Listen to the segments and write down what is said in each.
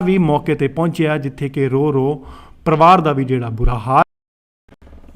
ਵੀ ਮੌਕੇ ਤੇ ਪਹੁੰਚਿਆ ਜਿੱਥੇ ਕਿ रो रो ਪਰਿਵਾਰ ਦਾ ਵੀ ਜਿਹੜਾ ਬੁਰਾ ਹਾਲ।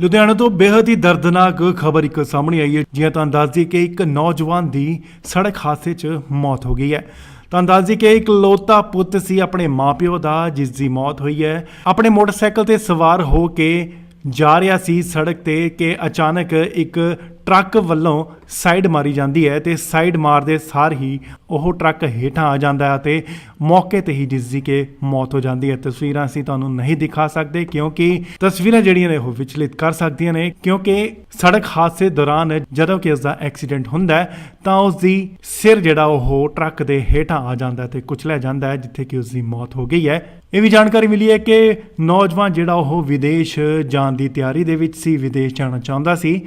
ਲੁਧਿਆਣਾ ਤੋਂ ਬੇहद ਹੀ ਦਰਦਨਾਕ ਖਬਰ ਇੱਕ ਸਾਹਮਣੇ ਆਈ ਹੈ। ਜਿਵੇਂ ਤੁਹਾਨੂੰ ਦੱਸ ਦਈਏ ਕਿ ਇੱਕ ਨੌਜਵਾਨ ਦੀ ਸੜਕ ਹਾਦਸੇ 'ਚ ਮੌਤ ਹੋ ਗਈ ਹੈ। ਤੁਹਾਨੂੰ ਦੱਸ ਦਈਏ ਕਿ ਇਕਲੌਤਾ ਪੁੱਤ ਸੀ ਆਪਣੇ ਮਾਪਿਓ ਦਾ ਜਿਸ ਦੀ ਮੌਤ ਹੋਈ ਹੈ। ਆਪਣੇ ਮੋਟਰਸਾਈਕਲ ਤੇ ਸਵਾਰ ਹੋ ਕੇ ਜਾ ਰਿਹਾ ਸੀ ਸੜਕ ਤੇ ਕਿ ਅਚਾਨਕ ਇੱਕ ਟਰੱਕ ਵੱਲੋਂ ਸਾਈਡ ਮਾਰੀ ਜਾਂਦੀ ਹੈ ਤੇ ਸਾਈਡ ਮਾਰਦੇ ਸਾਰ ਹੀ ਉਹ ਟਰੱਕ ਹੇਠਾਂ ਆ ਜਾਂਦਾ ਹੈ ਤੇ ਮੌਕੇ ਤੇ ਹੀ ਜਿਸ ਦੀ ਕਿ ਮੌਤ ਹੋ ਜਾਂਦੀ ਹੈ। ਤਸਵੀਰਾਂ ਅਸੀਂ ਤੁਹਾਨੂੰ ਨਹੀਂ ਦਿਖਾ ਸਕਦੇ ਕਿਉਂਕਿ ਤਸਵੀਰਾਂ ਜਿਹੜੀਆਂ ਨੇ ਉਹ ਵਿਚਲਿਤ ਕਰ ਸਕਦੀਆਂ ਨੇ, ਕਿਉਂਕਿ ਸੜਕ ਹਾਦਸੇ ਦੌਰਾਨ ਜਦੋਂ ਕਿ ਇਸ ਦਾ ਐਕਸੀਡੈਂਟ ਹੁੰਦਾ ਹੈ ਤਾਂ ਉਸ ਦੀ ਸਿਰ ਜਿਹੜਾ ਉਹ ਟਰੱਕ ਦੇ ਹੇਠਾਂ ਆ ਜਾਂਦਾ ਤੇ ਕੁਚਲਿਆ ਜਾਂਦਾ ਹੈ ਜਿੱਥੇ ਕਿ ਉਸ ਦੀ ਮੌਤ ਹੋ ਗਈ ਹੈ। ਇਹ ਵੀ ਜਾਣਕਾਰੀ ਮਿਲੀ ਹੈ ਕਿ ਨੌਜਵਾਨ ਜਿਹੜਾ ਉਹ ਵਿਦੇਸ਼ ਜਾਣ ਦੀ ਤਿਆਰੀ ਦੇ ਵਿੱਚ ਸੀ, ਵਿਦੇਸ਼ ਜਾਣਾ ਚਾਹੁੰਦਾ ਸੀ,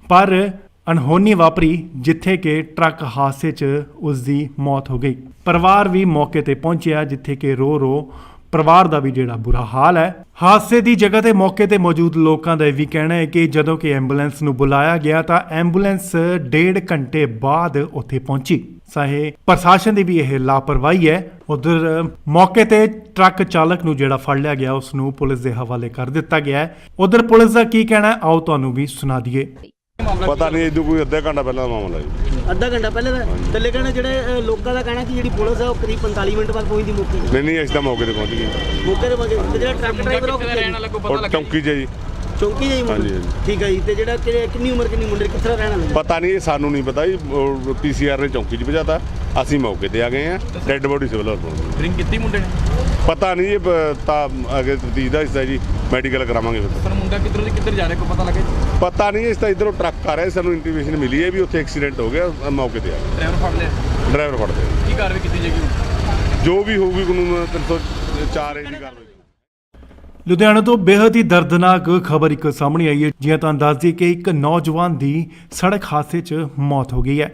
ਪਰ ਅਣਹੋਣੀ ਵਾਪਰੀ ਜਿੱਥੇ ਕਿ ਟਰੱਕ ਹਾਦਸੇ 'ਚ ਉਸ ਦੀ ਮੌਤ ਹੋ ਗਈ। ਪਰਿਵਾਰ ਵੀ ਮੌਕੇ ਤੇ ਪਹੁੰਚਿਆ ਜਿੱਥੇ ਕਿ रो रो ਪਰਿਵਾਰ ਦਾ ਵੀ ਜਿਹੜਾ ਬੁਰਾ ਹਾਲ ਹੈ। ਹਾਦਸੇ ਦੀ ਜਗ੍ਹਾ ਤੇ ਮੌਕੇ ਤੇ ਮੌਜੂਦ ਲੋਕਾਂ ਦਾ ਇਹ ਵੀ ਕਹਿਣਾ ਹੈ ਕਿ ਜਦੋਂ ਕਿ ਐਂਬੂਲੈਂਸ ਨੂੰ ਬੁਲਾਇਆ ਗਿਆ ਤਾਂ ਐਂਬੂਲੈਂਸ 1.5 ਘੰਟੇ ਬਾਅਦ ਉੱਥੇ ਪਹੁੰਚੀ। ਚਾਹੇ ਪ੍ਰਸ਼ਾਸਨ ਦੀ ਵੀ ਇਹ ਲਾਪਰਵਾਹੀ ਹੈ। ਉਧਰ ਮੌਕੇ ਤੇ ਟਰੱਕ ਚਾਲਕ ਨੂੰ ਜਿਹੜਾ ਫੜ ਲਿਆ ਗਿਆ ਉਸ ਨੂੰ ਪੁਲਿਸ ਦੇ ਹਵਾਲੇ ਕਰ ਦਿੱਤਾ ਗਿਆ ਹੈ। ਉਧਰ ਪੁਲਿਸ ਦਾ ਕੀ ਕਹਿਣਾ ਆਓ ਤੁਹਾਨੂੰ ਵੀ ਸੁਣਾ ਦਈਏ। ਪਤਾ ਨਹੀਂ ਇਦੋਂ ਕੋਈ ਅੱਧਾ ਘੰਟਾ ਪਹਿਲਾਂ ਦਾ ਮਾਮਲਾ ਜੀ। ਅੱਧਾ ਘੰਟਾ ਪਹਿਲੇ ਦਾ ਥੱਲੇ ਕਹਿਣਾ ਜਿਹੜੇ ਲੋਕਾਂ ਦਾ ਕਹਿਣਾ ਕਿ ਜਿਹੜੀ ਪੁਲਿਸ ਹੈ ਉਹ ਕਰੀਬ 45 ਮਿੰਟ ਬਾਅਦ ਪਹੁੰਚਦੀ ਮੌਕੇ ਤੇ। ਨਹੀਂ ਅਸੀਂ ਤਾਂ ਮੌਕੇ ਤੇ ਪਹੁੰਚ ਗਏ। ਮੌਕੇ ਤੇ ਪਹੁੰਚੇ ਤੇ ਜਿਹੜਾ ਟਰੱਕ ਡਰਾਈਵਰ ਉਹ ਕਿੱਥੇ ਰਹਿਣ ਵਾਲਾ ਕੋਈ ਪਤਾ ਲੱਗਾ? ਚੌਂਕੀ 'ਚ ਜੀ। ਚੌਂਕੀ ਜਾਈ ਮੁੰਡਾ? ਹਾਂਜੀ। ਠੀਕ ਹੈ ਜੀ। ਤੇ ਜਿਹੜਾ ਕਿੰਨੀ ਉਮਰ ਕਿੰਨੀ ਮੁੰਡੇ ਕਿੱਥੇ ਰਹਿਣ ਵਾਲੇ? ਪਤਾ ਨਹੀਂ, ਸਾਨੂੰ ਨਹੀਂ ਪਤਾ ਜੀ। PCR ਨੇ ਚੌਂਕੀ 'ਚ ਭਜਾਤਾ, ਅਸੀਂ ਮੌਕੇ ਤੇ ਆ ਗਏ ਆ। ਡੈੱਡ ਬੋਡੀ ਸਿਵਲ ਹਸਪਤਾਲ। ਡਰਿੰਕ ਕੀਤੀ ਮੁੰਡੇ ਨੇ? ਪਤਾ ਨਹੀਂ ਜੀ, ਤਾਂ ਅੱਗੇ ਤਫਤੀਸ਼ ਦਾ ਹਿੱਸਾ ਜੀ, ਮੈਡੀਕਲ ਕਰਾਵਾਂਗੇ ਫਿਰ। ਪਰ ਮੁੰਡਾ ਕਿੱਧਰੋਂ ਦੀ ਕਿੱਧਰ ਜਾ ਰਿਹਾ ਕੋਈ ਪਤਾ ਲੱਗੇ? ਪਤਾ ਨਹੀਂ, ਇਸ ਤਾਂ ਇੱਧਰੋਂ ਟਰੱਕ ਆ ਰਿਹਾ, ਸਾਨੂੰ ਇੰਟੀਮੇਸ਼ਨ ਮਿਲੀ ਹੈ ਵੀ ਉੱਥੇ ਐਕਸੀਡੈਂਟ ਹੋ ਗਿਆ, ਮੌਕੇ ਤੇ ਆ ਗਏ। ਡਰਾਈਵਰ ਫੜ ਲਿਆ? ਡਰਾਈਵਰ ਫੜਦੇ ਕੀ ਕਾਰਵਾਈ ਕੀਤੀ ਜਾਏਗੀ? ਜੋ ਵੀ ਹੋਊਗੀ ਕਾਨੂੰਨ 304 ਏ ਦੀ ਕਾਰਵਾਈ। ਲੁਧਿਆਣਾ ਤੋਂ ਬੇहद ਹੀ ਦਰਦਨਾਕ ਖਬਰ ਇੱਕ ਸਾਹਮਣੇ ਆਈ ਹੈ। ਜਿਵੇਂ ਤੁਹਾਨੂੰ ਦੱਸ ਦਈਏ ਕਿ ਇੱਕ ਨੌਜਵਾਨ ਦੀ ਸੜਕ ਹਾਦਸੇ 'ਚ ਮੌਤ ਹੋ ਗਈ ਹੈ।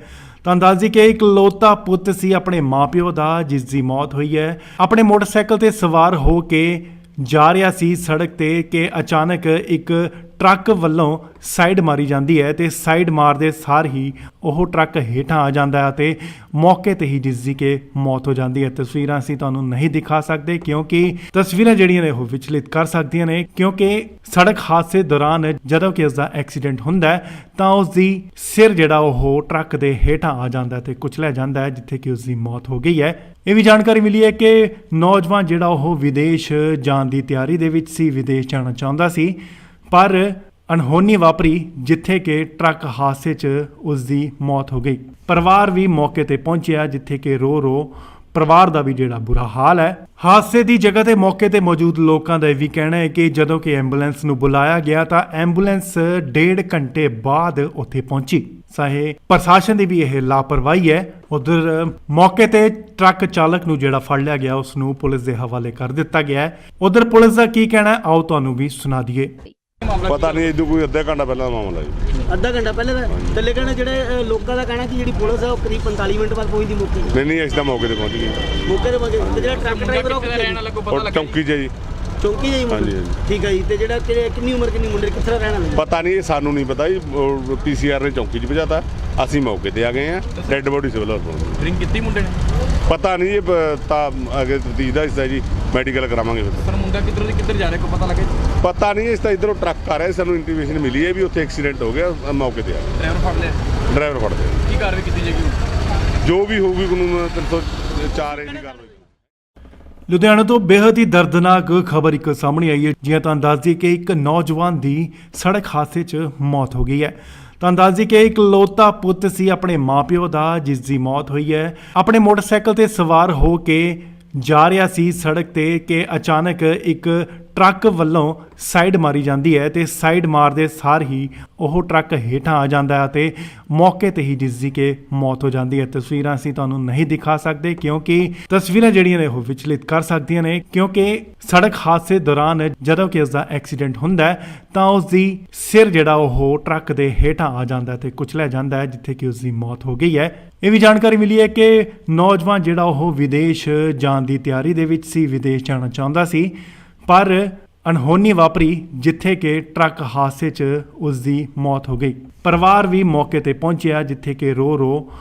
ਤੁਹਾਨੂੰ ਦੱਸ ਦਈਏ ਕਿ ਇਕਲੌਤਾ ਪੁੱਤ ਸੀ ਆਪਣੇ ਮਾਪਿਓ ਦਾ ਜਿਸ ਦੀ ਮੌਤ ਹੋਈ ਹੈ। ਆਪਣੇ ਮੋਟਰਸਾਈਕਲ ਤੇ ਸਵਾਰ ਹੋ ਕੇ ਜਾ ਰਿਹਾ ਸੀ ਸੜਕ ਤੇ ਕਿ ਅਚਾਨਕ ਇੱਕ ਟਰੱਕ ਵੱਲੋਂ ਸਾਈਡ ਮਾਰੀ ਜਾਂਦੀ ਹੈ ਤੇ ਸਾਈਡ ਮਾਰਦੇ ਸਾਰ ਹੀ ਉਹ ਟਰੱਕ ਹੇਠਾਂ ਆ ਜਾਂਦਾ ਹੈ ਤੇ ਮੌਕੇ ਤੇ ਹੀ ਜਿਸ ਦੀ ਕਿ ਮੌਤ ਹੋ ਜਾਂਦੀ ਹੈ। ਤਸਵੀਰਾਂ ਅਸੀਂ ਤੁਹਾਨੂੰ ਨਹੀਂ ਦਿਖਾ ਸਕਦੇ ਕਿਉਂਕਿ ਤਸਵੀਰਾਂ ਜਿਹੜੀਆਂ ਨੇ ਉਹ ਵਿਚਲਿਤ ਕਰ ਸਕਦੀਆਂ ਨੇ, ਕਿਉਂਕਿ ਸੜਕ ਹਾਦਸੇ ਦੌਰਾਨ ਜਦੋਂ ਕਿ ਇਸ ਦਾ ਐਕਸੀਡੈਂਟ ਹੁੰਦਾ ਹੈ ਤਾਂ ਉਸ ਦੀ ਸਿਰ ਜਿਹੜਾ ਉਹ ਟਰੱਕ ਦੇ ਹੇਠਾਂ ਆ ਜਾਂਦਾ ਤੇ ਕੁਚਲਿਆ ਜਾਂਦਾ ਹੈ ਜਿੱਥੇ ਕਿ ਉਸ ਦੀ ਮੌਤ ਹੋ ਗਈ ਹੈ। ਇਹ ਵੀ ਜਾਣਕਾਰੀ ਮਿਲੀ ਹੈ ਕਿ ਨੌਜਵਾਨ ਜਿਹੜਾ ਉਹ ਵਿਦੇਸ਼ ਜਾਣ ਦੀ ਤਿਆਰੀ ਦੇ ਵਿੱਚ ਸੀ, ਵਿਦੇਸ਼ ਜਾਣਾ ਚਾਹੁੰਦਾ ਸੀ, ਪਰ ਅਣਹੋਣੀ ਵਾਪਰੀ ਜਿੱਥੇ ਕਿ ਟਰੱਕ ਹਾਦਸੇ 'ਚ ਉਸ ਦੀ ਮੌਤ ਹੋ ਗਈ। ਪਰਿਵਾਰ ਵੀ ਮੌਕੇ ਤੇ ਪਹੁੰਚਿਆ ਜਿੱਥੇ ਕਿ रो रो ਪਰਿਵਾਰ ਦਾ ਵੀ ਜਿਹੜਾ ਬੁਰਾ ਹਾਲ ਹੈ। ਹਾਦਸੇ ਦੀ ਜਗ੍ਹਾ ਤੇ ਮੌਕੇ ਤੇ ਮੌਜੂਦ ਲੋਕਾਂ ਦਾ ਇਹ ਵੀ ਕਹਿਣਾ ਹੈ ਕਿ ਜਦੋਂ ਕਿ ਐਂਬੂਲੈਂਸ ਨੂੰ ਬੁਲਾਇਆ ਗਿਆ ਤਾਂ ਐਂਬੂਲੈਂਸ 1.5 ਘੰਟੇ ਬਾਅਦ ਉੱਥੇ ਪਹੁੰਚੀ। ਚਾਹੇ ਪ੍ਰਸ਼ਾਸਨ ਦੀ ਵੀ ਇਹ ਲਾਪਰਵਾਹੀ ਹੈ। ਉਧਰ ਮੌਕੇ ਤੇ ਟਰੱਕ ਚਾਲਕ ਨੂੰ ਜਿਹੜਾ ਫੜ ਲਿਆ ਗਿਆ ਉਸ ਨੂੰ ਪੁਲਿਸ ਦੇ ਹਵਾਲੇ ਕਰ ਦਿੱਤਾ ਗਿਆ ਹੈ। ਉਧਰ ਪੁਲਿਸ ਦਾ ਕੀ ਕਹਿਣਾ ਆਓ ਤੁਹਾਨੂੰ ਵੀ ਸੁਣਾ ਦਈਏ। ਪਤਾ ਨਹੀਂ ਇਦੋਂ ਕੋਈ ਅੱਧਾ ਘੰਟਾ ਪਹਿਲਾਂ ਦਾ ਮਾਮਲਾ ਜੀ। ਅੱਧਾ ਘੰਟਾ ਪਹਿਲੇ ਦਾ ਥੱਲੇ ਕਹਿਣਾ ਜਿਹੜੇ ਲੋਕਾਂ ਦਾ ਕਹਿਣਾ ਕਿ ਜਿਹੜੀ ਪੁਲਿਸ ਹੈ ਉਹ ਕਰੀਬ 45 ਮਿੰਟ ਬਾਅਦ ਪਹੁੰਚਦੀ ਮੌਕੇ ਤੇ। ਨਹੀਂ ਅਸੀਂ ਤਾਂ ਮੌਕੇ ਤੇ ਪਹੁੰਚ ਗਏ। ਮੌਕੇ ਤੇ ਪਹੁੰਚੇ ਤੇ ਜਿਹੜਾ ਟਰੱਕ ਡਰਾਈਵਰ ਉਹ ਕਿੱਥੇ ਰਹਿਣ ਵਾਲਾ ਕੋਈ ਪਤਾ ਲੱਗਾ? ਚੌਂਕੀ 'ਚ ਜੀ। ਚੌਂਕੀ ਜਾਈ ਮੁੰਡਾ? ਹਾਂਜੀ। ਠੀਕ ਹੈ ਜੀ। ਤੇ ਜਿਹੜਾ ਕਿੰਨੀ ਉਮਰ ਕਿੰਨੀ ਮੁੰਡੇ ਕਿੱਥੇ ਰਹਿਣ ਵਾਲੇ? ਪਤਾ ਨਹੀਂ, ਸਾਨੂੰ ਨਹੀਂ ਪਤਾ ਜੀ। PCR ਨੇ ਚੌਂਕੀ 'ਚ ਭਜਾਤਾ, ਅਸੀਂ ਮੌਕੇ ਤੇ ਆ ਗਏ ਆ। ਡੈੱਡ ਬੋਡੀ ਸਿਵਲ ਹਸਪਤਾਲ। ਡਰਿੰਕ ਕੀਤੀ ਮੁੰਡੇ ਨੇ? ਪਤਾ ਨਹੀਂ ਜੀ, ਤਾਂ ਅੱਗੇ ਤਫਤੀਸ਼ ਦਾ ਹਿੱਸਾ ਜੀ, ਮੈਡੀਕਲ ਕਰਾਵਾਂਗੇ ਫਿਰ। ਪਰ ਮੁੰਡਾ ਕਿੱਧਰੋਂ ਦੀ ਕਿੱਧਰ ਜਾ ਰਿਹਾ ਕੋਈ ਪਤਾ ਲੱਗੇ? ਪਤਾ ਨਹੀਂ, ਇਸ ਤਾਂ ਇੱਧਰੋਂ ਟਰੱਕ ਆ ਰਿਹਾ, ਸਾਨੂੰ ਇੰਟੀਮੇਸ਼ਨ ਮਿਲੀ ਹੈ ਵੀ ਉੱਥੇ ਐਕਸੀਡੈਂਟ ਹੋ ਗਿਆ, ਮੌਕੇ ਤੇ ਆ ਗਏ। ਡਰਾਈਵਰ ਫੜ ਲਿਆ? ਡਰਾਈਵਰ ਫੜਦੇ ਕੀ ਕਾਰਵਾਈ ਕੀਤੀ ਜਾਏਗੀ? ਜੋ ਵੀ ਹੋਊਗੀ ਕਾਨੂੰਨ 304 ਏ ਦੀ ਕਾਰਵਾਈ। ਲੁਧਿਆਣਾ ਤੋਂ ਬੇहद ਹੀ ਦਰਦਨਾਕ ਖਬਰ ਇੱਕ ਸਾਹਮਣੇ ਆਈ ਹੈ। ਜਿਵੇਂ ਤੁਹਾਨੂੰ ਦੱਸ ਦਈਏ ਕਿ ਇੱਕ ਨੌਜਵਾਨ ਦੀ ਸੜਕ ਹਾਦਸੇ 'ਚ ਮੌਤ ਹੋ ਗਈ ਹੈ। ਤੁਹਾਨੂੰ ਦੱਸ ਦਈਏ ਕਿ ਇਕਲੌਤਾ ਪੁੱਤ ਸੀ ਆਪਣੇ ਮਾਪਿਓ ਦਾ ਜਿਸ ਦੀ ਮੌਤ ਹੋਈ ਹੈ। ਆਪਣੇ ਮੋਟਰਸਾਈਕਲ ਤੇ ਸਵਾਰ ਹੋ ਕੇ ਜਾ ਰਿਹਾ ਸੀ ਸੜਕ ਤੇ ਕਿ ਅਚਾਨਕ ਇੱਕ ਟਰੱਕ ਵੱਲੋਂ ਸਾਈਡ ਮਾਰੀ ਜਾਂਦੀ ਹੈ ਤੇ ਸਾਈਡ ਮਾਰਦੇ ਸਾਰ ਹੀ ਉਹ ਟਰੱਕ ਹੇਠਾਂ ਆ ਜਾਂਦਾ ਹੈ ਤੇ ਮੌਕੇ ਤੇ ਹੀ ਜਿਸ ਦੀ ਕਿ ਮੌਤ ਹੋ ਜਾਂਦੀ ਹੈ। ਤਸਵੀਰਾਂ ਅਸੀਂ ਤੁਹਾਨੂੰ ਨਹੀਂ ਦਿਖਾ ਸਕਦੇ ਕਿਉਂਕਿ ਤਸਵੀਰਾਂ ਜਿਹੜੀਆਂ ਨੇ ਉਹ ਵਿਚਲਿਤ ਕਰ ਸਕਦੀਆਂ ਨੇ, ਕਿਉਂਕਿ ਸੜਕ ਹਾਦਸੇ ਦੌਰਾਨ ਜਦੋਂ ਕਿ ਇਸ ਦਾ ਐਕਸੀਡੈਂਟ ਹੁੰਦਾ ਹੈ ਤਾਂ ਉਸ ਦੀ ਸਿਰ ਜਿਹੜਾ ਉਹ ਟਰੱਕ ਦੇ ਹੇਠਾਂ ਆ ਜਾਂਦਾ ਤੇ ਕੁਚਲਿਆ ਜਾਂਦਾ ਹੈ ਜਿੱਥੇ ਕਿ ਉਸ ਦੀ ਮੌਤ ਹੋ ਗਈ ਹੈ। ਇਹ ਵੀ ਜਾਣਕਾਰੀ ਮਿਲੀ ਹੈ ਕਿ ਨੌਜਵਾਨ ਜਿਹੜਾ ਉਹ ਵਿਦੇਸ਼ ਜਾਣ ਦੀ ਤਿਆਰੀ ਦੇ ਵਿੱਚ ਸੀ, ਵਿਦੇਸ਼ ਜਾਣਾ ਚਾਹੁੰਦਾ ਸੀ, ਪਰ ਅਣਹੋਣੀ ਵਾਪਰੀ ਜਿੱਥੇ ਕਿ ਟਰੱਕ ਹਾਦਸੇ 'ਚ ਉਸ ਦੀ ਮੌਤ ਹੋ ਗਈ। ਪਰਿਵਾਰ ਵੀ ਮੌਕੇ ਤੇ ਪਹੁੰਚਿਆ ਜਿੱਥੇ ਕਿ रो रो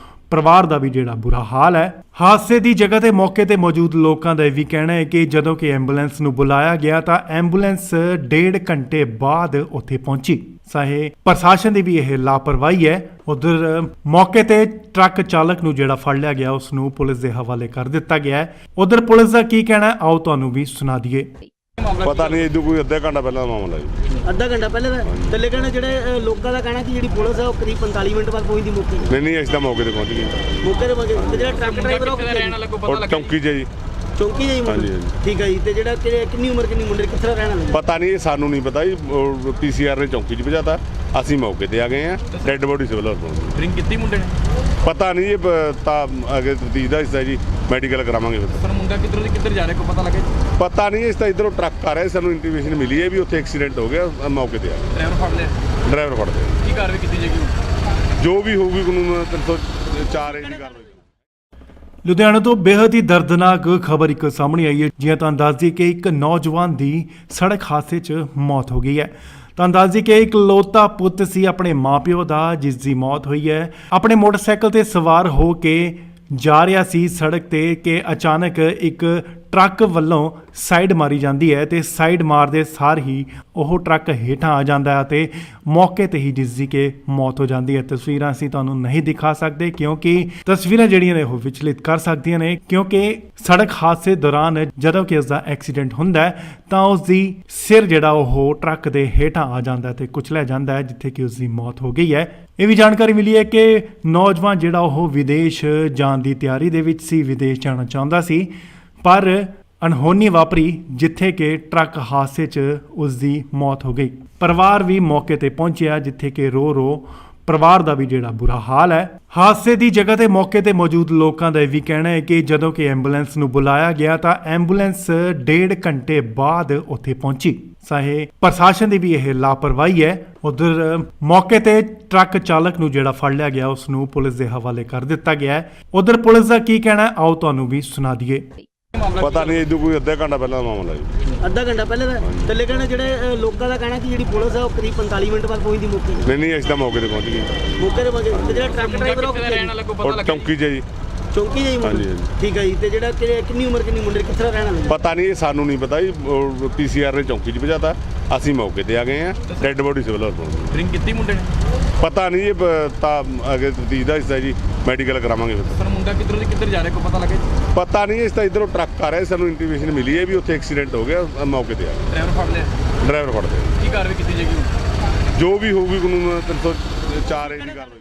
ਪਰਿਵਾਰ ਦਾ ਵੀ ਜਿਹੜਾ ਬੁਰਾ ਹਾਲ ਹੈ। ਹਾਦਸੇ ਦੀ ਜਗ੍ਹਾ ਤੇ ਮੌਕੇ ਤੇ ਮੌਜੂਦ ਲੋਕਾਂ ਦਾ ਇਹ ਵੀ ਕਹਿਣਾ ਹੈ ਕਿ ਜਦੋਂ ਕਿ ਐਂਬੂਲੈਂਸ ਨੂੰ ਬੁਲਾਇਆ ਗਿਆ ਤਾਂ ਐਂਬੂਲੈਂਸ 1.5 ਘੰਟੇ ਬਾਅਦ ਉੱਥੇ ਪਹੁੰਚੀ। ਚਾਹੇ ਪ੍ਰਸ਼ਾਸਨ ਦੀ ਵੀ ਇਹ ਲਾਪਰਵਾਹੀ ਹੈ। ਉਧਰ ਮੌਕੇ ਤੇ ਟਰੱਕ ਚਾਲਕ ਨੂੰ ਜਿਹੜਾ ਫੜ ਲਿਆ ਗਿਆ ਉਸ ਨੂੰ ਪੁਲਿਸ ਦੇ ਹਵਾਲੇ ਕਰ ਦਿੱਤਾ ਗਿਆ ਹੈ। ਉਧਰ ਪੁਲਿਸ ਦਾ ਕੀ ਕਹਿਣਾ ਹੈ, ਆਓ ਤੁਹਾਨੂੰ ਵੀ ਸੁਣਾ ਦਈਏ। ਪਤਾ ਨਹੀਂ ਇਹਦੋਂ ਕੋਈ ਅੱਧਾ ਘੰਟਾ ਪਹਿਲਾਂ ਦਾ ਮਾਮਲਾ ਜੀ। ਅੱਧਾ ਘੰਟਾ ਪਹਿਲੇ ਦਾ ਤੇ ਲੇਕਿਨ ਜਿਹੜੇ ਲੋਕਾਂ ਦਾ ਕਹਿਣਾ ਕਿ ਜਿਹੜੀ ਪੁਲਿਸ ਹੈ ਉਹ ਕਰੀਬ 45 ਮਿੰਟ ਬਾਅਦ ਪਹੁੰਚਦੀ ਮੌਕੇ ਨਹੀਂ ਅਸੀਂ ਤਾਂ ਮੌਕੇ ਤੇ ਪਹੁੰਚ ਗਏ। ਮੌਕੇ ਤੇ ਪਹੁੰਚੇ ਤੇ ਜਿਹੜਾ ਟਰੱਕ ਡਰਾਈਵਰ ਉਹ ਕਿੱਥੇ ਦਾ ਰਹਿਣ ਵਾਲਾ ਕੋਈ ਪਤਾ ਉਹ ਲੱਗਾ ਚੌਂਕੀ 'ਚ ਹੈ ਜੀ। ਚੌਂਕੀ ਜਾਈ ਮੁੰਡੇ ਹਾਂਜੀ, ਹਾਂਜੀ। ਠੀਕ ਹੈ ਜੀ ਤੇ ਜਿਹੜਾ ਕਿੰਨੀ ਉਮਰ ਕਿੰਨੀ ਮੁੰਡੇ ਕਿੱਥੇ ਦਾ ਰਹਿਣ ਵਾਲਾ ਪਤਾ ਨਹੀਂ ਇਹ ਸਾਨੂੰ ਨਹੀਂ ਪਤਾ ਜੀ। ਪੀਸੀਆਰ ਨੇ ਚੌਂਕੀ 'ਚ ਭਜਾਤਾ, ਅਸੀਂ ਮੌਕੇ ਤੇ ਆ ਗਏ ਆ। ਡੈੱਡ ਬੋਡੀ ਸਿਵਲ ਹਸਪਤਾਲ। ਡਰਿੰਕ ਕੀਤੀ ਮੁੰਡੇ ਨੇ ਪਤਾ ਨਹੀਂ ਇਹ ਤਾਂ ਅੱਗੇ ਤਫਤੀਸ਼ ਦਾ ਹਿੱਸਾ ਜੀ, ਮੈਡੀਕਲ ਕਰਾਵਾਂਗੇ ਫਿਰ। ਪਰ ਮੁੰਡਾ ਕਿੱਧਰ ਜਾ ਰਿਹਾ ਕੋਈ ਪਤਾ ਲੱਗਾ ਜੀ? ਪਤਾ ਨਹੀਂ ਇਸ ਤਾਂ ਇਧਰੋਂ ਟਰੱਕ ਆ ਰਿਹਾ, ਸਾਨੂੰ ਇੰਟੀਮੇਸ਼ਨ ਮਿਲੀ ਹੈ ਵੀ ਉੱਥੇ ਐਕਸੀਡੈਂਟ ਹੋ ਗਿਆ, ਮੌਕੇ ਤੇ ਆ ਗਏ। ਡਰਾਈਵਰ ਫੜ ਲਿਆ, ਡਰਾਈਵਰ ਫੜਦੇ ਕੀ ਕਾਰਵਾਈ ਕੀਤੀ ਜਾਏਗੀ ਹੁਣ? ਜੋ ਵੀ ਹੋਊਗੀ ਕਾਨੂੰਨ 304 ਏ ਦੀ ਕਾਰਵਾਈ। ਲੁਧਿਆਣਾ ਤੋਂ ਬੇहद ਹੀ ਦਰਦਨਾਕ ਖਬਰ ਇੱਕ ਸਾਹਮਣੇ ਆਈ ਹੈ। ਜਿਵੇਂ ਤੁਹਾਨੂੰ ਦੱਸ ਦਈਏ ਕਿ ਇੱਕ ਨੌਜਵਾਨ ਦੀ ਸੜਕ ਹਾਦਸੇ 'ਚ ਮੌਤ ਹੋ ਗਈ ਹੈ। ਤੁਹਾਨੂੰ ਦੱਸ ਦਈਏ ਕਿ ਇਕਲੌਤਾ ਪੁੱਤ ਸੀ ਆਪਣੇ ਮਾਪਿਓ ਦਾ, ਜਿਸ ਦੀ ਮੌਤ ਹੋਈ ਹੈ। ਆਪਣੇ ਮੋਟਰਸਾਈਕਲ ਤੇ ਸਵਾਰ ਹੋ ਕੇ ਜਾ ਰਿਹਾ ਸੀ ਸੜਕ ਤੇ ਕਿ ਅਚਾਨਕ ਇੱਕ ਟਰੱਕ ਵੱਲੋਂ ਸਾਈਡ ਮਾਰੀ ਜਾਂਦੀ ਹੈ ਤੇ ਸਾਈਡ ਮਾਰਦੇ ਸਾਰ ਹੀ ਉਹ ਟਰੱਕ ਹੇਠਾਂ ਆ ਜਾਂਦਾ ਹੈ ਤੇ ਮੌਕੇ ਤੇ ਹੀ ਜਿਸ ਦੀ ਕਿ ਮੌਤ ਹੋ ਜਾਂਦੀ ਹੈ। ਤਸਵੀਰਾਂ ਅਸੀਂ ਤੁਹਾਨੂੰ ਨਹੀਂ ਦਿਖਾ ਸਕਦੇ ਕਿਉਂਕਿ ਤਸਵੀਰਾਂ ਜਿਹੜੀਆਂ ਨੇ ਉਹ ਵਿਚਲਿਤ ਕਰ ਸਕਦੀਆਂ ਨੇ, ਕਿਉਂਕਿ ਸੜਕ ਹਾਦਸੇ ਦੌਰਾਨ ਜਦੋਂ ਕਿ ਉਸ ਦਾ ਐਕਸੀਡੈਂਟ ਹੁੰਦਾ ਹੈ ਤਾਂ ਉਸ ਦੀ ਸਿਰ ਜਿਹੜਾ ਉਹ ਟਰੱਕ ਦੇ ਹੇਠਾਂ ਆ ਜਾਂਦਾ ਤੇ ਕੁਚਲਿਆ ਜਾਂਦਾ ਹੈ, ਜਿੱਥੇ ਕਿ ਉਸ ਦੀ ਮੌਤ ਹੋ ਗਈ ਹੈ। ਇਹ ਵੀ ਜਾਣਕਾਰੀ ਮਿਲੀ ਹੈ ਕਿ ਨੌਜਵਾਨ ਜਿਹੜਾ ਉਹ ਵਿਦੇਸ਼ ਜਾਣ ਦੀ ਤਿਆਰੀ ਦੇ ਵਿੱਚ ਸੀ, ਵਿਦੇਸ਼ ਜਾਣਾ ਚਾਹੁੰਦਾ ਸੀ, ਪਰ ਅਣਹੋਣੀ ਵਾਪਰੀ ਜਿੱਥੇ ਕਿ ਟਰੱਕ ਹਾਦਸੇ 'ਚ ਉਸ ਦੀ ਮੌਤ ਹੋ ਗਈ। ਪਰਿਵਾਰ ਵੀ ਮੌਕੇ ਤੇ ਪਹੁੰਚਿਆ, ਜਿੱਥੇ ਕਿ ਰੋ ਪਰਿਵਾਰ ਦਾ ਵੀ ਜਿਹੜਾ ਬੁਰਾ ਹਾਲ ਹੈ। ਹਾਦਸੇ ਦੀ ਜਗ੍ਹਾ ਤੇ ਮੌਕੇ ਤੇ ਮੌਜੂਦ ਲੋਕਾਂ ਦਾ ਇਹ ਵੀ ਕਹਿਣਾ ਹੈ ਕਿ ਜਦੋਂ ਕਿ ਐਂਬੂਲੈਂਸ ਨੂੰ ਬੁਲਾਇਆ ਗਿਆ ਤਾਂ ਐਂਬੂਲੈਂਸ 1.5 ਘੰਟੇ ਬਾਅਦ ਉੱਥੇ ਪਹੁੰਚੀ। ਚਾਹੇ ਪ੍ਰਸ਼ਾਸਨ ਦੀ ਵੀ ਇਹ ਲਾਪਰਵਾਹੀ ਹੈ। ਉਧਰ ਮੌਕੇ ਤੇ ਟਰੱਕ ਚਾਲਕ ਨੂੰ ਜਿਹੜਾ ਫੜ ਲਿਆ ਗਿਆ ਉਸ ਨੂੰ ਪੁਲਿਸ ਦੇ ਹਵਾਲੇ ਕਰ ਦਿੱਤਾ ਗਿਆ ਹੈ। ਉਧਰ ਪੁਲਿਸ ਦਾ ਕੀ ਕਹਿਣਾ ਹੈ, ਆਓ ਤੁਹਾਨੂੰ ਵੀ ਸੁਣਾ ਦਈਏ। ਪਤਾ ਨਹੀਂ ਇਹਦੋਂ ਕੋਈ ਅੱਧਾ ਘੰਟਾ ਪਹਿਲਾਂ ਦਾ ਮਾਮਲਾ ਜੀ। ਅੱਧਾ ਘੰਟਾ ਪਹਿਲੇ ਦਾ ਤੇ ਲੇਕਿਨ ਜਿਹੜੇ ਲੋਕਾਂ ਦਾ ਕਹਿਣਾ ਕਿ ਜਿਹੜੀ ਪੁਲਿਸ ਹੈ ਉਹ ਕਰੀਬ 45 ਮਿੰਟ ਬਾਅਦ ਪਹੁੰਚਦੀ ਮੌਕੇ ਨਹੀਂ ਅਸੀਂ ਤਾਂ ਮੌਕੇ ਤੇ ਪਹੁੰਚ ਗਏ। ਮੌਕੇ ਤੇ ਪਹੁੰਚੇ ਤੇ ਜਿਹੜਾ ਟਰੱਕ ਡਰਾਈਵਰ ਉਹ ਕਿੱਥੇ ਦਾ ਰਹਿਣ ਵਾਲਾ ਕੋਈ ਪਤਾ ਉਹ ਲੱਗਾ? ਚੌਂਕੀ 'ਚ ਹੈ ਜੀ। ਚੌਂਕੀ ਜਾਈ ਹਾਂਜੀ, ਮੁੰਡੇ ਹਾਂਜੀ। ਠੀਕ ਹੈ ਜੀ ਤੇ ਜਿਹੜਾ ਕਿੰਨੀ ਉਮਰ ਕਿੰਨੀ ਮੁੰਡੇ ਕਿੱਥੇ ਦਾ ਰਹਿਣ ਵਾਲਾ ਪਤਾ ਨਹੀਂ ਇਹ ਸਾਨੂੰ ਨਹੀਂ ਪਤਾ ਜੀ। ਪੀਸੀਆਰ ਨੇ ਚੌਂਕੀ 'ਚ ਭਜਾਤਾ, ਅਸੀਂ ਮੌਕੇ ਤੇ ਆ ਗਏ ਆ। ਡੈੱਡ ਬੋਡੀ ਸਿਵਲ ਹਸਪਤਾਲ। ਡਰਿੰਕ ਕੀਤੀ ਮੁੰਡੇ ਨੇ ਪਤਾ ਨਹੀਂ ਇਹ ਤਾਂ ਅੱਗੇ ਤਫਤੀਸ਼ ਦਾ ਹਿੱਸਾ ਜੀ, ਮੈਡੀਕਲ ਕਰਾਵਾਂਗੇ ਫਿਰ। ਪਰ ਮੁੰਡਾ ਕਿੱਧਰ ਜਾ ਰਿਹਾ ਕੋਈ ਪਤਾ ਲੱਗਾ ਜੀ? ਪਤਾ ਨਹੀਂ ਇਸ ਤਾਂ ਇਧਰੋਂ ਟਰੱਕ ਆ ਰਿਹਾ, ਸਾਨੂੰ ਇੰਟੀਮੇਸ਼ਨ ਮਿਲੀ ਹੈ ਵੀ ਉੱਥੇ ਐਕਸੀਡੈਂਟ ਹੋ ਗਿਆ, ਮੌਕੇ ਤੇ ਆ ਗਏ। ਡਰਾਈਵਰ ਫੜ ਲਿਆ, ਡਰਾਈਵਰ ਫੜਦੇ ਕੀ ਕਾਰਵਾਈ ਕੀਤੀ ਜਾਏਗੀ ਹੁਣ? ਜੋ ਵੀ ਹੋਊਗੀ ਕਾਨੂੰਨ 304 ਏ ਦੀ ਕਾਰਵਾਈ।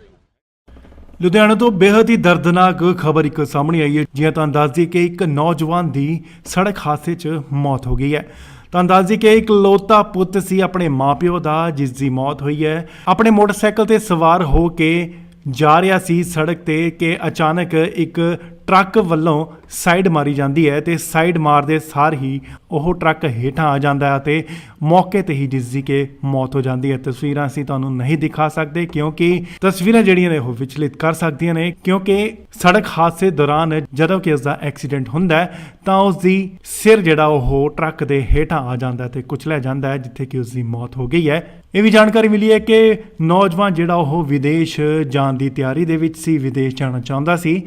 ਲੁਧਿਆਣਾ ਤੋਂ ਬੇहद ਹੀ ਦਰਦਨਾਕ ਖਬਰ ਇੱਕ ਸਾਹਮਣੇ ਆਈ ਹੈ। ਜਿਵੇਂ ਤੁਹਾਨੂੰ ਦੱਸ ਦਈਏ ਕਿ ਇੱਕ ਨੌਜਵਾਨ ਦੀ ਸੜਕ ਹਾਦਸੇ 'ਚ ਮੌਤ ਹੋ ਗਈ ਹੈ। ਤੁਹਾਨੂੰ ਦੱਸ ਦਈਏ ਕਿ ਇਕਲੌਤਾ ਪੁੱਤ ਸੀ ਆਪਣੇ ਮਾਪਿਓ ਦਾ, ਜਿਸ ਦੀ ਮੌਤ ਹੋਈ ਹੈ। ਆਪਣੇ ਮੋਟਰਸਾਈਕਲ ਤੇ ਸਵਾਰ ਹੋ ਕੇ ਜਾ ਰਿਹਾ ਸੀ ਸੜਕ ਤੇ ਕਿ ਅਚਾਨਕ ਇੱਕ ਟਰੱਕ ਵੱਲੋਂ ਸਾਈਡ ਮਾਰੀ ਜਾਂਦੀ ਹੈ ਤੇ ਸਾਈਡ ਮਾਰਦੇ ਸਾਰ ਹੀ ਉਹ ਟਰੱਕ ਹੇਠਾਂ ਆ ਜਾਂਦਾ ਹੈ ਤੇ ਮੌਕੇ ਤੇ ਹੀ ਜਿਸ ਦੀ ਕਿ ਮੌਤ ਹੋ ਜਾਂਦੀ ਹੈ। ਤਸਵੀਰਾਂ ਅਸੀਂ ਤੁਹਾਨੂੰ ਨਹੀਂ ਦਿਖਾ ਸਕਦੇ ਕਿਉਂਕਿ ਤਸਵੀਰਾਂ ਜਿਹੜੀਆਂ ਨੇ ਉਹ ਵਿਚਲਿਤ ਕਰ ਸਕਦੀਆਂ ਨੇ, ਕਿਉਂਕਿ ਸੜਕ ਹਾਦਸੇ ਦੌਰਾਨ ਜਦੋਂ ਕਿ ਉਸ ਦਾ ਐਕਸੀਡੈਂਟ ਹੁੰਦਾ ਹੈ ਤਾਂ ਉਸ ਦੀ ਸਿਰ ਜਿਹੜਾ ਉਹ ਟਰੱਕ ਦੇ ਹੇਠਾਂ ਆ ਜਾਂਦਾ ਤੇ ਕੁਚਲਿਆ ਜਾਂਦਾ ਹੈ, ਜਿੱਥੇ ਕਿ ਉਸ ਦੀ ਮੌਤ ਹੋ ਗਈ ਹੈ। ਇਹ ਵੀ ਜਾਣਕਾਰੀ ਮਿਲੀ ਹੈ ਕਿ ਨੌਜਵਾਨ ਜਿਹੜਾ ਉਹ ਵਿਦੇਸ਼ ਜਾਣ ਦੀ ਤਿਆਰੀ ਦੇ ਵਿੱਚ ਸੀ, ਵਿਦੇਸ਼ ਜਾਣਾ ਚਾਹੁੰਦਾ ਸੀ,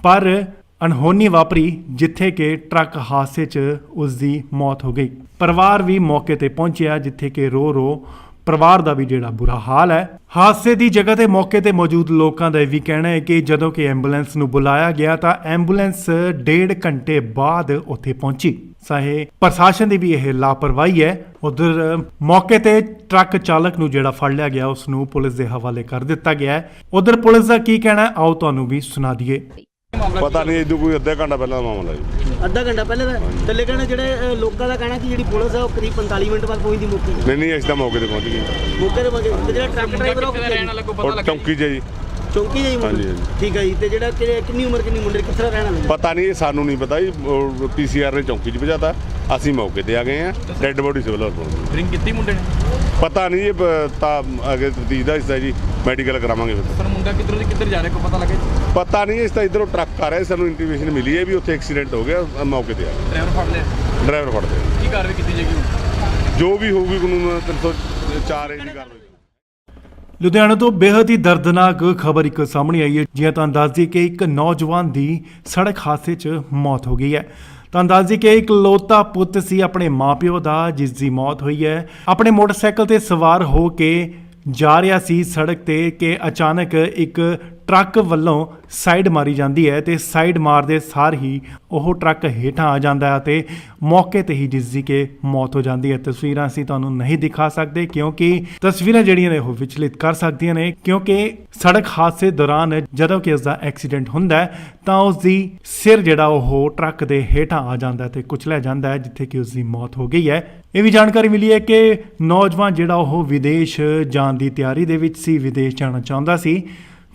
ਪਰ ਅਣਹੋਣੀ ਵਾਪਰੀ ਜਿੱਥੇ ਕਿ ਟਰੱਕ ਹਾਦਸੇ 'ਚ ਉਸ ਦੀ ਮੌਤ ਹੋ ਗਈ। ਪਰਿਵਾਰ ਵੀ ਮੌਕੇ ਤੇ ਪਹੁੰਚਿਆ, ਜਿੱਥੇ ਕਿ ਰੋ ਪਰਿਵਾਰ ਦਾ ਵੀ ਜਿਹੜਾ ਬੁਰਾ ਹਾਲ ਹੈ। ਹਾਦਸੇ ਦੀ ਜਗ੍ਹਾ ਤੇ ਮੌਕੇ ਤੇ ਮੌਜੂਦ ਲੋਕਾਂ ਦਾ ਇਹ ਵੀ ਕਹਿਣਾ ਹੈ ਕਿ ਜਦੋਂ ਕਿ ਐਂਬੂਲੈਂਸ ਨੂੰ ਬੁਲਾਇਆ ਗਿਆ ਤਾਂ ਐਂਬੂਲੈਂਸ 1.5 ਘੰਟੇ ਬਾਅਦ ਉੱਥੇ ਪਹੁੰਚੀ। ਚਾਹੇ ਪ੍ਰਸ਼ਾਸਨ ਦੀ ਵੀ ਇਹ ਲਾਪਰਵਾਹੀ ਹੈ। ਉਧਰ ਮੌਕੇ ਤੇ ਟਰੱਕ ਚਾਲਕ ਨੂੰ ਜਿਹੜਾ ਫੜ ਲਿਆ ਗਿਆ ਉਸ ਨੂੰ ਪੁਲਿਸ ਦੇ ਹਵਾਲੇ ਕਰ ਦਿੱਤਾ ਗਿਆ ਹੈ। ਉਧਰ ਪੁਲਿਸ ਦਾ ਕੀ ਕਹਿਣਾ ਹੈ, ਆਓ ਤੁਹਾਨੂੰ ਵੀ ਸੁਣਾ ਦਈਏ। ਪਤਾ ਨਹੀਂ ਇਹਦੋਂ ਕੋਈ ਅੱਧਾ ਘੰਟਾ ਪਹਿਲਾਂ ਦਾ ਮਾਮਲਾ ਜੀ। ਅੱਧਾ ਘੰਟਾ ਪਹਿਲੇ ਦਾ ਤੇ ਲੇਕਿਨ ਜਿਹੜੇ ਲੋਕਾਂ ਦਾ ਕਹਿਣਾ ਕਿ ਜਿਹੜੀ ਪੁਲਿਸ ਹੈ ਉਹ ਕਰੀਬ 45 ਮਿੰਟ ਬਾਅਦ ਪਹੁੰਚਦੀ ਮੌਕੇ ਨਹੀਂ ਅਸੀਂ ਤਾਂ ਮੌਕੇ ਤੇ ਪਹੁੰਚ ਗਏ। ਮੌਕੇ ਤੇ ਪਹੁੰਚੇ ਤੇ ਜਿਹੜਾ ਟਰੱਕ ਡਰਾਈਵਰ ਉਹ ਕਿੱਥੇ ਦਾ ਰਹਿਣ ਵਾਲਾ ਕੋਈ ਪਤਾ ਉਹ ਲੱਗਾ? ਚੌਂਕੀ 'ਚ ਹੈ ਜੀ। ਚੌਂਕੀ ਜਾਈ ਹਾਂਜੀ, ਮੁੰਡੇ ਹਾਂਜੀ। ਠੀਕ ਹੈ ਜੀ ਤੇ ਜਿਹੜਾ ਕਿੰਨੀ ਉਮਰ ਕਿੰਨੀ ਮੁੰਡੇ ਕਿੱਥੇ ਦਾ ਰਹਿਣ ਵਾਲਾ ਪਤਾ ਨਹੀਂ ਇਹ ਸਾਨੂੰ ਨਹੀਂ ਪਤਾ ਜੀ। ਪੀਸੀਆਰ ਨੇ ਚੌਂਕੀ 'ਚ ਭਜਾਤਾ, ਅਸੀਂ ਮੌਕੇ ਤੇ ਆ ਗਏ ਆ। ਡੈੱਡ ਬੋਡੀ ਸਿਵਲ ਹਸਪਤਾਲ। ਡਰਿੰਕ ਕੀਤੀ ਮੁੰਡੇ ਨੇ ਪਤਾ ਨਹੀਂ ਇਹ ਤਾਂ ਅੱਗੇ ਤਫਤੀਸ਼ ਦਾ ਹਿੱਸਾ ਜੀ, ਮੈਡੀਕਲ ਕਰਾਵਾਂਗੇ ਫਿਰ। ਪਰ ਮੁੰਡਾ ਕਿੱਧਰ ਜਾ ਰਿਹਾ ਕੋਈ ਪਤਾ ਲੱਗਾ ਜੀ? ਪਤਾ ਨਹੀਂ ਇਸ ਤਾਂ ਇਧਰੋਂ ਟਰੱਕ ਆ ਰਿਹਾ, ਸਾਨੂੰ ਇੰਟੀਮੇਸ਼ਨ ਮਿਲੀ ਹੈ ਵੀ ਉੱਥੇ ਐਕਸੀਡੈਂਟ ਹੋ ਗਿਆ, ਮੌਕੇ ਤੇ ਆ ਗਏ। ਡਰਾਈਵਰ ਫੜ ਲਿਆ, ਡਰਾਈਵਰ ਫੜਦੇ ਕੀ ਕਾਰਵਾਈ ਕੀਤੀ ਜਾਏਗੀ ਹੁਣ? ਜੋ ਵੀ ਹੋਊਗੀ ਕਾਨੂੰਨ 304 ਏ ਦੀ ਕਾਰਵਾਈ। ਲੁਧਿਆਣਾ ਤੋਂ ਬੇहद ਹੀ ਦਰਦਨਾਕ ਖਬਰ ਇੱਕ ਸਾਹਮਣੇ ਆਈ ਹੈ। ਜਿਵੇਂ ਤੁਹਾਨੂੰ ਦੱਸ ਦਈਏ ਕਿ ਇੱਕ ਨੌਜਵਾਨ ਦੀ ਸੜਕ ਹਾਦਸੇ 'ਚ ਮੌਤ ਹੋ ਗਈ ਹੈ। ਤੁਹਾਨੂੰ ਦੱਸ ਦਈਏ ਕਿ ਇਕਲੌਤਾ ਪੁੱਤ ਸੀ ਆਪਣੇ ਮਾਪਿਓ ਦਾ, ਜਿਸ ਦੀ ਮੌਤ ਹੋਈ ਹੈ। ਆਪਣੇ ਮੋਟਰਸਾਈਕਲ ਤੇ ਸਵਾਰ ਹੋ ਕੇ ਜਾ ਰਿਹਾ ਸੀ ਸੜਕ ਤੇ ਕਿ ਅਚਾਨਕ ਇੱਕ ਟਰੱਕ ਵੱਲੋਂ ਸਾਈਡ ਮਾਰੀ ਜਾਂਦੀ ਹੈ ਤੇ ਸਾਈਡ ਮਾਰਦੇ ਸਾਰ ਹੀ ਉਹ ਟਰੱਕ ਹੇਠਾਂ ਆ ਜਾਂਦਾ ਹੈ ਤੇ ਮੌਕੇ ਤੇ ਹੀ ਜਿਸ ਦੀ ਕਿ ਮੌਤ ਹੋ ਜਾਂਦੀ ਹੈ। ਤਸਵੀਰਾਂ ਅਸੀਂ ਤੁਹਾਨੂੰ ਨਹੀਂ ਦਿਖਾ ਸਕਦੇ ਕਿਉਂਕਿ ਤਸਵੀਰਾਂ ਜਿਹੜੀਆਂ ਨੇ ਉਹ ਵਿਚਲਿਤ ਕਰ ਸਕਦੀਆਂ ਨੇ, ਕਿਉਂਕਿ ਸੜਕ ਹਾਦਸੇ ਦੌਰਾਨ ਜਦੋਂ ਕਿ ਇਸ ਦਾ ਐਕਸੀਡੈਂਟ ਹੁੰਦਾ ਹੈ ਤਾਂ ਉਸ ਦੀ ਸਿਰ ਜਿਹੜਾ ਉਹ ਟਰੱਕ ਦੇ ਹੇਠਾਂ ਆ ਜਾਂਦਾ ਹੈ ਤੇ ਕੁਚਲਿਆ ਜਾਂਦਾ ਹੈ, ਜਿੱਥੇ ਕਿ ਉਸ ਦੀ ਮੌਤ ਹੋ ਗਈ ਹੈ। ਇਹ ਵੀ ਜਾਣਕਾਰੀ ਮਿਲੀ ਹੈ ਕਿ ਨੌਜਵਾਨ ਜਿਹੜਾ ਉਹ ਵਿਦੇਸ਼ ਜਾਣ ਦੀ ਤਿਆਰੀ ਦੇ ਵਿੱਚ ਸੀ, ਵਿਦੇਸ਼ ਜਾਣਾ ਚਾਹੁੰਦਾ ਸੀ,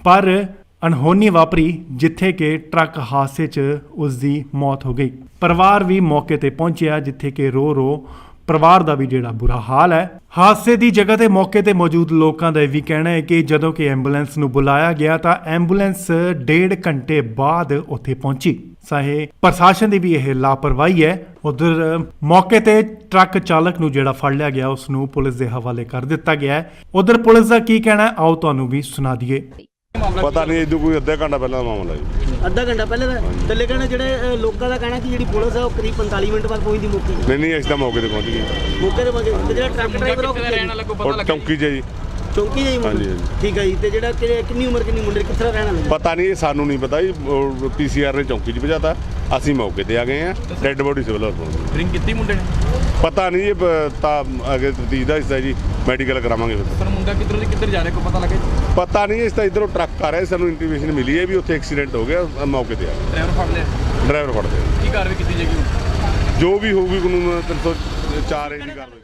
ਪਰ ਅਣਹੋਣੀ ਵਾਪਰੀ ਜਿੱਥੇ ਕਿ ਟਰੱਕ ਹਾਦਸੇ 'ਚ ਉਸ ਦੀ ਮੌਤ ਹੋ ਗਈ। ਪਰਿਵਾਰ ਵੀ ਮੌਕੇ ਤੇ ਪਹੁੰਚਿਆ, ਜਿੱਥੇ ਕਿ ਰੋ ਪਰਿਵਾਰ ਦਾ ਵੀ ਜਿਹੜਾ ਬੁਰਾ ਹਾਲ ਹੈ। ਹਾਦਸੇ ਦੀ ਜਗ੍ਹਾ ਤੇ ਮੌਕੇ ਤੇ ਮੌਜੂਦ ਲੋਕਾਂ ਦਾ ਇਹ ਵੀ ਕਹਿਣਾ ਹੈ ਕਿ ਜਦੋਂ ਕਿ ਐਂਬੂਲੈਂਸ ਨੂੰ ਬੁਲਾਇਆ ਗਿਆ ਤਾਂ ਐਂਬੂਲੈਂਸ 1.5 ਘੰਟੇ ਬਾਅਦ ਉੱਥੇ ਪਹੁੰਚੀ। ਚਾਹੇ ਪ੍ਰਸ਼ਾਸਨ ਦੀ ਵੀ ਇਹ ਲਾਪਰਵਾਹੀ ਹੈ। ਉਧਰ ਮੌਕੇ ਤੇ ਟਰੱਕ ਚਾਲਕ ਨੂੰ ਜਿਹੜਾ ਫੜ ਲਿਆ ਗਿਆ ਉਸ ਨੂੰ ਪੁਲਿਸ ਦੇ ਹਵਾਲੇ ਕਰ ਦਿੱਤਾ ਗਿਆ ਹੈ। ਉਧਰ ਪੁਲਿਸ ਦਾ ਕੀ ਕਹਿਣਾ ਹੈ, ਆਓ ਤੁਹਾਨੂੰ ਵੀ ਸੁਣਾ ਦਈਏ। ਪਤਾ ਨਹੀਂ ਇਹਦੋਂ ਕੋਈ ਅੱਧਾ ਘੰਟਾ ਪਹਿਲਾਂ ਦਾ ਮਾਮਲਾ ਜੀ। ਅੱਧਾ ਘੰਟਾ ਪਹਿਲੇ ਦਾ ਥੱਲੇ ਕਹਿਣਾ ਜਿਹੜੇ ਲੋਕਾਂ ਦਾ ਕਹਿਣਾ ਕਿ ਜਿਹੜੀ ਪੁਲਿਸ ਹੈ ਉਹ ਕਰੀਬ 45 ਮਿੰਟ ਬਾਅਦ ਪਹੁੰਚਦੀ ਮੌਕੇ ਤੇ। ਨਹੀਂ ਅਸੀਂ ਤਾਂ ਮੌਕੇ ਤੇ ਪਹੁੰਚ ਗਏ। ਮੌਕੇ ਤੇ ਪਹੁੰਚੇ ਤੇ ਜਿਹੜਾ ਟਰੱਕ ਡਰਾਈਵਰ ਉਹ ਕਿੱਥੇ ਦਾ ਰਹਿਣ ਵਾਲਾ ਕੋਈ ਪਤਾ ਔਰ ਲੱਗਾ? ਚੌਂਕੀ 'ਚ ਜੀ। ਚੌਂਕੀ ਜਾਈ ਮੁੰਡੇ? ਹਾਂਜੀ, ਹਾਂਜੀ। ਠੀਕ ਹੈ ਜੀ। ਤੇ ਜਿਹੜਾ ਕਿੰਨੀ ਉਮਰ ਕਿੰਨੀ ਮੁੰਡੇ ਕਿੱਥੇ ਦਾ ਰਹਿਣ ਵਾਲਾ? ਪਤਾ ਨਹੀਂ, ਇਹ ਸਾਨੂੰ ਨਹੀਂ ਪਤਾ ਜੀ। ਪੀਸੀਆਰ ਨੇ ਚੌਂਕੀ 'ਚ ਭਜਾਤਾ, ਅਸੀਂ ਮੌਕੇ ਤੇ ਆ ਗਏ ਆ। ਡੈੱਡ ਬੋਡੀ ਸਿਵਲ ਹਸਪਤਾਲ। ਡਰਿੰਕ ਕੀਤੀ ਮੁੰਡੇ ਨੇ? ਪਤਾ ਨਹੀਂ, ਇਹ ਤਾਂ ਅੱਗੇ ਤਫਤੀਸ਼ ਦਾ ਹਿੱਸਾ ਜੀ, ਮੈਡੀਕਲ ਕਰਾਵਾਂਗੇ ਫਿਰ। ਪਰ ਮੁੰਡਾ ਕਿੱਧਰ ਜਾ ਰਿਹਾ ਕੋਈ ਪਤਾ ਲੱਗਾ? ਪਤਾ ਨਹੀਂ, ਇਸ ਤਾਂ ਇਧਰੋਂ ਟਰੱਕ ਆ ਰਿਹਾ, ਸਾਨੂੰ ਇੰਟੀਮੇਸ਼ਨ ਮਿਲੀ ਹੈ ਵੀ ਉੱਥੇ ਐਕਸੀਡੈਂਟ ਹੋ ਗਿਆ, ਮੌਕੇ ਤੇ ਆ ਗਏ। ਡਰਾਈਵਰ ਫੜ ਲਿਆ? ਡਰਾਈਵਰ ਫੜਦੇ ਆ। ਕੀ ਕਾਰਵਾਈ ਕੀਤੀ ਜਾਏਗੀ? ਜੋ ਵੀ ਹੋਊਗੀ ਕਾਨੂੰਨ 304 ਏ ਦੀ ਕਾਰਵਾਈ।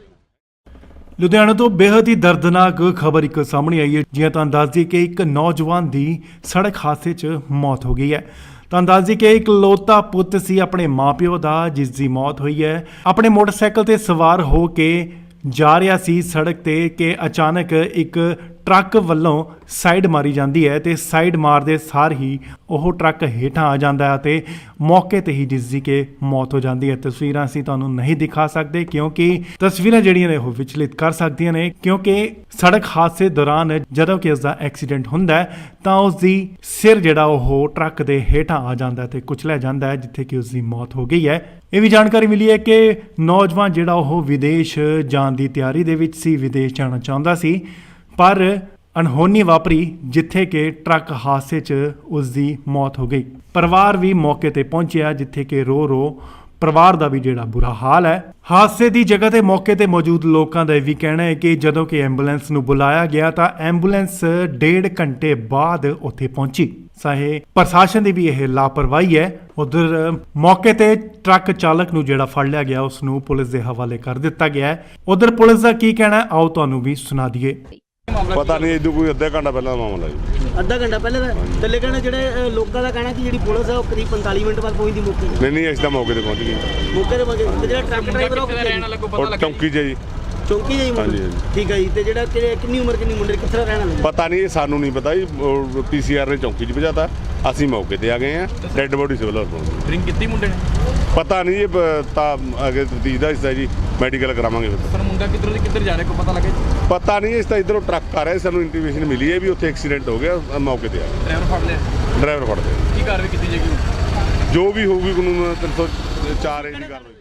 ਲੁਧਿਆਣਾ ਤੋਂ ਬੇहद ਹੀ ਦਰਦਨਾਕ ਖਬਰ ਇੱਕ ਸਾਹਮਣੇ ਆਈ ਹੈ। ਜਿਵੇਂ ਤੁਹਾਨੂੰ ਦੱਸ ਦਈਏ ਕਿ ਇੱਕ ਨੌਜਵਾਨ ਦੀ ਸੜਕ ਹਾਦਸੇ 'ਚ ਮੌਤ ਹੋ ਗਈ ਹੈ। ਤੁਹਾਨੂੰ ਦੱਸ ਦਈਏ ਕਿ ਇਕਲੌਤਾ ਪੁੱਤ ਸੀ ਆਪਣੇ ਮਾਪਿਓ ਦਾ, ਜਿਸ ਦੀ ਮੌਤ ਹੋਈ ਹੈ। ਆਪਣੇ ਮੋਟਰਸਾਈਕਲ ਤੇ ਸਵਾਰ ਹੋ ਕੇ ਜਾ ਰਿਹਾ ਸੀ ਸੜਕ ਤੇ ਕਿ ਅਚਾਨਕ ਇੱਕ ਟਰੱਕ ਵੱਲੋਂ ਸਾਈਡ ਮਾਰੀ ਜਾਂਦੀ ਹੈ ਤੇ ਸਾਈਡ ਮਾਰਦੇ ਸਾਰ ਹੀ ਉਹ ਟਰੱਕ ਹੇਠਾਂ ਆ ਜਾਂਦਾ ਹੈ ਤੇ ਮੌਕੇ ਤੇ ਹੀ ਜਿਸ ਦੀ ਕਿ ਮੌਤ ਹੋ ਜਾਂਦੀ ਹੈ। ਤਸਵੀਰਾਂ ਅਸੀਂ ਤੁਹਾਨੂੰ ਨਹੀਂ ਦਿਖਾ ਸਕਦੇ ਕਿਉਂਕਿ ਤਸਵੀਰਾਂ ਜਿਹੜੀਆਂ ਨੇ ਉਹ ਵਿਚਲਿਤ ਕਰ ਸਕਦੀਆਂ ਨੇ, ਕਿਉਂਕਿ ਸੜਕ ਹਾਦਸੇ ਦੌਰਾਨ ਜਦੋਂ ਕਿ ਇਸ ਦਾ ਐਕਸੀਡੈਂਟ ਹੁੰਦਾ ਹੈ ਤਾਂ ਉਸ ਦੀ ਸਿਰ ਜਿਹੜਾ ਉਹ ਟਰੱਕ ਦੇ ਹੇਠਾਂ ਆ ਜਾਂਦਾ ਹੈ ਤੇ ਕੁਚਲਿਆ ਜਾਂਦਾ ਹੈ, ਜਿੱਥੇ ਕਿ ਉਸ ਦੀ ਮੌਤ ਹੋ ਗਈ ਹੈ। ਇਹ ਵੀ ਜਾਣਕਾਰੀ ਮਿਲੀ ਹੈ ਕਿ ਨੌਜਵਾਨ ਜਿਹੜਾ ਉਹ ਵਿਦੇਸ਼ ਜਾਣ ਦੀ ਤਿਆਰੀ ਦੇ ਵਿੱਚ ਸੀ, ਵਿਦੇਸ਼ ਜਾਣਾ ਚਾਹੁੰਦਾ ਸੀ, ਪਰ ਅਣਹੋਣੀ ਵਾਪਰੀ ਜਿੱਥੇ ਕਿ ਟਰੱਕ ਹਾਦਸੇ 'ਚ ਉਸ ਦੀ ਮੌਤ ਹੋ ਗਈ। ਪਰਿਵਾਰ ਵੀ ਮੌਕੇ ਤੇ ਪਹੁੰਚਿਆ, ਜਿੱਥੇ ਕਿ ਰੋ ਪਰਿਵਾਰ ਦਾ ਵੀ ਜਿਹੜਾ ਬੁਰਾ ਹਾਲ ਹੈ। ਹਾਦਸੇ ਦੀ ਜਗ੍ਹਾ ਤੇ ਮੌਕੇ ਤੇ ਮੌਜੂਦ ਲੋਕਾਂ ਦਾ ਇਹ ਵੀ ਕਹਿਣਾ ਹੈ ਕਿ ਜਦੋਂ ਕਿ ਐਂਬੂਲੈਂਸ ਨੂੰ ਬੁਲਾਇਆ ਗਿਆ ਤਾਂ ਐਂਬੂਲੈਂਸ 1.5 ਘੰਟੇ ਬਾਅਦ ਉੱਥੇ ਪਹੁੰਚੀ। ਚਾਹੇ ਪ੍ਰਸ਼ਾਸਨ ਦੀ ਵੀ ਇਹ ਲਾਪਰਵਾਹੀ ਹੈ। ਉਧਰ ਮੌਕੇ ਤੇ ਟਰੱਕ ਚਾਲਕ ਨੂੰ ਜਿਹੜਾ ਫੜ ਲਿਆ ਗਿਆ ਉਸ ਨੂੰ ਪੁਲਿਸ ਦੇ ਹਵਾਲੇ ਕਰ ਦਿੱਤਾ ਗਿਆ ਹੈ। ਉਧਰ ਪੁਲਿਸ ਦਾ ਕੀ ਕਹਿਣਾ ਹੈ, ਆਓ ਤੁਹਾਨੂੰ ਵੀ ਸੁਣਾ ਦਈਏ। ਪਤਾ ਨਹੀਂ, ਇਹਦੋਂ ਕੋਈ ਅੱਧਾ ਘੰਟਾ ਪਹਿਲਾਂ ਦਾ ਮਾਮਲਾ ਜੀ। ਅੱਧਾ ਘੰਟਾ ਪਹਿਲੇ ਦਾ ਥੱਲੇ ਕਹਿਣਾ ਜਿਹੜੇ ਲੋਕਾਂ ਦਾ ਕਹਿਣਾ ਕਿ ਜਿਹੜੀ ਪੁਲਿਸ ਹੈ ਉਹ ਕਰੀਬ 45 ਮਿੰਟ ਬਾਅਦ ਪਹੁੰਚਦੀ ਮੌਕੇ ਤੇ। ਨਹੀਂ ਅਸੀਂ ਤਾਂ ਮੌਕੇ ਤੇ ਪਹੁੰਚ ਗਏ। ਮੌਕੇ ਤੇ ਪਹੁੰਚੇ ਤੇ ਜਿਹੜਾ ਟਰੱਕ ਡਰਾਈਵਰ ਉਹ ਕਿੱਥੇ ਦਾ ਰਹਿਣ ਵਾਲਾ ਕੋਈ ਪਤਾ ਔਰ ਲੱਗਾ? ਚੌਂਕੀ 'ਚ ਜੀ। ਚੌਂਕੀ ਜਾਈ ਮੁੰਡੇ? ਹਾਂਜੀ, ਹਾਂਜੀ। ਠੀਕ ਹੈ ਜੀ। ਤੇ ਜਿਹੜਾ ਕਿੰਨੀ ਉਮਰ ਕਿੰਨੀ ਮੁੰਡੇ ਕਿੱਥੇ ਦਾ ਰਹਿਣ ਵਾਲਾ? ਪਤਾ ਨਹੀਂ, ਇਹ ਸਾਨੂੰ ਨਹੀਂ ਪਤਾ ਜੀ। ਪੀਸੀਆਰ ਨੇ ਚੌਂਕੀ 'ਚ ਭਜਾਤਾ, ਅਸੀਂ ਮੌਕੇ ਤੇ ਆ ਗਏ ਆ। ਡੈੱਡ ਬੋਡੀ ਸਿਵਲ ਹਸਪਤਾਲ। ਡਰਿੰਕ ਕੀਤੀ ਮੁੰਡੇ ਨੇ? ਪਤਾ ਨਹੀਂ, ਇਹ ਤਾਂ ਅੱਗੇ ਤਫਤੀਸ਼ ਦਾ ਹਿੱਸਾ ਜੀ, ਮੈਡੀਕਲ ਕਰਾਵਾਂਗੇ ਫਿਰ। ਪਰ ਮੁੰਡਾ ਕਿੱਧਰ ਜਾ ਰਿਹਾ ਕੋਈ ਪਤਾ ਲੱਗਾ? ਪਤਾ ਨਹੀਂ, ਇਸ ਤਾਂ ਇਧਰੋਂ ਟਰੱਕ ਆ ਰਿਹਾ, ਸਾਨੂੰ ਇੰਟੀਮੇਸ਼ਨ ਮਿਲੀ ਹੈ ਵੀ ਉੱਥੇ ਐਕਸੀਡੈਂਟ ਹੋ ਗਿਆ, ਮੌਕੇ ਤੇ ਆ ਗਏ। ਡਰਾਈਵਰ ਫੜ ਲਿਆ? ਡਰਾਈਵਰ ਫੜਦੇ ਆ। ਕੀ ਕਾਰਵਾਈ ਕੀਤੀ ਜਾਏਗੀ? ਜੋ ਵੀ ਹੋਊਗੀ ਕਾਨੂੰਨ 304 ਏ ਦੀ ਕਾਰਵਾਈ।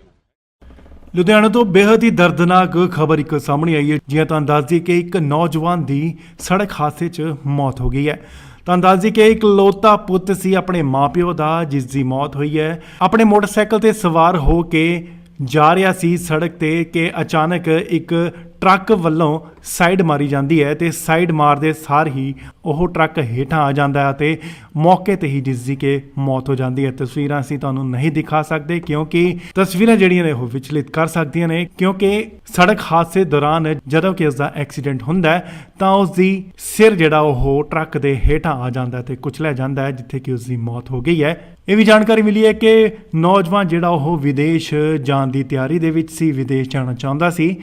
ਲੁਧਿਆਣਾ ਤੋਂ ਬੇहद ਹੀ ਦਰਦਨਾਕ ਖਬਰ ਇੱਕ ਸਾਹਮਣੇ ਆਈ ਹੈ। ਜਿਵੇਂ ਤੁਹਾਨੂੰ ਦੱਸ ਦਈਏ ਕਿ ਇੱਕ ਨੌਜਵਾਨ ਦੀ ਸੜਕ ਹਾਦਸੇ 'ਚ ਮੌਤ ਹੋ ਗਈ ਹੈ। ਤੁਹਾਨੂੰ ਦੱਸ ਦਈਏ ਕਿ ਇਕਲੌਤਾ ਪੁੱਤ ਸੀ ਆਪਣੇ ਮਾਪਿਓ ਦਾ, ਜਿਸ ਦੀ ਮੌਤ ਹੋਈ ਹੈ। ਆਪਣੇ ਮੋਟਰਸਾਈਕਲ ਤੇ ਸਵਾਰ ਹੋ ਕੇ ਜਾ ਰਿਹਾ ਸੀ ਸੜਕ ਤੇ ਕਿ ਅਚਾਨਕ ਇੱਕ ਟਰੱਕ ਵੱਲੋਂ ਸਾਈਡ ਮਾਰੀ ਜਾਂਦੀ ਹੈ ਤੇ ਸਾਈਡ ਮਾਰਦੇ ਸਾਰ ਹੀ ਉਹ ਟਰੱਕ ਹੇਠਾਂ ਆ ਜਾਂਦਾ ਹੈ ਤੇ ਮੌਕੇ ਤੇ ਹੀ ਜਿਸ ਦੀ ਕਿ ਮੌਤ ਹੋ ਜਾਂਦੀ ਹੈ। ਤਸਵੀਰਾਂ ਅਸੀਂ ਤੁਹਾਨੂੰ ਨਹੀਂ ਦਿਖਾ ਸਕਦੇ ਕਿਉਂਕਿ ਤਸਵੀਰਾਂ ਜਿਹੜੀਆਂ ਨੇ ਉਹ ਵਿਚਲਿਤ ਕਰ ਸਕਦੀਆਂ ਨੇ, ਕਿਉਂਕਿ ਸੜਕ ਹਾਦਸੇ ਦੌਰਾਨ ਜਦੋਂ ਕਿ ਇਸ ਦਾ ਐਕਸੀਡੈਂਟ ਹੁੰਦਾ ਹੈ ਤਾਂ ਉਸ ਦੀ ਸਿਰ ਜਿਹੜਾ ਉਹ ਟਰੱਕ ਦੇ ਹੇਠਾਂ ਆ ਜਾਂਦਾ ਹੈ ਤੇ ਕੁਚਲਿਆ ਜਾਂਦਾ ਹੈ, ਜਿੱਥੇ ਕਿ ਉਸ ਦੀ ਮੌਤ ਹੋ ਗਈ ਹੈ। ਇਹ ਵੀ ਜਾਣਕਾਰੀ ਮਿਲੀ ਹੈ ਕਿ ਨੌਜਵਾਨ ਜਿਹੜਾ ਉਹ ਵਿਦੇਸ਼ ਜਾਣ ਦੀ ਤਿਆਰੀ ਦੇ ਵਿੱਚ ਸੀ, ਵਿਦੇਸ਼ ਜਾਣਾ ਚਾਹੁੰਦਾ ਸੀ,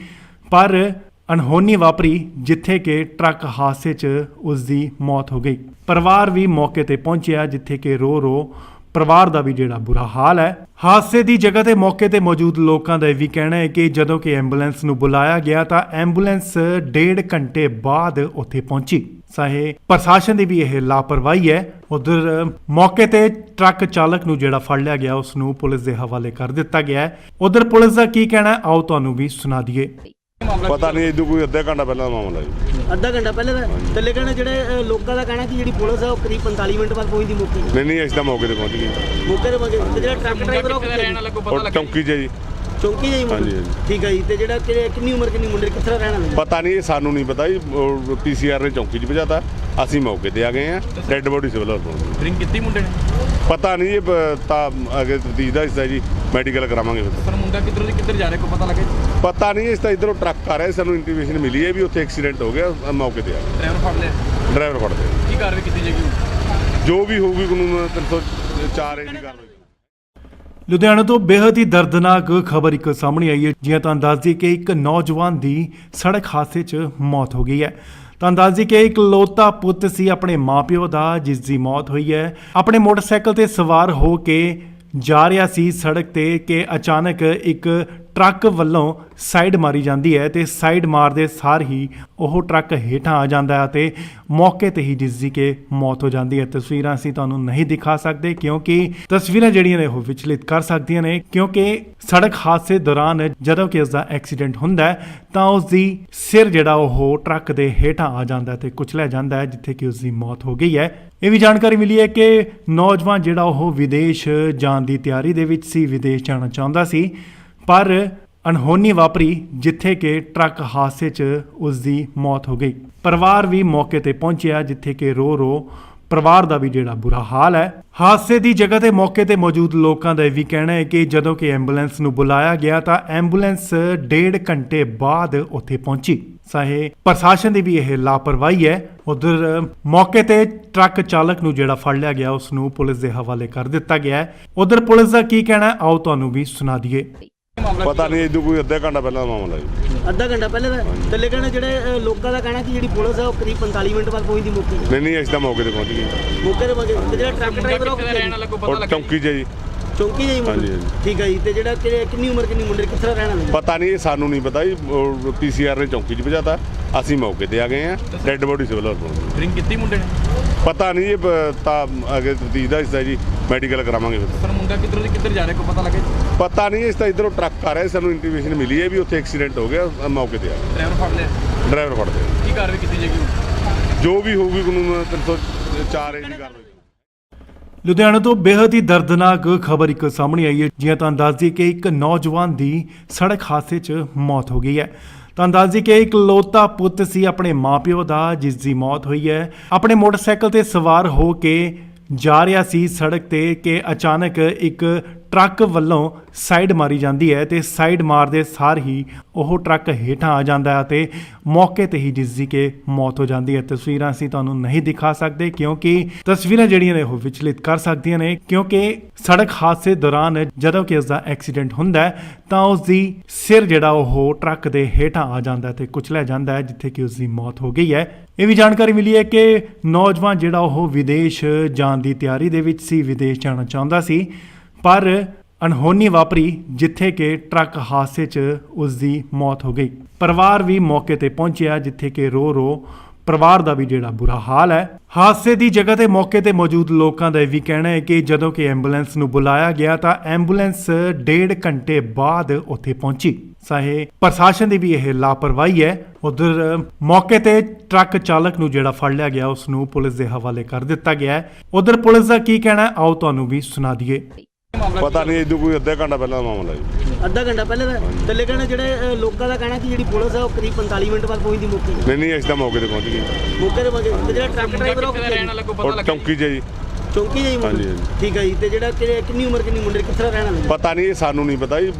ਪਰ ਅਣਹੋਣੀ ਵਾਪਰੀ ਜਿੱਥੇ ਕਿ ਟਰੱਕ ਹਾਦਸੇ 'ਚ ਉਸ ਦੀ ਮੌਤ ਹੋ ਗਈ। ਪਰਿਵਾਰ ਵੀ ਮੌਕੇ ਤੇ ਪਹੁੰਚਿਆ, ਜਿੱਥੇ ਕਿ ਰੋ ਪਰਿਵਾਰ ਦਾ ਵੀ ਜਿਹੜਾ ਬੁਰਾ ਹਾਲ ਹੈ। ਹਾਦਸੇ ਦੀ ਜਗ੍ਹਾ ਤੇ ਮੌਕੇ ਤੇ ਮੌਜੂਦ ਲੋਕਾਂ ਦਾ ਇਹ ਵੀ ਕਹਿਣਾ ਹੈ ਕਿ ਜਦੋਂ ਕਿ ਐਂਬੂਲੈਂਸ ਨੂੰ ਬੁਲਾਇਆ ਗਿਆ ਤਾਂ ਐਂਬੂਲੈਂਸ 1.5 ਘੰਟੇ ਬਾਅਦ ਉੱਥੇ ਪਹੁੰਚੀ। ਚਾਹੇ ਪ੍ਰਸ਼ਾਸਨ ਦੀ ਵੀ ਇਹ ਲਾਪਰਵਾਹੀ ਹੈ। ਉਧਰ ਮੌਕੇ ਤੇ ਟਰੱਕ ਚਾਲਕ ਨੂੰ ਜਿਹੜਾ ਫੜ ਲਿਆ ਗਿਆ ਉਸ ਨੂੰ ਪੁਲਿਸ ਦੇ ਹਵਾਲੇ ਕਰ ਦਿੱਤਾ ਗਿਆ ਹੈ। ਉਧਰ ਪੁਲਿਸ ਦਾ ਕੀ ਕਹਿਣਾ ਹੈ, ਆਓ ਤੁਹਾਨੂੰ ਵੀ ਸੁਣਾ ਦਈਏ। ਪਤਾ ਨਹੀਂ ਇਦੋਂ ਕੋਈ ਅੱਧਾ ਘੰਟਾ ਪਹਿਲਾਂ ਦਾ ਮਾਮਲਾ ਜੀ। ਅੱਧਾ ਘੰਟਾ ਪਹਿਲੇ ਦਾ ਥੱਲੇ ਕਹਿੰਦੇ ਜਿਹੜੇ ਲੋਕਾਂ ਦਾ ਕਹਿਣਾ ਕਿ ਜਿਹੜੀ ਪੁਲਿਸ ਹੈ ਉਹ ਕਰੀਬ 45 ਮਿੰਟ ਬਾਅਦ ਪਹੁੰਚਦੀ ਮੌਕੇ ਨਹੀਂ ਅਸੀਂ ਤਾਂ ਮੌਕੇ ਤੇ ਪਹੁੰਚ ਗਏ। ਮੌਕੇ ਤੇ ਜਿਹੜਾ ਟਰੱਕ ਡਰਾਈਵਰ ਉਹ ਰਹਿਣ ਵਾਲਾ ਕੋਈ ਪਤਾ ਉਹ ਲੱਗਾ ਚੌਂਕੀ 'ਚ ਜੀ। ਚੌਂਕੀ ਜਾਈ ਹਾਂਜੀ, ਮੁੰਡੇ ਹਾਂਜੀ। ਠੀਕ ਹੈ ਜੀ। ਤੇ ਜਿਹੜਾ ਕਿੰਨੀ ਉਮਰ ਕਿੰਨੀ ਮੁੰਡੇ ਕਿੱਥੇ ਰਹਿਣ ਵਾਲੇ ਪਤਾ ਨਹੀਂ, ਇਹ ਸਾਨੂੰ ਨਹੀਂ ਪਤਾ ਜੀ। ਪੀਸੀਆਰ ਨੇ ਚੌਂਕੀ 'ਚ ਭਜਾਤਾ, ਅਸੀਂ ਮੌਕੇ ਤੇ ਆ ਗਏ ਆ। ਡੈੱਡ ਬੋਡੀ ਸਿਵਲ ਹਸਪਤਾਲ। ਡਰਿੰਕ ਕੀਤੀ ਮੁੰਡੇ ਨੇ? ਪਤਾ ਨਹੀਂ, ਇਹ ਤਾਂ ਅੱਗੇ ਤਫਤੀਸ਼ ਦਾ ਹਿੱਸਾ ਜੀ, ਮੈਡੀਕਲ ਕਰਾਵਾਂਗੇ ਫਿਰ। ਸਰ ਮੁੰਡਾ ਕਿੱਧਰ ਜਾ ਰਿਹਾ ਕੋਈ ਪਤਾ ਲੱਗਾ? ਪਤਾ ਨਹੀਂ, ਇਸ ਤਾਂ ਇਧਰੋਂ ਟਰੱਕ ਆ ਰਿਹਾ, ਸਾਨੂੰ ਇੰਟੀਮੇਸ਼ਨ ਮਿਲੀ ਹੈ ਵੀ ਉੱਥੇ ਐਕਸੀਡੈਂਟ ਹੋ ਗਿਆ। ਮੌਕੇ ਤੇ ਆ ਗਏ। ਡਰਾਈਵਰ ਫੜ ਲਿਆ? ਡਰਾਈਵਰ ਫੜਦੇ ਕੀ ਕਾਰਵਾਈ ਕੀਤੀ ਜਾਏਗੀ? ਜੋ ਵੀ ਹੋਊਗੀ ਕਾਨੂੰਨ 304 ਦੀ ਕਾਰਵਾਈ। ਲੁਧਿਆਣਾ ਤੋਂ ਬੇहद ਹੀ ਦਰਦਨਾਕ ਖਬਰ ਇੱਕ ਸਾਹਮਣੇ ਆਈ ਹੈ। ਜਿਵੇਂ ਤੁਹਾਨੂੰ ਦੱਸ ਦਈਏ ਕਿ ਇੱਕ ਨੌਜਵਾਨ ਦੀ ਸੜਕ ਹਾਦਸੇ 'ਚ ਮੌਤ ਹੋ ਗਈ ਹੈ। ਤੁਹਾਨੂੰ ਦੱਸ ਦਈਏ ਕਿ ਇਕਲੌਤਾ ਪੁੱਤ ਸੀ ਆਪਣੇ ਮਾਪਿਓ ਦਾ, ਜਿਸ ਦੀ ਮੌਤ ਹੋਈ ਹੈ। ਆਪਣੇ ਮੋਟਰਸਾਈਕਲ ਤੇ ਸਵਾਰ ਹੋ ਕੇ ਜਾ ਰਿਹਾ ਸੀ ਸੜਕ ਤੇ ਕਿ ਅਚਾਨਕ ਇੱਕ ਟਰੱਕ ਵੱਲੋਂ ਸਾਈਡ ਮਾਰੀ ਜਾਂਦੀ ਹੈ ਤੇ ਸਾਈਡ ਮਾਰਦੇ ਸਾਰ ਹੀ ਉਹ ਟਰੱਕ ਹੇਠਾਂ ਆ ਜਾਂਦਾ ਹੈ ਤੇ ਮੌਕੇ ਤੇ ਹੀ ਜਿਸ ਦੀ ਕਿ ਮੌਤ ਹੋ ਜਾਂਦੀ ਹੈ। ਤਸਵੀਰਾਂ ਅਸੀਂ ਤੁਹਾਨੂੰ ਨਹੀਂ ਦਿਖਾ ਸਕਦੇ ਕਿਉਂਕਿ ਤਸਵੀਰਾਂ ਜਿਹੜੀਆਂ ਨੇ ਉਹ ਵਿਚਲਿਤ ਕਰ ਸਕਦੀਆਂ ਨੇ, ਕਿਉਂਕਿ ਸੜਕ ਹਾਦਸੇ ਦੌਰਾਨ ਜਦੋਂ ਕਿ ਉਸ ਦਾ ਐਕਸੀਡੈਂਟ ਹੁੰਦਾ ਹੈ ਤਾਂ ਉਸ ਦੀ ਸਿਰ ਜਿਹੜਾ ਉਹ ਟਰੱਕ ਦੇ ਹੇਠਾਂ ਆ ਜਾਂਦਾ ਤੇ ਕੁਚਲਿਆ ਜਾਂਦਾ ਹੈ, ਜਿੱਥੇ ਕਿ ਉਸ ਦੀ ਮੌਤ ਹੋ ਗਈ ਹੈ। ਇਹ ਵੀ ਜਾਣਕਾਰੀ ਮਿਲੀ ਹੈ ਕਿ ਨੌਜਵਾਨ ਜਿਹੜਾ ਉਹ ਵਿਦੇਸ਼ ਜਾਣ ਦੀ ਤਿਆਰੀ ਦੇ ਵਿੱਚ ਸੀ, ਵਿਦੇਸ਼ ਜਾਣਾ ਚਾਹੁੰਦਾ ਸੀ, ਪਰ ਅਣਹੋਣੀ ਵਾਪਰੀ ਜਿੱਥੇ ਕਿ ਟਰੱਕ ਹਾਦਸੇ 'ਚ ਉਸ ਦੀ ਮੌਤ ਹੋ ਗਈ। ਪਰਿਵਾਰ ਵੀ ਮੌਕੇ ਤੇ ਪਹੁੰਚਿਆ, ਜਿੱਥੇ ਕਿ ਰੋ ਪਰਿਵਾਰ ਦਾ ਵੀ ਜਿਹੜਾ ਬੁਰਾ ਹਾਲ ਹੈ। ਹਾਦਸੇ ਦੀ ਜਗ੍ਹਾ ਤੇ ਮੌਕੇ ਤੇ ਮੌਜੂਦ ਲੋਕਾਂ ਦਾ ਇਹ ਵੀ ਕਹਿਣਾ ਹੈ ਕਿ ਜਦੋਂ ਕਿ ਐਂਬੂਲੈਂਸ ਨੂੰ ਬੁਲਾਇਆ ਗਿਆ ਤਾਂ ਐਂਬੂਲੈਂਸ 1.5 ਘੰਟੇ ਬਾਅਦ ਉੱਥੇ ਪਹੁੰਚੀ। ਚਾਹੇ ਪ੍ਰਸ਼ਾਸਨ ਦੀ ਵੀ ਇਹ ਲਾਪਰਵਾਹੀ ਹੈ। ਉਧਰ ਮੌਕੇ ਤੇ ਟਰੱਕ ਚਾਲਕ ਨੂੰ ਜਿਹੜਾ ਫੜ ਲਿਆ ਗਿਆ ਉਸ ਨੂੰ ਪੁਲਿਸ ਦੇ ਹਵਾਲੇ ਕਰ ਦਿੱਤਾ ਗਿਆ ਹੈ। ਉਧਰ ਪੁਲਿਸ ਦਾ ਕੀ ਕਹਿਣਾ ਹੈ, ਆਓ ਤੁਹਾਨੂੰ ਵੀ ਸੁਣਾ ਦਈਏ। ਪਤਾ ਨਹੀਂ, ਇਦੋਂ ਕੋਈ ਅੱਧਾ ਘੰਟਾ ਪਹਿਲਾਂ ਦਾ ਮਾਮਲਾ ਜੀ। ਅੱਧਾ ਘੰਟਾ ਪਹਿਲੇ ਦਾ ਥੱਲੇ ਕਹਿੰਦੇ ਜਿਹੜੇ ਲੋਕਾਂ ਦਾ ਕਹਿਣਾ ਕਿ ਜਿਹੜੀ ਪੁਲਿਸ ਹੈ ਉਹ ਕਰੀਬ 45 ਮਿੰਟ ਬਾਅਦ ਪਹੁੰਚਦੀ ਮੌਕੇ ਨਹੀਂ ਅਸੀਂ ਤਾਂ ਮੌਕੇ ਤੇ ਪਹੁੰਚ ਗਏ। ਮੌਕੇ ਤੇ ਜਿਹੜਾ ਟਰੱਕ ਡਰਾਈਵਰ ਉਹ ਰਹਿਣ ਵਾਲਾ ਕੋਈ ਪਤਾ ਉਹ ਲੱਗਾ? ਚੌਂਕੀ 'ਚ ਜੀ। ਚੌਂਕੀ ਜਾਈ ਮੁੰਡੇ ਹਾਂਜੀ, ਹਾਂਜੀ। ਠੀਕ ਹੈ ਜੀ। ਤੇ ਜਿਹੜਾ ਕਿੰਨੀ ਉਮਰ ਕਿੰਨੀ ਮੁੰਡੇ ਕਿੱਥੇ ਰਹਿਣ ਵਾਲੇ ਪਤਾ ਨਹੀਂ, ਇਹ ਸਾਨੂੰ ਨਹੀਂ ਪਤਾ ਜੀ। ਪੀਸੀਆਰ ਨੇ ਚੌਂਕੀ 'ਚ ਭਜਾਤਾ, ਅਸੀਂ ਮੌਕੇ ਤੇ ਆ ਗਏ ਆ। ਡੈੱਡ ਬੋਡੀ ਸਿਵਲ ਹਸਪਤਾਲ। ਡਰਿੰਕ ਕੀਤੀ ਮੁੰਡੇ ਨੇ? ਪਤਾ ਨਹੀਂ, ਇਹ ਤਾਂ ਅੱਗੇ ਤਫਤੀਸ਼ ਦਾ ਹਿੱਸਾ ਜੀ, ਮੈਡੀਕਲ ਕਰਾਵਾਂਗੇ ਫਿਰ। ਸਰ ਮੁੰਡਾ ਕਿੱਧਰ ਜਾ ਰਿਹਾ ਕੋਈ ਪਤਾ ਲੱਗਾ? ਪਤਾ ਨਹੀਂ, ਇਸ ਤਾਂ ਇਧਰੋਂ ਟਰੱਕ ਆ ਰਿਹਾ, ਸਾਨੂੰ ਇੰਟੀਮੇਸ਼ਨ ਮਿਲੀ ਹੈ ਵੀ ਉੱਥੇ ਐਕਸੀਡੈਂਟ ਹੋ ਗਿਆ। ਮੌਕੇ ਤੇ ਆ ਗਏ। ਡਰਾਈਵਰ ਫੜ ਲਿਆ? ਡਰਾਈਵਰ ਫੜਦੇ ਕੀ ਕਾਰਵਾਈ ਕੀਤੀ ਜਾਏਗੀ? ਜੋ ਵੀ ਹੋਊਗੀ ਕਾਨੂੰਨ 304 ਦੀ ਕਾਰਵਾਈ। ਲੁਧਿਆਣਾ ਤੋਂ ਬੇहद ਹੀ ਦਰਦਨਾਕ ਖਬਰ ਇੱਕ ਸਾਹਮਣੇ ਆਈ ਹੈ। ਜਿਵੇਂ ਤੁਹਾਨੂੰ ਦੱਸ ਦਈਏ ਕਿ ਇੱਕ ਨੌਜਵਾਨ ਦੀ ਸੜਕ ਹਾਦਸੇ 'ਚ ਮੌਤ ਹੋ ਗਈ ਹੈ। ਤੁਹਾਨੂੰ ਦੱਸ ਦਈਏ ਕਿ ਇਕਲੌਤਾ ਪੁੱਤ ਸੀ ਆਪਣੇ ਮਾਪਿਓ ਦਾ, ਜਿਸ ਦੀ ਮੌਤ ਹੋਈ ਹੈ। ਆਪਣੇ ਮੋਟਰਸਾਈਕਲ ਤੇ ਸਵਾਰ ਹੋ ਕੇ ਜਾ ਰਿਹਾ ਸੀ ਸੜਕ ਤੇ ਕਿ ਅਚਾਨਕ ਇੱਕ ਟਰੱਕ ਵੱਲੋਂ ਸਾਈਡ ਮਾਰੀ ਜਾਂਦੀ ਹੈ ਤੇ ਸਾਈਡ ਮਾਰਦੇ ਸਾਰ ਹੀ ਉਹ ਟਰੱਕ ਹੇਠਾਂ ਆ ਜਾਂਦਾ ਹੈ ਤੇ ਮੌਕੇ ਤੇ ਹੀ ਜਿਸ ਦੀ ਕਿ ਮੌਤ ਹੋ ਜਾਂਦੀ ਹੈ। ਤਸਵੀਰਾਂ ਅਸੀਂ ਤੁਹਾਨੂੰ ਨਹੀਂ ਦਿਖਾ ਸਕਦੇ ਕਿਉਂਕਿ ਤਸਵੀਰਾਂ ਜਿਹੜੀਆਂ ਨੇ ਉਹ ਵਿਚਲਿਤ ਕਰ ਸਕਦੀਆਂ ਨੇ, ਕਿਉਂਕਿ ਸੜਕ ਹਾਦਸੇ ਦੌਰਾਨ ਜਦੋਂ ਕਿ ਉਸ ਦਾ ਐਕਸੀਡੈਂਟ ਹੁੰਦਾ ਹੈ ਤਾਂ ਉਸ ਦੀ ਸਿਰ ਜਿਹੜਾ ਉਹ ਟਰੱਕ ਦੇ ਹੇਠਾਂ ਆ ਜਾਂਦਾ ਤੇ ਕੁਚਲਿਆ ਜਾਂਦਾ ਹੈ, ਜਿੱਥੇ ਕਿ ਉਸ ਦੀ ਮੌਤ ਹੋ ਗਈ ਹੈ। ਇਹ ਵੀ ਜਾਣਕਾਰੀ ਮਿਲੀ ਹੈ ਕਿ ਨੌਜਵਾਨ ਜਿਹੜਾ ਉਹ ਵਿਦੇਸ਼ ਜਾਣ ਦੀ ਤਿਆਰੀ ਦੇ ਵਿੱਚ ਸੀ, ਵਿਦੇਸ਼ ਜਾਣਾ ਚਾਹੁੰਦਾ ਸੀ, ਪਰ ਅਣਹੋਣੀ ਵਾਪਰੀ ਜਿੱਥੇ ਕਿ ਟਰੱਕ ਹਾਦਸੇ 'ਚ ਉਸ ਦੀ ਮੌਤ ਹੋ ਗਈ। ਪਰਿਵਾਰ ਵੀ ਮੌਕੇ ਤੇ ਪਹੁੰਚਿਆ, ਜਿੱਥੇ ਕਿ ਰੋ ਪਰਿਵਾਰ ਦਾ ਵੀ ਜਿਹੜਾ ਬੁਰਾ ਹਾਲ ਹੈ। ਹਾਦਸੇ ਦੀ ਜਗ੍ਹਾ ਤੇ ਮੌਕੇ ਤੇ ਮੌਜੂਦ ਲੋਕਾਂ ਦਾ ਇਹ ਵੀ ਕਹਿਣਾ ਹੈ ਕਿ ਜਦੋਂ ਕਿ ਐਂਬੂਲੈਂਸ ਨੂੰ ਬੁਲਾਇਆ ਗਿਆ ਤਾਂ ਐਂਬੂਲੈਂਸ 1.5 ਘੰਟੇ ਬਾਅਦ ਉੱਥੇ ਪਹੁੰਚੀ। ਚਾਹੇ ਪ੍ਰਸ਼ਾਸਨ ਦੀ ਵੀ ਇਹ ਲਾਪਰਵਾਹੀ ਹੈ। ਉਧਰ ਮੌਕੇ ਤੇ ਟਰੱਕ ਚਾਲਕ ਨੂੰ ਜਿਹੜਾ ਫੜ ਲਿਆ ਗਿਆ ਉਸ ਨੂੰ ਪੁਲਿਸ ਦੇ ਹਵਾਲੇ ਕਰ ਦਿੱਤਾ ਗਿਆ ਹੈ। ਉਧਰ ਪੁਲਿਸ ਦਾ ਕੀ ਕਹਿਣਾ ਹੈ, ਆਓ ਤੁਹਾਨੂੰ ਵੀ ਸੁਣਾ ਦਈਏ। ਪਤਾ ਨਹੀਂ, ਇਦੋਂ ਕੋਈ ਅੱਧਾ ਘੰਟਾ ਪਹਿਲਾਂ ਦਾ ਮਾਮਲਾ ਜੀ। ਅੱਧਾ ਘੰਟਾ ਪਹਿਲੇ ਦਾ ਥੱਲੇ ਕਹਿੰਦੇ ਜਿਹੜੇ ਲੋਕਾਂ ਦਾ ਕਹਿਣਾ ਕਿ ਜਿਹੜੀ ਪੁਲਿਸ ਹੈ ਉਹ ਕਰੀਬ 45 ਮਿੰਟ ਬਾਅਦ ਪਹੁੰਚਦੀ ਮੌਕੇ ਨਹੀਂ ਅਸੀਂ ਤਾਂ ਮੌਕੇ ਤੇ ਪਹੁੰਚ ਗਏ। ਮੌਕੇ ਤੇ ਜਿਹੜਾ ਟਰੱਕ ਡਰਾਈਵਰ ਉਹ ਰਹਿਣ ਵਾਲਾ ਕੋਈ ਪਤਾ ਉਹ ਲੱਗਾ? ਚੌਂਕੀ 'ਚ ਜੀ। ਚੌਂਕੀ ਜਾਈ ਹਾਂਜੀ, ਮੁੰਡੇ ਹਾਂਜੀ। ਠੀਕ ਹੈ ਜੀ। ਤੇ ਜਿਹੜਾ ਕਿੰਨੀ ਉਮਰ ਕਿੰਨੀ ਮੁੰਡੇ ਕਿੱਥੇ ਰਹਿਣ ਵਾਲੇ ਪਤਾ ਨਹੀਂ, ਇਹ ਸਾਨੂੰ ਨਹੀਂ ਪਤਾ ਜੀ।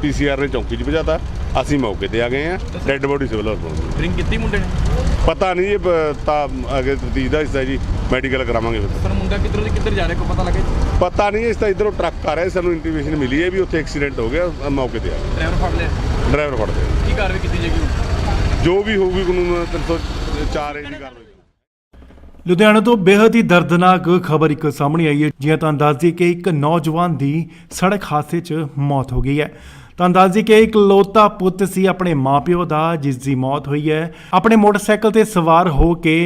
ਪੀਸੀਆਰ ਨੇ ਚੌਂਕੀ 'ਚ ਭਜਾਤਾ, ਅਸੀਂ ਮੌਕੇ ਤੇ ਆ ਗਏ ਆ। ਡੈੱਡ ਬੋਡੀ ਸਿਵਲ ਹਸਪਤਾਲ। ਡਰਿੰਕ ਕੀਤੀ ਮੁੰਡੇ ਨੇ? ਪਤਾ ਨਹੀਂ, ਇਹ ਤਾਂ ਅੱਗੇ ਤਫਤੀਸ਼ ਦਾ ਹਿੱਸਾ ਜੀ, ਮੈਡੀਕਲ ਕਰਾਵਾਂਗੇ ਫਿਰ। ਸਰ ਮੁੰਡਾ ਕਿੱਧਰ ਜਾ ਰਿਹਾ ਕੋਈ ਪਤਾ ਲੱਗਾ? ਪਤਾ ਨਹੀਂ, ਇਸ ਤਾਂ ਇਧਰੋਂ ਟਰੱਕ ਆ ਰਿਹਾ, ਸਾਨੂੰ ਇੰਟੀਮੇਸ਼ਨ ਮਿਲੀ ਹੈ ਵੀ ਉੱਥੇ ਐਕਸੀਡੈਂਟ ਹੋ ਗਿਆ। ਮੌਕੇ ਤੇ ਆ ਗਏ। ਡਰਾਈਵਰ ਫੜ ਲਿਆ? ਡਰਾਈਵਰ ਫੜਦੇ ਕੀ ਕਾਰਵਾਈ ਕੀਤੀ ਜਾਏਗੀ? ਜੋ ਵੀ ਹੋਊਗੀ ਕਾਨੂੰਨ 304 ਦੀ ਕਾਰਵਾਈ। ਲੁਧਿਆਣਾ ਤੋਂ ਬੇहद ਹੀ ਦਰਦਨਾਕ ਖਬਰ ਇੱਕ ਸਾਹਮਣੇ ਆਈ ਹੈ। ਜਿਵੇਂ ਤੁਹਾਨੂੰ ਦੱਸ ਦਈਏ ਕਿ ਇੱਕ ਨੌਜਵਾਨ ਦੀ ਸੜਕ ਹਾਦਸੇ 'ਚ ਮੌਤ ਹੋ ਗਈ ਹੈ। ਤੁਹਾਨੂੰ ਦੱਸ ਦਈਏ ਕਿ ਇੱਕ ਲੋਤਾ ਪੁੱਤ ਸੀ ਆਪਣੇ ਮਾਪਿਓ ਦਾ, ਜਿਸ ਦੀ ਮੌਤ ਹੋਈ ਹੈ। ਆਪਣੇ ਮੋਟਰਸਾਈਕਲ ਤੇ ਸਵਾਰ ਹੋ ਕੇ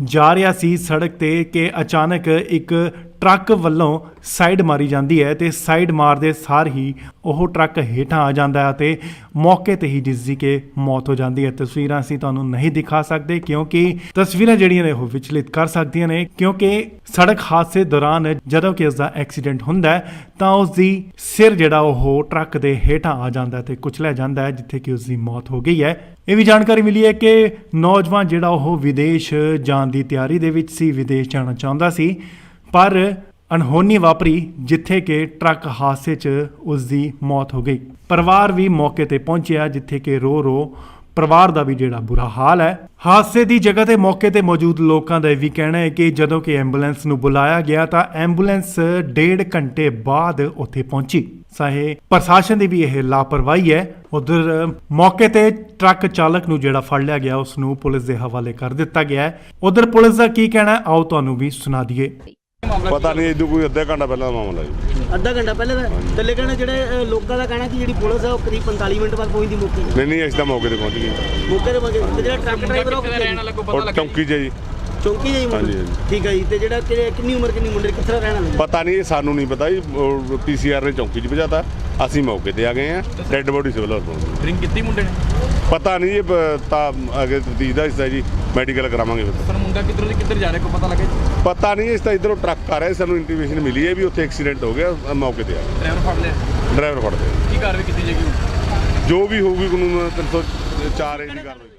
ਜਾ ਰਿਹਾ ਸੀ ਸੜਕ ਤੇ ਕਿ ਅਚਾਨਕ ਇੱਕ ਟਰੱਕ ਵੱਲੋਂ ਸਾਈਡ ਮਾਰੀ ਜਾਂਦੀ ਹੈ ਤੇ ਸਾਈਡ ਮਾਰਦੇ ਸਾਰ ਹੀ ਉਹ ਟਰੱਕ ਹੇਠਾਂ ਆ ਜਾਂਦਾ ਹੈ ਤੇ ਮੌਕੇ ਤੇ ਹੀ ਜਿਸ ਦੀ ਕਿ ਮੌਤ ਹੋ ਜਾਂਦੀ ਹੈ। ਤਸਵੀਰਾਂ ਅਸੀਂ ਤੁਹਾਨੂੰ ਨਹੀਂ ਦਿਖਾ ਸਕਦੇ ਕਿਉਂਕਿ ਤਸਵੀਰਾਂ ਜਿਹੜੀਆਂ ਨੇ ਉਹ ਵਿਚਲਿਤ ਕਰ ਸਕਦੀਆਂ ਨੇ, ਕਿਉਂਕਿ ਸੜਕ ਹਾਦਸੇ ਦੌਰਾਨ ਜਦੋਂ ਕਿ ਉਸ ਦਾ ਐਕਸੀਡੈਂਟ ਹੁੰਦਾ ਹੈ ਤਾਂ ਉਸ ਦੀ ਸਿਰ ਜਿਹੜਾ ਉਹ ਟਰੱਕ ਦੇ ਹੇਠਾਂ ਆ ਜਾਂਦਾ ਹੈ ਤੇ ਕੁਚਲਿਆ ਜਾਂਦਾ ਹੈ, ਜਿੱਥੇ ਕਿ ਉਸ ਦੀ ਮੌਤ ਹੋ ਗਈ ਹੈ। ਇਹ ਵੀ ਜਾਣਕਾਰੀ ਮਿਲੀ ਹੈ ਕਿ ਨੌਜਵਾਨ ਜਿਹੜਾ ਉਹ ਵਿਦੇਸ਼ ਜਾਣ ਦੀ ਤਿਆਰੀ ਦੇ ਵਿੱਚ ਸੀ, ਵਿਦੇਸ਼ ਜਾਣਾ ਚਾਹੁੰਦਾ ਸੀ, ਪਰ ਅਣਹੋਣੀ ਵਾਪਰੀ ਜਿੱਥੇ ਕਿ ਟਰੱਕ ਹਾਦਸੇ 'ਚ ਉਸ ਦੀ ਮੌਤ ਹੋ ਗਈ। ਪਰਿਵਾਰ ਵੀ ਮੌਕੇ ਤੇ ਪਹੁੰਚਿਆ, ਜਿੱਥੇ ਕਿ ਰੋ ਪਰਿਵਾਰ ਦਾ ਵੀ ਜਿਹੜਾ ਬੁਰਾ ਹਾਲ ਹੈ। ਹਾਦਸੇ ਦੀ ਜਗ੍ਹਾ ਤੇ ਮੌਕੇ ਤੇ ਮੌਜੂਦ ਲੋਕਾਂ ਦਾ ਇਹ ਵੀ ਕਹਿਣਾ ਹੈ ਕਿ ਜਦੋਂ ਕਿ ਐਂਬੂਲੈਂਸ ਨੂੰ ਬੁਲਾਇਆ ਗਿਆ ਤਾਂ ਐਂਬੂਲੈਂਸ 1.5 ਘੰਟੇ ਬਾਅਦ ਉੱਥੇ ਪਹੁੰਚੀ। ਚਾਹੇ ਪ੍ਰਸ਼ਾਸਨ ਦੀ ਵੀ ਇਹ ਲਾਪਰਵਾਹੀ ਹੈ। ਉਧਰ ਮੌਕੇ ਤੇ ਟਰੱਕ ਚਾਲਕ ਨੂੰ ਜਿਹੜਾ ਫੜ ਲਿਆ ਗਿਆ ਉਸ ਨੂੰ ਪੁਲਿਸ ਦੇ ਹਵਾਲੇ ਕਰ ਦਿੱਤਾ ਗਿਆ ਹੈ। ਉਧਰ ਪੁਲਿਸ ਦਾ ਕੀ ਕਹਿਣਾ ਹੈ, ਆਓ ਤੁਹਾਨੂੰ ਵੀ ਸੁਣਾ ਦਈਏ। ਪਤਾ ਨਹੀਂ ਇਹਦੋਂ ਕੋਈ ਅੱਧਾ ਘੰਟਾ ਪਹਿਲਾਂ ਦਾ ਮਾਮਲਾ ਜੀ। ਅੱਧਾ ਘੰਟਾ ਪਹਿਲੇ ਦਾ ਥੱਲੇ ਕਹਿਣਾ ਜਿਹੜੇ ਲੋਕਾਂ ਦਾ ਕਹਿਣਾ ਕਿ ਜਿਹੜੀ ਪੁਲਿਸ ਹੈ ਉਹ ਕਰੀਬ 45 ਮਿੰਟ ਬਾਅਦ ਪਹੁੰਚਦੀ ਮੌਕੇ ਤੇ। ਨਹੀਂ ਅਸੀਂ ਤਾਂ ਮੌਕੇ ਤੇ ਪਹੁੰਚ ਗਏ। ਮੌਕੇ ਤੇ ਪਹੁੰਚੇ ਤੇ ਜਿਹੜਾ ਟਰੱਕ ਡਰਾਈਵਰ ਉਹ ਕਿੱਥੇ ਦਾ ਰਹਿਣ ਵਾਲਾ ਕੋਈ ਪਤਾ ਉਹ ਲੱਗਾ? ਚੌਂਕੀ 'ਚ ਹੈ ਜੀ। ਚੌਂਕੀ ਜਾਈ ਮੁੰਡੇ? ਹਾਂਜੀ, ਹਾਂਜੀ। ਠੀਕ ਹੈ ਜੀ। ਤੇ ਜਿਹੜਾ ਕਿੰਨੀ ਉਮਰ ਕਿੰਨੀ ਮੁੰਡੇ ਕਿੱਥੇ ਦਾ ਰਹਿਣ ਵਾਲਾ? ਪਤਾ ਨਹੀਂ, ਇਹ ਸਾਨੂੰ ਨਹੀਂ ਪਤਾ ਜੀ। ਪੀਸੀਆਰ ਨੇ ਚੌਂਕੀ 'ਚ ਭਜਾਤਾ, ਅਸੀਂ ਮੌਕੇ ਤੇ ਆ ਗਏ ਆ। ਡੈੱਡ ਬੋਡੀ ਸਿਵਲ ਹਸਪਤਾਲ। ਡਰਿੰਕ ਕੀਤੀ ਮੁੰਡੇ ਨੇ? ਪਤਾ ਨਹੀਂ, ਇਹ ਤਾਂ ਅੱਗੇ ਤਫਤੀਸ਼ ਦਾ ਹਿੱਸਾ ਜੀ, ਮੈਡੀਕਲ ਕਰਾਵਾਂਗੇ ਫਿਰ। ਪਰ ਮੁੰਡਾ ਕਿੱਧਰੋਂ ਦੀ ਕਿੱਧਰ ਜਾ ਰਿਹਾ ਕੋਈ ਪਤਾ ਲੱਗਾ ਜੀ? ਪਤਾ ਨਹੀਂ, ਇਸ ਤਾਂ ਇਧਰੋਂ ਟਰੱਕ ਆ ਰਿਹਾ, ਸਾਨੂੰ ਇੰਟੀਮੇਸ਼ਨ ਮਿਲੀ ਹੈ ਵੀ ਉੱਥੇ ਐਕਸੀਡੈਂਟ ਹੋ ਗਿਆ, ਮੌਕੇ ਤੇ ਆ ਗਏ। ਡਰਾਈਵਰ ਫੜ ਲਿਆ? ਡਰਾਈਵਰ ਫੜਦੇ ਕੀ ਕਾਰਵਾਈ ਕੀਤੀ ਜਾਏਗੀ ਹੁਣ? ਜੋ ਵੀ ਹੋਊਗੀ ਕਾਨੂੰਨ 304 ਏ ਦੀ ਕਾਰਵਾਈ।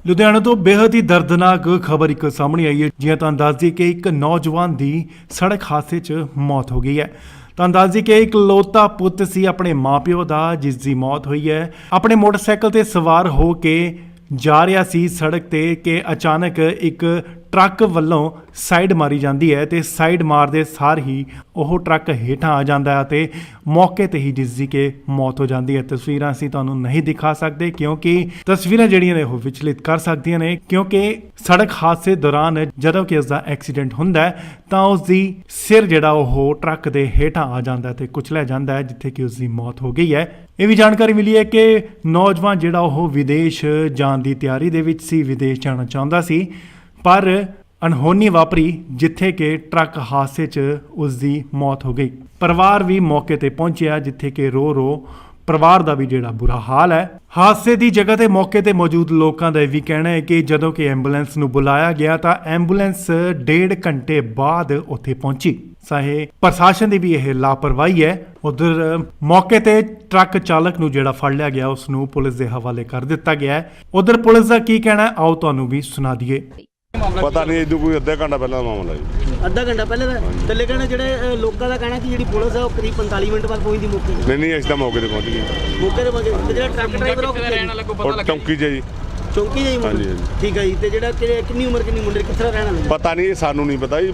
ਲੁਧਿਆਣਾ ਤੋਂ ਬੇहद ਹੀ ਦਰਦਨਾਕ ਖਬਰ ਇੱਕ ਸਾਹਮਣੇ ਆਈ ਹੈ। ਜਿਵੇਂ ਤੁਹਾਨੂੰ ਦੱਸ ਦਈਏ ਕਿ ਇੱਕ ਨੌਜਵਾਨ ਦੀ ਸੜਕ ਹਾਦਸੇ 'ਚ ਮੌਤ ਹੋ ਗਈ ਹੈ। ਤੁਹਾਨੂੰ ਦੱਸ ਦਈਏ ਕਿ ਇੱਕ ਲੋਤਾ ਪੁੱਤ ਸੀ ਆਪਣੇ ਮਾਪਿਓ ਦਾ, ਜਿਸ ਦੀ ਮੌਤ ਹੋਈ ਹੈ। ਆਪਣੇ ਮੋਟਰਸਾਈਕਲ ਤੇ ਸਵਾਰ ਹੋ ਕੇ ਜਾ ਰਿਹਾ ਸੀ ਸੜਕ ਤੇ ਕਿ ਅਚਾਨਕ ਇੱਕ ਟਰੱਕ ਵੱਲੋਂ ਸਾਈਡ ਮਾਰੀ ਜਾਂਦੀ ਹੈ ਤੇ ਸਾਈਡ ਮਾਰਦੇ ਸਾਰ ਹੀ ਉਹ ਟਰੱਕ ਹੇਠਾਂ ਆ ਜਾਂਦਾ ਹੈ ਤੇ ਮੌਕੇ ਤੇ ਹੀ ਜਿਸ ਦੀ ਕਿ ਮੌਤ ਹੋ ਜਾਂਦੀ ਹੈ। ਤਸਵੀਰਾਂ ਅਸੀਂ ਤੁਹਾਨੂੰ ਨਹੀਂ ਦਿਖਾ ਸਕਦੇ ਕਿਉਂਕਿ ਤਸਵੀਰਾਂ ਜਿਹੜੀਆਂ ਨੇ ਉਹ ਵਿਚਲਿਤ ਕਰ ਸਕਦੀਆਂ ਨੇ, ਕਿਉਂਕਿ ਸੜਕ ਹਾਦਸੇ ਦੌਰਾਨ ਜਦੋਂ ਕਿ ਉਸ ਦਾ ਐਕਸੀਡੈਂਟ ਹੁੰਦਾ ਹੈ ਤਾਂ ਉਸ ਦੀ ਸਿਰ ਜਿਹੜਾ ਉਹ ਟਰੱਕ ਦੇ ਹੇਠਾਂ ਆ ਜਾਂਦਾ ਹੈ ਤੇ ਕੁਚਲਿਆ ਜਾਂਦਾ ਹੈ, ਜਿੱਥੇ ਕਿ ਉਸ ਦੀ ਮੌਤ ਹੋ ਗਈ ਹੈ। ਇਹ ਵੀ ਜਾਣਕਾਰੀ ਮਿਲੀ ਹੈ ਕਿ ਨੌਜਵਾਨ ਜਿਹੜਾ ਉਹ ਵਿਦੇਸ਼ ਜਾਣ ਦੀ ਤਿਆਰੀ ਦੇ ਵਿੱਚ ਸੀ, ਵਿਦੇਸ਼ ਜਾਣਾ ਚਾਹੁੰਦਾ ਸੀ, ਪਰ ਅਣਹੋਣੀ ਵਾਪਰੀ ਜਿੱਥੇ ਕਿ ਟਰੱਕ ਹਾਦਸੇ 'ਚ ਉਸ ਦੀ ਮੌਤ ਹੋ ਗਈ। ਪਰਿਵਾਰ ਵੀ ਮੌਕੇ ਤੇ ਪਹੁੰਚਿਆ, ਜਿੱਥੇ ਕਿ ਰੋ ਪਰਿਵਾਰ ਦਾ ਵੀ ਜਿਹੜਾ ਬੁਰਾ ਹਾਲ ਹੈ। ਹਾਦਸੇ ਦੀ ਜਗ੍ਹਾ ਤੇ ਮੌਕੇ ਤੇ ਮੌਜੂਦ ਲੋਕਾਂ ਦਾ ਇਹ ਵੀ ਕਹਿਣਾ ਹੈ ਕਿ ਜਦੋਂ ਕਿ ਐਂਬੂਲੈਂਸ ਨੂੰ ਬੁਲਾਇਆ ਗਿਆ ਤਾਂ ਐਂਬੂਲੈਂਸ 1.5 ਘੰਟੇ ਬਾਅਦ ਉੱਥੇ ਪਹੁੰਚੀ। ਚਾਹੇ ਪ੍ਰਸ਼ਾਸਨ ਦੀ ਵੀ ਇਹ ਲਾਪਰਵਾਹੀ ਹੈ। ਉਧਰ ਮੌਕੇ ਤੇ ਟਰੱਕ ਚਾਲਕ ਨੂੰ ਜਿਹੜਾ ਫੜ ਲਿਆ ਗਿਆ ਉਸ ਨੂੰ ਪੁਲਿਸ ਦੇ ਹਵਾਲੇ ਕਰ ਦਿੱਤਾ ਗਿਆ ਹੈ। ਉਧਰ ਪੁਲਿਸ ਦਾ ਕੀ ਕਹਿਣਾ ਹੈ, ਆਓ ਤੁਹਾਨੂੰ ਵੀ ਸੁਣਾ ਦਈਏ। ਪਤਾ ਨਹੀਂ, ਇਹਦੋਂ ਕੋਈ ਅੱਧਾ ਘੰਟਾ ਪਹਿਲਾਂ ਦਾ ਮਾਮਲਾ ਜੀ। ਅੱਧਾ ਘੰਟਾ ਪਹਿਲੇ ਦਾ ਥੱਲੇ ਕਹਿਣਾ ਜਿਹੜੇ ਲੋਕਾਂ ਦਾ ਕਹਿਣਾ ਕਿ ਜਿਹੜੀ ਪੁਲਿਸ ਹੈ ਉਹ ਕਰੀਬ 45 ਮਿੰਟ ਬਾਅਦ ਪਹੁੰਚਦੀ ਮੌਕੇ ਤੇ। ਨਹੀਂ ਅਸੀਂ ਤਾਂ ਮੌਕੇ ਤੇ ਪਹੁੰਚ ਗਏ। ਮੌਕੇ ਤੇ ਪਹੁੰਚੇ ਤੇ ਜਿਹੜਾ ਟਰੱਕ ਡਰਾਈਵਰ ਉਹ ਕਿੱਥੇ ਦਾ ਰਹਿਣ ਵਾਲਾ ਕੋਈ ਪਤਾ ਉਹ ਲੱਗਾ? ਚੌਂਕੀ 'ਚ ਹੈ ਜੀ। ਚੌਂਕੀ ਜਾਈ ਮੁੰਡੇ? ਹਾਂਜੀ, ਹਾਂਜੀ। ਠੀਕ ਹੈ ਜੀ। ਤੇ ਜਿਹੜਾ ਕਿੰਨੀ ਉਮਰ ਕਿੰਨੀ ਮੁੰਡੇ ਕਿੱਥੇ ਦਾ ਰਹਿਣ ਵਾਲਾ? ਪਤਾ ਨਹੀਂ, ਇਹ ਸਾਨੂੰ ਨਹੀਂ ਪਤਾ ਜੀ।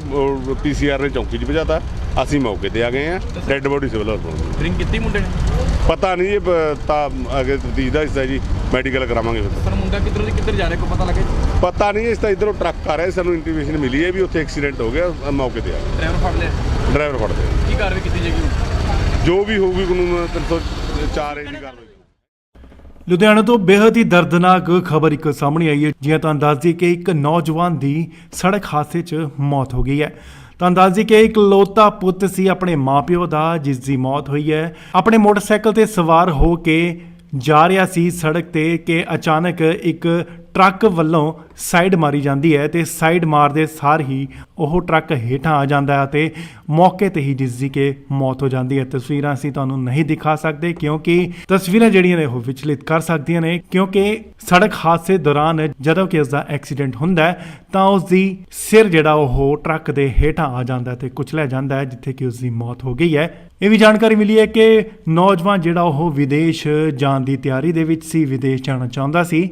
ਪੀਸੀਆਰ ਨੇ ਚੌਂਕੀ 'ਚ ਭਜਾਤਾ, ਅਸੀਂ ਮੌਕੇ ਤੇ ਆ ਗਏ ਆ। ਡੈੱਡ ਬੋਡੀ ਸਿਵਲ ਹਸਪਤਾਲ। ਡਰਿੰਕ ਕੀਤੀ ਮੁੰਡੇ ਨੇ? ਪਤਾ ਨਹੀਂ, ਇਹ ਤਾਂ ਅੱਗੇ ਤਫਤੀਸ਼ ਦਾ ਹਿੱਸਾ ਜੀ, ਮੈਡੀਕਲ ਕਰਾਵਾਂਗੇ ਫਿਰ। ਪਰ ਮੁੰਡਾ ਕਿੱਧਰੋਂ ਦੀ ਕਿੱਧਰ ਜਾ ਰਿਹਾ ਕੋਈ ਪਤਾ ਲੱਗਾ ਜੀ? ਪਤਾ ਨਹੀਂ, ਇਸ ਤਾਂ ਇਧਰੋਂ ਟਰੱਕ ਆ ਰਿਹਾ, ਸਾਨੂੰ ਇੰਟੀਮੇਸ਼ਨ ਮਿਲੀ ਹੈ ਵੀ ਉੱਥੇ ਐਕਸੀਡੈਂਟ ਹੋ ਗਿਆ, ਮੌਕੇ ਤੇ ਆ ਗਏ। ਡਰਾਈਵਰ ਫੜ ਲਿਆ? ਡਰਾਈਵਰ ਫੜਦੇ ਕੀ ਕਾਰਵਾਈ ਕੀਤੀ ਜਾਏਗੀ ਹੁਣ? ਜੋ ਵੀ ਹੋਊਗੀ ਕਾਨੂੰਨ 304 ਏ ਦੀ ਕਾਰਵਾਈ। ਲੁਧਿਆਣਾ ਤੋਂ ਬੇहद ਹੀ ਦਰਦਨਾਕ ਖਬਰ ਇੱਕ ਸਾਹਮਣੇ ਆਈ ਹੈ। ਜਿਵੇਂ ਤੁਹਾਨੂੰ ਦੱਸ ਦਈਏ ਕਿ ਇੱਕ ਨੌਜਵਾਨ ਦੀ ਸੜਕ ਹਾਦਸੇ 'ਚ ਮੌਤ ਹੋ ਗਈ ਹੈ। ਤੁਹਾਨੂੰ ਦੱਸ ਦਈਏ ਕਿ ਇੱਕ ਲੋਤਾ ਪੁੱਤ ਸੀ ਆਪਣੇ ਮਾਪਿਓ ਦਾ, ਜਿਸ ਦੀ ਮੌਤ ਹੋਈ ਹੈ। ਆਪਣੇ ਮੋਟਰਸਾਈਕਲ ਤੇ ਸਵਾਰ ਹੋ ਕੇ ਜਾ ਰਿਹਾ ਸੀ ਸੜਕ ਤੇ ਕਿ ਅਚਾਨਕ ਇੱਕ ਟਰੱਕ ਵੱਲੋਂ ਸਾਈਡ ਮਾਰੀ ਜਾਂਦੀ ਹੈ ਤੇ ਸਾਈਡ ਮਾਰਦੇ ਸਾਰ ਹੀ ਉਹ ਟਰੱਕ ਹੇਠਾਂ ਆ ਜਾਂਦਾ ਹੈ ਤੇ ਮੌਕੇ ਤੇ ਹੀ ਜਿਸ ਦੀ ਕਿ ਮੌਤ ਹੋ ਜਾਂਦੀ ਹੈ। ਤਸਵੀਰਾਂ ਅਸੀਂ ਤੁਹਾਨੂੰ ਨਹੀਂ ਦਿਖਾ ਸਕਦੇ ਕਿਉਂਕਿ ਤਸਵੀਰਾਂ ਜਿਹੜੀਆਂ ਨੇ ਉਹ ਵਿਚਲਿਤ ਕਰ ਸਕਦੀਆਂ ਨੇ, ਕਿਉਂਕਿ ਸੜਕ ਹਾਦਸੇ ਦੌਰਾਨ ਜਦੋਂ ਕਿ ਉਸ ਦਾ ਐਕਸੀਡੈਂਟ ਹੁੰਦਾ ਹੈ ਤਾਂ ਉਸ ਦੀ ਸਿਰ ਜਿਹੜਾ ਉਹ ਟਰੱਕ ਦੇ ਹੇਠਾਂ ਆ ਜਾਂਦਾ ਹੈ ਤੇ ਕੁਚਲਿਆ ਜਾਂਦਾ ਹੈ, ਜਿੱਥੇ ਕਿ ਉਸ ਦੀ ਮੌਤ ਹੋ ਗਈ ਹੈ। ਇਹ ਵੀ ਜਾਣਕਾਰੀ ਮਿਲੀ ਹੈ ਕਿ ਨੌਜਵਾਨ ਜਿਹੜਾ ਉਹ ਵਿਦੇਸ਼ ਜਾਣ ਦੀ ਤਿਆਰੀ ਦੇ ਵਿੱਚ ਸੀ, ਵਿਦੇਸ਼ ਜਾਣਾ ਚਾਹੁੰਦਾ ਸੀ,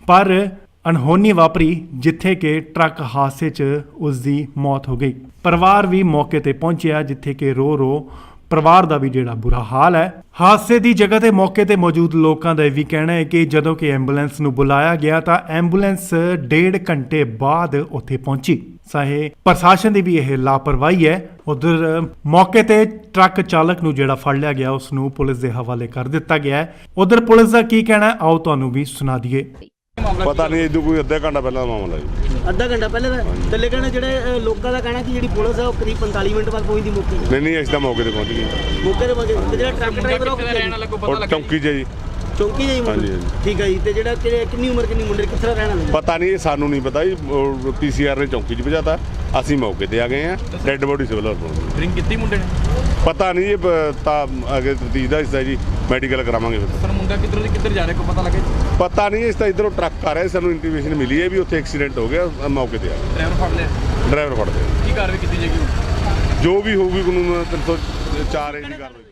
ਪਰ ਅਣਹੋਣੀ ਵਾਪਰੀ ਜਿੱਥੇ ਕਿ ਟਰੱਕ ਹਾਦਸੇ 'ਚ ਉਸ ਦੀ ਮੌਤ ਹੋ ਗਈ। ਪਰਿਵਾਰ ਵੀ ਮੌਕੇ ਤੇ ਪਹੁੰਚਿਆ, ਜਿੱਥੇ ਕਿ ਰੋ ਪਰਿਵਾਰ ਦਾ ਵੀ ਜਿਹੜਾ ਬੁਰਾ ਹਾਲ ਹੈ। ਹਾਦਸੇ ਦੀ ਜਗ੍ਹਾ ਤੇ ਮੌਕੇ ਤੇ ਮੌਜੂਦ ਲੋਕਾਂ ਦਾ ਇਹ ਵੀ ਕਹਿਣਾ ਹੈ ਕਿ ਜਦੋਂ ਕਿ ਐਂਬੂਲੈਂਸ ਨੂੰ ਬੁਲਾਇਆ ਗਿਆ ਤਾਂ ਐਂਬੂਲੈਂਸ 1.5 ਘੰਟੇ ਬਾਅਦ ਉੱਥੇ ਪਹੁੰਚੀ। ਚਾਹੇ ਪ੍ਰਸ਼ਾਸਨ ਦੀ ਵੀ ਇਹ ਲਾਪਰਵਾਹੀ ਹੈ। ਉਧਰ ਮੌਕੇ ਤੇ ਟਰੱਕ ਚਾਲਕ ਨੂੰ ਜਿਹੜਾ ਫੜ ਲਿਆ ਗਿਆ ਉਸ ਨੂੰ ਪੁਲਿਸ ਦੇ ਹਵਾਲੇ ਕਰ ਦਿੱਤਾ ਗਿਆ ਹੈ। ਉਧਰ ਪੁਲਿਸ ਦਾ ਕੀ ਕਹਿਣਾ ਹੈ, ਆਓ ਤੁਹਾਨੂੰ ਵੀ ਸੁਣਾ ਦਈਏ। ਪਤਾ ਨਹੀਂ ਇਦੋਂ ਕੋਈ ਅੱਧਾ ਘੰਟਾ ਪਹਿਲਾਂ ਦਾ ਮਾਮਲਾ ਜੀ। ਅੱਧਾ ਘੰਟਾ ਪਹਿਲੇ ਦਾ ਤੇ ਲੇਕਿਨ ਜਿਹੜੇ ਲੋਕਾਂ ਦਾ ਕਹਿਣਾ ਕਿ ਜਿਹੜੀ ਪੁਲਿਸ ਹੈ ਉਹ ਕਰੀਬ 45 ਮਿੰਟ ਬਾਅਦ ਪਹੁੰਚਦੀ ਮੌਕੇ ਤੇ। ਨਹੀਂ ਅਸੀਂ ਤਾਂ ਮੌਕੇ ਤੇ ਪਹੁੰਚ ਗਏ। ਮੌਕੇ ਤੇ ਜਿਹੜਾ ਟਰੱਕ ਡਰਾਈਵਰ ਉਹ ਰਹਿਣ ਵਾਲਾ ਕੋਈ ਪਤਾ ਉਹ ਲੱਗਾ ਚੌਂਕੀ 'ਚ ਜੀ। ਚੌਂਕੀ ਜਾਈ ਹਾਂਜੀ, ਮੁੰਡਾ ਹਾਂਜੀ। ਠੀਕ ਹੈ ਜੀ। ਤੇ ਜਿਹੜਾ ਕਿੰਨੀ ਉਮਰ ਕਿੰਨੀ ਮੁੰਡੇ ਕਿੱਥੇ ਦਾ ਰਹਿਣ ਵਾਲਾ? ਪਤਾ ਨਹੀਂ, ਇਹ ਸਾਨੂੰ ਨਹੀਂ ਪਤਾ ਜੀ। ਪੀਸੀਆਰ ਨੇ ਚੌਂਕੀ 'ਚ ਭਜਾਤਾ, ਅਸੀਂ ਮੌਕੇ ਤੇ ਆ ਗਏ ਆ। ਡੈੱਡ ਬੋਡੀ ਸਿਵਲ ਹਸਪਤਾਲ। ਡਰਿੰਕ ਕੀਤੀ ਮੁੰਡੇ ਨੇ? ਪਤਾ ਨਹੀਂ, ਇਹ ਤਾਂ ਅਗੇ ਤਫਤੀਸ਼ ਦਾ ਹਿੱਸਾ ਜੀ, ਮੈਡੀਕਲ ਕਰਾਵਾਂਗੇ ਫਿਰ। ਸਰ ਮੁੰਡਾ ਕਿੱਧਰ ਜਾ ਰਿਹਾ ਕੋਈ ਪਤਾ ਲੱਗਾ ਜੀ? ਪਤਾ ਨਹੀਂ, ਇਸ ਤਾਂ ਇਧਰੋਂ ਟਰੱਕ ਆ ਰਿਹਾ, ਸਾਨੂੰ ਇੰਟੀਮੇਸ਼ਨ ਮਿਲੀ ਹੈ ਵੀ ਉੱਥੇ ਐਕਸੀਡੈਂਟ ਹੋ ਗਿਆ। ਮੌਕੇ ਤੇ ਆ ਗਏ। ਡਰਾਈਵਰ ਫੜ ਲਿਆ? ਡਰਾਈਵਰ ਫੜ ਲਿਆ। ਕੀ ਕਾਰਵਾਈ ਕੀਤੀ ਜਾਏਗੀ ਹੁਣ? ਜੋ ਵੀ ਹੋਊਗੀ ਕਾਨੂੰਨ 304 ਦੀ ਕਾਰਵਾਈ।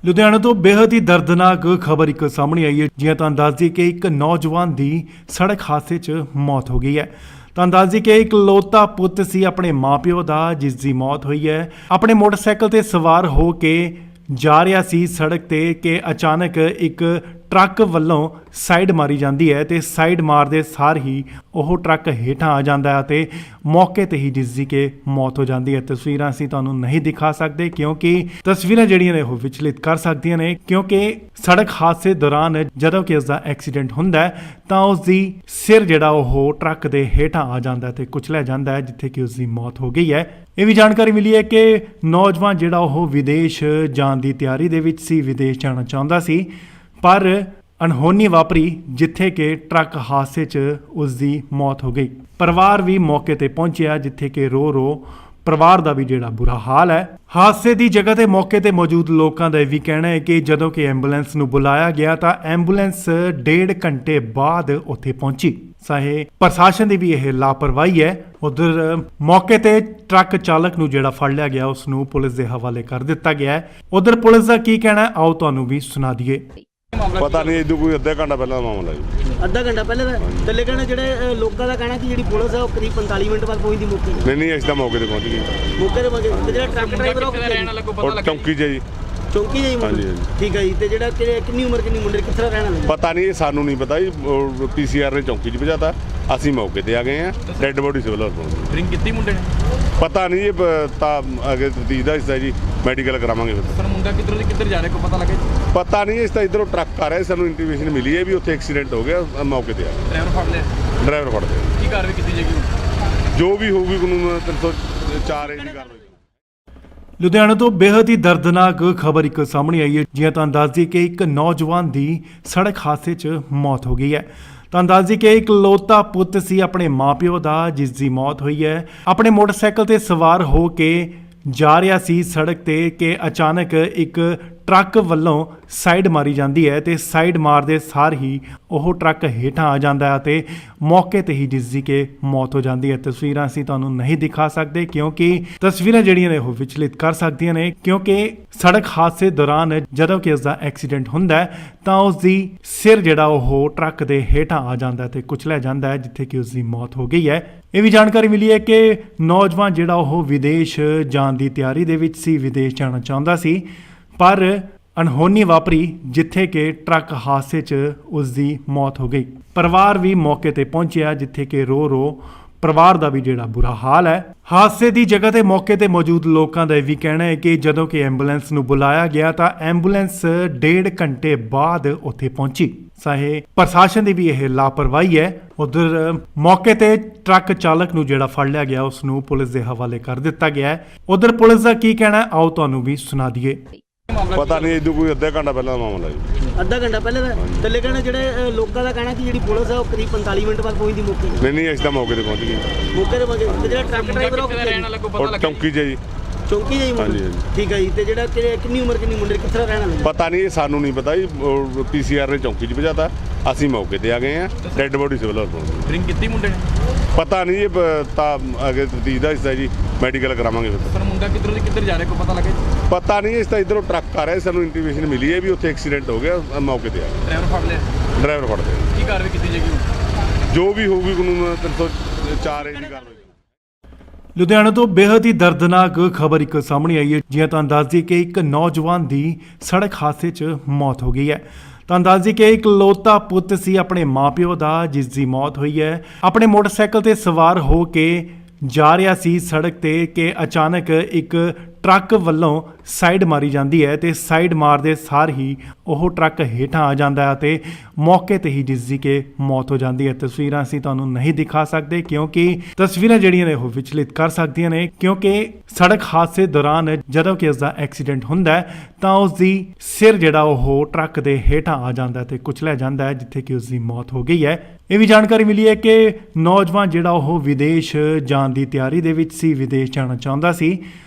ਲੁਧਿਆਣਾ ਤੋਂ ਬੇहद ਹੀ ਦਰਦਨਾਕ ਖਬਰ ਇੱਕ ਸਾਹਮਣੇ ਆਈ ਹੈ। ਜਿਵੇਂ ਤੁਹਾਨੂੰ ਦੱਸ ਦਈਏ ਕਿ ਇੱਕ ਨੌਜਵਾਨ ਦੀ ਸੜਕ ਹਾਦਸੇ 'ਚ ਮੌਤ ਹੋ ਗਈ ਹੈ। ਤੁਹਾਨੂੰ ਦੱਸ ਦਈਏ ਕਿ ਇੱਕ ਲੋਤਾ ਪੁੱਤ ਸੀ ਆਪਣੇ ਮਾਪਿਓ ਦਾ, ਜਿਸ ਦੀ ਮੌਤ ਹੋਈ ਹੈ। ਆਪਣੇ ਮੋਟਰਸਾਈਕਲ ਤੇ ਸਵਾਰ ਹੋ ਕੇ ਜਾ ਰਿਹਾ ਸੀ ਸੜਕ ਤੇ ਕਿ ਅਚਾਨਕ ਇੱਕ ਟਰੱਕ ਵੱਲੋਂ ਸਾਈਡ ਮਾਰੀ ਜਾਂਦੀ ਹੈ ਤੇ ਸਾਈਡ ਮਾਰਦੇ ਸਾਰ ਹੀ ਉਹ ਟਰੱਕ ਹੇਠਾਂ ਆ ਜਾਂਦਾ ਹੈ ਤੇ ਮੌਕੇ ਤੇ ਹੀ ਜਿਸ ਦੀ ਕਿ ਮੌਤ ਹੋ ਜਾਂਦੀ ਹੈ। ਤਸਵੀਰਾਂ ਅਸੀਂ ਤੁਹਾਨੂੰ ਨਹੀਂ ਦਿਖਾ ਸਕਦੇ ਕਿਉਂਕਿ ਤਸਵੀਰਾਂ ਜਿਹੜੀਆਂ ਨੇ ਉਹ ਵਿਚਲਿਤ ਕਰ ਸਕਦੀਆਂ ਨੇ, ਕਿਉਂਕਿ ਸੜਕ ਹਾਦਸੇ ਦੌਰਾਨ ਜਦੋਂ ਕਿ ਉਸ ਦਾ ਐਕਸੀਡੈਂਟ ਹੁੰਦਾ ਹੈ ਤਾਂ ਉਸ ਦੀ ਸਿਰ ਜਿਹੜਾ ਉਹ ਟਰੱਕ ਦੇ ਹੇਠਾਂ ਆ ਜਾਂਦਾ ਹੈ ਤੇ ਕੁਚਲਿਆ ਜਾਂਦਾ ਹੈ, ਜਿੱਥੇ ਕਿ ਉਸ ਦੀ ਮੌਤ ਹੋ ਗਈ ਹੈ। ਇਹ ਵੀ ਜਾਣਕਾਰੀ ਮਿਲੀ ਹੈ ਕਿ ਨੌਜਵਾਨ ਜਿਹੜਾ ਉਹ ਵਿਦੇਸ਼ ਜਾਣ ਦੀ ਤਿਆਰੀ ਦੇ ਵਿੱਚ ਸੀ, ਵਿਦੇਸ਼ ਜਾਣਾ ਚਾਹੁੰਦਾ ਸੀ, ਪਰ ਅਣਹੋਣੀ ਵਾਪਰੀ ਜਿੱਥੇ ਕਿ ਟਰੱਕ ਹਾਦਸੇ 'ਚ ਉਸ ਦੀ ਮੌਤ ਹੋ ਗਈ। ਪਰਿਵਾਰ ਵੀ ਮੌਕੇ ਤੇ ਪਹੁੰਚਿਆ, ਜਿੱਥੇ ਕਿ ਰੋ ਪਰਿਵਾਰ ਦਾ ਵੀ ਜਿਹੜਾ ਬੁਰਾ ਹਾਲ ਹੈ। ਹਾਦਸੇ ਦੀ ਜਗ੍ਹਾ ਤੇ ਮੌਕੇ ਤੇ ਮੌਜੂਦ ਲੋਕਾਂ ਦਾ ਇਹ ਵੀ ਕਹਿਣਾ ਹੈ ਕਿ ਜਦੋਂ ਕਿ ਐਂਬੂਲੈਂਸ ਨੂੰ ਬੁਲਾਇਆ ਗਿਆ ਤਾਂ ਐਂਬੂਲੈਂਸ 1.5 ਘੰਟੇ ਬਾਅਦ ਉੱਥੇ ਪਹੁੰਚੀ। ਚਾਹੇ ਪ੍ਰਸ਼ਾਸਨ ਦੀ ਵੀ ਇਹ ਲਾਪਰਵਾਹੀ ਹੈ। ਉਧਰ ਮੌਕੇ ਤੇ ਟਰੱਕ ਚਾਲਕ ਨੂੰ ਜਿਹੜਾ ਫੜ ਲਿਆ ਗਿਆ ਉਸ ਨੂੰ ਪੁਲਿਸ ਦੇ ਹਵਾਲੇ ਕਰ ਦਿੱਤਾ ਗਿਆ ਹੈ। ਉਧਰ ਪੁਲਿਸ ਦਾ ਕੀ ਕਹਿਣਾ ਹੈ, ਆਓ ਤੁਹਾਨੂੰ ਵੀ ਸੁਣਾ ਦਈਏ। ਪਤਾ ਨਹੀਂ, ਇਦੋਂ ਕੋਈ ਅੱਧਾ ਘੰਟਾ ਪਹਿਲਾਂ ਦਾ ਮਾਮਲਾ ਜੀ। ਅੱਧਾ ਘੰਟਾ ਪਹਿਲੇ ਦਾ ਤੇ ਲੇਕਿਨ ਜਿਹੜੇ ਲੋਕਾਂ ਦਾ ਕਹਿਣਾ ਕਿ ਜਿਹੜੀ ਪੁਲਿਸ ਹੈ ਉਹ ਕਰੀਬ 45 ਮਿੰਟ ਬਾਅਦ ਪਹੁੰਚਦੀ ਮੌਕੇ ਤੇ। ਨਹੀਂ ਅਸੀਂ ਤਾਂ ਮੌਕੇ ਤੇ ਪਹੁੰਚ ਗਏ। ਮੌਕੇ ਤੇ ਜਿਹੜਾ ਟਰੱਕ ਡਰਾਈਵਰ ਉਹ ਰਹਿਣ ਵਾਲਾ ਕੋਈ ਪਤਾ ਉਹ ਲੱਗਾ? ਚੌਂਕੀ 'ਚ ਜੀ। ਚੌਂਕੀ ਜਾਈ ਮੁੰਡਾ ਹਾਂਜੀ, ਹਾਂਜੀ। ਠੀਕ ਹੈ ਜੀ। ਤੇ ਜਿਹੜਾ ਕਿੰਨੀ ਉਮਰ ਕਿੰਨੀ ਮੁੰਡੇ ਕਿੱਥੇ ਦਾ ਰਹਿਣ ਵਾਲਾ? ਪਤਾ ਨਹੀਂ, ਇਹ ਸਾਨੂੰ ਨਹੀਂ ਪਤਾ ਜੀ। ਪੀਸੀਆਰ ਨੇ ਚੌਂਕੀ 'ਚ ਭਜਾਤਾ, ਅਸੀਂ ਮੌਕੇ ਤੇ ਆ ਗਏ ਆ। ਡੈੱਡ ਬੋਡੀ ਸਿਵਲ ਹਸਪਤਾਲ। ਡਰਿੰਕ ਕੀਤੀ ਮੁੰਡੇ ਨੇ? ਪਤਾ ਨਹੀਂ, ਇਹ ਤਾਂ ਅਗੇ ਤਫਤੀਸ਼ ਦਾ ਹਿੱਸਾ ਜੀ, ਮੈਡੀਕਲ ਕਰਾਵਾਂਗੇ ਫਿਰ। ਸਰ ਮੁੰਡਾ ਕਿੱਧਰ ਜਾ ਰਿਹਾ ਕੋਈ ਪਤਾ ਲੱਗਾ ਜੀ? ਪਤਾ ਨਹੀਂ, ਇਸ ਤਾਂ ਇਧਰੋਂ ਟਰੱਕ ਆ ਰਿਹਾ, ਸਾਨੂੰ ਇੰਟੀਮੇਸ਼ਨ ਮਿਲੀ ਹੈ ਵੀ ਉੱਥੇ ਐਕਸੀਡੈਂਟ ਹੋ ਗਿਆ। ਮੌਕੇ ਤੇ ਆ ਗਏ। ਡਰਾਈਵਰ ਫੜ ਲਿਆ? ਡਰਾਈਵਰ ਫੜ ਲਿਆ। ਕੀ ਕਾਰਵਾਈ ਕੀਤੀ ਜਾਏਗੀ ਹੁਣ? ਜੋ ਵੀ ਹੋਊਗੀ ਕਾਨੂੰਨ 304 ਦੀ ਕਾਰਵਾਈ। ਲੁਧਿਆਣਾ ਤੋਂ ਬੇहद ਹੀ ਦਰਦਨਾਕ ਖਬਰ ਇੱਕ ਸਾਹਮਣੇ ਆਈ ਹੈ। ਜਿਵੇਂ ਤੁਹਾਨੂੰ ਦੱਸ ਦਈਏ ਕਿ ਇੱਕ ਨੌਜਵਾਨ ਦੀ ਸੜਕ ਹਾਦਸੇ 'ਚ ਮੌਤ ਹੋ ਗਈ ਹੈ। ਤੁਹਾਨੂੰ ਦੱਸ ਦਈਏ ਕਿ ਇੱਕ ਲੋਤਾ ਪੁੱਤ ਸੀ ਆਪਣੇ ਮਾਪਿਓ ਦਾ, ਜਿਸ ਦੀ ਮੌਤ ਹੋਈ ਹੈ। ਆਪਣੇ ਮੋਟਰਸਾਈਕਲ ਤੇ ਸਵਾਰ ਹੋ ਕੇ ਜਾ ਰਿਹਾ ਸੀ ਸੜਕ ਤੇ ਕਿ ਅਚਾਨਕ ਇੱਕ ਟਰੱਕ ਵੱਲੋਂ ਸਾਈਡ ਮਾਰੀ ਜਾਂਦੀ ਹੈ ਤੇ ਸਾਈਡ ਮਾਰਦੇ ਸਾਰ ਹੀ ਉਹ ਟਰੱਕ ਹੇਠਾਂ ਆ ਜਾਂਦਾ ਹੈ ਤੇ ਮੌਕੇ ਤੇ ਹੀ ਜਿਸ ਦੀ ਕਿ ਮੌਤ ਹੋ ਜਾਂਦੀ ਹੈ। ਤਸਵੀਰਾਂ ਅਸੀਂ ਤੁਹਾਨੂੰ ਨਹੀਂ ਦਿਖਾ ਸਕਦੇ ਕਿਉਂਕਿ ਤਸਵੀਰਾਂ ਜਿਹੜੀਆਂ ਨੇ ਉਹ ਵਿਚਲਿਤ ਕਰ ਸਕਦੀਆਂ ਨੇ, ਕਿਉਂਕਿ ਸੜਕ ਹਾਦਸੇ ਦੌਰਾਨ ਜਦੋਂ ਕਿ ਉਸ ਦਾ ਐਕਸੀਡੈਂਟ ਹੁੰਦਾ ਹੈ ਤਾਂ ਉਸ ਦੀ ਸਿਰ ਜਿਹੜਾ ਉਹ ਟਰੱਕ ਦੇ ਹੇਠਾਂ ਆ ਜਾਂਦਾ ਹੈ ਤੇ ਕੁਚਲਿਆ ਜਾਂਦਾ ਹੈ, ਜਿੱਥੇ ਕਿ ਉਸ ਦੀ ਮੌਤ ਹੋ ਗਈ ਹੈ। ਇਹ ਵੀ ਜਾਣਕਾਰੀ ਮਿਲੀ ਹੈ ਕਿ ਨੌਜਵਾਨ ਜਿਹੜਾ ਉਹ ਵਿਦੇਸ਼ ਜਾਣ ਦੀ ਤਿਆਰੀ ਦੇ ਵਿੱਚ ਸੀ, ਵਿਦੇਸ਼ ਜਾਣਾ ਚਾਹੁੰਦਾ ਸੀ, ਪਰ ਅਣਹੋਣੀ ਵਾਪਰੀ ਜਿੱਥੇ ਕਿ ਟਰੱਕ ਹਾਦਸੇ 'ਚ ਉਸ ਦੀ ਮੌਤ ਹੋ ਗਈ। ਪਰਿਵਾਰ ਵੀ ਮੌਕੇ ਤੇ ਪਹੁੰਚਿਆ, ਜਿੱਥੇ ਕਿ ਰੋ ਪਰਿਵਾਰ ਦਾ ਵੀ ਜਿਹੜਾ ਬੁਰਾ ਹਾਲ ਹੈ। ਹਾਦਸੇ ਦੀ ਜਗ੍ਹਾ ਤੇ ਮੌਕੇ ਤੇ ਮੌਜੂਦ ਲੋਕਾਂ ਦਾ ਇਹ ਵੀ ਕਹਿਣਾ ਹੈ ਕਿ ਜਦੋਂ ਕਿ ਐਂਬੂਲੈਂਸ ਨੂੰ ਬੁਲਾਇਆ ਗਿਆ ਤਾਂ ਐਂਬੂਲੈਂਸ 1.5 ਘੰਟੇ ਬਾਅਦ ਉੱਥੇ ਪਹੁੰਚੀ। ਚਾਹੇ ਪ੍ਰਸ਼ਾਸਨ ਦੀ ਵੀ ਇਹ ਲਾਪਰਵਾਹੀ ਹੈ। ਉਧਰ ਮੌਕੇ ਤੇ ਟਰੱਕ ਚਾਲਕ ਨੂੰ ਜਿਹੜਾ ਫੜ ਲਿਆ ਗਿਆ ਉਸ ਨੂੰ ਪੁਲਿਸ ਦੇ ਹਵਾਲੇ ਕਰ ਦਿੱਤਾ ਗਿਆ ਹੈ। ਉਧਰ ਪੁਲਿਸ ਦਾ ਕੀ ਕਹਿਣਾ ਹੈ, ਆਓ ਤੁਹਾਨੂੰ ਵੀ ਸੁਣਾ ਦਈਏ। ਪਤਾ ਨਹੀਂ, ਇਦੋਂ ਕੋਈ ਅੱਧਾ ਘੰਟਾ ਪਹਿਲਾਂ ਦਾ ਮਾਮਲਾ ਜੀ। ਅੱਧਾ ਘੰਟਾ ਪਹਿਲੇ ਦਾ ਤੇ ਲੇਕਿਨ ਜਿਹੜੇ ਲੋਕਾਂ ਦਾ ਕਹਿਣਾ ਕਿ ਜਿਹੜੀ ਪੁਲਿਸ ਹੈ ਉਹ ਕਰੀਬ 45 ਮਿੰਟ ਬਾਅਦ ਪਹੁੰਚਦੀ ਮੌਕੇ ਤੇ। ਨਹੀਂ ਅਸੀਂ ਤਾਂ ਮੌਕੇ ਤੇ ਪਹੁੰਚ ਗਏ। ਮੌਕੇ ਤੇ ਜਿਹੜਾ ਟਰੱਕ ਡਰਾਈਵਰ ਉਹ ਰਹਿਣ ਵਾਲਾ ਕੋਈ ਪਤਾ ਉਹ ਲੱਗਾ? ਚੌਂਕੀ 'ਚ ਜੀ। ਚੌਂਕੀ ਜਾਈ ਮੁੰਡਾ ਹਾਂਜੀ, ਹਾਂਜੀ। ਠੀਕ ਹੈ ਜੀ। ਤੇ ਜਿਹੜਾ ਕਿੰਨੀ ਉਮਰ ਕਿੰਨੀ ਮੁੰਡੇ ਕਿੱਥੇ ਦਾ ਰਹਿਣ ਵਾਲਾ? ਪਤਾ ਨਹੀਂ, ਇਹ ਸਾਨੂੰ ਨਹੀਂ ਪਤਾ ਜੀ। ਪੀਸੀਆਰ ਨੇ ਚੌਂਕੀ 'ਚ ਭਜਾਤਾ, ਅਸੀਂ ਮੌਕੇ ਤੇ ਆ ਗਏ ਆ। ਡੈੱਡ ਬੋਡੀ ਸਿਵਲ ਹਸਪਤਾਲ। ਡਰਿੰਕ ਕੀਤੀ ਮੁੰਡੇ ਨੇ? ਪਤਾ ਨਹੀਂ, ਇਹ ਤਾਂ ਅਗੇ ਤਫਤੀਸ਼ ਦਾ ਹਿੱਸਾ ਜੀ, ਮੈਡੀਕਲ ਕਰਾਵਾਂਗੇ ਫਿਰ। ਸਰ ਮੁੰਡਾ ਕਿੱਧਰ ਜਾ ਰਿਹਾ ਕੋਈ ਪਤਾ ਲੱਗਾ ਜੀ? ਪਤਾ ਨਹੀਂ, ਇਸ ਤਾਂ ਇਧਰੋਂ ਟਰੱਕ ਆ ਰਿਹਾ, ਸਾਨੂੰ ਇੰਟੀਮੇਸ਼ਨ ਮਿਲੀ ਹੈ ਵੀ ਉੱਥੇ ਐਕਸੀਡੈਂਟ ਹੋ ਗਿਆ। ਮੌਕੇ ਤੇ ਆ ਗਏ। ਡਰਾਈਵਰ ਫੜ ਲਿਆ? ਡਰਾਈਵਰ ਫੜ ਲਿਆ। ਕੀ ਕਾਰਵਾਈ ਕੀਤੀ ਜਾਏਗੀ ਹੁਣ? ਜੋ ਵੀ ਹੋਊਗੀ ਕਾਨੂੰਨ 304 ਦੀ ਕਾਰਵਾਈ। ਲੁਧਿਆਣਾ ਤੋਂ ਬੇहद ਹੀ ਦਰਦਨਾਕ ਖਬਰ ਇੱਕ ਸਾਹਮਣੇ ਆਈ ਹੈ। ਜਿਵੇਂ ਤੁਹਾਨੂੰ ਦੱਸ ਦਈਏ ਕਿ ਇੱਕ ਨੌਜਵਾਨ ਦੀ ਸੜਕ ਹਾਦਸੇ 'ਚ ਮੌਤ ਹੋ ਗਈ ਹੈ। ਤੁਹਾਨੂੰ ਦੱਸ ਦਈਏ ਕਿ ਇੱਕ ਇਕਲੌਤਾ ਪੁੱਤ ਸੀ ਆਪਣੇ ਮਾਪਿਓ ਦਾ, ਜਿਸ ਦੀ ਮੌਤ ਹੋਈ ਹੈ। ਆਪਣੇ ਮੋਟਰਸਾਈਕਲ ਤੇ ਸਵਾਰ ਹੋ ਕੇ ਜਾ ਰਿਹਾ ਸੀ ਸੜਕ ਤੇ ਕਿ ਅਚਾਨਕ ਇੱਕ ਟਰੱਕ ਵੱਲੋਂ ਸਾਈਡ ਮਾਰੀ ਜਾਂਦੀ ਹੈ ਤੇ ਸਾਈਡ ਮਾਰਦੇ ਸਾਰ ਹੀ ਉਹ ਟਰੱਕ ਹੇਠਾਂ ਆ ਜਾਂਦਾ ਹੈ ਤੇ ਮੌਕੇ ਤੇ ਹੀ ਜਿਸ ਦੀ ਕਿ ਮੌਤ ਹੋ ਜਾਂਦੀ ਹੈ। ਤਸਵੀਰਾਂ ਅਸੀਂ ਤੁਹਾਨੂੰ ਨਹੀਂ ਦਿਖਾ ਸਕਦੇ ਕਿਉਂਕਿ ਤਸਵੀਰਾਂ ਜਿਹੜੀਆਂ ਨੇ ਉਹ ਵਿਚਲਿਤ ਕਰ ਸਕਦੀਆਂ ਨੇ, ਕਿਉਂਕਿ ਸੜਕ ਹਾਦਸੇ ਦੌਰਾਨ ਜਦੋਂ ਕਿ ਉਸ ਦਾ ਐਕਸੀਡੈਂਟ ਹੁੰਦਾ ਹੈ ਤਾਂ ਉਸ ਦੀ ਸਿਰ ਜਿਹੜਾ ਉਹ ਟਰੱਕ ਦੇ ਹੇਠਾਂ ਆ ਜਾਂਦਾ ਹੈ ਤੇ ਕੁਚਲਿਆ ਜਾਂਦਾ ਹੈ, ਜਿੱਥੇ ਕਿ ਉਸ ਦੀ ਮੌਤ ਹੋ ਗਈ ਹੈ। ਇਹ ਵੀ ਜਾਣਕਾਰੀ ਮਿਲੀ ਹੈ ਕਿ ਨੌਜਵਾਨ ਜਿਹੜਾ ਉਹ ਵਿਦੇਸ਼ ਜਾਣ ਦੀ ਤਿਆਰੀ ਦੇ ਵਿੱਚ ਸੀ, ਵਿਦੇਸ਼ ਜਾਣਾ ਚਾਹੁੰਦਾ ਸੀ,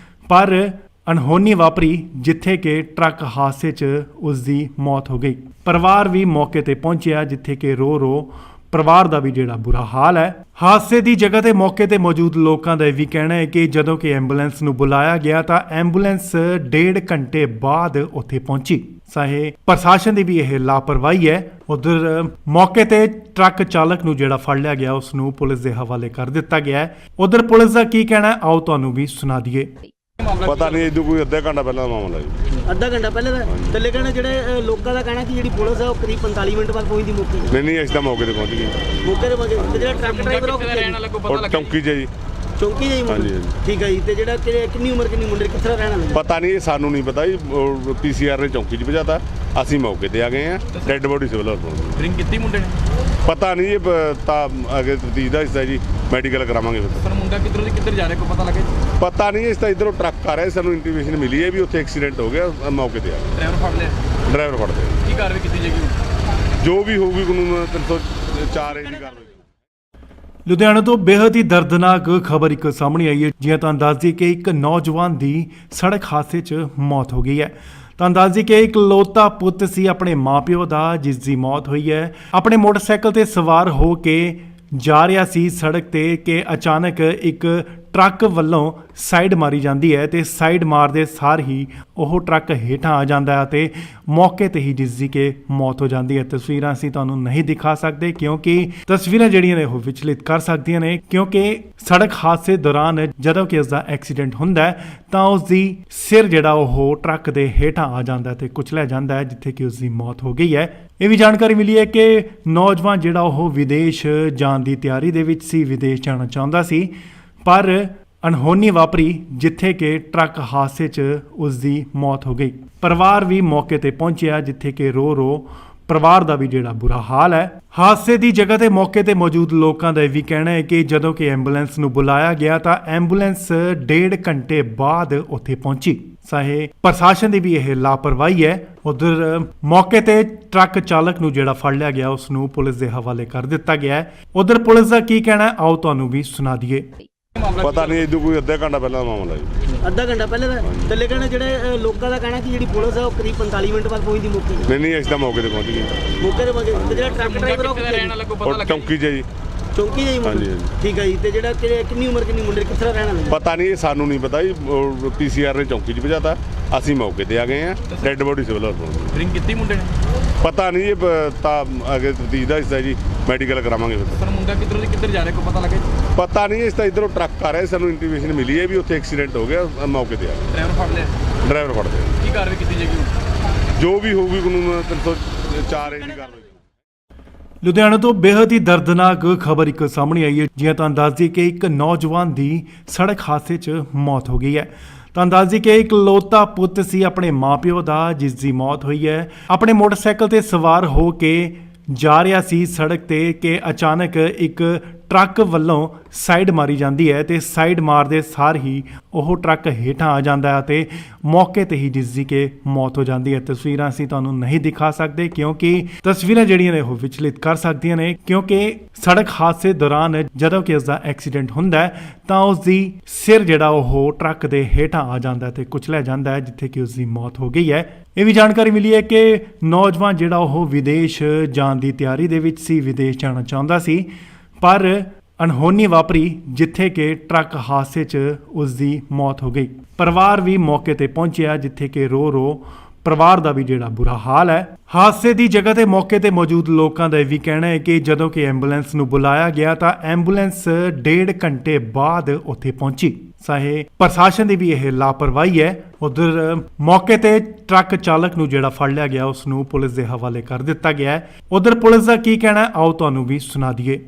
ਪਰ ਅਣਹੋਣੀ ਵਾਪਰੀ ਜਿੱਥੇ ਕਿ ਟਰੱਕ ਹਾਦਸੇ 'ਚ ਉਸ ਦੀ ਮੌਤ ਹੋ ਗਈ। ਪਰਿਵਾਰ ਵੀ ਮੌਕੇ ਤੇ ਪਹੁੰਚਿਆ, ਜਿੱਥੇ ਕਿ ਰੋ ਪਰਿਵਾਰ ਦਾ ਵੀ ਜਿਹੜਾ ਬੁਰਾ ਹਾਲ ਹੈ। ਹਾਦਸੇ ਦੀ ਜਗ੍ਹਾ ਤੇ ਮੌਕੇ ਤੇ ਮੌਜੂਦ ਲੋਕਾਂ ਦਾ ਇਹ ਵੀ ਕਹਿਣਾ ਹੈ ਕਿ ਜਦੋਂ ਕਿ ਐਂਬੂਲੈਂਸ ਨੂੰ ਬੁਲਾਇਆ ਗਿਆ ਤਾਂ ਐਂਬੂਲੈਂਸ 1.5 ਘੰਟੇ ਬਾਅਦ ਉੱਥੇ ਪਹੁੰਚੀ। ਚਾਹੇ ਪ੍ਰਸ਼ਾਸਨ ਦੀ ਵੀ ਇਹ ਲਾਪਰਵਾਹੀ ਹੈ। ਉਧਰ ਮੌਕੇ ਤੇ ਟਰੱਕ ਚਾਲਕ ਨੂੰ ਜਿਹੜਾ ਫੜ ਲਿਆ ਗਿਆ ਉਸ ਨੂੰ ਪੁਲਿਸ ਦੇ ਹਵਾਲੇ ਕਰ ਦਿੱਤਾ ਗਿਆ ਹੈ। ਉਧਰ ਪੁਲਿਸ ਦਾ ਕੀ ਕਹਿਣਾ ਹੈ, ਆਓ ਤੁਹਾਨੂੰ ਵੀ ਸੁਣਾ ਦਈਏ। ਪਤਾ ਨਹੀਂ ਇਦੋਂ ਕੋਈ ਅੱਧਾ ਘੰਟਾ ਪਹਿਲਾਂ ਦਾ ਮਾਮਲਾ ਜੀ। ਅੱਧਾ ਘੰਟਾ ਪਹਿਲੇ ਦਾ ਥੱਲੇ ਕਹਿੰਦੇ ਜਿਹੜੇ ਲੋਕਾਂ ਦਾ ਕਹਿਣਾ ਕਿ ਜਿਹੜੀ ਪੁਲਿਸ ਹੈ ਉਹ ਕਰੀਬ 45 ਮਿੰਟ ਬਾਅਦ ਪਹੁੰਚਦੀ ਮੌਕੇ ਤੇ। ਨਹੀਂ ਅਸੀਂ ਤਾਂ ਮੌਕੇ ਤੇ ਪਹੁੰਚ ਗਏ। ਮੌਕੇ ਤੇ ਜਿਹੜਾ ਟਰੱਕ ਡਰਾਈਵਰ ਉਹ ਰਹਿਣ ਵਾਲਾ ਕੋਈ ਪਤਾ ਉਹ ਲੱਗਾ? ਚੌਂਕੀ 'ਚ ਜੀ। ਚੌਂਕੀ ਜਾਈ ਹਾਂਜੀ, ਮੁੰਡੇ ਹਾਂਜੀ। ਠੀਕ ਹੈ ਜੀ। ਤੇ ਜਿਹੜਾ ਕਿੰਨੀ ਉਮਰ ਕਿੰਨੀ ਮੁੰਡੇ ਕਿੱਥੇ ਰਹਿਣ ਵਾਲੇ? ਪਤਾ ਨਹੀਂ, ਇਹ ਸਾਨੂੰ ਨਹੀਂ ਪਤਾ ਜੀ। ਪੀਸੀਆਰ ਨੇ ਚੌਂਕੀ 'ਚ ਭਜਾਤਾ, ਅਸੀਂ ਮੌਕੇ ਤੇ ਆ ਗਏ ਆ। ਡੈੱਡ ਬੋਡੀ ਸਿਵਲ ਹਸਪਤਾਲ। ਡਰਿੰਕ ਕੀਤੀ ਮੁੰਡੇ ਨੇ? ਪਤਾ ਨਹੀਂ, ਇਹ ਤਾਂ ਅੱਗੇ ਤਫਤੀਸ਼ ਦਾ ਹਿੱਸਾ ਜੀ, ਮੈਡੀਕਲ ਕਰਾਵਾਂਗੇ ਫਿਰ। ਪਰ ਮੁੰਡਾ ਕਿੱਧਰ ਜਾ ਰਿਹਾ ਕੋਈ ਪਤਾ ਲੱਗੇ? ਪਤਾ ਨਹੀਂ, ਇਸ ਤਾਂ ਇਧਰੋਂ ਟਰੱਕ ਆ ਰਿਹਾ, ਸਾਨੂੰ ਇੰਟੀਮੇਸ਼ਨ ਮਿਲੀ ਹੈ ਵੀ ਉੱਥੇ ਐਕਸੀਡੈਂਟ ਹੋ ਗਿਆ, ਮੌਕੇ ਤੇ ਆ ਗਏ। ਡਰਾਈਵਰ ਫੜ ਲਿਆ? ਡਰਾਈਵਰ ਫੜਦੇ ਆ। ਕੀ ਕਾਰਵਾਈ ਕੀਤੀ ਜਾਏਗੀ? ਜੋ ਵੀ ਹੋਊਗੀ ਕਾਨੂੰਨ 304 ਦੀ ਕਾਰਵਾਈ। ਲੁਧਿਆਣਾ ਤੋਂ ਬੇहद ਹੀ ਦਰਦਨਾਕ ਖਬਰ ਇੱਕ ਸਾਹਮਣੇ ਆਈ ਹੈ। ਜਿਵੇਂ ਤੁਹਾਨੂੰ ਦੱਸ ਦਈਏ ਕਿ ਇੱਕ ਨੌਜਵਾਨ ਦੀ ਸੜਕ ਹਾਦਸੇ 'ਚ ਮੌਤ ਹੋ ਗਈ ਹੈ। ਤੁਹਾਨੂੰ ਦੱਸ ਦਈਏ ਕਿ ਇੱਕ ਇਕਲੌਤਾ ਪੁੱਤ ਸੀ ਆਪਣੇ ਮਾਪਿਓ ਦਾ, ਜਿਸ ਦੀ ਮੌਤ ਹੋਈ ਹੈ। ਆਪਣੇ ਮੋਟਰਸਾਈਕਲ ਤੇ ਸਵਾਰ ਹੋ ਕੇ ਜਾ ਰਿਹਾ ਸੀ ਸੜਕ ਤੇ ਕਿ ਅਚਾਨਕ ਇੱਕ ਟਰੱਕ ਵੱਲੋਂ ਸਾਈਡ ਮਾਰੀ ਜਾਂਦੀ ਹੈ ਤੇ ਸਾਈਡ ਮਾਰਦੇ ਸਾਰ ਹੀ ਉਹ ਟਰੱਕ ਹੇਠਾਂ ਆ ਜਾਂਦਾ ਹੈ ਤੇ ਮੌਕੇ ਤੇ ਹੀ ਜਿਸ ਦੀ ਕਿ ਮੌਤ ਹੋ ਜਾਂਦੀ ਹੈ। ਤਸਵੀਰਾਂ ਅਸੀਂ ਤੁਹਾਨੂੰ ਨਹੀਂ ਦਿਖਾ ਸਕਦੇ ਕਿਉਂਕਿ ਤਸਵੀਰਾਂ ਜਿਹੜੀਆਂ ਨੇ ਉਹ ਵਿਚਲਿਤ ਕਰ ਸਕਦੀਆਂ ਨੇ, ਕਿਉਂਕਿ ਸੜਕ ਹਾਦਸੇ ਦੌਰਾਨ ਜਦੋਂ ਕਿ ਉਸ ਦਾ ਐਕਸੀਡੈਂਟ ਹੁੰਦਾ ਹੈ ਤਾਂ ਉਸ ਦੀ ਸਿਰ ਜਿਹੜਾ ਉਹ ਟਰੱਕ ਦੇ ਹੇਠਾਂ ਆ ਜਾਂਦਾ ਹੈ ਤੇ ਕੁਚਲਿਆ ਜਾਂਦਾ ਹੈ, ਜਿੱਥੇ ਕਿ ਉਸ ਦੀ ਮੌਤ ਹੋ ਗਈ ਹੈ। ਇਹ ਵੀ ਜਾਣਕਾਰੀ ਮਿਲੀ ਹੈ ਕਿ ਨੌਜਵਾਨ ਜਿਹੜਾ ਉਹ ਵਿਦੇਸ਼ ਜਾਣ ਦੀ ਤਿਆਰੀ ਦੇ ਵਿੱਚ ਸੀ, ਵਿਦੇਸ਼ ਜਾਣਾ ਚਾਹੁੰਦਾ ਸੀ, ਪਰ ਅਣਹੋਣੀ ਵਾਪਰੀ ਜਿੱਥੇ ਕਿ ਟਰੱਕ ਹਾਦਸੇ 'ਚ ਉਸ ਦੀ ਮੌਤ ਹੋ ਗਈ। ਪਰਿਵਾਰ ਵੀ ਮੌਕੇ ਤੇ ਪਹੁੰਚਿਆ, ਜਿੱਥੇ ਕਿ ਰੋ ਪਰਿਵਾਰ ਦਾ ਵੀ ਜਿਹੜਾ ਬੁਰਾ ਹਾਲ ਹੈ। ਹਾਦਸੇ ਦੀ ਜਗ੍ਹਾ ਤੇ ਮੌਕੇ ਤੇ ਮੌਜੂਦ ਲੋਕਾਂ ਦਾ ਇਹ ਵੀ ਕਹਿਣਾ ਹੈ ਕਿ ਜਦੋਂ ਕਿ ਐਂਬੂਲੈਂਸ ਨੂੰ ਬੁਲਾਇਆ ਗਿਆ ਤਾਂ ਐਂਬੂਲੈਂਸ 1.5 ਘੰਟੇ ਬਾਅਦ ਉੱਥੇ ਪਹੁੰਚੀ। ਚਾਹੇ ਪ੍ਰਸ਼ਾਸਨ ਦੀ ਵੀ ਇਹ ਲਾਪਰਵਾਹੀ ਹੈ। ਉਧਰ ਮੌਕੇ ਤੇ ਟਰੱਕ ਚਾਲਕ ਨੂੰ ਜਿਹੜਾ ਫੜ ਲਿਆ ਗਿਆ ਉਸ ਨੂੰ ਪੁਲਿਸ ਦੇ ਹਵਾਲੇ ਕਰ ਦਿੱਤਾ ਗਿਆ ਹੈ। ਉਧਰ ਪੁਲਿਸ ਦਾ ਕੀ ਕਹਿਣਾ ਹੈ, ਆਓ ਤੁਹਾਨੂੰ ਵੀ ਸੁਣਾ ਦਈਏ। ਪਤਾ ਨਹੀਂ, ਇਦੋਂ ਕੋਈ ਅੱਧਾ ਘੰਟਾ ਪਹਿਲਾਂ ਦਾ ਮਾਮਲਾ ਜੀ। ਅੱਧਾ ਘੰਟਾ ਪਹਿਲੇ ਦਾ ਥੱਲੇ ਕਹਿੰਦੇ ਜਿਹੜੇ ਲੋਕਾਂ ਦਾ ਕਹਿਣਾ ਕਿ ਜਿਹੜੀ ਪੁਲਿਸ ਹੈ ਉਹ ਕਰੀਬ 45 ਮਿੰਟ ਬਾਅਦ ਪਹੁੰਚਦੀ ਮੌਕੇ ਤੇ। ਨਹੀਂ ਅਸੀਂ ਤਾਂ ਮੌਕੇ ਤੇ ਪਹੁੰਚ ਗਏ। ਮੌਕੇ ਤੇ ਜਿਹੜਾ ਟਰੱਕ ਡਰਾਈਵਰ ਉਹ ਰਹਿਣ ਵਾਲਾ ਕੋਈ ਪਤਾ ਉਹ ਲੱਗਾ? ਚੌਂਕੀ 'ਚ ਜੀ। ਚੌਂਕੀ ਜਾਈ ਮੁੰਡੇ ਹਾਂਜੀ, ਹਾਂਜੀ। ਠੀਕ ਹੈ ਜੀ। ਤੇ ਜਿਹੜਾ ਕਿੰਨੀ ਉਮਰ ਕਿੰਨੀ ਮੁੰਡੇ ਕਿੱਥੇ ਰਹਿਣ ਵਾਲੇ? ਪਤਾ ਨਹੀਂ, ਇਹ ਸਾਨੂੰ ਨਹੀਂ ਪਤਾ ਜੀ। ਪੀਸੀਆਰ ਨੇ ਚੌਂਕੀ 'ਚ ਭਜਾਤਾ, ਅਸੀਂ ਮੌਕੇ ਤੇ ਆ ਗਏ ਆ। ਡੈੱਡ ਬੋਡੀ ਸਿਵਲ ਹਸਪਤਾਲ। ਡਰਿੰਕ ਕੀਤੀ ਮੁੰਡੇ ਨੇ? ਪਤਾ ਨਹੀਂ, ਇਹ ਤਾਂ ਅੱਗੇ ਤਫਤੀਸ਼ ਦਾ ਹਿੱਸਾ ਜੀ, ਮੈਡੀਕਲ ਕਰਾਵਾਂਗੇ ਫਿਰ। ਪਰ ਮੁੰਡਾ ਕਿੱਧਰ ਜਾ ਰਿਹਾ ਕੋਈ ਪਤਾ ਲੱਗੇ? ਪਤਾ ਨਹੀਂ, ਇਸ ਤਾਂ ਇਧਰੋਂ ਟਰੱਕ ਆ ਰਿਹਾ, ਸਾਨੂੰ ਇੰਟੀਮੇਸ਼ਨ ਮਿਲੀ ਹੈ ਵੀ ਉੱਥੇ ਐਕਸੀਡੈਂਟ ਹੋ ਗਿਆ, ਮੌਕੇ ਤੇ ਆ ਗਏ। ਡਰਾਈਵਰ ਫੜ ਲਿਆ? ਡਰਾਈਵਰ ਫੜਦੇ ਆ। ਕੀ ਕਾਰਵਾਈ ਕੀਤੀ ਜਾਏਗੀ? ਜੋ ਵੀ ਹੋਊਗੀ ਕਾਨੂੰਨ 304 ਦੀ ਕਾਰਵਾਈ। ਲੁਧਿਆਣਾ ਤੋਂ ਬੇहद ਹੀ ਦਰਦਨਾਕ ਖਬਰ ਇੱਕ ਸਾਹਮਣੇ ਆਈ ਹੈ। ਜਿਵੇਂ ਤੁਹਾਨੂੰ ਦੱਸ ਦਈਏ ਕਿ ਇੱਕ ਨੌਜਵਾਨ ਦੀ ਸੜਕ ਹਾਦਸੇ 'ਚ ਮੌਤ ਹੋ ਗਈ ਹੈ। ਤੁਹਾਨੂੰ ਦੱਸ ਦਈਏ ਕਿ ਇੱਕ ਇਕਲੌਤਾ ਪੁੱਤ ਸੀ ਆਪਣੇ ਮਾਪਿਓ ਦਾ, ਜਿਸ ਦੀ ਮੌਤ ਹੋਈ ਹੈ। ਆਪਣੇ ਮੋਟਰਸਾਈਕਲ ਤੇ ਸਵਾਰ ਹੋ ਕੇ ਜਾ ਰਿਹਾ ਸੀ ਸੜਕ ਤੇ ਕਿ ਅਚਾਨਕ ਇੱਕ ਟਰੱਕ ਵੱਲੋਂ ਸਾਈਡ ਮਾਰੀ ਜਾਂਦੀ ਹੈ ਤੇ ਸਾਈਡ ਮਾਰਦੇ ਸਾਰ ਹੀ ਉਹ ਟਰੱਕ ਹੇਠਾਂ ਆ ਜਾਂਦਾ ਹੈ ਤੇ ਮੌਕੇ ਤੇ ਹੀ ਜਿਸ ਦੀ ਕਿ ਮੌਤ ਹੋ ਜਾਂਦੀ ਹੈ। ਤਸਵੀਰਾਂ ਅਸੀਂ ਤੁਹਾਨੂੰ ਨਹੀਂ ਦਿਖਾ ਸਕਦੇ ਕਿਉਂਕਿ ਤਸਵੀਰਾਂ ਜਿਹੜੀਆਂ ਨੇ ਉਹ ਵਿਚਲਿਤ ਕਰ ਸਕਦੀਆਂ ਨੇ, ਕਿਉਂਕਿ ਸੜਕ ਹਾਦਸੇ ਦੌਰਾਨ ਜਦੋਂ ਕਿ ਉਸ ਦਾ ਐਕਸੀਡੈਂਟ ਹੁੰਦਾ ਹੈ ਤਾਂ ਉਸ ਦੀ ਸਿਰ ਜਿਹੜਾ ਉਹ ਟਰੱਕ ਦੇ ਹੇਠਾਂ ਆ ਜਾਂਦਾ ਹੈ ਤੇ ਕੁਚਲਿਆ ਜਾਂਦਾ ਹੈ, ਜਿੱਥੇ ਕਿ ਉਸ ਦੀ ਮੌਤ ਹੋ ਗਈ ਹੈ। ਇਹ ਵੀ ਜਾਣਕਾਰੀ ਮਿਲੀ ਹੈ ਕਿ ਨੌਜਵਾਨ ਜਿਹੜਾ ਉਹ ਵਿਦੇਸ਼ ਜਾਣ ਦੀ ਤਿਆਰੀ ਦੇ ਵਿੱਚ ਸੀ, ਵਿਦੇਸ਼ ਜਾਣਾ ਚਾਹੁੰਦਾ ਸੀ, ਪਰ ਅਣਹੋਣੀ ਵਾਪਰੀ ਜਿੱਥੇ ਕਿ ਟਰੱਕ ਹਾਦਸੇ 'ਚ ਉਸ ਦੀ ਮੌਤ ਹੋ ਗਈ। ਪਰਿਵਾਰ ਵੀ ਮੌਕੇ ਤੇ ਪਹੁੰਚਿਆ, ਜਿੱਥੇ ਕਿ ਰੋ ਪਰਿਵਾਰ ਦਾ ਵੀ ਜਿਹੜਾ ਬੁਰਾ ਹਾਲ ਹੈ। ਹਾਦਸੇ ਦੀ ਜਗ੍ਹਾ ਤੇ ਮੌਕੇ ਤੇ ਮੌਜੂਦ ਲੋਕਾਂ ਦਾ ਇਹ ਵੀ ਕਹਿਣਾ ਹੈ ਕਿ ਜਦੋਂ ਕਿ ਐਂਬੂਲੈਂਸ ਨੂੰ ਬੁਲਾਇਆ ਗਿਆ ਤਾਂ ਐਂਬੂਲੈਂਸ 1.5 ਘੰਟੇ ਬਾਅਦ ਉੱਥੇ ਪਹੁੰਚੀ। ਚਾਹੇ ਪ੍ਰਸ਼ਾਸਨ ਦੀ ਵੀ ਇਹ ਲਾਪਰਵਾਹੀ ਹੈ। ਉਧਰ ਮੌਕੇ ਤੇ ਟਰੱਕ ਚਾਲਕ ਨੂੰ ਜਿਹੜਾ ਫੜ ਲਿਆ ਗਿਆ ਉਸ ਨੂੰ ਪੁਲਿਸ ਦੇ ਹਵਾਲੇ ਕਰ ਦਿੱਤਾ ਗਿਆ ਹੈ। ਉਧਰ ਪੁਲਿਸ ਦਾ ਕੀ ਕਹਿਣਾ ਹੈ, ਆਓ ਤੁਹਾਨੂੰ ਵੀ ਸੁਣਾ ਦਈਏ।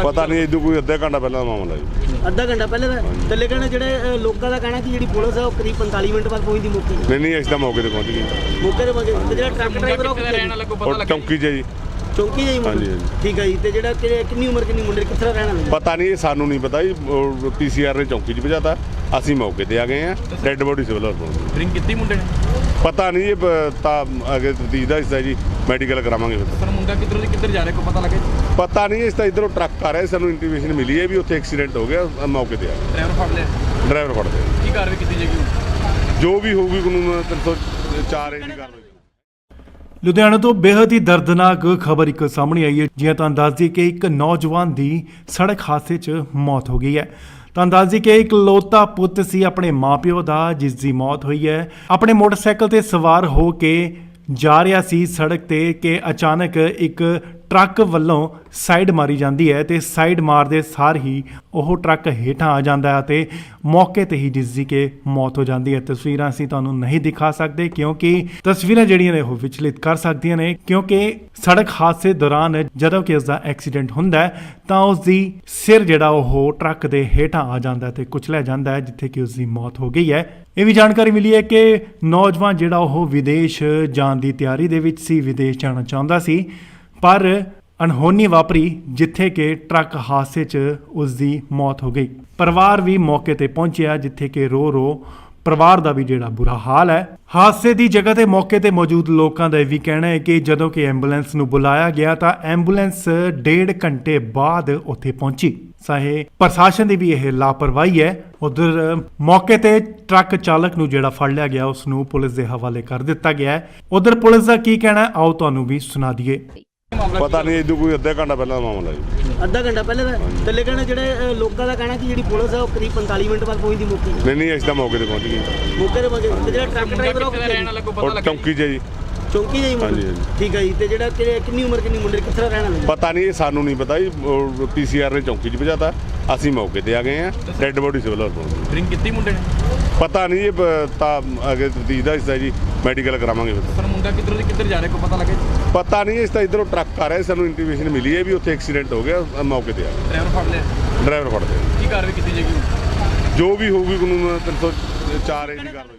ਪਤਾ ਨਹੀਂ ਇਦੋਂ ਕੋਈ ਅੱਧਾ ਘੰਟਾ ਪਹਿਲਾਂ ਦਾ ਮਾਮਲਾ ਜੀ। ਅੱਧਾ ਘੰਟਾ ਪਹਿਲੇ ਦਾ ਤੇ ਲੇਕਿਨ ਜਿਹੜੇ ਲੋਕਾਂ ਦਾ ਕਹਿਣਾ ਕਿ ਜਿਹੜੀ ਪੁਲਿਸ ਹੈ ਉਹ ਕਰੀਬ 45 ਮਿੰਟ ਬਾਅਦ ਪਹੁੰਚਦੀ ਮੌਕੇ ਤੇ। ਨਹੀਂ ਅਸੀਂ ਤਾਂ ਮੌਕੇ ਤੇ ਪਹੁੰਚ ਗਏ। ਮੌਕੇ ਤੇ ਪਹੁੰਚੇ ਤੇ ਜਿਹੜਾ ਟਰੱਕ ਡਰਾਈਵਰ ਉਹ ਕਿੱਥੇ ਰਹਿਣ ਲੱਗੋ ਪਤਾ ਉਹ ਲੱਗਾ ਚੌਂਕੀ 'ਚ ਜੀ। ਚੌਂਕੀ ਜਾਈ ਹਾਂਜੀ, ਮੁੰਡਾ ਹਾਂਜੀ। ਠੀਕ ਹੈ ਜੀ। ਤੇ ਜਿਹੜਾ ਕਿੰਨੀ ਉਮਰ ਕਿੰਨੀ ਮੁੰਡੇ ਕਿੱਥੇ ਦਾ ਰਹਿਣ ਵਾਲਾ? ਪਤਾ ਨਹੀਂ ਇਹ ਸਾਨੂੰ ਨਹੀਂ ਪਤਾ ਜੀ। ਪੀਸੀਆਰ ਨੇ ਚੌਂਕੀ 'ਚ ਭਜਾਤਾ, ਅਸੀਂ ਮੌਕੇ ਤੇ ਆ ਗਏ ਆ। ਡੈੱਡ ਬੋਡੀ ਸਿਵਲ ਹਸਪਤਾਲ। ਡਰਿੰਕ ਕੀਤੀ ਮੁੰਡੇ ਨੇ? ਪਤਾ ਨਹੀਂ ਇਹ ਤਾਂ ਅਗੇ ਤਫਤੀਸ਼ ਦਾ ਹਿੱਸਾ ਜੀ, ਮੈਡੀਕਲ ਕਰਾਵਾਂਗੇ ਫਿਰ। ਸਰ ਮੁੰਡਾ ਕਿੱਧਰ ਜਾ ਰਿਹਾ ਕੋ ਪਤਾ ਲੱਗੇ? ਪਤਾ ਨਹੀਂ ਇਸ ਤਾਂ ਇਧਰੋਂ ਟਰੱਕ ਆ ਰਿਹਾ, ਸਾਨੂੰ ਇੰਟੀਮੇਸ਼ਨ ਮਿਲੀ ਹੈ ਵੀ ਉੱਥੇ ਐਕਸੀਡੈਂਟ ਹੋ ਗਿਆ, ਮੌਕੇ ਤੇ ਆ ਗਏ। ਡਰਾਈਵਰ ਫੜ ਲਿਆ? ਡਰਾਈਵਰ ਫੜਦੇ ਆ। ਕੀ ਕਾਰਵਾਈ ਕੀਤੀ ਜਾਏਗੀ ਹੁਣ? ਜੋ ਵੀ ਹੋਊਗੀ ਕਾਨੂੰਨ 304 ਦੀ ਕਾਰਵਾਈ। ਲੁਧਿਆਣਾ ਤੋਂ ਬੇहद ਹੀ ਦਰਦਨਾਕ ਖਬਰ ਇੱਕ ਸਾਹਮਣੇ ਆਈ ਹੈ। ਜਿਵੇਂ ਤੁਹਾਨੂੰ ਦੱਸ ਦਈਏ ਕਿ ਇੱਕ ਨੌਜਵਾਨ ਦੀ ਸੜਕ ਹਾਦਸੇ 'ਚ ਮੌਤ ਹੋ ਗਈ ਹੈ। ਤੁਹਾਨੂੰ ਦੱਸ ਦਈਏ ਕਿ ਇੱਕ ਲੋਤਾ ਪੁੱਤ ਸੀ ਆਪਣੇ ਮਾਪਿਓ ਦਾ, ਜਿਸ ਦੀ ਮੌਤ ਹੋਈ ਹੈ। ਆਪਣੇ ਮੋਟਰਸਾਈਕਲ ਤੇ ਸਵਾਰ ਹੋ ਕੇ ਜਾ ਰਿਹਾ ਸੀ ਸੜਕ ਤੇ ਕਿ ਅਚਾਨਕ ਇੱਕ ਟਰੱਕ ਵੱਲੋਂ ਸਾਈਡ ਮਾਰੀ ਜਾਂਦੀ ਹੈ ਤੇ ਸਾਈਡ ਮਾਰਦੇ ਸਾਰ ਹੀ ਉਹ ਟਰੱਕ ਹੇਠਾਂ ਆ ਜਾਂਦਾ ਹੈ ਤੇ ਮੌਕੇ ਤੇ ਹੀ ਜਿਸ ਦੀ ਕਿ ਮੌਤ ਹੋ ਜਾਂਦੀ ਹੈ। ਤਸਵੀਰਾਂ ਅਸੀਂ ਤੁਹਾਨੂੰ ਨਹੀਂ ਦਿਖਾ ਸਕਦੇ ਕਿਉਂਕਿ ਤਸਵੀਰਾਂ ਜਿਹੜੀਆਂ ਨੇ ਉਹ ਵਿਚਲਿਤ ਕਰ ਸਕਦੀਆਂ ਨੇ, ਕਿਉਂਕਿ ਸੜਕ ਹਾਦਸੇ ਦੌਰਾਨ ਜਦੋਂ ਕਿ ਉਸ ਦਾ ਐਕਸੀਡੈਂਟ ਹੁੰਦਾ ਹੈ ਤਾਂ ਉਸ ਦੀ ਸਿਰ ਜਿਹੜਾ ਉਹ ਟਰੱਕ ਦੇ ਹੇਠਾਂ ਆ ਜਾਂਦਾ ਹੈ ਤੇ ਕੁਚਲਿਆ ਜਾਂਦਾ ਹੈ, ਜਿੱਥੇ ਕਿ ਉਸ ਦੀ ਮੌਤ ਹੋ ਗਈ ਹੈ। ਇਹ ਵੀ ਜਾਣਕਾਰੀ ਮਿਲੀ ਹੈ ਕਿ ਨੌਜਵਾਨ ਜਿਹੜਾ ਉਹ ਵਿਦੇਸ਼ ਜਾਣ ਦੀ ਤਿਆਰੀ ਦੇ ਵਿੱਚ ਸੀ, ਵਿਦੇਸ਼ ਜਾਣਾ ਚਾਹੁੰਦਾ ਸੀ, ਪਰ ਅਣਹੋਣੀ ਵਾਪਰੀ ਜਿੱਥੇ ਕਿ ਟਰੱਕ ਹਾਦਸੇ 'ਚ ਉਸ ਦੀ ਮੌਤ ਹੋ ਗਈ। ਪਰਿਵਾਰ ਵੀ ਮੌਕੇ ਤੇ ਪਹੁੰਚਿਆ, ਜਿੱਥੇ ਕਿ ਰੋ ਪਰਿਵਾਰ ਦਾ ਵੀ ਜਿਹੜਾ ਬੁਰਾ ਹਾਲ ਹੈ। ਹਾਦਸੇ ਦੀ ਜਗ੍ਹਾ ਤੇ ਮੌਕੇ ਤੇ ਮੌਜੂਦ ਲੋਕਾਂ ਦਾ ਇਹ ਵੀ ਕਹਿਣਾ ਹੈ ਕਿ ਜਦੋਂ ਕਿ ਐਂਬੂਲੈਂਸ ਨੂੰ ਬੁਲਾਇਆ ਗਿਆ ਤਾਂ ਐਂਬੂਲੈਂਸ 1.5 ਘੰਟੇ ਬਾਅਦ ਉੱਥੇ ਪਹੁੰਚੀ। ਚਾਹੇ ਪ੍ਰਸ਼ਾਸਨ ਦੀ ਵੀ ਇਹ ਲਾਪਰਵਾਹੀ ਹੈ। ਉਧਰ ਮੌਕੇ ਤੇ ਟਰੱਕ ਚਾਲਕ ਨੂੰ ਜਿਹੜਾ ਫੜ ਲਿਆ ਗਿਆ ਉਸ ਨੂੰ ਪੁਲਿਸ ਦੇ ਹਵਾਲੇ ਕਰ ਦਿੱਤਾ ਗਿਆ ਹੈ। ਉਧਰ ਪੁਲਿਸ ਦਾ ਕੀ ਕਹਿਣਾ ਹੈ, ਆਓ ਤੁਹਾਨੂੰ ਵੀ ਸੁਣਾ ਦਈਏ। ਪਤਾ ਨਹੀਂ ਇਦੋਂ ਕੋਈ ਅੱਧਾ ਘੰਟਾ ਪਹਿਲਾਂ ਦਾ ਮਾਮਲਾ ਜੀ। ਅੱਧਾ ਘੰਟਾ ਪਹਿਲੇ ਦਾ ਤੇ ਲੇਕਿਨ ਜਿਹੜੇ ਲੋਕਾਂ ਦਾ ਕਹਿਣਾ ਕਿ ਜਿਹੜੀ ਪੁਲਿਸ ਹੈ ਉਹ ਕਰੀਬ 45 ਮਿੰਟ ਬਾਅਦ ਪਹੁੰਚਦੀ ਮੌਕੇ ਤੇ। ਨਹੀਂ ਅਸੀਂ ਤਾਂ ਮੌਕੇ ਤੇ ਪਹੁੰਚ ਗਏ। ਮੌਕੇ ਤੇ ਪਹੁੰਚੇ ਤੇ ਜਿਹੜਾ ਟਰੱਕ ਡਰਾਈਵਰ ਉਹ ਕਿੱਥੇ ਰਹਿਣ ਵਾਲਾ ਕੋ ਪਤਾ ਉਹ ਲੱਗਾ? ਚੌਂਕੀ 'ਚ ਜੀ। ਚੌਂਕੀ ਜਾਈ ਮੁੰਡਾ ਹਾਂਜੀ, ਹਾਂਜੀ। ਠੀਕ ਹੈ ਜੀ। ਤੇ ਜਿਹੜਾ ਕਿੰਨੀ ਉਮਰ ਕਿੰਨੀ ਮੁੰਡੇ ਕਿੱਥੇ ਦਾ ਰਹਿਣ ਵਾਲਾ? ਪਤਾ ਨਹੀਂ ਇਹ ਸਾਨੂੰ ਨਹੀਂ ਪਤਾ ਜੀ। ਪੀਸੀਆਰ ਨੇ ਚੌਂਕੀ 'ਚ ਭਜਾਤਾ, ਅਸੀਂ ਮੌਕੇ ਤੇ ਆ ਗਏ ਆ। ਡੈੱਡ ਬੋਡੀ ਸਿਵਲ ਹਸਪਤਾਲ। ਡਰਿੰਕ ਕੀਤੀ ਮੁੰਡੇ ਨੇ? ਪਤਾ ਨਹੀਂ ਇਹ ਤਾਂ ਅਗੇ ਤਫਤੀਸ਼ ਦਾ ਹਿੱਸਾ ਜੀ, ਮੈਡੀਕਲ ਕਰਾਵਾਂਗੇ ਫਿਰ। ਸਰ ਮੁੰਡਾ ਕਿੱਧਰ ਜਾ ਰਿਹਾ ਕੋ ਪਤਾ ਲੱਗੇ? ਪਤਾ ਨਹੀਂ ਇਸ ਤਾਂ ਇਧਰੋਂ ਟਰੱਕ ਆ ਰਿਹਾ, ਸਾਨੂੰ ਇੰਟੀਮੇਸ਼ਨ ਮਿਲੀ ਹੈ ਵੀ ਉੱਥੇ ਐਕਸੀਡੈਂਟ ਹੋ ਗਿਆ, ਮੌਕੇ ਤੇ ਆ ਗਏ। ਡਰਾਈਵਰ ਫੜ ਲਿਆ? ਡਰਾਈਵਰ ਫੜਦੇ ਆ। ਕੀ ਕਾਰਵਾਈ ਕੀਤੀ ਜਾਏਗੀ ਹੁਣ? ਜੋ ਵੀ ਹੋਊਗੀ ਕਾਨੂੰਨ 304 ਦੀ ਕਾਰਵਾਈ।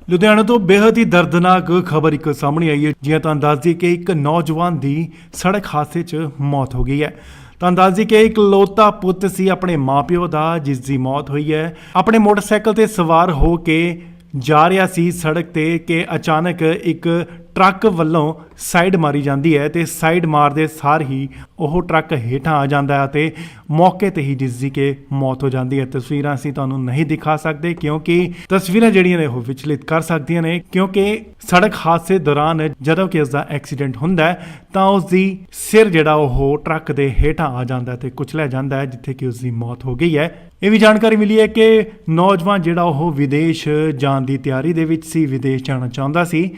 ਲੁਧਿਆਣਾ ਤੋਂ ਬੇहद ਹੀ ਦਰਦਨਾਕ ਖਬਰ ਇੱਕ ਸਾਹਮਣੇ ਆਈ ਹੈ। ਜਿਵੇਂ ਤੁਹਾਨੂੰ ਦੱਸ ਦਈਏ ਕਿ ਇੱਕ ਨੌਜਵਾਨ ਦੀ ਸੜਕ ਹਾਦਸੇ 'ਚ ਮੌਤ ਹੋ ਗਈ ਹੈ। ਤੁਹਾਨੂੰ ਦੱਸ ਦਈਏ ਕਿ ਇੱਕ ਲੋਤਾ ਪੁੱਤ ਸੀ ਆਪਣੇ ਮਾਪਿਓ ਦਾ, ਜਿਸ ਦੀ ਮੌਤ ਹੋਈ ਹੈ। ਆਪਣੇ ਮੋਟਰਸਾਈਕਲ ਤੇ ਸਵਾਰ ਹੋ ਕੇ ਜਾ ਰਿਹਾ ਸੀ ਸੜਕ ਤੇ ਕਿ ਅਚਾਨਕ ਇੱਕ ਟਰੱਕ ਵੱਲੋਂ ਸਾਈਡ ਮਾਰੀ ਜਾਂਦੀ ਹੈ ਤੇ ਸਾਈਡ ਮਾਰਦੇ ਸਾਰ ਹੀ ਉਹ ਟਰੱਕ ਹੇਠਾਂ ਆ ਜਾਂਦਾ ਹੈ ਤੇ ਮੌਕੇ ਤੇ ਹੀ ਜਿਸ ਦੀ ਕਿ ਮੌਤ ਹੋ ਜਾਂਦੀ ਹੈ। ਤਸਵੀਰਾਂ ਅਸੀਂ ਤੁਹਾਨੂੰ ਨਹੀਂ ਦਿਖਾ ਸਕਦੇ ਕਿਉਂਕਿ ਤਸਵੀਰਾਂ ਜਿਹੜੀਆਂ ਨੇ ਉਹ ਵਿਚਲਿਤ ਕਰ ਸਕਦੀਆਂ ਨੇ, ਕਿਉਂਕਿ ਸੜਕ ਹਾਦਸੇ ਦੌਰਾਨ ਜਦੋਂ ਕਿ ਉਸ ਦਾ ਐਕਸੀਡੈਂਟ ਹੁੰਦਾ ਹੈ ਤਾਂ ਉਸ ਦੀ ਸਿਰ ਜਿਹੜਾ ਉਹ ਟਰੱਕ ਦੇ ਹੇਠਾਂ ਆ ਜਾਂਦਾ ਹੈ ਤੇ ਕੁਚਲਿਆ ਜਾਂਦਾ ਹੈ, ਜਿੱਥੇ ਕਿ ਉਸ ਦੀ ਮੌਤ ਹੋ ਗਈ ਹੈ। ਇਹ ਵੀ ਜਾਣਕਾਰੀ ਮਿਲੀ ਹੈ ਕਿ ਨੌਜਵਾਨ ਜਿਹੜਾ ਉਹ ਵਿਦੇਸ਼ ਜਾਣ ਦੀ ਤਿਆਰੀ ਦੇ ਵਿੱਚ ਸੀ, ਵਿਦੇਸ਼ ਜਾਣਾ ਚਾਹੁੰਦਾ ਸੀ,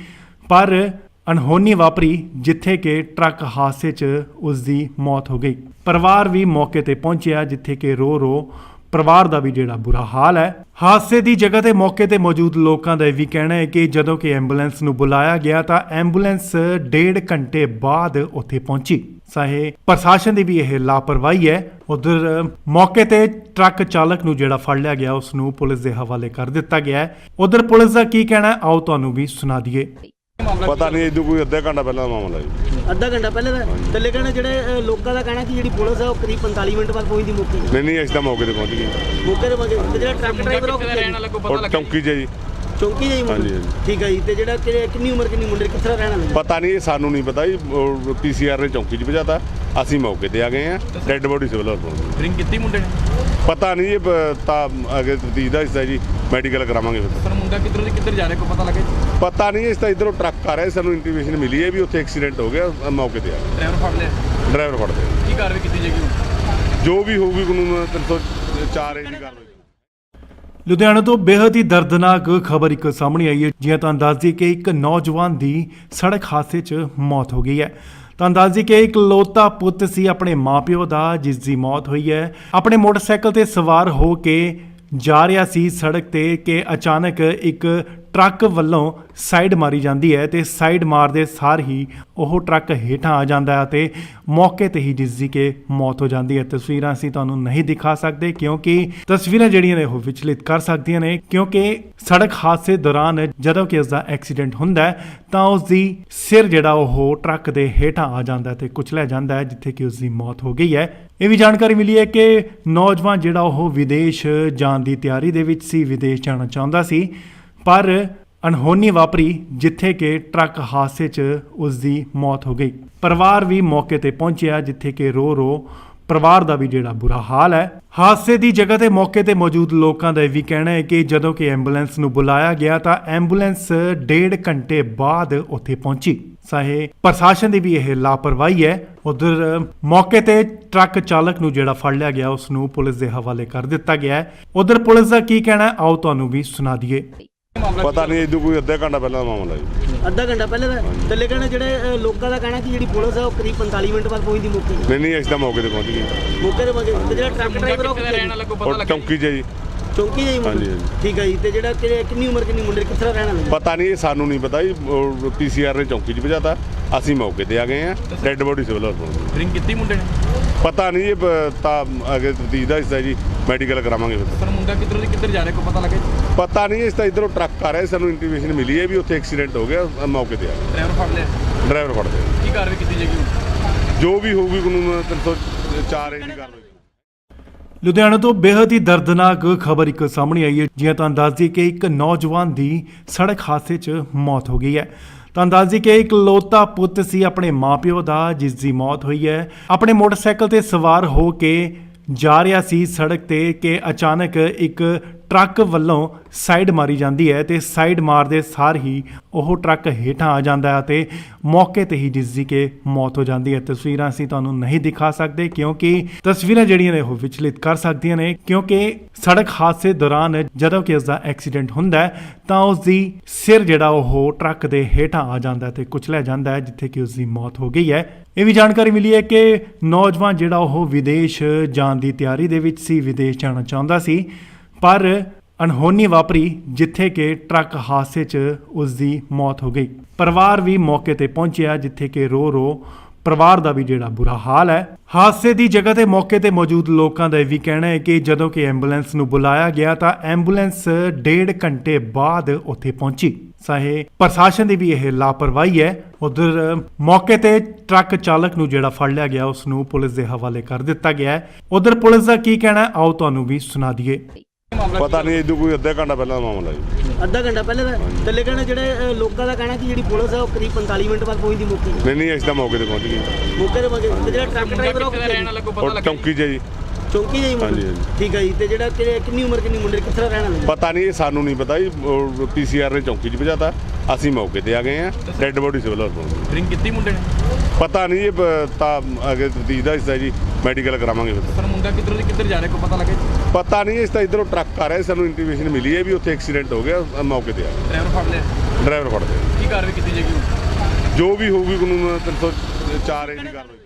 ਪਰ ਅਣਹੋਣੀ ਵਾਪਰੀ ਜਿੱਥੇ ਕਿ ਟਰੱਕ ਹਾਦਸੇ 'ਚ ਉਸ ਦੀ ਮੌਤ ਹੋ ਗਈ। ਪਰਿਵਾਰ ਵੀ ਮੌਕੇ ਤੇ ਪਹੁੰਚਿਆ, ਜਿੱਥੇ ਕਿ ਰੋ ਪਰਿਵਾਰ ਦਾ ਵੀ ਜਿਹੜਾ ਬੁਰਾ ਹਾਲ ਹੈ। ਹਾਦਸੇ ਦੀ ਜਗ੍ਹਾ ਤੇ ਮੌਕੇ ਤੇ ਮੌਜੂਦ ਲੋਕਾਂ ਦਾ ਇਹ ਵੀ ਕਹਿਣਾ ਹੈ ਕਿ ਜਦੋਂ ਕਿ ਐਂਬੂਲੈਂਸ ਨੂੰ ਬੁਲਾਇਆ ਗਿਆ ਤਾਂ ਐਂਬੂਲੈਂਸ 1.5 ਘੰਟੇ ਬਾਅਦ ਉੱਥੇ ਪਹੁੰਚੀ। ਚਾਹੇ ਪ੍ਰਸ਼ਾਸਨ ਦੀ ਵੀ ਇਹ ਲਾਪਰਵਾਹੀ ਹੈ। ਉਧਰ ਮੌਕੇ ਤੇ ਟਰੱਕ ਚਾਲਕ ਨੂੰ ਜਿਹੜਾ ਫੜ ਲਿਆ ਗਿਆ ਉਸ ਨੂੰ ਪੁਲਿਸ ਦੇ ਹਵਾਲੇ ਕਰ ਦਿੱਤਾ ਗਿਆ ਹੈ। ਉਧਰ ਪੁਲਿਸ ਦਾ ਕੀ ਕਹਿਣਾ ਹੈ, ਆਓ ਤੁਹਾਨੂੰ ਵੀ ਸੁਣਾ ਦਈਏ। ਪਤਾ ਨਹੀਂ ਇਦੋਂ ਕੋਈ ਅੱਧਾ ਘੰਟਾ ਪਹਿਲਾਂ ਦਾ ਮਾਮਲਾ ਜੀ। ਅੱਧਾ ਘੰਟਾ ਪਹਿਲੇ ਦਾ ਤੇ ਲੇਕਿਨ ਜਿਹੜੇ ਲੋਕਾਂ ਦਾ ਕਹਿਣਾ ਕਿ ਜਿਹੜੀ ਪੁਲਿਸ ਹੈ ਉਹ ਕਰੀਬ 45 ਮਿੰਟ ਬਾਅਦ ਪਹੁੰਚਦੀ ਮੌਕੇ ਤੇ। ਨਹੀਂ ਅਸੀਂ ਤਾਂ ਮੌਕੇ ਤੇ ਪਹੁੰਚ ਗਏ। ਮੌਕੇ ਤੇ ਪਹੁੰਚੇ ਤੇ ਜਿਹੜਾ ਟਰੱਕ ਡਰਾਈਵਰ ਉਹ ਕਿੱਥੇ ਰਹਿਣ ਵਾਲਾ ਕੋ ਪਤਾ ਉਹ ਲੱਗਾ? ਚੌਂਕੀ 'ਚ ਜੀ। ਚੌਂਕੀ ਜਾਈ ਮੁੰਡਾ ਹਾਂਜੀ, ਹਾਂਜੀ। ਠੀਕ ਹੈ ਜੀ। ਤੇ ਜਿਹੜਾ ਕਿੰਨੀ ਉਮਰ ਕਿੰਨੀ ਮੁੰਡੇ ਕਿੱਥੇ ਦਾ ਰਹਿਣ ਵਾਲਾ? ਪਤਾ ਨਹੀਂ ਇਹ ਸਾਨੂੰ ਨਹੀਂ ਪਤਾ ਜੀ। ਪੀਸੀਆਰ ਨੇ ਚੌਂਕੀ 'ਚ ਭਜਾਤਾ, ਅਸੀਂ ਮੌਕੇ ਤੇ ਆ ਗਏ ਆ। ਡੈੱਡ ਬੋਡੀ ਸਿਵਲ ਹਸਪਤਾਲ। ਡਰਿੰਕ ਕੀਤੀ ਮੁੰਡੇ ਨੇ? ਪਤਾ ਨਹੀਂ ਇਹ ਤਾਂ ਅਗੇ ਤਫਤੀਸ਼ ਦਾ ਹਿੱਸਾ ਜੀ, ਮੈਡੀਕਲ ਕਰਾਵਾਂਗੇ ਫਿਰ। ਸਰ ਮੁੰਡਾ ਕਿੱਧਰ ਜਾ ਰਿਹਾ ਕੋ ਪਤਾ ਲੱਗੇ? ਪਤਾ ਨਹੀਂ ਇਸ ਤਾਂ ਇਧਰੋਂ ਟਰੱਕ ਆ ਰਿਹਾ, ਸਾਨੂੰ ਇੰਟੀਮੇਸ਼ਨ ਮਿਲੀ ਹੈ ਵੀ ਉੱਥੇ ਐਕਸੀਡੈਂਟ ਹੋ ਗਿਆ, ਮੌਕੇ ਤੇ ਆ ਗਏ। ਡਰਾਈਵਰ ਫੜ ਲਿਆ? ਡਰਾਈਵਰ ਫੜਦੇ ਆ। ਕੀ ਕਾਰਵਾਈ ਕੀਤੀ ਜਾਏਗੀ ਹੁਣ? ਜੋ ਵੀ ਹੋਊਗੀ ਕਾਨੂੰਨ 304 ਦੀ ਕਾਰਵਾਈ। ਲੁਧਿਆਣਾ ਤੋਂ ਬੇहद ਹੀ ਦਰਦਨਾਕ ਖਬਰ ਇੱਕ ਸਾਹਮਣੇ ਆਈ ਹੈ। ਜਿਵੇਂ ਤੁਹਾਨੂੰ ਦੱਸ ਦਈਏ ਕਿ ਇੱਕ ਨੌਜਵਾਨ ਦੀ ਸੜਕ ਹਾਦਸੇ 'ਚ ਮੌਤ ਹੋ ਗਈ ਹੈ। ਤੁਹਾਨੂੰ ਦੱਸ ਦਈਏ ਕਿ ਇੱਕ ਇਕਲੌਤਾ ਪੁੱਤ ਸੀ ਆਪਣੇ ਮਾਪਿਓ ਦਾ, ਜਿਸ ਦੀ ਮੌਤ ਹੋਈ ਹੈ। ਆਪਣੇ ਮੋਟਰਸਾਈਕਲ ਤੇ ਸਵਾਰ ਹੋ ਕੇ ਜਾ ਰਿਹਾ ਸੀ ਸੜਕ ਤੇ ਕਿ ਅਚਾਨਕ ਇੱਕ ਟਰੱਕ ਵੱਲੋਂ ਸਾਈਡ ਮਾਰੀ ਜਾਂਦੀ ਹੈ ਤੇ ਸਾਈਡ ਮਾਰਦੇ ਸਾਰ ਹੀ ਉਹ ਟਰੱਕ ਹੇਠਾਂ ਆ ਜਾਂਦਾ ਹੈ ਤੇ ਮੌਕੇ ਤੇ ਹੀ ਜਿਸ ਦੀ ਕਿ ਮੌਤ ਹੋ ਜਾਂਦੀ ਹੈ। ਤਸਵੀਰਾਂ ਅਸੀਂ ਤੁਹਾਨੂੰ ਨਹੀਂ ਦਿਖਾ ਸਕਦੇ ਕਿਉਂਕਿ ਤਸਵੀਰਾਂ ਜਿਹੜੀਆਂ ਨੇ ਉਹ ਵਿਚਲਿਤ ਕਰ ਸਕਦੀਆਂ ਨੇ, ਕਿਉਂਕਿ ਸੜਕ ਹਾਦਸੇ ਦੌਰਾਨ ਜਦੋਂ ਕਿ ਉਸ ਦਾ ਐਕਸੀਡੈਂਟ ਹੁੰਦਾ ਹੈ ਤਾਂ ਉਸ ਦੀ ਸਿਰ ਜਿਹੜਾ ਉਹ ਟਰੱਕ ਦੇ ਹੇਠਾਂ ਆ ਜਾਂਦਾ ਹੈ ਤੇ ਕੁਚਲਿਆ ਜਾਂਦਾ ਹੈ, ਜਿੱਥੇ ਕਿ ਉਸ ਦੀ ਮੌਤ ਹੋ ਗਈ ਹੈ। ਇਹ ਵੀ ਜਾਣਕਾਰੀ ਮਿਲੀ ਹੈ ਕਿ ਨੌਜਵਾਨ ਜਿਹੜਾ ਉਹ ਵਿਦੇਸ਼ ਜਾਣ ਦੀ ਤਿਆਰੀ ਦੇ ਵਿੱਚ ਸੀ, ਵਿਦੇਸ਼ ਜਾਣਾ ਚਾਹੁੰਦਾ ਸੀ, ਪਰ ਅਣਹੋਣੀ ਵਾਪਰੀ ਜਿੱਥੇ ਕਿ ਟਰੱਕ ਹਾਦਸੇ 'ਚ ਉਸ ਦੀ ਮੌਤ ਹੋ ਗਈ। ਪਰਿਵਾਰ ਵੀ ਮੌਕੇ ਤੇ ਪਹੁੰਚਿਆ, ਜਿੱਥੇ ਕਿ ਰੋ ਪਰਿਵਾਰ ਦਾ ਵੀ ਜਿਹੜਾ ਬੁਰਾ ਹਾਲ ਹੈ। ਹਾਦਸੇ ਦੀ ਜਗ੍ਹਾ ਤੇ ਮੌਕੇ ਤੇ ਮੌਜੂਦ ਲੋਕਾਂ ਦਾ ਇਹ ਵੀ ਕਹਿਣਾ ਹੈ ਕਿ ਜਦੋਂ ਕਿ ਐਂਬੂਲੈਂਸ ਨੂੰ ਬੁਲਾਇਆ ਗਿਆ ਤਾਂ ਐਂਬੂਲੈਂਸ 1.5 ਘੰਟੇ ਬਾਅਦ ਉੱਥੇ ਪਹੁੰਚੀ। ਚਾਹੇ ਪ੍ਰਸ਼ਾਸਨ ਦੀ ਵੀ ਇਹ ਲਾਪਰਵਾਹੀ ਹੈ। ਉਧਰ ਮੌਕੇ ਤੇ ਟਰੱਕ ਚਾਲਕ ਨੂੰ ਜਿਹੜਾ ਫੜ ਲਿਆ ਗਿਆ ਉਸ ਨੂੰ ਪੁਲਿਸ ਦੇ ਹਵਾਲੇ ਕਰ ਦਿੱਤਾ ਗਿਆ ਹੈ। ਉਧਰ ਪੁਲਿਸ ਦਾ ਕੀ ਕਹਿਣਾ ਹੈ, ਆਓ ਤੁਹਾਨੂੰ ਵੀ ਸੁਣਾ ਦਈਏ। ਪਤਾ ਨਹੀਂ ਇਦੋਂ ਕੋਈ ਅੱਧਾ ਘੰਟਾ ਪਹਿਲਾਂ ਦਾ ਮਾਮਲਾ ਜੀ। ਅੱਧਾ ਘੰਟਾ ਪਹਿਲੇ ਦਾ ਤੇ ਲੇਕਿਨ ਜਿਹੜੇ ਲੋਕਾਂ ਦਾ ਕਹਿਣਾ ਕਿ ਜਿਹੜੀ ਪੁਲਿਸ ਹੈ ਉਹ ਕਰੀਬ 45 ਮਿੰਟ ਬਾਅਦ ਪਹੁੰਚਦੀ ਮੌਕੇ ਤੇ। ਨਹੀਂ ਅਸੀਂ ਤਾਂ ਮੌਕੇ ਤੇ ਪਹੁੰਚ ਗਏ। ਮੌਕੇ ਤੇ ਜਿਹੜਾ ਟਰੱਕ ਡਰਾਈਵਰ ਉਹ ਰਹਿਣ ਵਾਲਾ ਕੋਈ ਪਤਾ ਉਹ ਲੱਗਾ ਚੌਂਕੀ 'ਚ ਜੀ। ਚੌਂਕੀ ਜਾਈ ਹਾਂਜੀ, ਮੁੰਡੇ ਹਾਂਜੀ। ਠੀਕ ਹੈ ਜੀ। ਤੇ ਜਿਹੜਾ ਕਿੰਨੀ ਉਮਰ ਕਿੰਨੀ ਮੁੰਡੇ ਕਿੱਥੇ ਰਹਿਣ ਵਾਲੇ? ਪਤਾ ਨਹੀਂ, ਇਹ ਸਾਨੂੰ ਨਹੀਂ ਪਤਾ ਜੀ। ਪੀਸੀਆਰ ਨੇ ਚੌਂਕੀ 'ਚ ਭਜਾਤਾ, ਅਸੀਂ ਮੌਕੇ ਤੇ ਆ ਗਏ ਆ। ਡੈੱਡ ਬੋਡੀ ਸਿਵਲ ਹਸਪਤਾਲ। ਡਰਿੰਕ ਕੀਤੀ ਮੁੰਡੇ ਨੇ? ਪਤਾ ਨਹੀਂ ਇਹ ਤਾਂ ਅੱਗੇ ਤਫਤੀਸ਼ ਦਾ ਹਿੱਸਾ ਜੀ, ਮੈਡੀਕਲ ਕਰਾਵਾਂਗੇ ਫਿਰ। ਸਰ ਮੁੰਡਾ ਕਿੱਧਰ ਜਾ ਰਿਹਾ ਕੋਈ ਪਤਾ ਲੱਗਾ ਜੀ? ਪਤਾ ਨਹੀਂ, ਇਸ ਤਾਂ ਇਧਰੋਂ ਟਰੱਕ ਆ ਰਿਹਾ, ਸਾਨੂੰ ਇੰਟੀਮੇਸ਼ਨ ਮਿਲੀ ਹੈ ਵੀ ਉੱਥੇ ਐਕਸੀਡੈਂਟ ਹੋ ਗਿਆ, ਮੌਕੇ ਤੇ ਆ ਗਏ। ਡਰਾਈਵਰ ਫੜ ਲਿਆ? ਡਰਾਈਵਰ ਫੜ ਲਿਆ। ਕੀ ਕਾਰਵਾਈ ਕੀਤੀ ਜਾਏਗੀ? ਜੋ ਵੀ ਹੋਊਗੀ ਕਾਨੂੰਨ 304 ਦੀ ਕਾਰਵਾਈ। ਲੁਧਿਆਣਾ ਤੋਂ ਬੇहद ਹੀ ਦਰਦਨਾਕ ਖਬਰ ਇੱਕ ਸਾਹਮਣੇ ਆਈ ਹੈ। ਜਿਵੇਂ ਤੁਹਾਨੂੰ ਦੱਸ ਦਈਏ ਕਿ ਇੱਕ ਨੌਜਵਾਨ ਦੀ ਸੜਕ ਹਾਦਸੇ 'ਚ ਮੌਤ ਹੋ ਗਈ ਹੈ। ਤੁਹਾਨੂੰ ਦੱਸ ਦਈਏ ਕਿ ਇੱਕ ਇਕਲੌਤਾ ਪੁੱਤ ਸੀ ਆਪਣੇ ਮਾਪਿਓ ਦਾ, ਜਿਸ ਦੀ ਮੌਤ ਹੋਈ ਹੈ। ਆਪਣੇ ਮੋਟਰਸਾਈਕਲ ਤੇ ਸਵਾਰ ਹੋ ਕੇ ਜਾ ਰਿਹਾ ਸੀ ਸੜਕ ਤੇ ਕਿ ਅਚਾਨਕ ਇੱਕ ਟਰੱਕ ਵੱਲੋਂ ਸਾਈਡ ਮਾਰੀ ਜਾਂਦੀ ਹੈ ਤੇ ਸਾਈਡ ਮਾਰਦੇ ਸਾਰ ਹੀ ਉਹ ਟਰੱਕ ਹੇਠਾਂ ਆ ਜਾਂਦਾ ਹੈ ਤੇ ਮੌਕੇ ਤੇ ਹੀ ਜਿਸ ਦੀ ਕਿ ਮੌਤ ਹੋ ਜਾਂਦੀ ਹੈ। ਤਸਵੀਰਾਂ ਅਸੀਂ ਤੁਹਾਨੂੰ ਨਹੀਂ ਦਿਖਾ ਸਕਦੇ ਕਿਉਂਕਿ ਤਸਵੀਰਾਂ ਜਿਹੜੀਆਂ ਨੇ ਉਹ ਵਿਚਲਿਤ ਕਰ ਸਕਦੀਆਂ ਨੇ, ਕਿਉਂਕਿ ਸੜਕ ਹਾਦਸੇ ਦੌਰਾਨ ਜਦੋਂ ਕਿ ਉਸ ਦਾ ਐਕਸੀਡੈਂਟ ਹੁੰਦਾ ਹੈ ਤਾਂ ਉਸ ਦੀ ਸਿਰ ਜਿਹੜਾ ਉਹ ਟਰੱਕ ਦੇ ਹੇਠਾਂ ਆ ਜਾਂਦਾ ਹੈ ਤੇ ਕੁਚਲਿਆ ਜਾਂਦਾ ਹੈ, ਜਿੱਥੇ ਕਿ ਉਸ ਦੀ ਮੌਤ ਹੋ ਗਈ ਹੈ। ਇਹ ਵੀ ਜਾਣਕਾਰੀ ਮਿਲੀ ਹੈ ਕਿ ਨੌਜਵਾਨ ਜਿਹੜਾ ਉਹ ਵਿਦੇਸ਼ ਜਾਣ ਦੀ ਤਿਆਰੀ ਦੇ ਵਿੱਚ ਸੀ, ਵਿਦੇਸ਼ ਜਾਣਾ ਚਾਹੁੰਦਾ ਸੀ, ਪਰ ਅਣਹੋਣੀ ਵਾਪਰੀ ਜਿੱਥੇ ਕਿ ਟਰੱਕ ਹਾਦਸੇ 'ਚ ਉਸ ਦੀ ਮੌਤ ਹੋ ਗਈ। ਪਰਿਵਾਰ ਵੀ ਮੌਕੇ ਤੇ ਪਹੁੰਚਿਆ, ਜਿੱਥੇ ਕਿ ਰੋ ਪਰਿਵਾਰ ਦਾ ਵੀ ਜਿਹੜਾ ਬੁਰਾ ਹਾਲ ਹੈ। ਹਾਦਸੇ ਦੀ ਜਗ੍ਹਾ ਤੇ ਮੌਕੇ ਤੇ ਮੌਜੂਦ ਲੋਕਾਂ ਦਾ ਇਹ ਵੀ ਕਹਿਣਾ ਹੈ ਕਿ ਜਦੋਂ ਕਿ ਐਂਬੂਲੈਂਸ ਨੂੰ ਬੁਲਾਇਆ ਗਿਆ ਤਾਂ ਐਂਬੂਲੈਂਸ 1.5 ਘੰਟੇ ਬਾਅਦ ਉੱਥੇ ਪਹੁੰਚੀ। ਚਾਹੇ ਪ੍ਰਸ਼ਾਸਨ ਦੀ ਵੀ ਇਹ ਲਾਪਰਵਾਹੀ ਹੈ। ਉਧਰ ਮੌਕੇ ਤੇ ਟਰੱਕ ਚਾਲਕ ਨੂੰ ਜਿਹੜਾ ਫੜ ਲਿਆ ਗਿਆ ਉਸ ਨੂੰ ਪੁਲਿਸ ਦੇ ਹਵਾਲੇ ਕਰ ਦਿੱਤਾ ਗਿਆ ਹੈ। ਉਧਰ ਪੁਲਿਸ ਦਾ ਕੀ ਕਹਿਣਾ ਹੈ, ਆਓ ਤੁਹਾਨੂੰ ਵੀ ਸੁਣਾ ਦਈਏ। ਪਤਾ ਨਹੀਂ ਇਦੋਂ ਕੋਈ ਅੱਧਾ ਘੰਟਾ ਪਹਿਲਾਂ ਦਾ ਮਾਮਲਾ ਜੀ। ਅੱਧਾ ਘੰਟਾ ਪਹਿਲੇ ਦਾ ਤੇ ਲੇਕਿਨ ਜਿਹੜੇ ਲੋਕਾਂ ਦਾ ਕਹਿਣਾ ਕਿ ਜਿਹੜੀ ਪੁਲਿਸ ਹੈ ਉਹ ਕਰੀਬ 45 ਮਿੰਟ ਬਾਅਦ ਪਹੁੰਚਦੀ ਮੌਕੇ ਤੇ। ਨਹੀਂ ਅਸੀਂ ਤਾਂ ਮੌਕੇ ਤੇ ਪਹੁੰਚ ਗਏ। ਮੌਕੇ ਤੇ ਜਿਹੜਾ ਟਰੱਕ ਡਰਾਈਵਰ ਉਹ ਰਹਿਣ ਵਾਲਾ ਕੋਈ ਪਤਾ ਉਹ ਲੱਗਾ? ਚੌਂਕੀ 'ਚ ਜੀ। ਚੌਂਕੀ ਜਾਈ ਮੁੰਡੇ ਹਾਂਜੀ, ਹਾਂਜੀ। ਠੀਕ ਹੈ ਜੀ। ਤੇ ਜਿਹੜਾ ਕਿੰਨੀ ਉਮਰ ਕਿੰਨੀ ਮੁੰਡੇ ਕਿੱਥੇ ਰਹਿਣ ਵਾਲੇ? ਪਤਾ ਨਹੀਂ, ਇਹ ਸਾਨੂੰ ਨਹੀਂ ਪਤਾ ਜੀ। ਪੀਸੀਆਰ ਨੇ ਚੌਂਕੀ 'ਚ ਭਜਾਤਾ, ਅਸੀਂ ਮੌਕੇ ਤੇ ਆ ਗਏ ਆ। ਡੈੱਡ ਬੋਡੀ ਸਿਵਲ ਹਸਪਤਾਲ। ਡਰਿੰਕ ਕੀਤੀ ਮੁੰਡੇ ਨੇ? ਪਤਾ ਨਹੀਂ ਇਹ ਤਾਂ ਅੱਗੇ ਤਫਤੀਸ਼ ਦਾ ਹਿੱਸਾ ਜੀ, ਮੈਡੀਕਲ ਕਰਾਵਾਂਗੇ ਫਿਰ। ਸਰ ਮੁੰਡਾ ਕਿੱਧਰ ਜਾ ਰਿਹਾ ਕੋਈ ਪਤਾ ਲੱਗਾ ਜੀ? ਪਤਾ ਨਹੀਂ, ਇਸ ਤਾਂ ਇਧਰੋਂ ਟਰੱਕ ਆ ਰਿਹਾ, ਸਾਨੂੰ ਇੰਟੀਮੇਸ਼ਨ ਮਿਲੀ ਹੈ ਵੀ ਉੱਥੇ ਐਕਸੀਡੈਂਟ ਹੋ ਗਿਆ, ਮੌਕੇ ਤੇ ਆ ਗਏ। ਡਰਾਈਵਰ ਫੜ ਲਿਆ? ਡਰਾਈਵਰ ਫੜ ਲਿਆ। ਕੀ ਕਾਰਵਾਈ ਕੀਤੀ ਜਾਏਗੀ? ਜੋ ਵੀ ਹੋਊਗੀ ਕਾਨੂੰਨ 304 ਦੀ ਕਾਰਵਾਈ।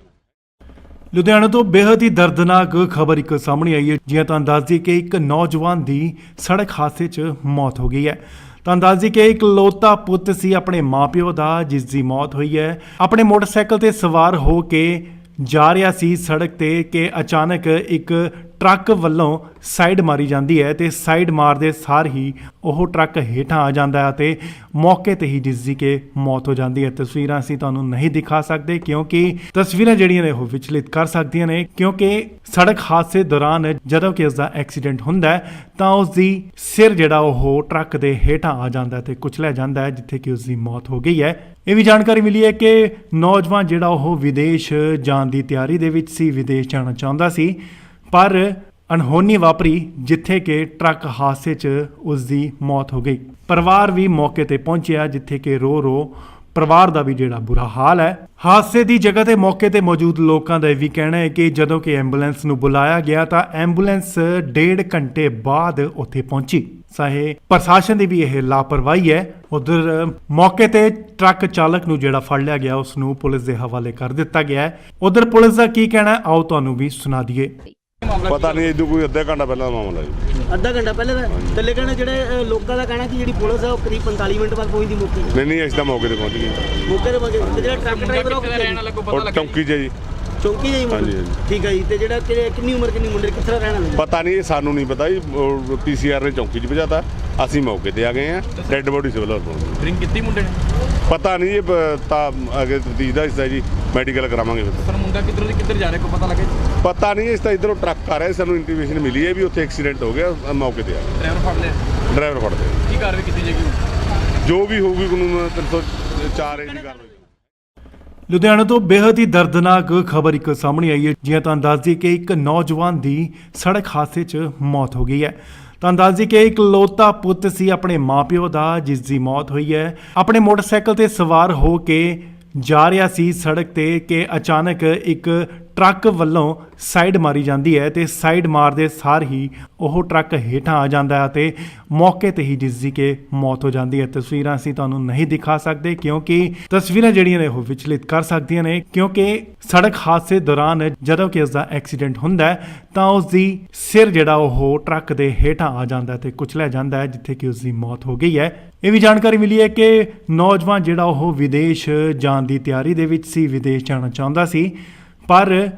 ਲੁਧਿਆਣਾ ਤੋਂ ਬੇहद ਹੀ ਦਰਦਨਾਕ ਖਬਰ ਇੱਕ ਸਾਹਮਣੇ ਆਈ ਹੈ। ਜਿਵੇਂ ਤੁਹਾਨੂੰ ਦੱਸ ਦਈਏ ਕਿ ਇੱਕ ਨੌਜਵਾਨ ਦੀ ਸੜਕ ਹਾਦਸੇ 'ਚ ਮੌਤ ਹੋ ਗਈ ਹੈ। ਤੁਹਾਨੂੰ ਦੱਸ ਦਈਏ ਕਿ ਇੱਕ ਇਕਲੌਤਾ ਪੁੱਤ ਸੀ ਆਪਣੇ ਮਾਪਿਓ ਦਾ, ਜਿਸ ਦੀ ਮੌਤ ਹੋਈ ਹੈ। ਆਪਣੇ ਮੋਟਰਸਾਈਕਲ ਤੇ ਸਵਾਰ ਹੋ ਕੇ ਜਾ ਰਿਹਾ ਸੀ ਸੜਕ ਤੇ ਕਿ ਅਚਾਨਕ ਇੱਕ ਟਰੱਕ ਵੱਲੋਂ ਸਾਈਡ ਮਾਰੀ ਜਾਂਦੀ ਹੈ ਤੇ ਸਾਈਡ ਮਾਰਦੇ ਸਾਰ ਹੀ ਉਹ ਟਰੱਕ ਹੇਠਾਂ ਆ ਜਾਂਦਾ ਹੈ ਤੇ ਮੌਕੇ ਤੇ ਹੀ ਜਿਸ ਦੀ ਕਿ ਮੌਤ ਹੋ ਜਾਂਦੀ ਹੈ। ਤਸਵੀਰਾਂ ਅਸੀਂ ਤੁਹਾਨੂੰ ਨਹੀਂ ਦਿਖਾ ਸਕਦੇ ਕਿਉਂਕਿ ਤਸਵੀਰਾਂ ਜਿਹੜੀਆਂ ਨੇ ਉਹ ਵਿਚਲਿਤ ਕਰ ਸਕਦੀਆਂ ਨੇ, ਕਿਉਂਕਿ ਸੜਕ ਹਾਦਸੇ ਦੌਰਾਨ ਜਦੋਂ ਕਿ ਉਸ ਦਾ ਐਕਸੀਡੈਂਟ ਹੁੰਦਾ ਹੈ ਤਾਂ ਉਸ ਦੀ ਸਿਰ ਜਿਹੜਾ ਉਹ ਟਰੱਕ ਦੇ ਹੇਠਾਂ ਆ ਜਾਂਦਾ ਹੈ ਤੇ ਕੁਚਲਿਆ ਜਾਂਦਾ ਹੈ, ਜਿੱਥੇ ਕਿ ਉਸ ਦੀ ਮੌਤ ਹੋ ਗਈ ਹੈ। ਇਹ ਵੀ ਜਾਣਕਾਰੀ ਮਿਲੀ ਹੈ ਕਿ ਨੌਜਵਾਨ ਜਿਹੜਾ ਉਹ ਵਿਦੇਸ਼ ਜਾਣ ਦੀ ਤਿਆਰੀ ਦੇ ਵਿੱਚ ਸੀ, ਵਿਦੇਸ਼ ਜਾਣਾ ਚਾਹੁੰਦਾ ਸੀ, ਪਰ ਅਣਹੋਣੀ ਵਾਪਰੀ ਜਿੱਥੇ ਕਿ ਟਰੱਕ ਹਾਦਸੇ 'ਚ ਉਸ ਦੀ ਮੌਤ ਹੋ ਗਈ। ਪਰਿਵਾਰ ਵੀ ਮੌਕੇ ਤੇ ਪਹੁੰਚਿਆ, ਜਿੱਥੇ ਕਿ ਰੋ ਪਰਿਵਾਰ ਦਾ ਵੀ ਜਿਹੜਾ ਬੁਰਾ ਹਾਲ ਹੈ। ਹਾਦਸੇ ਦੀ ਜਗ੍ਹਾ ਤੇ ਮੌਕੇ ਤੇ ਮੌਜੂਦ ਲੋਕਾਂ ਦਾ ਇਹ ਵੀ ਕਹਿਣਾ ਹੈ ਕਿ ਜਦੋਂ ਕਿ ਐਂਬੂਲੈਂਸ ਨੂੰ ਬੁਲਾਇਆ ਗਿਆ ਤਾਂ ਐਂਬੂਲੈਂਸ 1.5 ਘੰਟੇ ਬਾਅਦ ਉੱਥੇ ਪਹੁੰਚੀ। ਚਾਹੇ ਪ੍ਰਸ਼ਾਸਨ ਦੀ ਵੀ ਇਹ ਲਾਪਰਵਾਹੀ ਹੈ। ਉਧਰ ਮੌਕੇ ਤੇ ਟਰੱਕ ਚਾਲਕ ਨੂੰ ਜਿਹੜਾ ਫੜ ਲਿਆ ਗਿਆ ਉਸ ਨੂੰ ਪੁਲਿਸ ਦੇ ਹਵਾਲੇ ਕਰ ਦਿੱਤਾ ਗਿਆ ਹੈ। ਉਧਰ ਪੁਲਿਸ ਦਾ ਕੀ ਕਹਿਣਾ ਹੈ, ਆਓ ਤੁਹਾਨੂੰ ਵੀ ਸੁਣਾ ਦਈਏ। ਪਤਾ ਨਹੀਂ ਇਦੋਂ ਕੋਈ ਅੱਧਾ ਘੰਟਾ ਪਹਿਲਾਂ ਦਾ ਮਾਮਲਾ ਜੀ। ਅੱਧਾ ਘੰਟਾ ਪਹਿਲੇ ਦਾ ਤੇ ਲੇਕਿਨ ਜਿਹੜੇ ਲੋਕਾਂ ਦਾ ਕਹਿਣਾ ਕਿ ਜਿਹੜੀ ਪੁਲਿਸ ਹੈ ਉਹ ਕਰੀਬ 45 ਮਿੰਟ ਬਾਅਦ ਪਹੁੰਚਦੀ ਮੌਕੇ ਤੇ। ਨਹੀਂ ਅਸੀਂ ਤਾਂ ਮੌਕੇ ਤੇ ਪਹੁੰਚ ਗਏ। ਮੌਕੇ ਤੇ ਪਹੁੰਚੇ ਤੇ ਜਿਹੜਾ ਟਰੱਕ ਡਰਾਈਵਰ ਉਹ ਕਿੱਥੇ ਰਹਿਣ ਵਾਲਾ ਕੋਈ ਪਤਾ ਉਹ ਲੱਗਾ ਚੌਂਕੀ 'ਚ ਜੀ। ਚੌਂਕੀ ਜਾਈ ਹਾਂਜੀ, ਮੁੰਡਾ ਹਾਂਜੀ। ਠੀਕ ਹੈ ਜੀ। ਤੇ ਜਿਹੜਾ ਕਿੰਨੀ ਉਮਰ ਕਿੰਨੀ ਮੁੰਡੇ ਕਿੱਥੇ ਦਾ ਰਹਿਣ ਵਾਲਾ ਪਤਾ ਨਹੀਂ, ਇਹ ਸਾਨੂੰ ਨਹੀਂ ਪਤਾ ਜੀ। ਪੀਸੀਆਰ ਨੇ ਚੌਂਕੀ 'ਚ ਭਜਾਤਾ, ਅਸੀਂ ਮੌਕੇ ਤੇ ਆ ਗਏ ਆ। ਡੈੱਡ ਬੋਡੀ ਸਿਵਲ ਹਸਪਤਾਲ। ਡਰਿੰਕ ਕੀਤੀ ਮੁੰਡੇ ਨੇ? ਪਤਾ ਨਹੀਂ ਇਹ ਤਾਂ ਅਗੇ ਤਫਤੀਸ਼ ਦਾ ਹਿੱਸਾ ਜੀ, ਮੈਡੀਕਲ ਕਰਾਵਾਂਗੇ ਫਿਰ। ਸਰ ਮੁੰਡਾ ਕਿੱਧਰੋਂ ਦੀ ਕਿੱਧਰ ਜਾ ਰਿਹਾ ਕੋਈ ਪਤਾ ਲੱਗੇ? ਪਤਾ ਨਹੀਂ, ਇਸ ਤਾਂ ਇਧਰੋਂ ਟਰੱਕ ਆ ਰਿਹਾ, ਸਾਨੂੰ ਇੰਟੀਮੇਸ਼ਨ ਮਿਲੀ ਹੈ ਵੀ ਉੱਥੇ ਐਕਸੀਡੈਂਟ ਹੋ ਗਿਆ, ਮੌਕੇ ਤੇ ਆ ਗਏ। ਡਰਾਈਵਰ ਫੜ ਲਿਆ? ਡਰਾਈਵਰ ਫੜਦੇ ਆ। ਕੀ ਕਾਰਵਾਈ ਕੀਤੀ ਜਾਏਗੀ? ਜੋ ਵੀ ਹੋਊਗੀ ਕਾਨੂੰਨ 304 ਦੀ ਕਾਰਵਾਈ। ਲੁਧਿਆਣਾ ਤੋਂ ਬੇहद ਹੀ ਦਰਦਨਾਕ ਖਬਰ ਇੱਕ ਸਾਹਮਣੇ ਆਈ ਹੈ। ਜਿਵੇਂ ਤੁਹਾਨੂੰ ਦੱਸ ਦਈਏ ਕਿ ਇੱਕ ਨੌਜਵਾਨ ਦੀ ਸੜਕ ਹਾਦਸੇ 'ਚ ਮੌਤ ਹੋ ਗਈ ਹੈ। ਤੁਹਾਨੂੰ ਦੱਸ ਦਈਏ ਕਿ ਇੱਕ ਇਕਲੌਤਾ ਪੁੱਤ ਸੀ ਆਪਣੇ ਮਾਪਿਓ ਦਾ, ਜਿਸ ਦੀ ਮੌਤ ਹੋਈ ਹੈ। ਆਪਣੇ ਮੋਟਰਸਾਈਕਲ ਤੇ ਸਵਾਰ ਹੋ ਕੇ ਜਾ ਰਿਹਾ ਸੀ ਸੜਕ ਤੇ ਕਿ ਅਚਾਨਕ ਇੱਕ ਟਰੱਕ ਵੱਲੋਂ ਸਾਈਡ ਮਾਰੀ ਜਾਂਦੀ ਹੈ ਤੇ ਸਾਈਡ ਮਾਰਦੇ ਸਾਰ ਹੀ ਉਹ ਟਰੱਕ ਹੇਠਾਂ ਆ ਜਾਂਦਾ ਹੈ ਤੇ ਮੌਕੇ ਤੇ ਹੀ ਜਿਸ ਦੀ ਕਿ ਮੌਤ ਹੋ ਜਾਂਦੀ ਹੈ। ਤਸਵੀਰਾਂ ਅਸੀਂ ਤੁਹਾਨੂੰ ਨਹੀਂ ਦਿਖਾ ਸਕਦੇ ਕਿਉਂਕਿ ਤਸਵੀਰਾਂ ਜਿਹੜੀਆਂ ਨੇ ਉਹ ਵਿਚਲਿਤ ਕਰ ਸਕਦੀਆਂ ਨੇ, ਕਿਉਂਕਿ ਸੜਕ ਹਾਦਸੇ ਦੌਰਾਨ ਜਦੋਂ ਕਿ ਉਸ ਦਾ ਐਕਸੀਡੈਂਟ ਹੁੰਦਾ ਹੈ ਤਾਂ ਉਸ ਦੀ ਸਿਰ ਜਿਹੜਾ ਉਹ ਟਰੱਕ ਦੇ ਹੇਠਾਂ ਆ ਜਾਂਦਾ ਹੈ ਤੇ ਕੁਚਲਿਆ ਜਾਂਦਾ ਹੈ, ਜਿੱਥੇ ਕਿ ਉਸ ਦੀ ਮੌਤ ਹੋ ਗਈ ਹੈ। ਇਹ ਵੀ ਜਾਣਕਾਰੀ ਮਿਲੀ ਹੈ ਕਿ ਨੌਜਵਾਨ ਜਿਹੜਾ ਉਹ ਵਿਦੇਸ਼ ਜਾਣ ਦੀ ਤਿਆਰੀ ਦੇ ਵਿੱਚ ਸੀ, ਵਿਦੇਸ਼ ਜਾਣਾ ਚਾਹੁੰਦਾ ਸੀ, ਪਰ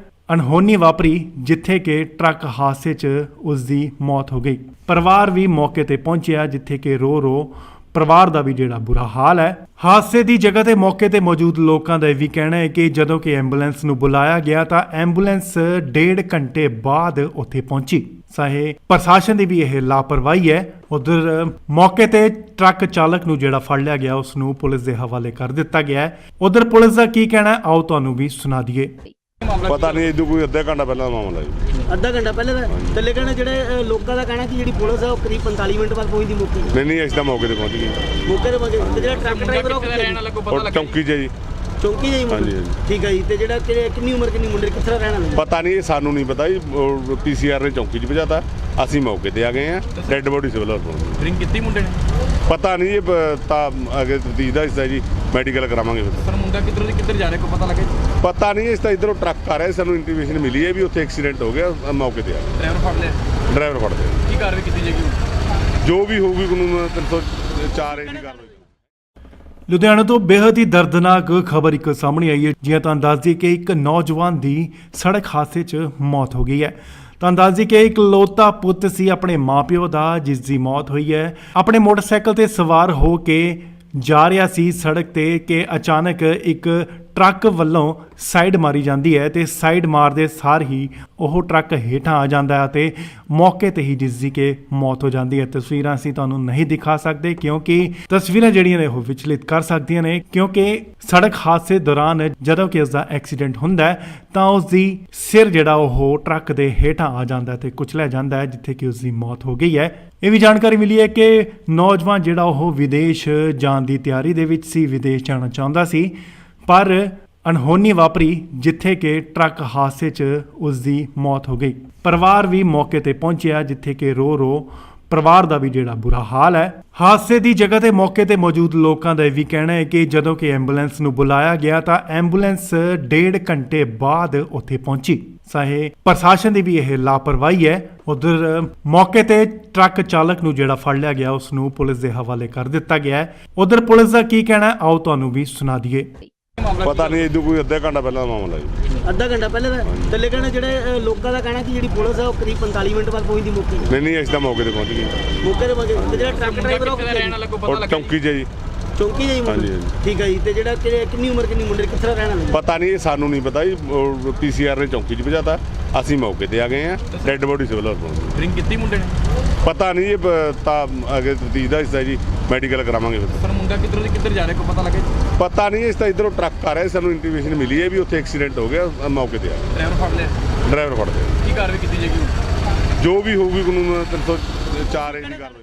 ਅਣਹੋਣੀ ਵਾਪਰੀ ਜਿੱਥੇ ਕਿ ਟਰੱਕ ਹਾਦਸੇ 'ਚ ਉਸ ਦੀ ਮੌਤ ਹੋ ਗਈ। ਪਰਿਵਾਰ ਵੀ ਮੌਕੇ ਤੇ ਪਹੁੰਚਿਆ, ਜਿੱਥੇ ਕਿ ਰੋ ਪਰਿਵਾਰ ਦਾ ਵੀ ਜਿਹੜਾ ਬੁਰਾ ਹਾਲ ਹੈ। ਹਾਦਸੇ ਦੀ ਜਗ੍ਹਾ ਤੇ ਮੌਕੇ ਤੇ ਮੌਜੂਦ ਲੋਕਾਂ ਦਾ ਇਹ ਵੀ ਕਹਿਣਾ ਹੈ ਕਿ ਜਦੋਂ ਕਿ ਐਂਬੂਲੈਂਸ ਨੂੰ ਬੁਲਾਇਆ ਗਿਆ ਤਾਂ ਐਂਬੂਲੈਂਸ 1.5 ਘੰਟੇ ਬਾਅਦ ਉੱਥੇ ਪਹੁੰਚੀ। ਚਾਹੇ ਪ੍ਰਸ਼ਾਸਨ ਦੀ ਵੀ ਇਹ ਲਾਪਰਵਾਹੀ ਹੈ। ਉਧਰ ਮੌਕੇ ਤੇ ਟਰੱਕ ਚਾਲਕ ਨੂੰ ਜਿਹੜਾ ਫੜ ਲਿਆ ਗਿਆ ਉਸ ਨੂੰ ਪੁਲਿਸ ਦੇ ਹਵਾਲੇ ਕਰ ਦਿੱਤਾ ਗਿਆ ਹੈ। ਉਧਰ ਪੁਲਿਸ ਦਾ ਕੀ ਕਹਿਣਾ ਹੈ, ਆਓ ਤੁਹਾਨੂੰ ਵੀ ਸੁਣਾ ਦਈਏ। ਪਤਾ ਨਹੀਂ ਇਦੋਂ ਕੋਈ ਅੱਧਾ ਘੰਟਾ ਪਹਿਲਾਂ ਦਾ ਮਾਮਲਾ ਜੀ। ਅੱਧਾ ਘੰਟਾ ਪਹਿਲੇ ਦਾ ਤੇ ਲੇਕਿਨ ਜਿਹੜੇ ਲੋਕਾਂ ਦਾ ਕਹਿਣਾ ਕਿ ਜਿਹੜੀ ਪੁਲਿਸ ਹੈ ਉਹ ਕਰੀਬ 45 ਮਿੰਟ ਬਾਅਦ ਪਹੁੰਚਦੀ ਮੌਕੇ ਤੇ। ਨਹੀਂ ਅਸੀਂ ਤਾਂ ਮੌਕੇ ਤੇ ਪਹੁੰਚ ਗਏ। ਮੌਕੇ ਤੇ ਪਹੁੰਚੇ ਤੇ ਜਿਹੜਾ ਟਰੱਕ ਡਰਾਈਵਰ ਉਹ ਕਿੱਥੇ ਰਹਿਣ ਵਾਲਾ ਕੋਈ ਪਤਾ ਉਹ ਲੱਗਾ? ਚੌਂਕੀ 'ਚ ਜੀ। ਚੌਂਕੀ ਜਾਈ ਮੁੰਡਾ ਹਾਂਜੀ, ਹਾਂਜੀ। ਠੀਕ ਹੈ ਜੀ। ਤੇ ਜਿਹੜਾ ਕਿੰਨੀ ਉਮਰ ਕਿੰਨੀ ਮੁੰਡੇ ਕਿੱਥੇ ਦਾ ਰਹਿਣ ਵਾਲਾ ਪਤਾ ਨਹੀਂ, ਇਹ ਸਾਨੂੰ ਨਹੀਂ ਪਤਾ ਜੀ। ਪੀਸੀਆਰ ਨੇ ਚੌਂਕੀ 'ਚ ਭਜਾਤਾ, ਅਸੀਂ ਮੌਕੇ ਤੇ ਆ ਗਏ ਆ। ਡੈੱਡ ਬੋਡੀ ਸਿਵਲ ਹਸਪਤਾਲ। ਡਰਿੰਕ ਕੀਤੀ ਮੁੰਡੇ ਨੇ? ਪਤਾ ਨਹੀਂ, ਇਹ ਤਾਂ ਅਗੇ ਤਫਤੀਸ਼ ਦਾ ਹਿੱਸਾ ਜੀ, ਮੈਡੀਕਲ ਕਰਾਵਾਂਗੇ ਫਿਰ। ਸਰ ਮੁੰਡਾ ਕਿੱਧਰੋਂ ਦੀ ਕਿੱਧਰ ਜਾ ਰਿਹਾ ਕੋਈ ਪਤਾ ਲੱਗੇ? ਪਤਾ ਨਹੀਂ, ਇਸ ਤਾਂ ਇਧਰੋਂ ਟਰੱਕ ਆ ਰਿਹਾ, ਸਾਨੂੰ ਇੰਟੀਮੇਸ਼ਨ ਮਿਲੀ ਹੈ ਵੀ ਉੱਥੇ ਐਕਸੀਡੈਂਟ ਹੋ ਗਿਆ, ਮੌਕੇ ਤੇ ਆ ਗਏ। ਡਰਾਈਵਰ ਫੜ ਲਿਆ? ਡਰਾਈਵਰ ਫੜਦੇ ਆ। ਕੀ ਕਾਰਵਾਈ ਕੀਤੀ ਜਾਏਗੀ? ਜੋ ਵੀ ਹੋਊਗੀ ਕਾਨੂੰਨ 304 ਦੀ ਕਾਰਵਾਈ। ਲੁਧਿਆਣਾ ਤੋਂ ਬੇहद ਹੀ ਦਰਦਨਾਕ ਖਬਰ ਇੱਕ ਸਾਹਮਣੇ ਆਈ ਹੈ। ਜਿਵੇਂ ਤੁਹਾਨੂੰ ਦੱਸ ਦਈਏ ਕਿ ਇੱਕ ਨੌਜਵਾਨ ਦੀ ਸੜਕ ਹਾਦਸੇ 'ਚ ਮੌਤ ਹੋ ਗਈ ਹੈ। ਤੁਹਾਨੂੰ ਦੱਸ ਦਈਏ ਕਿ ਇੱਕ ਇਕਲੌਤਾ ਪੁੱਤ ਸੀ ਆਪਣੇ ਮਾਪਿਓ ਦਾ, ਜਿਸ ਦੀ ਮੌਤ ਹੋਈ ਹੈ। ਆਪਣੇ ਮੋਟਰਸਾਈਕਲ ਤੇ ਸਵਾਰ ਹੋ ਕੇ ਜਾ ਰਿਹਾ ਸੀ ਸੜਕ ਤੇ ਕਿ ਅਚਾਨਕ ਇੱਕ ਟਰੱਕ ਵੱਲੋਂ ਸਾਈਡ ਮਾਰੀ ਜਾਂਦੀ ਹੈ ਤੇ ਸਾਈਡ ਮਾਰਦੇ ਸਾਰ ਹੀ ਉਹ ਟਰੱਕ ਹੇਠਾਂ ਆ ਜਾਂਦਾ ਹੈ ਤੇ ਮੌਕੇ ਤੇ ਹੀ ਜਿਸ ਦੀ ਕਿ ਮੌਤ ਹੋ ਜਾਂਦੀ ਹੈ। ਤਸਵੀਰਾਂ ਅਸੀਂ ਤੁਹਾਨੂੰ ਨਹੀਂ ਦਿਖਾ ਸਕਦੇ ਕਿਉਂਕਿ ਤਸਵੀਰਾਂ ਜਿਹੜੀਆਂ ਨੇ ਉਹ ਵਿਚਲਿਤ ਕਰ ਸਕਦੀਆਂ ਨੇ, ਕਿਉਂਕਿ ਸੜਕ ਹਾਦਸੇ ਦੌਰਾਨ ਜਦੋਂ ਕਿ ਉਸ ਦਾ ਐਕਸੀਡੈਂਟ ਹੁੰਦਾ ਹੈ ਤਾਂ ਉਸ ਦੀ ਸਿਰ ਜਿਹੜਾ ਉਹ ਟਰੱਕ ਦੇ ਹੇਠਾਂ ਆ ਜਾਂਦਾ ਹੈ ਤੇ ਕੁਚਲਿਆ ਜਾਂਦਾ ਹੈ, ਜਿੱਥੇ ਕਿ ਉਸ ਦੀ ਮੌਤ ਹੋ ਗਈ ਹੈ। ਇਹ ਵੀ ਜਾਣਕਾਰੀ ਮਿਲੀ ਹੈ ਕਿ ਨੌਜਵਾਨ ਜਿਹੜਾ ਉਹ ਵਿਦੇਸ਼ ਜਾਣ ਦੀ ਤਿਆਰੀ ਦੇ ਵਿੱਚ ਸੀ, ਵਿਦੇਸ਼ ਜਾਣਾ ਚਾਹੁੰਦਾ ਸੀ, ਪਰ ਅਣਹੋਣੀ ਵਾਪਰੀ ਜਿੱਥੇ ਕਿ ਟਰੱਕ ਹਾਦਸੇ 'ਚ ਉਸ ਦੀ ਮੌਤ ਹੋ ਗਈ। ਪਰਿਵਾਰ ਵੀ ਮੌਕੇ ਤੇ ਪਹੁੰਚਿਆ, ਜਿੱਥੇ ਕਿ ਰੋ ਪਰਿਵਾਰ ਦਾ ਵੀ ਜਿਹੜਾ ਬੁਰਾ ਹਾਲ ਹੈ। ਹਾਦਸੇ ਦੀ ਜਗ੍ਹਾ ਤੇ ਮੌਕੇ ਤੇ ਮੌਜੂਦ ਲੋਕਾਂ ਦਾ ਇਹ ਵੀ ਕਹਿਣਾ ਹੈ ਕਿ ਜਦੋਂ ਕਿ ਐਂਬੂਲੈਂਸ ਨੂੰ ਬੁਲਾਇਆ ਗਿਆ ਤਾਂ ਐਂਬੂਲੈਂਸ 1.5 ਘੰਟੇ ਬਾਅਦ ਉੱਥੇ ਪਹੁੰਚੀ। ਚਾਹੇ ਪ੍ਰਸ਼ਾਸਨ ਦੀ ਵੀ ਇਹ ਲਾਪਰਵਾਹੀ ਹੈ। ਉਧਰ ਮੌਕੇ ਤੇ ਟਰੱਕ ਚਾਲਕ ਨੂੰ ਜਿਹੜਾ ਫੜ ਲਿਆ ਗਿਆ ਉਸ ਨੂੰ ਪੁਲਿਸ ਦੇ ਹਵਾਲੇ ਕਰ ਦਿੱਤਾ ਗਿਆ ਹੈ। ਉਧਰ ਪੁਲਿਸ ਦਾ ਕੀ ਕਹਿਣਾ ਹੈ, ਆਓ ਤੁਹਾਨੂੰ ਵੀ ਸੁਣਾ ਦਈਏ। ਪਤਾ ਨਹੀਂ ਇਦੋਂ ਕੋਈ ਅੱਧਾ ਘੰਟਾ ਪਹਿਲਾਂ ਦਾ ਮਾਮਲਾ ਜੀ। ਅੱਧਾ ਘੰਟਾ ਪਹਿਲੇ ਦਾ ਤੇ ਲੇਕਿਨ ਜਿਹੜੇ ਲੋਕਾਂ ਦਾ ਕਹਿਣਾ ਕਿ ਜਿਹੜੀ ਪੁਲਿਸ ਹੈ ਉਹ ਕਰੀਬ 45 ਮਿੰਟ ਬਾਅਦ ਪਹੁੰਚਦੀ ਮੌਕੇ ਤੇ। ਨਹੀਂ ਅਸੀਂ ਤਾਂ ਮੌਕੇ ਤੇ ਪਹੁੰਚ ਗਏ। ਮੌਕੇ ਤੇ ਪਹੁੰਚੇ ਤੇ ਜਿਹੜਾ ਟਰੱਕ ਡਰਾਈਵਰ ਉਹ ਕਿੱਥੇ ਰਹਿਣ ਵਾਲਾ ਕੋਈ ਪਤਾ ਉਹ ਲੱਗਾ? ਚੌਂਕੀ 'ਚ ਜੀ। ਚੌਂਕੀ ਜਾਈ ਮੁੰਡਾ ਹਾਂਜੀ, ਹਾਂਜੀ। ਠੀਕ ਹੈ ਜੀ। ਤੇ ਜਿਹੜਾ ਕਿੰਨੀ ਉਮਰ ਕਿੰਨੀ ਮੁੰਡੇ ਕਿੱਥੇ ਦਾ ਰਹਿਣ ਵਾਲਾ ਪਤਾ ਨਹੀਂ, ਇਹ ਸਾਨੂੰ ਨਹੀਂ ਪਤਾ ਜੀ। ਪੀਸੀਆਰ ਨੇ ਚੌਂਕੀ 'ਚ ਭਜਾਤਾ, ਅਸੀਂ ਮੌਕੇ ਤੇ ਆ ਗਏ ਆ। ਡੈੱਡ ਬੋਡੀ ਸਿਵਲ ਹਸਪਤਾਲ। ਡਰਿੰਕ ਕੀਤੀ ਮੁੰਡੇ ਨੇ? ਪਤਾ ਨਹੀਂ, ਇਹ ਤਾਂ ਅਗੇ ਤਫਤੀਸ਼ ਦਾ ਹਿੱਸਾ ਜੀ, ਮੈਡੀਕਲ ਕਰਾਵਾਂਗੇ ਫਿਰ। ਸਰ ਮੁੰਡਾ ਕਿੱਧਰੋਂ ਦੀ ਕਿੱਧਰ ਜਾ ਰਿਹਾ ਕੋਈ ਪਤਾ ਲੱਗੇ? ਪਤਾ ਨਹੀਂ, ਇਸ ਤਾਂ ਇਧਰੋਂ ਟਰੱਕ ਆ ਰਿਹਾ, ਸਾਨੂੰ ਇੰਟੀਮੇਸ਼ਨ ਮਿਲੀ ਹੈ ਵੀ ਉੱਥੇ ਐਕਸੀਡੈਂਟ ਹੋ ਗਿਆ, ਮੌਕੇ ਤੇ ਆ ਗਏ। ਡਰਾਈਵਰ ਫੜ ਲਿਆ? ਡਰਾਈਵਰ ਫੜਦੇ ਆ। ਕੀ ਕਾਰਵਾਈ ਕੀਤੀ ਜਾਏਗੀ? ਜੋ ਵੀ ਹੋਊਗੀ ਕਾਨੂੰਨ 304 ਦੀ ਕਾਰਵਾਈ।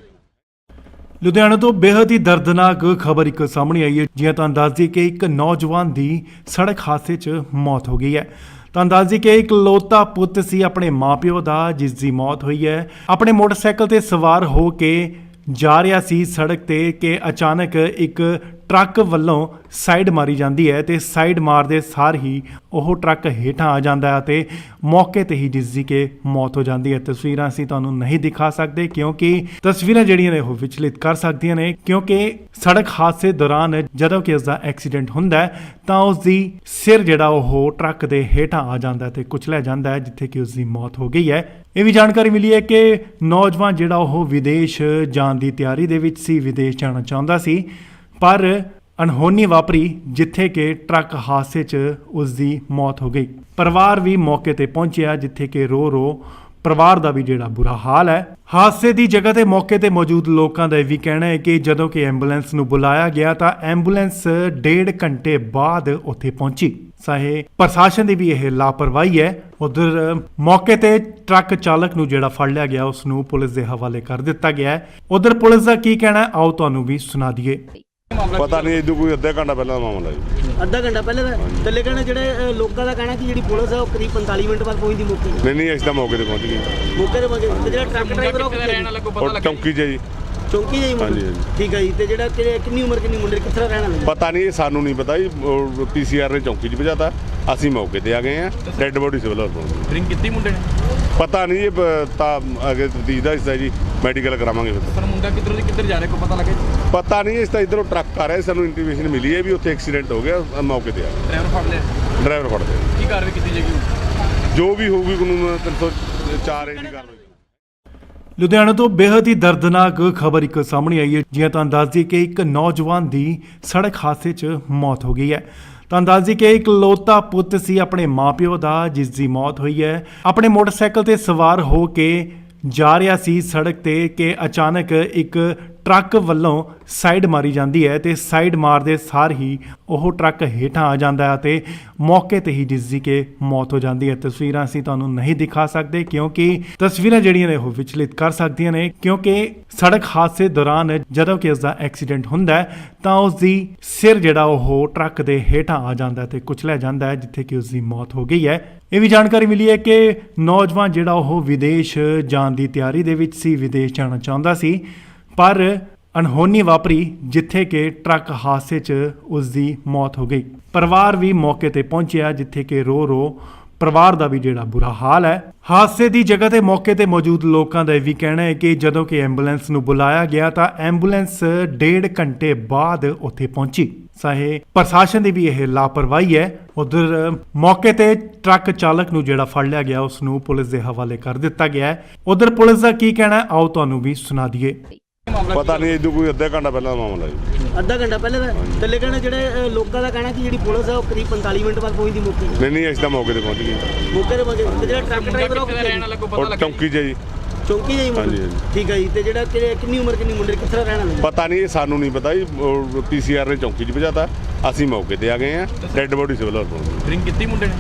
ਲੁਧਿਆਣਾ ਤੋਂ ਬੇहद ਹੀ ਦਰਦਨਾਕ ਖਬਰ ਇੱਕ ਸਾਹਮਣੇ ਆਈ ਹੈ। ਜਿਵੇਂ ਤੁਹਾਨੂੰ ਦੱਸ ਦਈਏ ਕਿ ਇੱਕ ਨੌਜਵਾਨ ਦੀ ਸੜਕ ਹਾਦਸੇ 'ਚ ਮੌਤ ਹੋ ਗਈ ਹੈ। ਤੁਹਾਨੂੰ ਦੱਸ ਦਈਏ ਕਿ ਇਕਲੌਤਾ ਪੁੱਤ ਸੀ ਆਪਣੇ ਮਾਪਿਓ ਦਾ, ਜਿਸ ਦੀ ਮੌਤ ਹੋਈ ਹੈ। ਆਪਣੇ ਮੋਟਰਸਾਈਕਲ ਤੇ ਸਵਾਰ ਹੋ ਕੇ ਜਾ ਰਿਹਾ ਸੀ ਸੜਕ ਤੇ ਕਿ ਅਚਾਨਕ ਇੱਕ ਟਰੱਕ ਵੱਲੋਂ ਸਾਈਡ ਮਾਰੀ ਜਾਂਦੀ ਹੈ ਤੇ ਸਾਈਡ ਮਾਰਦੇ ਸਾਰ ਹੀ ਉਹ ਟਰੱਕ ਹੇਠਾਂ ਆ ਜਾਂਦਾ ਹੈ ਤੇ ਮੌਕੇ ਤੇ ਹੀ ਜਿਸ ਦੀ ਕਿ ਮੌਤ ਹੋ ਜਾਂਦੀ ਹੈ। ਤਸਵੀਰਾਂ ਅਸੀਂ ਤੁਹਾਨੂੰ ਨਹੀਂ ਦਿਖਾ ਸਕਦੇ ਕਿਉਂਕਿ ਤਸਵੀਰਾਂ ਜਿਹੜੀਆਂ ਨੇ ਉਹ ਵਿਚਲਿਤ ਕਰ ਸਕਦੀਆਂ ਨੇ, ਕਿਉਂਕਿ ਸੜਕ ਹਾਦਸੇ ਦੌਰਾਨ ਜਦੋਂ ਕਿ ਉਸ ਦਾ ਐਕਸੀਡੈਂਟ ਹੁੰਦਾ ਹੈ ਤਾਂ ਉਸ ਦੀ ਸਿਰ ਜਿਹੜਾ ਉਹ ਟਰੱਕ ਦੇ ਹੇਠਾਂ ਆ ਜਾਂਦਾ ਹੈ ਤੇ ਕੁਚਲਿਆ ਜਾਂਦਾ ਹੈ, ਜਿੱਥੇ ਕਿ ਉਸ ਦੀ ਮੌਤ ਹੋ ਗਈ ਹੈ। ਇਹ ਵੀ ਜਾਣਕਾਰੀ ਮਿਲੀ ਹੈ ਕਿ ਨੌਜਵਾਨ ਜਿਹੜਾ ਉਹ ਵਿਦੇਸ਼ ਜਾਣ ਦੀ ਤਿਆਰੀ ਦੇ ਵਿੱਚ ਸੀ, ਵਿਦੇਸ਼ ਜਾਣਾ ਚਾਹੁੰਦਾ ਸੀ, ਪਰ ਅਣਹੋਣੀ ਵਾਪਰੀ ਜਿੱਥੇ ਕਿ ਟਰੱਕ ਹਾਦਸੇ 'ਚ ਉਸ ਦੀ ਮੌਤ ਹੋ ਗਈ। ਪਰਿਵਾਰ ਵੀ ਮੌਕੇ ਤੇ ਪਹੁੰਚਿਆ, ਜਿੱਥੇ ਕਿ ਰੋ ਪਰਿਵਾਰ ਦਾ ਵੀ ਜਿਹੜਾ ਬੁਰਾ ਹਾਲ ਹੈ। ਹਾਦਸੇ ਦੀ ਜਗ੍ਹਾ ਤੇ ਮੌਕੇ ਤੇ ਮੌਜੂਦ ਲੋਕਾਂ ਦਾ ਇਹ ਵੀ ਕਹਿਣਾ ਹੈ ਕਿ ਜਦੋਂ ਕਿ ਐਂਬੂਲੈਂਸ ਨੂੰ ਬੁਲਾਇਆ ਗਿਆ ਤਾਂ ਐਂਬੂਲੈਂਸ 1.5 ਘੰਟੇ ਬਾਅਦ ਉੱਥੇ ਪਹੁੰਚੀ। ਚਾਹੇ ਪ੍ਰਸ਼ਾਸਨ ਦੀ ਵੀ ਇਹ ਲਾਪਰਵਾਹੀ ਹੈ। ਉਧਰ ਮੌਕੇ ਤੇ ਟਰੱਕ ਚਾਲਕ ਨੂੰ ਜਿਹੜਾ ਫੜ ਲਿਆ ਗਿਆ ਉਸ ਨੂੰ ਪੁਲਿਸ ਦੇ ਹਵਾਲੇ ਕਰ ਦਿੱਤਾ ਗਿਆ ਹੈ। ਉਧਰ ਪੁਲਿਸ ਦਾ ਕੀ ਕਹਿਣਾ ਹੈ, ਆਓ ਤੁਹਾਨੂੰ ਵੀ ਸੁਣਾ ਦਈਏ। ਪਤਾ ਨਹੀਂ ਇਦੋਂ ਕੋਈ ਅੱਧਾ ਘੰਟਾ ਪਹਿਲਾਂ ਦਾ ਮਾਮਲਾ ਜੀ। ਅੱਧਾ ਘੰਟਾ ਪਹਿਲੇ ਦਾ ਤੇ ਲੇਕਿਨ ਜਿਹੜੇ ਲੋਕਾਂ ਦਾ ਕਹਿਣਾ ਕਿ ਜਿਹੜੀ ਪੁਲਿਸ ਹੈ ਉਹ ਕਰੀਬ 45 ਮਿੰਟ ਬਾਅਦ ਪਹੁੰਚਦੀ ਮੌਕੇ ਤੇ। ਨਹੀਂ ਅਸੀਂ ਤਾਂ ਮੌਕੇ ਤੇ ਪਹੁੰਚ ਗਏ। ਮੌਕੇ ਤੇ ਪਹੁੰਚੇ ਤੇ ਜਿਹੜਾ ਟਰੱਕ ਡਰਾਈਵਰ ਉਹ ਕਿੱਥੇ ਰਹਿਣ ਲੱਗੋ ਪਤਾ ਉਹ ਲੱਗਾ ਚੌਂਕੀ 'ਚ ਜੀ। ਚੌਂਕੀ ਜਾਈ ਹਾਂਜੀ, ਮੁੰਡਾ ਹਾਂਜੀ। ਠੀਕ ਹੈ ਜੀ। ਤੇ ਜਿਹੜਾ ਕਿੰਨੀ ਉਮਰ ਕਿੰਨੀ ਮੁੰਡੇ ਕਿੱਥੇ ਦਾ ਰਹਿਣ ਵਾਲਾ? ਪਤਾ ਨਹੀਂ, ਇਹ ਸਾਨੂੰ ਨਹੀਂ ਪਤਾ ਜੀ। ਪੀਸੀਆਰ ਨੇ ਚੌਂਕੀ 'ਚ ਭਜਾਤਾ, ਅਸੀਂ ਮੌਕੇ ਤੇ ਆ ਗਏ ਆ। ਡੈੱਡ ਬੋਡੀ ਸਿਵਲ ਹਸਪਤਾਲ। ਡਰਿੰਕ ਕੀਤੀ ਮੁੰਡੇ ਨੇ? ਪਤਾ ਨਹੀਂ ਇਹ ਤਾਂ ਅੱਗੇ ਤਫਤੀਸ਼ ਦਾ ਹਿੱਸਾ ਜੀ, ਮੈਡੀਕਲ ਕਰਾਵਾਂਗੇ ਫਿਰ। ਸਰ ਮੁੰਡਾ ਕਿੱਧਰ ਜਾ ਰਿਹਾ, ਕੋਈ ਪਤਾ ਲੱਗਾ ਜੀ? ਪਤਾ ਨਹੀਂ, ਇਸ ਤਾਂ ਇਧਰੋਂ ਟਰੱਕ ਆ ਰਿਹਾ, ਸਾਨੂੰ ਇੰਟੀਮੇਸ਼ਨ ਮਿਲੀ ਹੈ ਵੀ ਉੱਥੇ ਐਕਸੀਡੈਂਟ ਹੋ ਗਿਆ, ਮੌਕੇ ਤੇ ਆ ਗਏ। ਡਰਾਈਵਰ ਫੜ ਲਿਆ? ਡਰਾਈਵਰ ਫੜਦੇ ਆ। ਕੀ ਕਾਰਵਾਈ ਕੀਤੀ ਜਾਏਗੀ ਹੁਣ? ਜੋ ਵੀ ਹੋਊਗੀ ਕਾਨੂੰਨ 304 ਦੀ ਕਾਰਵਾਈ। ਲੁਧਿਆਣਾ ਤੋਂ ਬੇहद ਹੀ ਦਰਦਨਾਕ ਖਬਰ ਇੱਕ ਸਾਹਮਣੇ ਆਈ ਹੈ। ਜਿਵੇਂ ਤੁਹਾਨੂੰ ਦੱਸ ਦਈਏ ਕਿ ਇੱਕ ਨੌਜਵਾਨ ਦੀ ਸੜਕ ਹਾਦਸੇ 'ਚ ਮੌਤ ਹੋ ਗਈ ਹੈ। ਤੁਹਾਨੂੰ ਦੱਸ ਦਈਏ ਕਿ ਇਕਲੌਤਾ ਪੁੱਤ ਸੀ ਆਪਣੇ ਮਾਪਿਓ ਦਾ, ਜਿਸ ਦੀ ਮੌਤ ਹੋਈ ਹੈ। ਆਪਣੇ ਮੋਟਰਸਾਈਕਲ ਤੇ ਸਵਾਰ ਹੋ ਕੇ ਜਾ ਰਿਹਾ ਸੀ ਸੜਕ ਤੇ ਕਿ ਅਚਾਨਕ ਇੱਕ ਟਰੱਕ ਵੱਲੋਂ ਸਾਈਡ ਮਾਰੀ ਜਾਂਦੀ ਹੈ ਤੇ ਸਾਈਡ ਮਾਰਦੇ ਸਾਰ ਹੀ ਉਹ ਟਰੱਕ ਹੇਠਾਂ ਆ ਜਾਂਦਾ ਹੈ ਤੇ ਮੌਕੇ ਤੇ ਹੀ ਜਿਸ ਦੀ ਕਿ ਮੌਤ ਹੋ ਜਾਂਦੀ ਹੈ। ਤਸਵੀਰਾਂ ਅਸੀਂ ਤੁਹਾਨੂੰ ਨਹੀਂ ਦਿਖਾ ਸਕਦੇ ਕਿਉਂਕਿ ਤਸਵੀਰਾਂ ਜਿਹੜੀਆਂ ਨੇ ਉਹ ਵਿਚਲਿਤ ਕਰ ਸਕਦੀਆਂ ਨੇ, ਕਿਉਂਕਿ ਸੜਕ ਹਾਦਸੇ ਦੌਰਾਨ ਜਦੋਂ ਕਿ ਉਸ ਦਾ ਐਕਸੀਡੈਂਟ ਹੁੰਦਾ ਹੈ ਤਾਂ ਉਸ ਦੀ ਸਿਰ ਜਿਹੜਾ ਉਹ ਟਰੱਕ ਦੇ ਹੇਠਾਂ ਆ ਜਾਂਦਾ ਹੈ ਤੇ ਕੁਚਲਿਆ ਜਾਂਦਾ ਹੈ, ਜਿੱਥੇ ਕਿ ਉਸ ਦੀ ਮੌਤ ਹੋ ਗਈ ਹੈ। ਇਹ ਵੀ ਜਾਣਕਾਰੀ ਮਿਲੀ ਹੈ ਕਿ ਨੌਜਵਾਨ ਜਿਹੜਾ ਉਹ ਵਿਦੇਸ਼ ਜਾਣ ਦੀ ਤਿਆਰੀ ਦੇ ਵਿੱਚ ਸੀ, ਵਿਦੇਸ਼ ਜਾਣਾ ਚਾਹੁੰਦਾ ਸੀ, ਪਰ ਅਣਹੋਣੀ ਵਾਪਰੀ ਜਿੱਥੇ ਕਿ ਟਰੱਕ ਹਾਦਸੇ 'ਚ ਉਸ ਦੀ ਮੌਤ ਹੋ ਗਈ। ਪਰਿਵਾਰ ਵੀ ਮੌਕੇ ਤੇ ਪਹੁੰਚਿਆ, ਜਿੱਥੇ ਕਿ ਰੋ ਪਰਿਵਾਰ ਦਾ ਵੀ ਜਿਹੜਾ ਬੁਰਾ ਹਾਲ ਹੈ। ਹਾਦਸੇ ਦੀ ਜਗ੍ਹਾ ਤੇ ਮੌਕੇ ਤੇ ਮੌਜੂਦ ਲੋਕਾਂ ਦਾ ਇਹ ਵੀ ਕਹਿਣਾ ਹੈ ਕਿ ਜਦੋਂ ਕਿ ਐਂਬੂਲੈਂਸ ਨੂੰ ਬੁਲਾਇਆ ਗਿਆ ਤਾਂ ਐਂਬੂਲੈਂਸ 1.5 ਘੰਟੇ ਬਾਅਦ ਉੱਥੇ ਪਹੁੰਚੀ। ਚਾਹੇ ਪ੍ਰਸ਼ਾਸਨ ਦੀ ਵੀ ਇਹ ਲਾਪਰਵਾਹੀ ਹੈ। ਉਧਰ ਮੌਕੇ ਤੇ ਟਰੱਕ ਚਾਲਕ ਨੂੰ ਜਿਹੜਾ ਫੜ ਲਿਆ ਗਿਆ ਉਸ ਨੂੰ ਪੁਲਿਸ ਦੇ ਹਵਾਲੇ ਕਰ ਦਿੱਤਾ ਗਿਆ ਹੈ। ਉਧਰ ਪੁਲਿਸ ਦਾ ਕੀ ਕਹਿਣਾ ਹੈ, ਆਓ ਤੁਹਾਨੂੰ ਵੀ ਸੁਣਾ ਦਈਏ। ਪਤਾ ਨਹੀਂ ਇਦੋਂ ਕੋਈ ਅੱਧਾ ਘੰਟਾ ਪਹਿਲਾਂ ਦਾ ਮਾਮਲਾ ਜੀ। ਅੱਧਾ ਘੰਟਾ ਪਹਿਲੇ ਦਾ ਤੇ ਲੇਕਿਨ ਜਿਹੜੇ ਲੋਕਾਂ ਦਾ ਕਹਿਣਾ ਕਿ ਜਿਹੜੀ ਪੁਲਿਸ ਹੈ ਉਹ ਕਰੀਬ 45 ਮਿੰਟ ਬਾਅਦ ਪਹੁੰਚਦੀ ਮੌਕੇ ਤੇ। ਨਹੀਂ ਅਸੀਂ ਤਾਂ ਮੌਕੇ ਤੇ ਪਹੁੰਚ ਗਏ। ਮੌਕੇ ਤੇ ਪਹੁੰਚੇ ਤੇ ਜਿਹੜਾ ਟਰੱਕ ਡਰਾਈਵਰ ਉਹ ਕਿੱਥੇ ਰਹਿਣ ਵਾਲਾ, ਕੋਈ ਪਤਾ ਉਹ ਲੱਗਾ? ਚੌਂਕੀ 'ਚ ਜੀ। ਚੌਂਕੀ ਜਾਈ ਮੁੰਡਾ ਹਾਂਜੀ, ਹਾਂਜੀ। ਠੀਕ ਹੈ ਜੀ। ਤੇ ਜਿਹੜਾ ਕਿੰਨੀ ਉਮਰ ਕਿੰਨੀ ਮੁੰਡੇ ਕਿੱਥੇ ਦਾ ਰਹਿਣ ਵਾਲਾ? ਪਤਾ ਨਹੀਂ, ਇਹ ਸਾਨੂੰ ਨਹੀਂ ਪਤਾ ਜੀ। ਪੀਸੀਆਰ ਨੇ ਚੌਂਕੀ 'ਚ ਭਜਾਤਾ, ਅਸੀਂ ਮੌਕੇ ਤੇ ਆ ਗਏ ਆ। ਡੈੱਡ ਬੋਡੀ ਸਿਵਲ ਹਸਪਤਾਲ। ਡਰਿੰਕ ਕੀਤੀ ਮੁੰਡੇ ਨੇ?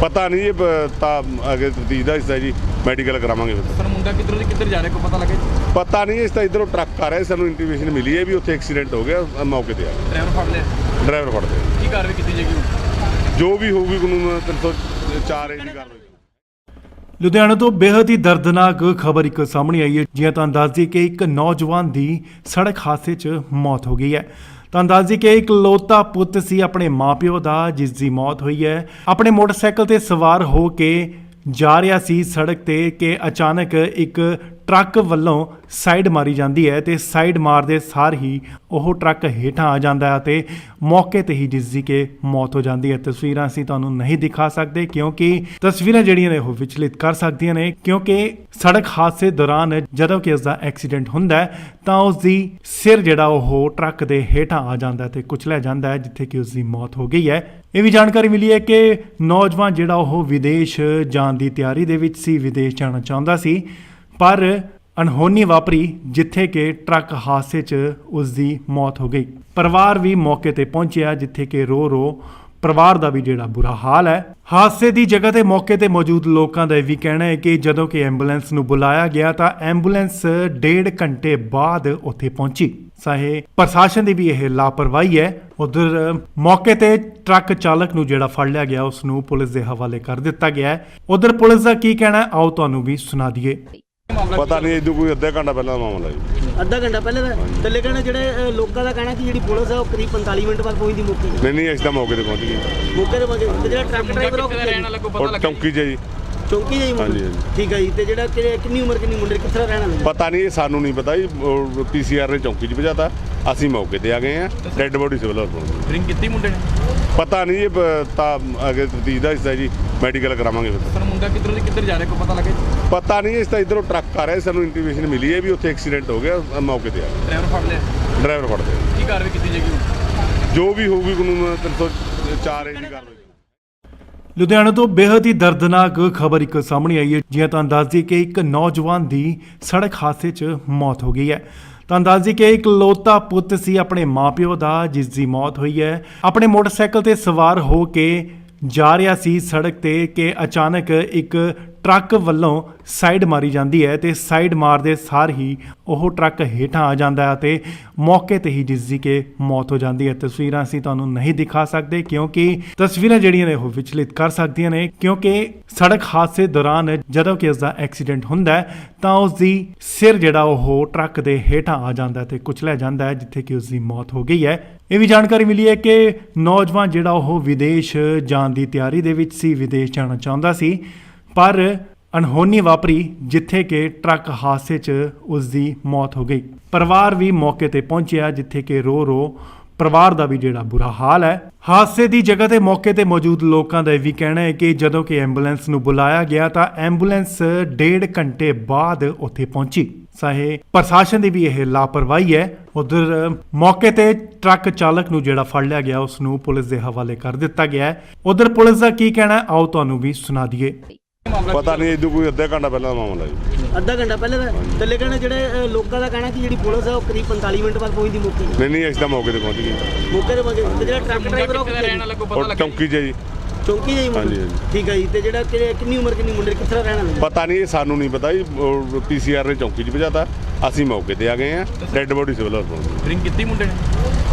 ਪਤਾ ਨਹੀਂ ਇਹ ਤਾਂ ਅੱਗੇ ਤਫਤੀਸ਼ ਦਾ ਹਿੱਸਾ ਜੀ, ਮੈਡੀਕਲ ਕਰਾਵਾਂਗੇ ਫਿਰ। ਸਰ ਮੁੰਡਾ ਕਿੱਧਰ ਜਾ ਰਿਹਾ, ਕੋਈ ਪਤਾ ਲੱਗਾ ਜੀ? ਪਤਾ ਨਹੀਂ, ਇਸ ਤਾਂ ਇਧਰੋਂ ਟਰੱਕ ਆ ਰਿਹਾ, ਸਾਨੂੰ ਇੰਟੀਮੇਸ਼ਨ ਮਿਲੀ ਹੈ ਵੀ ਉੱਥੇ ਐਕਸੀਡੈਂਟ ਹੋ ਗਿਆ, ਮੌਕੇ ਤੇ ਆ ਗਏ। ਡਰਾਈਵਰ ਫੜ ਲਿਆ? ਡਰਾਈਵਰ ਫੜਦੇ ਆ। ਕੀ ਕਾਰਵਾਈ ਕੀਤੀ ਜਾਏਗੀ ਹੁਣ? ਜੋ ਵੀ ਹੋਊਗੀ ਕਾਨੂੰਨ 304 ਦੀ ਕਾਰਵਾਈ। ਲੁਧਿਆਣਾ ਤੋਂ ਬੇहद ਹੀ ਦਰਦਨਾਕ ਖਬਰ ਇੱਕ ਸਾਹਮਣੇ ਆਈ ਹੈ। ਜਿਵੇਂ ਤੁਹਾਨੂੰ ਦੱਸ ਦਈਏ ਕਿ ਇੱਕ ਨੌਜਵਾਨ ਦੀ ਸੜਕ ਹਾਦਸੇ 'ਚ ਮੌਤ ਹੋ ਗਈ ਹੈ। ਤੁਹਾਨੂੰ ਦੱਸ ਦਈਏ ਕਿ ਇਕਲੌਤਾ ਪੁੱਤ ਸੀ ਆਪਣੇ ਮਾਪਿਓ ਦਾ, ਜਿਸ ਦੀ ਮੌਤ ਹੋਈ ਹੈ। ਆਪਣੇ ਮੋਟਰਸਾਈਕਲ ਤੇ ਸਵਾਰ ਹੋ ਕੇ ਜਾ ਰਿਹਾ ਸੀ ਸੜਕ ਤੇ ਕਿ ਅਚਾਨਕ ਇੱਕ ਟਰੱਕ ਵੱਲੋਂ ਸਾਈਡ ਮਾਰੀ ਜਾਂਦੀ ਹੈ ਤੇ ਸਾਈਡ ਮਾਰਦੇ ਸਾਰ ਹੀ ਉਹ ਟਰੱਕ ਹੇਠਾਂ ਆ ਜਾਂਦਾ ਹੈ ਤੇ ਮੌਕੇ ਤੇ ਹੀ ਜਿਸ ਦੀ ਕਿ ਮੌਤ ਹੋ ਜਾਂਦੀ ਹੈ। ਤਸਵੀਰਾਂ ਅਸੀਂ ਤੁਹਾਨੂੰ ਨਹੀਂ ਦਿਖਾ ਸਕਦੇ ਕਿਉਂਕਿ ਤਸਵੀਰਾਂ ਜਿਹੜੀਆਂ ਨੇ ਉਹ ਵਿਚਲਿਤ ਕਰ ਸਕਦੀਆਂ ਨੇ, ਕਿਉਂਕਿ ਸੜਕ ਹਾਦਸੇ ਦੌਰਾਨ ਜਦੋਂ ਕਿ ਉਸ ਦਾ ਐਕਸੀਡੈਂਟ ਹੁੰਦਾ ਹੈ ਤਾਂ ਉਸ ਦੀ ਸਿਰ ਜਿਹੜਾ ਉਹ ਟਰੱਕ ਦੇ ਹੇਠਾਂ ਆ ਜਾਂਦਾ ਹੈ ਤੇ ਕੁਚਲਿਆ ਜਾਂਦਾ ਹੈ, ਜਿੱਥੇ ਕਿ ਉਸ ਦੀ ਮੌਤ ਹੋ ਗਈ ਹੈ। ਇਹ ਵੀ ਜਾਣਕਾਰੀ ਮਿਲੀ ਹੈ ਕਿ ਨੌਜਵਾਨ ਜਿਹੜਾ ਉਹ ਵਿਦੇਸ਼ ਜਾਣ ਦੀ ਤਿਆਰੀ ਦੇ ਵਿੱਚ ਸੀ, ਵਿਦੇਸ਼ ਜਾਣਾ ਚਾਹੁੰਦਾ ਸੀ, ਪਰ ਅਣਹੋਣੀ ਵਾਪਰੀ ਜਿੱਥੇ ਕਿ ਟਰੱਕ ਹਾਦਸੇ 'ਚ ਉਸ ਦੀ ਮੌਤ ਹੋ ਗਈ। ਪਰਿਵਾਰ ਵੀ ਮੌਕੇ ਤੇ ਪਹੁੰਚਿਆ, ਜਿੱਥੇ ਕਿ ਰੋ ਪਰਿਵਾਰ ਦਾ ਵੀ ਜਿਹੜਾ ਬੁਰਾ ਹਾਲ ਹੈ। ਹਾਦਸੇ ਦੀ ਜਗ੍ਹਾ ਤੇ ਮੌਕੇ ਤੇ ਮੌਜੂਦ ਲੋਕਾਂ ਦਾ ਇਹ ਵੀ ਕਹਿਣਾ ਹੈ ਕਿ ਜਦੋਂ ਕਿ ਐਂਬੂਲੈਂਸ ਨੂੰ ਬੁਲਾਇਆ ਗਿਆ ਤਾਂ ਐਂਬੂਲੈਂਸ 1.5 ਘੰਟੇ ਬਾਅਦ ਉੱਥੇ ਪਹੁੰਚੀ। ਚਾਹੇ ਪ੍ਰਸ਼ਾਸਨ ਦੀ ਵੀ ਇਹ ਲਾਪਰਵਾਹੀ ਹੈ। ਉਧਰ ਮੌਕੇ ਤੇ ਟਰੱਕ ਚਾਲਕ ਨੂੰ ਜਿਹੜਾ ਫੜ ਲਿਆ ਗਿਆ ਉਸ ਨੂੰ ਪੁਲਿਸ ਦੇ ਹਵਾਲੇ ਕਰ ਦਿੱਤਾ ਗਿਆ ਹੈ। ਉਧਰ ਪੁਲਿਸ ਦਾ ਕੀ ਕਹਿਣਾ ਹੈ, ਆਓ ਤੁਹਾਨੂੰ ਵੀ ਸੁਣਾ ਦਈਏ। ਪਤਾ ਨਹੀਂ ਇਦੋਂ ਕੋਈ ਅੱਧਾ ਘੰਟਾ ਪਹਿਲਾਂ ਦਾ ਮਾਮਲਾ ਜੀ। ਅੱਧਾ ਘੰਟਾ ਪਹਿਲੇ ਦਾ ਤੇ ਲੇਕਿਨ ਜਿਹੜੇ ਲੋਕਾਂ ਦਾ ਕਹਿਣਾ ਕਿ ਜਿਹੜੀ ਪੁਲਿਸ ਹੈ ਉਹ ਕਰੀਬ 45 ਮਿੰਟ ਬਾਅਦ ਪਹੁੰਚਦੀ ਮੌਕੇ ਤੇ। ਨਹੀਂ ਅਸੀਂ ਤਾਂ ਮੌਕੇ ਤੇ ਪਹੁੰਚ ਗਏ। ਮੌਕੇ ਤੇ ਪਹੁੰਚੇ ਤੇ ਜਿਹੜਾ ਟਰੱਕ ਡਰਾਈਵਰ ਉਹ ਕਿੱਥੇ ਰਹਿਣ ਵਾਲਾ ਕੋਈ ਪਤਾ ਉਹ ਲੱਗਾ? ਚੌਂਕੀ 'ਚ ਜੀ। ਚੌਂਕੀ ਜਾਈ ਮੁੰਡਾ? ਹਾਂਜੀ, ਹਾਂਜੀ। ਠੀਕ ਹੈ ਜੀ। ਤੇ ਜਿਹੜਾ ਕਿੰਨੀ ਉਮਰ ਕਿੰਨੀ ਮੁੰਡੇ ਕਿੱਥੇ ਦਾ ਰਹਿਣ ਵਾਲਾ? ਪਤਾ ਨਹੀਂ, ਇਹ ਸਾਨੂੰ ਨਹੀਂ ਪਤਾ ਜੀ। ਪੀਸੀਆਰ ਨੇ ਚੌਂਕੀ 'ਚ ਭਜਾਤਾ, ਅਸੀਂ ਮੌਕੇ ਤੇ ਆ ਗਏ ਆ। ਡੈੱਡ ਬੋਡੀ ਸਿਵਲ ਹਸਪਤਾਲ। ਡਰਿੰਕ ਕੀਤੀ ਮੁੰਡੇ ਨੇ? ਪਤਾ ਨਹੀਂ, ਇਹ ਤਾਂ ਅੱਗੇ ਤਫਤੀਸ਼ ਦਾ ਹਿੱਸਾ ਜੀ, ਮੈਡੀਕਲ ਕਰਾਵਾਂਗੇ ਫਿਰ। ਪਰ ਮੁੰਡਾ ਕਿੱਧਰੋਂ ਦੀ ਕਿੱਧਰ ਜਾ ਰਿਹਾ ਕੋਈ ਪਤਾ ਲੱਗਾ ਜੀ? ਪਤਾ ਨਹੀਂ, ਇਸ ਤਾਂ ਇਧਰੋਂ ਟਰੱਕ ਆ ਰਿਹਾ, ਸਾਨੂੰ ਇੰਟੀਮੇਸ਼ਨ ਮਿਲੀ ਹੈ ਵੀ ਉੱਥੇ ਐਕਸੀਡੈਂਟ ਹੋ ਗਿਆ, ਮੌਕੇ ਤੇ ਆ ਗਏ। ਡਰਾਈਵਰ ਫੜ ਲਿਆ? ਡਰਾਈਵਰ ਫੜਦੇ ਆ। ਕੀ ਕਾਰਵਾਈ ਕੀਤੀ ਜਾਏਗੀ ਹੁਣ? ਜੋ ਵੀ ਹੋਊਗੀ ਕਾਨੂੰਨ 304 ਏ ਦੀ ਕਾਰਵਾਈ। ਲੁਧਿਆਣਾ ਤੋਂ ਬੇहद ਹੀ ਦਰਦਨਾਕ ਖਬਰ ਇੱਕ ਸਾਹਮਣੇ ਆਈ ਹੈ। ਜਿਵੇਂ ਤੁਹਾਨੂੰ ਦੱਸ ਦਈਏ ਕਿ ਇੱਕ ਨੌਜਵਾਨ ਦੀ ਸੜਕ ਹਾਦਸੇ 'ਚ ਮੌਤ ਹੋ ਗਈ ਹੈ। ਤੁਹਾਨੂੰ ਦੱਸ ਦਈਏ ਕਿ ਇੱਕ ਇਕਲੌਤਾ ਪੁੱਤ ਸੀ ਆਪਣੇ ਮਾਪਿਓ ਦਾ, ਜਿਸ ਦੀ ਮੌਤ ਹੋਈ ਹੈ। ਆਪਣੇ ਮੋਟਰਸਾਈਕਲ ਤੇ ਸਵਾਰ ਹੋ ਕੇ ਜਾ ਰਿਹਾ ਸੀ ਸੜਕ ਤੇ ਕਿ ਅਚਾਨਕ ਇੱਕ ਟਰੱਕ ਵੱਲੋਂ ਸਾਈਡ ਮਾਰੀ ਜਾਂਦੀ ਹੈ ਤੇ ਸਾਈਡ ਮਾਰਦੇ ਸਾਰ ਹੀ ਉਹ ਟਰੱਕ ਹੇਠਾਂ ਆ ਜਾਂਦਾ ਹੈ ਤੇ ਮੌਕੇ ਤੇ ਹੀ ਜਿਸ ਦੀ ਕਿ ਮੌਤ ਹੋ ਜਾਂਦੀ ਹੈ। ਤਸਵੀਰਾਂ ਅਸੀਂ ਤੁਹਾਨੂੰ ਨਹੀਂ ਦਿਖਾ ਸਕਦੇ ਕਿਉਂਕਿ ਤਸਵੀਰਾਂ ਜਿਹੜੀਆਂ ਨੇ ਉਹ ਵਿਚਲਿਤ ਕਰ ਸਕਦੀਆਂ ਨੇ, ਕਿਉਂਕਿ ਸੜਕ ਹਾਦਸੇ ਦੌਰਾਨ ਜਦੋਂ ਕਿ ਉਸ ਦਾ ਐਕਸੀਡੈਂਟ ਹੁੰਦਾ ਹੈ ਤਾਂ ਉਸ ਦੀ ਸਿਰ ਜਿਹੜਾ ਉਹ ਟਰੱਕ ਦੇ ਹੇਠਾਂ ਆ ਜਾਂਦਾ ਹੈ ਤੇ ਕੁਚਲਿਆ ਜਾਂਦਾ ਹੈ, ਜਿੱਥੇ ਕਿ ਉਸ ਦੀ ਮੌਤ ਹੋ ਗਈ ਹੈ। ਇਹ ਵੀ ਜਾਣਕਾਰੀ ਮਿਲੀ ਹੈ ਕਿ ਨੌਜਵਾਨ ਜਿਹੜਾ ਉਹ ਵਿਦੇਸ਼ ਜਾਣ ਦੀ ਤਿਆਰੀ ਦੇ ਵਿੱਚ ਸੀ, ਵਿਦੇਸ਼ ਜਾਣਾ ਚਾਹੁੰਦਾ ਸੀ, ਪਰ ਅਣਹੋਣੀ ਵਾਪਰੀ ਜਿੱਥੇ ਕਿ ਟਰੱਕ ਹਾਦਸੇ 'ਚ ਉਸ ਦੀ ਮੌਤ ਹੋ ਗਈ। ਪਰਿਵਾਰ ਵੀ ਮੌਕੇ ਤੇ ਪਹੁੰਚਿਆ, ਜਿੱਥੇ ਕਿ ਰੋ ਪਰਿਵਾਰ ਦਾ ਵੀ ਜਿਹੜਾ ਬੁਰਾ ਹਾਲ ਹੈ। ਹਾਦਸੇ ਦੀ ਜਗ੍ਹਾ ਤੇ ਮੌਕੇ ਤੇ ਮੌਜੂਦ ਲੋਕਾਂ ਦਾ ਇਹ ਵੀ ਕਹਿਣਾ ਹੈ ਕਿ ਜਦੋਂ ਕਿ ਐਂਬੂਲੈਂਸ ਨੂੰ ਬੁਲਾਇਆ ਗਿਆ ਤਾਂ ਐਂਬੂਲੈਂਸ 1.5 ਘੰਟੇ ਬਾਅਦ ਉੱਥੇ ਪਹੁੰਚੀ। ਚਾਹੇ ਪ੍ਰਸ਼ਾਸਨ ਦੀ ਵੀ ਇਹ ਲਾਪਰਵਾਹੀ ਹੈ। ਉਧਰ ਮੌਕੇ ਤੇ ਟਰੱਕ ਚਾਲਕ ਨੂੰ ਜਿਹੜਾ ਫੜ ਲਿਆ ਗਿਆ ਉਸ ਨੂੰ ਪੁਲਿਸ ਦੇ ਹਵਾਲੇ ਕਰ ਦਿੱਤਾ ਗਿਆ ਹੈ। ਉਧਰ ਪੁਲਿਸ ਦਾ ਕੀ ਕਹਿਣਾ ਹੈ, ਆਓ ਤੁਹਾਨੂੰ ਵੀ ਸੁਣਾ ਦਈਏ। ਪਤਾ ਨਹੀਂ ਇਦੋਂ ਕੋਈ ਅੱਧਾ ਘੰਟਾ ਪਹਿਲਾਂ ਦਾ ਮਾਮਲਾ ਜੀ। ਅੱਧਾ ਘੰਟਾ ਪਹਿਲੇ ਦਾ ਤੇ ਲੇਕਿਨ ਜਿਹੜੇ ਲੋਕਾਂ ਦਾ ਕਹਿਣਾ ਕਿ ਜਿਹੜੀ ਪੁਲਿਸ ਹੈ ਉਹ ਕਰੀਬ 45 ਮਿੰਟ ਬਾਅਦ ਪਹੁੰਚਦੀ ਮੌਕੇ ਤੇ। ਨਹੀਂ ਅਸੀਂ ਤਾਂ ਮੌਕੇ ਤੇ ਪਹੁੰਚ ਗਏ। ਮੌਕੇ ਤੇ ਪਹੁੰਚੇ ਤੇ ਜਿਹੜਾ ਟਰੱਕ ਡਰਾਈਵਰ ਉਹ ਕਿੱਥੇ ਰਹਿਣ ਵਾਲਾ ਕੋਈ ਪਤਾ ਉਹ ਲੱਗਾ? ਚੌਂਕੀ 'ਚ ਜੀ। ਚੌਂਕੀ ਜਾਈ ਮੁੰਡਾ? ਹਾਂਜੀ, ਹਾਂਜੀ। ਠੀਕ ਹੈ ਜੀ। ਤੇ ਜਿਹੜਾ ਕਿੰਨੀ ਉਮਰ ਕਿੰਨੀ ਮੁੰਡੇ ਕਿੱਥੇ ਦਾ ਰਹਿਣ ਵਾਲਾ? ਪਤਾ ਨਹੀਂ, ਇਹ ਸਾਨੂੰ ਨਹੀਂ ਪਤਾ ਜੀ। ਪੀਸੀਆਰ ਨੇ ਚੌਂਕੀ 'ਚ ਭਜਾਤਾ, ਅਸੀਂ ਮੌਕੇ ਤੇ ਆ ਗਏ ਆ। ਡੈੱਡ ਬੋਡੀ ਸਿਵਲ ਹਸਪਤਾਲ। ਡਰਿੰਕ ਕੀਤੀ ਮੁੰਡੇ ਨੇ?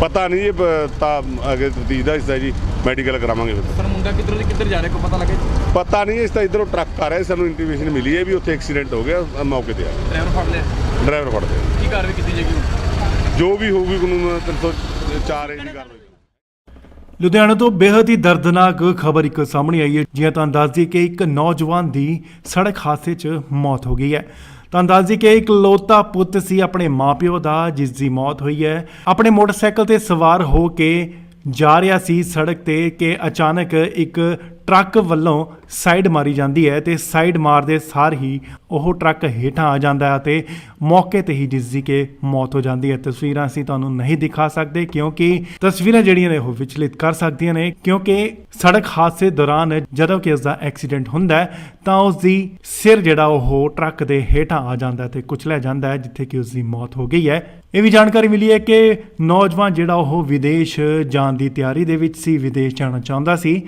ਪਤਾ ਨਹੀਂ, ਇਹ ਤਾਂ ਅੱਗੇ ਤਫਤੀਸ਼ ਦਾ ਹਿੱਸਾ ਜੀ, ਮੈਡੀਕਲ ਕਰਾਵਾਂਗੇ ਫਿਰ। ਪਰ ਮੁੰਡਾ ਕਿੱਧਰੋਂ ਦੀ ਕਿੱਧਰ ਜਾ ਰਿਹਾ ਕੋਈ ਪਤਾ ਲੱਗਾ ਜੀ? ਪਤਾ ਨਹੀਂ, ਇਸ ਤਾਂ ਇਧਰੋਂ ਟਰੱਕ ਆ ਰਿਹਾ, ਸਾਨੂੰ ਇੰਟੀਮੇਸ਼ਨ ਮਿਲੀ ਹੈ ਵੀ ਉੱਥੇ ਐਕਸੀਡੈਂਟ ਹੋ ਗਿਆ, ਮੌਕੇ ਤੇ ਆ ਗਏ। ਡਰਾਈਵਰ ਫੜ ਲਿਆ? ਡਰਾਈਵਰ ਫੜਦੇ ਆ। ਕੀ ਕਾਰਵਾਈ ਕੀਤੀ ਜਾਏਗੀ ਹੁਣ? ਜੋ ਵੀ ਹੋਊਗੀ ਕਾਨੂੰਨ 304 ਏ ਦੀ ਕਾਰਵਾਈ। ਲੁਧਿਆਣਾ ਤੋਂ ਬੇहद ਹੀ ਦਰਦਨਾਕ ਖਬਰ ਇੱਕ ਸਾਹਮਣੇ ਆਈ ਹੈ। ਜਿਵੇਂ ਤੁਹਾਨੂੰ ਦੱਸ ਦਈਏ ਕਿ ਇੱਕ ਨੌਜਵਾਨ ਦੀ ਸੜਕ ਹਾਦਸੇ 'ਚ ਮੌਤ ਹੋ ਗਈ ਹੈ। ਤੁਹਾਨੂੰ ਦੱਸ ਦਈਏ ਕਿ ਇੱਕ ਇਕਲੌਤਾ ਪੁੱਤ ਸੀ ਆਪਣੇ ਮਾਪਿਓ ਦਾ, ਜਿਸ ਦੀ ਮੌਤ ਹੋਈ ਹੈ। ਆਪਣੇ ਮੋਟਰਸਾਈਕਲ ਤੇ ਸਵਾਰ ਹੋ ਕੇ ਜਾ ਰਿਹਾ ਸੀ ਸੜਕ ਤੇ ਕਿ ਅਚਾਨਕ ਇੱਕ ਟਰੱਕ ਵੱਲੋਂ ਸਾਈਡ ਮਾਰੀ ਜਾਂਦੀ ਹੈ ਤੇ ਸਾਈਡ ਮਾਰਦੇ ਸਾਰ ਹੀ ਉਹ ਟਰੱਕ ਹੇਠਾਂ ਆ ਜਾਂਦਾ ਹੈ ਤੇ ਮੌਕੇ ਤੇ ਹੀ ਜਿਸ ਦੀ ਕਿ ਮੌਤ ਹੋ ਜਾਂਦੀ ਹੈ। ਤਸਵੀਰਾਂ ਅਸੀਂ ਤੁਹਾਨੂੰ ਨਹੀਂ ਦਿਖਾ ਸਕਦੇ ਕਿਉਂਕਿ ਤਸਵੀਰਾਂ ਜਿਹੜੀਆਂ ਨੇ ਉਹ ਵਿਚਲਿਤ ਕਰ ਸਕਦੀਆਂ ਨੇ, ਕਿਉਂਕਿ ਸੜਕ ਹਾਦਸੇ ਦੌਰਾਨ ਜਦੋਂ ਕਿ ਉਸ ਦਾ ਐਕਸੀਡੈਂਟ ਹੁੰਦਾ ਹੈ ਤਾਂ ਉਸ ਦੀ ਸਿਰ ਜਿਹੜਾ ਉਹ ਟਰੱਕ ਦੇ ਹੇਠਾਂ ਆ ਜਾਂਦਾ ਹੈ ਤੇ ਕੁਚਲਿਆ ਜਾਂਦਾ ਹੈ, ਜਿੱਥੇ ਕਿ ਉਸ ਦੀ ਮੌਤ ਹੋ ਗਈ ਹੈ। ਇਹ ਵੀ ਜਾਣਕਾਰੀ ਮਿਲੀ ਹੈ ਕਿ ਨੌਜਵਾਨ ਜਿਹੜਾ ਉਹ ਵਿਦੇਸ਼ ਜਾਣ ਦੀ ਤਿਆਰੀ ਦੇ ਵਿੱਚ ਸੀ, ਵਿਦੇਸ਼ ਜਾਣਾ ਚਾਹੁੰਦਾ ਸੀ,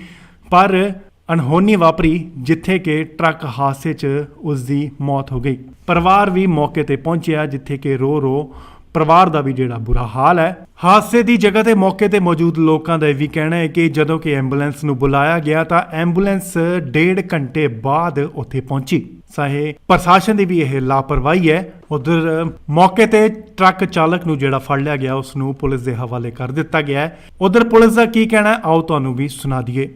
ਪਰ ਅਣਹੋਣੀ ਵਾਪਰੀ ਜਿੱਥੇ ਕਿ ਟਰੱਕ ਹਾਦਸੇ 'ਚ ਉਸ ਦੀ ਮੌਤ ਹੋ ਗਈ। ਪਰਿਵਾਰ ਵੀ ਮੌਕੇ ਤੇ ਪਹੁੰਚਿਆ, ਜਿੱਥੇ ਕਿ ਰੋ ਪਰਿਵਾਰ ਦਾ ਵੀ ਜਿਹੜਾ ਬੁਰਾ ਹਾਲ ਹੈ। ਹਾਦਸੇ ਦੀ ਜਗ੍ਹਾ ਤੇ ਮੌਕੇ ਤੇ ਮੌਜੂਦ ਲੋਕਾਂ ਦਾ ਇਹ ਵੀ ਕਹਿਣਾ ਹੈ ਕਿ ਜਦੋਂ ਕਿ ਐਂਬੂਲੈਂਸ ਨੂੰ ਬੁਲਾਇਆ ਗਿਆ ਤਾਂ ਐਂਬੂਲੈਂਸ 1.5 ਘੰਟੇ ਬਾਅਦ ਉੱਥੇ ਪਹੁੰਚੀ। ਚਾਹੇ ਪ੍ਰਸ਼ਾਸਨ ਦੀ ਵੀ ਇਹ ਲਾਪਰਵਾਹੀ ਹੈ। ਉਧਰ ਮੌਕੇ ਤੇ ਟਰੱਕ ਚਾਲਕ ਨੂੰ ਜਿਹੜਾ ਫੜ ਲਿਆ ਗਿਆ ਉਸ ਨੂੰ ਪੁਲਿਸ ਦੇ ਹਵਾਲੇ ਕਰ ਦਿੱਤਾ ਗਿਆ ਹੈ। ਉਧਰ ਪੁਲਿਸ ਦਾ ਕੀ ਕਹਿਣਾ ਹੈ, ਆਓ ਤੁਹਾਨੂੰ ਵੀ ਸੁਣਾ ਦਈਏ।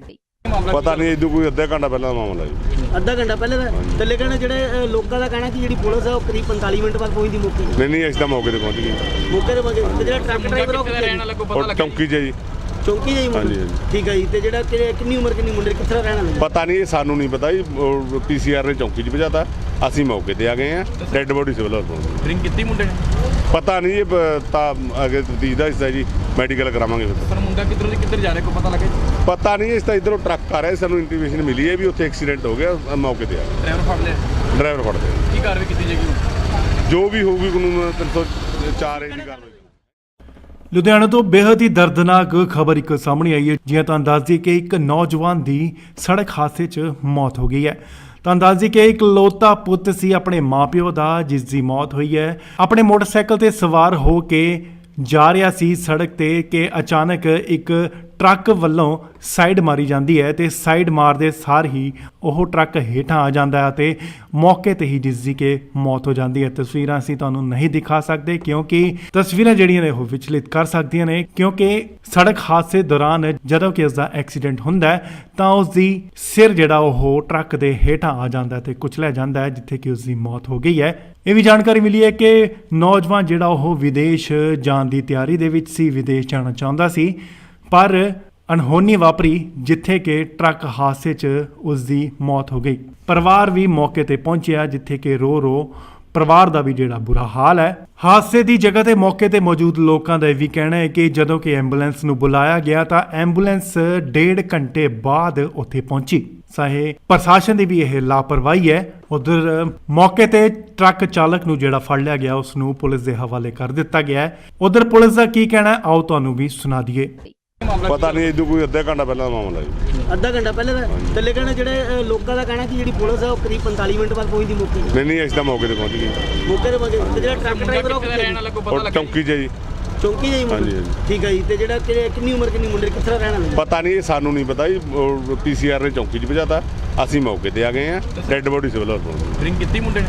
ਪਤਾ ਨਹੀਂ ਇਦੋਂ ਕੋਈ ਅੱਧਾ ਘੰਟਾ ਪਹਿਲਾਂ ਦਾ ਮਾਮਲਾ ਜੀ। ਅੱਧਾ ਘੰਟਾ ਪਹਿਲੇ ਦਾ ਤੇ ਲੇਕਿਨ ਜਿਹੜੇ ਲੋਕਾਂ ਦਾ ਕਹਿਣਾ ਕਿ ਜਿਹੜੀ ਪੁਲਿਸ ਹੈ ਉਹ ਕਰੀਬ 45 ਮਿੰਟ ਬਾਅਦ ਪਹੁੰਚਦੀ ਮੌਕੇ ਤੇ। ਨਹੀਂ ਅਸੀਂ ਤਾਂ ਮੌਕੇ ਤੇ ਪਹੁੰਚ ਗਏ। ਮੌਕੇ ਤੇ ਪਹੁੰਚੇ ਤੇ ਜਿਹੜਾ ਟਰੱਕ ਡਰਾਈਵਰ ਉਹ ਕਿੱਥੇ ਰਹਿਣ ਵਾਲਾ ਕੋਈ ਪਤਾ ਉਹ ਲੱਗਾ? ਚੌਂਕੀ 'ਚ ਜੀ। ਚੌਂਕੀ ਜਾਈ ਮੁੰਡਾ? ਹਾਂਜੀ, ਹਾਂਜੀ। ਠੀਕ ਹੈ ਜੀ। ਤੇ ਜਿਹੜਾ ਕਿੰਨੀ ਉਮਰ ਕਿੰਨੀ ਮੁੰਡੇ ਕਿੱਥੇ ਦਾ ਰਹਿਣ ਵਾਲਾ? ਪਤਾ ਨਹੀਂ, ਇਹ ਸਾਨੂੰ ਨਹੀਂ ਪਤਾ ਜੀ। ਪੀਸੀਆਰ ਨੇ ਚੌਂਕੀ 'ਚ ਭਜਾਤਾ, ਅਸੀਂ ਮੌਕੇ ਤੇ ਆ ਗਏ ਆ। ਡੈੱਡ ਬੋਡੀ ਸਿਵਲ ਹਸਪਤਾਲ। ਡਰਿੰਕ ਕੀਤੀ ਮੁੰਡੇ ਨੇ? ਪਤਾ ਨਹੀਂ, ਇਹ ਤਾਂ ਅੱਗੇ ਤਫਤੀਸ਼ ਦਾ ਹਿੱਸਾ ਜੀ, ਮੈਡੀਕਲ ਕਰਾਵਾਂਗੇ ਫਿਰ। ਪਰ ਮੁੰਡਾ ਕਿੱਧਰੋਂ ਦੀ ਕਿੱਧਰ ਜਾ ਰਿਹਾ ਕੋਈ ਪਤਾ ਲੱਗਾ ਜੀ? ਪਤਾ ਨਹੀਂ, ਇਸ ਤਾਂ ਇਧਰੋਂ ਟਰੱਕ ਆ ਰਿਹਾ, ਸਾਨੂੰ ਇੰਟੀਮੇਸ਼ਨ ਮਿਲੀ ਹੈ ਵੀ ਉੱਥੇ ਐਕਸੀਡੈਂਟ ਹੋ ਗਿਆ, ਮੌਕੇ ਤੇ ਆ ਗਏ। ਡਰਾਈਵਰ ਫੜ ਲਿਆ? ਡਰਾਈਵਰ ਫੜਦੇ ਆ। ਕੀ ਕਾਰਵਾਈ ਕੀਤੀ ਜਾਏਗੀ ਹੁਣ? ਜੋ ਵੀ ਹੋਊਗੀ ਕਾਨੂੰਨ 304 ਏ ਦੀ ਕਾਰਵਾਈ। ਲੁਧਿਆਣਾ ਤੋਂ ਬੇहद ਹੀ ਦਰਦਨਾਕ ਖਬਰ ਇੱਕ ਸਾਹਮਣੇ ਆਈ ਹੈ। ਜਿਵੇਂ ਤੁਹਾਨੂੰ ਦੱਸ ਦਈਏ ਕਿ ਇੱਕ ਨੌਜਵਾਨ ਦੀ ਸੜਕ ਹਾਦਸੇ 'ਚ ਮੌਤ ਹੋ ਗਈ ਹੈ। ਤੁਹਾਨੂੰ ਦੱਸ ਦਈਏ ਕਿ ਇਕਲੌਤਾ ਪੁੱਤ ਸੀ ਆਪਣੇ ਮਾਪਿਓ ਦਾ, ਜਿਸ ਦੀ ਮੌਤ ਹੋਈ ਹੈ। ਆਪਣੇ ਮੋਟਰਸਾਈਕਲ ਤੇ ਸਵਾਰ ਹੋ ਕੇ ਜਾ ਰਿਹਾ ਸੀ ਸੜਕ ਤੇ ਕਿ ਅਚਾਨਕ ਇੱਕ ਟਰੱਕ ਵੱਲੋਂ ਸਾਈਡ ਮਾਰੀ ਜਾਂਦੀ ਹੈ ਤੇ ਸਾਈਡ ਮਾਰਦੇ ਸਾਰ ਹੀ ਉਹ ਟਰੱਕ ਹੇਠਾਂ ਆ ਜਾਂਦਾ ਹੈ ਤੇ ਮੌਕੇ ਤੇ ਹੀ ਜਿਸ ਦੀ ਕਿ ਮੌਤ ਹੋ ਜਾਂਦੀ ਹੈ। ਤਸਵੀਰਾਂ ਅਸੀਂ ਤੁਹਾਨੂੰ ਨਹੀਂ ਦਿਖਾ ਸਕਦੇ ਕਿਉਂਕਿ ਤਸਵੀਰਾਂ ਜਿਹੜੀਆਂ ਨੇ ਉਹ ਵਿਚਲਿਤ ਕਰ ਸਕਦੀਆਂ ਨੇ, ਕਿਉਂਕਿ ਸੜਕ ਹਾਦਸੇ ਦੌਰਾਨ ਜਦੋਂ ਕਿ ਉਸ ਦਾ ਐਕਸੀਡੈਂਟ ਹੁੰਦਾ ਹੈ ਤਾਂ ਉਸ ਦੀ ਸਿਰ ਜਿਹੜਾ ਉਹ ਟਰੱਕ ਦੇ ਹੇਠਾਂ ਆ ਜਾਂਦਾ ਹੈ ਤੇ ਕੁਚਲਿਆ ਜਾਂਦਾ ਹੈ, ਜਿੱਥੇ ਕਿ ਉਸ ਦੀ ਮੌਤ ਹੋ ਗਈ ਹੈ। ਇਹ ਵੀ ਜਾਣਕਾਰੀ ਮਿਲੀ ਹੈ ਕਿ ਨੌਜਵਾਨ ਜਿਹੜਾ ਉਹ ਵਿਦੇਸ਼ ਜਾਣ ਦੀ ਤਿਆਰੀ ਦੇ ਵਿੱਚ ਸੀ, ਵਿਦੇਸ਼ ਜਾਣਾ ਚਾਹੁੰਦਾ ਸੀ, ਪਰ ਅਣਹੋਣੀ ਵਾਪਰੀ ਜਿੱਥੇ ਕਿ ਟਰੱਕ ਹਾਦਸੇ 'ਚ ਉਸ ਦੀ ਮੌਤ ਹੋ ਗਈ। ਪਰਿਵਾਰ ਵੀ ਮੌਕੇ ਤੇ ਪਹੁੰਚਿਆ, ਜਿੱਥੇ ਕਿ ਰੋ ਪਰਿਵਾਰ ਦਾ ਵੀ ਜਿਹੜਾ ਬੁਰਾ ਹਾਲ ਹੈ। ਹਾਦਸੇ ਦੀ ਜਗ੍ਹਾ ਤੇ ਮੌਕੇ ਤੇ ਮੌਜੂਦ ਲੋਕਾਂ ਦਾ ਇਹ ਵੀ ਕਹਿਣਾ ਹੈ ਕਿ ਜਦੋਂ ਕਿ ਐਂਬੂਲੈਂਸ ਨੂੰ ਬੁਲਾਇਆ ਗਿਆ ਤਾਂ ਐਂਬੂਲੈਂਸ 1.5 ਘੰਟੇ ਬਾਅਦ ਉੱਥੇ ਪਹੁੰਚੀ। ਚਾਹੇ ਪ੍ਰਸ਼ਾਸਨ ਦੀ ਵੀ ਇਹ ਲਾਪਰਵਾਹੀ ਹੈ। ਉਧਰ ਮੌਕੇ ਤੇ ਟਰੱਕ ਚਾਲਕ ਨੂੰ ਜਿਹੜਾ ਫੜ ਲਿਆ ਗਿਆ ਉਸ ਨੂੰ ਪੁਲਿਸ ਦੇ ਹਵਾਲੇ ਕਰ ਦਿੱਤਾ ਗਿਆ ਹੈ। ਉਧਰ ਪੁਲਿਸ ਦਾ ਕੀ ਕਹਿਣਾ ਹੈ, ਆਓ ਤੁਹਾਨੂੰ ਵੀ ਸੁਣਾ ਦਈਏ। ਪਤਾ ਨਹੀਂ ਇਦੋਂ ਕੋਈ ਅੱਧਾ ਘੰਟਾ ਪਹਿਲਾਂ ਦਾ ਮਾਮਲਾ ਜੀ। ਅੱਧਾ ਘੰਟਾ ਪਹਿਲੇ ਦਾ ਤੇ ਲੇਕਿਨ ਜਿਹੜੇ ਲੋਕਾਂ ਦਾ ਕਹਿਣਾ ਕਿ ਜਿਹੜੀ ਪੁਲਿਸ ਹੈ ਉਹ ਕਰੀਬ 45 ਮਿੰਟ ਬਾਅਦ ਪਹੁੰਚਦੀ ਮੌਕੇ ਤੇ। ਨਹੀਂ ਅਸੀਂ ਤਾਂ ਮੌਕੇ ਤੇ ਪਹੁੰਚ ਗਏ। ਮੌਕੇ ਤੇ ਪਹੁੰਚੇ ਤੇ ਜਿਹੜਾ ਟਰੱਕ ਡਰਾਈਵਰ ਉਹ ਕਿੱਥੇ ਰਹਿਣ ਵਾਲਾ ਕੋਈ ਪਤਾ ਉਹ ਲੱਗਾ? ਚੌਂਕੀ 'ਚ ਜੀ। ਚੌਂਕੀ ਜਾਈ ਮੁੰਡਾ? ਹਾਂਜੀ, ਹਾਂਜੀ। ਠੀਕ ਹੈ ਜੀ। ਤੇ ਜਿਹੜਾ ਕਿੰਨੀ ਉਮਰ ਕਿੰਨੀ ਮੁੰਡੇ ਕਿੱਥੇ ਰਹਿਣ ਵਾਲੇ? ਪਤਾ ਨਹੀਂ, ਇਹ ਸਾਨੂੰ ਨਹੀਂ ਪਤਾ ਜੀ। ਪੀਸੀਆਰ ਨੇ ਚੌਂਕੀ 'ਚ ਭਜਾਤਾ, ਅਸੀਂ ਮੌਕੇ ਤੇ ਆ ਗਏ ਆ। ਡੈੱਡ ਬੋਡੀ ਸਿਵਲ ਹਸਪਤਾਲ। ਡਰਿੰਕ ਕੀਤੀ ਮੁੰਡੇ ਨੇ?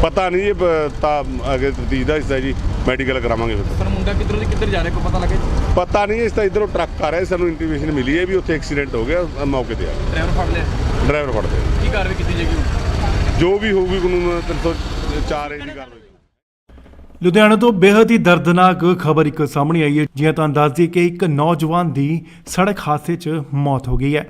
ਪਤਾ ਨਹੀਂ, ਇਹ ਤਾਂ ਅੱਗੇ ਤਫਤੀਸ਼ ਦਾ ਹਿੱਸਾ ਜੀ, ਮੈਡੀਕਲ ਕਰਾਵਾਂਗੇ ਫਿਰ। ਸਰ ਮੁੰਡਾ ਕਿੱਧਰੋਂ ਦੀ ਕਿੱਧਰ ਜਾ ਰਿਹਾ ਕੋਈ ਪਤਾ ਲੱਗੇ? ਪਤਾ ਨਹੀਂ, ਇਸ ਤਾਂ ਇਧਰੋਂ ਟਰੱਕ ਆ ਰਿਹਾ, ਸਾਨੂੰ ਇੰਟੀਮੇਸ਼ਨ ਮਿਲੀ ਹੈ ਵੀ ਉੱਥੇ ਐਕਸੀਡੈਂਟ ਹੋ ਗਿਆ, ਮੌਕੇ ਤੇ ਆ ਗਏ। ਡਰਾਈਵਰ ਫੜ ਲਿਆ? ਡਰਾਈਵਰ ਫੜਦੇ ਆ। ਕੀ ਕਾਰਵਾਈ ਕੀਤੀ ਜਾਏਗੀ ਹੁਣ? ਜੋ ਵੀ ਹੋਊਗੀ ਕਾਨੂੰਨ 304 ਏ ਦੀ ਕਾਰਵਾਈ। ਲੁਧਿਆਣਾ ਤੋਂ ਬੇहद ਹੀ ਦਰਦਨਾਕ ਖਬਰ ਇੱਕ ਸਾਹਮਣੇ ਆਈ ਹੈ। ਜਿਵੇਂ ਤੁਹਾਨੂੰ ਦੱਸ ਦਈਏ ਕਿ ਇੱਕ ਨੌਜਵਾਨ ਦੀ ਸੜਕ ਹਾਦਸੇ 'ਚ ਮੌਤ ਹੋ ਗਈ ਹੈ।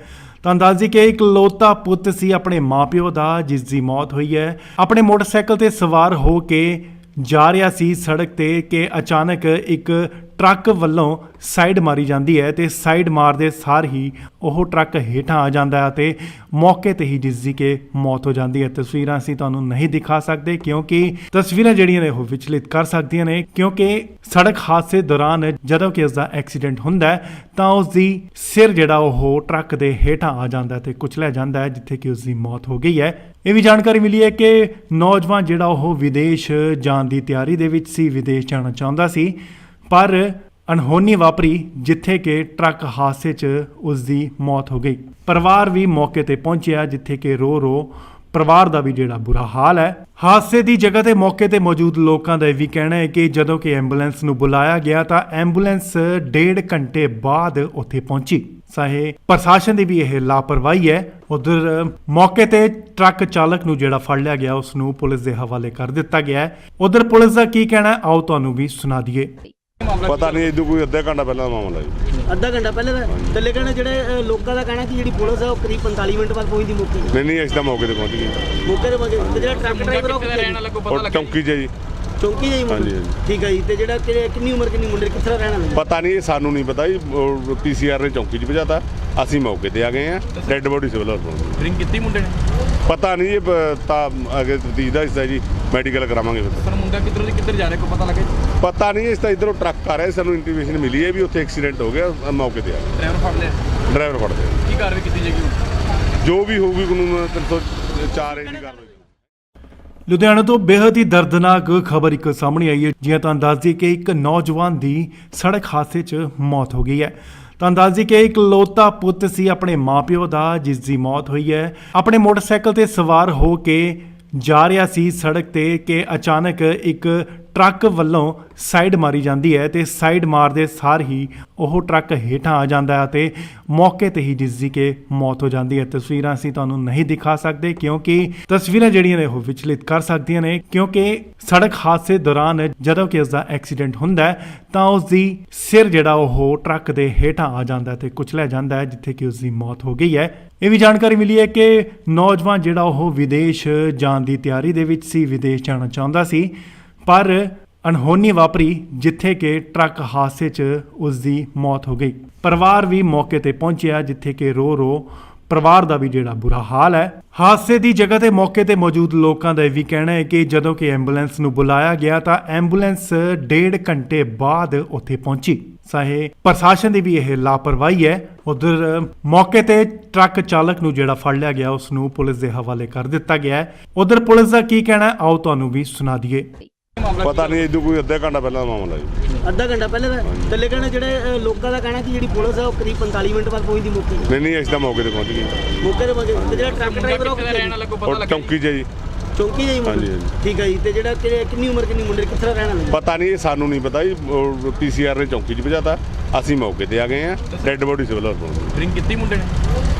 ਤੁਹਾਨੂੰ ਦੱਸ ਦਈਏ ਕਿ ਇਕਲੌਤਾ ਪੁੱਤ ਸੀ ਆਪਣੇ ਮਾਪਿਓ ਦਾ, ਜਿਸ ਦੀ ਮੌਤ ਹੋਈ ਹੈ। ਆਪਣੇ ਮੋਟਰਸਾਈਕਲ ਤੇ ਸਵਾਰ ਹੋ ਕੇ ਜਾ ਰਿਹਾ ਸੀ ਸੜਕ ਤੇ ਕਿ ਅਚਾਨਕ ਇੱਕ ਟਰੱਕ ਵੱਲੋਂ ਸਾਈਡ ਮਾਰੀ ਜਾਂਦੀ ਹੈ ਤੇ ਸਾਈਡ ਮਾਰਦੇ ਸਾਰ ਹੀ ਉਹ ਟਰੱਕ ਹੇਠਾਂ ਆ ਜਾਂਦਾ ਹੈ ਤੇ ਮੌਕੇ ਤੇ ਹੀ ਜਿਸ ਦੀ ਕਿ ਮੌਤ ਹੋ ਜਾਂਦੀ ਹੈ। ਤਸਵੀਰਾਂ ਅਸੀਂ ਤੁਹਾਨੂੰ ਨਹੀਂ ਦਿਖਾ ਸਕਦੇ ਕਿਉਂਕਿ ਤਸਵੀਰਾਂ ਜਿਹੜੀਆਂ ਨੇ ਉਹ ਵਿਚਲਿਤ ਕਰ ਸਕਦੀਆਂ ਨੇ, ਕਿਉਂਕਿ ਸੜਕ ਹਾਦਸੇ ਦੌਰਾਨ ਜਦੋਂ ਕਿ ਉਸ ਦਾ ਐਕਸੀਡੈਂਟ ਹੁੰਦਾ ਹੈ ਤਾਂ ਉਸ ਦੀ ਸਿਰ ਜਿਹੜਾ ਉਹ ਟਰੱਕ ਦੇ ਹੇਠਾਂ ਆ ਜਾਂਦਾ ਹੈ ਤੇ ਕੁਚਲਿਆ ਜਾਂਦਾ ਹੈ, ਜਿੱਥੇ ਕਿ ਉਸ ਦੀ ਮੌਤ ਹੋ ਗਈ ਹੈ। ਇਹ ਵੀ ਜਾਣਕਾਰੀ ਮਿਲੀ ਹੈ ਕਿ ਨੌਜਵਾਨ ਜਿਹੜਾ ਉਹ ਵਿਦੇਸ਼ ਜਾਣ ਦੀ ਤਿਆਰੀ ਦੇ ਵਿੱਚ ਸੀ, ਵਿਦੇਸ਼ ਜਾਣਾ ਚਾਹੁੰਦਾ ਸੀ, ਪਰ ਅਣਹੋਣੀ ਵਾਪਰੀ ਜਿੱਥੇ ਕਿ ਟਰੱਕ ਹਾਦਸੇ 'ਚ ਉਸ ਦੀ ਮੌਤ ਹੋ ਗਈ। ਪਰਿਵਾਰ ਵੀ ਮੌਕੇ ਤੇ ਪਹੁੰਚਿਆ, ਜਿੱਥੇ ਕਿ ਰੋ ਪਰਿਵਾਰ ਦਾ ਵੀ ਜਿਹੜਾ ਬੁਰਾ ਹਾਲ ਹੈ। ਹਾਦਸੇ ਦੀ ਜਗ੍ਹਾ ਤੇ ਮੌਕੇ ਤੇ ਮੌਜੂਦ ਲੋਕਾਂ ਦਾ ਇਹ ਵੀ ਕਹਿਣਾ ਹੈ ਕਿ ਜਦੋਂ ਕਿ ਐਂਬੂਲੈਂਸ ਨੂੰ ਬੁਲਾਇਆ ਗਿਆ ਤਾਂ ਐਂਬੂਲੈਂਸ 1.5 ਘੰਟੇ ਬਾਅਦ ਉੱਥੇ ਪਹੁੰਚੀ। ਚਾਹੇ ਪ੍ਰਸ਼ਾਸਨ ਦੀ ਵੀ ਇਹ ਲਾਪਰਵਾਹੀ ਹੈ। ਉਧਰ ਮੌਕੇ ਤੇ ਟਰੱਕ ਚਾਲਕ ਨੂੰ ਜਿਹੜਾ ਫੜ ਲਿਆ ਗਿਆ ਉਸ ਨੂੰ ਪੁਲਿਸ ਦੇ ਹਵਾਲੇ ਕਰ ਦਿੱਤਾ ਗਿਆ ਹੈ। ਉਧਰ ਪੁਲਿਸ ਦਾ ਕੀ ਕਹਿਣਾ ਹੈ, ਆਓ ਤੁਹਾਨੂੰ ਵੀ ਸੁਣਾ ਦਈਏ। ਪਤਾ ਨਹੀਂ ਇਦੋਂ ਕੋਈ ਅੱਧਾ ਘੰਟਾ ਪਹਿਲਾਂ ਦਾ ਮਾਮਲਾ ਜੀ। ਅੱਧਾ ਘੰਟਾ ਪਹਿਲੇ ਦਾ ਤੇ ਲੇਕਿਨ ਜਿਹੜੇ ਲੋਕਾਂ ਦਾ ਕਹਿਣਾ ਕਿ ਜਿਹੜੀ ਪੁਲਿਸ ਹੈ ਉਹ ਕਰੀਬ 45 ਮਿੰਟ ਬਾਅਦ ਪਹੁੰਚਦੀ ਮੌਕੇ ਤੇ। ਨਹੀਂ ਅਸੀਂ ਤਾਂ ਮੌਕੇ ਤੇ ਪਹੁੰਚ ਗਏ। ਮੌਕੇ ਤੇ ਪਹੁੰਚੇ ਤੇ ਜਿਹੜਾ ਟਰੱਕ ਡਰਾਈਵਰ ਉਹ ਕਿੱਥੇ ਰਹਿਣ ਵਾਲਾ ਕੋਈ ਪਤਾ ਉਹ ਲੱਗਾ? ਚੌਂਕੀ 'ਚ ਜੀ। ਚੌਂਕੀ ਜਾਈ ਮੁੰਡਾ? ਹਾਂਜੀ, ਹਾਂਜੀ। ਠੀਕ ਹੈ ਜੀ। ਤੇ ਜਿਹੜਾ ਕਿੰਨੀ ਉਮਰ ਕਿੰਨੀ ਮੁੰਡੇ ਕਿੱਥੇ ਰਹਿਣ ਵਾਲੇ? ਪਤਾ ਨਹੀਂ, ਇਹ ਸਾਨੂੰ ਨਹੀਂ ਪਤਾ ਜੀ। ਪੀਸੀਆਰ ਨੇ ਚੌਂਕੀ 'ਚ ਭਜਾਤਾ, ਅਸੀਂ ਮੌਕੇ ਤੇ ਆ ਗਏ ਆ। ਡੈੱਡ ਬੋਡੀ ਸਿਵਲ ਹਸਪਤਾਲ। ਡਰਿੰਕ ਕੀਤੀ ਮੁੰਡੇ ਨੇ? ਪਤਾ ਨਹੀਂ, ਇਹ ਤਾਂ ਅੱਗੇ ਤਫਤੀਸ਼ ਦਾ ਹਿੱਸਾ ਜੀ, ਮੈਡੀਕਲ ਕਰਾਵਾਂਗੇ ਫਿਰ। ਸਰ ਮੁੰਡਾ ਕਿੱਧਰੋਂ ਦੀ ਕਿੱਧਰ ਜਾ ਰਿਹਾ ਕੋਈ ਪਤਾ ਲੱਗੇ? ਪਤਾ ਨਹੀਂ, ਇਸ ਤਾਂ ਇਧਰੋਂ ਟਰੱਕ ਆ ਰਿਹਾ, ਸਾਨੂੰ ਇੰਟੀਮੇਸ਼ਨ ਮਿਲੀ ਹੈ ਵੀ ਉੱਥੇ ਐਕਸੀਡੈਂਟ ਹੋ ਗਿਆ, ਮੌਕੇ ਤੇ ਆ ਗਏ। ਡਰਾਈਵਰ ਫੜ ਲਿਆ? ਡਰਾਈਵਰ ਫੜਦੇ ਆ। ਕੀ ਕਾਰਵਾਈ ਕੀਤੀ ਜਾਏਗੀ ਹੁਣ? ਜੋ ਵੀ ਹੋਊਗੀ ਕਾਨੂੰਨ 304 ਏ ਦੀ ਕਾਰਵਾਈ। ਲੁਧਿਆਣਾ ਤੋਂ ਬੇहद ਹੀ ਦਰਦਨਾਕ ਖਬਰ ਇੱਕ ਸਾਹਮਣੇ ਆਈ ਹੈ। ਜਿਵੇਂ ਤੁਹਾਨੂੰ ਦੱਸ ਦਈਏ ਕਿ ਇੱਕ ਨੌਜਵਾਨ ਦੀ ਸੜਕ ਹਾਦਸੇ 'ਚ ਮੌਤ ਹੋ ਗਈ ਹੈ। ਤੁਹਾਨੂੰ ਦੱਸ ਦਈਏ ਕਿ ਇਕਲੌਤਾ ਪੁੱਤ ਸੀ ਆਪਣੇ ਮਾਪਿਓ ਦਾ, ਜਿਸ ਦੀ ਮੌਤ ਹੋਈ ਹੈ। ਆਪਣੇ ਮੋਟਰਸਾਈਕਲ ਤੇ ਸਵਾਰ ਹੋ ਕੇ ਜਾ ਰਿਹਾ ਸੀ ਸੜਕ ਤੇ ਕਿ ਅਚਾਨਕ ਇੱਕ ਟਰੱਕ ਵੱਲੋਂ ਸਾਈਡ ਮਾਰੀ ਜਾਂਦੀ ਹੈ ਤੇ ਸਾਈਡ ਮਾਰਦੇ ਸਾਰ ਹੀ ਉਹ ਟਰੱਕ ਹੇਠਾਂ ਆ ਜਾਂਦਾ ਹੈ ਤੇ ਮੌਕੇ ਤੇ ਹੀ ਜਿਸ ਦੀ ਕਿ ਮੌਤ ਹੋ ਜਾਂਦੀ ਹੈ। ਤਸਵੀਰਾਂ ਅਸੀਂ ਤੁਹਾਨੂੰ ਨਹੀਂ ਦਿਖਾ ਸਕਦੇ ਕਿਉਂਕਿ ਤਸਵੀਰਾਂ ਜਿਹੜੀਆਂ ਨੇ ਉਹ ਵਿਚਲਿਤ ਕਰ ਸਕਦੀਆਂ ਨੇ, ਕਿਉਂਕਿ ਸੜਕ ਹਾਦਸੇ ਦੌਰਾਨ ਜਦੋਂ ਕਿ ਉਸ ਦਾ ਐਕਸੀਡੈਂਟ ਹੁੰਦਾ ਹੈ ਤਾਂ ਉਸ ਦੀ ਸਿਰ ਜਿਹੜਾ ਉਹ ਟਰੱਕ ਦੇ ਹੇਠਾਂ ਆ ਜਾਂਦਾ ਹੈ ਤੇ ਕੁਚਲਿਆ ਜਾਂਦਾ ਹੈ, ਜਿੱਥੇ ਕਿ ਉਸ ਦੀ ਮੌਤ ਹੋ ਗਈ ਹੈ। ਇਹ ਵੀ ਜਾਣਕਾਰੀ ਮਿਲੀ ਹੈ ਕਿ ਨੌਜਵਾਨ ਜਿਹੜਾ ਉਹ ਵਿਦੇਸ਼ ਜਾਣ ਦੀ ਤਿਆਰੀ ਦੇ ਵਿੱਚ ਸੀ, ਵਿਦੇਸ਼ ਜਾਣਾ ਚਾਹੁੰਦਾ ਸੀ, ਪਰ ਅਣਹੋਣੀ ਵਾਪਰੀ ਜਿੱਥੇ ਕਿ ਟਰੱਕ ਹਾਦਸੇ 'ਚ ਉਸ ਦੀ ਮੌਤ ਹੋ ਗਈ। ਪਰਿਵਾਰ ਵੀ ਮੌਕੇ ਤੇ ਪਹੁੰਚਿਆ, ਜਿੱਥੇ ਕਿ ਰੋ ਪਰਿਵਾਰ ਦਾ ਵੀ ਜਿਹੜਾ ਬੁਰਾ ਹਾਲ ਹੈ। ਹਾਦਸੇ ਦੀ ਜਗ੍ਹਾ ਤੇ ਮੌਕੇ ਤੇ ਮੌਜੂਦ ਲੋਕਾਂ ਦਾ ਇਹ ਵੀ ਕਹਿਣਾ ਹੈ ਕਿ ਜਦੋਂ ਕਿ ਐਂਬੂਲੈਂਸ ਨੂੰ ਬੁਲਾਇਆ ਗਿਆ ਤਾਂ ਐਂਬੂਲੈਂਸ 1.5 ਘੰਟੇ ਬਾਅਦ ਉੱਥੇ ਪਹੁੰਚੀ। ਚਾਹੇ ਪ੍ਰਸ਼ਾਸਨ ਦੀ ਵੀ ਇਹ ਲਾਪਰਵਾਹੀ ਹੈ। ਉਧਰ ਮੌਕੇ ਤੇ ਟਰੱਕ ਚਾਲਕ ਨੂੰ ਜਿਹੜਾ ਫੜ ਲਿਆ ਗਿਆ ਉਸ ਨੂੰ ਪੁਲਿਸ ਦੇ ਹਵਾਲੇ ਕਰ ਦਿੱਤਾ ਗਿਆ ਹੈ। ਉਧਰ ਪੁਲਿਸ ਦਾ ਕੀ ਕਹਿਣਾ ਹੈ, ਆਓ ਤੁਹਾਨੂੰ ਵੀ ਸੁਣਾ ਦਈਏ। ਪਤਾ ਨਹੀਂ ਇਦੋਂ ਕੋਈ ਅੱਧਾ ਘੰਟਾ ਪਹਿਲਾਂ ਦਾ ਮਾਮਲਾ ਜੀ। ਅੱਧਾ ਘੰਟਾ ਪਹਿਲੇ ਦਾ ਥੱਲੇ ਕਹਿੰਦੇ ਜਿਹੜੇ ਲੋਕਾਂ ਦਾ ਕਹਿਣਾ ਕਿ ਜਿਹੜੀ ਪੁਲਿਸ ਹੈ ਉਹ ਕਰੀਬ 45 ਮਿੰਟ ਬਾਅਦ ਪਹੁੰਚਦੀ ਮੌਕੇ ਤੇ। ਨਹੀਂ ਅਸੀਂ ਤਾਂ ਮੌਕੇ ਤੇ ਪਹੁੰਚ ਗਏ। ਮੌਕੇ ਤੇ ਪਹੁੰਚੇ ਤੇ ਜਿਹੜਾ ਟਰੱਕ ਡਰਾਈਵਰ ਉਹ ਕਿੱਥੇ ਦਾ ਰਹਿਣ ਵਾਲਾ ਕੋਈ ਪਤਾ ਔਰ ਲੱਗਾ? ਚੌਂਕੀ 'ਚ ਜੀ। ਚੌਂਕੀ ਜਾਈ ਮੁੰਡੇ? ਹਾਂਜੀ, ਹਾਂਜੀ। ਠੀਕ ਹੈ ਜੀ। ਤੇ ਜਿਹੜਾ ਕਿੰਨੀ ਉਮਰ ਕਿੰਨੀ ਮੁੰਡੇ ਕਿੱਥੇ ਦਾ ਰਹਿਣ ਵਾਲਾ? ਪਤਾ ਨਹੀਂ, ਇਹ ਸਾਨੂੰ ਨਹੀਂ ਪਤਾ ਜੀ। ਪੀਸੀਆਰ ਨੇ ਚੌਂਕੀ 'ਚ ਭਜਾਤਾ, ਅਸੀਂ ਮੌਕੇ ਤੇ ਆ ਗਏ ਆ। ਡੈੱਡ ਬੋਡੀ ਸਿਵਲ ਹਸਪਤਾਲ। ਡਰਿੰਕ ਕੀਤੀ ਮੁੰਡੇ ਨੇ?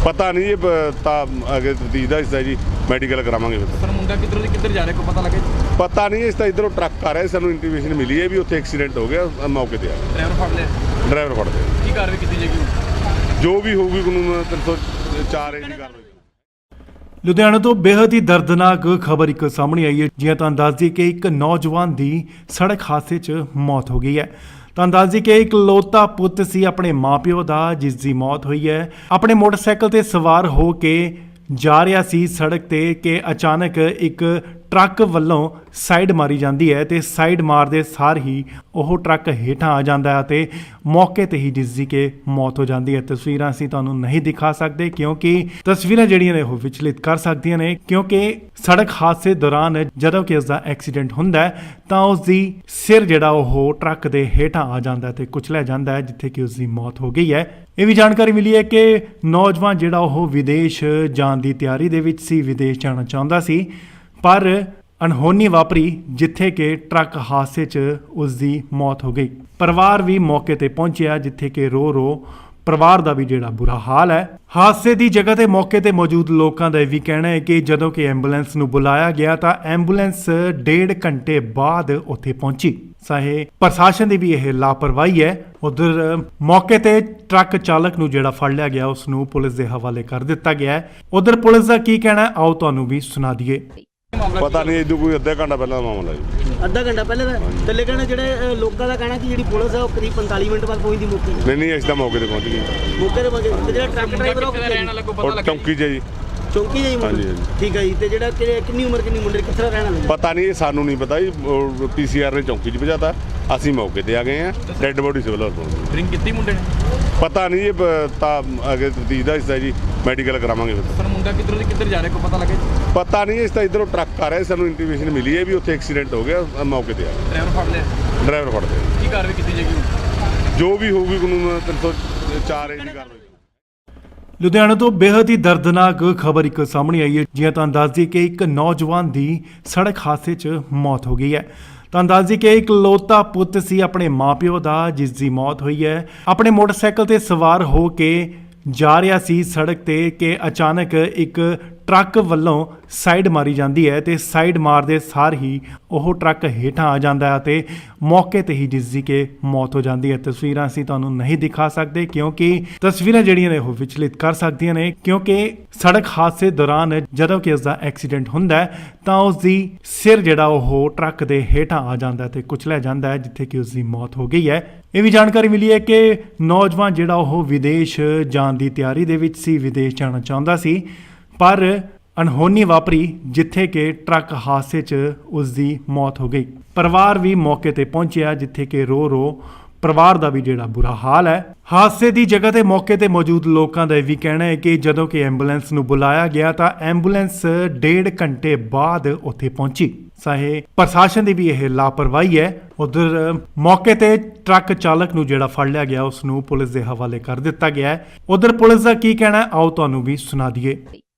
ਪਤਾ ਨਹੀਂ, ਇਹ ਤਾਂ ਅੱਗੇ ਤਫਤੀਸ਼ ਦਾ ਹਿੱਸਾ ਜੀ, ਮੈਡੀਕਲ ਕਰਾਵਾਂਗੇ ਫਿਰ। ਸਰ ਮੁੰਡਾ ਕਿੱਧਰੋਂ ਦੀ ਕਿੱਧਰ ਜਾ ਰਿਹਾ ਕੋਈ ਪਤਾ ਲੱਗਾ ਜੀ? ਪਤਾ ਨਹੀਂ, ਇਸ ਤਾਂ ਇਧਰੋਂ ਟਰੱਕ ਆ ਰਿਹਾ, ਸਾਨੂੰ ਇੰਟੀਮੇਸ਼ਨ ਮਿਲੀ ਹੈ ਵੀ ਉੱਥੇ ਐਕਸੀਡੈਂਟ ਹੋ ਗਿਆ, ਮੌਕੇ ਤੇ ਆ ਗਏ। ਡਰਾਈਵਰ ਫੜ ਲਿਆ? ਡਰਾਈਵਰ ਫੜਦੇ ਆ। ਕੀ ਕਾਰਵਾਈ ਕੀਤੀ ਜਾਏਗੀ? ਜੋ ਵੀ ਹੋਊਗੀ ਕਾਨੂੰਨ 304 ਏ ਦੀ ਕਾਰਵਾਈ। ਲੁਧਿਆਣਾ ਤੋਂ ਬੇहद ਹੀ ਦਰਦਨਾਕ ਖਬਰ ਇੱਕ ਸਾਹਮਣੇ ਆਈ ਹੈ। ਜਿਵੇਂ ਤੁਹਾਨੂੰ ਦੱਸ ਦਈਏ ਕਿ ਇੱਕ ਨੌਜਵਾਨ ਦੀ ਸੜਕ ਹਾਦਸੇ 'ਚ ਮੌਤ ਹੋ ਗਈ ਹੈ। ਤੁਹਾਨੂੰ ਦੱਸ ਦਈਏ ਕਿ ਇੱਕ ਇਕਲੌਤਾ ਪੁੱਤ ਸੀ ਆਪਣੇ ਮਾਪਿਓ ਦਾ, ਜਿਸ ਦੀ ਮੌਤ ਹੋਈ ਹੈ। ਆਪਣੇ ਮੋਟਰਸਾਈਕਲ ਤੇ ਸਵਾਰ ਹੋ ਕੇ ਜਾ ਰਿਹਾ ਸੀ ਸੜਕ ਤੇ ਕਿ ਅਚਾਨਕ ਇੱਕ ਟਰੱਕ ਵੱਲੋਂ ਸਾਈਡ ਮਾਰੀ ਜਾਂਦੀ ਹੈ ਤੇ ਸਾਈਡ ਮਾਰਦੇ ਸਾਰ ਹੀ ਉਹ ਟਰੱਕ ਹੇਠਾਂ ਆ ਜਾਂਦਾ ਹੈ ਤੇ ਮੌਕੇ ਤੇ ਹੀ ਜਿਸ ਦੀ ਕਿ ਮੌਤ ਹੋ ਜਾਂਦੀ ਹੈ। ਤਸਵੀਰਾਂ ਅਸੀਂ ਤੁਹਾਨੂੰ ਨਹੀਂ ਦਿਖਾ ਸਕਦੇ ਕਿਉਂਕਿ ਤਸਵੀਰਾਂ ਜਿਹੜੀਆਂ ਨੇ ਉਹ ਵਿਚਲਿਤ ਕਰ ਸਕਦੀਆਂ ਨੇ, ਕਿਉਂਕਿ ਸੜਕ ਹਾਦਸੇ ਦੌਰਾਨ ਜਦੋਂ ਕਿ ਉਸ ਦਾ ਐਕਸੀਡੈਂਟ ਹੁੰਦਾ ਹੈ ਤਾਂ ਉਸ ਦੀ ਸਿਰ ਜਿਹੜਾ ਉਹ ਟਰੱਕ ਦੇ ਹੇਠਾਂ ਆ ਜਾਂਦਾ ਹੈ ਤੇ ਕੁਚਲਿਆ ਜਾਂਦਾ ਹੈ, ਜਿੱਥੇ ਕਿ ਉਸ ਦੀ ਮੌਤ ਹੋ ਗਈ ਹੈ। ਇਹ ਵੀ ਜਾਣਕਾਰੀ ਮਿਲੀ ਹੈ ਕਿ ਨੌਜਵਾਨ ਜਿਹੜਾ ਉਹ ਵਿਦੇਸ਼ ਜਾਣ ਦੀ ਤਿਆਰੀ ਦੇ ਵਿੱਚ ਸੀ, ਵਿਦੇਸ਼ ਜਾਣਾ ਚਾਹੁੰਦਾ ਸੀ, ਪਰ ਅਣਹੋਣੀ ਵਾਪਰੀ ਜਿੱਥੇ ਕਿ ਟਰੱਕ ਹਾਦਸੇ 'ਚ ਉਸ ਦੀ ਮੌਤ ਹੋ ਗਈ। ਪਰਿਵਾਰ ਵੀ ਮੌਕੇ ਤੇ ਪਹੁੰਚਿਆ, ਜਿੱਥੇ ਕਿ ਰੋ ਪਰਿਵਾਰ ਦਾ ਵੀ ਜਿਹੜਾ ਬੁਰਾ ਹਾਲ ਹੈ। ਹਾਦਸੇ ਦੀ ਜਗ੍ਹਾ ਤੇ ਮੌਕੇ ਤੇ ਮੌਜੂਦ ਲੋਕਾਂ ਦਾ ਇਹ ਵੀ ਕਹਿਣਾ ਹੈ ਕਿ ਜਦੋਂ ਕਿ ਐਂਬੂਲੈਂਸ ਨੂੰ ਬੁਲਾਇਆ ਗਿਆ ਤਾਂ ਐਂਬੂਲੈਂਸ 1.5 ਘੰਟੇ ਬਾਅਦ ਉੱਥੇ ਪਹੁੰਚੀ। ਚਾਹੇ ਪ੍ਰਸ਼ਾਸਨ ਦੀ ਵੀ ਇਹ ਲਾਪਰਵਾਹੀ ਹੈ। ਉਧਰ ਮੌਕੇ ਤੇ ਟਰੱਕ ਚਾਲਕ ਨੂੰ ਜਿਹੜਾ ਫੜ ਲਿਆ ਗਿਆ ਉਸ ਨੂੰ ਪੁਲਿਸ ਦੇ ਹਵਾਲੇ ਕਰ ਦਿੱਤਾ ਗਿਆ ਹੈ। ਉਧਰ ਪੁਲਿਸ ਦਾ ਕੀ ਕਹਿਣਾ ਹੈ, ਆਓ ਤੁਹਾਨੂੰ ਵੀ ਸੁਣਾ ਦਈਏ। ਪਤਾ ਨਹੀਂ, ਇਦੋਂ ਕੋਈ ਅੱਧਾ ਘੰਟਾ ਪਹਿਲਾਂ ਦਾ ਮਾਮਲਾ ਜੀ। ਅੱਧਾ ਘੰਟਾ ਪਹਿਲੇ ਦਾ ਥੱਲੇ ਕਹਿੰਦੇ ਜਿਹੜੇ ਲੋਕਾਂ ਦਾ ਕਹਿਣਾ ਕਿ ਜਿਹੜੀ ਪੁਲਿਸ ਹੈ ਉਹ ਕਰੀਬ 45 ਮਿੰਟ ਬਾਅਦ ਪਹੁੰਚਦੀ ਮੌਕੇ ਤੇ। ਨਹੀਂ ਅਸੀਂ ਤਾਂ ਮੌਕੇ ਤੇ ਪਹੁੰਚ ਗਏ। ਮੌਕੇ ਤੇ ਪਹੁੰਚੇ ਤੇ ਜਿਹੜਾ ਟਰੱਕ ਡਰਾਈਵਰ ਉਹ ਕਿੱਥੇ ਦਾ ਰਹਿਣ ਵਾਲਾ ਕੋਈ ਪਤਾ ਔਰ ਲੱਗਾ? ਚੌਂਕੀ 'ਚ ਜੀ। ਚੌਂਕੀ ਜਾਈ ਮੁੰਡੇ? ਹਾਂਜੀ, ਹਾਂਜੀ। ਠੀਕ ਹੈ ਜੀ। ਤੇ ਜਿਹੜਾ ਕਿੰਨੀ ਉਮਰ ਕਿੰਨੀ ਮੁੰਡੇ ਕਿੱਥੇ ਦਾ ਰਹਿਣ ਵਾਲਾ? ਪਤਾ ਨਹੀਂ, ਇਹ ਸਾਨੂੰ ਨਹੀਂ ਪਤਾ ਜੀ। ਪੀਸੀਆਰ ਨੇ ਚੌਂਕੀ 'ਚ ਭਜਾਤਾ, ਅਸੀਂ ਮੌਕੇ ਤੇ ਆ ਗਏ ਆ। ਡੈੱਡ ਬੋਡੀ ਸਿਵਲ ਹਸਪਤਾਲ। ਡਰਿੰਕ ਕੀਤੀ ਮੁੰਡੇ ਨੇ? ਪਤਾ ਨਹੀਂ, ਇਹ ਤਾਂ ਅੱਗੇ ਤਫਤੀਸ਼ ਦਾ ਹਿੱਸਾ ਜੀ, ਮੈਡੀਕਲ ਕਰਾਵਾਂਗੇ ਫਿਰ। ਸਰ ਮੁੰਡਾ ਕਿੱਧਰੋਂ ਦੀ ਕਿੱਧਰ ਜਾ ਰਿਹਾ ਕੋਈ ਪਤਾ ਲੱਗਾ ਜੀ? ਪਤਾ ਨਹੀਂ, ਇਸ ਤਾਂ ਇਧਰੋਂ ਟਰੱਕ ਆ ਰਿਹਾ, ਸਾਨੂੰ ਇੰਟੀਮੇਸ਼ਨ ਮਿਲੀ ਹੈ ਵੀ ਉੱਥੇ ਐਕਸੀਡੈਂਟ ਹੋ ਗਿਆ, ਮੌਕੇ ਤੇ ਆ ਗਏ। ਡਰਾਈਵਰ ਫੜ ਲਿਆ? ਡਰਾਈਵਰ ਫੜਦੇ ਆ। ਕੀ ਕਾਰਵਾਈ ਕੀਤੀ ਜਾਏਗੀ? ਜੋ ਵੀ ਹੋਊਗੀ ਕਾਨੂੰਨ 304 ਏ ਦੀ ਕਾਰਵਾਈ। ਲੁਧਿਆਣਾ ਤੋਂ ਬੇहद ਹੀ ਦਰਦਨਾਕ ਖਬਰ ਇੱਕ ਸਾਹਮਣੇ ਆਈ ਹੈ। ਜਿਵੇਂ ਤੁਹਾਨੂੰ ਦੱਸ ਦਈਏ ਕਿ ਇੱਕ ਨੌਜਵਾਨ ਦੀ ਸੜਕ ਹਾਦਸੇ 'ਚ ਮੌਤ ਹੋ ਗਈ ਹੈ। ਤੁਹਾਨੂੰ ਦੱਸ ਦਈਏ ਕਿ ਇੱਕ ਇਕਲੌਤਾ ਪੁੱਤ ਸੀ ਆਪਣੇ ਮਾਪਿਓ ਦਾ, ਜਿਸ ਦੀ ਮੌਤ ਹੋਈ ਹੈ। ਆਪਣੇ ਮੋਟਰਸਾਈਕਲ ਤੇ ਸਵਾਰ ਹੋ ਕੇ ਜਾ ਰਿਹਾ ਸੀ ਸੜਕ ਤੇ ਕਿ ਅਚਾਨਕ ਇੱਕ ਟਰੱਕ ਵੱਲੋਂ ਸਾਈਡ ਮਾਰੀ ਜਾਂਦੀ ਹੈ ਤੇ ਸਾਈਡ ਮਾਰਦੇ ਸਾਰ ਹੀ ਉਹ ਟਰੱਕ ਹੇਠਾਂ ਆ ਜਾਂਦਾ ਹੈ ਤੇ ਮੌਕੇ ਤੇ ਹੀ ਜਿਸ ਦੀ ਕਿ ਮੌਤ ਹੋ ਜਾਂਦੀ ਹੈ। ਤਸਵੀਰਾਂ ਅਸੀਂ ਤੁਹਾਨੂੰ ਨਹੀਂ ਦਿਖਾ ਸਕਦੇ ਕਿਉਂਕਿ ਤਸਵੀਰਾਂ ਜਿਹੜੀਆਂ ਨੇ ਉਹ ਵਿਚਲਿਤ ਕਰ ਸਕਦੀਆਂ ਨੇ, ਕਿਉਂਕਿ ਸੜਕ ਹਾਦਸੇ ਦੌਰਾਨ ਜਦੋਂ ਕਿ ਉਸ ਦਾ ਐਕਸੀਡੈਂਟ ਹੁੰਦਾ ਹੈ ਤਾਂ ਉਸ ਦੀ ਸਿਰ ਜਿਹੜਾ ਉਹ ਟਰੱਕ ਦੇ ਹੇਠਾਂ ਆ ਜਾਂਦਾ ਹੈ ਤੇ ਕੁਚਲਿਆ ਜਾਂਦਾ ਹੈ, ਜਿੱਥੇ ਕਿ ਉਸ ਦੀ ਮੌਤ ਹੋ ਗਈ ਹੈ। ਇਹ ਵੀ ਜਾਣਕਾਰੀ ਮਿਲੀ ਹੈ ਕਿ ਨੌਜਵਾਨ ਜਿਹੜਾ ਉਹ ਵਿਦੇਸ਼ ਜਾਣ ਦੀ ਤਿਆਰੀ ਦੇ ਵਿੱਚ ਸੀ, ਵਿਦੇਸ਼ ਜਾਣਾ ਚਾਹੁੰਦਾ ਸੀ, ਪਰ ਅਣਹੋਣੀ ਵਾਪਰੀ ਜਿੱਥੇ ਕਿ ਟਰੱਕ ਹਾਦਸੇ 'ਚ ਉਸ ਦੀ ਮੌਤ ਹੋ ਗਈ। ਪਰਿਵਾਰ ਵੀ ਮੌਕੇ ਤੇ ਪਹੁੰਚਿਆ, ਜਿੱਥੇ ਕਿ ਰੋ ਪਰਿਵਾਰ ਦਾ ਵੀ ਜਿਹੜਾ ਬੁਰਾ ਹਾਲ ਹੈ। ਹਾਦਸੇ ਦੀ ਜਗ੍ਹਾ ਤੇ ਮੌਕੇ ਤੇ ਮੌਜੂਦ ਲੋਕਾਂ ਦਾ ਇਹ ਵੀ ਕਹਿਣਾ ਹੈ ਕਿ ਜਦੋਂ ਕਿ ਐਂਬੂਲੈਂਸ ਨੂੰ ਬੁਲਾਇਆ ਗਿਆ ਤਾਂ ਐਂਬੂਲੈਂਸ 1.5 ਘੰਟੇ ਬਾਅਦ ਉੱਥੇ ਪਹੁੰਚੀ। ਚਾਹੇ ਪ੍ਰਸ਼ਾਸਨ ਦੀ ਵੀ ਇਹ ਲਾਪਰਵਾਹੀ ਹੈ। ਉਧਰ ਮੌਕੇ ਤੇ ਟਰੱਕ ਚਾਲਕ ਨੂੰ ਜਿਹੜਾ ਫੜ ਲਿਆ ਗਿਆ ਉਸ ਨੂੰ ਪੁਲਿਸ ਦੇ ਹਵਾਲੇ ਕਰ ਦਿੱਤਾ ਗਿਆ ਹੈ। ਉਧਰ ਪੁਲਿਸ ਦਾ ਕੀ ਕਹਿਣਾ ਹੈ, ਆਓ ਤੁਹਾਨੂੰ ਵੀ ਸੁਣਾ ਦਈਏ।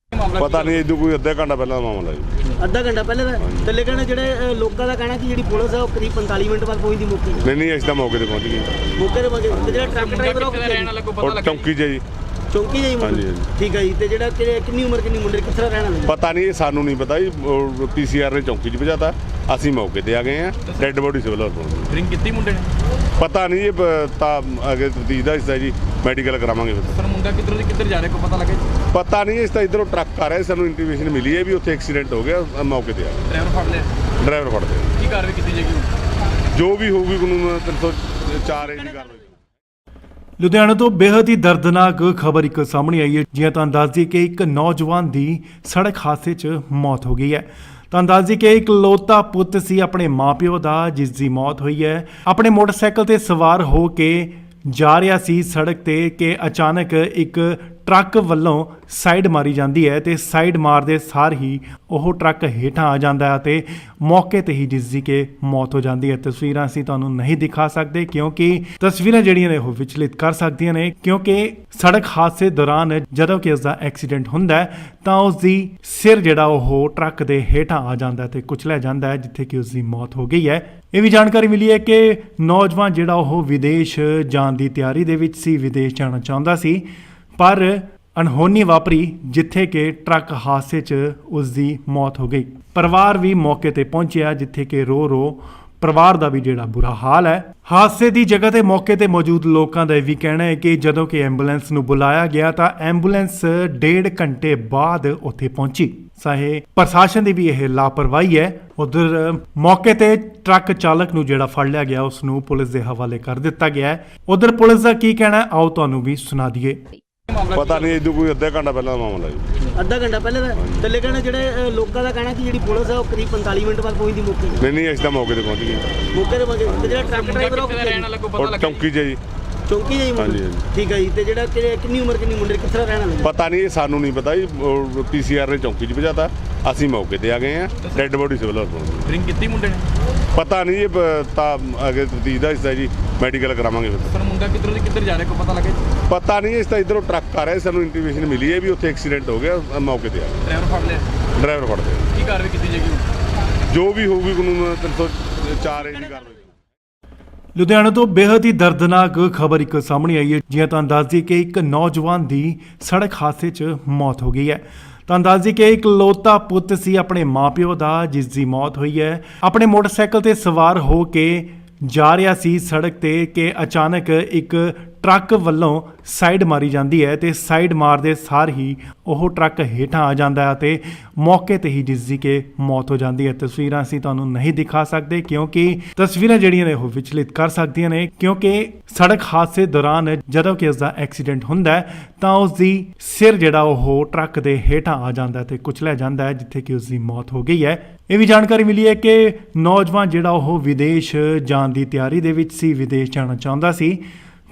ਪਤਾ ਨਹੀਂ, ਇਦੋਂ ਕੋਈ ਅੱਧਾ ਘੰਟਾ ਪਹਿਲਾਂ ਦਾ ਮਾਮਲਾ ਜੀ। ਅੱਧਾ ਘੰਟਾ ਪਹਿਲੇ ਦਾ ਥੱਲੇ ਕਹਿੰਦੇ ਜਿਹੜੇ ਲੋਕਾਂ ਦਾ ਕਹਿਣਾ ਕਿ ਜਿਹੜੀ ਪੁਲਿਸ ਹੈ ਉਹ ਕਰੀਬ 45 ਮਿੰਟ ਬਾਅਦ ਪਹੁੰਚਦੀ ਮੌਕੇ ਤੇ। ਨਹੀਂ ਅਸੀਂ ਤਾਂ ਮੌਕੇ ਤੇ ਪਹੁੰਚ ਗਏ। ਮੌਕੇ ਤੇ ਪਹੁੰਚੇ ਤੇ ਜਿਹੜਾ ਟਰੱਕ ਡਰਾਈਵਰ ਉਹ ਕਿੱਥੇ ਦਾ ਰਹਿਣ ਵਾਲਾ ਕੋਈ ਪਤਾ ਔਰ ਲੱਗਾ? ਚੌਂਕੀ 'ਚ ਜੀ। ਚੌਂਕੀ ਜਾਈ ਮੁੰਡੇ? ਹਾਂਜੀ, ਹਾਂਜੀ। ਠੀਕ ਹੈ ਜੀ। ਤੇ ਜਿਹੜਾ ਕਿੰਨੀ ਉਮਰ ਕਿੰਨੀ ਮੁੰਡੇ ਕਿੱਥੇ ਦਾ ਰਹਿਣ ਵਾਲਾ? ਪਤਾ ਨਹੀਂ, ਇਹ ਸਾਨੂੰ ਨਹੀਂ ਪਤਾ ਜੀ। ਪੀਸੀਆਰ ਨੇ ਚੌਂਕੀ 'ਚ ਭਜਾਤਾ, ਅਸੀਂ ਮੌਕੇ ਤੇ ਆ ਗਏ ਆ। ਡੈੱਡ ਬੋਡੀ ਸਿਵਲ ਹਸਪਤਾਲ। ਡਰਿੰਕ ਕੀਤੀ ਮੁੰਡੇ ਨੇ? ਪਤਾ ਨਹੀਂ, ਇਹ ਤਾਂ ਅੱਗੇ ਤਫਤੀਸ਼ ਦਾ ਹਿੱਸਾ ਜੀ, ਮੈਡੀਕਲ ਕਰਾਵਾਂਗੇ ਫਿਰ। ਸਰ ਮੁੰਡਾ ਕਿੱਧਰੋਂ ਦੀ ਕਿੱਧਰ ਜਾ ਰਿਹਾ ਕੋਈ ਪਤਾ ਲੱਗਾ ਜੀ? ਪਤਾ ਨਹੀਂ, ਇਸ ਤਾਂ ਇਧਰੋਂ ਟਰੱਕ ਆ ਰਿਹਾ, ਸਾਨੂੰ ਇੰਟੀਮੇਸ਼ਨ ਮਿਲੀ ਹੈ ਵੀ ਉੱਥੇ ਐਕਸੀਡੈਂਟ ਹੋ ਗਿਆ, ਮੌਕੇ ਤੇ ਆ ਗਏ। ਡਰਾਈਵਰ ਫੜ ਲਿਆ? ਡਰਾਈਵਰ ਫੜਦੇ ਆ। ਕੀ ਕਾਰਵਾਈ ਕੀਤੀ ਜਾਏਗੀ? ਜੋ ਵੀ ਹੋਊਗੀ ਕਾਨੂੰਨ 304 ਏ ਦੀ ਕਾਰਵਾਈ। ਲੁਧਿਆਣਾ ਤੋਂ ਬੇहद ਹੀ ਦਰਦਨਾਕ ਖਬਰ ਇੱਕ ਸਾਹਮਣੇ ਆਈ ਹੈ। ਜਿਵੇਂ ਤੁਹਾਨੂੰ ਦੱਸ ਦਈਏ ਕਿ ਇੱਕ ਨੌਜਵਾਨ ਦੀ ਸੜਕ ਹਾਦਸੇ 'ਚ ਮੌਤ ਹੋ ਗਈ ਹੈ। ਤੁਹਾਨੂੰ ਦੱਸ ਦਈਏ ਕਿ ਇਕਲੌਤਾ ਪੁੱਤ ਸੀ ਆਪਣੇ ਮਾਪਿਓ ਦਾ, ਜਿਸ ਦੀ ਮੌਤ ਹੋਈ ਹੈ। ਆਪਣੇ ਮੋਟਰਸਾਈਕਲ ਤੇ ਸਵਾਰ ਹੋ ਕੇ ਜਾ ਰਿਹਾ ਸੀ ਸੜਕ ਤੇ ਕਿ ਅਚਾਨਕ ਇੱਕ ਟਰੱਕ ਵੱਲੋਂ ਸਾਈਡ ਮਾਰੀ ਜਾਂਦੀ ਹੈ ਤੇ ਸਾਈਡ ਮਾਰਦੇ ਸਾਰ ਹੀ ਉਹ ਟਰੱਕ ਹੇਠਾਂ ਆ ਜਾਂਦਾ ਹੈ ਤੇ ਮੌਕੇ ਤੇ ਹੀ ਜਿਸ ਦੀ ਕਿ ਮੌਤ ਹੋ ਜਾਂਦੀ ਹੈ। ਤਸਵੀਰਾਂ ਅਸੀਂ ਤੁਹਾਨੂੰ ਨਹੀਂ ਦਿਖਾ ਸਕਦੇ ਕਿਉਂਕਿ ਤਸਵੀਰਾਂ ਜਿਹੜੀਆਂ ਨੇ ਉਹ ਵਿਚਲਿਤ ਕਰ ਸਕਦੀਆਂ ਨੇ, ਕਿਉਂਕਿ ਸੜਕ ਹਾਦਸੇ ਦੌਰਾਨ ਜਦੋਂ ਕਿ ਉਸ ਦਾ ਐਕਸੀਡੈਂਟ ਹੁੰਦਾ ਹੈ ਤਾਂ ਉਸ ਦੀ ਸਿਰ ਜਿਹੜਾ ਉਹ ਟਰੱਕ ਦੇ ਹੇਠਾਂ ਆ ਜਾਂਦਾ ਹੈ ਤੇ ਕੁਚਲਿਆ ਜਾਂਦਾ ਹੈ, ਜਿੱਥੇ ਕਿ ਉਸ ਦੀ ਮੌਤ ਹੋ ਗਈ ਹੈ। ਇਹ ਵੀ ਜਾਣਕਾਰੀ ਮਿਲੀ ਹੈ ਕਿ ਨੌਜਵਾਨ ਜਿਹੜਾ ਉਹ ਵਿਦੇਸ਼ ਜਾਣ ਦੀ ਤਿਆਰੀ ਦੇ ਵਿੱਚ ਸੀ, ਵਿਦੇਸ਼ ਜਾਣਾ ਚਾਹੁੰਦਾ ਸੀ, ਪਰ ਅਣਹੋਣੀ ਵਾਪਰੀ ਜਿੱਥੇ ਕਿ ਟਰੱਕ ਹਾਦਸੇ 'ਚ ਉਸ ਦੀ ਮੌਤ ਹੋ ਗਈ। ਪਰਿਵਾਰ ਵੀ ਮੌਕੇ ਤੇ ਪਹੁੰਚਿਆ, ਜਿੱਥੇ ਕਿ ਰੋ ਪਰਿਵਾਰ ਦਾ ਵੀ ਜਿਹੜਾ ਬੁਰਾ ਹਾਲ ਹੈ। ਹਾਦਸੇ ਦੀ ਜਗ੍ਹਾ ਤੇ ਮੌਕੇ ਤੇ ਮੌਜੂਦ ਲੋਕਾਂ ਦਾ ਇਹ ਵੀ ਕਹਿਣਾ ਹੈ ਕਿ ਜਦੋਂ ਕਿ ਐਂਬੂਲੈਂਸ ਨੂੰ ਬੁਲਾਇਆ ਗਿਆ ਤਾਂ ਐਂਬੂਲੈਂਸ 1.5 ਘੰਟੇ ਬਾਅਦ ਉੱਥੇ ਪਹੁੰਚੀ। ਚਾਹੇ ਪ੍ਰਸ਼ਾਸਨ ਦੀ ਵੀ ਇਹ ਲਾਪਰਵਾਹੀ ਹੈ। ਉਧਰ ਮੌਕੇ ਤੇ ਟਰੱਕ ਚਾਲਕ ਨੂੰ ਜਿਹੜਾ ਫੜ ਲਿਆ ਗਿਆ ਉਸ ਨੂੰ ਪੁਲਿਸ ਦੇ ਹਵਾਲੇ ਕਰ ਦਿੱਤਾ ਗਿਆ ਹੈ। ਉਧਰ ਪੁਲਿਸ ਦਾ ਕੀ ਕਹਿਣਾ ਹੈ, ਆਓ ਤੁਹਾਨੂੰ ਵੀ ਸੁਣਾ ਦਈਏ। ਪਤਾ ਨਹੀਂ ਇਦੋਂ ਕੋਈ ਅੱਧਾ ਘੰਟਾ ਪਹਿਲਾਂ ਦਾ ਮਾਮਲਾ ਜੀ। ਅੱਧਾ ਘੰਟਾ ਪਹਿਲੇ ਦਾ ਤੇ ਲੇਕਿਨ ਜਿਹੜੇ ਲੋਕਾਂ ਦਾ ਕਹਿਣਾ ਕਿ ਜਿਹੜੀ ਪੁਲਿਸ ਹੈ ਉਹ ਕਰੀਬ 45 ਮਿੰਟ ਬਾਅਦ ਪਹੁੰਚਦੀ ਮੌਕੇ ਤੇ। ਨਹੀਂ ਅਸੀਂ ਤਾਂ ਮੌਕੇ ਤੇ ਪਹੁੰਚ ਗਏ। ਮੌਕੇ ਤੇ ਪਹੁੰਚੇ ਤੇ ਜਿਹੜਾ ਟਰੱਕ ਡਰਾਈਵਰ ਉਹ ਕਿੱਥੇ ਰਹਿਣ ਵਾਲਾ ਕੋਈ ਪਤਾ ਔਰ ਲੱਗਾ? ਚੌਂਕੀ 'ਚ ਜੀ। ਚੌਂਕੀ ਜਾਈ ਮੁੰਡੇ? ਹਾਂਜੀ, ਹਾਂਜੀ। ਠੀਕ ਹੈ ਜੀ। ਤੇ ਜਿਹੜਾ ਕਿੰਨੀ ਉਮਰ ਕਿੰਨੀ ਮੁੰਡੇ ਕਿੱਥੇ ਦਾ ਰਹਿਣ ਵਾਲਾ? ਪਤਾ ਨਹੀਂ, ਸਾਨੂੰ ਨਹੀਂ ਪਤਾ ਜੀ। ਪੀਸੀਆਰ ਨੇ ਚੌਂਕੀ 'ਚ ਭਜਾਤਾ, ਅਸੀਂ ਮੌਕੇ ਤੇ ਆ ਗਏ ਆ। ਡੈੱਡ ਬੋਡੀ ਸਿਵਲ ਹਸਪਤਾਲ। ਡਰਿੰਕ ਕੀਤੀ ਮੁੰਡੇ ਨੇ? ਪਤਾ ਨਹੀਂ ਜੀ, ਤਾਂ ਅੱਗੇ ਤਫਤੀਸ਼ ਦਾ ਹਿੱਸਾ ਜੀ, ਮੈਡੀਕਲ ਕਰਾਵਾਂਗੇ ਫਿਰ। ਪਰ ਮੁੰਡਾ ਕਿੱਧਰੋਂ ਦੀ ਕਿੱਧਰ ਜਾ ਰਿਹਾ ਕੋਈ ਪਤਾ ਲੱਗਾ ਜੀ? ਪਤਾ ਨਹੀਂ, ਇਸ ਤਾਂ ਇਧਰੋਂ ਟਰੱਕ ਆ ਰਿਹਾ, ਸਾਨੂੰ ਇੰਟੀਮੇਸ਼ਨ ਮਿਲੀ ਹੈ ਵੀ ਉੱਥੇ ਐਕਸੀਡੈਂਟ ਹੋ ਗਿਆ, ਮੌਕੇ ਤੇ ਆ ਗਏ। ਡਰਾਈਵਰ ਫੜ ਲਿਆ? ਡਰਾਈਵਰ ਫੜਦੇ ਕੀ ਕਾਰਵਾਈ ਕੀਤੀ ਜਾਏਗੀ ਹੁਣ? ਜੋ ਵੀ ਹੋਊਗੀ ਕਾਨੂੰਨ 304 ਏ ਦੀ ਕਾਰਵਾਈ। ਲੁਧਿਆਣਾ ਤੋਂ ਬੇहद ਹੀ ਦਰਦਨਾਕ ਖਬਰ ਇੱਕ ਸਾਹਮਣੇ ਆਈ ਹੈ। ਜਿਵੇਂ ਤੁਹਾਨੂੰ ਦੱਸ ਦਈਏ ਕਿ ਇੱਕ ਨੌਜਵਾਨ ਦੀ ਸੜਕ ਹਾਦਸੇ 'ਚ ਮੌਤ ਹੋ ਗਈ ਹੈ। ਤੁਹਾਨੂੰ ਦੱਸ ਦਈਏ ਕਿ ਇਕਲੌਤਾ ਪੁੱਤ ਸੀ ਆਪਣੇ ਮਾਪਿਓ ਦਾ, ਜਿਸ ਦੀ ਮੌਤ ਹੋਈ ਹੈ। ਆਪਣੇ ਮੋਟਰਸਾਈਕਲ ਤੇ ਸਵਾਰ ਹੋ ਕੇ ਜਾ ਰਿਹਾ ਸੀ ਸੜਕ ਤੇ ਕਿ ਅਚਾਨਕ ਇੱਕ ਟਰੱਕ ਵੱਲੋਂ ਸਾਈਡ ਮਾਰੀ ਜਾਂਦੀ ਹੈ ਤੇ ਸਾਈਡ ਮਾਰਦੇ ਸਾਰ ਹੀ ਉਹ ਟਰੱਕ ਹੇਠਾਂ ਆ ਜਾਂਦਾ ਹੈ ਤੇ ਮੌਕੇ ਤੇ ਹੀ ਜਿਸ ਦੀ ਕਿ ਮੌਤ ਹੋ ਜਾਂਦੀ ਹੈ। ਤਸਵੀਰਾਂ ਅਸੀਂ ਤੁਹਾਨੂੰ ਨਹੀਂ ਦਿਖਾ ਸਕਦੇ ਕਿਉਂਕਿ ਤਸਵੀਰਾਂ ਜਿਹੜੀਆਂ ਨੇ ਉਹ ਵਿਚਲਿਤ ਕਰ ਸਕਦੀਆਂ ਨੇ, ਕਿਉਂਕਿ ਸੜਕ ਹਾਦਸੇ ਦੌਰਾਨ ਜਦੋਂ ਕਿ ਉਸ ਦਾ ਐਕਸੀਡੈਂਟ ਹੁੰਦਾ ਹੈ ਤਾਂ ਉਸ ਦੀ ਸਿਰ ਜਿਹੜਾ ਉਹ ਟਰੱਕ ਦੇ ਹੇਠਾਂ ਆ ਜਾਂਦਾ ਹੈ ਤੇ ਕੁਚਲਿਆ ਜਾਂਦਾ ਹੈ, ਜਿੱਥੇ ਕਿ ਉਸ ਦੀ ਮੌਤ ਹੋ ਗਈ ਹੈ। ਇਹ ਵੀ ਜਾਣਕਾਰੀ ਮਿਲੀ ਹੈ ਕਿ ਨੌਜਵਾਨ ਜਿਹੜਾ ਉਹ ਵਿਦੇਸ਼ ਜਾਣ ਦੀ ਤਿਆਰੀ ਦੇ ਵਿੱਚ ਸੀ, ਵਿਦੇਸ਼ ਜਾਣਾ ਚਾਹੁੰਦਾ ਸੀ,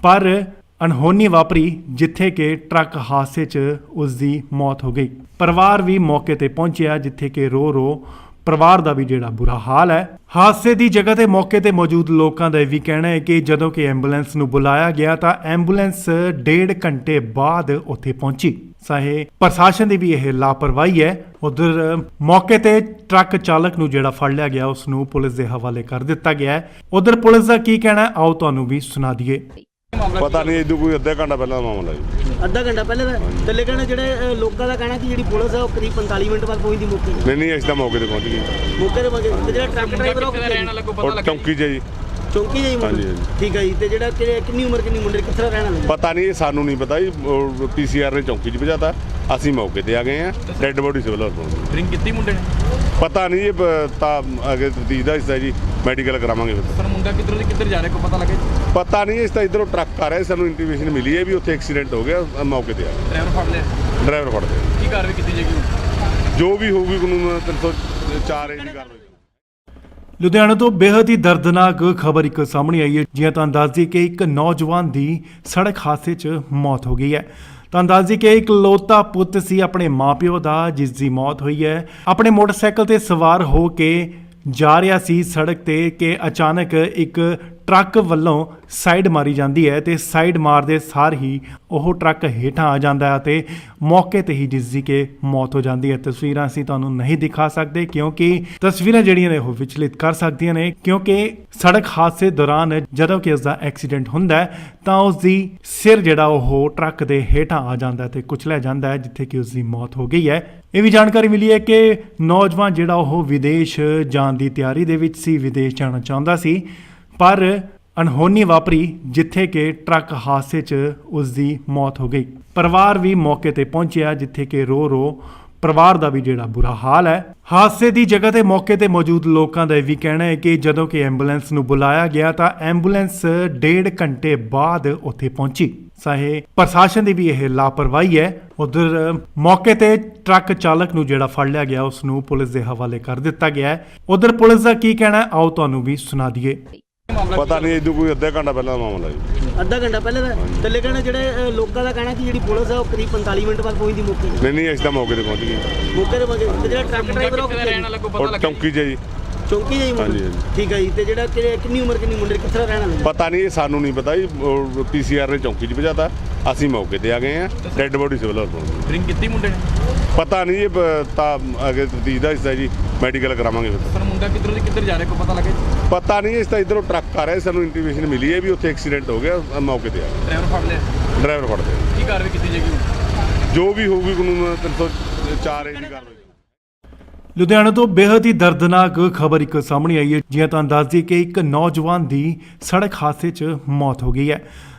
ਪਰ ਅਣਹੋਣੀ ਵਾਪਰੀ ਜਿੱਥੇ ਕਿ ਟਰੱਕ ਹਾਦਸੇ 'ਚ ਉਸ ਦੀ ਮੌਤ ਹੋ ਗਈ। ਪਰਿਵਾਰ ਵੀ ਮੌਕੇ ਤੇ ਪਹੁੰਚਿਆ, ਜਿੱਥੇ ਕਿ ਰੋ ਪਰਿਵਾਰ ਦਾ ਵੀ ਜਿਹੜਾ ਬੁਰਾ ਹਾਲ ਹੈ। ਹਾਦਸੇ ਦੀ ਜਗ੍ਹਾ ਤੇ ਮੌਕੇ ਤੇ ਮੌਜੂਦ ਲੋਕਾਂ ਦਾ ਇਹ ਵੀ ਕਹਿਣਾ ਹੈ ਕਿ ਜਦੋਂ ਕਿ ਐਂਬੂਲੈਂਸ ਨੂੰ ਬੁਲਾਇਆ ਗਿਆ ਤਾਂ ਐਂਬੂਲੈਂਸ 1.5 ਘੰਟੇ ਬਾਅਦ ਉੱਥੇ ਪਹੁੰਚੀ। ਚਾਹੇ ਪ੍ਰਸ਼ਾਸਨ ਦੀ ਵੀ ਇਹ ਲਾਪਰਵਾਹੀ ਹੈ। ਉਧਰ ਮੌਕੇ ਤੇ ਟਰੱਕ ਚਾਲਕ ਨੂੰ ਜਿਹੜਾ ਫੜ ਲਿਆ ਗਿਆ ਉਸ ਨੂੰ ਪੁਲਿਸ ਦੇ ਹਵਾਲੇ ਕਰ ਦਿੱਤਾ ਗਿਆ ਹੈ। ਉਧਰ ਪੁਲਿਸ ਦਾ ਕੀ ਕਹਿਣਾ ਹੈ, ਆਓ ਤੁਹਾਨੂੰ ਵੀ ਸੁਣਾ ਦਈਏ। ਪਤਾ ਨਹੀਂ ਇਦੋਂ ਕੋਈ ਅੱਧਾ ਘੰਟਾ ਪਹਿਲਾਂ ਦਾ ਮਾਮਲਾ ਜੀ। ਅੱਧਾ ਘੰਟਾ ਪਹਿਲੇ ਦਾ ਤੇ ਲੇਕਿਨ ਜਿਹੜੇ ਲੋਕਾਂ ਦਾ ਕਹਿਣਾ ਕਿ ਜਿਹੜੀ ਪੁਲਿਸ ਹੈ ਉਹ ਕਰੀਬ 45 ਮਿੰਟ ਬਾਅਦ ਪਹੁੰਚਦੀ ਮੌਕੇ ਤੇ। ਨਹੀਂ ਅਸੀਂ ਤਾਂ ਮੌਕੇ ਤੇ ਪਹੁੰਚ ਗਏ। ਮੌਕੇ ਤੇ ਪਹੁੰਚੇ ਤੇ ਜਿਹੜਾ ਟਰੱਕ ਡਰਾਈਵਰ ਉਹ ਕਿੱਥੇ ਰਹਿਣ ਵਾਲਾ ਕੋਈ ਪਤਾ ਔਰ ਲੱਗਾ? ਚੌਂਕੀ 'ਚ ਜੀ। ਚੌਂਕੀ ਜਾਈ ਮੁੰਡੇ? ਹਾਂਜੀ, ਹਾਂਜੀ। ਠੀਕ ਹੈ ਜੀ। ਤੇ ਜਿਹੜਾ ਕਿੰਨੀ ਉਮਰ ਕਿੰਨੀ ਮੁੰਡੇ ਕਿੱਥੇ ਦਾ ਰਹਿਣ ਵਾਲਾ? ਪਤਾ ਨਹੀਂ, ਸਾਨੂੰ ਨਹੀਂ ਪਤਾ ਜੀ। ਪੀਸੀਆਰ ਨੇ ਚੌਂਕੀ 'ਚ ਭਜਾਤਾ, ਅਸੀਂ ਮੌਕੇ ਤੇ ਆ ਗਏ ਆ। ਡੈੱਡ ਬੋਡੀ ਸਿਵਲ ਹਸਪਤਾਲ। ਡਰਿੰਕ ਕੀਤੀ ਮੁੰਡੇ ਨੇ? ਪਤਾ ਨਹੀਂ ਜੀ, ਤਾਂ ਅੱਗੇ ਤਫਤੀਸ਼ ਦਾ ਹਿੱਸਾ ਜੀ, ਮੈਡੀਕਲ ਕਰਾਵਾਂਗੇ ਫਿਰ। ਪਰ ਮੁੰਡਾ ਕਿੱਧਰੋਂ ਦੀ ਕਿੱਧਰ ਜਾ ਰਿਹਾ ਕੋਈ ਪਤਾ ਲੱਗਾ ਜੀ? ਪਤਾ ਨਹੀਂ, ਇਸ ਤਾਂ ਇਧਰੋਂ ਟਰੱਕ ਆ ਰਿਹਾ, ਸਾਨੂੰ ਇੰਟੀਮੇਸ਼ਨ ਮਿਲੀ ਹੈ ਵੀ ਉੱਥੇ ਐਕਸੀਡੈਂਟ ਹੋ ਗਿਆ, ਮੌਕੇ ਤੇ ਆ ਗਏ। ਡਰਾਈਵਰ ਫੜ ਲਿਆ? ਡਰਾਈਵਰ ਫੜਦੇ ਕੀ ਕਾਰਵਾਈ ਕੀਤੀ ਜਾਏਗੀ ਹੁਣ? ਜੋ ਵੀ ਹੋਊਗੀ ਕਾਨੂੰਨ 304 ਏ ਦੀ ਕਾਰਵਾਈ। ਲੁਧਿਆਣਾ ਤੋਂ ਬੇहद ਹੀ ਦਰਦਨਾਕ ਖਬਰ ਇੱਕ ਸਾਹਮਣੇ ਆਈ ਹੈ। ਜਿਵੇਂ ਤੁਹਾਨੂੰ ਦੱਸ ਦਈਏ ਕਿ ਇੱਕ ਨੌਜਵਾਨ ਦੀ ਸੜਕ ਹਾਦਸੇ 'ਚ ਮੌਤ ਹੋ ਗਈ ਹੈ। ਤੁਹਾਨੂੰ ਦੱਸ ਦਈਏ ਕਿ ਇਕਲੌਤਾ ਪੁੱਤ ਸੀ ਆਪਣੇ ਮਾਪਿਓ ਦਾ, ਜਿਸ ਦੀ ਮੌਤ ਹੋਈ ਹੈ। ਆਪਣੇ ਮੋਟਰਸਾਈਕਲ ਤੇ ਸਵਾਰ ਹੋ ਕੇ ਜਾ ਰਿਹਾ ਸੀ ਸੜਕ ਤੇ ਕਿ ਅਚਾਨਕ ਇੱਕ ਟਰੱਕ ਵੱਲੋਂ ਸਾਈਡ ਮਾਰੀ ਜਾਂਦੀ ਹੈ ਤੇ ਸਾਈਡ ਮਾਰਦੇ ਸਾਰ ਹੀ ਉਹ ਟਰੱਕ ਹੇਠਾਂ ਆ ਜਾਂਦਾ ਹੈ ਤੇ ਮੌਕੇ ਤੇ ਹੀ ਜਿਸ ਦੀ ਕਿ ਮੌਤ ਹੋ ਜਾਂਦੀ ਹੈ। ਤਸਵੀਰਾਂ ਅਸੀਂ ਤੁਹਾਨੂੰ ਨਹੀਂ ਦਿਖਾ ਸਕਦੇ ਕਿਉਂਕਿ ਤਸਵੀਰਾਂ ਜਿਹੜੀਆਂ ਨੇ ਉਹ ਵਿਚਲਿਤ ਕਰ ਸਕਦੀਆਂ ਨੇ, ਕਿਉਂਕਿ ਸੜਕ ਹਾਦਸੇ ਦੌਰਾਨ ਜਦੋਂ ਕਿ ਉਸ ਦਾ ਐਕਸੀਡੈਂਟ ਹੁੰਦਾ ਹੈ ਤਾਂ ਉਸ ਦੀ ਸਿਰ ਜਿਹੜਾ ਉਹ ਟਰੱਕ ਦੇ ਹੇਠਾਂ ਆ ਜਾਂਦਾ ਹੈ ਤੇ ਕੁਚਲਿਆ ਜਾਂਦਾ ਹੈ, ਜਿੱਥੇ ਕਿ ਉਸ ਦੀ ਮੌਤ ਹੋ ਗਈ ਹੈ। ਇਹ ਵੀ ਜਾਣਕਾਰੀ ਮਿਲੀ ਹੈ ਕਿ ਨੌਜਵਾਨ ਜਿਹੜਾ ਉਹ ਵਿਦੇਸ਼ ਜਾਣ ਦੀ ਤਿਆਰੀ ਦੇ ਵਿੱਚ ਸੀ, ਵਿਦੇਸ਼ ਜਾਣਾ ਚਾਹੁੰਦਾ ਸੀ, ਪਰ ਅਣਹੋਣੀ ਵਾਪਰੀ ਜਿੱਥੇ ਕਿ ਟਰੱਕ ਹਾਦਸੇ 'ਚ ਉਸ ਦੀ ਮੌਤ ਹੋ ਗਈ। ਪਰਿਵਾਰ ਵੀ ਮੌਕੇ ਤੇ ਪਹੁੰਚਿਆ, ਜਿੱਥੇ ਕਿ ਰੋ ਪਰਿਵਾਰ ਦਾ ਵੀ ਜਿਹੜਾ ਬੁਰਾ ਹਾਲ ਹੈ। ਹਾਦਸੇ ਦੀ ਜਗ੍ਹਾ ਤੇ ਮੌਕੇ ਤੇ ਮੌਜੂਦ ਲੋਕਾਂ ਦਾ ਇਹ ਵੀ ਕਹਿਣਾ ਹੈ ਕਿ ਜਦੋਂ ਕਿ ਐਂਬੂਲੈਂਸ ਨੂੰ ਬੁਲਾਇਆ ਗਿਆ ਤਾਂ ਐਂਬੂਲੈਂਸ 1.5 ਘੰਟੇ ਬਾਅਦ ਉੱਥੇ ਪਹੁੰਚੀ। ਚਾਹੇ ਪ੍ਰਸ਼ਾਸਨ ਦੀ ਵੀ ਇਹ ਲਾਪਰਵਾਹੀ ਹੈ। ਉਧਰ ਮੌਕੇ ਤੇ ਟਰੱਕ ਚਾਲਕ ਨੂੰ ਜਿਹੜਾ ਫੜ ਲਿਆ ਗਿਆ ਉਸ ਨੂੰ ਪੁਲਿਸ ਦੇ ਹਵਾਲੇ ਕਰ ਦਿੱਤਾ ਗਿਆ ਹੈ। ਉਧਰ ਪੁਲਿਸ ਦਾ ਕੀ ਕਹਿਣਾ ਹੈ, ਆਓ ਤੁਹਾਨੂੰ ਵੀ ਸੁਣਾ ਦਈਏ। ਪਤਾ ਨਹੀਂ ਇਹਦੋਂ ਕੋਈ ਅੱਧਾ ਘੰਟਾ ਪਹਿਲਾਂ ਦਾ ਮਾਮਲਾ ਜੀ। ਅੱਧਾ ਘੰਟਾ ਪਹਿਲੇ ਦਾ ਥੱਲੇ ਕਹਿਣਾ ਜਿਹੜੇ ਲੋਕਾਂ ਦਾ ਕਹਿਣਾ ਕਿ ਜਿਹੜੀ ਪੁਲਿਸ ਹੈ ਉਹ ਕਰੀਬ 45 ਮਿੰਟ ਬਾਅਦ ਪਹੁੰਚਦੀ ਮੌਕੇ ਤੇ। ਨਹੀਂ ਅਸੀਂ ਤਾਂ ਮੌਕੇ ਤੇ ਪਹੁੰਚ ਗਏ। ਮੌਕੇ ਤੇ ਪਹੁੰਚੇ ਤੇ ਜਿਹੜਾ ਟਰੱਕ ਡਰਾਈਵਰ ਉਹ ਕਿੱਥੇ ਰਹਿਣ ਵਾਲਾ ਕੋਈ ਪਤਾ ਉਹ ਲੱਗਾ ਚੌਂਕੀ 'ਚ ਹੈ ਜੀ। ਚੌਂਕੀ ਜਾਈ ਮੁੰਡੇ ਹਾਂਜੀ, ਹਾਂਜੀ। ਠੀਕ ਹੈ ਜੀ। ਤੇ ਜਿਹੜਾ ਕਿੰਨੀ ਉਮਰ ਕਿੰਨੀ ਮੁੰਡੇ ਕਿੱਥੇ ਰਹਿਣ ਵਾਲੇ ਪਤਾ ਨਹੀਂ, ਇਹ ਸਾਨੂੰ ਨਹੀਂ ਪਤਾ ਜੀ। ਪੀਸੀਆਰ ਨੇ ਚੌਂਕੀ 'ਚ ਭਜਾਤਾ, ਅਸੀਂ ਮੌਕੇ ਤੇ ਆ ਗਏ ਆ। ਡੈੱਡ ਬੋਡੀ ਸਿਵਲ ਹਸਪਤਾਲ। ਡਰਿੰਕ ਕੀਤੀ ਮੁੰਡੇ ਨੇ? ਪਤਾ ਨਹੀਂ, ਇਹ ਤਾਂ ਅੱਗੇ ਤਫਤੀਸ਼ ਦਾ ਹਿੱਸਾ ਜੀ, ਮੈਡੀਕਲ ਕਰਾਵਾਂਗੇ ਫਿਰ। ਪਰ ਮੁੰਡਾ ਕਿੱਧਰੋਂ ਦੀ ਕਿੱਧਰ ਜਾ ਰਿਹਾ ਕੋਈ ਪਤਾ ਲੱਗੇ? ਪਤਾ ਨਹੀਂ, ਇਸ ਤਾਂ ਇਧਰੋਂ ਟਰੱਕ ਆ ਰਿਹਾ, ਸਾਨੂੰ ਇੰਟੀਮੇਸ਼ਨ ਮਿਲੀ ਹੈ ਵੀ ਉੱਥੇ ਐਕਸੀਡੈਂਟ ਹੋ ਗਿਆ, ਮੌਕੇ ਤੇ ਆ ਗਏ। ਡਰਾਈਵਰ ਫੜ ਲਿਆ? ਡਰਾਈਵਰ ਫੜਦੇ ਆ। ਕੀ ਕਾਰਵਾਈ ਕੀਤੀ ਜਾਏਗੀ? ਜੋ ਵੀ ਹੋਊਗੀ ਕਾਨੂੰਨ 304 ਏ ਦੀ ਕਾਰਵਾਈ। ਲੁਧਿਆਣਾ ਤੋਂ ਬੇहद ਹੀ ਦਰਦਨਾਕ ਖਬਰ ਇੱਕ ਸਾਹਮਣੇ ਆਈ ਹੈ। ਜਿਵੇਂ ਤੁਹਾਨੂੰ ਦੱਸ ਦਈਏ ਕਿ ਇੱਕ ਨੌਜਵਾਨ ਦੀ ਸੜਕ ਹਾਦਸੇ 'ਚ ਮੌਤ ਹੋ ਗਈ ਹੈ।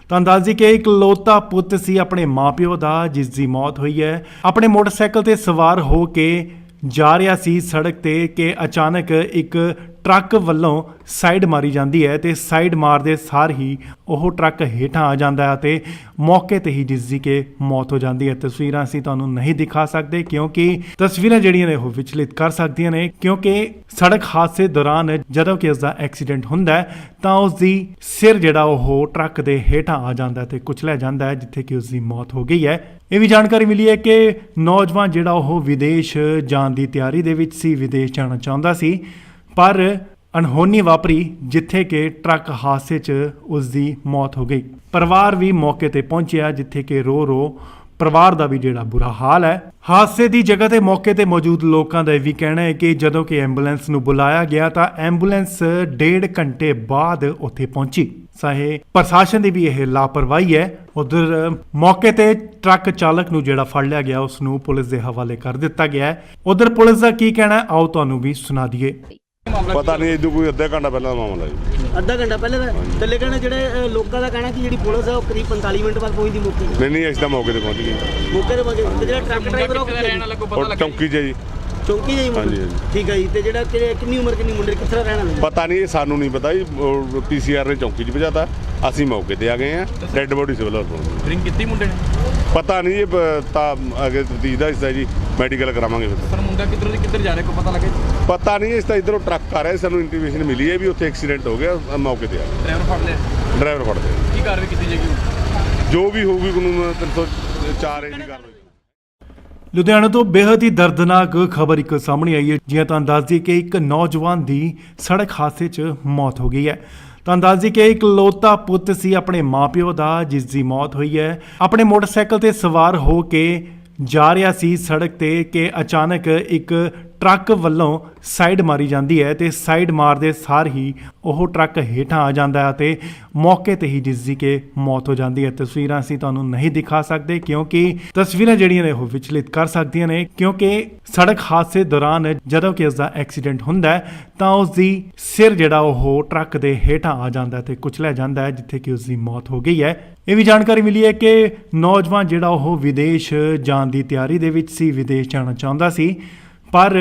ਤੁਹਾਨੂੰ ਦੱਸ ਦਈਏ ਕਿ ਇਕਲੌਤਾ ਪੁੱਤ ਸੀ ਆਪਣੇ ਮਾਪਿਓ ਦਾ, ਜਿਸ ਦੀ ਮੌਤ ਹੋਈ ਹੈ। ਆਪਣੇ ਮੋਟਰਸਾਈਕਲ ਤੇ ਸਵਾਰ ਹੋ ਕੇ ਜਾ ਰਿਹਾ ਸੀ ਸੜਕ ਤੇ ਕਿ ਅਚਾਨਕ ਇੱਕ ਟਰੱਕ ਵੱਲੋਂ ਸਾਈਡ ਮਾਰੀ ਜਾਂਦੀ ਹੈ ਤੇ ਸਾਈਡ ਮਾਰਦੇ ਸਾਰ ਹੀ ਉਹ ਟਰੱਕ ਹੇਠਾਂ ਆ ਜਾਂਦਾ ਹੈ ਤੇ ਮੌਕੇ ਤੇ ਹੀ ਜਿਸ ਦੀ ਕਿ ਮੌਤ ਹੋ ਜਾਂਦੀ ਹੈ। ਤਸਵੀਰਾਂ ਅਸੀਂ ਤੁਹਾਨੂੰ ਨਹੀਂ ਦਿਖਾ ਸਕਦੇ ਕਿਉਂਕਿ ਤਸਵੀਰਾਂ ਜਿਹੜੀਆਂ ਨੇ ਉਹ ਵਿਚਲਿਤ ਕਰ ਸਕਦੀਆਂ ਨੇ, ਕਿਉਂਕਿ ਸੜਕ ਹਾਦਸੇ ਦੌਰਾਨ ਜਦੋਂ ਕਿ ਉਸ ਦਾ ਐਕਸੀਡੈਂਟ ਹੁੰਦਾ ਹੈ ਤਾਂ ਉਸ ਦੀ ਸਿਰ ਜਿਹੜਾ ਉਹ ਟਰੱਕ ਦੇ ਹੇਠਾਂ ਆ ਜਾਂਦਾ ਤੇ ਕੁਚਲਿਆ ਜਾਂਦਾ ਹੈ, ਜਿੱਥੇ ਕਿ ਉਸ ਦੀ ਮੌਤ ਹੋ ਗਈ ਹੈ। ਇਹ ਵੀ ਜਾਣਕਾਰੀ ਮਿਲੀ ਹੈ ਕਿ ਨੌਜਵਾਨ ਜਿਹੜਾ ਉਹ ਵਿਦੇਸ਼ ਜਾਣ ਦੀ ਤਿਆਰੀ ਦੇ ਵਿੱਚ ਸੀ, ਵਿਦੇਸ਼ ਜਾਣਾ ਚਾਹੁੰਦਾ ਸੀ, ਪਰ ਅਣਹੋਣੀ ਵਾਪਰੀ ਜਿੱਥੇ ਕਿ ਟਰੱਕ ਹਾਦਸੇ 'ਚ ਉਸ ਦੀ ਮੌਤ ਹੋ ਗਈ। ਪਰਿਵਾਰ ਵੀ ਮੌਕੇ ਤੇ ਪਹੁੰਚਿਆ, ਜਿੱਥੇ ਕਿ ਰੋ ਪਰਿਵਾਰ ਦਾ ਵੀ ਜਿਹੜਾ ਬੁਰਾ ਹਾਲ ਹੈ। ਹਾਦਸੇ ਦੀ ਜਗ੍ਹਾ ਤੇ ਮੌਕੇ ਤੇ ਮੌਜੂਦ ਲੋਕਾਂ ਦਾ ਇਹ ਵੀ ਕਹਿਣਾ ਹੈ ਕਿ ਜਦੋਂ ਕਿ ਐਂਬੂਲੈਂਸ ਨੂੰ ਬੁਲਾਇਆ ਗਿਆ ਤਾਂ ਐਂਬੂਲੈਂਸ 1.5 ਘੰਟੇ ਬਾਅਦ ਉੱਥੇ ਪਹੁੰਚੀ। ਚਾਹੇ ਪ੍ਰਸ਼ਾਸਨ ਦੀ ਵੀ ਇਹ ਲਾਪਰਵਾਹੀ ਹੈ। ਉਧਰ ਮੌਕੇ ਤੇ ਟਰੱਕ ਚਾਲਕ ਨੂੰ ਜਿਹੜਾ ਫੜ ਲਿਆ ਗਿਆ ਉਸ ਨੂੰ ਪੁਲਿਸ ਦੇ ਹਵਾਲੇ ਕਰ ਦਿੱਤਾ ਗਿਆ ਹੈ। ਉਧਰ ਪੁਲਿਸ ਦਾ ਕੀ ਕਹਿਣਾ ਹੈ, ਆਓ ਤੁਹਾਨੂੰ ਵੀ ਸੁਣਾ ਦਈਏ। ਪਤਾ ਨਹੀਂ ਇਹਦੋਂ ਕੋਈ ਅੱਧਾ ਘੰਟਾ ਪਹਿਲਾਂ ਦਾ ਮਾਮਲਾ ਜੀ। ਅੱਧਾ ਘੰਟਾ ਪਹਿਲੇ ਦਾ ਥੱਲੇ ਕਹਿਣਾ ਜਿਹੜੇ ਲੋਕਾਂ ਦਾ ਕਹਿਣਾ ਕਿ ਜਿਹੜੀ ਪੁਲਿਸ ਹੈ ਉਹ ਕਰੀਬ 45 ਮਿੰਟ ਬਾਅਦ ਪਹੁੰਚਦੀ ਮੌਕੇ ਤੇ। ਨਹੀਂ ਅਸੀਂ ਤਾਂ ਮੌਕੇ ਤੇ ਪਹੁੰਚ ਗਏ। ਮੌਕੇ ਤੇ ਪਹੁੰਚੇ ਤੇ ਜਿਹੜਾ ਟਰੱਕ ਡਰਾਈਵਰ ਉਹ ਕਿੱਥੇ ਰਹਿਣ ਵਾਲਾ ਕੋਈ ਪਤਾ ਉਹ ਲੱਗਾ? ਚੌਂਕੀ 'ਚ ਹੈ ਜੀ। ਚੌਂਕੀ ਜਾਈ ਮੁੰਡੇ ਹਾਂਜੀ, ਹਾਂਜੀ। ਠੀਕ ਹੈ ਜੀ। ਤੇ ਜਿਹੜਾ ਕਿੰਨੀ ਉਮਰ ਕਿੰਨੀ ਮੁੰਡੇ ਕਿੱਥੇ ਰਹਿਣ ਵਾਲੇ ਪਤਾ ਨਹੀਂ, ਇਹ ਸਾਨੂੰ ਨਹੀਂ ਪਤਾ ਜੀ। ਪੀਸੀਆਰ ਨੇ ਚੌਂਕੀ 'ਚ ਭਜਾਤਾ, ਅਸੀਂ ਮੌਕੇ ਤੇ ਆ ਗਏ ਆ। ਡੈੱਡ ਬੋਡੀ ਸਿਵਲ ਹਸਪਤਾਲ। ਡਰਿੰਕ ਕੀਤੀ ਮੁੰਡੇ ਨੇ? ਪਤਾ ਨਹੀਂ, ਇਹ ਤਾਂ ਅੱਗੇ ਤਫਤੀਸ਼ ਦਾ ਹਿੱਸਾ ਜੀ, ਮੈਡੀਕਲ ਕਰਾਵਾਂਗੇ ਫਿਰ। ਪਰ ਮੁੰਡਾ ਕਿੱਧਰੋਂ ਦੀ ਕਿੱਧਰ ਜਾ ਰਿਹਾ ਕੋਈ ਪਤਾ ਲੱਗੇ? ਪਤਾ ਨਹੀਂ, ਇਸ ਤਾਂ ਇਧਰੋਂ ਟਰੱਕ ਆ ਰਿਹਾ, ਸਾਨੂੰ ਇੰਟੀਮੇਸ਼ਨ ਮਿਲੀ ਹੈ ਵੀ ਉੱਥੇ ਐਕਸੀਡੈਂਟ ਹੋ ਗਿਆ, ਮੌਕੇ ਤੇ ਆ ਗਏ। ਡਰਾਈਵਰ ਫੜ ਲਿਆ? ਡਰਾਈਵਰ ਫੜਦੇ ਆ। ਕੀ ਕਾਰਵਾਈ ਕੀਤੀ ਜਾਏਗੀ? ਜੋ ਵੀ ਹੋਊਗੀ ਕਾਨੂੰਨ 304 ਏ ਦੀ ਕਾਰਵਾਈ। ਲੁਧਿਆਣਾ ਤੋਂ ਬੇहद ਹੀ ਦਰਦਨਾਕ ਖਬਰ ਇੱਕ ਸਾਹਮਣੇ ਆਈ ਹੈ। ਜਿਵੇਂ ਤੁਹਾਨੂੰ ਦੱਸ ਦਈਏ ਕਿ ਇੱਕ ਨੌਜਵਾਨ ਦੀ ਸੜਕ ਹਾਦਸੇ 'ਚ ਮੌਤ ਹੋ ਗਈ ਹੈ। ਤੁਹਾਨੂੰ ਦੱਸ ਦਈਏ ਕਿ ਇਕਲੌਤਾ ਪੁੱਤ ਸੀ ਆਪਣੇ ਮਾਪਿਓ ਦਾ, ਜਿਸ ਦੀ ਮੌਤ ਹੋਈ ਹੈ। ਆਪਣੇ ਮੋਟਰਸਾਈਕਲ ਤੇ ਸਵਾਰ ਹੋ ਕੇ ਜਾ ਰਿਹਾ ਸੀ ਸੜਕ ਤੇ ਕਿ ਅਚਾਨਕ ਇੱਕ ਟਰੱਕ ਵੱਲੋਂ ਸਾਈਡ ਮਾਰੀ ਜਾਂਦੀ ਹੈ ਤੇ ਸਾਈਡ ਮਾਰਦੇ ਸਾਰ ਹੀ ਉਹ ਟਰੱਕ ਹੇਠਾਂ ਆ ਜਾਂਦਾ ਹੈ ਤੇ ਮੌਕੇ ਤੇ ਹੀ ਜਿਸ ਦੀ ਕਿ ਮੌਤ ਹੋ ਜਾਂਦੀ ਹੈ। ਤਸਵੀਰਾਂ ਅਸੀਂ ਤੁਹਾਨੂੰ ਨਹੀਂ ਦਿਖਾ ਸਕਦੇ ਕਿਉਂਕਿ ਤਸਵੀਰਾਂ ਜਿਹੜੀਆਂ ਨੇ ਉਹ ਵਿਚਲਿਤ ਕਰ ਸਕਦੀਆਂ ਨੇ, ਕਿਉਂਕਿ ਸੜਕ ਹਾਦਸੇ ਦੌਰਾਨ ਜਦੋਂ ਕਿ ਉਸ ਦਾ ਐਕਸੀਡੈਂਟ ਹੁੰਦਾ ਹੈ ਤਾਂ ਉਸ ਦੀ ਸਿਰ ਜਿਹੜਾ ਉਹ ਟਰੱਕ ਦੇ ਹੇਠਾਂ ਆ ਜਾਂਦਾ ਤੇ ਕੁਚਲਿਆ ਜਾਂਦਾ ਹੈ, ਜਿੱਥੇ ਕਿ ਉਸ ਦੀ ਮੌਤ ਹੋ ਗਈ ਹੈ। ਇਹ ਵੀ ਜਾਣਕਾਰੀ ਮਿਲੀ ਹੈ ਕਿ ਨੌਜਵਾਨ ਜਿਹੜਾ ਉਹ ਵਿਦੇਸ਼ ਜਾਣ ਦੀ ਤਿਆਰੀ ਦੇ ਵਿੱਚ ਸੀ, ਵਿਦੇਸ਼ ਜਾਣਾ ਚਾਹੁੰਦਾ ਸੀ, ਪਰ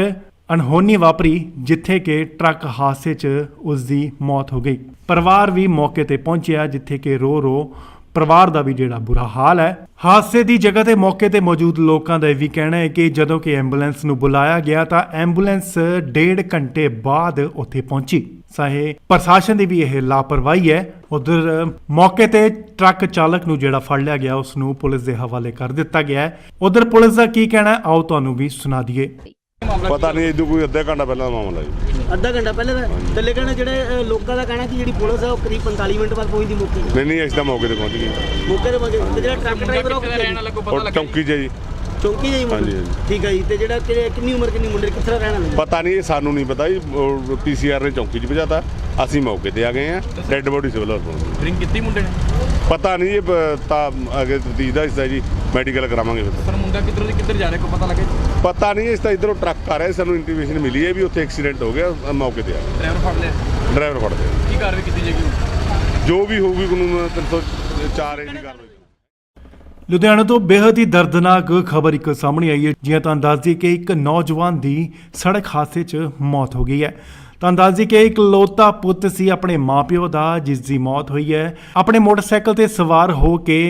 ਅਣਹੋਣੀ ਵਾਪਰੀ ਜਿੱਥੇ ਕਿ ਟਰੱਕ ਹਾਦਸੇ 'ਚ ਉਸ ਦੀ ਮੌਤ ਹੋ ਗਈ। ਪਰਿਵਾਰ ਵੀ ਮੌਕੇ ਤੇ ਪਹੁੰਚਿਆ, ਜਿੱਥੇ ਕਿ ਰੋ ਪਰਿਵਾਰ ਦਾ ਵੀ ਜਿਹੜਾ ਬੁਰਾ ਹਾਲ ਹੈ। ਹਾਦਸੇ ਦੀ ਜਗ੍ਹਾ ਤੇ ਮੌਕੇ ਤੇ ਮੌਜੂਦ ਲੋਕਾਂ ਦਾ ਇਹ ਵੀ ਕਹਿਣਾ ਹੈ ਕਿ ਜਦੋਂ ਕਿ ਐਂਬੂਲੈਂਸ ਨੂੰ ਬੁਲਾਇਆ ਗਿਆ ਤਾਂ ਐਂਬੂਲੈਂਸ 1.5 ਘੰਟੇ ਬਾਅਦ ਉੱਥੇ ਪਹੁੰਚੀ। ਚਾਹੇ ਪ੍ਰਸ਼ਾਸਨ ਦੀ ਵੀ ਇਹ ਲਾਪਰਵਾਹੀ ਹੈ। ਉਧਰ ਮੌਕੇ ਤੇ ਟਰੱਕ ਚਾਲਕ ਨੂੰ ਜਿਹੜਾ ਫੜ ਲਿਆ ਗਿਆ ਉਸ ਨੂੰ ਪੁਲਿਸ ਦੇ ਹਵਾਲੇ ਕਰ ਦਿੱਤਾ ਗਿਆ ਹੈ। ਉਧਰ ਪੁਲਿਸ ਦਾ ਕੀ ਕਹਿਣਾ ਹੈ, ਆਓ ਤੁਹਾਨੂੰ ਵੀ ਸੁਣਾ ਦਈਏ। ਪਤਾ ਨਹੀਂ ਇਹਦੋਂ ਕੋਈ ਅੱਧਾ ਘੰਟਾ ਪਹਿਲਾਂ ਦਾ ਮਾਮਲਾ ਜੀ। ਅੱਧਾ ਘੰਟਾ ਪਹਿਲੇ ਦਾ ਥੱਲੇ ਕਹਿਣਾ ਜਿਹੜੇ ਲੋਕਾਂ ਦਾ ਕਹਿਣਾ ਕਿ ਜਿਹੜੀ ਪੁਲਿਸ ਹੈ ਉਹ ਕਰੀਬ 45 ਮਿੰਟ ਬਾਅਦ ਪਹੁੰਚਦੀ ਮੌਕੇ ਤੇ। ਨਹੀਂ ਅਸੀਂ ਤਾਂ ਮੌਕੇ ਤੇ ਪਹੁੰਚ ਗਏ। ਮੌਕੇ ਤੇ ਪਹੁੰਚੇ ਤੇ ਜਿਹੜਾ ਟਰੱਕ ਡਰਾਈਵਰ ਉਹ ਕਿੱਥੇ ਰਹਿਣ ਵਾਲਾ ਕੋਈ ਪਤਾ ਉਹ ਲੱਗਾ? ਚੌਂਕੀ 'ਚ ਹੈ ਜੀ। ਚੌਂਕੀ ਜਾਈ ਮੁੰਡੇ ਹਾਂਜੀ, ਹਾਂਜੀ। ਠੀਕ ਹੈ ਜੀ। ਤੇ ਜਿਹੜਾ ਕਿੰਨੀ ਉਮਰ ਕਿੰਨੀ ਮੁੰਡੇ ਕਿੱਥੇ ਰਹਿਣ ਵਾਲੇ ਪਤਾ ਨਹੀਂ, ਇਹ ਸਾਨੂੰ ਨਹੀਂ ਪਤਾ ਜੀ। ਪੀਸੀਆਰ ਨੇ ਚੌਂਕੀ 'ਚ ਭਜਾਤਾ, ਅਸੀਂ ਮੌਕੇ ਤੇ ਆ ਗਏ ਆ। ਡੈੱਡ ਬੋਡੀ ਸਿਵਲ ਹਸਪਤਾਲ। ਡਰਿੰਕ ਕੀਤੀ ਮੁੰਡੇ ਨੇ? ਪਤਾ ਨਹੀਂ, ਇਹ ਤਾਂ ਅੱਗੇ ਤਫਤੀਸ਼ ਦਾ ਹਿੱਸਾ ਜੀ, ਮੈਡੀਕਲ ਕਰਾਵਾਂਗੇ ਫਿਰ। ਪਰ ਮੁੰਡਾ ਕਿੱਧਰੋਂ ਦੀ ਕਿੱਧਰ ਜਾ ਰਿਹਾ ਕੋਈ ਪਤਾ ਲੱਗੇ? ਪਤਾ ਨਹੀਂ, ਇਸ ਤਾਂ ਇਧਰੋਂ ਟਰੱਕ ਆ ਰਿਹਾ, ਸਾਨੂੰ ਇੰਟੀਮੇਸ਼ਨ ਮਿਲੀ ਹੈ ਵੀ ਉੱਥੇ ਐਕਸੀਡੈਂਟ ਹੋ ਗਿਆ, ਮੌਕੇ ਤੇ ਆ ਗਏ। ਡਰਾਈਵਰ ਫੜ ਲਿਆ? ਡਰਾਈਵਰ ਫੜਦੇ ਆ। ਕੀ ਕਾਰਵਾਈ ਕੀਤੀ ਜਾਏਗੀ? ਜੋ ਵੀ ਹੋਊਗੀ ਕਾਨੂੰਨ 304 ਏ ਦੀ ਕਾਰਵਾਈ। ਲੁਧਿਆਣਾ ਤੋਂ ਬੇहद ਹੀ ਦਰਦਨਾਕ ਖਬਰ ਇੱਕ ਸਾਹਮਣੇ ਆਈ ਹੈ। ਜਿਵੇਂ ਤੁਹਾਨੂੰ ਦੱਸ ਦਈਏ ਕਿ ਇੱਕ ਨੌਜਵਾਨ ਦੀ ਸੜਕ ਹਾਦਸੇ 'ਚ ਮੌਤ ਹੋ ਗਈ ਹੈ। ਤੁਹਾਨੂੰ ਦੱਸ ਦਈਏ ਕਿ ਇਕਲੌਤਾ ਪੁੱਤ ਸੀ ਆਪਣੇ ਮਾਪਿਓ ਦਾ, ਜਿਸ ਦੀ ਮੌਤ ਹੋਈ ਹੈ। ਆਪਣੇ ਮੋਟਰਸਾਈਕਲ ਤੇ ਸਵਾਰ ਹੋ ਕੇ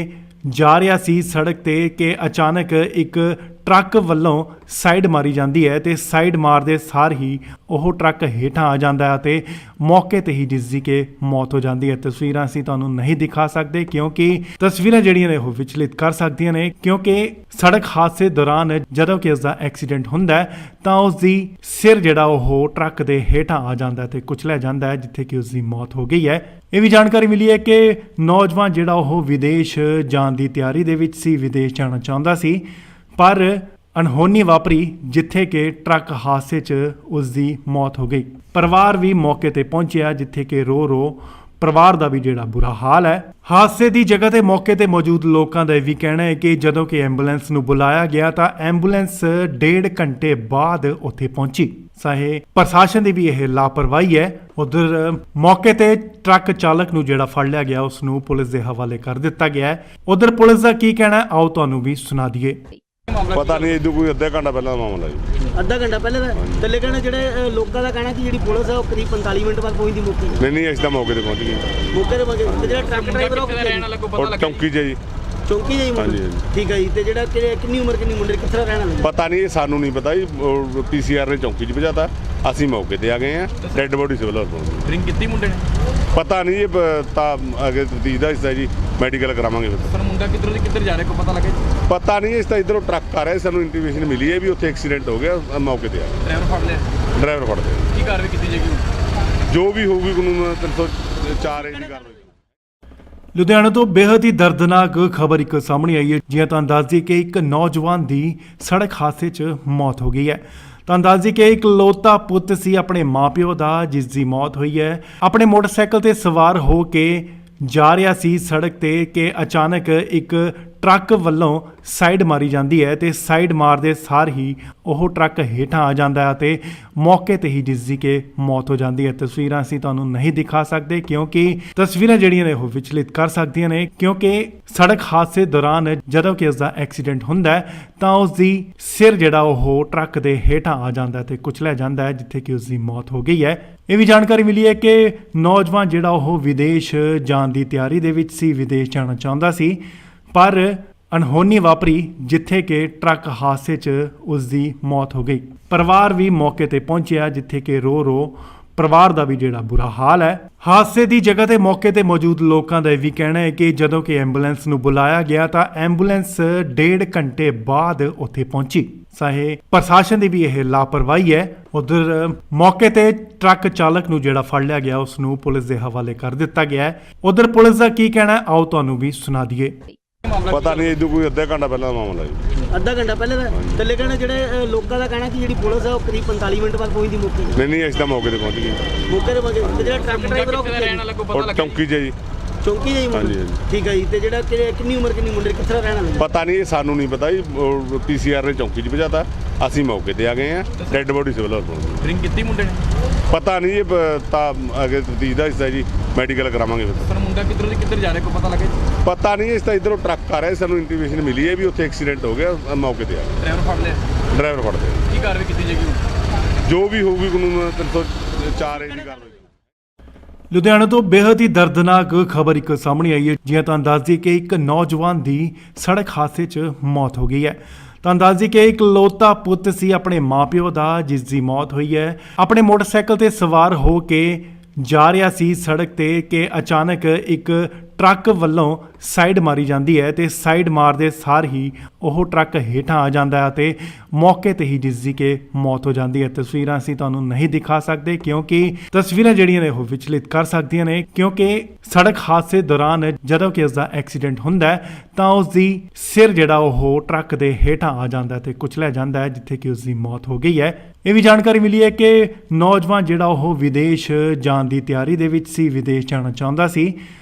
ਜਾ ਰਿਹਾ ਸੀ ਸੜਕ ਤੇ ਕਿ ਅਚਾਨਕ ਇੱਕ ਟਰੱਕ ਵੱਲੋਂ ਸਾਈਡ ਮਾਰੀ ਜਾਂਦੀ ਹੈ ਤੇ ਸਾਈਡ ਮਾਰਦੇ ਸਾਰ ਹੀ ਉਹ ਟਰੱਕ ਹੇਠਾਂ ਆ ਜਾਂਦਾ ਹੈ ਤੇ ਮੌਕੇ ਤੇ ਹੀ ਜਿਸ ਦੀ ਕਿ ਮੌਤ ਹੋ ਜਾਂਦੀ ਹੈ। ਤਸਵੀਰਾਂ ਅਸੀਂ ਤੁਹਾਨੂੰ ਨਹੀਂ ਦਿਖਾ ਸਕਦੇ ਕਿਉਂਕਿ ਤਸਵੀਰਾਂ ਜਿਹੜੀਆਂ ਨੇ ਉਹ ਵਿਚਲਿਤ ਕਰ ਸਕਦੀਆਂ ਨੇ, ਕਿਉਂਕਿ ਸੜਕ ਹਾਦਸੇ ਦੌਰਾਨ ਜਦੋਂ ਕਿ ਇਸ ਦਾ ਐਕਸੀਡੈਂਟ ਹੁੰਦਾ ਹੈ ਤਾਂ ਉਸ ਦੀ ਸਿਰ ਜਿਹੜਾ ਉਹ ਟਰੱਕ ਦੇ ਹੇਠਾਂ ਆ ਜਾਂਦਾ ਹੈ ਤੇ ਕੁਚਲਿਆ ਜਾਂਦਾ ਹੈ, ਜਿੱਥੇ ਕਿ ਉਸ ਦੀ ਮੌਤ ਹੋ ਗਈ ਹੈ। ਇਹ ਵੀ ਜਾਣਕਾਰੀ ਮਿਲੀ ਹੈ ਕਿ ਨੌਜਵਾਨ ਜਿਹੜਾ ਉਹ ਵਿਦੇਸ਼ ਜਾਣ ਦੀ ਤਿਆਰੀ ਦੇ ਵਿੱਚ ਸੀ, ਵਿਦੇਸ਼ ਜਾਣਾ ਚਾਹੁੰਦਾ ਸੀ, ਪਰ ਅਣਹੋਣੀ ਵਾਪਰੀ ਜਿੱਥੇ ਕਿ ਟਰੱਕ ਹਾਦਸੇ 'ਚ ਉਸ ਦੀ ਮੌਤ ਹੋ ਗਈ। ਪਰਿਵਾਰ ਵੀ ਮੌਕੇ ਤੇ ਪਹੁੰਚਿਆ, ਜਿੱਥੇ ਕਿ ਰੋ ਪਰਿਵਾਰ ਦਾ ਵੀ ਜਿਹੜਾ ਬੁਰਾ ਹਾਲ ਹੈ। ਹਾਦਸੇ ਦੀ ਜਗ੍ਹਾ ਤੇ ਮੌਕੇ ਤੇ ਮੌਜੂਦ ਲੋਕਾਂ ਦਾ ਇਹ ਵੀ ਕਹਿਣਾ ਹੈ ਕਿ ਜਦੋਂ ਕਿ ਐਂਬੂਲੈਂਸ ਨੂੰ ਬੁਲਾਇਆ ਗਿਆ ਤਾਂ ਐਂਬੂਲੈਂਸ 1.5 ਘੰਟੇ ਬਾਅਦ ਉੱਥੇ ਪਹੁੰਚੀ। ਸਾਹੇ ਪ੍ਰਸ਼ਾਸਨ ਦੀ ਵੀ ਇਹ ਲਾਪਰਵਾਹੀ ਹੈ। ਉਧਰ ਮੌਕੇ ਤੇ ਟਰੱਕ ਚਾਲਕ ਨੂੰ ਜਿਹੜਾ ਫੜ ਲਿਆ ਗਿਆ ਉਸ ਨੂੰ ਪੁਲਿਸ ਦੇ ਹਵਾਲੇ ਕਰ ਦਿੱਤਾ ਗਿਆ ਹੈ। ਉਧਰ ਪੁਲਿਸ ਦਾ ਕੀ ਕਹਿਣਾ ਹੈ, ਆਓ ਤੁਹਾਨੂੰ ਵੀ ਸੁਣਾ ਦਈਏ। ਪਤਾ ਨਹੀਂ ਇਦੋਂ ਕੋਈ ਅੱਧਾ ਘੰਟਾ ਪਹਿਲਾਂ ਦਾ ਮਾਮਲਾ ਜੀ। ਅੱਧਾ ਘੰਟਾ ਪਹਿਲੇ ਦਾ ਥੱਲੇ ਕਹਿਣਾ ਜਿਹੜੇ ਲੋਕਾਂ ਦਾ ਕਹਿਣਾ ਕਿ ਜਿਹੜੀ ਪੁਲਿਸ ਹੈ ਉਹ ਕਰੀਬ 45 ਮਿੰਟ ਬਾਅਦ ਪਹੁੰਚਦੀ ਮੌਕੇ ਤੇ। ਨਹੀਂ ਅਸੀਂ ਤਾਂ ਮੌਕੇ ਤੇ ਪਹੁੰਚ ਗਏ। ਮੌਕੇ ਤੇ ਪਹੁੰਚੇ ਤੇ ਜਿਹੜਾ ਟਰੱਕ ਡਰਾਈਵਰ ਉਹ ਕਿੱਥੇ ਰਹਿਣ ਵਾਲਾ ਕੋਈ ਪਤਾ ਔਰ ਲੱਗਾ? ਚੌਂਕੀ 'ਚ ਜੀ। ਚੌਂਕੀ ਜਾਈ ਮੁੰਡੇ? ਹਾਂਜੀ, ਹਾਂਜੀ। ਠੀਕ ਹੈ ਜੀ। ਤੇ ਜਿਹੜਾ ਕਿੰਨੀ ਉਮਰ ਕਿੰਨੀ ਮੁੰਡੇ ਕਿੱਥੇ ਦਾ ਰਹਿਣ ਵਾਲਾ? ਪਤਾ ਨਹੀਂ, ਇਹ ਸਾਨੂੰ ਨਹੀਂ ਪਤਾ ਜੀ। ਪੀਸੀਆਰ ਨੇ ਚੌਂਕੀ 'ਚ ਭਜਾਤਾ, ਅਸੀਂ ਮੌਕੇ ਤੇ ਆ ਗਏ ਆ। ਡੈੱਡ ਬੋਡੀ ਸਿਵਲ ਹਸਪਤਾਲ। ਡਰਿੰਕ ਕੀਤੀ ਮੁੰਡੇ ਨੇ? ਪਤਾ ਨਹੀਂ, ਇਹ ਤਾਂ ਅੱਗੇ ਤਫਤੀਸ਼ ਦਾ ਹਿੱਸਾ ਜੀ, ਮੈਡੀਕਲ ਕਰਾਵਾਂਗੇ ਫਿਰ। ਪਰ ਮੁੰਡਾ ਕਿੱਧਰੋਂ ਦੀ ਕਿੱਧਰ ਜਾ ਰਿਹਾ ਕੋਈ ਪਤਾ ਲੱਗਾ ਜੀ? ਪਤਾ ਨਹੀਂ, ਇਸ ਤਾਂ ਇਧਰੋਂ ਟਰੱਕ ਆ ਰਿਹਾ, ਸਾਨੂੰ ਇੰਟੀਮੇਸ਼ਨ ਮਿਲੀ ਹੈ ਵੀ ਉੱਥੇ ਐਕਸੀਡੈਂਟ ਹੋ ਗਿਆ, ਮੌਕੇ ਤੇ ਆ ਗਏ। ਡਰਾਈਵਰ ਫੜ ਲਿਆ? ਡਰਾਈਵਰ ਫੜਦੇ ਆ। ਕੀ ਕਾਰਵਾਈ ਕੀਤੀ ਜਾਏਗੀ? ਜੋ ਵੀ ਹੋਊਗੀ ਕਾਨੂੰਨ 304 ਏ ਦੀ ਕਾਰਵਾਈ। ਲੁਧਿਆਣਾ ਤੋਂ ਬੇहद ਹੀ ਦਰਦਨਾਕ ਖਬਰ ਇੱਕ ਸਾਹਮਣੇ ਆਈ ਹੈ। ਜਿਵੇਂ ਤੁਹਾਨੂੰ ਦੱਸ ਦਈਏ ਕਿ ਇੱਕ ਨੌਜਵਾਨ ਦੀ ਸੜਕ ਹਾਦਸੇ 'ਚ ਮੌਤ ਹੋ ਗਈ ਹੈ। ਤੁਹਾਨੂੰ ਦੱਸ ਦਈਏ ਕਿ ਇਕਲੌਤਾ ਪੁੱਤ ਸੀ ਆਪਣੇ ਮਾਪਿਓ ਦਾ, ਜਿਸ ਦੀ ਮੌਤ ਹੋਈ ਹੈ। ਆਪਣੇ ਮੋਟਰਸਾਈਕਲ ਤੇ ਸਵਾਰ ਹੋ ਕੇ ਜਾ ਰਿਹਾ ਸੀ ਸੜਕ ਤੇ ਕਿ ਅਚਾਨਕ ਇੱਕ ਟਰੱਕ ਵੱਲੋਂ ਸਾਈਡ ਮਾਰੀ ਜਾਂਦੀ ਹੈ ਤੇ ਸਾਈਡ ਮਾਰਦੇ ਸਾਰ ਹੀ ਉਹ ਟਰੱਕ ਹੇਠਾਂ ਆ ਜਾਂਦਾ ਹੈ ਤੇ ਮੌਕੇ ਤੇ ਹੀ ਜਿਸ ਦੀ ਕਿ ਮੌਤ ਹੋ ਜਾਂਦੀ ਹੈ। ਤਸਵੀਰਾਂ ਅਸੀਂ ਤੁਹਾਨੂੰ ਨਹੀਂ ਦਿਖਾ ਸਕਦੇ ਕਿਉਂਕਿ ਤਸਵੀਰਾਂ ਜਿਹੜੀਆਂ ਨੇ ਉਹ ਵਿਚਲਿਤ ਕਰ ਸਕਦੀਆਂ ਨੇ, ਕਿਉਂਕਿ ਸੜਕ ਹਾਦਸੇ ਦੌਰਾਨ ਜਦੋਂ ਕਿ ਇਸ ਦਾ ਐਕਸੀਡੈਂਟ ਹੁੰਦਾ ਹੈ ਤਾਂ ਉਸ ਦੀ ਸਿਰ ਜਿਹੜਾ ਉਹ ਟਰੱਕ ਦੇ ਹੇਠਾਂ ਆ ਜਾਂਦਾ ਹੈ ਤੇ ਕੁਚਲਿਆ ਜਾਂਦਾ ਹੈ, ਜਿੱਥੇ ਕਿ ਉਸ ਦੀ ਮੌਤ ਹੋ ਗਈ ਹੈ। ਇਹ ਵੀ ਜਾਣਕਾਰੀ ਮਿਲੀ ਹੈ ਕਿ ਨੌਜਵਾਨ ਜਿਹੜਾ ਉਹ ਵਿਦੇਸ਼ ਜਾਣ ਦੀ ਤਿਆਰੀ ਦੇ ਵਿੱਚ ਸੀ, ਵਿਦੇਸ਼ ਜਾਣਾ ਚਾਹੁੰਦਾ ਸੀ, ਪਰ ਅਣਹੋਣੀ ਵਾਪਰੀ ਜਿੱਥੇ ਕਿ ਟਰੱਕ ਹਾਦਸੇ 'ਚ ਉਸ ਦੀ ਮੌਤ ਹੋ ਗਈ। ਪਰਿਵਾਰ ਵੀ ਮੌਕੇ ਤੇ ਪਹੁੰਚਿਆ, ਜਿੱਥੇ ਕਿ ਰੋ ਪਰਿਵਾਰ ਦਾ ਵੀ ਜਿਹੜਾ ਬੁਰਾ ਹਾਲ ਹੈ। ਹਾਦਸੇ ਦੀ ਜਗ੍ਹਾ ਤੇ ਮੌਕੇ ਤੇ ਮੌਜੂਦ ਲੋਕਾਂ ਦਾ ਇਹ ਵੀ ਕਹਿਣਾ ਹੈ ਕਿ ਜਦੋਂ ਕਿ ਐਂਬੂਲੈਂਸ ਨੂੰ ਬੁਲਾਇਆ ਗਿਆ ਤਾਂ ਐਂਬੂਲੈਂਸ 1.5 ਘੰਟੇ ਬਾਅਦ ਉੱਥੇ ਪਹੁੰਚੀ। ਸਾਹੇ ਪ੍ਰਸ਼ਾਸਨ ਦੀ ਵੀ ਇਹ ਲਾਪਰਵਾਹੀ ਹੈ। ਉਧਰ ਮੌਕੇ ਤੇ ਟਰੱਕ ਚਾਲਕ ਨੂੰ ਜਿਹੜਾ ਫੜ ਲਿਆ ਗਿਆ ਉਸ ਨੂੰ ਪੁਲਿਸ ਦੇ ਹਵਾਲੇ ਕਰ ਦਿੱਤਾ ਗਿਆ ਹੈ। ਉਧਰ ਪੁਲਿਸ ਦਾ ਕੀ ਕਹਿਣਾ ਹੈ, ਆਓ ਤੁਹਾਨੂੰ ਵੀ ਸੁਣਾ ਦਈਏ। ਪਤਾ ਨਹੀਂ, ਇਦੋਂ ਕੋਈ ਅੱਧਾ ਘੰਟਾ ਪਹਿਲਾਂ ਦਾ ਮਾਮਲਾ ਜੀ। ਅੱਧਾ ਘੰਟਾ ਪਹਿਲੇ ਦਾ ਥੱਲੇ ਕਹਿਣਾ ਜਿਹੜੇ ਲੋਕਾਂ ਦਾ ਕਹਿਣਾ ਕਿ ਜਿਹੜੀ ਪੁਲਿਸ ਹੈ ਉਹ ਕਰੀਬ 45 ਮਿੰਟ ਬਾਅਦ ਪਹੁੰਚਦੀ ਮੌਕੇ ਤੇ। ਨਹੀਂ ਅਸੀਂ ਤਾਂ ਮੌਕੇ ਤੇ ਪਹੁੰਚ ਗਏ। ਮੌਕੇ ਤੇ ਪਹੁੰਚੇ ਤੇ ਜਿਹੜਾ ਟਰੱਕ ਡਰਾਈਵਰ ਉਹ ਕਿੱਥੇ ਰਹਿਣ ਵਾਲਾ ਕੋਈ ਪਤਾ ਔਰ ਲੱਗਾ? ਚੌਂਕੀ 'ਚ ਜੀ। ਚੌਂਕੀ ਜਾਈ ਮੁੰਡੇ? ਹਾਂਜੀ, ਹਾਂਜੀ। ਠੀਕ ਹੈ ਜੀ। ਤੇ ਜਿਹੜਾ ਕਿੰਨੀ ਉਮਰ ਕਿੰਨੀ ਮੁੰਡੇ ਕਿੱਥੇ ਦਾ ਰਹਿਣ ਵਾਲਾ? ਪਤਾ ਨਹੀਂ, ਇਹ ਸਾਨੂੰ ਨਹੀਂ ਪਤਾ ਜੀ। ਪੀਸੀਆਰ ਨੇ ਚੌਂਕੀ 'ਚ ਭਜਾਤਾ, ਅਸੀਂ ਮੌਕੇ ਤੇ ਆ ਗਏ ਆ। ਡੈੱਡ ਬੋਡੀ ਸਿਵਲ ਹਸਪਤਾਲ। ਡਰਿੰਕ ਕੀਤੀ ਮੁੰਡੇ ਨੇ? ਪਤਾ ਨਹੀਂ, ਇਹ ਤਾਂ ਅੱਗੇ ਤਫਤੀਸ਼ ਦਾ ਹਿੱਸਾ ਜੀ, ਮੈਡੀਕਲ ਕਰਾਵਾਂਗੇ ਫਿਰ। ਪਰ ਮੁੰਡਾ ਕਿੱਧਰੋਂ ਦੀ ਕਿੱਧਰ ਜਾ ਰਿਹਾ ਕੋਈ ਪਤਾ ਲੱਗਾ ਜੀ? ਪਤਾ ਨਹੀਂ, ਇਸ ਤਾਂ ਇਧਰੋਂ ਟਰੱਕ ਆ ਰਿਹਾ, ਸਾਨੂੰ ਇੰਟੀਮੇਸ਼ਨ ਮਿਲੀ ਹੈ ਵੀ ਉੱਥੇ ਐਕਸੀਡੈਂਟ ਹੋ ਗਿਆ, ਮੌਕੇ ਤੇ ਆ ਗਏ। ਡਰਾਈਵਰ ਫੜ ਲਿਆ? ਡਰਾਈਵਰ ਫੜਦੇ ਆ। ਕੀ ਕਾਰਵਾਈ ਕੀਤੀ ਜਾਏਗੀ? ਜੋ ਵੀ ਹੋਊਗੀ ਕਾਨੂੰਨ 304 ਏ ਦੀ ਕਾਰਵਾਈ। ਲੁਧਿਆਣਾ ਤੋਂ ਬੇहद ਹੀ ਦਰਦਨਾਕ ਖਬਰ ਇੱਕ ਸਾਹਮਣੇ ਆਈ ਹੈ। ਜਿਵੇਂ ਤੁਹਾਨੂੰ ਦੱਸ ਦਈਏ ਕਿ ਇੱਕ ਨੌਜਵਾਨ ਦੀ ਸੜਕ ਹਾਦਸੇ 'ਚ ਮੌਤ ਹੋ ਗਈ ਹੈ। ਤੁਹਾਨੂੰ ਦੱਸ ਦਈਏ ਕਿ ਇਕਲੌਤਾ ਪੁੱਤ ਸੀ ਆਪਣੇ ਮਾਪਿਓ ਦਾ, ਜਿਸ ਦੀ ਮੌਤ ਹੋਈ ਹੈ। ਆਪਣੇ ਮੋਟਰਸਾਈਕਲ ਤੇ ਸਵਾਰ ਹੋ ਕੇ ਜਾ ਰਿਹਾ ਸੀ ਸੜਕ ਤੇ ਕਿ ਅਚਾਨਕ ਇੱਕ ਟਰੱਕ ਵੱਲੋਂ ਸਾਈਡ ਮਾਰੀ ਜਾਂਦੀ ਹੈ ਤੇ ਸਾਈਡ ਮਾਰਦੇ ਸਾਰ ਹੀ ਉਹ ਟਰੱਕ ਹੇਠਾਂ ਆ ਜਾਂਦਾ ਹੈ ਤੇ ਮੌਕੇ ਤੇ ਹੀ ਜਿਸ ਦੀ ਕਿ ਮੌਤ ਹੋ ਜਾਂਦੀ ਹੈ। ਤਸਵੀਰਾਂ ਅਸੀਂ ਤੁਹਾਨੂੰ ਨਹੀਂ ਦਿਖਾ ਸਕਦੇ ਕਿਉਂਕਿ ਤਸਵੀਰਾਂ ਜਿਹੜੀਆਂ ਨੇ ਉਹ ਵਿਚਲਿਤ ਕਰ ਸਕਦੀਆਂ ਨੇ, ਕਿਉਂਕਿ ਸੜਕ ਹਾਦਸੇ ਦੌਰਾਨ ਜਦੋਂ ਕਿ ਇਸ ਦਾ ਐਕਸੀਡੈਂਟ ਹੁੰਦਾ ਹੈ ਤਾਂ ਉਸ ਦੀ ਸਿਰ ਜਿਹੜਾ ਉਹ ਟਰੱਕ ਦੇ ਹੇਠਾਂ ਆ ਜਾਂਦਾ ਹੈ ਤੇ ਕੁਚਲਿਆ ਜਾਂਦਾ ਹੈ, ਜਿੱਥੇ ਕਿ ਉਸ ਦੀ ਮੌਤ ਹੋ ਗਈ ਹੈ। ਇਹ ਵੀ ਜਾਣਕਾਰੀ ਮਿਲੀ ਹੈ ਕਿ ਨੌਜਵਾਨ ਜਿਹੜਾ ਉਹ ਵਿਦੇਸ਼ ਜਾਣ ਦੀ ਤਿਆਰੀ ਦੇ ਵਿੱਚ ਸੀ, ਵਿਦੇਸ਼ ਜਾਣਾ ਚਾਹੁੰਦਾ ਸੀ,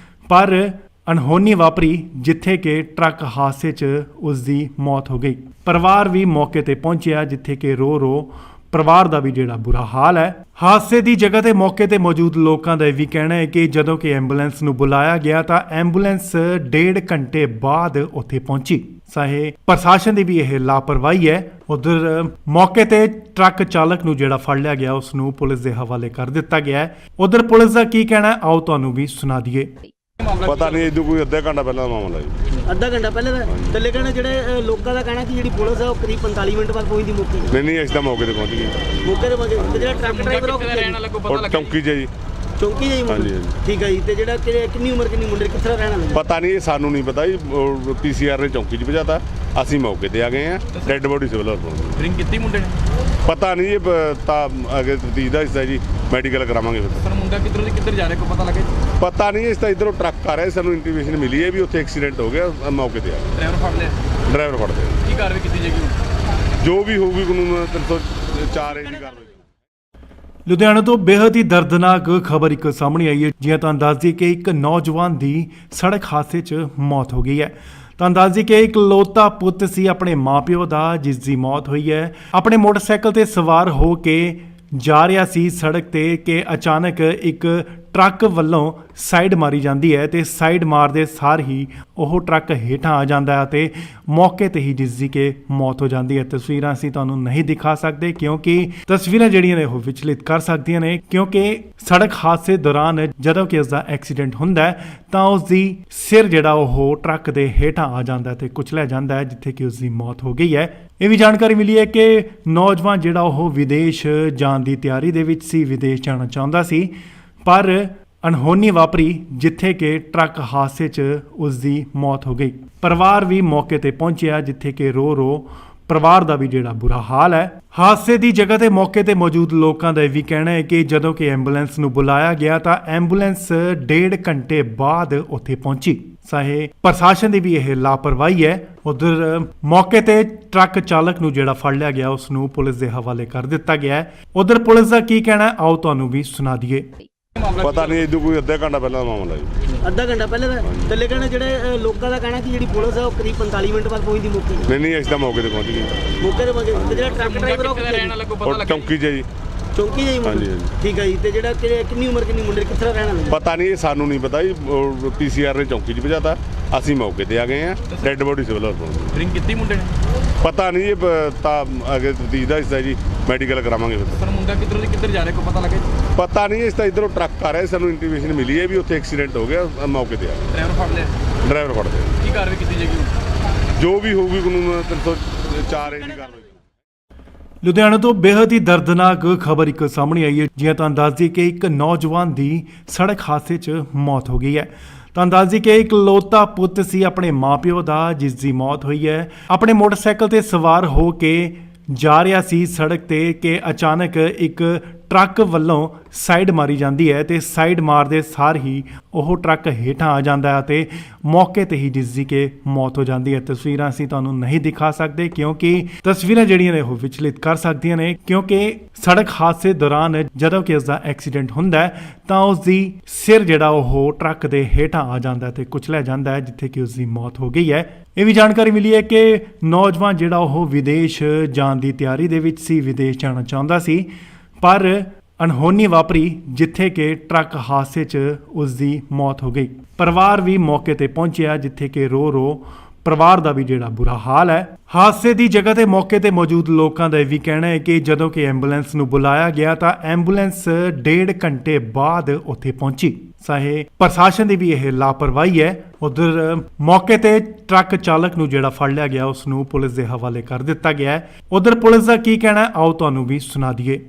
ਪਰ ਅਣਹੋਣੀ ਵਾਪਰੀ ਜਿੱਥੇ ਕਿ ਟਰੱਕ ਹਾਦਸੇ 'ਚ ਉਸ ਦੀ ਮੌਤ ਹੋ ਗਈ। ਪਰਿਵਾਰ ਵੀ ਮੌਕੇ ਤੇ ਪਹੁੰਚਿਆ, ਜਿੱਥੇ ਕਿ ਰੋ ਪਰਿਵਾਰ ਦਾ ਵੀ ਜਿਹੜਾ ਬੁਰਾ ਹਾਲ ਹੈ। ਹਾਦਸੇ ਦੀ ਜਗ੍ਹਾ ਤੇ ਮੌਕੇ ਤੇ ਮੌਜੂਦ ਲੋਕਾਂ ਦਾ ਇਹ ਵੀ ਕਹਿਣਾ ਹੈ ਕਿ ਜਦੋਂ ਕਿ ਐਂਬੂਲੈਂਸ ਨੂੰ ਬੁਲਾਇਆ ਗਿਆ ਤਾਂ ਐਂਬੂਲੈਂਸ 1.5 ਘੰਟੇ ਬਾਅਦ ਉੱਥੇ ਪਹੁੰਚੀ। ਚਾਹੇ ਪ੍ਰਸ਼ਾਸਨ ਦੀ ਵੀ ਇਹ ਲਾਪਰਵਾਹੀ ਹੈ। ਉਧਰ ਮੌਕੇ ਤੇ ਟਰੱਕ ਚਾਲਕ ਨੂੰ ਜਿਹੜਾ ਫੜ ਲਿਆ ਗਿਆ ਉਸ ਨੂੰ ਪੁਲਿਸ ਦੇ ਹਵਾਲੇ ਕਰ ਦਿੱਤਾ ਗਿਆ ਹੈ। ਉਧਰ ਪੁਲਿਸ ਦਾ ਕੀ ਕਹਿਣਾ ਹੈ, ਆਓ ਤੁਹਾਨੂੰ ਵੀ ਸੁਣਾ ਦਈਏ। ਪਤਾ ਨਹੀਂ ਇਹਦੋਂ ਕੋਈ ਅੱਧਾ ਘੰਟਾ ਪਹਿਲਾਂ ਦਾ ਮਾਮਲਾ ਜੀ। ਅੱਧਾ ਘੰਟਾ ਪਹਿਲੇ ਦਾ ਤੇ ਲੇਕਿਨ ਜਿਹੜੇ ਲੋਕਾਂ ਦਾ ਕਹਿਣਾ ਕਿ ਜਿਹੜੀ ਪੁਲਿਸ ਹੈ ਉਹ ਕਰੀਬ 45 ਮਿੰਟ ਬਾਅਦ ਪਹੁੰਚਦੀ ਮੌਕੇ ਨਹੀਂ ਅਸੀਂ ਤਾਂ ਮੌਕੇ ਤੇ ਪਹੁੰਚ ਗਏ। ਮੌਕੇ ਤੇ ਪਹੁੰਚੇ ਤੇ ਜਿਹੜਾ ਟਰੱਕ ਡਰਾਈਵਰ ਉਹ ਕਿੱਥੇ ਰਹਿਣ ਵਾਲਾ ਕੋਈ ਪਤਾ ਉਹ ਲੱਗਾ ਚੌਂਕੀ 'ਚ ਹੈ ਜੀ। ਚੌਂਕੀ ਜਾਈ ਹਾਂਜੀ, ਹਾਂਜੀ। ਠੀਕ ਹੈ ਜੀ। ਤੇ ਜਿਹੜਾ ਕਿੰਨੀ ਉਮਰ ਕਿੰਨੀ ਮੁੰਡੇ ਕਿੱਥੇ ਰਹਿਣ ਵਾਲੇ ਪਤਾ ਨਹੀਂ, ਇਹ ਸਾਨੂੰ ਨਹੀਂ ਪਤਾ ਜੀ। ਪੀਸੀਆਰ ਨੇ ਚੌਂਕੀ 'ਚ ਭਜਾਤਾ, ਅਸੀਂ ਮੌਕੇ ਤੇ ਆ ਗਏ ਆ। ਡੈੱਡ ਬੋਡੀ ਸਿਵਲ ਹਸਪਤਾਲ ਡਰਿੰਕ ਕੀਤੀ ਮੁੰਡੇ ਨੇ ਪਤਾ ਨਹੀਂ, ਇਹ ਤਾਂ ਅੱਗੇ ਤਫਤੀਸ਼ ਦਾ ਹਿੱਸਾ ਜੀ, ਮੈਡੀਕਲ ਕਰਾਵਾਂਗੇ ਫਿਰ। ਪਰ ਮੁੰਡਾ ਕਿੱਧਰ ਜਾ ਰਿਹਾ ਕੋਈ ਪਤਾ ਲੱਗਾ ਪਤਾ ਨਹੀਂ, ਇਸ ਤਾਂ ਇਧਰੋਂ ਟਰੱਕ ਆ ਰਿਹਾ, ਸਾਨੂੰ ਇੰਟੀਮੇਸ਼ਨ ਮਿਲੀ ਹੈ ਵੀ ਉੱਥੇ ਐਕਸੀਡੈਂਟ ਹੋ ਗਿਆ। ਮੌਕੇ ਤੇ ਆ ਗਏ, ਡਰਾਈਵਰ ਫੜ ਲਿਆ ਡਰਾਈਵਰ ਫੜਦੇ ਆ। ਕੀ ਕਾਰਵਾਈ ਕੀਤੀ ਜਾਏਗੀ ਜੋ ਵੀ ਹੋਊਗੀ ਕਾਨੂੰਨ 304 ਏ ਦੀ ਕਾਰਵਾਈ। ਲੁਧਿਆਣਾ ਤੋਂ ਬੇहद ਹੀ ਦਰਦਨਾਕ ਖਬਰ ਇੱਕ ਸਾਹਮਣੇ ਆਈ ਹੈ। ਜਿਵੇਂ ਤੁਹਾਨੂੰ ਦੱਸ ਦਈਏ ਕਿ ਇੱਕ ਨੌਜਵਾਨ ਦੀ ਸੜਕ ਹਾਦਸੇ 'ਚ ਮੌਤ ਹੋ ਗਈ ਹੈ। ਤੁਹਾਨੂੰ ਦੱਸ ਦਈਏ ਕਿ ਇਕਲੌਤਾ ਪੁੱਤ ਸੀ ਆਪਣੇ ਮਾਪਿਓ ਦਾ, ਜਿਸ ਦੀ ਮੌਤ ਹੋਈ ਹੈ। ਆਪਣੇ ਮੋਟਰਸਾਈਕਲ ਤੇ ਸਵਾਰ ਹੋ ਕੇ ਜਾ ਰਿਹਾ ਸੀ ਸੜਕ ਤੇ ਕਿ ਅਚਾਨਕ ਇੱਕ ਟਰੱਕ ਵੱਲੋਂ ਸਾਈਡ ਮਾਰੀ ਜਾਂਦੀ ਹੈ ਤੇ ਸਾਈਡ ਮਾਰਦੇ ਸਾਰ ਹੀ ਉਹ ਟਰੱਕ ਹੇਠਾਂ ਆ ਜਾਂਦਾ ਹੈ ਤੇ ਮੌਕੇ ਤੇ ਹੀ ਜਿਸ ਦੀ ਕਿ ਮੌਤ ਹੋ ਜਾਂਦੀ ਹੈ। ਤਸਵੀਰਾਂ ਅਸੀਂ ਤੁਹਾਨੂੰ ਨਹੀਂ ਦਿਖਾ ਸਕਦੇ ਕਿਉਂਕਿ ਤਸਵੀਰਾਂ ਜਿਹੜੀਆਂ ਨੇ ਉਹ ਵਿਚਲਿਤ ਕਰ ਸਕਦੀਆਂ ਨੇ, ਕਿਉਂਕਿ ਸੜਕ ਹਾਦਸੇ ਦੌਰਾਨ ਜਦੋਂ ਕਿ ਉਸ ਦਾ ਐਕਸੀਡੈਂਟ ਹੁੰਦਾ ਹੈ ਤਾਂ ਉਸ ਦੀ ਸਿਰ ਜਿਹੜਾ ਉਹ ਟਰੱਕ ਦੇ ਹੇਠਾਂ ਆ ਜਾਂਦਾ ਹੈ ਤੇ ਕੁਚਲਿਆ ਜਾਂਦਾ ਹੈ, ਜਿੱਥੇ ਕਿ ਉਸ ਦੀ ਮੌਤ ਹੋ ਗਈ ਹੈ। ਇਹ ਵੀ ਜਾਣਕਾਰੀ ਮਿਲੀ ਹੈ ਕਿ ਨੌਜਵਾਨ ਜਿਹੜਾ ਉਹ ਵਿਦੇਸ਼ ਜਾਣ ਦੀ ਤਿਆਰੀ ਦੇ ਵਿੱਚ ਸੀ, ਵਿਦੇਸ਼ ਜਾਣਾ ਚਾਹੁੰਦਾ ਸੀ, ਪਰ ਅਣਹੋਣੀ ਵਾਪਰੀ ਜਿੱਥੇ ਕਿ ਟਰੱਕ ਹਾਦਸੇ 'ਚ ਉਸ ਦੀ ਮੌਤ ਹੋ ਗਈ। ਪਰਿਵਾਰ ਵੀ ਮੌਕੇ ਤੇ ਪਹੁੰਚਿਆ, ਜਿੱਥੇ ਕਿ ਰੋ ਪਰਿਵਾਰ ਦਾ ਵੀ ਜਿਹੜਾ ਬੁਰਾ ਹਾਲ ਹੈ। ਹਾਦਸੇ ਦੀ ਜਗ੍ਹਾ ਤੇ ਮੌਕੇ ਤੇ ਮੌਜੂਦ ਲੋਕਾਂ ਦਾ ਇਹ ਵੀ ਕਹਿਣਾ ਹੈ ਕਿ ਜਦੋਂ ਕਿ ਐਂਬੂਲੈਂਸ ਨੂੰ ਬੁਲਾਇਆ ਗਿਆ ਤਾਂ ਐਂਬੂਲੈਂਸ 1.5 ਘੰਟੇ ਬਾਅਦ ਉੱਥੇ ਪਹੁੰਚੀ। ਚਾਹੇ ਪ੍ਰਸ਼ਾਸਨ ਦੀ ਵੀ ਇਹ ਲਾਪਰਵਾਹੀ ਹੈ। ਉਧਰ ਮੌਕੇ ਤੇ ਟਰੱਕ ਚਾਲਕ ਨੂੰ ਜਿਹੜਾ ਫੜ ਲਿਆ ਗਿਆ ਉਸ ਨੂੰ ਪੁਲਿਸ ਦੇ ਹਵਾਲੇ ਕਰ ਦਿੱਤਾ ਗਿਆ ਹੈ। ਉਧਰ ਪੁਲਿਸ ਦਾ ਕੀ ਕਹਿਣਾ ਹੈ, ਆਓ ਤੁਹਾਨੂੰ ਵੀ ਸੁਣਾ ਦਈਏ। ਪਤਾ ਨਹੀਂ ਇਹਦੋਂ ਕੋਈ ਅੱਧਾ ਘੰਟਾ ਪਹਿਲਾਂ ਦਾ ਮਾਮਲਾ ਜੀ। ਅੱਧਾ ਘੰਟਾ ਪਹਿਲੇ ਦਾ ਤੇ ਲੇਕਿਨ ਜਿਹੜੇ ਲੋਕਾਂ ਦਾ ਕਹਿਣਾ ਕਿ ਜਿਹੜੀ ਪੁਲਿਸ ਹੈ ਉਹ ਕਰੀਬ 45 ਮਿੰਟ ਬਾਅਦ ਪਹੁੰਚਦੀ ਮੌਕੇ ਨਹੀਂ ਅਸੀਂ ਤਾਂ ਮੌਕੇ ਤੇ ਪਹੁੰਚ ਗਏ। ਮੌਕੇ ਤੇ ਪਹੁੰਚੇ ਤੇ ਜਿਹੜਾ ਟਰੱਕ ਡਰਾਈਵਰ ਉਹ ਕਿੱਥੇ ਰਹਿਣ ਵਾਲਾ ਕੋਈ ਪਤਾ ਉਹ ਲੱਗਾ ਚੌਂਕੀ 'ਚ ਹੈ ਜੀ। ਚੌਂਕੀ ਜਾਈ ਹਾਂਜੀ, ਹਾਂਜੀ। ਠੀਕ ਹੈ ਜੀ। ਤੇ ਜਿਹੜਾ ਕਿੰਨੀ ਉਮਰ ਕਿੰਨੀ ਮੁੰਡੇ ਕਿੱਥੇ ਰਹਿਣ ਵਾਲੇ ਪਤਾ ਨਹੀਂ, ਇਹ ਸਾਨੂੰ ਨਹੀਂ ਪਤਾ ਜੀ। ਪੀਸੀਆਰ ਨੇ ਚੌਂਕੀ 'ਚ ਭਜਾਤਾ, ਅਸੀਂ ਮੌਕੇ ਤੇ ਆ ਗਏ ਆ। ਡੈੱਡ ਬੋਡੀ ਸਿਵਲ ਹਸਪਤਾਲ ਡਰਿੰਕ ਕੀਤੀ ਮੁੰਡੇ ਨੇ ਪਤਾ ਨਹੀਂ, ਇਹ ਤਾਂ ਅੱਗੇ ਤਫਤੀਸ਼ ਦਾ ਹਿੱਸਾ ਜੀ, ਮੈਡੀਕਲ ਕਰਾਵਾਂਗੇ ਫਿਰ। ਪਰ ਮੁੰਡਾ ਕਿੱਧਰ ਜਾ ਰਿਹਾ ਕੋਈ ਪਤਾ ਲੱਗਾ ਪਤਾ ਨਹੀਂ, ਇਸ ਤਾਂ ਇਧਰੋਂ ਟਰੱਕ ਆ ਰਿਹਾ, ਸਾਨੂੰ ਇੰਟੀਮੇਸ਼ਨ ਮਿਲੀ ਹੈ ਵੀ ਉੱਥੇ ਐਕਸੀਡੈਂਟ ਹੋ ਗਿਆ। ਮੌਕੇ ਤੇ ਆ ਗਏ, ਡਰਾਈਵਰ ਫੜ ਲਿਆ ਡਰਾਈਵਰ ਫੜਦੇ ਆ। ਕੀ ਕਾਰਵਾਈ ਕੀਤੀ ਜਾਏਗੀ ਜੋ ਵੀ ਹੋਊਗੀ ਕਾਨੂੰਨ 304 ਏ ਦੀ ਕਾਰਵਾਈ। ਲੁਧਿਆਣਾ ਤੋਂ ਬੇहद ਹੀ ਦਰਦਨਾਕ ਖਬਰ ਇੱਕ ਸਾਹਮਣੇ ਆਈ ਹੈ। ਜਿਵੇਂ ਤੁਹਾਨੂੰ ਦੱਸ ਦਈਏ ਕਿ ਇੱਕ ਨੌਜਵਾਨ ਦੀ ਸੜਕ ਹਾਦਸੇ 'ਚ ਮੌਤ ਹੋ ਗਈ ਹੈ। ਤੁਹਾਨੂੰ ਦੱਸ ਦਈਏ ਕਿ ਇਕਲੌਤਾ ਪੁੱਤ ਸੀ ਆਪਣੇ ਮਾਪਿਓ ਦਾ, ਜਿਸ ਦੀ ਮੌਤ ਹੋਈ ਹੈ। ਆਪਣੇ ਮੋਟਰਸਾਈਕਲ ਤੇ ਸਵਾਰ ਹੋ ਕੇ ਜਾ ਰਿਹਾ ਸੀ ਸੜਕ ਤੇ ਕਿ ਅਚਾਨਕ ਇੱਕ ਟਰੱਕ ਵੱਲੋਂ ਸਾਈਡ ਮਾਰੀ ਜਾਂਦੀ ਹੈ ਤੇ ਸਾਈਡ ਮਾਰਦੇ ਸਾਰ ਹੀ ਉਹ ਟਰੱਕ ਹੇਠਾਂ ਆ ਜਾਂਦਾ ਹੈ ਤੇ ਮੌਕੇ ਤੇ ਹੀ ਜਿਸ ਦੀ ਕਿ ਮੌਤ ਹੋ ਜਾਂਦੀ ਹੈ। ਤਸਵੀਰਾਂ ਅਸੀਂ ਤੁਹਾਨੂੰ ਨਹੀਂ ਦਿਖਾ ਸਕਦੇ ਕਿਉਂਕਿ ਤਸਵੀਰਾਂ ਜਿਹੜੀਆਂ ਨੇ ਉਹ ਵਿਚਲਿਤ ਕਰ ਸਕਦੀਆਂ ਨੇ, ਕਿਉਂਕਿ ਸੜਕ ਹਾਦਸੇ ਦੌਰਾਨ ਜਦੋਂ ਕਿ ਉਸ ਦਾ ਐਕਸੀਡੈਂਟ ਹੁੰਦਾ ਹੈ ਤਾਂ ਉਸ ਦੀ ਸਿਰ ਜਿਹੜਾ ਉਹ ਟਰੱਕ ਦੇ ਹੇਠਾਂ ਆ ਜਾਂਦਾ ਹੈ ਤੇ ਕੁਚਲਿਆ ਜਾਂਦਾ ਹੈ, ਜਿੱਥੇ ਕਿ ਉਸ ਦੀ ਮੌਤ ਹੋ ਗਈ ਹੈ। ਇਹ ਵੀ ਜਾਣਕਾਰੀ ਮਿਲੀ ਹੈ ਕਿ ਨੌਜਵਾਨ ਜਿਹੜਾ ਉਹ ਵਿਦੇਸ਼ ਜਾਣ ਦੀ ਤਿਆਰੀ ਦੇ ਵਿੱਚ ਸੀ, ਵਿਦੇਸ਼ ਜਾਣਾ ਚਾਹੁੰਦਾ ਸੀ, ਪਰ ਅਣਹੋਣੀ ਵਾਪਰੀ ਜਿੱਥੇ ਕਿ ਟਰੱਕ ਹਾਦਸੇ 'ਚ ਉਸ ਦੀ ਮੌਤ ਹੋ ਗਈ। ਪਰਿਵਾਰ ਵੀ ਮੌਕੇ ਤੇ ਪਹੁੰਚਿਆ, ਜਿੱਥੇ ਕਿ ਰੋ ਪਰਿਵਾਰ ਦਾ ਵੀ ਜਿਹੜਾ ਬੁਰਾ ਹਾਲ ਹੈ। ਹਾਦਸੇ ਦੀ ਜਗ੍ਹਾ ਤੇ ਮੌਕੇ ਤੇ ਮੌਜੂਦ ਲੋਕਾਂ ਦਾ ਇਹ ਵੀ ਕਹਿਣਾ ਹੈ ਕਿ ਜਦੋਂ ਕਿ ਐਂਬੂਲੈਂਸ ਨੂੰ ਬੁਲਾਇਆ ਗਿਆ ਤਾਂ ਐਂਬੂਲੈਂਸ 1.5 ਘੰਟੇ ਬਾਅਦ ਉੱਥੇ ਪਹੁੰਚੀ। ਚਾਹੇ ਪ੍ਰਸ਼ਾਸਨ ਦੀ ਵੀ ਇਹ ਲਾਪਰਵਾਹੀ ਹੈ। ਉਧਰ ਮੌਕੇ ਤੇ ਟਰੱਕ ਚਾਲਕ ਨੂੰ ਜਿਹੜਾ ਫੜ ਲਿਆ ਗਿਆ ਉਸ ਨੂੰ ਪੁਲਿਸ ਦੇ ਹਵਾਲੇ ਕਰ ਦਿੱਤਾ ਗਿਆ ਹੈ। ਉਧਰ ਪੁਲਿਸ ਦਾ ਕੀ ਕਹਿਣਾ ਹੈ, ਆਓ ਤੁਹਾਨੂੰ ਵੀ ਸੁਣਾ ਦਈਏ।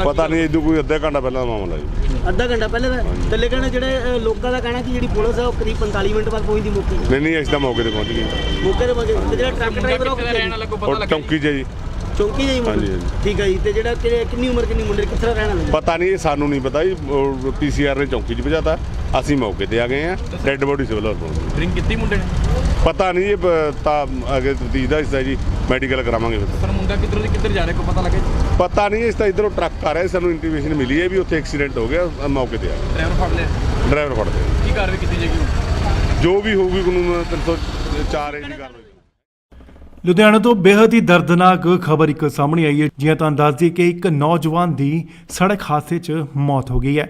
ਪਤਾ ਨਹੀਂ ਇਹਦੋਂ ਕੋਈ ਅੱਧਾ ਘੰਟਾ ਪਹਿਲਾਂ ਦਾ ਮਾਮਲਾ ਜੀ। ਅੱਧਾ ਘੰਟਾ ਪਹਿਲੇ ਦਾ ਤੇ ਲੇਕਿਨ ਜਿਹੜੇ ਲੋਕਾਂ ਦਾ ਕਹਿਣਾ ਕਿ ਜਿਹੜੀ ਪੁਲਿਸ ਹੈ ਉਹ ਕਰੀਬ 45 ਮਿੰਟ ਬਾਅਦ ਪਹੁੰਚਦੀ ਮੌਕੇ ਨਹੀਂ ਅਸੀਂ ਤਾਂ ਮੌਕੇ ਤੇ ਪਹੁੰਚ ਗਏ। ਮੌਕੇ ਤੇ ਪਹੁੰਚੇ ਤੇ ਜਿਹੜਾ ਟਰੱਕ ਡਰਾਈਵਰ ਉਹ ਕਿੱਥੇ ਰਹਿਣ ਵਾਲਾ ਕੋਈ ਪਤਾ ਉਹ ਲੱਗਾ ਚੌਂਕੀ 'ਚ ਹੈ ਜੀ। ਚੌਂਕੀ ਜਾਈ ਹਾਂਜੀ, ਹਾਂਜੀ। ਠੀਕ ਹੈ ਜੀ। ਤੇ ਜਿਹੜਾ ਕਿੰਨੀ ਉਮਰ ਕਿੰਨੀ ਮੁੰਡੇ ਕਿੱਥੇ ਰਹਿਣ ਵਾਲੇ ਪਤਾ ਨਹੀਂ, ਇਹ ਸਾਨੂੰ ਨਹੀਂ ਪਤਾ ਜੀ। ਪੀਸੀਆਰ ਨੇ ਚੌਂਕੀ 'ਚ ਭਜਾਤਾ, ਅਸੀਂ ਮੌਕੇ ਤੇ ਆ ਗਏ ਆ। ਡੈੱਡ ਬੋਡੀ ਸਿਵਲ ਹਸਪਤਾਲ ਡਰਿੰਕ ਕੀਤੀ ਮੁੰਡੇ ਨੇ ਪਤਾ ਨਹੀਂ, ਇਹ ਤਾਂ ਅੱਗੇ ਤਫਤੀਸ਼ ਦਾ ਹਿੱਸਾ ਜੀ, ਮੈਡੀਕਲ ਕਰਾਵਾਂਗੇ ਫਿਰ। ਪਰ ਮੁੰਡਾ ਕਿੱਧਰ ਜਾ ਰਿਹਾ ਕੋਈ ਪਤਾ ਲੱਗਾ ਪਤਾ ਨਹੀਂ, ਇਸ ਤਾਂ ਇਧਰੋਂ ਟਰੱਕ ਆ ਰਿਹਾ, ਸਾਨੂੰ ਇੰਟੀਮੇਸ਼ਨ ਮਿਲੀ ਹੈ ਵੀ ਉੱਥੇ ਐਕਸੀਡੈਂਟ ਹੋ ਗਿਆ। ਮੌਕੇ ਤੇ ਆ ਗਏ, ਡਰਾਈਵਰ ਫੜ ਲਿਆ ਡਰਾਈਵਰ ਫੜਦੇ ਆ। ਕੀ ਕਾਰਵਾਈ ਕੀਤੀ ਜਾਏਗੀ ਜੋ ਵੀ ਹੋਊਗੀ ਕਾਨੂੰਨ 304 ਏ ਦੀ ਕਾਰਵਾਈ। ਲੁਧਿਆਣਾ ਤੋਂ ਬੇहद ਹੀ ਦਰਦਨਾਕ ਖਬਰ ਇੱਕ ਸਾਹਮਣੇ ਆਈ ਹੈ। ਜਿਵੇਂ ਤੁਹਾਨੂੰ ਦੱਸ ਦਈਏ ਕਿ ਇੱਕ ਨੌਜਵਾਨ ਦੀ ਸੜਕ ਹਾਦਸੇ 'ਚ ਮੌਤ ਹੋ ਗਈ ਹੈ।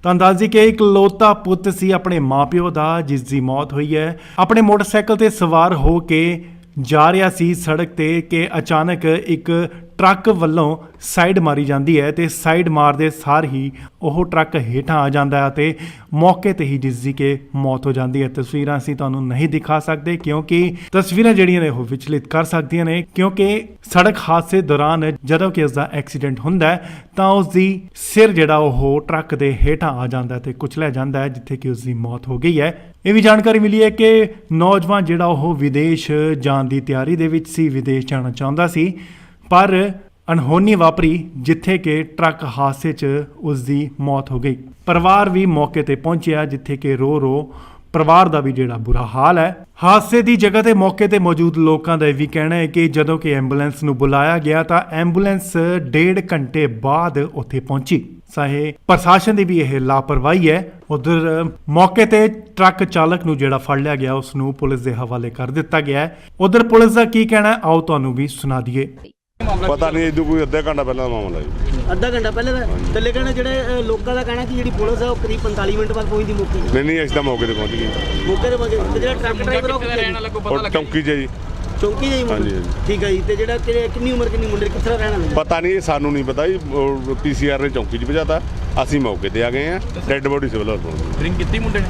ਤੁਹਾਨੂੰ ਦੱਸ ਦਈਏ ਕਿ ਇਕਲੌਤਾ ਪੁੱਤ ਸੀ ਆਪਣੇ ਮਾਪਿਓ ਦਾ, ਜਿਸ ਦੀ ਮੌਤ ਹੋਈ ਹੈ। ਆਪਣੇ ਮੋਟਰਸਾਈਕਲ ਤੇ ਸਵਾਰ ਹੋ ਕੇ ਜਾ ਰਿਹਾ ਸੀ ਸੜਕ ਤੇ ਕਿ ਅਚਾਨਕ ਇੱਕ ਟਰੱਕ ਵੱਲੋਂ ਸਾਈਡ ਮਾਰੀ ਜਾਂਦੀ ਹੈ ਤੇ ਸਾਈਡ ਮਾਰਦੇ ਸਾਰ ਹੀ ਉਹ ਟਰੱਕ ਹੇਠਾਂ ਆ ਜਾਂਦਾ ਹੈ ਤੇ ਮੌਕੇ ਤੇ ਹੀ ਜਿਸ ਦੀ ਕਿ ਮੌਤ ਹੋ ਜਾਂਦੀ ਹੈ। ਤਸਵੀਰਾਂ ਅਸੀਂ ਤੁਹਾਨੂੰ ਨਹੀਂ ਦਿਖਾ ਸਕਦੇ ਕਿਉਂਕਿ ਤਸਵੀਰਾਂ ਜਿਹੜੀਆਂ ਨੇ ਉਹ ਵਿਚਲਿਤ ਕਰ ਸਕਦੀਆਂ ਨੇ, ਕਿਉਂਕਿ ਸੜਕ ਹਾਦਸੇ ਦੌਰਾਨ ਜਦੋਂ ਕਿ ਉਸ ਦਾ ਐਕਸੀਡੈਂਟ ਹੁੰਦਾ ਹੈ ਤਾਂ ਉਸ ਦੀ ਸਿਰ ਜਿਹੜਾ ਉਹ ਟਰੱਕ ਦੇ ਹੇਠਾਂ ਆ ਜਾਂਦਾ ਹੈ ਤੇ ਕੁਚਲਿਆ ਜਾਂਦਾ ਹੈ, ਜਿੱਥੇ ਕਿ ਉਸ ਦੀ ਮੌਤ ਹੋ ਗਈ ਹੈ। ਇਹ ਵੀ ਜਾਣਕਾਰੀ ਮਿਲੀ ਹੈ ਕਿ ਨੌਜਵਾਨ ਜਿਹੜਾ ਉਹ ਵਿਦੇਸ਼ ਜਾਣ ਦੀ ਤਿਆਰੀ ਦੇ ਵਿੱਚ ਸੀ, ਵਿਦੇਸ਼ ਜਾਣਾ ਚਾਹੁੰਦਾ ਸੀ, ਪਰ ਅਣਹੋਣੀ ਵਾਪਰੀ ਜਿੱਥੇ ਕਿ ਟਰੱਕ ਹਾਦਸੇ 'ਚ ਉਸ ਦੀ ਮੌਤ ਹੋ ਗਈ। ਪਰਿਵਾਰ ਵੀ ਮੌਕੇ ਤੇ ਪਹੁੰਚਿਆ, ਜਿੱਥੇ ਕਿ ਰੋ ਪਰਿਵਾਰ ਦਾ ਵੀ ਜਿਹੜਾ ਬੁਰਾ ਹਾਲ ਹੈ। ਹਾਦਸੇ ਦੀ ਜਗ੍ਹਾ ਤੇ ਮੌਕੇ ਤੇ ਮੌਜੂਦ ਲੋਕਾਂ ਦਾ ਇਹ ਵੀ ਕਹਿਣਾ ਹੈ ਕਿ ਜਦੋਂ ਕਿ ਐਂਬੂਲੈਂਸ ਨੂੰ ਬੁਲਾਇਆ ਗਿਆ ਤਾਂ ਐਂਬੂਲੈਂਸ 1.5 ਘੰਟੇ ਬਾਅਦ ਉੱਥੇ ਪਹੁੰਚੀ। ਚਾਹੇ ਪ੍ਰਸ਼ਾਸਨ ਦੀ ਵੀ ਇਹ ਲਾਪਰਵਾਹੀ ਹੈ। ਉਧਰ ਮੌਕੇ ਤੇ ਟਰੱਕ ਚਾਲਕ ਨੂੰ ਜਿਹੜਾ ਫੜ ਲਿਆ ਗਿਆ ਉਸ ਨੂੰ ਪੁਲਿਸ ਦੇ ਹਵਾਲੇ ਕਰ ਦਿੱਤਾ ਗਿਆ ਹੈ। ਉਧਰ ਪੁਲਿਸ ਦਾ ਕੀ ਕਹਿਣਾ ਹੈ, ਆਓ ਤੁਹਾਨੂੰ ਵੀ ਸੁਣਾ ਦਈਏ। ਪਤਾ ਨਹੀਂ ਇਹ ਕੋਈ ਅੱਧੇ ਘੰਟਾ ਪਹਿਲਾਂ ਦਾ ਮਾਮਲਾ ਜੀ। ਅੱਧਾ ਘੰਟਾ ਪਹਿਲੇ ਦਾ ਥੱਲੇ ਕਹਿੰਦੇ ਜਿਹੜੇ ਲੋਕਾਂ ਦਾ ਕਹਿਣਾ ਕਿ ਜਿਹੜੀ ਪੁਲਿਸ ਹੈ ਉਹ ਕਰੀਬ 45 ਮਿੰਟ ਬਾਅਦ ਪਹੁੰਚਦੀ ਮੌਕੇ ਤੇ। ਨਹੀਂ ਅਸੀਂ ਤਾਂ ਮੌਕੇ ਤੇ ਪਹੁੰਚ ਗਏ। ਮੌਕੇ ਤੇ ਪਹੁੰਚੇ ਤੇ ਜਿਹੜਾ ਟਰੱਕ ਡਰਾਈਵਰ ਉਹ ਕਿੱਥੇ ਦਾ ਰਹਿਣ ਵਾਲਾ ਕੋਈ ਪਤਾ ਉਹ ਲੱਗਾ ਚੌਂਕੀ 'ਚ ਹੈ ਜੀ। ਚੌਂਕੀ ਜਾਈ ਮੁੰਡੇ? ਹਾਂਜੀ, ਹਾਂਜੀ। ਠੀਕ ਹੈ ਜੀ। ਤੇ ਜਿਹੜਾ ਕਿੰਨੀ ਉਮਰ ਕਿੰਨੀ ਮੁੰਡੇ ਕਿੱਥੇ ਦਾ ਰਹਿਣ ਵਾਲਾ? ਪਤਾ ਨਹੀਂ, ਇਹ ਸਾਨੂੰ ਨਹੀਂ ਪਤਾ ਜੀ। ਪੀਸੀਆਰ ਨੇ ਚੌਂਕੀ 'ਚ ਭਜਾਤਾ, ਅਸੀਂ ਮੌਕੇ ਤੇ ਆ ਗਏ ਆ। ਡੈੱਡ ਬੋਡੀ ਸਿਵਲ ਹਸਪਤਾਲ। ਡਰਿੰਕ ਕੀਤੀ ਮੁੰਡੇ ਨੇ?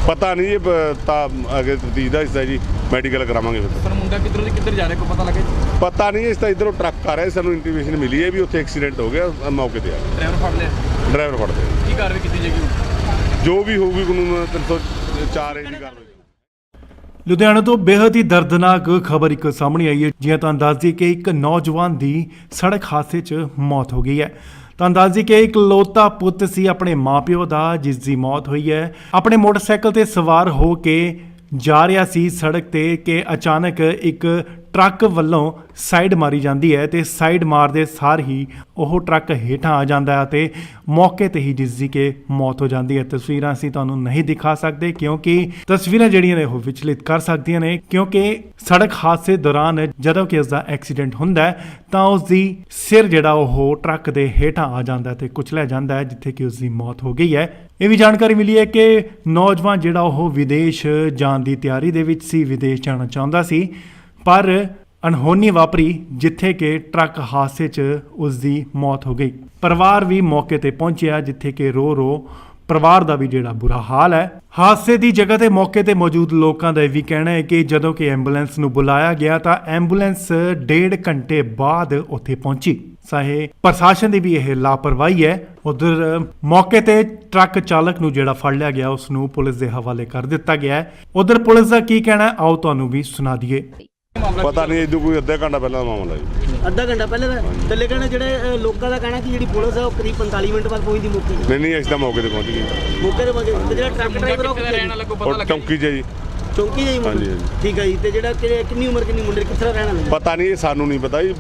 ਪਤਾ ਨਹੀਂ, ਇਹ ਤਾਂ ਅੱਗੇ ਤਫਤੀਸ਼ ਦਾ ਹਿੱਸਾ ਜੀ, ਮੈਡੀਕਲ ਕਰਾਵਾਂਗੇ ਫਿਰ। ਪਰ ਮੁੰਡਾ ਕਿੱਧਰੋਂ ਦੀ ਕਿੱਧਰ ਜਾ ਰਿਹਾ ਕੋਈ ਪਤਾ ਲੱਗਾ ਜੀ? ਪਤਾ ਨਹੀਂ, ਇਸ ਤਾਂ ਇਧਰੋਂ ਟਰੱਕ ਆ ਰਿਹਾ, ਸਾਨੂੰ ਇੰਟੀਮੇਸ਼ਨ ਮਿਲੀ ਹੈ ਵੀ ਉੱਥੇ ਐਕਸੀਡੈਂਟ ਹੋ ਗਿਆ, ਮੌਕੇ ਤੇ ਆ ਗਏ। ਡਰਾਈਵਰ ਫੜ ਲਿਆ? ਡਰਾਈਵਰ ਫੜਦੇ ਆ। ਕੀ ਕਾਰਵਾਈ ਕੀਤੀ ਜਾਏਗੀ? ਜੋ ਵੀ ਹੋਊਗੀ ਕਾਨੂੰਨ 304 ਏ ਦੀ ਕਾਰਵਾਈ। ਲੁਧਿਆਣਾ ਤੋਂ ਬੇहद ਹੀ ਦਰਦਨਾਕ ਖਬਰ ਇੱਕ ਸਾਹਮਣੇ ਆਈ ਹੈ। ਜਿਵੇਂ ਤੁਹਾਨੂੰ ਦੱਸ ਦਈਏ ਕਿ ਇੱਕ ਨੌਜਵਾਨ ਦੀ ਸੜਕ ਹਾਦਸੇ 'ਚ ਮੌਤ ਹੋ ਗਈ ਹੈ। ਤੁਹਾਨੂੰ ਦੱਸ ਦਈਏ ਕਿ ਇਕਲੌਤਾ ਪੁੱਤ ਸੀ ਆਪਣੇ ਮਾਪਿਓ ਦਾ, ਜਿਸ ਦੀ ਮੌਤ ਹੋਈ ਹੈ। ਆਪਣੇ ਮੋਟਰਸਾਈਕਲ ਤੇ ਸਵਾਰ ਹੋ ਕੇ ਜਾ ਰਿਹਾ ਸੀ ਸੜਕ ਤੇ ਕਿ ਅਚਾਨਕ ਇੱਕ ਟਰੱਕ ਵੱਲੋਂ ਸਾਈਡ ਮਾਰੀ ਜਾਂਦੀ ਹੈ ਤੇ ਸਾਈਡ ਮਾਰਦੇ ਸਾਰ ਹੀ ਉਹ ਟਰੱਕ ਹੇਠਾਂ ਆ ਜਾਂਦਾ ਹੈ ਤੇ ਮੌਕੇ ਤੇ ਹੀ ਜਿਸ ਦੀ ਕਿ ਮੌਤ ਹੋ ਜਾਂਦੀ ਹੈ। ਤਸਵੀਰਾਂ ਅਸੀਂ ਤੁਹਾਨੂੰ ਨਹੀਂ ਦਿਖਾ ਸਕਦੇ ਕਿਉਂਕਿ ਤਸਵੀਰਾਂ ਜਿਹੜੀਆਂ ਨੇ ਉਹ ਵਿਚਲਿਤ ਕਰ ਸਕਦੀਆਂ ਨੇ, ਕਿਉਂਕਿ ਸੜਕ ਹਾਦਸੇ ਦੌਰਾਨ ਜਦੋਂ ਕਿ ਉਸ ਦਾ ਐਕਸੀਡੈਂਟ ਹੁੰਦਾ ਹੈ ਤਾਂ ਉਸ ਦੀ ਸਿਰ ਜਿਹੜਾ ਉਹ ਟਰੱਕ ਦੇ ਹੇਠਾਂ ਆ ਜਾਂਦਾ ਹੈ ਤੇ ਕੁਚਲਿਆ ਜਾਂਦਾ ਹੈ, ਜਿੱਥੇ ਕਿ ਉਸ ਦੀ ਮੌਤ ਹੋ ਗਈ ਹੈ। ਇਹ ਵੀ ਜਾਣਕਾਰੀ ਮਿਲੀ ਹੈ ਕਿ ਨੌਜਵਾਨ ਜਿਹੜਾ ਉਹ ਵਿਦੇਸ਼ ਜਾਣ ਦੀ ਤਿਆਰੀ ਦੇ ਵਿੱਚ ਸੀ, ਵਿਦੇਸ਼ ਜਾਣਾ ਚਾਹੁੰਦਾ ਸੀ, ਪਰ ਅਣਹੋਣੀ ਵਾਪਰੀ ਜਿੱਥੇ ਕਿ ਟਰੱਕ ਹਾਦਸੇ 'ਚ ਉਸ ਦੀ ਮੌਤ ਹੋ ਗਈ। ਪਰਿਵਾਰ ਵੀ ਮੌਕੇ ਤੇ ਪਹੁੰਚਿਆ, ਜਿੱਥੇ ਕਿ ਰੋ ਪਰਿਵਾਰ ਦਾ ਵੀ ਜਿਹੜਾ ਬੁਰਾ ਹਾਲ ਹੈ। ਹਾਦਸੇ ਦੀ ਜਗ੍ਹਾ ਤੇ ਮੌਕੇ ਤੇ ਮੌਜੂਦ ਲੋਕਾਂ ਦਾ ਇਹ ਵੀ ਕਹਿਣਾ ਹੈ ਕਿ ਜਦੋਂ ਕਿ ਐਂਬੂਲੈਂਸ ਨੂੰ ਬੁਲਾਇਆ ਗਿਆ ਤਾਂ ਐਂਬੂਲੈਂਸ 1.5 ਘੰਟੇ ਬਾਅਦ ਉੱਥੇ ਪਹੁੰਚੀ। ਚਾਹੇ ਪ੍ਰਸ਼ਾਸਨ ਦੀ ਵੀ ਇਹ ਲਾਪਰਵਾਹੀ ਹੈ। ਉਧਰ ਮੌਕੇ ਤੇ ਟਰੱਕ ਚਾਲਕ ਨੂੰ ਜਿਹੜਾ ਫੜ ਲਿਆ ਗਿਆ ਉਸ ਨੂੰ ਪੁਲਿਸ ਦੇ ਹਵਾਲੇ ਕਰ ਦਿੱਤਾ ਗਿਆ ਹੈ। ਉਧਰ ਪੁਲਿਸ ਦਾ ਕੀ ਕਹਿਣਾ ਹੈ, ਆਓ ਤੁਹਾਨੂੰ ਵੀ ਸੁਣਾ ਦਈਏ। ਪਤਾ ਨਹੀਂ, ਇਹ ਕੋਈ ਅੱਧੇ ਘੰਟਾ ਪਹਿਲਾਂ ਦਾ ਮਾਮਲਾ ਜੀ। ਅੱਧਾ ਘੰਟਾ ਪਹਿਲੇ ਦਾ ਥੱਲੇ ਕਹਿੰਦੇ ਜਿਹੜੇ ਲੋਕਾਂ ਦਾ ਕਹਿਣਾ ਕਿ ਜਿਹੜੀ ਪੁਲਿਸ ਹੈ ਉਹ ਕਰੀਬ 45 ਮਿੰਟ ਬਾਅਦ ਪਹੁੰਚਦੀ ਮੌਕੇ ਤੇ। ਨਹੀਂ ਅਸੀਂ ਤਾਂ ਮੌਕੇ ਤੇ ਪਹੁੰਚ ਗਏ। ਮੌਕੇ ਤੇ ਪਹੁੰਚੇ ਤੇ ਜਿਹੜਾ ਟਰੱਕ ਡਰਾਈਵਰ ਉਹ ਕਿੱਥੇ ਦਾ ਰਹਿਣ ਵਾਲਾ ਕੋਈ ਪਤਾ ਉਹ ਲੱਗਾ? ਚੌਂਕੀ 'ਚ ਹੈ ਜੀ। ਚੌਂਕੀ ਜਾਈ ਮੁੰਡੇ? ਹਾਂਜੀ, ਹਾਂਜੀ। ਠੀਕ ਹੈ ਜੀ। ਤੇ ਜਿਹੜਾ ਕਿੰਨੀ ਉਮਰ ਕਿੰਨੀ ਮੁੰਡੇ ਕਿੱਥੇ ਦਾ ਰਹਿਣ ਵਾਲਾ? ਪਤਾ ਨਹੀਂ, ਇਹ ਸਾਨੂੰ ਨਹੀਂ ਪਤਾ ਜੀ।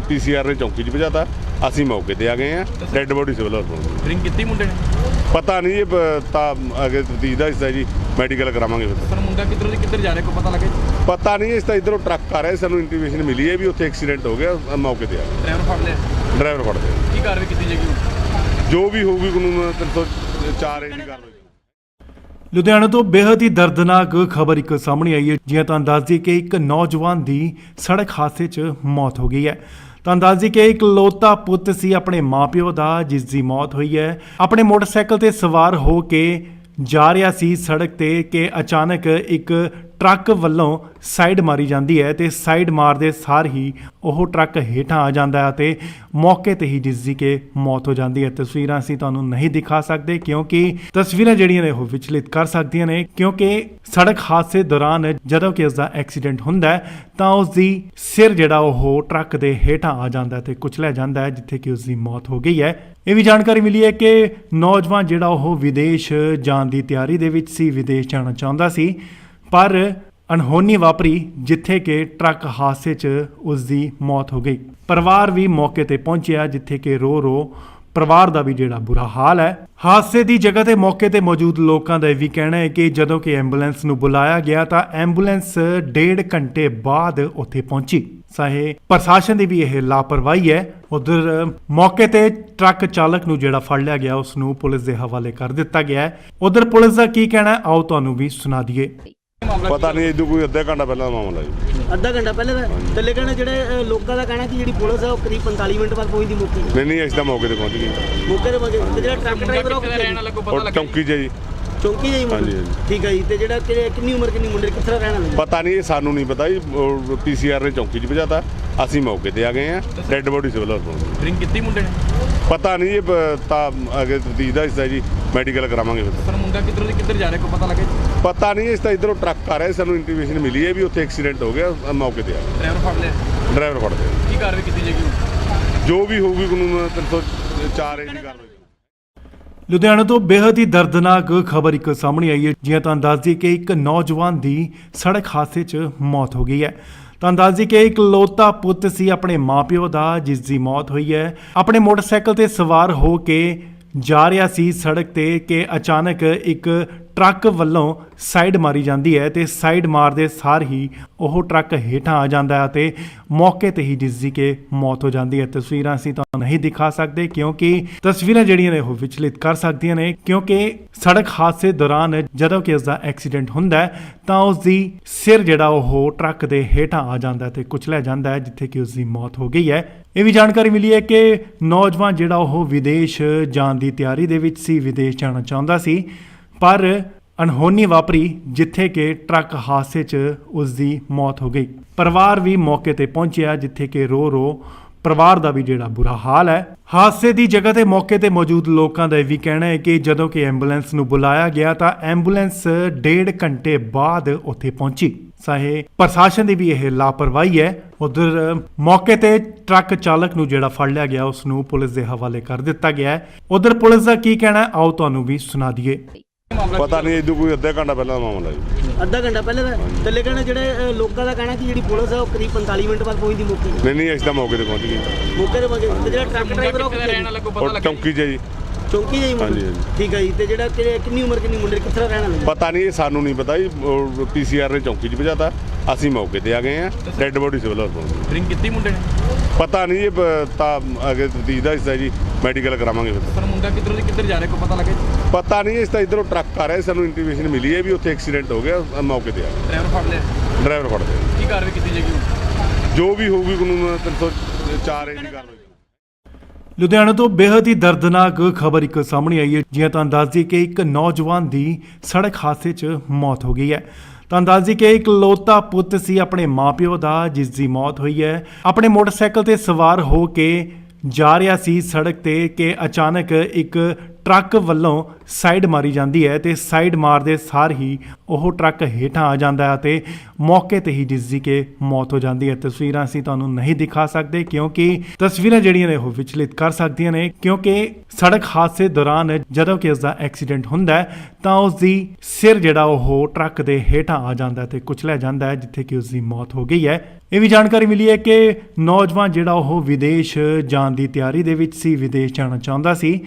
ਪੀਸੀਆਰ ਨੇ ਚੌਂਕੀ 'ਚ ਭਜਾਤਾ, ਅਸੀਂ ਮੌਕੇ ਤੇ ਆ ਗਏ ਆ। ਡੈੱਡ ਬੋਡੀ ਸਿਵਲ ਹਸਪਤਾਲ। ਡਰਿੰਕ ਕੀਤੀ ਮੁੰਡੇ ਨੇ? ਪਤਾ ਨਹੀਂ, ਇਹ ਤਾਂ ਅੱਗੇ ਤਫਤੀਸ਼ ਦਾ ਹਿੱਸਾ ਜੀ, ਮੈਡੀਕਲ ਕਰਾਵਾਂਗੇ ਫਿਰ। ਪਰ ਮੁੰਡਾ ਕਿੱਧਰੋਂ ਦੀ ਕਿੱਧਰ ਜਾ ਰਿਹਾ ਕੋਈ ਪਤਾ ਲੱਗਾ ਜੀ? ਪਤਾ ਨਹੀਂ, ਇਸ ਤਾਂ ਇਧਰੋਂ ਟਰੱਕ ਆ ਰਿਹਾ, ਸਾਨੂੰ ਇੰਟੀਮੇਸ਼ਨ ਮਿਲੀ ਹੈ ਵੀ ਉੱਥੇ ਐਕਸੀਡੈਂਟ ਹੋ ਗਿਆ, ਮੌਕੇ ਤੇ ਆ ਗਏ। ਡਰਾਈਵਰ ਫੜ ਲਿਆ? ਡਰਾਈਵਰ ਫੜਦੇ ਆ। ਕੀ ਕਾਰਵਾਈ ਕੀਤੀ ਜਾਏਗੀ? ਜੋ ਵੀ ਹੋਊਗੀ ਕਾਨੂੰਨ 304 ਏ ਦੀ ਕਾਰਵਾਈ। ਲੁਧਿਆਣਾ ਤੋਂ ਬੇहद ਹੀ ਦਰਦਨਾਕ ਖਬਰ ਇੱਕ ਸਾਹਮਣੇ ਆਈ ਹੈ। ਜਿਵੇਂ ਤੁਹਾਨੂੰ ਦੱਸ ਦਈਏ ਕਿ ਇੱਕ ਨੌਜਵਾਨ ਦੀ ਸੜਕ ਹਾਦਸੇ 'ਚ ਮੌਤ ਹੋ ਗਈ ਹੈ। ਤੁਹਾਨੂੰ ਦੱਸ ਦਈਏ ਕਿ ਇਕਲੌਤਾ ਪੁੱਤ ਸੀ ਆਪਣੇ ਮਾਪਿਓ ਦਾ, ਜਿਸ ਦੀ ਮੌਤ ਹੋਈ ਹੈ। ਆਪਣੇ ਮੋਟਰਸਾਈਕਲ ਤੇ ਸਵਾਰ ਹੋ ਕੇ ਜਾ ਰਿਹਾ ਸੀ ਸੜਕ ਤੇ ਕਿ ਅਚਾਨਕ ਇੱਕ ਟਰੱਕ ਵੱਲੋਂ ਸਾਈਡ ਮਾਰੀ ਜਾਂਦੀ ਹੈ ਤੇ ਸਾਈਡ ਮਾਰਦੇ ਸਾਰ ਹੀ ਉਹ ਟਰੱਕ ਹੇਠਾਂ ਆ ਜਾਂਦਾ ਹੈ ਤੇ ਮੌਕੇ ਤੇ ਹੀ ਜਿਸ ਦੀ ਕਿ ਮੌਤ ਹੋ ਜਾਂਦੀ ਹੈ। ਤਸਵੀਰਾਂ ਅਸੀਂ ਤੁਹਾਨੂੰ ਨਹੀਂ ਦਿਖਾ ਸਕਦੇ ਕਿਉਂਕਿ ਤਸਵੀਰਾਂ ਜਿਹੜੀਆਂ ਨੇ ਉਹ ਵਿਚਲਿਤ ਕਰ ਸਕਦੀਆਂ ਨੇ, ਕਿਉਂਕਿ ਸੜਕ ਹਾਦਸੇ ਦੌਰਾਨ ਜਦੋਂ ਕਿ ਉਸ ਦਾ ਐਕਸੀਡੈਂਟ ਹੁੰਦਾ ਹੈ ਤਾਂ ਉਸ ਦੀ ਸਿਰ ਜਿਹੜਾ ਉਹ ਟਰੱਕ ਦੇ ਹੇਠਾਂ ਆ ਜਾਂਦਾ ਹੈ ਤੇ ਕੁਚਲਿਆ ਜਾਂਦਾ ਹੈ, ਜਿੱਥੇ ਕਿ ਉਸ ਦੀ ਮੌਤ ਹੋ ਗਈ ਹੈ। ਇਹ ਵੀ ਜਾਣਕਾਰੀ ਮਿਲੀ ਹੈ ਕਿ ਨੌਜਵਾਨ ਜਿਹੜਾ ਉਹ ਵਿਦੇਸ਼ ਜਾਣ ਦੀ ਤਿਆਰੀ ਦੇ ਵਿੱਚ ਸੀ, ਵਿਦੇਸ਼ ਜਾਣਾ ਚਾਹੁੰਦਾ ਸੀ, ਪਰ ਅਣਹੋਣੀ ਵਾਪਰੀ ਜਿੱਥੇ ਕਿ ਟਰੱਕ ਹਾਦਸੇ 'ਚ ਉਸ ਦੀ ਮੌਤ ਹੋ ਗਈ। ਪਰਿਵਾਰ ਵੀ ਮੌਕੇ ਤੇ ਪਹੁੰਚਿਆ, ਜਿੱਥੇ ਕਿ ਰੋ ਪਰਿਵਾਰ ਦਾ ਵੀ ਜਿਹੜਾ ਬੁਰਾ ਹਾਲ ਹੈ। ਹਾਦਸੇ ਦੀ ਜਗ੍ਹਾ ਤੇ ਮੌਕੇ ਤੇ ਮੌਜੂਦ ਲੋਕਾਂ ਦਾ ਇਹ ਵੀ ਕਹਿਣਾ ਹੈ ਕਿ ਜਦੋਂ ਕਿ ਐਂਬੂਲੈਂਸ ਨੂੰ ਬੁਲਾਇਆ ਗਿਆ ਤਾਂ ਐਂਬੂਲੈਂਸ 1.5 ਘੰਟੇ ਬਾਅਦ ਉੱਥੇ ਪਹੁੰਚੀ। ਚਾਹੇ ਪ੍ਰਸ਼ਾਸਨ ਦੀ ਵੀ ਇਹ ਲਾਪਰਵਾਹੀ ਹੈ। ਉਧਰ ਮੌਕੇ ਤੇ ਟਰੱਕ ਚਾਲਕ ਨੂੰ ਜਿਹੜਾ ਫੜ ਲਿਆ ਗਿਆ ਉਸ ਨੂੰ ਪੁਲਿਸ ਦੇ ਹਵਾਲੇ ਕਰ ਦਿੱਤਾ ਗਿਆ ਹੈ। ਉਧਰ ਪੁਲਿਸ ਦਾ ਕੀ ਕਹਿਣਾ ਹੈ ਆਓ ਤੁਹਾਨੂੰ ਵੀ ਸੁਣਾ ਦਈਏ। ਪਤਾ ਨਹੀਂ ਇਦੋਂ ਕੋਈ ਅੱਧਾ ਘੰਟਾ ਪਹਿਲਾਂ ਦਾ ਮਾਮਲਾ ਜੀ। ਅੱਧਾ ਘੰਟਾ ਪਹਿਲੇ ਦਾ ਤੇ ਲੇਕਿਨ ਜਿਹੜੇ ਲੋਕਾਂ ਦਾ ਕਹਿਣਾ ਕਿ ਜਿਹੜੀ ਪੁਲਿਸ ਹੈ ਉਹ ਕਰੀਬ 45 ਮਿੰਟ ਬਾਅਦ ਪਹੁੰਚਦੀ ਮੌਕੇ ਨਹੀਂ ਅਸੀਂ ਤਾਂ ਮੌਕੇ ਤੇ ਪਹੁੰਚ ਗਏ। ਮੌਕੇ ਤੇ ਜਿਹੜਾ ਟਰੱਕ ਡਰਾਈਵਰ ਉਹ ਕਿੱਥੇ ਰਹਿਣ ਲੱਗੋ ਪਤਾ ਉਹ ਲੱਗਾ ਚੌਂਕੀ 'ਚ ਜੀ। ਚੌਂਕੀ ਜਾਈ ਹਾਂਜੀ, ਮੁੰਡੇ ਹਾਂਜੀ। ਠੀਕ ਹੈ ਜੀ। ਤੇ ਜਿਹੜਾ ਕਿੰਨੀ ਉਮਰ ਕਿੰਨੀ ਮੁੰਡੇ ਕਿੱਥੇ ਰਹਿਣ ਵਾਲੇ ਪਤਾ ਨਹੀਂ ਇਹ ਸਾਨੂੰ ਨਹੀਂ ਪਤਾ ਜੀ। ਪੀਸੀਆਰ ਨੇ ਚੌਂਕੀ 'ਚ ਭਜਾਤਾ, ਅਸੀਂ ਮੌਕੇ ਤੇ ਆ ਗਏ ਆ। ਡੈੱਡ ਬੋਡੀ ਸਿਵਲ ਹਸਪਤਾਲ। ਡਰਿੰਕ ਕੀਤੀ ਮੁੰਡੇ ਨੇ ਪਤਾ ਨਹੀਂ ਇਹ ਤਾਂ ਅੱਗੇ ਤਫਤੀਸ਼ ਦਾ ਹਿੱਸਾ ਜੀ, ਮੈਡੀਕਲ ਕਰਾਵਾਂਗੇ ਫਿਰ। ਪਰ ਮੁੰਡਾ ਕਿੱਧਰ ਜਾ ਰਿਹਾ ਕੋਈ ਪਤਾ ਲੱਗਾ ਪਤਾ ਨਹੀਂ ਇਸ ਤਾਂ ਇਧਰੋਂ ਟਰੱਕ ਆ ਰਿਹਾ, ਸਾਨੂੰ ਇੰਟੀਮੇਸ਼ਨ ਮਿਲੀ ਹੈ ਵੀ ਉੱਥੇ ਐਕਸੀਡੈਂਟ ਹੋ ਗਿਆ, ਮੌਕੇ ਤੇ ਆ ਗਏ। ਡਰਾਈਵਰ ਫੜ ਲਿਆ ਡਰਾਈਵਰ ਫੜਦੇ ਆ। ਕੀ ਕਾਰਵਾਈ ਕੀਤੀ ਜਾਏਗੀ ਜੋ ਵੀ ਹੋਊਗੀ ਕਾਨੂੰਨ 304 ਦੀ ਕਾਰਵਾਈ। ਲੁਧਿਆਣਾ ਤੋਂ ਬੇहद ਹੀ ਦਰਦਨਾਕ ਖਬਰ ਇੱਕ ਸਾਹਮਣੇ ਆਈ ਹੈ। ਜਿਵੇਂ ਤੁਹਾਨੂੰ ਦੱਸ ਦਈਏ ਕਿ ਇੱਕ ਨੌਜਵਾਨ ਦੀ ਸੜਕ ਹਾਦਸੇ 'ਚ ਮੌਤ ਹੋ ਗਈ ਹੈ। ਤੁਹਾਨੂੰ ਦੱਸ ਦਈਏ ਕਿ ਇਕਲੌਤਾ ਪੁੱਤ ਸੀ ਆਪਣੇ ਮਾਪਿਓ ਦਾ ਜਿਸ ਦੀ ਮੌਤ ਹੋਈ ਹੈ। ਆਪਣੇ ਮੋਟਰਸਾਈਕਲ ਤੇ ਸਵਾਰ ਹੋ ਕੇ ਜਾ ਰਿਹਾ ਸੀ ਸੜਕ ਤੇ ਕਿ ਅਚਾਨਕ ਇੱਕ ਟਰੱਕ ਵੱਲੋਂ ਸਾਈਡ ਮਾਰੀ ਜਾਂਦੀ ਹੈ ਤੇ ਸਾਈਡ ਮਾਰਦੇ ਸਾਰ ਹੀ ਉਹ ਟਰੱਕ ਹੇਠਾਂ ਆ ਜਾਂਦਾ ਹੈ ਤੇ ਮੌਕੇ ਤੇ ਹੀ ਜਿਸ ਦੀ ਕਿ ਮੌਤ ਹੋ ਜਾਂਦੀ ਹੈ। ਤਸਵੀਰਾਂ ਅਸੀਂ ਤੁਹਾਨੂੰ ਨਹੀਂ ਦਿਖਾ ਸਕਦੇ ਕਿਉਂਕਿ ਤਸਵੀਰਾਂ ਜਿਹੜੀਆਂ ਨੇ ਉਹ ਵਿਚਲਿਤ ਕਰ ਸਕਦੀਆਂ ਨੇ, ਕਿਉਂਕਿ ਸੜਕ ਹਾਦਸੇ ਦੌਰਾਨ ਜਦੋਂ ਕਿ ਉਸ ਦਾ ਐਕਸੀਡੈਂਟ ਹੁੰਦਾ ਹੈ ਤਾਂ ਉਸ ਦੀ ਸਿਰ ਜਿਹੜਾ ਉਹ ਟਰੱਕ ਦੇ ਹੇਠਾਂ ਆ ਜਾਂਦਾ ਹੈ ਤੇ ਕੁਚਲਿਆ ਜਾਂਦਾ ਹੈ, ਜਿੱਥੇ ਕਿ ਉਸ ਦੀ ਮੌਤ ਹੋ ਗਈ ਹੈ। ਇਹ ਵੀ ਜਾਣਕਾਰੀ ਮਿਲੀ ਹੈ ਕਿ ਨੌਜਵਾਨ ਜਿਹੜਾ ਉਹ ਵਿਦੇਸ਼ ਜਾਣ ਦੀ ਤਿਆਰੀ ਦੇ ਵਿੱਚ ਸੀ, ਵਿਦੇਸ਼ ਜਾਣਾ ਚਾਹੁੰਦਾ ਸੀ, ਪਰ ਅਣਹੋਣੀ ਵਾਪਰੀ ਜਿੱਥੇ ਕਿ ਟਰੱਕ ਹਾਦਸੇ 'ਚ ਉਸ ਦੀ ਮੌਤ ਹੋ ਗਈ। ਪਰਿਵਾਰ ਵੀ ਮੌਕੇ ਤੇ ਪਹੁੰਚਿਆ ਜਿੱਥੇ ਕਿ ਰੋ ਪਰਿਵਾਰ ਦਾ ਵੀ ਜਿਹੜਾ ਬੁਰਾ ਹਾਲ ਹੈ। ਹਾਦਸੇ ਦੀ ਜਗ੍ਹਾ ਤੇ ਮੌਕੇ ਤੇ ਮੌਜੂਦ ਲੋਕਾਂ ਦਾ ਇਹ ਵੀ ਕਹਿਣਾ ਹੈ ਕਿ ਜਦੋਂ ਕਿ ਐਂਬੂਲੈਂਸ ਨੂੰ ਬੁਲਾਇਆ ਗਿਆ ਤਾਂ ਐਂਬੂਲੈਂਸ 1.5 ਘੰਟੇ ਬਾਅਦ ਉੱਥੇ ਪਹੁੰਚੀ। ਚਾਹੇ ਪ੍ਰਸ਼ਾਸਨ ਦੀ ਵੀ ਇਹ ਲਾਪਰਵਾਹੀ ਹੈ। ਉਧਰ ਮੌਕੇ ਤੇ ਟਰੱਕ ਚਾਲਕ ਨੂੰ ਜਿਹੜਾ ਫੜ ਲਿਆ ਗਿਆ ਉਸ ਨੂੰ ਪੁਲਿਸ ਦੇ ਹਵਾਲੇ ਕਰ ਦਿੱਤਾ ਗਿਆ ਹੈ। ਉਧਰ ਪੁਲਿਸ ਦਾ ਕੀ ਕਹਿਣਾ ਹੈ ਆਓ ਤੁਹਾਨੂੰ ਵੀ ਸੁਣਾ ਦਈਏ। ਪਤਾ ਨਹੀਂ ਇਦੋਂ ਕੋਈ ਅੱਧਾ ਘੰਟਾ ਪਹਿਲਾਂ ਦਾ ਮਾਮਲਾ ਜੀ। ਅੱਧਾ ਘੰਟਾ ਪਹਿਲੇ ਦਾ ਤੇ ਲੇਕਿਨ ਜਿਹੜੇ ਲੋਕਾਂ ਦਾ ਕਹਿਣਾ ਕਿ ਜਿਹੜੀ ਪੁਲਿਸ ਹੈ ਉਹ ਕਰੀਬ 45 ਮਿੰਟ ਬਾਅਦ ਪਹੁੰਚਦੀ ਮੌਕੇ ਨਹੀਂ ਅਸੀਂ ਤਾਂ ਮੌਕੇ ਤੇ ਪਹੁੰਚ ਗਏ। ਮੌਕੇ ਤੇ ਜਿਹੜਾ ਟਰੱਕ ਡਰਾਈਵਰ ਉਹ ਕਿੱਥੇ ਰਹਿਣ ਲੱਗੋ ਪਤਾ ਉਹ ਲੱਗਾ ਚੌਂਕੀ 'ਚ ਜੀ। ਚੌਂਕੀ ਜਾਈ ਹਾਂਜੀ, ਮੁੰਡੇ ਹਾਂਜੀ। ਠੀਕ ਹੈ ਜੀ। ਤੇ ਜਿਹੜਾ ਕਿੰਨੀ ਉਮਰ ਕਿੰਨੀ ਮੁੰਡੇ ਕਿੱਥੇ ਰਹਿਣ ਵਾਲੇ ਪਤਾ ਨਹੀਂ ਇਹ ਸਾਨੂੰ ਨਹੀਂ ਪਤਾ ਜੀ। ਪੀਸੀਆਰ ਨੇ ਚੌਂਕੀ 'ਚ ਭਜਾਤਾ, ਅਸੀਂ ਮੌਕੇ ਤੇ ਆ ਗਏ ਆ। ਡੈੱਡ ਬੋਡੀ ਸਿਵਲ ਹਸਪਤਾਲ। ਡਰਿੰਕ ਕੀਤੀ ਮੁੰਡੇ ਨੇ ਪਤਾ ਨਹੀਂ ਇਹ ਤਾਂ ਅੱਗੇ ਤਫਤੀਸ਼ ਦਾ ਹਿੱਸਾ ਜੀ, ਮੈਡੀਕਲ ਕਰਾਵਾਂਗੇ ਫਿਰ। ਪਰ ਮੁੰਡਾ ਕਿੱਧਰ ਜਾ ਰਿਹਾ ਕੋਈ ਪਤਾ ਲੱਗਾ ਪਤਾ ਨਹੀਂ ਇਸ ਤਾਂ ਇਧਰੋਂ ਟਰੱਕ ਆ ਰਿਹਾ, ਸਾਨੂੰ ਇੰਟੀਮੇਸ਼ਨ ਮਿਲੀ ਹੈ ਵੀ ਉੱਥੇ ਐਕਸੀਡੈਂਟ ਹੋ ਗਿਆ, ਮੌਕੇ ਤੇ ਆ ਗਏ। ਡਰਾਈਵਰ ਫੜ ਲਿਆ ਡਰਾਈਵਰ ਫੜਦੇ ਆ। ਕੀ ਕਾਰਵਾਈ ਕੀਤੀ ਜਾਏਗੀ ਜੋ ਵੀ ਹੋਊਗੀ ਕਾਨੂੰਨ 304 ਦੀ ਕਾਰਵਾਈ। ਲੁਧਿਆਣਾ ਤੋਂ ਬੇहद ਹੀ ਦਰਦਨਾਕ ਖਬਰ ਇੱਕ ਸਾਹਮਣੇ ਆਈ ਹੈ। ਜਿਵੇਂ ਤੁਹਾਨੂੰ ਦੱਸ ਦਈਏ ਕਿ ਇੱਕ ਨੌਜਵਾਨ ਦੀ ਸੜਕ ਹਾਦਸੇ 'ਚ ਮੌਤ ਹੋ ਗਈ ਹੈ। ਤੁਹਾਨੂੰ ਦੱਸ ਦਈਏ ਕਿ ਇਕਲੌਤਾ ਪੁੱਤ ਸੀ ਆਪਣੇ ਮਾਪਿਓ ਦਾ ਜਿਸ ਦੀ ਮੌਤ ਹੋਈ ਹੈ। ਆਪਣੇ ਮੋਟਰਸਾਈਕਲ ਤੇ ਸਵਾਰ ਹੋ ਕੇ ਜਾ ਰਿਹਾ ਸੀ ਸੜਕ ਤੇ ਕਿ ਅਚਾਨਕ ਇੱਕ ਟਰੱਕ ਵੱਲੋਂ ਸਾਈਡ ਮਾਰੀ ਜਾਂਦੀ ਹੈ ਤੇ ਸਾਈਡ ਮਾਰਦੇ ਸਾਰ ਹੀ ਉਹ ਟਰੱਕ ਹੇਠਾਂ ਆ ਜਾਂਦਾ ਹੈ ਤੇ ਮੌਕੇ ਤੇ ਹੀ ਜਿਸ ਦੀ ਕਿ ਮੌਤ ਹੋ ਜਾਂਦੀ ਹੈ। ਤਸਵੀਰਾਂ ਅਸੀਂ ਤੁਹਾਨੂੰ ਨਹੀਂ ਦਿਖਾ ਸਕਦੇ ਕਿਉਂਕਿ ਤਸਵੀਰਾਂ ਜਿਹੜੀਆਂ ਨੇ ਉਹ ਵਿਚਲਿਤ ਕਰ ਸਕਦੀਆਂ ਨੇ, ਕਿਉਂਕਿ ਸੜਕ ਹਾਦਸੇ ਦੌਰਾਨ ਜਦੋਂ ਕਿ ਉਸ ਦਾ ਐਕਸੀਡੈਂਟ ਹੁੰਦਾ ਹੈ ਤਾਂ ਉਸ ਦੀ ਸਿਰ ਜਿਹੜਾ ਉਹ ਟਰੱਕ ਦੇ ਹੇਠਾਂ ਆ ਜਾਂਦਾ ਹੈ ਤੇ ਕੁਚਲਿਆ ਜਾਂਦਾ ਹੈ, ਜਿੱਥੇ ਕਿ ਉਸ ਦੀ ਮੌਤ ਹੋ ਗਈ ਹੈ। ਇਹ ਵੀ ਜਾਣਕਾਰੀ ਮਿਲੀ ਹੈ ਕਿ ਨੌਜਵਾਨ ਜਿਹੜਾ ਉਹ ਵਿਦੇਸ਼ ਜਾਣ ਦੀ ਤਿਆਰੀ ਦੇ ਵਿੱਚ ਸੀ, ਵਿਦੇਸ਼ ਜਾਣਾ ਚਾਹੁੰਦਾ ਸੀ,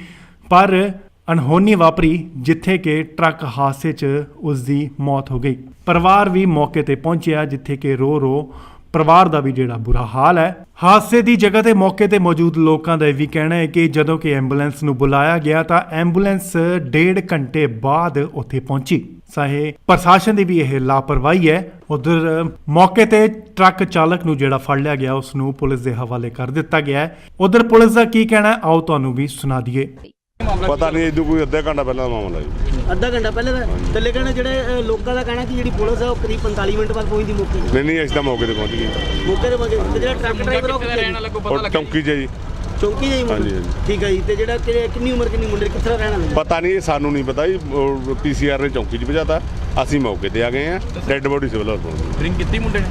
ਪਰ ਅਣਹੋਣੀ ਵਾਪਰੀ ਜਿੱਥੇ ਕਿ ਟਰੱਕ ਹਾਦਸੇ 'ਚ ਉਸ ਦੀ ਮੌਤ ਹੋ ਗਈ। ਪਰਿਵਾਰ ਵੀ ਮੌਕੇ ਤੇ ਪਹੁੰਚਿਆ ਜਿੱਥੇ ਕਿ ਰੋ ਪਰਿਵਾਰ ਦਾ ਵੀ ਜਿਹੜਾ ਬੁਰਾ ਹਾਲ ਹੈ। ਹਾਦਸੇ ਦੀ ਜਗ੍ਹਾ ਤੇ ਮੌਕੇ ਤੇ ਮੌਜੂਦ ਲੋਕਾਂ ਦਾ ਇਹ ਵੀ ਕਹਿਣਾ ਹੈ ਕਿ ਜਦੋਂ ਕਿ ਐਂਬੂਲੈਂਸ ਨੂੰ ਬੁਲਾਇਆ ਗਿਆ ਤਾਂ ਐਂਬੂਲੈਂਸ 1.5 ਘੰਟੇ ਬਾਅਦ ਉੱਥੇ ਪਹੁੰਚੀ। ਚਾਹੇ ਪ੍ਰਸ਼ਾਸਨ ਦੀ ਵੀ ਇਹ ਲਾਪਰਵਾਹੀ ਹੈ। ਉਧਰ ਮੌਕੇ ਤੇ ਟਰੱਕ ਚਾਲਕ ਨੂੰ ਜਿਹੜਾ ਫੜ ਲਿਆ ਗਿਆ ਉਸ ਨੂੰ ਪੁਲਿਸ ਦੇ ਹਵਾਲੇ ਕਰ ਦਿੱਤਾ ਗਿਆ ਹੈ। ਉਧਰ ਪੁਲਿਸ ਦਾ ਕੀ ਕਹਿਣਾ ਹੈ ਆਓ ਤੁਹਾਨੂੰ ਵੀ ਸੁਣਾ ਦਈਏ। ਪਤਾ ਨਹੀਂ ਇਦੋਂ ਕੋਈ ਅੱਧਾ ਘੰਟਾ ਪਹਿਲਾਂ ਦਾ ਮਾਮਲਾ ਜੀ। ਅੱਧਾ ਘੰਟਾ ਪਹਿਲੇ ਦਾ ਤੇ ਲੇਕਿਨ ਜਿਹੜੇ ਲੋਕਾਂ ਦਾ ਕਹਿਣਾ ਕਿ ਜਿਹੜੀ ਪੁਲਿਸ ਹੈ ਉਹ ਕਰੀਬ 45 ਮਿੰਟ ਬਾਅਦ ਪਹੁੰਚਦੀ ਮੌਕੇ ਨਹੀਂ ਅਸੀਂ ਤਾਂ ਮੌਕੇ ਤੇ ਪਹੁੰਚ ਗਏ। ਮੌਕੇ ਤੇ ਜਿਹੜਾ ਟਰੱਕ ਡਰਾਈਵਰ ਉਹ ਕਿੱਥੇ ਰਹਿਣ ਲੱਗੋ ਪਤਾ ਉਹ ਲੱਗਾ ਚੌਂਕੀ 'ਚ ਜੀ। ਚੌਂਕੀ ਜਾਈ ਮੁੰਡੇ ਹਾਂਜੀ, ਹਾਂਜੀ। ਠੀਕ ਹੈ ਜੀ। ਤੇ ਜਿਹੜਾ ਕਿੰਨੀ ਉਮਰ ਕਿੰਨੀ ਮੁੰਡੇ ਕਿੱਥੇ ਰਹਿਣ ਵਾਲੇ ਪਤਾ ਨਹੀਂ ਇਹ ਸਾਨੂੰ ਨਹੀਂ ਪਤਾ ਜੀ। ਪੀਸੀਆਰ ਨੇ ਚੌਂਕੀ 'ਚ ਭਜਾਤਾ, ਅਸੀਂ ਮੌਕੇ ਤੇ ਆ ਗਏ ਆ। ਡੈੱਡ ਬੋਡੀ ਸਿਵਲ ਹਸਪਤਾਲ। ਡਰਿੰਕ ਕੀਤੀ ਮੁੰਡੇ ਨੇ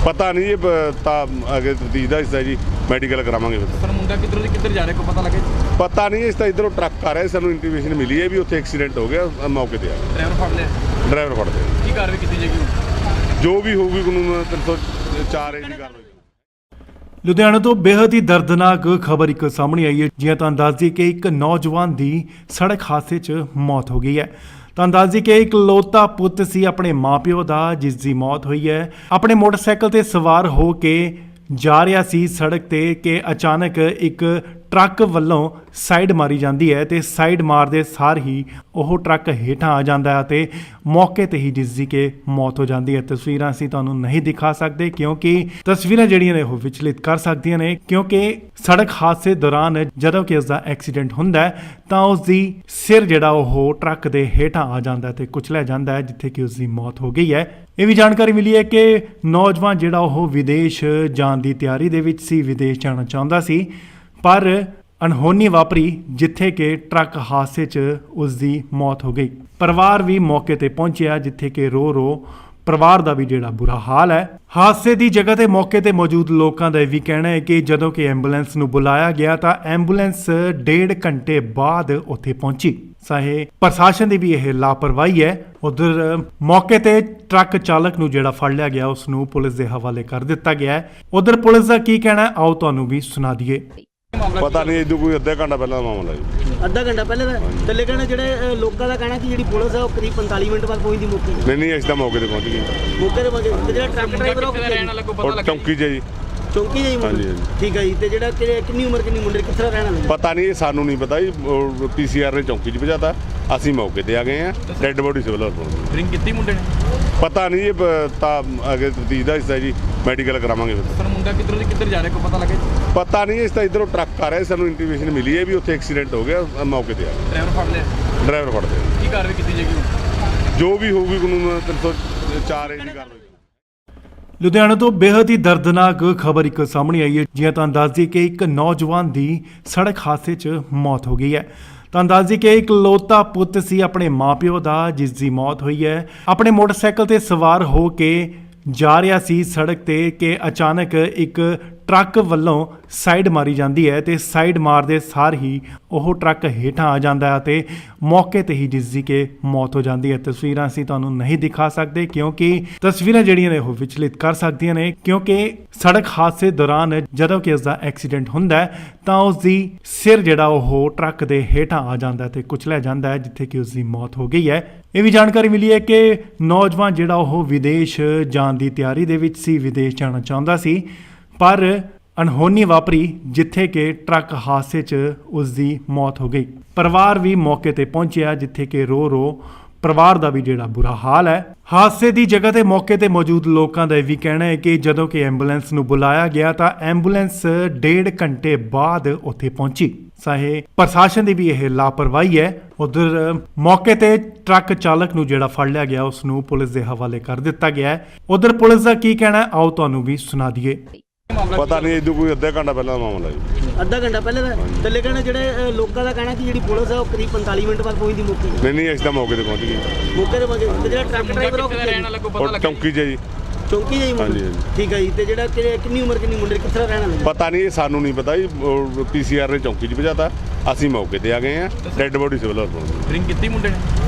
ਪਤਾ ਨਹੀਂ ਇਹ ਤਾਂ ਅੱਗੇ ਤਫਤੀਸ਼ ਦਾ ਹਿੱਸਾ ਜੀ, ਮੈਡੀਕਲ ਕਰਾਵਾਂਗੇ ਫਿਰ। ਪਰ ਮੁੰਡਾ ਕਿੱਧਰ ਜਾ ਰਿਹਾ ਕੋਈ ਪਤਾ ਲੱਗਾ ਪਤਾ ਨਹੀਂ ਇਸ ਤਾਂ ਇਧਰੋਂ ਟਰੱਕ ਆ ਰਿਹਾ, ਸਾਨੂੰ ਇੰਟੀਮੇਸ਼ਨ ਮਿਲੀ ਹੈ ਵੀ ਉੱਥੇ ਐਕਸੀਡੈਂਟ ਹੋ ਗਿਆ, ਮੌਕੇ ਤੇ ਆ ਗਏ। ਡਰਾਈਵਰ ਫੜ ਲਿਆ ਡਰਾਈਵਰ ਫੜਦੇ ਆ। ਕੀ ਕਾਰਵਾਈ ਕੀਤੀ ਜਾਏਗੀ ਜੋ ਵੀ ਹੋਊਗੀ ਕਾਨੂੰਨ 304 ਦੀ ਕਾਰਵਾਈ। ਲੁਧਿਆਣਾ ਤੋਂ ਬੇहद ਹੀ ਦਰਦਨਾਕ ਖਬਰ ਇੱਕ ਸਾਹਮਣੇ ਆਈ ਹੈ। ਜਿਵੇਂ ਤੁਹਾਨੂੰ ਦੱਸ ਦਈਏ ਕਿ ਇੱਕ ਨੌਜਵਾਨ ਦੀ ਸੜਕ ਹਾਦਸੇ 'ਚ ਮੌਤ ਹੋ ਗਈ ਹੈ। ਤੁਹਾਨੂੰ ਦੱਸ ਦਈਏ ਕਿ ਇਕਲੌਤਾ ਪੁੱਤ ਸੀ ਆਪਣੇ ਮਾਪਿਓ ਦਾ, ਜਿਸ ਦੀ ਮੌਤ ਹੋਈ ਹੈ। ਆਪਣੇ ਮੋਟਰਸਾਈਕਲ ਤੇ ਸਵਾਰ ਹੋ ਕੇ ਜਾ ਰਿਹਾ ਸੀ ਸੜਕ ਤੇ ਕਿ ਅਚਾਨਕ ਇੱਕ ਟਰੱਕ ਵੱਲੋਂ ਸਾਈਡ ਮਾਰੀ ਜਾਂਦੀ ਹੈ ਤੇ ਸਾਈਡ ਮਾਰਦੇ ਸਾਰ ਹੀ ਉਹ ਟਰੱਕ ਹੇਠਾਂ ਆ ਜਾਂਦਾ ਹੈ ਤੇ ਮੌਕੇ ਤੇ ਹੀ ਜਿਸ ਦੀ ਕਿ ਮੌਤ ਹੋ ਜਾਂਦੀ ਹੈ। ਤਸਵੀਰਾਂ ਅਸੀਂ ਤੁਹਾਨੂੰ ਨਹੀਂ ਦਿਖਾ ਸਕਦੇ ਕਿਉਂਕਿ ਤਸਵੀਰਾਂ ਜਿਹੜੀਆਂ ਨੇ ਉਹ ਵਿਚਲਿਤ ਕਰ ਸਕਦੀਆਂ ਨੇ, ਕਿਉਂਕਿ ਸੜਕ ਹਾਦਸੇ ਦੌਰਾਨ ਜਦੋਂ ਕਿ ਉਸ ਦਾ ਐਕਸੀਡੈਂਟ ਹੁੰਦਾ ਹੈ ਤਾਂ ਉਸ ਦੀ ਸਿਰ ਜਿਹੜਾ ਉਹ ਟਰੱਕ ਦੇ ਹੇਠਾਂ ਆ ਜਾਂਦਾ ਹੈ ਤੇ ਕੁਚਲਿਆ ਜਾਂਦਾ ਹੈ, ਜਿੱਥੇ ਕਿ ਉਸ ਦੀ ਮੌਤ ਹੋ ਗਈ ਹੈ। ਇਹ ਵੀ ਜਾਣਕਾਰੀ ਮਿਲੀ ਹੈ ਕਿ ਨੌਜਵਾਨ ਜਿਹੜਾ ਉਹ ਵਿਦੇਸ਼ ਜਾਣ ਦੀ ਤਿਆਰੀ ਦੇ ਵਿੱਚ ਸੀ, ਵਿਦੇਸ਼ ਜਾਣਾ ਚਾਹੁੰਦਾ ਸੀ, ਪਰ ਅਣਹੋਣੀ ਵਾਪਰੀ ਜਿੱਥੇ ਕਿ ਟਰੱਕ ਹਾਦਸੇ 'ਚ ਉਸ ਦੀ ਮੌਤ ਹੋ ਗਈ। ਪਰਿਵਾਰ ਵੀ ਮੌਕੇ ਤੇ ਪਹੁੰਚਿਆ, ਜਿੱਥੇ ਕਿ ਰੋ ਪਰਿਵਾਰ ਦਾ ਵੀ ਜਿਹੜਾ ਬੁਰਾ ਹਾਲ ਹੈ। ਹਾਦਸੇ ਦੀ ਜਗ੍ਹਾ ਤੇ ਮੌਕੇ ਤੇ ਮੌਜੂਦ ਲੋਕਾਂ ਦਾ ਇਹ ਵੀ ਕਹਿਣਾ ਹੈ ਕਿ ਜਦੋਂ ਕਿ ਐਂਬੂਲੈਂਸ ਨੂੰ ਬੁਲਾਇਆ ਗਿਆ ਤਾਂ ਐਂਬੂਲੈਂਸ 1.5 ਘੰਟੇ ਬਾਅਦ ਉੱਥੇ ਪਹੁੰਚੀ। ਚਾਹੇ ਪ੍ਰਸ਼ਾਸਨ ਦੀ ਵੀ ਇਹ ਲਾਪਰਵਾਹੀ ਹੈ। ਉਧਰ ਮੌਕੇ ਤੇ ਟਰੱਕ ਚਾਲਕ ਨੂੰ ਜਿਹੜਾ ਫੜ ਲਿਆ ਗਿਆ ਉਸ ਨੂੰ ਪੁਲਿਸ ਦੇ ਹਵਾਲੇ ਕਰ ਦਿੱਤਾ ਗਿਆ ਹੈ। ਉਧਰ ਪੁਲਿਸ ਦਾ ਕੀ ਕਹਿਣਾ ਹੈ, ਆਓ ਤੁਹਾਨੂੰ ਵੀ ਸੁਣਾ ਦਈਏ। ਪਤਾ ਨਹੀਂ ਇਦੋਂ ਕੋਈ ਅੱਧਾ ਘੰਟਾ ਪਹਿਲਾਂ ਦਾ ਮਾਮਲਾ ਜੀ। ਅੱਧਾ ਘੰਟਾ ਪਹਿਲੇ ਦਾ ਤੇ ਲੇਕਿਨ ਜਿਹੜੇ ਲੋਕਾਂ ਦਾ ਕਹਿਣਾ ਕਿ ਜਿਹੜੀ ਪੁਲਿਸ ਹੈ ਉਹ ਕਰੀਬ 45 ਮਿੰਟ ਬਾਅਦ ਪਹੁੰਚਦੀ ਮੌਕੇ ਤੇ। ਨਹੀਂ ਅਸੀਂ ਤਾਂ ਮੌਕੇ ਤੇ ਪਹੁੰਚ ਗਏ। ਮੌਕੇ ਤੇ ਪਹੁੰਚੇ ਤੇ ਜਿਹੜਾ ਟਰੱਕ ਡਰਾਈਵਰ ਉਹ ਰਹਿਣ ਵਾਲਾ ਕੋਈ ਪਤਾ ਔਰ ਲੱਗਾ ਚੌਂਕੀ 'ਚ ਜੀ। ਚੌਂਕੀ ਜਾਈ ਹਾਂਜੀ, ਮੁੰਡਾ ਹਾਂਜੀ। ਠੀਕ ਹੈ ਜੀ। ਤੇ ਜਿਹੜਾ ਕਿੰਨੀ ਉਮਰ ਕਿੰਨੀ ਮੁੰਡੇ ਕਿੱਥੇ ਦਾ ਰਹਿਣ ਵਾਲਾ ਪਤਾ ਨਹੀਂ, ਇਹ ਸਾਨੂੰ ਨਹੀਂ ਪਤਾ ਜੀ। ਪੀਸੀਆਰ ਨੇ ਚੌਂਕੀ 'ਚ ਭਜਾਤਾ, ਅਸੀਂ ਮੌਕੇ ਤੇ ਆ ਗਏ ਆ। ਡੈੱਡ ਬੋਡੀ ਸਿਵਲ ਹਸਪਤਾਲ। ਡਰਿੰਕ ਕੀਤੀ ਮੁੰਡੇ ਨੇ? ਪਤਾ ਨਹੀਂ ਇਹ ਤਾਂ ਅੱਗੇ ਤਫਤੀਸ਼ ਦਾ ਹਿੱਸਾ ਜੀ, ਮੈਡੀਕਲ ਕਰਾਵਾਂਗੇ ਫਿਰ। ਸਰ ਮੁੰਡਾ ਕਿੱਧਰੋਂ ਦੀ ਕਿੱਧਰ ਜਾ ਰਿਹਾ ਕੋਈ ਪਤਾ ਲੱਗਾ ਜੀ? ਪਤਾ ਨਹੀਂ, ਇਸ ਤਾਂ ਇਧਰੋਂ ਟਰੱਕ ਆ ਰਿਹਾ, ਸਾਨੂੰ ਇੰਟੀਮੇਸ਼ਨ ਮਿਲੀ ਹੈ ਵੀ ਉੱਥੇ ਐਕਸੀਡੈਂਟ ਹੋ ਗਿਆ, ਮੌਕੇ ਤੇ ਆ ਗਏ। ਡਰਾਈਵਰ ਫੜ ਲਿਆ? ਡਰਾਈਵਰ ਫੜਦੇ ਆ। ਕੀ ਕਾਰਵਾਈ ਕੀਤੀ ਜਾਏਗੀ ਹੁਣ? ਜੋ ਵੀ ਹੋਊਗੀ ਕਾਨੂੰਨ 304 ਦੀ ਕਾਰਵਾਈ। ਲੁਧਿਆਣਾ ਤੋਂ ਬੇहद ਹੀ ਦਰਦਨਾਕ ਖਬਰ ਇੱਕ ਸਾਹਮਣੇ ਆਈ ਹੈ। ਜਿਵੇਂ ਤੁਹਾਨੂੰ ਦੱਸ ਦਈਏ ਕਿ ਇੱਕ ਨੌਜਵਾਨ ਦੀ ਸੜਕ ਹਾਦਸੇ 'ਚ ਮੌਤ ਹੋ ਗਈ ਹੈ। ਤੁਹਾਨੂੰ ਦੱਸ ਦਈਏ ਕਿ ਇਕਲੌਤਾ ਪੁੱਤ ਸੀ ਆਪਣੇ ਮਾਪਿਓ ਦਾ, ਜਿਸ ਦੀ ਮੌਤ ਹੋਈ ਹੈ। ਆਪਣੇ ਮੋਟਰਸਾਈਕਲ ਤੇ ਸਵਾਰ ਹੋ ਕੇ ਜਾ ਰਿਹਾ ਸੀ ਸੜਕ ਤੇ ਕਿ ਅਚਾਨਕ ਇੱਕ ਟਰੱਕ ਵੱਲੋਂ ਸਾਈਡ ਮਾਰੀ ਜਾਂਦੀ ਹੈ ਤੇ ਸਾਈਡ ਮਾਰਦੇ ਸਾਰ ਹੀ ਉਹ ਟਰੱਕ ਹੇਠਾਂ ਆ ਜਾਂਦਾ ਹੈ ਤੇ ਮੌਕੇ ਤੇ ਹੀ ਜਿਸ ਦੀ ਕਿ ਮੌਤ ਹੋ ਜਾਂਦੀ ਹੈ। ਤਸਵੀਰਾਂ ਅਸੀਂ ਤੁਹਾਨੂੰ ਨਹੀਂ ਦਿਖਾ ਸਕਦੇ ਕਿਉਂਕਿ ਤਸਵੀਰਾਂ ਜਿਹੜੀਆਂ ਨੇ ਉਹ ਵਿਚਲਿਤ ਕਰ ਸਕਦੀਆਂ ਨੇ, ਕਿਉਂਕਿ ਸੜਕ ਹਾਦਸੇ ਦੌਰਾਨ ਜਦੋਂ ਕਿ ਉਸ ਦਾ ਐਕਸੀਡੈਂਟ ਹੁੰਦਾ ਹੈ ਤਾਂ ਉਸ ਦੀ ਸਿਰ ਜਿਹੜਾ ਉਹ ਟਰੱਕ ਦੇ ਹੇਠਾਂ ਆ ਜਾਂਦਾ ਹੈ ਤੇ ਕੁਚਲਿਆ ਜਾਂਦਾ ਹੈ, ਜਿੱਥੇ ਕਿ ਉਸ ਦੀ ਮੌਤ ਹੋ ਗਈ ਹੈ। ਇਹ ਵੀ ਜਾਣਕਾਰੀ ਮਿਲੀ ਹੈ ਕਿ ਨੌਜਵਾਨ ਜਿਹੜਾ ਉਹ ਵਿਦੇਸ਼ ਜਾਣ ਦੀ ਤਿਆਰੀ ਦੇ ਵਿੱਚ ਸੀ, ਵਿਦੇਸ਼ ਜਾਣਾ ਚਾਹੁੰਦਾ ਸੀ, ਪਰ ਅਣਹੋਣੀ ਵਾਪਰੀ ਜਿੱਥੇ ਕਿ ਟਰੱਕ ਹਾਦਸੇ 'ਚ ਉਸ ਦੀ ਮੌਤ ਹੋ ਗਈ। ਪਰਿਵਾਰ ਵੀ ਮੌਕੇ ਤੇ ਪਹੁੰਚਿਆ, ਜਿੱਥੇ ਕਿ ਰੋ ਪਰਿਵਾਰ ਦਾ ਵੀ ਜਿਹੜਾ ਬੁਰਾ ਹਾਲ ਹੈ। ਹਾਦਸੇ ਦੀ ਜਗ੍ਹਾ ਤੇ ਮੌਕੇ ਤੇ ਮੌਜੂਦ ਲੋਕਾਂ ਦਾ ਇਹ ਵੀ ਕਹਿਣਾ ਹੈ ਕਿ ਜਦੋਂ ਕਿ ਐਂਬੂਲੈਂਸ ਨੂੰ ਬੁਲਾਇਆ ਗਿਆ ਤਾਂ ਐਂਬੂਲੈਂਸ 1.5 ਘੰਟੇ ਬਾਅਦ ਉੱਥੇ ਪਹੁੰਚੀ। ਚਾਹੇ ਪ੍ਰਸ਼ਾਸਨ ਦੀ ਵੀ ਇਹ ਲਾਪਰਵਾਹੀ ਹੈ। ਉਧਰ ਮੌਕੇ ਤੇ ਟਰੱਕ ਚਾਲਕ ਨੂੰ ਜਿਹੜਾ ਫੜ ਲਿਆ ਗਿਆ ਉਸ ਨੂੰ ਪੁਲਿਸ ਦੇ ਹਵਾਲੇ ਕਰ ਦਿੱਤਾ ਗਿਆ ਹੈ। ਉਧਰ ਪੁਲਿਸ ਦਾ ਕੀ ਕਹਿਣਾ ਹੈ, ਆਓ ਤੁਹਾਨੂੰ ਵੀ ਸੁਣਾ ਦਈਏ। ਪਤਾ ਨਹੀਂ ਇਦੋਂ ਕੋਈ ਅੱਧਾ ਘੰਟਾ ਪਹਿਲਾਂ ਦਾ ਮਾਮਲਾ ਜੀ। ਅੱਧਾ ਘੰਟਾ ਪਹਿਲੇ ਦਾ ਤੇ ਲੇਕਿਨ ਜਿਹੜੇ ਲੋਕਾਂ ਦਾ ਕਹਿਣਾ ਕਿ ਜਿਹੜੀ ਪੁਲਿਸ ਹੈ ਉਹ ਕਰੀਬ 45 ਮਿੰਟ ਬਾਅਦ ਪਹੁੰਚਦੀ ਮੌਕੇ ਤੇ। ਨਹੀਂ ਅਸੀਂ ਤਾਂ ਮੌਕੇ ਤੇ ਪਹੁੰਚ ਗਏ। ਮੌਕੇ ਤੇ ਪਹੁੰਚੇ ਤੇ ਜਿਹੜਾ ਟਰੱਕ ਡਰਾਈਵਰ ਉਹ ਰਹਿਣ ਵਾਲਾ ਕੋਈ ਪਤਾ ਔਰ ਲੱਗਾ? ਚੌਂਕੀ 'ਚ ਜੀ। ਚੌਂਕੀ ਜਾਈ ਮੁੰਡਾ ਹਾਂਜੀ, ਹਾਂਜੀ। ਠੀਕ ਹੈ ਜੀ। ਤੇ ਜਿਹੜਾ ਕਿੰਨੀ ਉਮਰ ਕਿੰਨੀ ਮੁੰਡੇ ਕਿੱਥੇ ਦਾ ਰਹਿਣ ਵਾਲਾ ਪਤਾ ਨਹੀਂ, ਇਹ ਸਾਨੂੰ ਨਹੀਂ ਪਤਾ ਜੀ। ਪੀਸੀਆਰ ਨੇ ਚੌਂਕੀ 'ਚ ਭਜਾਤਾ, ਅਸੀਂ ਮੌਕੇ ਤੇ ਆ ਗਏ ਆ। ਡੈੱਡ ਬੋਡੀ ਸਿਵਲ ਹਸਪਤਾਲ। ਡਰਿੰਕ ਕੀਤੀ ਮੁੰਡੇ ਨੇ?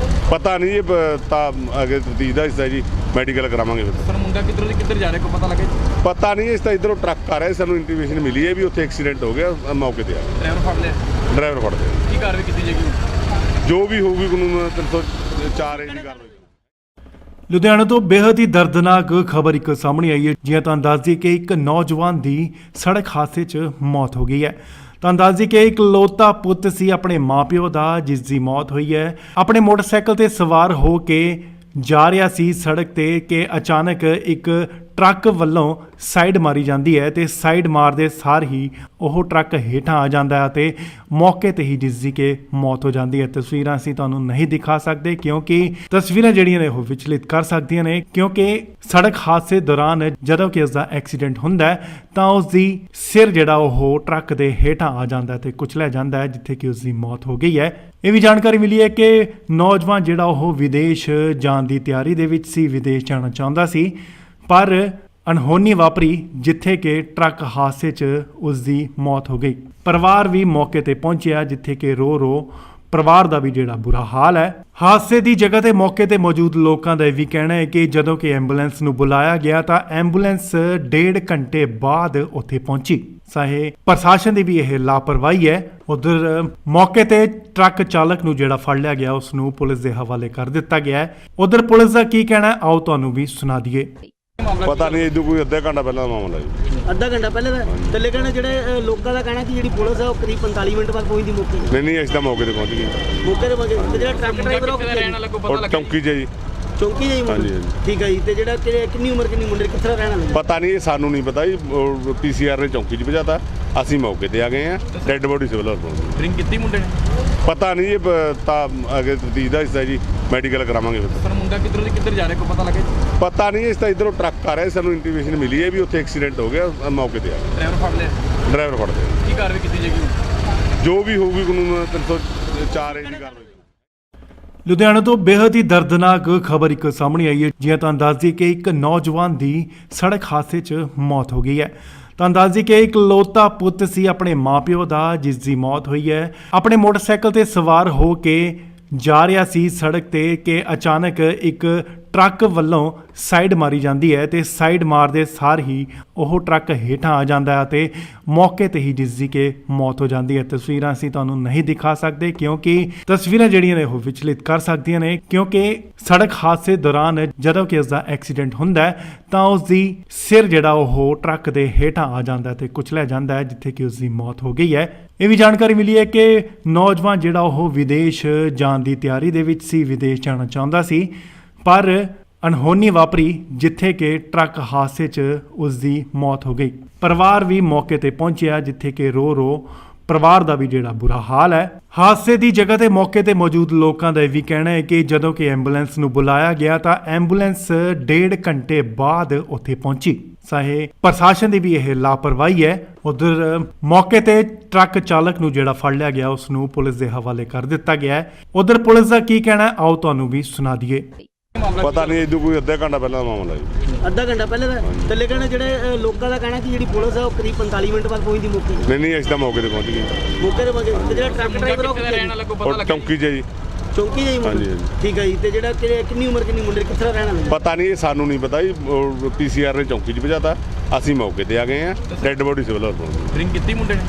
ਪਤਾ ਨਹੀਂ ਇਹ ਤਾਂ ਅੱਗੇ ਤਫਤੀਸ਼ ਦਾ ਹਿੱਸਾ ਜੀ, ਮੈਡੀਕਲ ਕਰਾਵਾਂਗੇ ਫਿਰ। ਸਰ ਮੁੰਡਾ ਕਿੱਧਰੋਂ ਦੀ ਕਿੱਧਰ ਜਾ ਰਿਹਾ ਕੋਈ ਪਤਾ ਲੱਗਾ ਜੀ? ਪਤਾ ਨਹੀਂ, ਇਸ ਤਾਂ ਇਧਰੋਂ ਟਰੱਕ ਆ ਰਿਹਾ, ਸਾਨੂੰ ਇੰਟੀਮੇਸ਼ਨ ਮਿਲੀ ਹੈ ਵੀ ਉੱਥੇ ਐਕਸੀਡੈਂਟ ਹੋ ਗਿਆ, ਮੌਕੇ ਤੇ ਆ ਗਏ। ਡਰਾਈਵਰ ਫੜ ਲਿਆ? ਡਰਾਈਵਰ ਫੜਦੇ ਆ। ਕੀ ਕਾਰਵਾਈ ਕੀਤੀ ਜਾਏਗੀ ਹੁਣ? ਜੋ ਵੀ ਹੋਊਗੀ ਕਾਨੂੰਨ 304 ਦੀ ਕਾਰਵਾਈ। ਲੁਧਿਆਣਾ ਤੋਂ ਬੇहद ਹੀ ਦਰਦਨਾਕ ਖਬਰ ਇੱਕ ਸਾਹਮਣੇ ਆਈ ਹੈ। ਜਿਵੇਂ ਤੁਹਾਨੂੰ ਦੱਸ ਦਈਏ ਕਿ ਇੱਕ ਨੌਜਵਾਨ ਦੀ ਸੜਕ ਹਾਦਸੇ 'ਚ ਮੌਤ ਹੋ ਗਈ ਹੈ। ਤੁਹਾਨੂੰ ਦੱਸ ਦਈਏ ਕਿ ਇਕਲੌਤਾ ਪੁੱਤ ਸੀ ਆਪਣੇ ਮਾਪਿਓ ਦਾ, ਜਿਸ ਦੀ ਮੌਤ ਹੋਈ ਹੈ। ਆਪਣੇ ਮੋਟਰਸਾਈਕਲ ਤੇ ਸਵਾਰ ਹੋ ਕੇ ਜਾ ਰਿਹਾ ਸੀ ਸੜਕ ਤੇ ਕਿ ਅਚਾਨਕ ਇੱਕ ਟਰੱਕ ਵੱਲੋਂ ਸਾਈਡ ਮਾਰੀ ਜਾਂਦੀ ਹੈ ਤੇ ਸਾਈਡ ਮਾਰਦੇ ਸਾਰ ਹੀ ਉਹ ਟਰੱਕ ਹੇਠਾਂ ਆ ਜਾਂਦਾ ਹੈ ਤੇ ਮੌਕੇ ਤੇ ਹੀ ਜਿਸ ਦੀ ਕਿ ਮੌਤ ਹੋ ਜਾਂਦੀ ਹੈ। ਤਸਵੀਰਾਂ ਅਸੀਂ ਤੁਹਾਨੂੰ ਨਹੀਂ ਦਿਖਾ ਸਕਦੇ ਕਿਉਂਕਿ ਤਸਵੀਰਾਂ ਜਿਹੜੀਆਂ ਨੇ ਉਹ ਵਿਚਲਿਤ ਕਰ ਸਕਦੀਆਂ ਨੇ, ਕਿਉਂਕਿ ਸੜਕ ਹਾਦਸੇ ਦੌਰਾਨ ਜਦੋਂ ਕਿ ਉਸ ਦਾ ਐਕਸੀਡੈਂਟ ਹੁੰਦਾ ਹੈ ਤਾਂ ਉਸ ਦੀ ਸਿਰ ਜਿਹੜਾ ਉਹ ਟਰੱਕ ਦੇ ਹੇਠਾਂ ਆ ਜਾਂਦਾ ਹੈ ਤੇ ਕੁਚਲਿਆ ਜਾਂਦਾ ਹੈ, ਜਿੱਥੇ ਕਿ ਉਸ ਦੀ ਮੌਤ ਹੋ ਗਈ ਹੈ। ਇਹ ਵੀ ਜਾਣਕਾਰੀ ਮਿਲੀ ਹੈ ਕਿ ਨੌਜਵਾਨ ਜਿਹੜਾ ਉਹ ਵਿਦੇਸ਼ ਜਾਣ ਦੀ ਤਿਆਰੀ ਦੇ ਵਿੱਚ ਸੀ, ਵਿਦੇਸ਼ ਜਾਣਾ ਚਾਹੁੰਦਾ ਸੀ, ਪਰ ਅਣਹੋਣੀ ਵਾਪਰੀ ਜਿੱਥੇ ਕਿ ਟਰੱਕ ਹਾਦਸੇ 'ਚ ਉਸ ਦੀ ਮੌਤ ਹੋ ਗਈ। ਪਰਿਵਾਰ ਵੀ ਮੌਕੇ ਤੇ ਪਹੁੰਚਿਆ, ਜਿੱਥੇ ਕਿ ਰੋ ਪਰਿਵਾਰ ਦਾ ਵੀ ਜਿਹੜਾ ਬੁਰਾ ਹਾਲ ਹੈ। ਹਾਦਸੇ ਦੀ ਜਗ੍ਹਾ ਤੇ ਮੌਕੇ ਤੇ ਮੌਜੂਦ ਲੋਕਾਂ ਦਾ ਇਹ ਵੀ ਕਹਿਣਾ ਹੈ ਕਿ ਜਦੋਂ ਕਿ ਐਂਬੂਲੈਂਸ ਨੂੰ ਬੁਲਾਇਆ ਗਿਆ ਤਾਂ ਐਂਬੂਲੈਂਸ 1.5 ਘੰਟੇ ਬਾਅਦ ਉੱਥੇ ਪਹੁੰਚੀ। ਚਾਹੇ ਪ੍ਰਸ਼ਾਸਨ ਦੀ ਵੀ ਇਹ ਲਾਪਰਵਾਹੀ ਹੈ। ਉਧਰ ਮੌਕੇ ਤੇ ਟਰੱਕ ਚਾਲਕ ਨੂੰ ਜਿਹੜਾ ਫੜ ਲਿਆ ਗਿਆ ਉਸ ਨੂੰ ਪੁਲਿਸ ਦੇ ਹਵਾਲੇ ਕਰ ਦਿੱਤਾ ਗਿਆ ਹੈ। ਉਧਰ ਪੁਲਿਸ ਦਾ ਕੀ ਕਹਿਣਾ ਹੈ, ਆਓ ਤੁਹਾਨੂੰ ਵੀ ਸੁਣਾ ਦਈਏ। ਪਤਾ ਨਹੀਂ ਇਦੋਂ ਕੋਈ ਅੱਧਾ ਘੰਟਾ ਪਹਿਲਾਂ ਦਾ ਮਾਮਲਾ ਜੀ। ਅੱਧਾ ਘੰਟਾ ਪਹਿਲੇ ਦਾ ਤੇ ਲੇਕਿਨ ਜਿਹੜੇ ਲੋਕਾਂ ਦਾ ਕਹਿਣਾ ਕਿ ਜਿਹੜੀ ਪੁਲਿਸ ਹੈ ਉਹ ਕਰੀਬ 45 ਮਿੰਟ ਬਾਅਦ ਪਹੁੰਚਦੀ ਮੌਕੇ ਤੇ। ਨਹੀਂ ਅਸੀਂ ਤਾਂ ਮੌਕੇ ਤੇ ਪਹੁੰਚ ਗਏ। ਮੌਕੇ ਤੇ ਪਹੁੰਚੇ ਤੇ ਜਿਹੜਾ ਟਰੱਕ ਡਰਾਈਵਰ ਉਹ ਕਿੱਥੇ ਰਹਿਣ ਵਾਲਾ ਕੋਈ ਪਤਾ ਔਰ ਲੱਗਾ ਚੌਂਕੀ 'ਚ ਜੀ। ਚੌਂਕੀ ਜਾਈ ਮੁੰਡਾ? ਹਾਂਜੀ, ਹਾਂਜੀ। ਠੀਕ ਹੈ ਜੀ। ਤੇ ਜਿਹੜਾ ਕਿੰਨੀ ਉਮਰ ਕਿੰਨੀ ਮੁੰਡੇ ਕਿੱਥੇ ਦਾ ਰਹਿਣ ਵਾਲਾ? ਪਤਾ ਨਹੀਂ, ਇਹ ਸਾਨੂੰ ਨਹੀਂ ਪਤਾ ਜੀ। ਪੀਸੀਆਰ ਨੇ ਚੌਂਕੀ 'ਚ ਭਜਾਤਾ, ਅਸੀਂ ਮੌਕੇ ਤੇ ਆ ਗਏ ਆ। ਡੈੱਡ ਬੋਡੀ ਸਿਵਲ ਹਸਪਤਾਲ। ਡਰਿੰਕ ਕੀਤੀ ਮੁੰਡੇ ਨੇ? ਪਤਾ ਨਹੀਂ, ਇਹ ਤਾਂ ਅੱਗੇ ਤਫਤੀਸ਼ ਦਾ ਹਿੱਸਾ ਜੀ, ਮੈਡੀਕਲ ਕਰਾਵਾਂਗੇ ਫਿਰ। ਪਰ ਮੁੰਡਾ ਕਿੱਧਰੋਂ ਦੀ ਕਿੱਧਰ ਜਾ ਰਿਹਾ ਕੋਈ ਪਤਾ ਲੱਗਾ ਜੀ? ਪਤਾ ਨਹੀਂ, ਇਸ ਤਾਂ ਇਧਰੋਂ ਟਰੱਕ ਆ ਰਿਹਾ, ਸਾਨੂੰ ਇੰਟੀਮੇਸ਼ਨ ਮਿਲੀ ਹੈ ਵੀ ਉੱਥੇ ਐਕਸੀਡੈਂਟ ਹੋ ਗਿਆ, ਮੌਕੇ ਤੇ ਆ ਗਏ। ਡਰਾਈਵਰ ਫੜ ਲਿਆ? ਡਰਾਈਵਰ ਫੜਦੇ ਆ। ਕੀ ਕਾਰਵਾਈ ਕੀਤੀ ਜਾਏਗੀ ਹੁਣ? ਜੋ ਵੀ ਹੋਊਗੀ ਕਾਨੂੰਨ 304 ਏ ਦੀ ਕਾਰਵਾਈ। ਲੁਧਿਆਣਾ ਤੋਂ ਬੇहद ਹੀ ਦਰਦਨਾਕ ਖਬਰ ਇੱਕ ਸਾਹਮਣੇ ਆਈ ਹੈ। ਜਿਵੇਂ ਤੁਹਾਨੂੰ ਦੱਸ ਦਈਏ ਕਿ ਇੱਕ ਨੌਜਵਾਨ ਦੀ ਸੜਕ ਹਾਦਸੇ 'ਚ ਮੌਤ ਹੋ ਗਈ ਹੈ। ਤੁਹਾਨੂੰ ਦੱਸ ਦਈਏ ਕਿ ਇੱਕ ਇਕਲੌਤਾ ਪੁੱਤ ਸੀ ਆਪਣੇ ਮਾਪਿਓ ਦਾ, ਜਿਸ ਦੀ ਮੌਤ ਹੋਈ ਹੈ। ਆਪਣੇ ਮੋਟਰਸਾਈਕਲ ਤੇ ਸਵਾਰ ਹੋ ਕੇ ਜਾ ਰਿਹਾ ਸੀ ਸੜਕ ਤੇ ਕਿ ਅਚਾਨਕ ਇੱਕ ਟਰੱਕ ਵੱਲੋਂ ਸਾਈਡ ਮਾਰੀ ਜਾਂਦੀ ਹੈ ਤੇ ਸਾਈਡ ਮਾਰਦੇ ਸਾਰ ਹੀ ਉਹ ਟਰੱਕ ਹੇਠਾਂ ਆ ਜਾਂਦਾ ਹੈ ਤੇ ਮੌਕੇ ਤੇ ਹੀ ਜਿਸ ਦੀ ਕਿ ਮੌਤ ਹੋ ਜਾਂਦੀ ਹੈ। ਤਸਵੀਰਾਂ ਅਸੀਂ ਤੁਹਾਨੂੰ ਨਹੀਂ ਦਿਖਾ ਸਕਦੇ ਕਿਉਂਕਿ ਤਸਵੀਰਾਂ ਜਿਹੜੀਆਂ ਨੇ ਉਹ ਵਿਚਲਿਤ ਕਰ ਸਕਦੀਆਂ ਨੇ, ਕਿਉਂਕਿ ਸੜਕ ਹਾਦਸੇ ਦੌਰਾਨ ਜਦੋਂ ਕਿ ਉਸ ਦਾ ਐਕਸੀਡੈਂਟ ਹੁੰਦਾ ਹੈ ਤਾਂ ਉਸ ਦੀ ਸਿਰ ਜਿਹੜਾ ਉਹ ਟਰੱਕ ਦੇ ਹੇਠਾਂ ਆ ਜਾਂਦਾ ਹੈ ਤੇ ਕੁਚਲਿਆ ਜਾਂਦਾ ਹੈ, ਜਿੱਥੇ ਕਿ ਉਸ ਦੀ ਮੌਤ ਹੋ ਗਈ ਹੈ। ਇਹ ਵੀ ਜਾਣਕਾਰੀ ਮਿਲੀ ਹੈ ਕਿ ਨੌਜਵਾਨ ਜਿਹੜਾ ਉਹ ਵਿਦੇਸ਼ ਜਾਣ ਦੀ ਤਿਆਰੀ ਦੇ ਵਿੱਚ ਸੀ, ਵਿਦੇਸ਼ ਜਾਣਾ ਚਾਹੁੰਦਾ ਸੀ, ਪਰ ਅਣਹੋਣੀ ਵਾਪਰੀ ਜਿੱਥੇ ਕਿ ਟਰੱਕ ਹਾਦਸੇ 'ਚ ਉਸ ਦੀ ਮੌਤ ਹੋ ਗਈ। ਪਰਿਵਾਰ ਵੀ ਮੌਕੇ ਤੇ ਪਹੁੰਚਿਆ, ਜਿੱਥੇ ਕਿ ਰੋ ਪਰਿਵਾਰ ਦਾ ਵੀ ਜਿਹੜਾ ਬੁਰਾ ਹਾਲ ਹੈ। ਹਾਦਸੇ ਦੀ ਜਗ੍ਹਾ ਤੇ ਮੌਕੇ ਤੇ ਮੌਜੂਦ ਲੋਕਾਂ ਦਾ ਇਹ ਵੀ ਕਹਿਣਾ ਹੈ ਕਿ ਜਦੋਂ ਕਿ ਐਂਬੂਲੈਂਸ ਨੂੰ ਬੁਲਾਇਆ ਗਿਆ ਤਾਂ ਐਂਬੂਲੈਂਸ 1.5 ਘੰਟੇ ਬਾਅਦ ਉੱਥੇ ਪਹੁੰਚੀ। ਚਾਹੇ ਪ੍ਰਸ਼ਾਸਨ ਦੀ ਵੀ ਇਹ ਲਾਪਰਵਾਹੀ ਹੈ। ਉਧਰ ਮੌਕੇ ਤੇ ਟਰੱਕ ਚਾਲਕ ਨੂੰ ਜਿਹੜਾ ਫੜ ਲਿਆ ਗਿਆ ਉਸ ਨੂੰ ਪੁਲਿਸ ਦੇ ਹਵਾਲੇ ਕਰ ਦਿੱਤਾ ਗਿਆ ਹੈ। ਉਧਰ ਪੁਲਿਸ ਦਾ ਕੀ ਕਹਿਣਾ ਹੈ, ਆਓ ਤੁਹਾਨੂੰ ਵੀ ਸੁਣਾ ਦਈਏ। ਪਤਾ ਨਹੀਂ ਇਦੋਂ ਕੋਈ ਅੱਧਾ ਘੰਟਾ ਪਹਿਲਾਂ ਦਾ ਮਾਮਲਾ ਜੀ। ਅੱਧਾ ਘੰਟਾ ਪਹਿਲੇ ਦਾ ਤੇ ਲੇਕਿਨ ਜਿਹੜੇ ਲੋਕਾਂ ਦਾ ਕਹਿਣਾ ਕਿ ਜਿਹੜੀ ਪੁਲਿਸ ਹੈ ਉਹ ਕਰੀਬ 45 ਮਿੰਟ ਬਾਅਦ ਪਹੁੰਚਦੀ ਮੌਕੇ ਤੇ। ਨਹੀਂ ਅਸੀਂ ਤਾਂ ਮੌਕੇ ਤੇ ਪਹੁੰਚ ਗਏ। ਮੌਕੇ ਤੇ ਪਹੁੰਚੇ ਤੇ ਜਿਹੜਾ ਟਰੱਕ ਡਰਾਈਵਰ ਉਹ ਕਿੱਥੇ ਰਹਿਣ ਵਾਲਾ ਕੋਈ ਪਤਾ ਔਰ ਲੱਗਾ? ਚੌਂਕੀ 'ਚ ਜੀ। ਚੌਂਕੀ ਜਾਈ ਮੁੰਡਾ? ਹਾਂਜੀ, ਹਾਂਜੀ। ਠੀਕ ਹੈ ਜੀ। ਤੇ ਜਿਹੜਾ ਕਿੰਨੀ ਉਮਰ ਕਿੰਨੀ ਮੁੰਡੇ ਕਿੱਥੇ ਦਾ ਰਹਿਣ ਵਾਲਾ? ਪਤਾ ਨਹੀਂ, ਇਹ ਸਾਨੂੰ ਨਹੀਂ ਪਤਾ ਜੀ। ਪੀਸੀਆਰ ਨੇ ਚੌਂਕੀ 'ਚ ਭਜਾਤਾ, ਅਸੀਂ ਮੌਕੇ ਤੇ ਆ ਗਏ ਆ। ਡੈੱਡ ਬੋਡੀ ਸਿਵਲ ਹਸਪਤਾਲ। ਡਰਿੰਕ ਕੀਤੀ ਮੁੰਡੇ ਨੇ?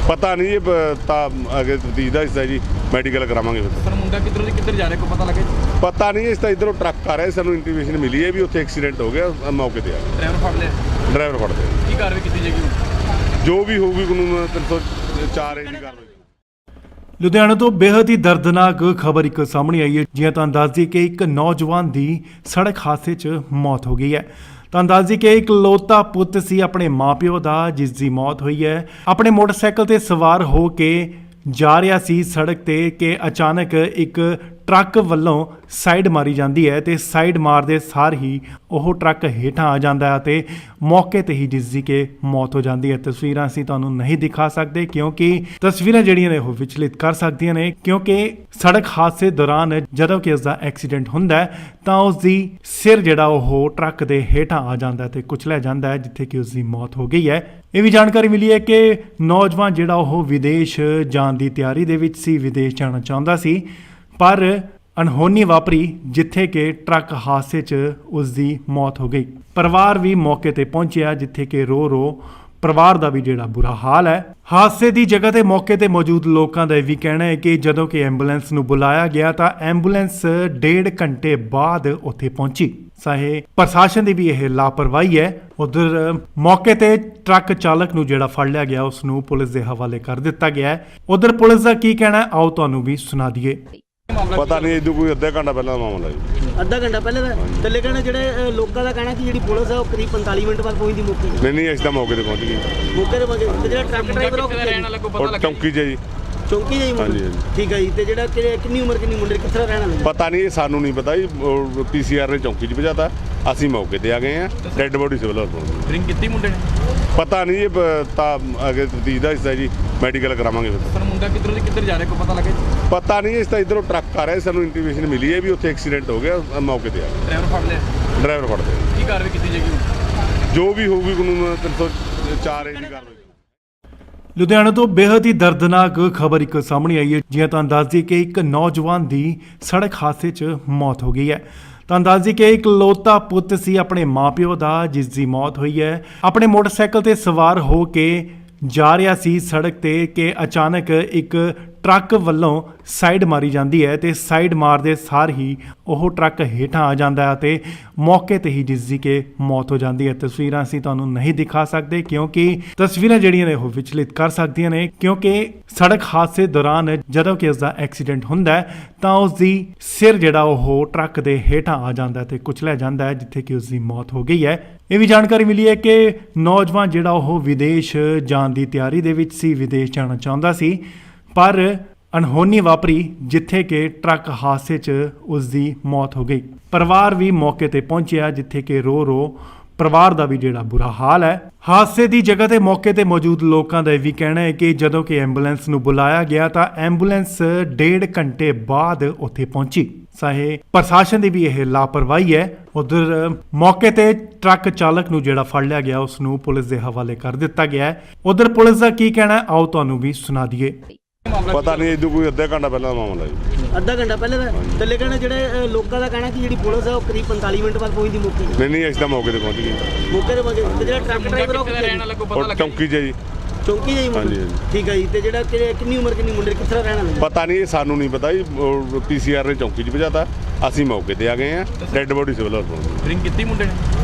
ਪਤਾ ਨਹੀਂ, ਇਹ ਤਾਂ ਅੱਗੇ ਤਫਤੀਸ਼ ਦਾ ਹਿੱਸਾ ਜੀ, ਮੈਡੀਕਲ ਕਰਾਵਾਂਗੇ ਫਿਰ। ਪਰ ਮੁੰਡਾ ਕਿੱਧਰੋਂ ਦੀ ਕਿੱਧਰ ਜਾ ਰਿਹਾ ਕੋਈ ਪਤਾ ਲੱਗਾ ਜੀ? ਪਤਾ ਨਹੀਂ, ਇਸ ਤਾਂ ਇਧਰੋਂ ਟਰੱਕ ਆ ਰਿਹਾ, ਸਾਨੂੰ ਇੰਟੀਮੇਸ਼ਨ ਮਿਲੀ ਹੈ ਵੀ ਉੱਥੇ ਐਕਸੀਡੈਂਟ ਹੋ ਗਿਆ, ਮੌਕੇ ਤੇ ਆ ਗਏ। ਡਰਾਈਵਰ ਫੜ ਲਿਆ? ਡਰਾਈਵਰ ਫੜਦੇ ਆ। ਕੀ ਕਾਰਵਾਈ ਕੀਤੀ ਜਾਏਗੀ ਹੁਣ? ਜੋ ਵੀ ਹੋਊਗੀ ਕਾਨੂੰਨ 304 ਏ ਦੀ ਕਾਰਵਾਈ। ਲੁਧਿਆਣਾ ਤੋਂ ਬੇहद ਹੀ ਦਰਦਨਾਕ ਖਬਰ ਇੱਕ ਸਾਹਮਣੇ ਆਈ ਹੈ। ਜਿਵੇਂ ਤੁਹਾਨੂੰ ਦੱਸ ਦਈਏ ਕਿ ਇੱਕ ਨੌਜਵਾਨ ਦੀ ਸੜਕ ਹਾਦਸੇ 'ਚ ਮੌਤ ਹੋ ਗਈ ਹੈ। ਤੁਹਾਨੂੰ ਦੱਸ ਦਈਏ ਕਿ ਇੱਕ ਇਕਲੌਤਾ ਪੁੱਤ ਸੀ ਆਪਣੇ ਮਾਪਿਓ ਦਾ, ਜਿਸ ਦੀ ਮੌਤ ਹੋਈ ਹੈ। ਆਪਣੇ ਮੋਟਰਸਾਈਕਲ ਤੇ ਸਵਾਰ ਹੋ ਕੇ ਜਾ ਰਿਹਾ ਸੀ ਸੜਕ ਤੇ ਕਿ ਅਚਾਨਕ ਇੱਕ ਟਰੱਕ ਵੱਲੋਂ ਸਾਈਡ ਮਾਰੀ ਜਾਂਦੀ ਹੈ ਤੇ ਸਾਈਡ ਮਾਰਦੇ ਸਾਰ ਹੀ ਉਹ ਟਰੱਕ ਹੇਠਾਂ ਆ ਜਾਂਦਾ ਹੈ ਤੇ ਮੌਕੇ ਤੇ ਹੀ ਜਿਸ ਦੀ ਕਿ ਮੌਤ ਹੋ ਜਾਂਦੀ ਹੈ। ਤਸਵੀਰਾਂ ਅਸੀਂ ਤੁਹਾਨੂੰ ਨਹੀਂ ਦਿਖਾ ਸਕਦੇ ਕਿਉਂਕਿ ਤਸਵੀਰਾਂ ਜਿਹੜੀਆਂ ਨੇ ਉਹ ਵਿਚਲਿਤ ਕਰ ਸਕਦੀਆਂ ਨੇ, ਕਿਉਂਕਿ ਸੜਕ ਹਾਦਸੇ ਦੌਰਾਨ ਜਦੋਂ ਕਿ ਉਸ ਦਾ ਐਕਸੀਡੈਂਟ ਹੁੰਦਾ ਹੈ ਤਾਂ ਉਸ ਦੀ ਸਿਰ ਜਿਹੜਾ ਉਹ ਟਰੱਕ ਦੇ ਹੇਠਾਂ ਆ ਜਾਂਦਾ ਹੈ ਤੇ ਕੁਚਲਿਆ ਜਾਂਦਾ ਹੈ, ਜਿੱਥੇ ਕਿ ਉਸ ਦੀ ਮੌਤ ਹੋ ਗਈ ਹੈ। ਇਹ ਵੀ ਜਾਣਕਾਰੀ ਮਿਲੀ ਹੈ ਕਿ ਨੌਜਵਾਨ ਜਿਹੜਾ ਉਹ ਵਿਦੇਸ਼ ਜਾਣ ਦੀ ਤਿਆਰੀ ਦੇ ਵਿੱਚ ਸੀ, ਵਿਦੇਸ਼ ਜਾਣਾ ਚਾਹੁੰਦਾ ਸੀ, ਪਰ ਅਣਹੋਣੀ ਵਾਪਰੀ ਜਿੱਥੇ ਕਿ ਟਰੱਕ ਹਾਦਸੇ 'ਚ ਉਸ ਦੀ ਮੌਤ ਹੋ ਗਈ। ਪਰਿਵਾਰ ਵੀ ਮੌਕੇ ਤੇ ਪਹੁੰਚਿਆ, ਜਿੱਥੇ ਕਿ ਰੋ ਪਰਿਵਾਰ ਦਾ ਵੀ ਜਿਹੜਾ ਬੁਰਾ ਹਾਲ ਹੈ। ਹਾਦਸੇ ਦੀ ਜਗ੍ਹਾ ਤੇ ਮੌਕੇ ਤੇ ਮੌਜੂਦ ਲੋਕਾਂ ਦਾ ਇਹ ਵੀ ਕਹਿਣਾ ਹੈ ਕਿ ਜਦੋਂ ਕਿ ਐਂਬੂਲੈਂਸ ਨੂੰ ਬੁਲਾਇਆ ਗਿਆ ਤਾਂ ਐਂਬੂਲੈਂਸ 1.5 ਘੰਟੇ ਬਾਅਦ ਉੱਥੇ ਪਹੁੰਚੀ। ਚਾਹੇ ਪ੍ਰਸ਼ਾਸਨ ਦੀ ਵੀ ਇਹ ਲਾਪਰਵਾਹੀ ਹੈ। ਉਧਰ ਮੌਕੇ ਤੇ ਟਰੱਕ ਚਾਲਕ ਨੂੰ ਜਿਹੜਾ ਫੜ ਲਿਆ ਗਿਆ ਉਸ ਨੂੰ ਪੁਲਿਸ ਦੇ ਹਵਾਲੇ ਕਰ ਦਿੱਤਾ ਗਿਆ ਹੈ। ਉਧਰ ਪੁਲਿਸ ਦਾ ਕੀ ਕਹਿਣਾ ਹੈ, ਆਓ ਤੁਹਾਨੂੰ ਵੀ ਸੁਣਾ ਦਈਏ। ਪਤਾ ਨਹੀਂ ਇਦੋਂ ਕੋਈ ਅੱਧਾ ਘੰਟਾ ਪਹਿਲਾਂ ਦਾ ਮਾਮਲਾ ਜੀ। ਅੱਧਾ ਘੰਟਾ ਪਹਿਲੇ ਦਾ ਤੇ ਲੇਕਿਨ ਜਿਹੜੇ ਲੋਕਾਂ ਦਾ ਕਹਿਣਾ ਕਿ ਜਿਹੜੀ ਪੁਲਿਸ ਹੈ ਉਹ ਕਰੀਬ 45 ਮਿੰਟ ਬਾਅਦ ਪਹੁੰਚਦੀ ਮੌਕੇ ਤੇ। ਨਹੀਂ ਅਸੀਂ ਤਾਂ ਮੌਕੇ ਤੇ ਪਹੁੰਚ ਗਏ। ਮੌਕੇ ਤੇ ਪਹੁੰਚੇ ਤੇ ਜਿਹੜਾ ਟਰੱਕ ਡਰਾਈਵਰ ਉਹ ਕਿੱਥੇ ਰਹਿਣ ਵਾਲਾ ਕੋਈ ਪਤਾ ਔਰ ਲੱਗਾ? ਚੌਂਕੀ 'ਚ ਜੀ। ਚੌਂਕੀ ਜਾਈ ਮੁੰਡਾ? ਹਾਂਜੀ, ਹਾਂਜੀ। ਠੀਕ ਹੈ ਜੀ। ਤੇ ਜਿਹੜਾ ਕਿੰਨੀ ਉਮਰ ਕਿੰਨੀ ਮੁੰਡੇ ਕਿੱਥੇ ਦਾ ਰਹਿਣ ਵਾਲਾ? ਪਤਾ ਨਹੀਂ, ਇਹ ਸਾਨੂੰ ਨਹੀਂ ਪਤਾ ਜੀ। ਪੀਸੀਆਰ ਨੇ ਚੌਂਕੀ 'ਚ ਭਜਾਤਾ, ਅਸੀਂ ਮੌਕੇ ਤੇ ਆ ਗਏ ਆ। ਡੈੱਡ ਬੋਡੀ ਸਿਵਲ ਹਸਪਤਾਲ। ਡਰਿੰਕ ਕੀਤੀ ਮੁੰਡੇ ਨੇ? ਪਤਾ ਨਹੀਂ, ਇਹ ਤਾਂ ਅੱਗੇ ਤਫਤੀਸ਼ ਦਾ ਹਿੱਸਾ ਜੀ, ਮੈਡੀਕਲ ਕਰਾਵਾਂਗੇ ਫਿਰ। ਪਰ ਮੁੰਡਾ ਕਿੱਧਰੋਂ ਦੀ ਕਿੱਧਰ ਜਾ ਰਿਹਾ ਕੋਈ ਪਤਾ ਲੱਗਾ ਜੀ? ਪਤਾ ਨਹੀਂ, ਇਸ ਤਾਂ ਇਧਰੋਂ ਟਰੱਕ ਆ ਰਿਹਾ, ਸਾਨੂੰ ਇੰਟੀਮੇਸ਼ਨ ਮਿਲੀ ਹੈ ਵੀ ਉੱਥੇ ਐਕਸੀਡੈਂਟ ਹੋ ਗਿਆ, ਮੌਕੇ ਤੇ ਆ ਗਏ। ਡਰਾਈਵਰ ਫੜ ਲਿਆ? ਡਰਾਈਵਰ ਫੜਦੇ ਆ। ਕੀ ਕਾਰਵਾਈ ਕੀਤੀ ਜਾਏਗੀ ਹੁਣ? ਜੋ ਵੀ ਹੋਊਗੀ ਕਾਨੂੰਨ 304 ਏ ਦੀ ਕਾਰਵਾਈ। ਲੁਧਿਆਣਾ ਤੋਂ ਬੇहद ਹੀ ਦਰਦਨਾਕ ਖਬਰ ਇੱਕ ਸਾਹਮਣੇ ਆਈ ਹੈ। ਜਿਵੇਂ ਤੁਹਾਨੂੰ ਦੱਸ ਦਈਏ ਕਿ ਇੱਕ ਨੌਜਵਾਨ ਦੀ ਸੜਕ ਹਾਦਸੇ 'ਚ ਮੌਤ ਹੋ ਗਈ ਹੈ। ਤੁਹਾਨੂੰ ਦੱਸ ਦਈਏ ਕਿ ਇਕਲੌਤਾ ਪੁੱਤ ਸੀ ਆਪਣੇ ਮਾਪਿਓ ਦਾ, ਜਿਸ ਦੀ ਮੌਤ ਹੋਈ ਹੈ। ਆਪਣੇ ਮੋਟਰਸਾਈਕਲ ਤੇ ਸਵਾਰ ਹੋ ਕੇ ਜਾ ਰਿਹਾ ਸੀ ਸੜਕ ਤੇ ਕਿ ਅਚਾਨਕ ਇੱਕ ਟਰੱਕ ਵੱਲੋਂ ਸਾਈਡ ਮਾਰੀ ਜਾਂਦੀ ਹੈ ਤੇ ਸਾਈਡ ਮਾਰਦੇ ਸਾਰ ਹੀ ਉਹ ਟਰੱਕ ਹੇਠਾਂ ਆ ਜਾਂਦਾ ਹੈ ਤੇ ਮੌਕੇ ਤੇ ਹੀ ਜਿਸ ਦੀ ਕਿ ਮੌਤ ਹੋ ਜਾਂਦੀ ਹੈ। ਤਸਵੀਰਾਂ ਅਸੀਂ ਤੁਹਾਨੂੰ ਨਹੀਂ ਦਿਖਾ ਸਕਦੇ ਕਿਉਂਕਿ ਤਸਵੀਰਾਂ ਜਿਹੜੀਆਂ ਨੇ ਉਹ ਵਿਚਲਿਤ ਕਰ ਸਕਦੀਆਂ ਨੇ, ਕਿਉਂਕਿ ਸੜਕ ਹਾਦਸੇ ਦੌਰਾਨ ਜਦੋਂ ਕਿ ਉਸ ਦਾ ਐਕਸੀਡੈਂਟ ਹੁੰਦਾ ਹੈ ਤਾਂ ਉਸ ਦੀ ਸਿਰ ਜਿਹੜਾ ਉਹ ਟਰੱਕ ਦੇ ਹੇਠਾਂ ਆ ਜਾਂਦਾ ਹੈ ਤੇ ਕੁਚਲਿਆ ਜਾਂਦਾ ਹੈ, ਜਿੱਥੇ ਕਿ ਉਸ ਦੀ ਮੌਤ ਹੋ ਗਈ ਹੈ। ਇਹ ਵੀ ਜਾਣਕਾਰੀ ਮਿਲੀ ਹੈ ਕਿ ਨੌਜਵਾਨ ਜਿਹੜਾ ਉਹ ਵਿਦੇਸ਼ ਜਾਣ ਦੀ ਤਿਆਰੀ ਦੇ ਵਿੱਚ ਸੀ, ਵਿਦੇਸ਼ ਜਾਣਾ ਚਾਹੁੰਦਾ ਸੀ, ਪਰ ਅਣਹੋਣੀ ਵਾਪਰੀ ਜਿੱਥੇ ਕਿ ਟਰੱਕ ਹਾਦਸੇ 'ਚ ਉਸ ਦੀ ਮੌਤ ਹੋ ਗਈ। ਪਰਿਵਾਰ ਵੀ ਮੌਕੇ ਤੇ ਪਹੁੰਚਿਆ, ਜਿੱਥੇ ਕਿ ਰੋ ਪਰਿਵਾਰ ਦਾ ਵੀ ਜਿਹੜਾ ਬੁਰਾ ਹਾਲ ਹੈ। ਹਾਦਸੇ ਦੀ ਜਗ੍ਹਾ ਤੇ ਮੌਕੇ ਤੇ ਮੌਜੂਦ ਲੋਕਾਂ ਦਾ ਇਹ ਵੀ ਕਹਿਣਾ ਹੈ ਕਿ ਜਦੋਂ ਕਿ ਐਂਬੂਲੈਂਸ ਨੂੰ ਬੁਲਾਇਆ ਗਿਆ ਤਾਂ ਐਂਬੂਲੈਂਸ 1.5 ਘੰਟੇ ਬਾਅਦ ਉੱਥੇ ਪਹੁੰਚੀ। ਚਾਹੇ ਪ੍ਰਸ਼ਾਸਨ ਦੀ ਵੀ ਇਹ ਲਾਪਰਵਾਹੀ ਹੈ। ਉਧਰ ਮੌਕੇ ਤੇ ਟਰੱਕ ਚਾਲਕ ਨੂੰ ਜਿਹੜਾ ਫੜ ਲਿਆ ਗਿਆ ਉਸ ਨੂੰ ਪੁਲਿਸ ਦੇ ਹਵਾਲੇ ਕਰ ਦਿੱਤਾ ਗਿਆ ਹੈ। ਉਧਰ ਪੁਲਿਸ ਦਾ ਕੀ ਕਹਿਣਾ ਹੈ, ਆਓ ਤੁਹਾਨੂੰ ਵੀ ਸੁਣਾ ਦਈਏ। ਪਤਾ ਨਹੀਂ ਇਦੋਂ ਕੋਈ ਅੱਧਾ ਘੰਟਾ ਪਹਿਲਾਂ ਦਾ ਮਾਮਲਾ ਜੀ। ਅੱਧਾ ਘੰਟਾ ਪਹਿਲੇ ਦਾ ਥੱਲੇ ਕਹਿਣਾ ਜਿਹੜੇ ਲੋਕਾਂ ਦਾ ਕਹਿਣਾ ਕਿ ਜਿਹੜੀ ਪੁਲਿਸ ਹੈ ਉਹ ਕਰੀਬ 45 ਮਿੰਟ ਬਾਅਦ ਪਹੁੰਚਦੀ ਮੌਕੇ ਤੇ। ਨਹੀਂ ਅਸੀਂ ਤਾਂ ਮੌਕੇ ਤੇ ਪਹੁੰਚ ਗਏ। ਮੌਕੇ ਤੇ ਪਹੁੰਚੇ ਤੇ ਜਿਹੜਾ ਟਰੱਕ ਡਰਾਈਵਰ ਉਹ ਕਿੱਥੇ ਰਹਿਣ ਵਾਲਾ ਕੋਈ ਪਤਾ ਔਰ ਲੱਗਾ? ਚੌਂਕੀ 'ਚ ਜੀ। ਚੌਂਕੀ ਜਾਈ ਮੁੰਡੇ? ਹਾਂਜੀ, ਹਾਂਜੀ। ਠੀਕ ਹੈ ਜੀ। ਤੇ ਜਿਹੜਾ ਕਿੰਨੀ ਉਮਰ ਕਿੰਨੀ ਮੁੰਡੇ ਕਿੱਥੇ ਰਹਿਣ ਵਾਲੇ? ਪਤਾ ਨਹੀਂ, ਸਾਨੂੰ ਨਹੀਂ ਪਤਾ ਜੀ। ਪੀਸੀਆਰ ਨੇ ਚੌਂਕੀ 'ਚ ਭਜਾਤਾ, ਅਸੀਂ ਮੌਕੇ ਤੇ ਆ ਗਏ ਆ। ਡੈੱਡ ਬੋਡੀ ਸਿਵਲ ਹਸਪਤਾਲ। ਡਰਿੰਕ ਕੀਤੀ ਮੁੰਡੇ ਨੇ?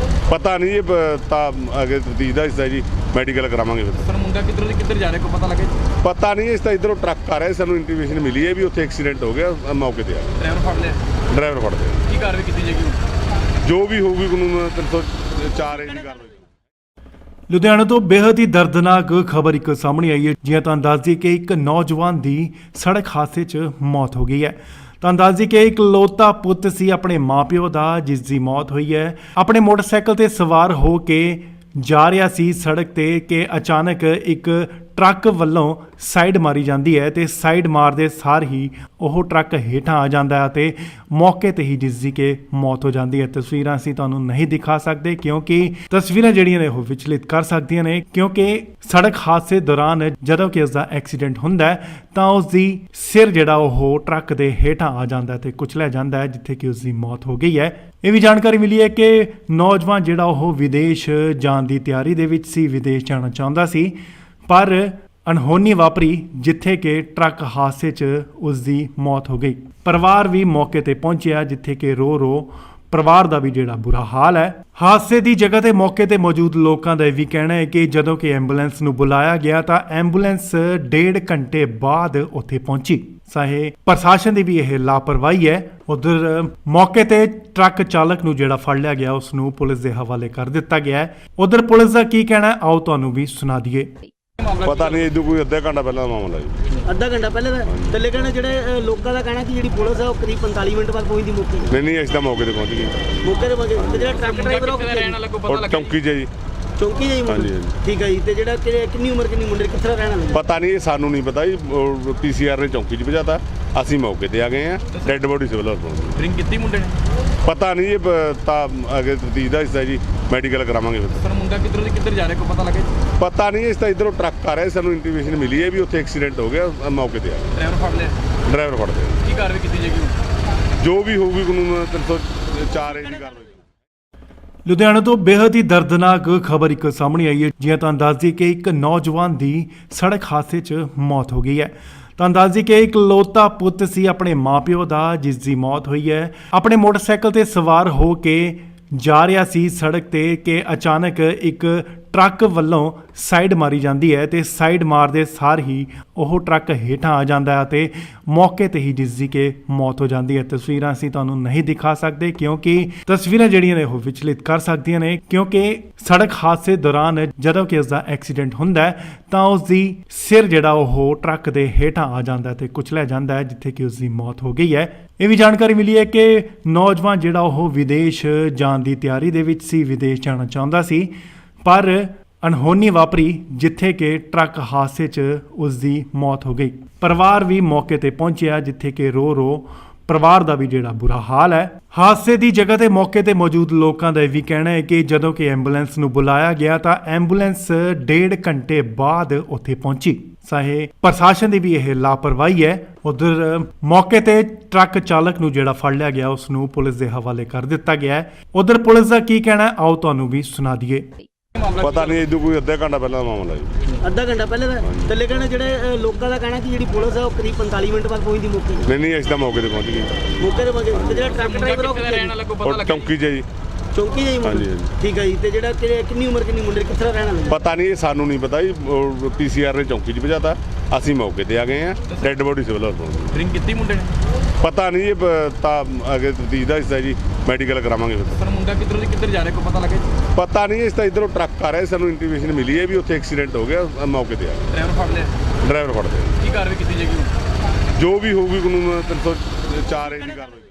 ਪਤਾ ਨਹੀਂ ਜੀ, ਤਾਂ ਅੱਗੇ ਤਫਤੀਸ਼ ਦਾ ਹਿੱਸਾ ਜੀ, ਮੈਡੀਕਲ ਕਰਾਵਾਂਗੇ ਫਿਰ। ਪਰ ਮੁੰਡਾ ਕਿੱਧਰ ਜਾ ਰਿਹਾ ਕੋਈ ਪਤਾ ਲੱਗਾ ਜੀ? ਪਤਾ ਨਹੀਂ, ਇਸ ਤਾਂ ਇਧਰੋਂ ਟਰੱਕ ਆ ਰਿਹਾ, ਸਾਨੂੰ ਇੰਟੀਮੇਸ਼ਨ ਮਿਲੀ ਹੈ ਵੀ ਉੱਥੇ ਐਕਸੀਡੈਂਟ ਹੋ ਗਿਆ, ਮੌਕੇ ਤੇ ਆ ਗਏ। ਡਰਾਈਵਰ ਫੜ ਲਿਆ? ਡਰਾਈਵਰ ਫੜਦੇ ਆ। ਕੀ ਕਾਰਵਾਈ ਕੀਤੀ ਜਾਏਗੀ ਹੁਣ? ਜੋ ਵੀ ਹੋਊਗੀ ਕਾਨੂੰਨ 304 ਏ ਦੀ ਕਾਰਵਾਈ। ਲੁਧਿਆਣਾ ਤੋਂ ਬੇहद ਹੀ ਦਰਦਨਾਕ ਖਬਰ ਇੱਕ ਸਾਹਮਣੇ ਆਈ ਹੈ। ਜਿਵੇਂ ਤੁਹਾਨੂੰ ਦੱਸ ਦਈਏ ਕਿ ਇੱਕ ਨੌਜਵਾਨ ਦੀ ਸੜਕ ਹਾਦਸੇ 'ਚ ਮੌਤ ਹੋ ਗਈ ਹੈ। ਤੁਹਾਨੂੰ ਦੱਸ ਦਈਏ ਕਿ ਇਕਲੌਤਾ ਪੁੱਤ ਸੀ ਆਪਣੇ ਮਾਪਿਓ ਦਾ, ਜਿਸ ਦੀ ਮੌਤ ਹੋਈ ਹੈ। ਆਪਣੇ ਮੋਟਰਸਾਈਕਲ ਤੇ ਸਵਾਰ ਹੋ ਕੇ ਜਾ ਰਿਹਾ ਸੀ ਸੜਕ ਤੇ ਕਿ ਅਚਾਨਕ ਇੱਕ ਟਰੱਕ ਵੱਲੋਂ ਸਾਈਡ ਮਾਰੀ ਜਾਂਦੀ ਹੈ ਤੇ ਸਾਈਡ ਮਾਰਦੇ ਸਾਰ ਹੀ ਉਹ ਟਰੱਕ ਹੇਠਾਂ ਆ ਜਾਂਦਾ ਹੈ ਤੇ ਮੌਕੇ ਤੇ ਹੀ ਜਿਸ ਦੀ ਕਿ ਮੌਤ ਹੋ ਜਾਂਦੀ ਹੈ। ਤਸਵੀਰਾਂ ਅਸੀਂ ਤੁਹਾਨੂੰ ਨਹੀਂ ਦਿਖਾ ਸਕਦੇ ਕਿਉਂਕਿ ਤਸਵੀਰਾਂ ਜਿਹੜੀਆਂ ਨੇ ਉਹ ਵਿਚਲਿਤ ਕਰ ਸਕਦੀਆਂ ਨੇ, ਕਿਉਂਕਿ ਸੜਕ ਹਾਦਸੇ ਦੌਰਾਨ ਜਦੋਂ ਕਿ ਉਸ ਦਾ ਐਕਸੀਡੈਂਟ ਹੁੰਦਾ ਹੈ ਤਾਂ ਉਸ ਦੀ ਸਿਰ ਜਿਹੜਾ ਉਹ ਟਰੱਕ ਦੇ ਹੇਠਾਂ ਆ ਜਾਂਦਾ ਹੈ ਤੇ ਕੁਚਲਿਆ ਜਾਂਦਾ ਹੈ, ਜਿੱਥੇ ਕਿ ਉਸ ਦੀ ਮੌਤ ਹੋ ਗਈ ਹੈ। ਇਹ ਵੀ ਜਾਣਕਾਰੀ ਮਿਲੀ ਹੈ ਕਿ ਨੌਜਵਾਨ ਜਿਹੜਾ ਉਹ ਵਿਦੇਸ਼ ਜਾਣ ਦੀ ਤਿਆਰੀ ਦੇ ਵਿੱਚ ਸੀ, ਵਿਦੇਸ਼ ਜਾਣਾ ਚਾਹੁੰਦਾ ਸੀ, ਪਰ ਅਣਹੋਣੀ ਵਾਪਰੀ ਜਿੱਥੇ ਕਿ ਟਰੱਕ ਹਾਦਸੇ 'ਚ ਉਸ ਦੀ ਮੌਤ ਹੋ ਗਈ। ਪਰਿਵਾਰ ਵੀ ਮੌਕੇ ਤੇ ਪਹੁੰਚਿਆ, ਜਿੱਥੇ ਕਿ ਰੋ ਪਰਿਵਾਰ ਦਾ ਵੀ ਜਿਹੜਾ ਬੁਰਾ ਹਾਲ ਹੈ। ਹਾਦਸੇ ਦੀ ਜਗ੍ਹਾ ਤੇ ਮੌਕੇ ਤੇ ਮੌਜੂਦ ਲੋਕਾਂ ਦਾ ਇਹ ਵੀ ਕਹਿਣਾ ਹੈ ਕਿ ਜਦੋਂ ਕਿ ਐਂਬੂਲੈਂਸ ਨੂੰ ਬੁਲਾਇਆ ਗਿਆ ਤਾਂ ਐਂਬੂਲੈਂਸ 1.5 ਘੰਟੇ ਬਾਅਦ ਉੱਥੇ ਪਹੁੰਚੀ। ਚਾਹੇ ਪ੍ਰਸ਼ਾਸਨ ਦੀ ਵੀ ਇਹ ਲਾਪਰਵਾਹੀ ਹੈ। ਉਧਰ ਮੌਕੇ ਤੇ ਟਰੱਕ ਚਾਲਕ ਨੂੰ ਜਿਹੜਾ ਫੜ ਲਿਆ ਗਿਆ ਉਸ ਨੂੰ ਪੁਲਿਸ ਦੇ ਹਵਾਲੇ ਕਰ ਦਿੱਤਾ ਗਿਆ ਹੈ। ਉਧਰ ਪੁਲਿਸ ਦਾ ਕੀ ਕਹਿਣਾ ਹੈ, ਆਓ ਤੁਹਾਨੂੰ ਵੀ ਸੁਣਾ ਦਈਏ। ਪਤਾ ਨਹੀਂ ਇਦੋਂ ਕੋਈ ਅੱਧਾ ਘੰਟਾ ਪਹਿਲਾਂ ਦਾ ਮਾਮਲਾ ਜੀ। ਅੱਧਾ ਘੰਟਾ ਪਹਿਲੇ ਦਾ ਥੱਲੇ ਕਹਿਣਾ ਜਿਹੜੇ ਲੋਕਾਂ ਦਾ ਕਹਿਣਾ ਕਿ ਜਿਹੜੀ ਪੁਲਿਸ ਹੈ ਉਹ ਕਰੀਬ 45 ਮਿੰਟ ਬਾਅਦ ਪਹੁੰਚਦੀ ਮੌਕੇ ਤੇ। ਨਹੀਂ ਅਸੀਂ ਤਾਂ ਮੌਕੇ ਤੇ ਪਹੁੰਚ ਗਏ। ਮੌਕੇ ਤੇ ਪਹੁੰਚੇ ਤੇ ਜਿਹੜਾ ਟਰੱਕ ਡਰਾਈਵਰ ਉਹ ਕਿੱਥੇ ਰਹਿਣ ਵਾਲਾ ਕੋਈ ਪਤਾ ਔਰ ਲੱਗਾ? ਚੌਂਕੀ 'ਚ ਜੀ। ਚੌਂਕੀ ਜਾਈ ਮੁੰਡੇ? ਹਾਂਜੀ, ਹਾਂਜੀ। ਠੀਕ ਹੈ ਜੀ। ਤੇ ਜਿਹੜਾ ਕਿੰਨੀ ਉਮਰ ਕਿੰਨੀ ਮੁੰਡੇ ਕਿੱਥੇ ਰਹਿਣ ਵਾਲੇ? ਪਤਾ ਨਹੀਂ, ਸਾਨੂੰ ਨਹੀਂ ਪਤਾ ਜੀ। ਪੀਸੀਆਰ ਨੇ ਚੌਂਕੀ 'ਚ ਭਜਾਤਾ, ਅਸੀਂ ਮੌਕੇ ਤੇ ਆ ਗਏ ਆ। ਡੈੱਡ ਬੋਡੀ ਸਿਵਲ ਹਸਪਤਾਲ। ਡਰਿੰਕ ਕੀਤੀ ਮੁੰਡੇ ਨੇ? ਪਤਾ ਨਹੀਂ ਜੀ, ਤਾਂ ਅੱਗੇ ਤਫਤੀਸ਼ ਦਾ ਹਿੱਸਾ ਜੀ, ਮੈਡੀਕਲ ਕਰਾਵਾਂਗੇ ਫਿਰ। ਪਰ ਮੁੰਡਾ ਕਿੱਧਰ ਜਾ ਰਿਹਾ ਕੋਈ ਪਤਾ ਲੱਗਾ ਜੀ? ਪਤਾ ਨਹੀਂ, ਇਸ ਤਾਂ ਇਧਰੋਂ ਟਰੱਕ ਆ ਰਿਹਾ, ਸਾਨੂੰ ਇੰਟੀਮੇਸ਼ਨ ਮਿਲੀ ਹੈ ਵੀ ਉੱਥੇ ਐਕਸੀਡੈਂਟ ਹੋ ਗਿਆ, ਮੌਕੇ ਤੇ ਆ ਗਏ। ਡਰਾਈਵਰ ਫੜ ਲਿਆ? ਡਰਾਈਵਰ ਫੜਦੇ ਆ। ਕੀ ਕਾਰਵਾਈ ਕੀਤੀ ਜਾਏਗੀ ਹੁਣ? ਜੋ ਵੀ ਹੋਊਗੀ ਕਾਨੂੰਨ 304 ਏ ਦੀ ਕਾਰਵਾਈ। ਲੁਧਿਆਣਾ ਤੋਂ ਬੇहद ਹੀ ਦਰਦਨਾਕ ਖਬਰ ਇੱਕ ਸਾਹਮਣੇ ਆਈ ਹੈ। ਜਿਵੇਂ ਤੁਹਾਨੂੰ ਦੱਸ ਦਈਏ ਕਿ ਇੱਕ ਨੌਜਵਾਨ ਦੀ ਸੜਕ ਹਾਦਸੇ 'ਚ ਮੌਤ ਹੋ ਗਈ ਹੈ। ਤੁਹਾਨੂੰ ਦੱਸ ਦਈਏ ਕਿ ਇਕਲੌਤਾ ਪੁੱਤ ਸੀ ਆਪਣੇ ਮਾਪਿਓ ਦਾ, ਜਿਸ ਦੀ ਮੌਤ ਹੋਈ ਹੈ। ਆਪਣੇ ਮੋਟਰਸਾਈਕਲ ਤੇ ਸਵਾਰ ਹੋ ਕੇ ਜਾ ਰਿਹਾ ਸੀ ਸੜਕ ਤੇ ਕਿ ਅਚਾਨਕ ਇੱਕ ਟਰੱਕ ਵੱਲੋਂ ਸਾਈਡ ਮਾਰੀ ਜਾਂਦੀ ਹੈ ਤੇ ਸਾਈਡ ਮਾਰਦੇ ਸਾਰ ਹੀ ਉਹ ਟਰੱਕ ਹੇਠਾਂ ਆ ਜਾਂਦਾ ਹੈ ਤੇ ਮੌਕੇ ਤੇ ਹੀ ਜਿਸ ਦੀ ਕਿ ਮੌਤ ਹੋ ਜਾਂਦੀ ਹੈ। ਤਸਵੀਰਾਂ ਅਸੀਂ ਤੁਹਾਨੂੰ ਨਹੀਂ ਦਿਖਾ ਸਕਦੇ ਕਿਉਂਕਿ ਤਸਵੀਰਾਂ ਜਿਹੜੀਆਂ ਨੇ ਉਹ ਵਿਚਲਿਤ ਕਰ ਸਕਦੀਆਂ ਨੇ, ਕਿਉਂਕਿ ਸੜਕ ਹਾਦਸੇ ਦੌਰਾਨ ਜਦੋਂ ਕਿ ਉਸ ਦਾ ਐਕਸੀਡੈਂਟ ਹੁੰਦਾ ਹੈ ਤਾਂ ਉਸ ਦੀ ਸਿਰ ਜਿਹੜਾ ਉਹ ਟਰੱਕ ਦੇ ਹੇਠਾਂ ਆ ਜਾਂਦਾ ਹੈ ਤੇ ਕੁਚਲਿਆ ਜਾਂਦਾ ਹੈ, ਜਿੱਥੇ ਕਿ ਉਸ ਦੀ ਮੌਤ ਹੋ ਗਈ ਹੈ। ਇਹ ਵੀ ਜਾਣਕਾਰੀ ਮਿਲੀ ਹੈ ਕਿ ਨੌਜਵਾਨ ਜਿਹੜਾ ਉਹ ਵਿਦੇਸ਼ ਜਾਣ ਦੀ ਤਿਆਰੀ ਦੇ ਵਿੱਚ ਸੀ, ਵਿਦੇਸ਼ ਜਾਣਾ ਚਾਹੁੰਦਾ ਸੀ, ਪਰ ਅਣਹੋਣੀ ਵਾਪਰੀ ਜਿੱਥੇ ਕਿ ਟਰੱਕ ਹਾਦਸੇ 'ਚ ਉਸ ਦੀ ਮੌਤ ਹੋ ਗਈ। ਪਰਿਵਾਰ ਵੀ ਮੌਕੇ ਤੇ ਪਹੁੰਚਿਆ, ਜਿੱਥੇ ਕਿ ਰੋ ਪਰਿਵਾਰ ਦਾ ਵੀ ਜਿਹੜਾ ਬੁਰਾ ਹਾਲ ਹੈ। ਹਾਦਸੇ ਦੀ ਜਗ੍ਹਾ ਤੇ ਮੌਕੇ ਤੇ ਮੌਜੂਦ ਲੋਕਾਂ ਦਾ ਇਹ ਵੀ ਕਹਿਣਾ ਹੈ ਕਿ ਜਦੋਂ ਕਿ ਐਂਬੂਲੈਂਸ ਨੂੰ ਬੁਲਾਇਆ ਗਿਆ ਤਾਂ ਐਂਬੂਲੈਂਸ 1.5 ਘੰਟੇ ਬਾਅਦ ਉੱਥੇ ਪਹੁੰਚੀ। ਚਾਹੇ ਪ੍ਰਸ਼ਾਸਨ ਦੀ ਵੀ ਇਹ ਲਾਪਰਵਾਹੀ ਹੈ। ਉਧਰ ਮੌਕੇ ਤੇ ਟਰੱਕ ਚਾਲਕ ਨੂੰ ਜਿਹੜਾ ਫੜ ਲਿਆ ਗਿਆ ਉਸ ਨੂੰ ਪੁਲਿਸ ਦੇ ਹਵਾਲੇ ਕਰ ਦਿੱਤਾ ਗਿਆ ਹੈ। ਉਧਰ ਪੁਲਿਸ ਦਾ ਕੀ ਕਹਿਣਾ ਹੈ, ਆਓ ਤੁਹਾਨੂੰ ਵੀ ਸੁਣਾ ਦਈਏ। ਪਤਾ ਨਹੀਂ ਇਹਦੋਂ ਕੋਈ ਅੱਧਾ ਘੰਟਾ ਪਹਿਲਾਂ ਦਾ ਮਾਮਲਾ ਜੀ। ਅੱਧਾ ਘੰਟਾ ਪਹਿਲੇ ਦਾ ਤੇ ਲੇਕਿਨ ਜਿਹੜੇ ਲੋਕਾਂ ਦਾ ਕਹਿਣਾ ਕਿ ਜਿਹੜੀ ਪੁਲਿਸ ਹੈ ਉਹ ਕਰੀਬ 45 ਮਿੰਟ ਬਾਅਦ ਪਹੁੰਚਦੀ ਮੌਕੇ ਨਹੀਂ ਅਸੀਂ ਤਾਂ ਮੌਕੇ ਤੇ ਪਹੁੰਚ ਗਏ। ਮੌਕੇ ਤੇ ਪਹੁੰਚੇ ਤੇ ਜਿਹੜਾ ਟਰੱਕ ਡਰਾਈਵਰ ਉਹ ਕਿੱਥੇ ਦਾ ਰਹਿਣ ਵਾਲਾ ਕੋਈ ਪਤਾ ਉਹ ਲੱਗਾ ਚੌਂਕੀ 'ਚ ਹੈ ਜੀ। ਚੌਂਕੀ ਜਾਈ ਹਾਂਜੀ, ਹਾਂਜੀ। ਠੀਕ ਹੈ ਜੀ। ਤੇ ਜਿਹੜਾ ਕਿੰਨੀ ਉਮਰ ਕਿੰਨੀ ਮੁੰਡੇ ਕਿੱਥੇ ਦਾ ਰਹਿਣ ਵਾਲਾ ਪਤਾ ਨਹੀਂ ਇਹ ਸਾਨੂੰ ਨਹੀਂ ਪਤਾ ਜੀ। ਪੀਸੀਆਰ ਨੇ ਚੌਂਕੀ 'ਚ ਭਜਾਤਾ, ਅਸੀਂ ਮੌਕੇ ਤੇ ਆ ਗਏ ਆ। ਡੈੱਡ ਬੋਡੀ ਸਿਵਲ ਹਸਪਤਾਲ। ਡਰਿੰਕ ਕੀਤੀ ਮੁੰਡੇ ਨੇ? ਪਤਾ ਨਹੀਂ ਇਹ ਤਾਂ ਅੱਗੇ ਤਫਤੀਸ਼ ਦਾ ਹਿੱਸਾ ਜੀ, ਮੈਡੀਕਲ ਕਰਾਵਾਂਗੇ ਫਿਰ। ਪਰ ਮੁੰਡਾ ਕਿੱਧਰੋਂ ਦੀ ਕਿੱਧਰ ਜਾ ਰਿਹਾ ਕੋਈ ਪਤਾ ਲੱਗਾ ਜੀ? ਪਤਾ ਨਹੀਂ ਇਸ ਤਾਂ ਇਧਰੋਂ ਟਰੱਕ ਆ ਰਿਹਾ, ਸਾਨੂੰ ਇੰਟੀਮੇਸ਼ਨ ਮਿਲੀ ਹੈ ਵੀ ਉੱਥੇ ਐਕਸੀਡੈਂਟ ਹੋ ਗਿਆ, ਮੌਕੇ ਤੇ ਆ ਗਏ। ਡਰਾਈਵਰ ਫੜ ਲਿਆ? ਡਰਾਈਵਰ ਫੜਦੇ ਕੀ ਕਾਰਵਾਈ ਕੀਤੀ ਜਾਏਗੀ? ਜੋ ਵੀ ਹੋਊਗੀ ਕਾਨੂੰਨ 304 ਏ ਦੀ ਕਾਰਵਾਈ।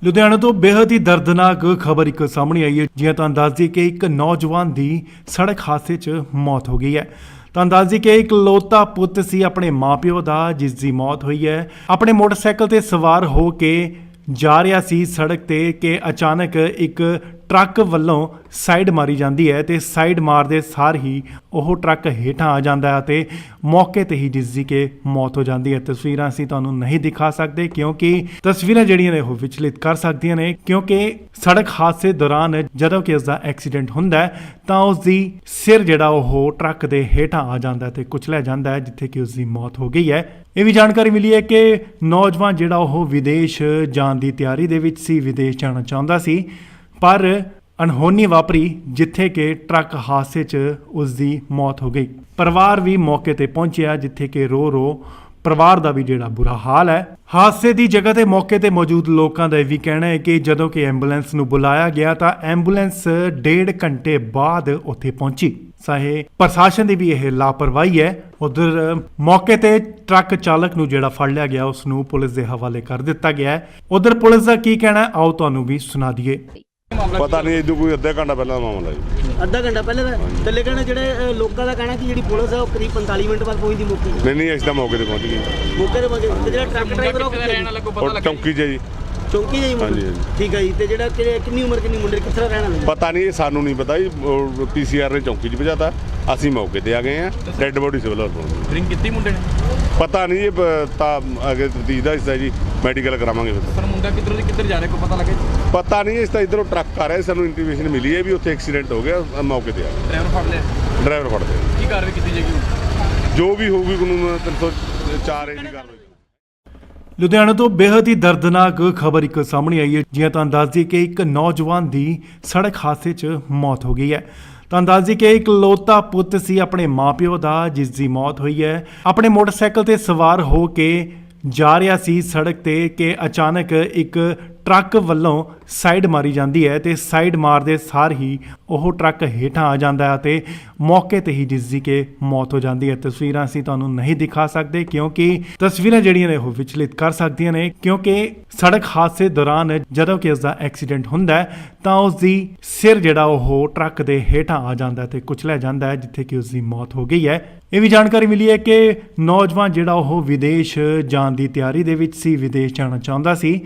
ਲੁਧਿਆਣਾ ਤੋਂ ਬੇहद ਹੀ ਦਰਦਨਾਕ ਖਬਰ ਇੱਕ ਸਾਹਮਣੇ ਆਈ ਹੈ। ਜਿਵੇਂ ਤੁਹਾਨੂੰ ਦੱਸ ਦਈਏ ਕਿ ਇੱਕ ਨੌਜਵਾਨ ਦੀ ਸੜਕ ਹਾਦਸੇ 'ਚ ਮੌਤ ਹੋ ਗਈ ਹੈ। ਤੁਹਾਨੂੰ ਦੱਸ ਦਈਏ ਕਿ ਇਕਲੌਤਾ ਪੁੱਤ ਸੀ ਆਪਣੇ ਮਾਪਿਓ ਦਾ, ਜਿਸ ਦੀ ਮੌਤ ਹੋਈ ਹੈ। ਆਪਣੇ ਮੋਟਰਸਾਈਕਲ ਤੇ ਸਵਾਰ ਹੋ ਕੇ ਜਾ ਰਿਹਾ ਸੀ ਸੜਕ ਤੇ ਕਿ ਅਚਾਨਕ ਇੱਕ ਟਰੱਕ ਵੱਲੋਂ ਸਾਈਡ ਮਾਰੀ ਜਾਂਦੀ ਹੈ ਤੇ ਸਾਈਡ ਮਾਰਦੇ ਸਾਰ ਹੀ ਉਹ ਟਰੱਕ ਹੇਠਾਂ ਆ ਜਾਂਦਾ ਹੈ ਤੇ ਮੌਕੇ ਤੇ ਹੀ ਜਿਸ ਦੀ ਕਿ ਮੌਤ ਹੋ ਜਾਂਦੀ ਹੈ। ਤਸਵੀਰਾਂ ਅਸੀਂ ਤੁਹਾਨੂੰ ਨਹੀਂ ਦਿਖਾ ਸਕਦੇ ਕਿਉਂਕਿ ਤਸਵੀਰਾਂ ਜਿਹੜੀਆਂ ਨੇ ਉਹ ਵਿਚਲਿਤ ਕਰ ਸਕਦੀਆਂ ਨੇ, ਕਿਉਂਕਿ ਸੜਕ ਹਾਦਸੇ ਦੌਰਾਨ ਜਦੋਂ ਕਿ ਉਸ ਦਾ ਐਕਸੀਡੈਂਟ ਹੁੰਦਾ ਹੈ ਤਾਂ ਉਸ ਦੀ ਸਿਰ ਜਿਹੜਾ ਉਹ ਟਰੱਕ ਦੇ ਹੇਠਾਂ ਆ ਜਾਂਦਾ ਤੇ ਕੁਚਲਿਆ ਜਾਂਦਾ ਹੈ, ਜਿੱਥੇ ਕਿ ਉਸ ਦੀ ਮੌਤ ਹੋ ਗਈ ਹੈ। ਇਹ ਵੀ ਜਾਣਕਾਰੀ ਮਿਲੀ ਹੈ ਕਿ ਨੌਜਵਾਨ ਜਿਹੜਾ ਉਹ ਵਿਦੇਸ਼ ਜਾਣ ਦੀ ਤਿਆਰੀ ਦੇ ਵਿੱਚ ਸੀ, ਵਿਦੇਸ਼ ਜਾਣਾ ਚਾਹੁੰਦਾ ਸੀ, ਪਰ ਅਣਹੋਣੀ ਵਾਪਰੀ ਜਿੱਥੇ ਕਿ ਟਰੱਕ ਹਾਦਸੇ 'ਚ ਉਸ ਦੀ ਮੌਤ ਹੋ ਗਈ। ਪਰਿਵਾਰ ਵੀ ਮੌਕੇ ਤੇ ਪਹੁੰਚਿਆ, ਜਿੱਥੇ ਕਿ ਰੋ ਪਰਿਵਾਰ ਦਾ ਵੀ ਜਿਹੜਾ ਬੁਰਾ ਹਾਲ ਹੈ। ਹਾਦਸੇ ਦੀ ਜਗ੍ਹਾ ਤੇ ਮੌਕੇ ਤੇ ਮੌਜੂਦ ਲੋਕਾਂ ਦਾ ਇਹ ਵੀ ਕਹਿਣਾ ਹੈ ਕਿ ਜਦੋਂ ਕਿ ਐਂਬੂਲੈਂਸ ਨੂੰ ਬੁਲਾਇਆ ਗਿਆ ਤਾਂ ਐਂਬੂਲੈਂਸ 1.5 ਘੰਟੇ ਬਾਅਦ ਉੱਥੇ ਪਹੁੰਚੀ। ਚਾਹੇ ਪ੍ਰਸ਼ਾਸਨ ਦੀ ਵੀ ਇਹ ਲਾਪਰਵਾਹੀ ਹੈ। ਉਧਰ ਮੌਕੇ ਤੇ ਟਰੱਕ ਚਾਲਕ ਨੂੰ ਜਿਹੜਾ ਫੜ ਲਿਆ ਗਿਆ ਉਸ ਨੂੰ ਪੁਲਿਸ ਦੇ ਹਵਾਲੇ ਕਰ ਦਿੱਤਾ ਗਿਆ ਹੈ। ਉਧਰ ਪੁਲਿਸ ਦਾ ਕੀ ਕਹਿਣਾ ਹੈ, ਆਓ ਤੁਹਾਨੂੰ ਵੀ ਸੁਣਾ ਦਈਏ। ਪਤਾ ਨਹੀਂ ਇਹਦੋਂ ਕੋਈ ਅੱਧਾ ਘੰਟਾ ਪਹਿਲਾਂ ਦਾ ਮਾਮਲਾ ਜੀ। ਅੱਧਾ ਘੰਟਾ ਪਹਿਲੇ ਦਾ ਤੇ ਲੇਕਿਨ ਜਿਹੜੇ ਲੋਕਾਂ ਦਾ ਕਹਿਣਾ ਕਿ ਜਿਹੜੀ ਪੁਲਿਸ ਹੈ ਉਹ ਕਰੀਬ 45 ਮਿੰਟ ਬਾਅਦ ਪਹੁੰਚਦੀ ਮੌਕੇ ਨਹੀਂ ਅਸੀਂ ਤਾਂ ਮੌਕੇ ਤੇ ਪਹੁੰਚ ਗਏ। ਮੌਕੇ ਤੇ ਪਹੁੰਚੇ ਤੇ ਜਿਹੜਾ ਟਰੱਕ ਡਰਾਈਵਰ ਉਹ ਕਿੱਥੇ ਦਾ ਰਹਿਣ ਵਾਲਾ ਕੋਈ ਪਤਾ ਉਹ ਲੱਗਾ? ਚੌਂਕੀ 'ਚ ਹੈ ਜੀ। ਚੌਂਕੀ ਜਾਈ ਹਾਂਜੀ, ਹਾਂਜੀ। ਠੀਕ ਹੈ ਜੀ। ਤੇ ਜਿਹੜਾ ਕਿੰਨੀ ਉਮਰ ਕਿੰਨੀ ਮੁੰਡੇ ਕਿੱਥੇ ਦਾ ਰਹਿਣ ਵਾਲਾ ਪਤਾ ਨਹੀਂ ਇਹ ਸਾਨੂੰ ਨਹੀਂ ਪਤਾ ਜੀ। ਪੀਸੀਆਰ ਨੇ ਚੌਂਕੀ 'ਚ ਭਜਾਤਾ, ਅਸੀਂ ਮੌਕੇ ਤੇ ਆ ਗਏ ਆ। ਡੈੱਡ ਬੋਡੀ ਸਿਵਲ ਹਸਪਤਾਲ। ਡਰਿੰਕ ਕੀਤੀ ਮੁੰਡੇ ਨੇ? ਪਤਾ ਨਹੀਂ ਇਹ ਤਾਂ ਅੱਗੇ ਤਫਤੀਸ਼ ਦਾ ਹਿੱਸਾ ਜੀ, ਮੈਡੀਕਲ ਕਰਾਵਾਂਗੇ ਫਿਰ। ਪਰ ਮੁੰਡਾ ਕਿੱਧਰੋਂ ਦੀ ਕਿੱਧਰ ਜਾ ਰਿਹਾ ਕੋਈ ਪਤਾ ਲੱਗਾ ਜੀ? ਪਤਾ ਨਹੀਂ ਇਸ ਤਾਂ ਇਧਰੋਂ ਟਰੱਕ ਆ ਰਿਹਾ, ਸਾਨੂੰ ਇੰਟੀਮੇਸ਼ਨ ਮਿਲੀ ਹੈ ਵੀ ਉੱਥੇ ਐਕਸੀਡੈਂਟ ਹੋ ਗਿਆ, ਮੌਕੇ ਤੇ ਆ ਗਏ। ਡਰਾਈਵਰ ਫੜ ਲਿਆ? ਡਰਾਈਵਰ ਫੜਦੇ ਕੀ ਕਾਰਵਾਈ ਕੀਤੀ ਜਾਏਗੀ? ਜੋ ਵੀ ਹੋਊਗੀ ਕਾਨੂੰਨ 304 ਏ ਦੀ ਕਾਰਵਾਈ। ਲੁਧਿਆਣਾ ਤੋਂ ਬੇहद ਹੀ ਦਰਦਨਾਕ ਖਬਰ ਇੱਕ ਸਾਹਮਣੇ ਆਈ ਹੈ। ਜਿਵੇਂ ਤੁਹਾਨੂੰ ਦੱਸ ਦਈਏ ਕਿ ਇੱਕ ਨੌਜਵਾਨ ਦੀ ਸੜਕ ਹਾਦਸੇ 'ਚ ਮੌਤ ਹੋ ਗਈ ਹੈ। ਤੁਹਾਨੂੰ ਦੱਸ ਦਈਏ ਕਿ ਇਕਲੌਤਾ ਪੁੱਤ ਸੀ ਆਪਣੇ ਮਾਪਿਓ ਦਾ, ਜਿਸ ਦੀ ਮੌਤ ਹੋਈ ਹੈ। ਆਪਣੇ ਮੋਟਰਸਾਈਕਲ ਤੇ ਸਵਾਰ ਹੋ ਕੇ ਜਾ ਰਿਹਾ ਸੀ ਸੜਕ ਤੇ ਕਿ ਅਚਾਨਕ ਇੱਕ ਟਰੱਕ ਵੱਲੋਂ ਸਾਈਡ ਮਾਰੀ ਜਾਂਦੀ ਹੈ ਤੇ ਸਾਈਡ ਮਾਰਦੇ ਸਾਰ ਹੀ ਉਹ ਟਰੱਕ ਹੇਠਾਂ ਆ ਜਾਂਦਾ ਹੈ ਤੇ ਮੌਕੇ ਤੇ ਹੀ ਜਿਸ ਦੀ ਕਿ ਮੌਤ ਹੋ ਜਾਂਦੀ ਹੈ। ਤਸਵੀਰਾਂ ਅਸੀਂ ਤੁਹਾਨੂੰ ਨਹੀਂ ਦਿਖਾ ਸਕਦੇ ਕਿਉਂਕਿ ਤਸਵੀਰਾਂ ਜਿਹੜੀਆਂ ਨੇ ਉਹ ਵਿਚਲਿਤ ਕਰ ਸਕਦੀਆਂ ਨੇ, ਕਿਉਂਕਿ ਸੜਕ ਹਾਦਸੇ ਦੌਰਾਨ ਜਦੋਂ ਕਿ ਉਸ ਦਾ ਐਕਸੀਡੈਂਟ ਹੁੰਦਾ ਹੈ ਤਾਂ ਉਸ ਦੀ ਸਿਰ ਜਿਹੜਾ ਉਹ ਟਰੱਕ ਦੇ ਹੇਠਾਂ ਆ ਜਾਂਦਾ ਤੇ ਕੁਚਲਿਆ ਜਾਂਦਾ ਹੈ, ਜਿੱਥੇ ਕਿ ਉਸ ਦੀ ਮੌਤ ਹੋ ਗਈ ਹੈ। ਇਹ ਵੀ ਜਾਣਕਾਰੀ ਮਿਲੀ ਹੈ ਕਿ ਨੌਜਵਾਨ ਜਿਹੜਾ ਉਹ ਵਿਦੇਸ਼ ਜਾਣ ਦੀ ਤਿਆਰੀ ਦੇ ਵਿੱਚ ਸੀ, ਵਿਦੇਸ਼ ਜਾਣਾ ਚਾਹੁੰਦਾ ਸੀ,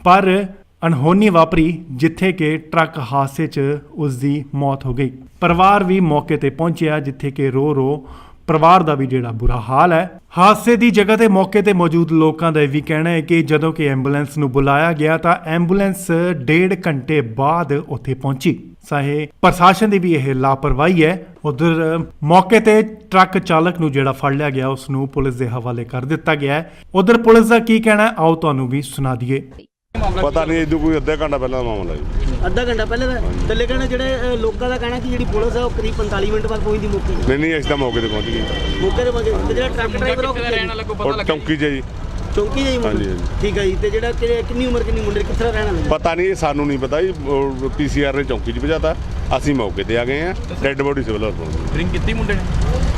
ਪਰ ਅਣਹੋਣੀ ਵਾਪਰੀ ਜਿੱਥੇ ਕਿ ਟਰੱਕ ਹਾਦਸੇ 'ਚ ਉਸ ਦੀ ਮੌਤ ਹੋ ਗਈ। ਪਰਿਵਾਰ ਵੀ ਮੌਕੇ ਤੇ ਪਹੁੰਚਿਆ, ਜਿੱਥੇ ਕਿ ਰੋ ਪਰਿਵਾਰ ਦਾ ਵੀ ਜਿਹੜਾ ਬੁਰਾ ਹਾਲ ਹੈ। ਹਾਦਸੇ ਦੀ ਜਗ੍ਹਾ ਤੇ ਮੌਕੇ ਤੇ ਮੌਜੂਦ ਲੋਕਾਂ ਦਾ ਇਹ ਵੀ ਕਹਿਣਾ ਹੈ ਕਿ ਜਦੋਂ ਕਿ ਐਂਬੂਲੈਂਸ ਨੂੰ ਬੁਲਾਇਆ ਗਿਆ ਤਾਂ ਐਂਬੂਲੈਂਸ 1.5 ਘੰਟੇ ਬਾਅਦ ਉੱਥੇ ਪਹੁੰਚੀ। ਚਾਹੇ ਪ੍ਰਸ਼ਾਸਨ ਦੀ ਵੀ ਇਹ ਲਾਪਰਵਾਹੀ ਹੈ। ਉਧਰ ਮੌਕੇ ਤੇ ਟਰੱਕ ਚਾਲਕ ਨੂੰ ਜਿਹੜਾ ਫੜ ਲਿਆ ਗਿਆ ਉਸ ਨੂੰ ਪੁਲਿਸ ਦੇ ਹਵਾਲੇ ਕਰ ਦਿੱਤਾ ਗਿਆ ਹੈ। ਉਧਰ ਪੁਲਿਸ ਦਾ ਕੀ ਕਹਿਣਾ ਹੈ, ਆਓ ਤੁਹਾਨੂੰ ਵੀ ਸੁਣਾ ਦਈਏ। ਪਤਾ ਨਹੀਂ ਇਹਦੋਂ ਕੋਈ ਅੱਧਾ ਘੰਟਾ ਪਹਿਲਾਂ ਦਾ ਮਾਮਲਾ ਜੀ। ਅੱਧਾ ਘੰਟਾ ਪਹਿਲੇ ਦਾ ਤੇ ਲੇਕਿਨ ਜਿਹੜੇ ਲੋਕਾਂ ਦਾ ਕਹਿਣਾ ਕਿ ਜਿਹੜੀ ਪੁਲਿਸ ਹੈ ਉਹ ਕਰੀਬ 45 ਮਿੰਟ ਬਾਅਦ ਪਹੁੰਚਦੀ ਮੌਕੇ ਨਹੀਂ ਅਸੀਂ ਤਾਂ ਮੌਕੇ ਤੇ ਪਹੁੰਚ ਗਏ। ਮੌਕੇ ਤੇ ਪਹੁੰਚੇ ਤੇ ਜਿਹੜਾ ਟਰੱਕ ਡਰਾਈਵਰ ਉਹ ਕਿੱਥੇ ਦਾ ਰਹਿਣ ਵਾਲਾ ਕੋਈ ਪਤਾ ਉਹ ਲੱਗਾ? ਚੌਂਕੀ 'ਚ ਹੈ ਜੀ। ਚੌਂਕੀ ਜਾਈ ਹਾਂਜੀ, ਹਾਂਜੀ। ਠੀਕ ਹੈ ਜੀ। ਤੇ ਜਿਹੜਾ ਕਿੰਨੀ ਉਮਰ ਕਿੰਨੀ ਮੁੰਡੇ ਕਿੱਥੇ ਦਾ ਰਹਿਣ ਵਾਲਾ ਪਤਾ ਨਹੀਂ ਇਹ ਸਾਨੂੰ ਨਹੀਂ ਪਤਾ ਜੀ। ਪੀਸੀਆਰ ਨੇ ਚੌਂਕੀ 'ਚ ਭਜਾਤਾ, ਅਸੀਂ ਮੌਕੇ ਤੇ ਆ ਗਏ ਆ। ਡੈੱਡ ਬੋਡੀ ਸਿਵਲ ਹਸਪਤਾਲ। ਡਰਿੰਕ ਕੀਤੀ ਮੁੰਡੇ ਨੇ?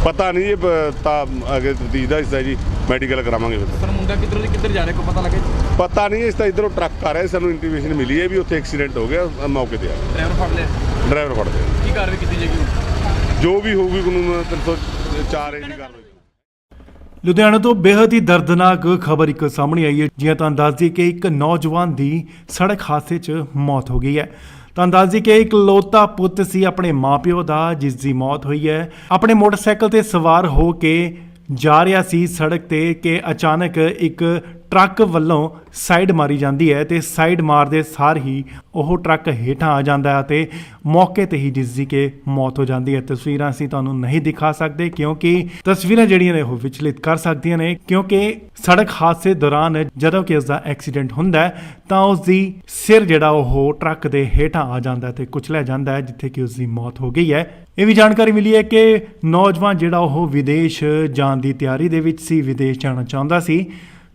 ਪਤਾ ਨਹੀਂ ਇਹ ਤਾਂ ਅੱਗੇ ਤਫਤੀਸ਼ ਦਾ ਹਿੱਸਾ ਜੀ, ਮੈਡੀਕਲ ਕਰਾਵਾਂਗੇ ਫਿਰ। ਪਰ ਮੁੰਡਾ ਕਿੱਧਰੋਂ ਦੀ ਕਿੱਧਰ ਜਾ ਰਿਹਾ ਕੋਈ ਪਤਾ ਲੱਗਾ ਜੀ? ਪਤਾ ਨਹੀਂ ਇਸ ਤਾਂ ਇਧਰੋਂ ਟਰੱਕ ਆ ਰਿਹਾ, ਸਾਨੂੰ ਇੰਟੀਮੇਸ਼ਨ ਮਿਲੀ ਹੈ ਵੀ ਉੱਥੇ ਐਕਸੀਡੈਂਟ ਹੋ ਗਿਆ, ਮੌਕੇ ਤੇ ਆ ਗਏ। ਡਰਾਈਵਰ ਫੜ ਲਿਆ? ਡਰਾਈਵਰ ਫੜਦੇ ਕੀ ਕਾਰਵਾਈ ਕੀਤੀ ਜਾਏਗੀ? ਜੋ ਵੀ ਹੋਊਗੀ ਕਾਨੂੰਨ 304 ਏ ਦੀ ਕਾਰਵਾਈ। ਲੁਧਿਆਣਾ ਤੋਂ ਬੇहद ਹੀ ਦਰਦਨਾਕ ਖਬਰ ਇੱਕ ਸਾਹਮਣੇ ਆਈ ਹੈ। ਜਿਵੇਂ ਤੁਹਾਨੂੰ ਦੱਸ ਦਈਏ ਕਿ ਇੱਕ ਨੌਜਵਾਨ ਦੀ ਸੜਕ ਹਾਦਸੇ 'ਚ ਮੌਤ ਹੋ ਗਈ ਹੈ। ਤੁਹਾਨੂੰ ਦੱਸ ਦਈਏ ਕਿ ਇਕਲੌਤਾ ਪੁੱਤ ਸੀ ਆਪਣੇ ਮਾਪਿਓ ਦਾ, ਜਿਸ ਦੀ ਮੌਤ ਹੋਈ ਹੈ। ਆਪਣੇ ਮੋਟਰਸਾਈਕਲ ਤੇ ਸਵਾਰ ਹੋ ਕੇ ਜਾ ਰਿਹਾ ਸੀ ਸੜਕ ਤੇ ਕਿ ਅਚਾਨਕ ਇੱਕ ਟਰੱਕ ਵੱਲੋਂ ਸਾਈਡ ਮਾਰੀ ਜਾਂਦੀ ਹੈ ਤੇ ਸਾਈਡ ਮਾਰਦੇ ਸਾਰ ਹੀ ਉਹ ਟਰੱਕ ਹੇਠਾਂ ਆ ਜਾਂਦਾ ਹੈ ਤੇ ਮੌਕੇ ਤੇ ਹੀ ਜਿਸ ਦੀ ਕਿ ਮੌਤ ਹੋ ਜਾਂਦੀ ਹੈ। ਤਸਵੀਰਾਂ ਅਸੀਂ ਤੁਹਾਨੂੰ ਨਹੀਂ ਦਿਖਾ ਸਕਦੇ ਕਿਉਂਕਿ ਤਸਵੀਰਾਂ ਜਿਹੜੀਆਂ ਨੇ ਉਹ ਵਿਚਲਿਤ ਕਰ ਸਕਦੀਆਂ ਨੇ, ਕਿਉਂਕਿ ਸੜਕ ਹਾਦਸੇ ਦੌਰਾਨ ਜਦੋਂ ਕਿ ਇਸ ਦਾ ਐਕਸੀਡੈਂਟ ਹੁੰਦਾ ਹੈ ਤਾਂ ਉਸ ਦੀ ਸਿਰ ਜਿਹੜਾ ਉਹ ਟਰੱਕ ਦੇ ਹੇਠਾਂ ਆ ਜਾਂਦਾ ਹੈ ਤੇ ਕੁਚਲਿਆ ਜਾਂਦਾ ਹੈ, ਜਿੱਥੇ ਕਿ ਉਸ ਦੀ ਮੌਤ ਹੋ ਗਈ ਹੈ। ਇਹ ਵੀ ਜਾਣਕਾਰੀ ਮਿਲੀ ਹੈ ਕਿ ਨੌਜਵਾਨ ਜਿਹੜਾ ਉਹ ਵਿਦੇਸ਼ ਜਾਣ ਦੀ ਤਿਆਰੀ ਦੇ ਵਿੱਚ ਸੀ, ਵਿਦੇਸ਼ ਜਾਣਾ ਚਾਹੁੰਦਾ ਸੀ,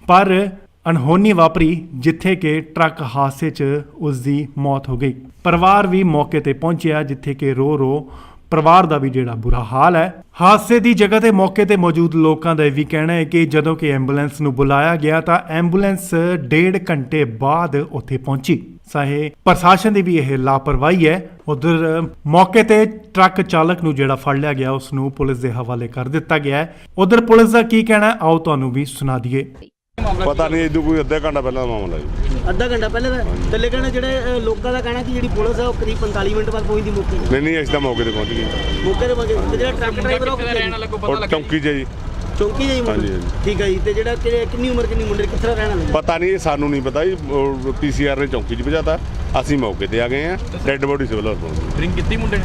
ਪਰ ਅਣਹੋਣੀ ਵਾਪਰੀ ਜਿੱਥੇ ਕਿ ਟਰੱਕ ਹਾਦਸੇ 'ਚ ਉਸ ਦੀ ਮੌਤ ਹੋ ਗਈ। ਪਰਿਵਾਰ ਵੀ ਮੌਕੇ ਤੇ ਪਹੁੰਚਿਆ, ਜਿੱਥੇ ਕਿ ਰੋ ਪਰਿਵਾਰ ਦਾ ਵੀ ਜਿਹੜਾ ਬੁਰਾ ਹਾਲ ਹੈ। ਹਾਦਸੇ ਦੀ ਜਗ੍ਹਾ ਤੇ ਮੌਕੇ ਤੇ ਮੌਜੂਦ ਲੋਕਾਂ ਦਾ ਇਹ ਵੀ ਕਹਿਣਾ ਹੈ ਕਿ ਜਦੋਂ ਕਿ ਐਂਬੂਲੈਂਸ ਨੂੰ ਬੁਲਾਇਆ ਗਿਆ ਤਾਂ ਐਂਬੂਲੈਂਸ 1.5 ਘੰਟੇ ਬਾਅਦ ਉੱਥੇ ਪਹੁੰਚੀ। ਚਾਹੇ ਪ੍ਰਸ਼ਾਸਨ ਦੀ ਵੀ ਇਹ ਲਾਪਰਵਾਹੀ ਹੈ। ਉਧਰ ਮੌਕੇ ਤੇ ਟਰੱਕ ਚਾਲਕ ਨੂੰ ਜਿਹੜਾ ਫੜ ਲਿਆ ਗਿਆ ਉਸ ਨੂੰ ਪੁਲਿਸ ਦੇ ਹਵਾਲੇ ਕਰ ਦਿੱਤਾ ਗਿਆ ਹੈ। ਉਧਰ ਪੁਲਿਸ ਦਾ ਕੀ ਕਹਿਣਾ ਹੈ, ਆਓ ਤੁਹਾਨੂੰ ਵੀ ਸੁਣਾ ਦਈਏ। ਪਤਾ ਨਹੀਂ ਇਹਦੋਂ ਕੋਈ ਅੱਧਾ ਘੰਟਾ ਪਹਿਲਾਂ ਦਾ ਮਾਮਲਾ ਜੀ। ਅੱਧਾ ਘੰਟਾ ਪਹਿਲੇ ਦਾ ਥੱਲੇ ਕਹਿਣਾ ਜਿਹੜੇ ਲੋਕਾਂ ਦਾ ਕਹਿਣਾ ਕਿ ਜਿਹੜੀ ਪੁਲਿਸ ਹੈ ਉਹ ਕਰੀਬ 45 ਮਿੰਟ ਬਾਅਦ ਪਹੁੰਚਦੀ ਮੌਕੇ ਤੇ। ਨਹੀਂ ਅਸੀਂ ਤਾਂ ਮੌਕੇ ਤੇ ਪਹੁੰਚ ਗਏ। ਮੌਕੇ ਤੇ ਪਹੁੰਚੇ ਤੇ ਜਿਹੜਾ ਟਰੱਕ ਡਰਾਈਵਰ ਉਹ ਕਿੱਥੇ ਦਾ ਰਹਿਣ ਵਾਲਾ ਕੋਈ ਪਤਾ ਉਹ ਲੱਗਾ? ਚੌਂਕੀ 'ਚ ਹੈ ਜੀ। ਚੌਂਕੀ ਜਾਈ ਮੁੰਡੇ? ਹਾਂਜੀ, ਹਾਂਜੀ। ਠੀਕ ਹੈ ਜੀ। ਤੇ ਜਿਹੜਾ ਕਿੰਨੀ ਉਮਰ ਕਿੰਨੀ ਮੁੰਡੇ ਕਿੱਥੇ ਦਾ ਰਹਿਣ ਵਾਲਾ? ਪਤਾ ਨਹੀਂ, ਇਹ ਸਾਨੂੰ ਨਹੀਂ ਪਤਾ ਜੀ। ਪੀਸੀਆਰ ਨੇ ਚੌਂਕੀ 'ਚ ਭਜਾਤਾ, ਅਸੀਂ ਮੌਕੇ ਤੇ ਆ ਗਏ ਆ। ਡੈੱਡ ਬੋਡੀ ਸਿਵਲ ਹਸਪਤਾਲ। ਡਰਿੰਕ ਕੀਤੀ ਮੁੰਡੇ ਨੇ?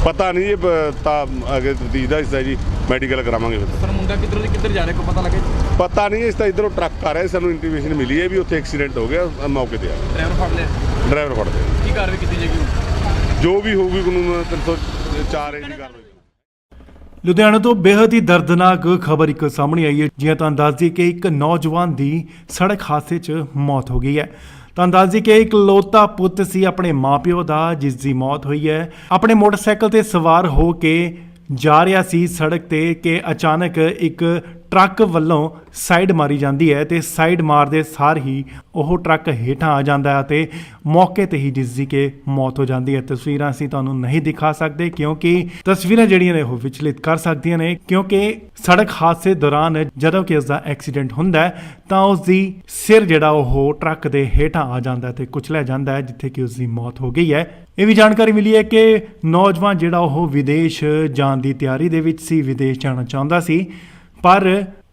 ਪਤਾ ਨਹੀਂ, ਇਹ ਤਾਂ ਅਗੇ ਤਫਤੀਸ਼ ਦਾ ਹਿੱਸਾ ਜੀ, ਮੈਡੀਕਲ ਕਰਾਵਾਂਗੇ ਫਿਰ। ਪਰ ਮੁੰਡਾ ਕਿੱਧਰੋਂ ਦੀ ਕਿੱਧਰ ਜਾ ਰਿਹਾ ਕੋਈ ਪਤਾ ਲੱਗਾ? ਪਤਾ ਨਹੀਂ, ਇਸ ਤਾਂ ਇਧਰੋਂ ਟਰੱਕ ਆ ਰਿਹਾ, ਸਾਨੂੰ ਇੰਟੀਮੇਸ਼ਨ ਮਿਲੀ ਹੈ ਵੀ ਉੱਥੇ ਐਕਸੀਡੈਂਟ ਹੋ ਗਿਆ, ਮੌਕੇ ਤੇ ਆ ਗਏ। ਡਰਾਈਵਰ ਫੜ ਲਿਆ? ਡਰਾਈਵਰ ਫੜਦੇ ਆ। ਕੀ ਕਾਰਵਾਈ ਕੀਤੀ ਜਾਏਗੀ? ਜੋ ਵੀ ਹੋਊਗੀ ਕਾਨੂੰਨ 304 ਏ ਦੀ ਕਾਰਵਾਈ। ਲੁਧਿਆਣਾ ਤੋਂ ਬੇहद ਹੀ ਦਰਦਨਾਕ ਖਬਰ ਇੱਕ ਸਾਹਮਣੇ ਆਈ ਹੈ। ਜਿਵੇਂ ਤੁਹਾਨੂੰ ਦੱਸ ਦਈਏ ਕਿ ਇੱਕ ਨੌਜਵਾਨ ਦੀ ਸੜਕ ਹਾਦਸੇ 'ਚ ਮੌਤ ਹੋ ਗਈ ਹੈ। ਤੁਹਾਨੂੰ ਦੱਸ ਦਈਏ ਕਿ ਇਕਲੌਤਾ ਪੁੱਤ ਸੀ ਆਪਣੇ ਮਾਪਿਓ ਦਾ, ਜਿਸ ਦੀ ਮੌਤ ਹੋਈ ਹੈ। ਆਪਣੇ ਮੋਟਰਸਾਈਕਲ ਤੇ ਸਵਾਰ ਹੋ ਕੇ ਜਾ ਰਿਹਾ ਸੀ ਸੜਕ ਤੇ ਕਿ ਅਚਾਨਕ ਇੱਕ ਟਰੱਕ ਵੱਲੋਂ ਸਾਈਡ ਮਾਰੀ ਜਾਂਦੀ ਹੈ ਤੇ ਸਾਈਡ ਮਾਰਦੇ ਸਾਰ ਹੀ ਉਹ ਟਰੱਕ ਹੇਠਾਂ ਆ ਜਾਂਦਾ ਹੈ ਤੇ ਮੌਕੇ ਤੇ ਹੀ ਜਿਸ ਦੀ ਕਿ ਮੌਤ ਹੋ ਜਾਂਦੀ ਹੈ। ਤਸਵੀਰਾਂ ਅਸੀਂ ਤੁਹਾਨੂੰ ਨਹੀਂ ਦਿਖਾ ਸਕਦੇ ਕਿਉਂਕਿ ਤਸਵੀਰਾਂ ਜਿਹੜੀਆਂ ਨੇ ਉਹ ਵਿਚਲਿਤ ਕਰ ਸਕਦੀਆਂ ਨੇ, ਕਿਉਂਕਿ ਸੜਕ ਹਾਦਸੇ ਦੌਰਾਨ ਜਦੋਂ ਕਿ ਇਸ ਦਾ ਐਕਸੀਡੈਂਟ ਹੁੰਦਾ ਹੈ ਤਾਂ ਉਸ ਦੀ ਸਿਰ ਜਿਹੜਾ ਉਹ ਟਰੱਕ ਦੇ ਹੇਠਾਂ ਆ ਜਾਂਦਾ ਹੈ ਤੇ ਕੁਚਲਿਆ ਜਾਂਦਾ ਹੈ, ਜਿੱਥੇ ਕਿ ਉਸ ਦੀ ਮੌਤ ਹੋ ਗਈ ਹੈ। ਇਹ ਵੀ ਜਾਣਕਾਰੀ ਮਿਲੀ ਹੈ ਕਿ ਨੌਜਵਾਨ ਜਿਹੜਾ ਉਹ ਵਿਦੇਸ਼ ਜਾਣ ਦੀ ਤਿਆਰੀ ਦੇ ਵਿੱਚ ਸੀ, ਵਿਦੇਸ਼ ਜਾਣਾ ਚਾਹੁੰਦਾ ਸੀ, ਪਰ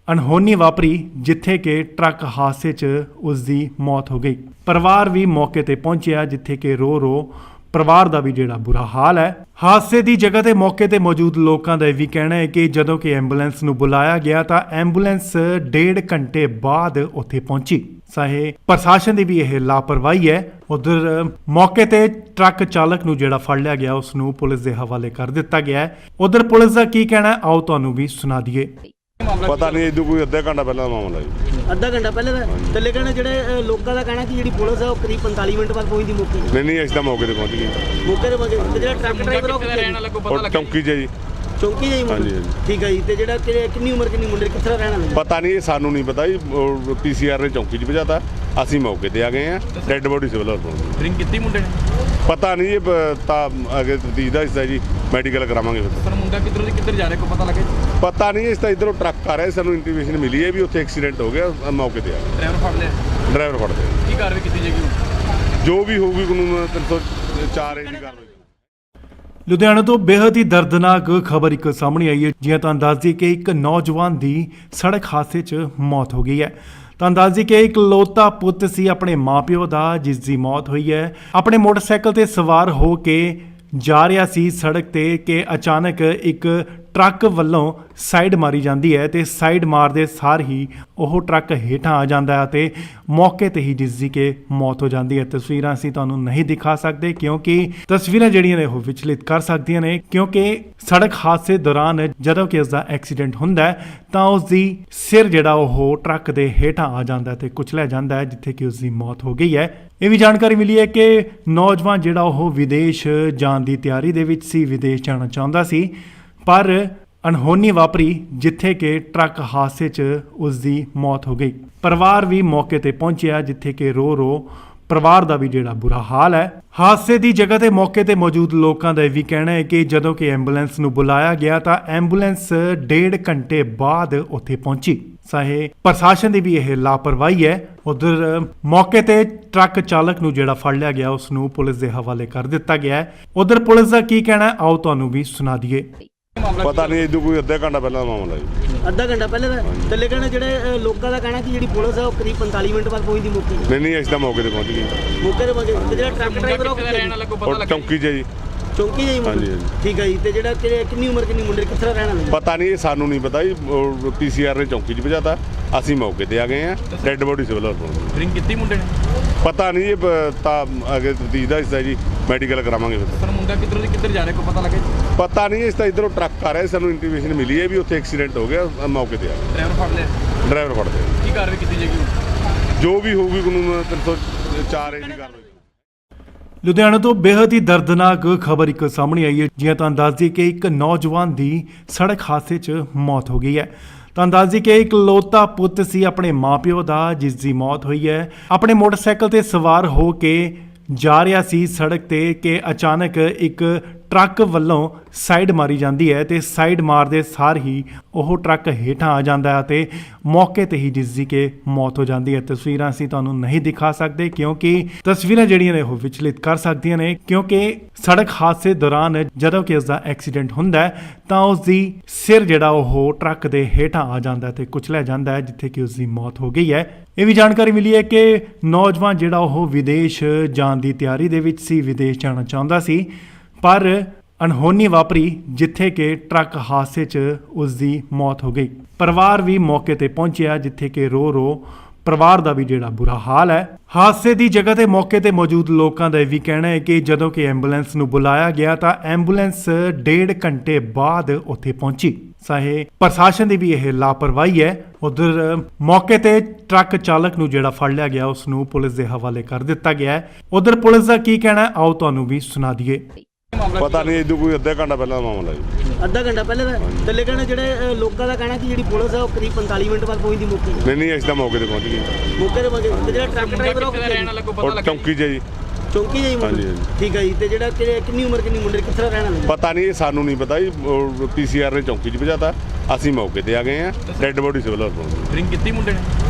ਅਣਹੋਣੀ ਵਾਪਰੀ ਜਿੱਥੇ ਕਿ ਟਰੱਕ ਹਾਦਸੇ 'ਚ ਉਸ ਦੀ ਮੌਤ ਹੋ ਗਈ। ਪਰਿਵਾਰ ਵੀ ਮੌਕੇ ਤੇ ਪਹੁੰਚਿਆ, ਜਿੱਥੇ ਕਿ ਰੋ ਪਰਿਵਾਰ ਦਾ ਵੀ ਜਿਹੜਾ ਬੁਰਾ ਹਾਲ ਹੈ। ਹਾਦਸੇ ਦੀ ਜਗ੍ਹਾ ਤੇ ਮੌਕੇ ਤੇ ਮੌਜੂਦ ਲੋਕਾਂ ਦਾ ਇਹ ਵੀ ਕਹਿਣਾ ਹੈ ਕਿ ਜਦੋਂ ਕਿ ਐਂਬੂਲੈਂਸ ਨੂੰ ਬੁਲਾਇਆ ਗਿਆ ਤਾਂ ਐਂਬੂਲੈਂਸ 1.5 ਘੰਟੇ ਬਾਅਦ ਉੱਥੇ ਪਹੁੰਚੀ। ਚਾਹੇ ਪ੍ਰਸ਼ਾਸਨ ਦੀ ਵੀ ਇਹ ਲਾਪਰਵਾਹੀ ਹੈ। ਉਧਰ ਮੌਕੇ ਤੇ ਟਰੱਕ ਚਾਲਕ ਨੂੰ ਜਿਹੜਾ ਫੜ ਲਿਆ ਗਿਆ ਉਸ ਨੂੰ ਪੁਲਿਸ ਦੇ ਹਵਾਲੇ ਕਰ ਦਿੱਤਾ ਗਿਆ ਹੈ। ਉਧਰ ਪੁਲਿਸ ਦਾ ਕੀ ਕਹਿਣਾ ਹੈ, ਆਓ ਤੁਹਾਨੂੰ ਵੀ ਸੁਣਾ ਦਈਏ। ਪਤਾ ਨਹੀਂ, ਇਹਦੋਂ ਕੋਈ ਅੱਧਾ ਘੰਟਾ ਪਹਿਲਾਂ ਦਾ ਮਾਮਲਾ ਜੀ। ਅੱਧਾ ਘੰਟਾ ਪਹਿਲੇ ਦਾ ਥੱਲੇ ਕਹਿਣਾ ਜਿਹੜੇ ਲੋਕਾਂ ਦਾ ਕਹਿਣਾ ਕਿ ਜਿਹੜੀ ਪੁਲਿਸ ਹੈ ਉਹ ਕਰੀਬ 45 ਮਿੰਟ ਬਾਅਦ ਪਹੁੰਚਦੀ ਮੌਕੇ ਤੇ। ਨਹੀਂ ਅਸੀਂ ਤਾਂ ਮੌਕੇ ਤੇ ਪਹੁੰਚ ਗਏ। ਮੌਕੇ ਤੇ ਪਹੁੰਚੇ ਤੇ ਜਿਹੜਾ ਟਰੱਕ ਡਰਾਈਵਰ ਉਹ ਕਿੱਥੇ ਦਾ ਰਹਿਣ ਵਾਲਾ ਕੋਈ ਪਤਾ ਉਹ ਲੱਗਾ? ਚੌਂਕੀ 'ਚ ਹੈ ਜੀ। ਚੌਂਕੀ ਜਾਈ ਮੁੰਡੇ? ਹਾਂਜੀ, ਹਾਂਜੀ। ਠੀਕ ਹੈ ਜੀ। ਤੇ ਜਿਹੜਾ ਕਿੰਨੀ ਉਮਰ ਕਿੰਨੀ ਮੁੰਡੇ ਕਿੱਥੇ ਦਾ ਰਹਿਣ ਵਾਲਾ? ਪਤਾ ਨਹੀਂ, ਇਹ ਸਾਨੂੰ ਨਹੀਂ ਪਤਾ ਜੀ। ਪੀਸੀਆਰ ਨੇ ਚੌਂਕੀ 'ਚ ਭਜਾਤਾ, ਅਸੀਂ ਮੌਕੇ ਤੇ ਆ ਗਏ ਆ। ਡੈੱਡ ਬੋਡੀ ਸਿਵਲ ਹਸਪਤਾਲ। ਡਰਿੰਕ ਕੀਤੀ ਮੁੰਡੇ ਨੇ? ਪਤਾ ਨਹੀਂ, ਇਹ ਤਾਂ ਅਗੇ ਤਫਤੀਸ਼ ਦਾ ਹਿੱਸਾ ਜੀ, ਮੈਡੀਕਲ ਕਰਾਵਾਂਗੇ ਫਿਰ। ਪਰ ਮੁੰਡਾ ਕਿੱਧਰੋਂ ਦੀ ਕਿੱਧਰ ਜਾ ਰਿਹਾ ਕੋਈ ਪਤਾ ਲੱਗਾ? ਪਤਾ ਨਹੀਂ, ਇਸ ਤਾਂ ਇਧਰੋਂ ਟਰੱਕ ਆ ਰਿਹਾ, ਸਾਨੂੰ ਇੰਟੀਮੇਸ਼ਨ ਮਿਲੀ ਹੈ ਵੀ ਉੱਥੇ ਐਕਸੀਡੈਂਟ ਹੋ ਗਿਆ, ਮੌਕੇ ਤੇ ਆ ਗਏ। ਡਰਾਈਵਰ ਫੜ ਲਿਆ? ਡਰਾਈਵਰ ਫੜਦੇ ਆ। ਕੀ ਕਾਰਵਾਈ ਕੀਤੀ ਜਾਏਗੀ? ਜੋ ਵੀ ਹੋਊਗੀ ਕਾਨੂੰਨ 304 ਏ ਦੀ ਕਾਰਵਾਈ। ਲੁਧਿਆਣਾ ਤੋਂ ਬੇहद ਹੀ ਦਰਦਨਾਕ ਖਬਰ ਇੱਕ ਸਾਹਮਣੇ ਆਈ ਹੈ। ਜਿਵੇਂ ਤੁਹਾਨੂੰ ਦੱਸ ਦਈਏ ਕਿ ਇੱਕ ਨੌਜਵਾਨ ਦੀ ਸੜਕ ਹਾਦਸੇ 'ਚ ਮੌਤ ਹੋ ਗਈ ਹੈ। ਤੁਹਾਨੂੰ ਦੱਸ ਦਈਏ ਕਿ ਇਕਲੌਤਾ ਪੁੱਤ ਸੀ ਆਪਣੇ ਮਾਪਿਓ ਦਾ, ਜਿਸ ਦੀ ਮੌਤ ਹੋਈ ਹੈ। ਆਪਣੇ ਮੋਟਰਸਾਈਕਲ ਤੇ ਸਵਾਰ ਹੋ ਕੇ ਜਾ ਰਿਹਾ ਸੀ ਸੜਕ ਤੇ ਕਿ ਅਚਾਨਕ ਇੱਕ ਟਰੱਕ ਵੱਲੋਂ ਸਾਈਡ ਮਾਰੀ ਜਾਂਦੀ ਹੈ ਤੇ ਸਾਈਡ ਮਾਰਦੇ ਸਾਰ ਹੀ ਉਹ ਟਰੱਕ ਹੇਠਾਂ ਆ ਜਾਂਦਾ ਹੈ ਤੇ ਮੌਕੇ ਤੇ ਹੀ ਜਿਸ ਦੀ ਕਿ ਮੌਤ ਹੋ ਜਾਂਦੀ ਹੈ। ਤਸਵੀਰਾਂ ਅਸੀਂ ਤੁਹਾਨੂੰ ਨਹੀਂ ਦਿਖਾ ਸਕਦੇ ਕਿਉਂਕਿ ਤਸਵੀਰਾਂ ਜਿਹੜੀਆਂ ਨੇ ਉਹ ਵਿਚਲਿਤ ਕਰ ਸਕਦੀਆਂ ਨੇ, ਕਿਉਂਕਿ ਸੜਕ ਹਾਦਸੇ ਦੌਰਾਨ ਜਦੋਂ ਕਿ ਇਸ ਦਾ ਐਕਸੀਡੈਂਟ ਹੁੰਦਾ ਹੈ ਤਾਂ ਉਸ ਦੀ ਸਿਰ ਜਿਹੜਾ ਉਹ ਟਰੱਕ ਦੇ ਹੇਠਾਂ ਆ ਜਾਂਦਾ ਹੈ ਤੇ ਕੁਚਲਿਆ ਜਾਂਦਾ ਹੈ, ਜਿੱਥੇ ਕਿ ਉਸ ਦੀ ਮੌਤ ਹੋ ਗਈ ਹੈ। ਇਹ ਵੀ ਜਾਣਕਾਰੀ ਮਿਲੀ ਹੈ ਕਿ ਨੌਜਵਾਨ ਜਿਹੜਾ ਉਹ ਵਿਦੇਸ਼ ਜਾਣ ਦੀ ਤਿਆਰੀ ਦੇ ਵਿੱਚ ਸੀ, ਵਿਦੇਸ਼ ਜਾਣਾ ਚਾਹੁੰਦਾ ਸੀ, ਪਰ ਅਣਹੋਣੀ ਵਾਪਰੀ ਜਿੱਥੇ ਕਿ ਟਰੱਕ ਹਾਦਸੇ 'ਚ ਉਸ ਦੀ ਮੌਤ ਹੋ ਗਈ। ਪਰਿਵਾਰ ਵੀ ਮੌਕੇ ਤੇ ਪਹੁੰਚਿਆ, ਜਿੱਥੇ ਕਿ ਰੋ ਪਰਿਵਾਰ ਦਾ ਵੀ ਜਿਹੜਾ ਬੁਰਾ ਹਾਲ ਹੈ। ਹਾਦਸੇ ਦੀ ਜਗ੍ਹਾ ਤੇ ਮੌਕੇ ਤੇ ਮੌਜੂਦ ਲੋਕਾਂ ਦਾ ਇਹ ਵੀ ਕਹਿਣਾ ਹੈ ਕਿ ਜਦੋਂ ਕਿ ਐਂਬੂਲੈਂਸ ਨੂੰ ਬੁਲਾਇਆ ਗਿਆ ਤਾਂ ਐਂਬੂਲੈਂਸ 1.5 ਘੰਟੇ ਬਾਅਦ ਉੱਥੇ ਪਹੁੰਚੀ। ਚਾਹੇ ਪ੍ਰਸ਼ਾਸਨ ਦੀ ਵੀ ਇਹ ਲਾਪਰਵਾਹੀ ਹੈ। ਉਧਰ ਮੌਕੇ ਤੇ ਟਰੱਕ ਚਾਲਕ ਨੂੰ ਜਿਹੜਾ ਫੜ ਲਿਆ ਗਿਆ ਉਸ ਨੂੰ ਪੁਲਿਸ ਦੇ ਹਵਾਲੇ ਕਰ ਦਿੱਤਾ ਗਿਆ ਹੈ। ਉਧਰ ਪੁਲਿਸ ਦਾ ਕੀ ਕਹਿਣਾ ਹੈ, ਆਓ ਤੁਹਾਨੂੰ ਵੀ ਸੁਣਾ ਦਈਏ। ਪਤਾ ਨਹੀਂ ਇਦੋਂ ਕੋਈ ਅੱਧਾ ਘੰਟਾ ਪਹਿਲਾਂ ਦਾ ਮਾਮਲਾ ਜੀ। ਅੱਧਾ ਘੰਟਾ ਪਹਿਲੇ ਦਾ ਤੇ ਲੇਕਿਨ ਜਿਹੜੇ ਲੋਕਾਂ ਦਾ ਕਹਿਣਾ ਕਿ ਜਿਹੜੀ ਪੁਲਿਸ ਹੈ ਉਹ ਕਰੀਬ 45 ਮਿੰਟ ਬਾਅਦ ਪਹੁੰਚਦੀ ਮੌਕੇ ਨਹੀਂ ਅਸੀਂ ਤਾਂ ਮੌਕੇ ਤੇ ਪਹੁੰਚ ਗਏ। ਮੌਕੇ ਤੇ ਜਿਹੜਾ ਟਰੱਕ ਡਰਾਈਵਰ ਉਹ ਰਹਿਣ ਵਾਲਾ ਕੋਈ ਪਤਾ ਉਹ ਲੱਗਾ ਚੌਂਕੀ 'ਚ ਜੀ। ਚੌਂਕੀ ਜਾਈ ਹਾਂਜੀ, ਮੁੰਡੇ ਹਾਂਜੀ। ਠੀਕ ਹੈ ਜੀ। ਤੇ ਜਿਹੜਾ ਕਿੰਨੀ ਉਮਰ ਕਿੰਨੀ ਮੁੰਡੇ ਕਿੱਥੇ ਰਹਿਣ ਵਾਲੇ ਪਤਾ ਨਹੀਂ, ਇਹ ਸਾਨੂੰ ਨਹੀਂ ਪਤਾ ਜੀ। ਪੀਸੀਆਰ ਨੇ ਚੌਂਕੀ 'ਚ ਭਜਾਤਾ, ਅਸੀਂ ਮੌਕੇ ਤੇ ਆ ਗਏ ਆ। ਡੈੱਡ ਬੋਡੀ ਸਿਵਲ ਹਸਪਤਾਲ। ਡਰਿੰਕ ਕੀਤੀ ਮੁੰਡੇ ਨੇ? ਪਤਾ ਨਹੀਂ, ਇਹ ਤਾਂ ਅੱਗੇ ਤਫਤੀਸ਼ ਦਾ ਹਿੱਸਾ ਜੀ, ਮੈਡੀਕਲ ਕਰਾਵਾਂਗੇ ਫਿਰ। ਸਰ ਮੁੰਡਾ ਕਿੱਧਰ ਜਾ ਰਿਹਾ ਕੋਈ ਪਤਾ ਲੱਗਾ ਜੀ? ਪਤਾ ਨਹੀਂ, ਇਸ ਤਾਂ ਇਧਰੋਂ ਟਰੱਕ ਆ ਰਿਹਾ, ਸਾਨੂੰ ਇੰਟੀਮੇਸ਼ਨ ਮਿਲੀ ਹੈ ਵੀ ਉੱਥੇ ਐਕਸੀਡੈਂਟ ਹੋ ਗਿਆ, ਮੌਕੇ ਤੇ ਆ ਗਏ। ਡਰਾਈਵਰ ਫੜ ਲਿਆ? ਡਰਾਈਵਰ ਫੜਦੇ ਆ। ਕੀ ਕਾਰਵਾਈ ਕੀਤੀ ਜਾਏਗੀ? ਜੋ ਵੀ ਹੋਊਗੀ ਕਾਨੂੰਨ 304 ਦੀ ਕਾਰਵਾਈ। ਲੁਧਿਆਣਾ ਤੋਂ ਬੇहद ਹੀ ਦਰਦਨਾਕ ਖਬਰ ਇੱਕ ਸਾਹਮਣੇ ਆਈ ਹੈ। ਜਿਵੇਂ ਤੁਹਾਨੂੰ ਦੱਸ ਦਈਏ ਕਿ ਇੱਕ ਨੌਜਵਾਨ ਦੀ ਸੜਕ ਹਾਦਸੇ 'ਚ ਮੌਤ ਹੋ ਗਈ ਹੈ। ਤੁਹਾਨੂੰ ਦੱਸ ਦਈਏ ਕਿ ਇਕਲੌਤਾ ਪੁੱਤ ਸੀ ਆਪਣੇ ਮਾਪਿਓ ਦਾ, ਜਿਸ ਦੀ ਮੌਤ ਹੋਈ ਹੈ। ਆਪਣੇ ਮੋਟਰਸਾਈਕਲ ਤੇ ਸਵਾਰ ਹੋ ਕੇ ਜਾ ਰਿਹਾ ਸੀ ਸੜਕ ਤੇ ਕਿ ਅਚਾਨਕ ਇੱਕ ਟਰੱਕ ਵੱਲੋਂ ਸਾਈਡ ਮਾਰੀ ਜਾਂਦੀ ਹੈ ਤੇ ਸਾਈਡ ਮਾਰਦੇ ਸਾਰ ਹੀ ਉਹ ਟਰੱਕ ਹੇਠਾਂ ਆ ਜਾਂਦਾ ਹੈ ਤੇ ਮੌਕੇ ਤੇ ਹੀ ਜਿਸ ਦੀ ਕਿ ਮੌਤ ਹੋ ਜਾਂਦੀ ਹੈ। ਤਸਵੀਰਾਂ ਅਸੀਂ ਤੁਹਾਨੂੰ ਨਹੀਂ ਦਿਖਾ ਸਕਦੇ ਕਿਉਂਕਿ ਤਸਵੀਰਾਂ ਜਿਹੜੀਆਂ ਨੇ ਉਹ ਵਿਚਲਿਤ ਕਰ ਸਕਦੀਆਂ ਨੇ, ਕਿਉਂਕਿ ਸੜਕ ਹਾਦਸੇ ਦੌਰਾਨ ਜਦੋਂ ਕਿ ਉਸ ਦਾ ਐਕਸੀਡੈਂਟ ਹੁੰਦਾ ਹੈ ਤਾਂ ਉਸ ਦੀ ਸਿਰ ਜਿਹੜਾ ਉਹ ਟਰੱਕ ਦੇ ਹੇਠਾਂ ਆ ਜਾਂਦਾ ਹੈ ਤੇ ਕੁਚਲਿਆ ਜਾਂਦਾ ਹੈ, ਜਿੱਥੇ ਕਿ ਉਸ ਦੀ ਮੌਤ ਹੋ ਗਈ ਹੈ। ਇਹ ਵੀ ਜਾਣਕਾਰੀ ਮਿਲੀ ਹੈ ਕਿ ਨੌਜਵਾਨ ਜਿਹੜਾ ਉਹ ਵਿਦੇਸ਼ ਜਾਣ ਦੀ ਤਿਆਰੀ ਦੇ ਵਿੱਚ ਸੀ, ਵਿਦੇਸ਼ ਜਾਣਾ ਚਾਹੁੰਦਾ ਸੀ, ਪਰ ਅਣਹੋਣੀ ਵਾਪਰੀ ਜਿੱਥੇ ਕਿ ਟਰੱਕ ਹਾਦਸੇ 'ਚ ਉਸ ਦੀ ਮੌਤ ਹੋ ਗਈ। ਪਰਿਵਾਰ ਵੀ ਮੌਕੇ ਤੇ ਪਹੁੰਚਿਆ, ਜਿੱਥੇ ਕਿ ਰੋ ਪਰਿਵਾਰ ਦਾ ਵੀ ਜਿਹੜਾ ਬੁਰਾ ਹਾਲ ਹੈ। ਹਾਦਸੇ ਦੀ ਜਗ੍ਹਾ ਤੇ ਮੌਕੇ ਤੇ ਮੌਜੂਦ ਲੋਕਾਂ ਦਾ ਇਹ ਵੀ ਕਹਿਣਾ ਹੈ ਕਿ ਜਦੋਂ ਕਿ ਐਂਬੂਲੈਂਸ ਨੂੰ ਬੁਲਾਇਆ ਗਿਆ ਤਾਂ ਐਂਬੂਲੈਂਸ 1.5 ਘੰਟੇ ਬਾਅਦ ਉੱਥੇ ਪਹੁੰਚੀ। ਚਾਹੇ ਪ੍ਰਸ਼ਾਸਨ ਦੀ ਵੀ ਇਹ ਲਾਪਰਵਾਹੀ ਹੈ। ਉਧਰ ਮੌਕੇ ਤੇ ਟਰੱਕ ਚਾਲਕ ਨੂੰ ਜਿਹੜਾ ਫੜ ਲਿਆ ਗਿਆ ਉਸ ਨੂੰ ਪੁਲਿਸ ਦੇ ਹਵਾਲੇ ਕਰ ਦਿੱਤਾ ਗਿਆ ਹੈ। ਉਧਰ ਪੁਲਿਸ ਦਾ ਕੀ ਕਹਿਣਾ ਹੈ, ਆਓ ਤੁਹਾਨੂੰ ਵੀ ਸੁਣਾ ਦਈਏ। ਪਤਾ ਨਹੀਂ ਇਦੋਂ ਕੋਈ ਅੱਧਾ ਘੰਟਾ ਪਹਿਲਾਂ ਦਾ ਮਾਮਲਾ ਜੀ। ਅੱਧਾ ਘੰਟਾ ਪਹਿਲੇ ਦਾ ਤੇ ਲੇਕਿਨ ਜਿਹੜੇ ਲੋਕਾਂ ਦਾ ਕਹਿਣਾ ਕਿ ਜਿਹੜੀ ਪੁਲਿਸ ਹੈ ਉਹ ਕਰੀਬ 45 ਮਿੰਟ ਬਾਅਦ ਪਹੁੰਚਦੀ ਮੌਕੇ ਨਹੀਂ ਅਸੀਂ ਤਾਂ ਮੌਕੇ ਤੇ ਪਹੁੰਚ ਗਏ। ਮੌਕੇ ਤੇ ਜਿਹੜਾ ਟਰੱਕ ਡਰਾਈਵਰ ਉਹ ਰਹਿਣ ਵਾਲਾ ਕੋਈ ਪਤਾ ਉਹ ਲੱਗਾ? ਚੌਂਕੀ 'ਚ ਜੀ। ਚੌਂਕੀ ਜਾਈ ਮੁੰਡੇ ਹਾਂਜੀ, ਹਾਂਜੀ। ਠੀਕ ਹੈ ਜੀ। ਤੇ ਜਿਹੜਾ ਕਿੰਨੀ ਉਮਰ ਕਿੰਨੀ ਮੁੰਡੇ ਕਿੱਥੇ ਰਹਿਣ ਵਾਲੇ ਪਤਾ ਨਹੀਂ, ਇਹ ਸਾਨੂੰ ਨਹੀਂ ਪਤਾ ਜੀ। ਪੀਸੀਆਰ ਨੇ ਚੌਂਕੀ 'ਚ ਭਜਾਤਾ, ਅਸੀਂ ਮੌਕੇ ਤੇ ਆ ਗਏ ਆ। ਡੈੱਡ ਬੋਡੀ ਸਿਵਲ ਹਸਪਤਾਲ। ਡਰਿੰਕ ਕੀਤੀ ਮੁੰਡੇ ਨੇ?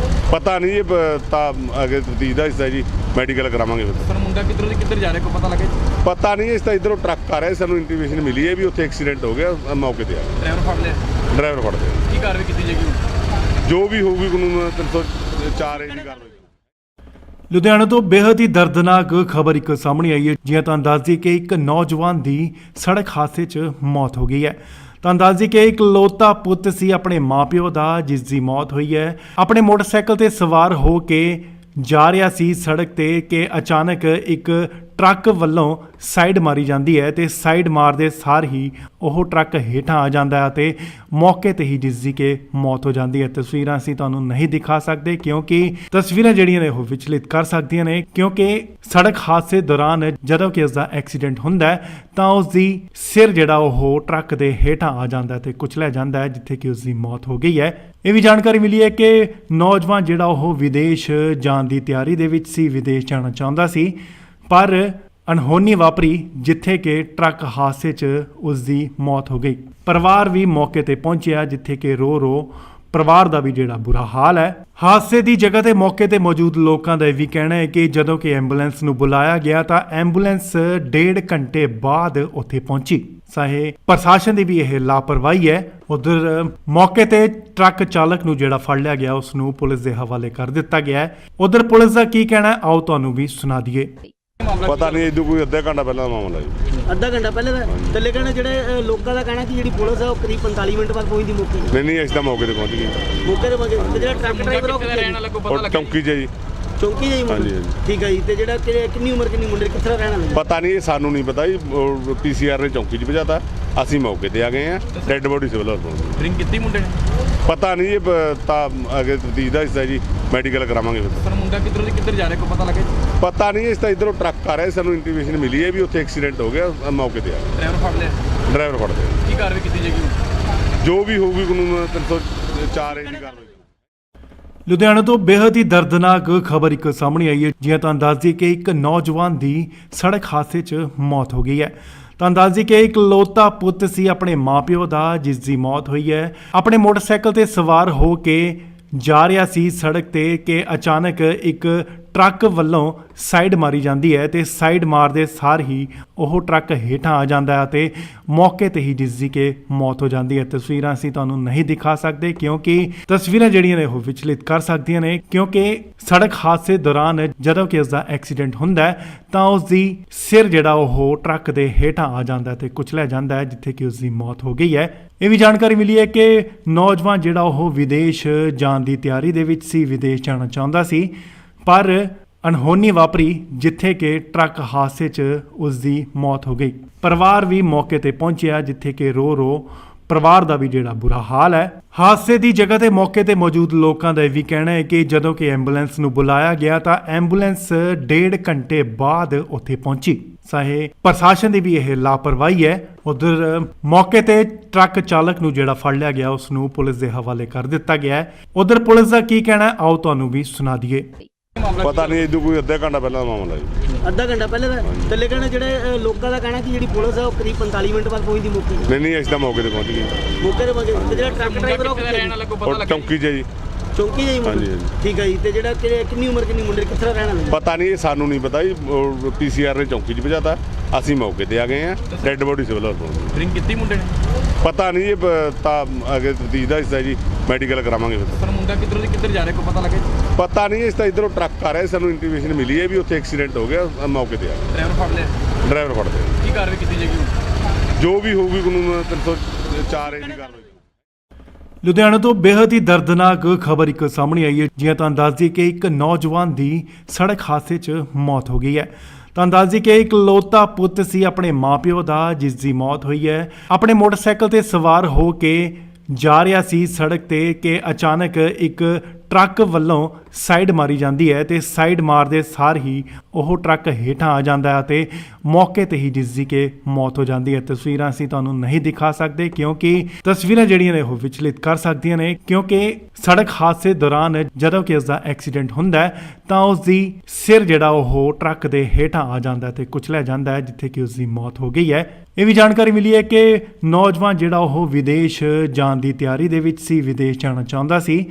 ਪਤਾ ਨਹੀਂ, ਇਹ ਤਾਂ ਅੱਗੇ ਤਫਤੀਸ਼ ਦਾ ਹਿੱਸਾ ਜੀ, ਮੈਡੀਕਲ ਕਰਾਵਾਂਗੇ ਫਿਰ। ਸਰ ਮੁੰਡਾ ਕਿੱਧਰ ਜਾ ਰਿਹਾ ਕੋਈ ਪਤਾ ਲੱਗਾ ਜੀ? ਪਤਾ ਨਹੀਂ, ਇਸ ਤਾਂ ਇਧਰੋਂ ਟਰੱਕ ਆ ਰਿਹਾ, ਸਾਨੂੰ ਇੰਟੀਮੇਸ਼ਨ ਮਿਲੀ ਹੈ ਵੀ ਉੱਥੇ ਐਕਸੀਡੈਂਟ ਹੋ ਗਿਆ, ਮੌਕੇ ਤੇ ਆ ਗਏ। ਡਰਾਈਵਰ ਫੜ ਲਿਆ? ਡਰਾਈਵਰ ਫੜਦੇ ਆ। ਕੀ ਕਾਰਵਾਈ ਕੀਤੀ ਜਾਏਗੀ? ਜੋ ਵੀ ਹੋਊਗੀ ਕਾਨੂੰਨ 304 ਦੀ ਕਾਰਵਾਈ। ਲੁਧਿਆਣਾ ਤੋਂ ਬੇहद ਹੀ ਦਰਦਨਾਕ ਖਬਰ ਇੱਕ ਸਾਹਮਣੇ ਆਈ ਹੈ। ਜਿਵੇਂ ਤੁਹਾਨੂੰ ਦੱਸ ਦਈਏ ਕਿ ਇੱਕ ਨੌਜਵਾਨ ਦੀ ਸੜਕ ਹਾਦਸੇ 'ਚ ਮੌਤ ਹੋ ਗਈ ਹੈ। ਤੁਹਾਨੂੰ ਦੱਸ ਦਈਏ ਕਿ ਇਕਲੌਤਾ ਪੁੱਤ ਸੀ ਆਪਣੇ ਮਾਪਿਓ ਦਾ, ਜਿਸ ਦੀ ਮੌਤ ਹੋਈ ਹੈ। ਆਪਣੇ ਮੋਟਰਸਾਈਕਲ ਤੇ ਸਵਾਰ ਹੋ ਕੇ ਜਾ ਰਿਹਾ ਸੀ ਸੜਕ ਤੇ ਕਿ ਅਚਾਨਕ ਇੱਕ ਟਰੱਕ ਵੱਲੋਂ ਸਾਈਡ ਮਾਰੀ ਜਾਂਦੀ ਹੈ ਤੇ ਸਾਈਡ ਮਾਰਦੇ ਸਾਰ ਹੀ ਉਹ ਟਰੱਕ ਹੇਠਾਂ ਆ ਜਾਂਦਾ ਹੈ ਤੇ ਮੌਕੇ ਤੇ ਹੀ ਜਿਸ ਦੀ ਕਿ ਮੌਤ ਹੋ ਜਾਂਦੀ ਹੈ। ਤਸਵੀਰਾਂ ਅਸੀਂ ਤੁਹਾਨੂੰ ਨਹੀਂ ਦਿਖਾ ਸਕਦੇ ਕਿਉਂਕਿ ਤਸਵੀਰਾਂ ਜਿਹੜੀਆਂ ਨੇ ਉਹ ਵਿਚਲਿਤ ਕਰ ਸਕਦੀਆਂ ਨੇ, ਕਿਉਂਕਿ ਸੜਕ ਹਾਦਸੇ ਦੌਰਾਨ ਜਦੋਂ ਕਿ ਉਸ ਦਾ ਐਕਸੀਡੈਂਟ ਹੁੰਦਾ ਹੈ ਤਾਂ ਉਸ ਦੀ ਸਿਰ ਜਿਹੜਾ ਉਹ ਟਰੱਕ ਦੇ ਹੇਠਾਂ ਆ ਜਾਂਦਾ ਹੈ ਤੇ ਕੁਚਲਿਆ ਜਾਂਦਾ ਹੈ, ਜਿੱਥੇ ਕਿ ਉਸ ਦੀ ਮੌਤ ਹੋ ਗਈ ਹੈ। ਇਹ ਵੀ ਜਾਣਕਾਰੀ ਮਿਲੀ ਹੈ ਕਿ ਨੌਜਵਾਨ ਜਿਹੜਾ ਉਹ ਵਿਦੇਸ਼ ਜਾਣ ਦੀ ਤਿਆਰੀ ਦੇ ਵਿੱਚ ਸੀ, ਵਿਦੇਸ਼ ਜਾਣਾ ਚਾਹੁੰਦਾ ਸੀ, ਪਰ ਅਣਹੋਣੀ ਵਾਪਰੀ ਜਿੱਥੇ ਕਿ ਟਰੱਕ ਹਾਦਸੇ 'ਚ ਉਸ ਦੀ ਮੌਤ ਹੋ ਗਈ। ਪਰਿਵਾਰ ਵੀ ਮੌਕੇ ਤੇ ਪਹੁੰਚਿਆ, ਜਿੱਥੇ ਕਿ ਰੋ ਪਰਿਵਾਰ ਦਾ ਵੀ ਜਿਹੜਾ ਬੁਰਾ ਹਾਲ ਹੈ। ਹਾਦਸੇ ਦੀ ਜਗ੍ਹਾ ਤੇ ਮੌਕੇ ਤੇ ਮੌਜੂਦ ਲੋਕਾਂ ਦਾ ਇਹ ਵੀ ਕਹਿਣਾ ਹੈ ਕਿ ਜਦੋਂ ਕਿ ਐਂਬੂਲੈਂਸ ਨੂੰ ਬੁਲਾਇਆ ਗਿਆ ਤਾਂ ਐਂਬੂਲੈਂਸ 1.5 ਘੰਟੇ ਬਾਅਦ ਉੱਥੇ ਪਹੁੰਚੀ। ਚਾਹੇ ਪ੍ਰਸ਼ਾਸਨ ਦੀ ਵੀ ਇਹ ਲਾਪਰਵਾਹੀ ਹੈ। ਉਧਰ ਮੌਕੇ ਤੇ ਟਰੱਕ ਚਾਲਕ ਨੂੰ ਜਿਹੜਾ ਫੜ ਲਿਆ ਗਿਆ ਉਸ ਨੂੰ ਪੁਲਿਸ ਦੇ ਹਵਾਲੇ ਕਰ ਦਿੱਤਾ ਗਿਆ ਹੈ। ਉਧਰ ਪੁਲਿਸ ਦਾ ਕੀ ਕਹਿਣਾ ਹੈ, ਆਓ ਤੁਹਾਨੂੰ ਵੀ ਸੁਣਾ ਦਈਏ। ਪਤਾ ਨਹੀਂ ਇਦੋਂ ਕੋਈ ਅੱਧਾ ਘੰਟਾ ਪਹਿਲਾਂ ਦਾ ਮਾਮਲਾ ਜੀ। ਅੱਧਾ ਘੰਟਾ ਪਹਿਲੇ ਦਾ ਤੇ ਲੇਕਿਨ ਜਿਹੜੇ ਲੋਕਾਂ ਦਾ ਕਹਿਣਾ ਕਿ ਜਿਹੜੀ ਪੁਲਿਸ ਹੈ ਉਹ ਕਰੀਬ 45 ਮਿੰਟ ਬਾਅਦ ਪਹੁੰਚਦੀ ਮੌਕੇ ਨਹੀਂ ਅਸੀਂ ਤਾਂ ਮੌਕੇ ਤੇ ਪਹੁੰਚ ਗਏ। ਮੌਕੇ ਤੇ ਜਿਹੜਾ ਟਰੱਕ ਡਰਾਈਵਰ ਉਹ ਰਹਿਣ ਵਾਲਾ ਕੋਈ ਪਤਾ ਉਹ ਲੱਗਾ? ਚੌਂਕੀ 'ਚ ਜੀ। ਚੌਂਕੀ ਜਾਈ ਹਾਂਜੀ, ਮੁੰਡੇ ਹਾਂਜੀ। ਠੀਕ ਹੈ ਜੀ। ਤੇ ਜਿਹੜਾ ਕਿੰਨੀ ਉਮਰ ਕਿੰਨੀ ਮੁੰਡੇ ਕਿੱਥੇ ਰਹਿਣ ਵਾਲੇ ਪਤਾ ਨਹੀਂ, ਇਹ ਸਾਨੂੰ ਨਹੀਂ ਪਤਾ ਜੀ। ਪੀਸੀਆਰ ਨੇ ਚੌਂਕੀ 'ਚ ਭਜਾਤਾ, ਅਸੀਂ ਮੌਕੇ ਤੇ ਆ ਗਏ ਆ। ਡੈੱਡ ਬੋਡੀ ਸਿਵਲ ਹਸਪਤਾਲ। ਡਰਿੰਕ ਕੀਤੀ ਮੁੰਡੇ ਨੇ? ਪਤਾ ਨਹੀਂ, ਇਹ ਤਾਂ ਅੱਗੇ ਤਫਤੀਸ਼ ਦਾ ਹਿੱਸਾ ਜੀ, ਮੈਡੀਕਲ ਕਰਾਵਾਂਗੇ ਫਿਰ। ਸਰ ਮੁੰਡਾ ਕਿੱਧਰ ਜਾ ਰਿਹਾ ਕੋਈ ਪਤਾ ਲੱਗਾ ਜੀ? ਪਤਾ ਨਹੀਂ, ਇਸ ਤਾਂ ਇਧਰੋਂ ਟਰੱਕ ਆ ਰਿਹਾ, ਸਾਨੂੰ ਇੰਟੀਮੇਸ਼ਨ ਮਿਲੀ ਹੈ ਵੀ ਉੱਥੇ ਐਕਸੀਡੈਂਟ ਹੋ ਗਿਆ, ਮੌਕੇ ਤੇ ਆ ਗਏ। ਡਰਾਈਵਰ ਫੜ ਲਿਆ? ਡਰਾਈਵਰ ਫੜਦੇ ਆ। ਕੀ ਕਾਰਵਾਈ ਕੀਤੀ ਜਾਏਗੀ? ਜੋ ਵੀ ਹੋਊਗੀ ਕਾਨੂੰਨ 304 ਦੀ ਕਾਰਵਾਈ। ਲੁਧਿਆਣਾ ਤੋਂ ਬੇहद ਹੀ ਦਰਦਨਾਕ ਖਬਰ ਇੱਕ ਸਾਹਮਣੇ ਆਈ ਹੈ। ਜਿਵੇਂ ਤੁਹਾਨੂੰ ਦੱਸ ਦਈਏ ਕਿ ਇੱਕ ਨੌਜਵਾਨ ਦੀ ਸੜਕ ਹਾਦਸੇ 'ਚ ਮੌਤ ਹੋ ਗਈ ਹੈ। ਤੁਹਾਨੂੰ ਦੱਸ ਦਈਏ ਕਿ ਇੱਕ ਲੋਤਾ ਪੁੱਤ ਸੀ ਆਪਣੇ ਮਾਪਿਓ ਦਾ, ਜਿਸ ਦੀ ਮੌਤ ਹੋਈ ਹੈ। ਆਪਣੇ ਮੋਟਰਸਾਈਕਲ ਤੇ ਸਵਾਰ ਹੋ ਕੇ ਜਾ ਰਿਹਾ ਸੀ ਸੜਕ ਤੇ ਕਿ ਅਚਾਨਕ ਇੱਕ ਟਰੱਕ ਵੱਲੋਂ ਸਾਈਡ ਮਾਰੀ ਜਾਂਦੀ ਹੈ ਤੇ ਸਾਈਡ ਮਾਰਦੇ ਸਾਰ ਹੀ ਉਹ ਟਰੱਕ ਹੇਠਾਂ ਆ ਜਾਂਦਾ ਹੈ ਤੇ ਮੌਕੇ ਤੇ ਹੀ ਜਿਸ ਦੀ ਕਿ ਮੌਤ ਹੋ ਜਾਂਦੀ ਹੈ। ਤਸਵੀਰਾਂ ਅਸੀਂ ਤੁਹਾਨੂੰ ਨਹੀਂ ਦਿਖਾ ਸਕਦੇ ਕਿਉਂਕਿ ਤਸਵੀਰਾਂ ਜਿਹੜੀਆਂ ਨੇ ਉਹ ਵਿਚਲਿਤ ਕਰ ਸਕਦੀਆਂ ਨੇ, ਕਿਉਂਕਿ ਸੜਕ ਹਾਦਸੇ ਦੌਰਾਨ ਜਦੋਂ ਕਿ ਉਸ ਦਾ ਐਕਸੀਡੈਂਟ ਹੁੰਦਾ ਹੈ ਤਾਂ ਉਸ ਦੀ ਸਿਰ ਜਿਹੜਾ ਉਹ ਟਰੱਕ ਦੇ ਹੇਠਾਂ ਆ ਜਾਂਦਾ ਹੈ ਤੇ ਕੁਚਲਿਆ ਜਾਂਦਾ ਹੈ, ਜਿੱਥੇ ਕਿ ਉਸ ਦੀ ਮੌਤ ਹੋ ਗਈ ਹੈ। ਇਹ ਵੀ ਜਾਣਕਾਰੀ ਮਿਲੀ ਹੈ ਕਿ ਨੌਜਵਾਨ ਜਿਹੜਾ ਉਹ ਵਿਦੇਸ਼ ਜਾਣ ਦੀ ਤਿਆਰੀ ਦੇ ਵਿੱਚ ਸੀ, ਵਿਦੇਸ਼ ਜਾਣਾ ਚਾਹੁੰਦਾ ਸੀ, ਪਰ ਅਣਹੋਣੀ ਵਾਪਰੀ ਜਿੱਥੇ ਕਿ ਟਰੱਕ ਹਾਦਸੇ 'ਚ ਉਸ ਦੀ ਮੌਤ ਹੋ ਗਈ। ਪਰਿਵਾਰ ਵੀ ਮੌਕੇ ਤੇ ਪਹੁੰਚਿਆ, ਜਿੱਥੇ ਕਿ ਰੋ ਪਰਿਵਾਰ ਦਾ ਵੀ ਜਿਹੜਾ ਬੁਰਾ ਹਾਲ ਹੈ। ਹਾਦਸੇ ਦੀ ਜਗ੍ਹਾ ਤੇ ਮੌਕੇ ਤੇ ਮੌਜੂਦ ਲੋਕਾਂ ਦਾ ਇਹ ਵੀ ਕਹਿਣਾ ਹੈ ਕਿ ਜਦੋਂ ਕਿ ਐਂਬੂਲੈਂਸ ਨੂੰ ਬੁਲਾਇਆ ਗਿਆ ਤਾਂ ਐਂਬੂਲੈਂਸ 1.5 ਘੰਟੇ ਬਾਅਦ ਉੱਥੇ ਪਹੁੰਚੀ। ਚਾਹੇ ਪ੍ਰਸ਼ਾਸਨ ਦੀ ਵੀ ਇਹ ਲਾਪਰਵਾਹੀ ਹੈ। ਉਧਰ ਮੌਕੇ ਤੇ ਟਰੱਕ ਚਾਲਕ ਨੂੰ ਜਿਹੜਾ ਫੜ ਲਿਆ ਗਿਆ ਉਸ ਨੂੰ ਪੁਲਿਸ ਦੇ ਹਵਾਲੇ ਕਰ ਦਿੱਤਾ ਗਿਆ ਹੈ। ਉਧਰ ਪੁਲਿਸ ਦਾ ਕੀ ਕਹਿਣਾ ਹੈ, ਆਓ ਤੁਹਾਨੂੰ ਵੀ ਸੁਣਾ ਦਈਏ। ਪਤਾ ਨਹੀਂ ਇਹਦੋਂ ਕੋਈ ਅੱਧਾ ਘੰਟਾ ਪਹਿਲਾਂ ਦਾ ਮਾਮਲਾ ਜੀ। ਅੱਧਾ ਘੰਟਾ ਪਹਿਲੇ ਦਾ ਥੱਲੇ ਕਹਿੰਦੇ ਜਿਹੜੇ ਲੋਕਾਂ ਦਾ ਕਹਿਣਾ ਕਿ ਜਿਹੜੀ ਪੁਲਿਸ ਹੈ ਉਹ ਕਰੀਬ 45 ਮਿੰਟ ਬਾਅਦ ਪਹੁੰਚਦੀ ਮੌਕੇ ਤੇ। ਨਹੀਂ ਅਸੀਂ ਤਾਂ ਮੌਕੇ ਤੇ ਪਹੁੰਚ ਗਏ। ਮੌਕੇ ਤੇ ਪਹੁੰਚੇ ਤੇ ਜਿਹੜਾ ਟਰੱਕ ਡਰਾਈਵਰ ਉਹ ਰਹਿਣ ਵਾਲਾ ਕੋਈ ਪਤਾ ਉਹ ਲੱਗਾ ਚੌਂਕੀ 'ਚ ਹੈ ਜੀ। ਚੌਂਕੀ ਜਾਈ ਹਾਂਜੀ, ਮੁੰਡੇ ਹਾਂਜੀ। ਠੀਕ ਹੈ ਜੀ। ਤੇ ਜਿਹੜਾ ਕਿੰਨੀ ਉਮਰ ਕਿੰਨੀ ਮੁੰਡੇ ਕਿੱਥੇ ਰਹਿਣ ਵਾਲੇ? ਪਤਾ ਨਹੀਂ, ਇਹ ਸਾਨੂੰ ਨਹੀਂ ਪਤਾ ਜੀ। ਪੀਸੀਆਰ ਨੇ ਚੌਂਕੀ 'ਚ ਭਜਾਤਾ, ਅਸੀਂ ਮੌਕੇ ਤੇ ਆ ਗਏ ਆ। ਡੈੱਡ ਬੋਡੀ ਸਿਵਲ ਹਸਪਤਾਲ। ਡਰਿੰਕ ਕੀਤੀ ਮੁੰਡੇ ਨੇ? ਪਤਾ ਨਹੀਂ, ਇਹ ਤਾਂ ਅੱਗੇ ਤਫਤੀਸ਼ ਦਾ ਹਿੱਸਾ ਜੀ, ਮੈਡੀਕਲ ਕਰਾਵਾਂਗੇ ਫਿਰ। ਪਰ ਮੁੰਡਾ ਕਿੱਧਰੋਂ ਦੀ ਕਿੱਧਰ ਜਾ ਰਿਹਾ ਕੋਈ ਪਤਾ ਲੱਗੇ? ਪਤਾ ਨਹੀਂ, ਇਸ ਤਾਂ ਇਧਰੋਂ ਟਰੱਕ ਆ ਰਿਹਾ, ਸਾਨੂੰ ਇੰਟੀਮੇਸ਼ਨ ਮਿਲੀ ਹੈ ਵੀ ਉੱਥੇ ਐਕਸੀਡੈਂਟ ਹੋ ਗਿਆ, ਮੌਕੇ ਤੇ ਆ ਗਏ। ਡਰਾਈਵਰ ਫੜ ਲਿਆ? ਡਰਾਈਵਰ ਫੜਦੇ ਕੀ ਕਾਰਵਾਈ ਕੀਤੀ ਜਾਏਗੀ ਹੁਣ? ਜੋ ਵੀ ਹੋਊਗੀ ਕਾਨੂੰਨ 304 ਏ ਦੀ ਕਾਰਵਾਈ। ਲੁਧਿਆਣਾ ਤੋਂ ਬੇहद ਹੀ ਦਰਦਨਾਕ ਖਬਰ ਇੱਕ ਸਾਹਮਣੇ ਆਈ ਹੈ। ਜਿਵੇਂ ਤੁਹਾਨੂੰ ਦੱਸ ਦਈਏ ਕਿ ਇੱਕ ਨੌਜਵਾਨ ਦੀ ਸੜਕ ਹਾਦਸੇ 'ਚ ਮੌਤ ਹੋ ਗਈ ਹੈ। ਤੁਹਾਨੂੰ ਦੱਸ ਦਈਏ ਕਿ ਇੱਕ ਲੋਤਾ ਪੁੱਤ ਸੀ ਆਪਣੇ ਮਾਪਿਓ ਦਾ, ਜਿਸ ਦੀ ਮੌਤ ਹੋਈ ਹੈ। ਆਪਣੇ ਮੋਟਰਸਾਈਕਲ ਤੇ ਸਵਾਰ ਹੋ ਕੇ ਜਾ ਰਿਹਾ ਸੀ ਸੜਕ ਤੇ ਕਿ ਅਚਾਨਕ ਇੱਕ ਟਰੱਕ ਵੱਲੋਂ ਸਾਈਡ ਮਾਰੀ ਜਾਂਦੀ ਹੈ ਤੇ ਸਾਈਡ ਮਾਰਦੇ ਸਾਰ ਹੀ ਉਹ ਟਰੱਕ ਹੇਠਾਂ ਆ ਜਾਂਦਾ ਹੈ ਤੇ ਮੌਕੇ ਤੇ ਹੀ ਜਿਸ ਦੀ ਕਿ ਮੌਤ ਹੋ ਜਾਂਦੀ ਹੈ। ਤਸਵੀਰਾਂ ਅਸੀਂ ਤੁਹਾਨੂੰ ਨਹੀਂ ਦਿਖਾ ਸਕਦੇ ਕਿਉਂਕਿ ਤਸਵੀਰਾਂ ਜਿਹੜੀਆਂ ਨੇ ਉਹ ਵਿਚਲਿਤ ਕਰ ਸਕਦੀਆਂ ਨੇ, ਕਿਉਂਕਿ ਸੜਕ ਹਾਦਸੇ ਦੌਰਾਨ ਜਦੋਂ ਕਿ ਉਸ ਦਾ ਐਕਸੀਡੈਂਟ ਹੁੰਦਾ ਹੈ ਤਾਂ ਉਸ ਦੀ ਸਿਰ ਜਿਹੜਾ ਉਹ ਟਰੱਕ ਦੇ ਹੇਠਾਂ ਆ ਜਾਂਦਾ ਹੈ ਤੇ ਕੁਚਲਿਆ ਜਾਂਦਾ ਹੈ, ਜਿੱਥੇ ਕਿ ਉਸ ਦੀ ਮੌਤ ਹੋ ਗਈ ਹੈ। ਇਹ ਵੀ ਜਾਣਕਾਰੀ ਮਿਲੀ ਹੈ ਕਿ ਨੌਜਵਾਨ ਜਿਹੜਾ ਉਹ ਵਿਦੇਸ਼ ਜਾਣ ਦੀ ਤਿਆਰੀ ਦੇ ਵਿੱਚ ਸੀ, ਵਿਦੇਸ਼ ਜਾਣਾ ਚਾਹੁੰਦਾ ਸੀ,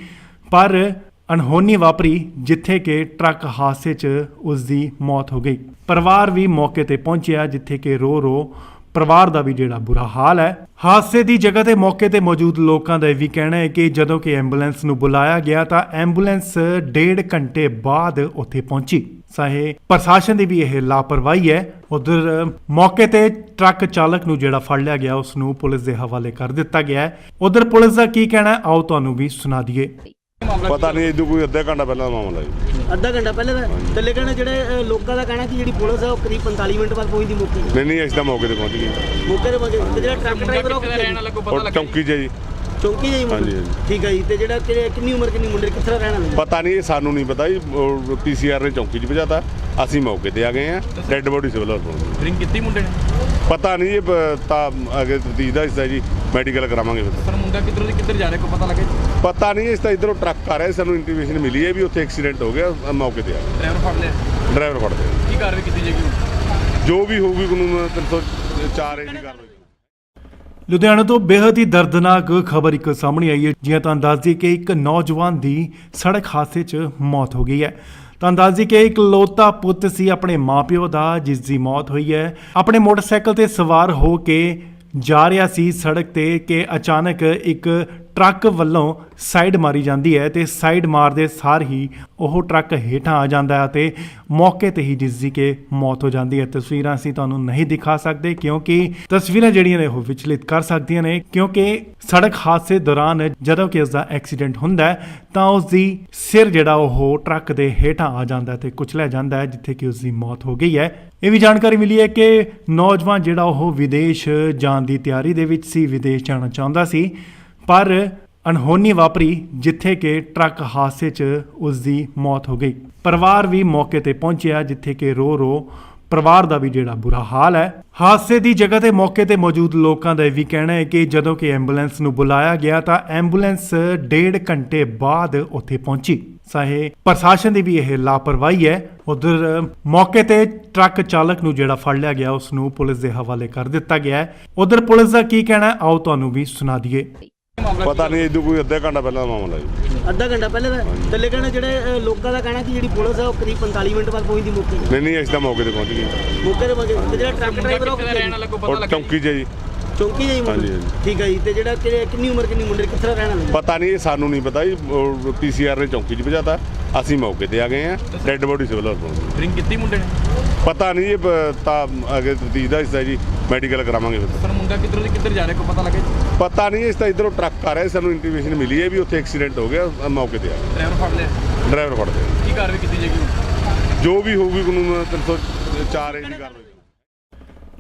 ਪਰ ਅਣਹੋਣੀ ਵਾਪਰੀ ਜਿੱਥੇ ਕਿ ਟਰੱਕ ਹਾਦਸੇ 'ਚ ਉਸ ਦੀ ਮੌਤ ਹੋ ਗਈ। ਪਰਿਵਾਰ ਵੀ ਮੌਕੇ ਤੇ ਪਹੁੰਚਿਆ, ਜਿੱਥੇ ਕਿ ਰੋ ਪਰਿਵਾਰ ਦਾ ਵੀ ਜਿਹੜਾ ਬੁਰਾ ਹਾਲ ਹੈ। ਹਾਦਸੇ ਦੀ ਜਗ੍ਹਾ ਤੇ ਮੌਕੇ ਤੇ ਮੌਜੂਦ ਲੋਕਾਂ ਦਾ ਇਹ ਵੀ ਕਹਿਣਾ ਹੈ ਕਿ ਜਦੋਂ ਕਿ ਐਂਬੂਲੈਂਸ ਨੂੰ ਬੁਲਾਇਆ ਗਿਆ ਤਾਂ ਐਂਬੂਲੈਂਸ 1.5 ਘੰਟੇ ਬਾਅਦ ਉੱਥੇ ਪਹੁੰਚੀ। ਚਾਹੇ ਪ੍ਰਸ਼ਾਸਨ ਦੀ ਵੀ ਇਹ ਲਾਪਰਵਾਹੀ ਹੈ। ਉਧਰ ਮੌਕੇ ਤੇ ਟਰੱਕ ਚਾਲਕ ਨੂੰ ਜਿਹੜਾ ਫੜ ਲਿਆ ਗਿਆ ਉਸ ਨੂੰ ਪੁਲਿਸ ਦੇ ਹਵਾਲੇ ਕਰ ਦਿੱਤਾ ਗਿਆ ਹੈ। ਉਧਰ ਪੁਲਿਸ ਦਾ ਕੀ ਕਹਿਣਾ ਹੈ, ਆਓ ਤੁਹਾਨੂੰ ਵੀ ਸੁਣਾ ਦਈਏ। ਪਤਾ ਨਹੀਂ, ਇਹਦੋਂ ਕੋਈ ਅੱਧਾ ਘੰਟਾ ਪਹਿਲਾਂ ਦਾ ਮਾਮਲਾ ਜੀ। ਅੱਧਾ ਘੰਟਾ ਪਹਿਲੇ ਦਾ ਥੱਲੇ ਕਹਿੰਦੇ ਜਿਹੜੇ ਲੋਕਾਂ ਦਾ ਕਹਿਣਾ ਕਿ ਜਿਹੜੀ ਪੁਲਿਸ ਹੈ ਉਹ ਕਰੀਬ 45 ਮਿੰਟ ਬਾਅਦ ਪਹੁੰਚਦੀ ਮੌਕੇ ਤੇ। ਨਹੀਂ ਅਸੀਂ ਤਾਂ ਮੌਕੇ ਤੇ ਪਹੁੰਚ ਗਏ। ਮੌਕੇ ਤੇ ਪਹੁੰਚੇ ਤੇ ਜਿਹੜਾ ਟਰੱਕ ਡਰਾਈਵਰ ਉਹ ਰਹਿਣ ਵਾਲਾ ਕੋਈ ਪਤਾ ਉਹ ਲੱਗਾ? ਚੌਂਕੀ 'ਚ ਹੈ ਜੀ। ਚੌਂਕੀ ਜਾਈ ਮੁੰਡੇ ਹਾਂਜੀ, ਹਾਂਜੀ। ਠੀਕ ਹੈ ਜੀ। ਤੇ ਜਿਹੜਾ ਕਿੰਨੀ ਉਮਰ ਕਿੰਨੀ ਮੁੰਡੇ ਕਿੱਥੇ ਰਹਿਣ ਵਾਲੇ? ਪਤਾ ਨਹੀਂ, ਇਹ ਸਾਨੂੰ ਨਹੀਂ ਪਤਾ ਜੀ। ਪੀਸੀਆਰ ਨੇ ਚੌਂਕੀ 'ਚ ਭਜਾਤਾ, ਅਸੀਂ ਮੌਕੇ ਤੇ ਆ ਗਏ ਆ। ਡੈੱਡ ਬੋਡੀ ਸਿਵਲ ਹਸਪਤਾਲ। ਡਰਿੰਕ ਕੀਤੀ ਮੁੰਡੇ ਨੇ? ਪਤਾ ਨਹੀਂ, ਇਹ ਤਾਂ ਅੱਗੇ ਤਫਤੀਸ਼ ਦਾ ਹਿੱਸਾ ਜੀ, ਮੈਡੀਕਲ ਕਰਾਵਾਂਗੇ ਫਿਰ। ਪਰ ਮੁੰਡਾ ਕਿੱਧਰੋਂ ਦੀ ਕਿੱਧਰ ਜਾ ਰਿਹਾ ਕੋਈ ਪਤਾ ਲੱਗੇ? ਪਤਾ ਨਹੀਂ, ਇਸ ਤਾਂ ਇਧਰੋਂ ਟਰੱਕ ਆ ਰਿਹਾ, ਸਾਨੂੰ ਇੰਟੀਮੇਸ਼ਨ ਮਿਲੀ ਹੈ ਵੀ ਉੱਥੇ ਐਕਸੀਡੈਂਟ ਹੋ ਗਿਆ, ਮੌਕੇ ਤੇ ਆ ਗਏ। ਡਰਾਈਵਰ ਫੜ ਲਿਆ? ਡਰਾਈਵਰ ਫੜਦੇ ਕੀ ਕਾਰਵਾਈ ਕੀਤੀ ਜਾਏਗੀ ਹੁਣ? ਜੋ ਵੀ ਹੋਊਗੀ ਕਾਨੂੰਨ 304 ਏ ਦੀ ਕਾਰਵਾਈ। ਲੁਧਿਆਣਾ ਤੋਂ ਬੇहद ਹੀ ਦਰਦਨਾਕ ਖਬਰ ਇੱਕ ਸਾਹਮਣੇ ਆਈ ਹੈ। ਜਿਵੇਂ ਤੁਹਾਨੂੰ ਦੱਸ ਦਈਏ ਕਿ ਇੱਕ ਨੌਜਵਾਨ ਦੀ ਸੜਕ ਹਾਦਸੇ 'ਚ ਮੌਤ ਹੋ ਗਈ ਹੈ। ਤੁਹਾਨੂੰ ਦੱਸ ਦਈਏ ਕਿ ਇੱਕ ਲੋਤਾ ਪੁੱਤ ਸੀ ਆਪਣੇ ਮਾਪਿਓ ਦਾ, ਜਿਸ ਦੀ ਮੌਤ ਹੋਈ ਹੈ। ਆਪਣੇ ਮੋਟਰਸਾਈਕਲ ਤੇ ਸਵਾਰ ਹੋ ਕੇ ਜਾ ਰਿਹਾ ਸੀ ਸੜਕ ਤੇ ਕਿ ਅਚਾਨਕ ਇੱਕ ਟਰੱਕ ਵੱਲੋਂ ਸਾਈਡ ਮਾਰੀ ਜਾਂਦੀ ਹੈ ਤੇ ਸਾਈਡ ਮਾਰਦੇ ਸਾਰ ਹੀ ਉਹ ਟਰੱਕ ਹੇਠਾਂ ਆ ਜਾਂਦਾ ਹੈ ਤੇ ਮੌਕੇ ਤੇ ਹੀ ਜਿਸ ਦੀ ਕਿ ਮੌਤ ਹੋ ਜਾਂਦੀ ਹੈ। ਤਸਵੀਰਾਂ ਅਸੀਂ ਤੁਹਾਨੂੰ ਨਹੀਂ ਦਿਖਾ ਸਕਦੇ ਕਿਉਂਕਿ ਤਸਵੀਰਾਂ ਜਿਹੜੀਆਂ ਨੇ ਉਹ ਵਿਚਲਿਤ ਕਰ ਸਕਦੀਆਂ ਨੇ, ਕਿਉਂਕਿ ਸੜਕ ਹਾਦਸੇ ਦੌਰਾਨ ਜਦੋਂ ਕਿ ਉਸ ਦਾ ਐਕਸੀਡੈਂਟ ਹੁੰਦਾ ਹੈ ਤਾਂ ਉਸ ਦੀ ਸਿਰ ਜਿਹੜਾ ਉਹ ਟਰੱਕ ਦੇ ਹੇਠਾਂ ਆ ਜਾਂਦਾ ਹੈ ਤੇ ਕੁਚਲਿਆ ਜਾਂਦਾ ਹੈ, ਜਿੱਥੇ ਕਿ ਉਸ ਦੀ ਮੌਤ ਹੋ ਗਈ ਹੈ। ਇਹ ਵੀ ਜਾਣਕਾਰੀ ਮਿਲੀ ਹੈ ਕਿ ਨੌਜਵਾਨ ਜਿਹੜਾ ਉਹ ਵਿਦੇਸ਼ ਜਾਣ ਦੀ ਤਿਆਰੀ ਦੇ ਵਿੱਚ ਸੀ, ਵਿਦੇਸ਼ ਜਾਣਾ ਚਾਹੁੰਦਾ ਸੀ, ਪਰ ਅਣਹੋਣੀ ਵਾਪਰੀ ਜਿੱਥੇ ਕਿ ਟਰੱਕ ਹਾਦਸੇ 'ਚ ਉਸ ਦੀ ਮੌਤ ਹੋ ਗਈ। ਪਰਿਵਾਰ ਵੀ ਮੌਕੇ ਤੇ ਪਹੁੰਚਿਆ, ਜਿੱਥੇ ਕਿ ਰੋ ਪਰਿਵਾਰ ਦਾ ਵੀ ਜਿਹੜਾ ਬੁਰਾ ਹਾਲ ਹੈ। ਹਾਦਸੇ ਦੀ ਜਗ੍ਹਾ ਤੇ ਮੌਕੇ ਤੇ ਮੌਜੂਦ ਲੋਕਾਂ ਦਾ ਇਹ ਵੀ ਕਹਿਣਾ ਹੈ ਕਿ ਜਦੋਂ ਕਿ ਐਂਬੂਲੈਂਸ ਨੂੰ ਬੁਲਾਇਆ ਗਿਆ ਤਾਂ ਐਂਬੂਲੈਂਸ 1.5 ਘੰਟੇ ਬਾਅਦ ਉੱਥੇ ਪਹੁੰਚੀ। ਚਾਹੇ ਪ੍ਰਸ਼ਾਸਨ ਦੀ ਵੀ ਇਹ ਲਾਪਰਵਾਹੀ ਹੈ। ਉਧਰ ਮੌਕੇ ਤੇ ਟਰੱਕ ਚਾਲਕ ਨੂੰ ਜਿਹੜਾ ਫੜ ਲਿਆ ਗਿਆ ਉਸ ਨੂੰ ਪੁਲਿਸ ਦੇ ਹਵਾਲੇ ਕਰ ਦਿੱਤਾ ਗਿਆ ਹੈ। ਉਧਰ ਪੁਲਿਸ ਦਾ ਕੀ ਕਹਿਣਾ ਹੈ, ਆਓ ਤੁਹਾਨੂੰ ਵੀ ਸੁਣਾ ਦਈਏ। ਪਤਾ ਨਹੀਂ ਇਦੋਂ ਕੋਈ ਅੱਧਾ ਘੰਟਾ ਪਹਿਲਾਂ ਦਾ ਮਾਮਲਾ ਜੀ। ਅੱਧਾ ਘੰਟਾ ਪਹਿਲੇ ਦਾ ਤੇ ਲੇਕਿਨ ਜਿਹੜੇ ਲੋਕਾਂ ਦਾ ਕਹਿਣਾ ਕਿ ਜਿਹੜੀ ਪੁਲਿਸ ਹੈ ਉਹ ਕਰੀਬ 45 ਮਿੰਟ ਬਾਅਦ ਪਹੁੰਚਦੀ ਮੌਕੇ ਤੇ। ਨਹੀਂ ਅਸੀਂ ਤਾਂ ਮੌਕੇ ਤੇ ਪਹੁੰਚ ਗਏ। ਮੌਕੇ ਤੇ ਜਿਹੜਾ ਟਰੱਕ ਡਰਾਈਵਰ ਉਹ ਰਹਿਣ ਵਾਲਾ ਕੋਈ ਪਤਾ ਉਹ ਲੱਗਾ ਚੌਂਕੀ 'ਚ ਜੀ। ਚੌਂਕੀ ਜਾਈ ਹਾਂਜੀ, ਮੁੰਡਾ ਹਾਂਜੀ। ਠੀਕ ਹੈ ਜੀ। ਤੇ ਜਿਹੜਾ ਕਿੰਨੀ ਉਮਰ ਕਿੰਨੀ ਮੁੰਡੇ ਕਿੱਥੇ ਦਾ ਰਹਿਣ ਵਾਲਾ? ਪਤਾ ਨਹੀਂ, ਇਹ ਸਾਨੂੰ ਨਹੀਂ ਪਤਾ ਜੀ। ਪੀਸੀਆਰ ਨੇ ਚੌਂਕੀ 'ਚ ਭਜਾਤਾ, ਅਸੀਂ ਮੌਕੇ ਤੇ ਆ ਗਏ ਆ। ਡੈੱਡ ਬੋਡੀ ਸਿਵਲ ਹਸਪਤਾਲ। ਡਰਿੰਕ ਕੀਤੀ ਮੁੰਡੇ ਨੇ? ਪਤਾ ਨਹੀਂ, ਇਹ ਤਾਂ ਅੱਗੇ ਤਫਤੀਸ਼ ਦਾ ਹਿੱਸਾ ਜੀ, ਮੈਡੀਕਲ ਕਰਾਵਾਂਗੇ ਫਿਰ। ਸਰ ਮੁੰਡਾ ਕਿੱਧਰ ਜਾ ਰਿਹਾ ਕੋਈ ਪਤਾ ਲੱਗਾ ਜੀ? ਪਤਾ ਨਹੀਂ, ਇਸ ਤਾਂ ਇਧਰੋਂ ਟਰੱਕ ਆ ਰਿਹਾ, ਸਾਨੂੰ ਇੰਟੀਮੇਸ਼ਨ ਮਿਲੀ ਹੈ ਵੀ ਉੱਥੇ ਐਕਸੀਡੈਂਟ ਹੋ ਗਿਆ, ਮੌਕੇ ਤੇ ਆ ਗਏ। ਡਰਾਈਵਰ ਫੜ ਲਿਆ? ਡਰਾਈਵਰ ਫੜ ਲਿਆ। ਕੀ ਕਾਰਵਾਈ ਕੀਤੀ ਜਾਏਗੀ ਹੁਣ? ਜੋ ਵੀ ਹੋਊਗੀ ਕਾਨੂੰਨ 304 ਦੀ ਕਾਰਵਾਈ।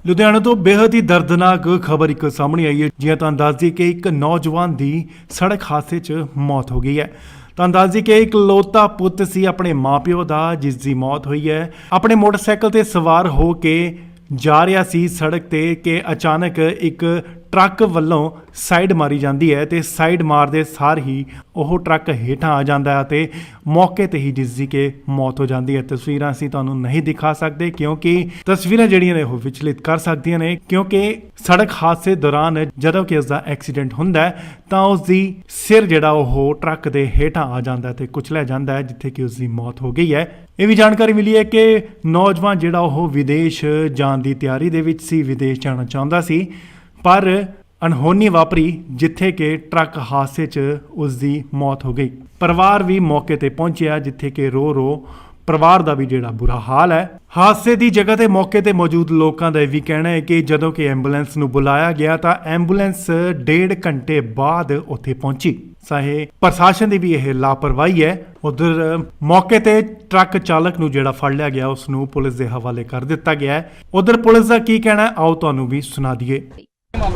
ਲੁਧਿਆਣਾ ਤੋਂ ਬੇहद ਹੀ ਦਰਦਨਾਕ ਖਬਰ ਇੱਕ ਸਾਹਮਣੇ ਆਈ ਹੈ। ਜਿਵੇਂ ਤੁਹਾਨੂੰ ਦੱਸ ਦਈਏ ਕਿ ਇੱਕ ਨੌਜਵਾਨ ਦੀ ਸੜਕ ਹਾਦਸੇ 'ਚ ਮੌਤ ਹੋ ਗਈ ਹੈ। ਤੁਹਾਨੂੰ ਦੱਸ ਦਈਏ ਕਿ ਇੱਕ ਲੋਤਾ ਪੁੱਤ ਸੀ ਆਪਣੇ ਮਾਪਿਓ ਦਾ, ਜਿਸ ਦੀ ਮੌਤ ਹੋਈ ਹੈ। ਆਪਣੇ ਮੋਟਰਸਾਈਕਲ ਤੇ ਸਵਾਰ ਹੋ ਕੇ ਜਾ ਰਿਹਾ ਸੀ ਸੜਕ ਤੇ ਕਿ ਅਚਾਨਕ ਇੱਕ ਟਰੱਕ ਵੱਲੋਂ ਸਾਈਡ ਮਾਰੀ ਜਾਂਦੀ ਹੈ ਤੇ ਸਾਈਡ ਮਾਰਦੇ ਸਾਰ ਹੀ ਉਹ ਟਰੱਕ ਹੇਠਾਂ ਆ ਜਾਂਦਾ ਹੈ ਤੇ ਮੌਕੇ ਤੇ ਹੀ ਜਿਸ ਦੀ ਕਿ ਮੌਤ ਹੋ ਜਾਂਦੀ ਹੈ। ਤਸਵੀਰਾਂ ਅਸੀਂ ਤੁਹਾਨੂੰ ਨਹੀਂ ਦਿਖਾ ਸਕਦੇ ਕਿਉਂਕਿ ਤਸਵੀਰਾਂ ਜਿਹੜੀਆਂ ਨੇ ਉਹ ਵਿਚਲਿਤ ਕਰ ਸਕਦੀਆਂ ਨੇ, ਕਿਉਂਕਿ ਸੜਕ ਹਾਦਸੇ ਦੌਰਾਨ ਜਦੋਂ ਕਿ ਉਸ ਦਾ ਐਕਸੀਡੈਂਟ ਹੁੰਦਾ ਹੈ ਤਾਂ ਉਸ ਦੀ ਸਿਰ ਜਿਹੜਾ ਉਹ ਟਰੱਕ ਦੇ ਹੇਠਾਂ ਆ ਜਾਂਦਾ ਹੈ ਤੇ ਕੁਚਲਿਆ ਜਾਂਦਾ ਹੈ, ਜਿੱਥੇ ਕਿ ਉਸ ਦੀ ਮੌਤ ਹੋ ਗਈ ਹੈ। ਇਹ ਵੀ ਜਾਣਕਾਰੀ ਮਿਲੀ ਹੈ ਕਿ ਨੌਜਵਾਨ ਜਿਹੜਾ ਉਹ ਵਿਦੇਸ਼ ਜਾਣ ਦੀ ਤਿਆਰੀ ਦੇ ਵਿੱਚ ਸੀ, ਵਿਦੇਸ਼ ਜਾਣਾ ਚਾਹੁੰਦਾ ਸੀ, ਪਰ ਅਣਹੋਣੀ ਵਾਪਰੀ ਜਿੱਥੇ ਕਿ ਟਰੱਕ ਹਾਦਸੇ 'ਚ ਉਸ ਦੀ ਮੌਤ ਹੋ ਗਈ। ਪਰਿਵਾਰ ਵੀ ਮੌਕੇ ਤੇ ਪਹੁੰਚਿਆ, ਜਿੱਥੇ ਕਿ ਰੋ ਪਰਿਵਾਰ ਦਾ ਵੀ ਜਿਹੜਾ ਬੁਰਾ ਹਾਲ ਹੈ। ਹਾਦਸੇ ਦੀ ਜਗ੍ਹਾ ਤੇ ਮੌਕੇ ਤੇ ਮੌਜੂਦ ਲੋਕਾਂ ਦਾ ਇਹ ਵੀ ਕਹਿਣਾ ਹੈ ਕਿ ਜਦੋਂ ਕਿ ਐਂਬੂਲੈਂਸ ਨੂੰ ਬੁਲਾਇਆ ਗਿਆ ਤਾਂ ਐਂਬੂਲੈਂਸ 1.5 ਘੰਟੇ ਬਾਅਦ ਉੱਥੇ ਪਹੁੰਚੀ। ਚਾਹੇ ਪ੍ਰਸ਼ਾਸਨ ਦੀ ਵੀ ਇਹ ਲਾਪਰਵਾਹੀ ਹੈ। ਉਧਰ ਮੌਕੇ ਤੇ ਟਰੱਕ ਚਾਲਕ ਨੂੰ ਜਿਹੜਾ ਫੜ ਲਿਆ ਗਿਆ ਉਸ ਨੂੰ ਪੁਲਿਸ ਦੇ ਹਵਾਲੇ ਕਰ ਦਿੱਤਾ ਗਿਆ ਹੈ। ਉਧਰ ਪੁਲਿਸ ਦਾ ਕੀ ਕਹਿਣਾ ਹੈ, ਆਓ ਤੁਹਾਨੂੰ ਵੀ ਸੁਣਾ ਦਈਏ।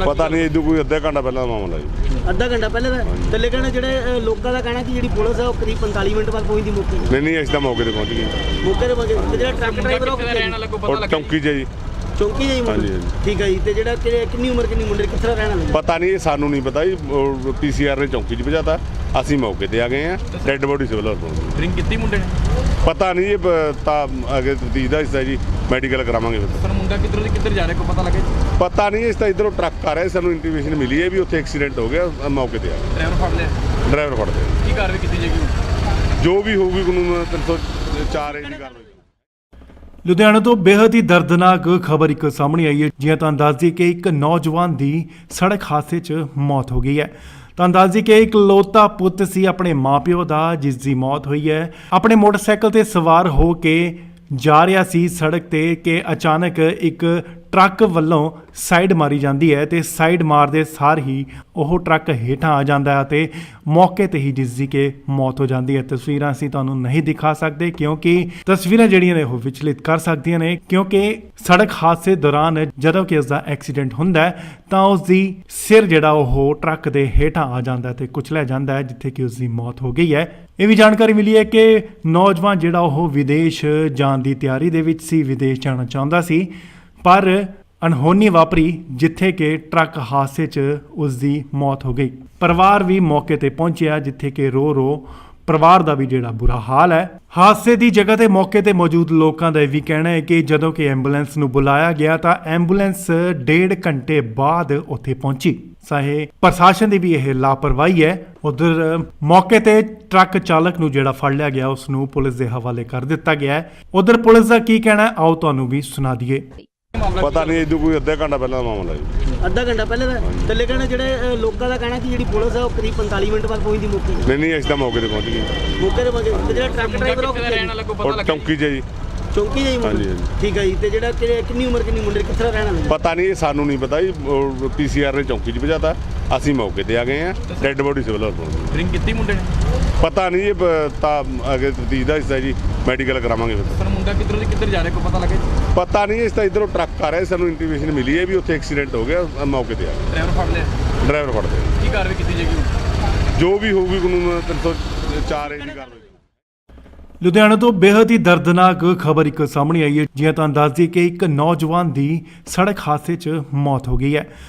ਪਤਾ ਨਹੀਂ ਇਦੋਂ ਕੋਈ ਅੱਧਾ ਘੰਟਾ ਪਹਿਲਾਂ ਦਾ ਮਾਮਲਾ ਜੀ। ਅੱਧਾ ਘੰਟਾ ਪਹਿਲੇ ਦਾ ਤੇ ਲੇਕਿਨ ਜਿਹੜੇ ਲੋਕਾਂ ਦਾ ਕਹਿਣਾ ਕਿ ਜਿਹੜੀ ਪੁਲਿਸ ਹੈ ਉਹ ਕਰੀਬ 45 ਮਿੰਟ ਬਾਅਦ ਪਹੁੰਚਦੀ ਮੌਕੇ ਤੇ। ਨਹੀਂ ਅਸੀਂ ਤਾਂ ਮੌਕੇ ਤੇ ਪਹੁੰਚ ਗਏ। ਮੌਕੇ ਤੇ ਜਿਹੜਾ ਟਰੱਕ ਡਰਾਈਵਰ ਉਹ ਰਹਿਣ ਵਾਲਾ ਕੋਈ ਪਤਾ ਉਹ ਲੱਗਾ? ਚੌਂਕੀ 'ਚ ਜੀ। ਚੌਂਕੀ ਜਾਈ ਮੁੰਡਾ ਹਾਂਜੀ, ਹਾਂਜੀ। ਠੀਕ ਹੈ ਜੀ। ਤੇ ਜਿਹੜਾ ਕਿੰਨੀ ਉਮਰ ਕਿੰਨੀ ਮੁੰਡੇ ਕਿੱਥੇ ਦਾ ਰਹਿਣ ਵਾਲਾ? ਪਤਾ ਨਹੀਂ, ਇਹ ਸਾਨੂੰ ਨਹੀਂ ਪਤਾ ਜੀ। ਪੀਸੀਆਰ ਨੇ ਚੌਂਕੀ 'ਚ ਭਜਾਤਾ, ਅਸੀਂ ਮੌਕੇ ਤੇ ਆ ਗਏ ਆ। ਡੈੱਡ ਬੋਡੀ ਸਿਵਲ ਹਸਪਤਾਲ। ਡਰਿੰਕ ਕੀਤੀ ਮੁੰਡੇ ਨੇ? ਪਤਾ ਨਹੀਂ, ਇਹ ਤਾਂ ਅੱਗੇ ਤਫਤੀਸ਼ ਦਾ ਹਿੱਸਾ ਜੀ, ਮੈਡੀਕਲ ਕਰਾਵਾਂਗੇ ਫਿਰ। ਸਰ ਮੁੰਡਾ ਕਿੱਧਰ ਜਾ ਰਿਹਾ ਕੋਈ ਪਤਾ ਲੱਗਾ ਜੀ? ਪਤਾ ਨਹੀਂ, ਇਸ ਤਾਂ ਇਧਰੋਂ ਟਰੱਕ ਆ ਰਿਹਾ, ਸਾਨੂੰ ਇੰਟੀਮੇਸ਼ਨ ਮਿਲੀ ਹੈ ਵੀ ਉੱਥੇ ਐਕਸੀਡੈਂਟ ਹੋ ਗਿਆ, ਮੌਕੇ ਤੇ ਆ ਗਏ। ਡਰਾਈਵਰ ਫੜ ਲਿਆ? ਡਰਾਈਵਰ ਫੜ ਲਿਆ। ਕੀ ਕਾਰਵਾਈ ਕੀਤੀ ਜਾਏਗੀ ਹੁਣ? ਜੋ ਵੀ ਹੋਊਗੀ ਕਾਨੂੰਨ 304 ਦੀ ਕਾਰਵਾਈ। ਲੁਧਿਆਣਾ ਤੋਂ ਬੇहद ਹੀ ਦਰਦਨਾਕ ਖਬਰ ਇੱਕ ਸਾਹਮਣੇ ਆਈ ਹੈ। ਜਿਵੇਂ ਤੁਹਾਨੂੰ ਦੱਸ ਦਈਏ ਕਿ ਇੱਕ ਨੌਜਵਾਨ ਦੀ ਸੜਕ ਹਾਦਸੇ 'ਚ ਮੌਤ ਹੋ ਗਈ ਹੈ। ਤੁਹਾਨੂੰ ਦੱਸ ਦਈਏ ਕਿ ਇੱਕ ਲੋਤਾ ਪੁੱਤ ਸੀ ਆਪਣੇ ਮਾਪਿਓ ਦਾ, ਜਿਸ ਦੀ ਮੌਤ ਹੋਈ ਹੈ। ਆਪਣੇ ਮੋਟਰਸਾਈਕਲ ਤੇ ਸਵਾਰ ਹੋ ਕੇ ਜਾ ਰਿਹਾ ਸੀ ਸੜਕ ਤੇ ਕਿ ਅਚਾਨਕ ਇੱਕ ਟਰੱਕ ਵੱਲੋਂ ਸਾਈਡ ਮਾਰੀ ਜਾਂਦੀ ਹੈ ਤੇ ਸਾਈਡ ਮਾਰਦੇ ਸਾਰ ਹੀ ਉਹ ਟਰੱਕ ਹੇਠਾਂ ਆ ਜਾਂਦਾ ਹੈ ਤੇ ਮੌਕੇ ਤੇ ਹੀ ਜਿਸ ਦੀ ਕਿ ਮੌਤ ਹੋ ਜਾਂਦੀ ਹੈ। ਤਸਵੀਰਾਂ ਅਸੀਂ ਤੁਹਾਨੂੰ ਨਹੀਂ ਦਿਖਾ ਸਕਦੇ ਕਿਉਂਕਿ ਤਸਵੀਰਾਂ ਜਿਹੜੀਆਂ ਨੇ ਉਹ ਵਿਚਲਿਤ ਕਰ ਸਕਦੀਆਂ ਨੇ, ਕਿਉਂਕਿ ਸੜਕ ਹਾਦਸੇ ਦੌਰਾਨ ਜਦੋਂ ਕਿ ਉਸ ਦਾ ਐਕਸੀਡੈਂਟ ਹੁੰਦਾ ਹੈ ਤਾਂ ਉਸ ਦੀ ਸਿਰ ਜਿਹੜਾ ਉਹ ਟਰੱਕ ਦੇ ਹੇਠਾਂ ਆ ਜਾਂਦਾ ਹੈ ਤੇ ਕੁਚਲਿਆ ਜਾਂਦਾ ਹੈ, ਜਿੱਥੇ ਕਿ ਉਸ ਦੀ ਮੌਤ ਹੋ ਗਈ ਹੈ। ਇਹ ਵੀ ਜਾਣਕਾਰੀ ਮਿਲੀ ਹੈ ਕਿ ਨੌਜਵਾਨ ਜਿਹੜਾ ਉਹ ਵਿਦੇਸ਼ ਜਾਣ ਦੀ ਤਿਆਰੀ ਦੇ ਵਿੱਚ ਸੀ, ਵਿਦੇਸ਼ ਜਾਣਾ ਚਾਹੁੰਦਾ ਸੀ, ਪਰ ਅਣਹੋਣੀ ਵਾਪਰੀ ਜਿੱਥੇ ਕਿ ਟਰੱਕ ਹਾਦਸੇ 'ਚ ਉਸ ਦੀ ਮੌਤ ਹੋ ਗਈ। ਪਰਿਵਾਰ ਵੀ ਮੌਕੇ ਤੇ ਪਹੁੰਚਿਆ, ਜਿੱਥੇ ਕਿ ਰੋ ਪਰਿਵਾਰ ਦਾ ਵੀ ਜਿਹੜਾ ਬੁਰਾ ਹਾਲ ਹੈ। ਹਾਦਸੇ ਦੀ ਜਗ੍ਹਾ ਤੇ ਮੌਕੇ ਤੇ ਮੌਜੂਦ ਲੋਕਾਂ ਦਾ ਇਹ ਵੀ ਕਹਿਣਾ ਹੈ ਕਿ ਜਦੋਂ ਕਿ ਐਂਬੂਲੈਂਸ ਨੂੰ ਬੁਲਾਇਆ ਗਿਆ ਤਾਂ ਐਂਬੂਲੈਂਸ 1.5 ਘੰਟੇ ਬਾਅਦ ਉੱਥੇ ਪਹੁੰਚੀ। ਚਾਹੇ ਪ੍ਰਸ਼ਾਸਨ ਦੀ ਵੀ ਇਹ ਲਾਪਰਵਾਹੀ ਹੈ। ਉਧਰ ਮੌਕੇ ਤੇ ਟਰੱਕ ਚਾਲਕ ਨੂੰ ਜਿਹੜਾ ਫੜ ਲਿਆ ਗਿਆ ਉਸ ਨੂੰ ਪੁਲਿਸ ਦੇ ਹਵਾਲੇ ਕਰ ਦਿੱਤਾ ਗਿਆ ਹੈ। ਉਧਰ ਪੁਲਿਸ ਦਾ ਕੀ ਕਹਿਣਾ ਹੈ, ਆਓ ਤੁਹਾਨੂੰ ਵੀ ਸੁਣਾ ਦਈਏ। ਪਤਾ ਨਹੀਂ ਇਦੋਂ ਕੋਈ ਅੱਧਾ ਘੰਟਾ ਪਹਿਲਾਂ ਦਾ ਮਾਮਲਾ ਜੀ। ਅੱਧਾ ਘੰਟਾ ਪਹਿਲੇ ਦਾ ਤੇ ਲੇਕਿਨ ਜਿਹੜੇ ਲੋਕਾਂ ਦਾ ਕਹਿਣਾ ਕਿ ਜਿਹੜੀ ਪੁਲਿਸ ਹੈ ਉਹ ਕਰੀਬ 45 ਮਿੰਟ ਬਾਅਦ ਪਹੁੰਚਦੀ ਮੌਕੇ ਤੇ। ਨਹੀਂ ਅਸੀਂ ਤਾਂ ਮੌਕੇ ਤੇ ਪਹੁੰਚ ਗਏ। ਮੌਕੇ ਤੇ ਜਿਹੜਾ ਟਰੱਕ ਡਰਾਈਵਰ ਉਹ ਰਹਿਣ ਵਾਲਾ ਕੋਈ ਪਤਾ ਉਹ ਲੱਗਾ? ਚੌਂਕੀ 'ਚ ਜੀ। ਚੌਂਕੀ ਜਾਈ ਮੁੰਡਾ ਹਾਂਜੀ, ਹਾਂਜੀ। ਠੀਕ ਹੈ ਜੀ। ਤੇ ਜਿਹੜਾ ਕਿੰਨੀ ਉਮਰ ਕਿੰਨੀ ਮੁੰਡੇ ਕਿੱਥੇ ਦਾ ਰਹਿਣ ਵਾਲਾ? ਪਤਾ ਨਹੀਂ, ਇਹ ਸਾਨੂੰ ਨਹੀਂ ਪਤਾ ਜੀ। ਪੀਸੀਆਰ ਨੇ ਚੌਂਕੀ 'ਚ ਭਜਾਤਾ, ਅਸੀਂ ਮੌਕੇ ਤੇ ਆ ਗਏ ਆ। ਡੈੱਡ ਬੋਡੀ ਸਿਵਲ ਹਸਪਤਾਲ। ਡਰਿੰਕ ਕੀਤੀ ਮੁੰਡੇ ਨੇ? ਪਤਾ ਨਹੀਂ, ਇਹ ਤਾਂ ਅੱਗੇ ਤਫਤੀਸ਼ ਦਾ ਹਿੱਸਾ ਜੀ, ਮੈਡੀਕਲ ਕਰਾਵਾਂਗੇ ਫਿਰ। ਸਰ ਮੁੰਡਾ ਕਿੱਧਰ ਜਾ ਰਿਹਾ ਕੋਈ ਪਤਾ ਲੱਗਾ ਜੀ? ਪਤਾ ਨਹੀਂ, ਇਸ ਤਾਂ ਇਧਰੋਂ ਟਰੱਕ ਆ ਰਿਹਾ, ਸਾਨੂੰ ਇੰਟੀਮੇਸ਼ਨ ਮਿਲੀ ਹੈ ਵੀ ਉੱਥੇ ਐਕਸੀਡੈਂਟ ਹੋ ਗਿਆ, ਮੌਕੇ ਤੇ ਆ ਗਏ। ਡਰਾਈਵਰ ਫੜ ਲਿਆ? ਡਰਾਈਵਰ ਫੜ ਲਿਆ। ਕੀ ਕਾਰਵਾਈ ਕੀਤੀ ਜਾਏਗੀ ਹੁਣ? ਜੋ ਵੀ ਹੋਊਗੀ ਕਾਨੂੰਨ 304 ਦੀ ਕਾਰਵਾਈ। ਲੁਧਿਆਣਾ ਤੋਂ ਬੇहद ਹੀ ਦਰਦਨਾਕ ਖਬਰ ਇੱਕ ਸਾਹਮਣੇ ਆਈ ਹੈ। ਜਿਵੇਂ ਤੁਹਾਨੂੰ ਦੱਸ ਦਈਏ ਕਿ ਇੱਕ ਨੌਜਵਾਨ ਦੀ ਸੜਕ ਹਾਦਸੇ 'ਚ ਮੌਤ ਹੋ ਗਈ ਹੈ।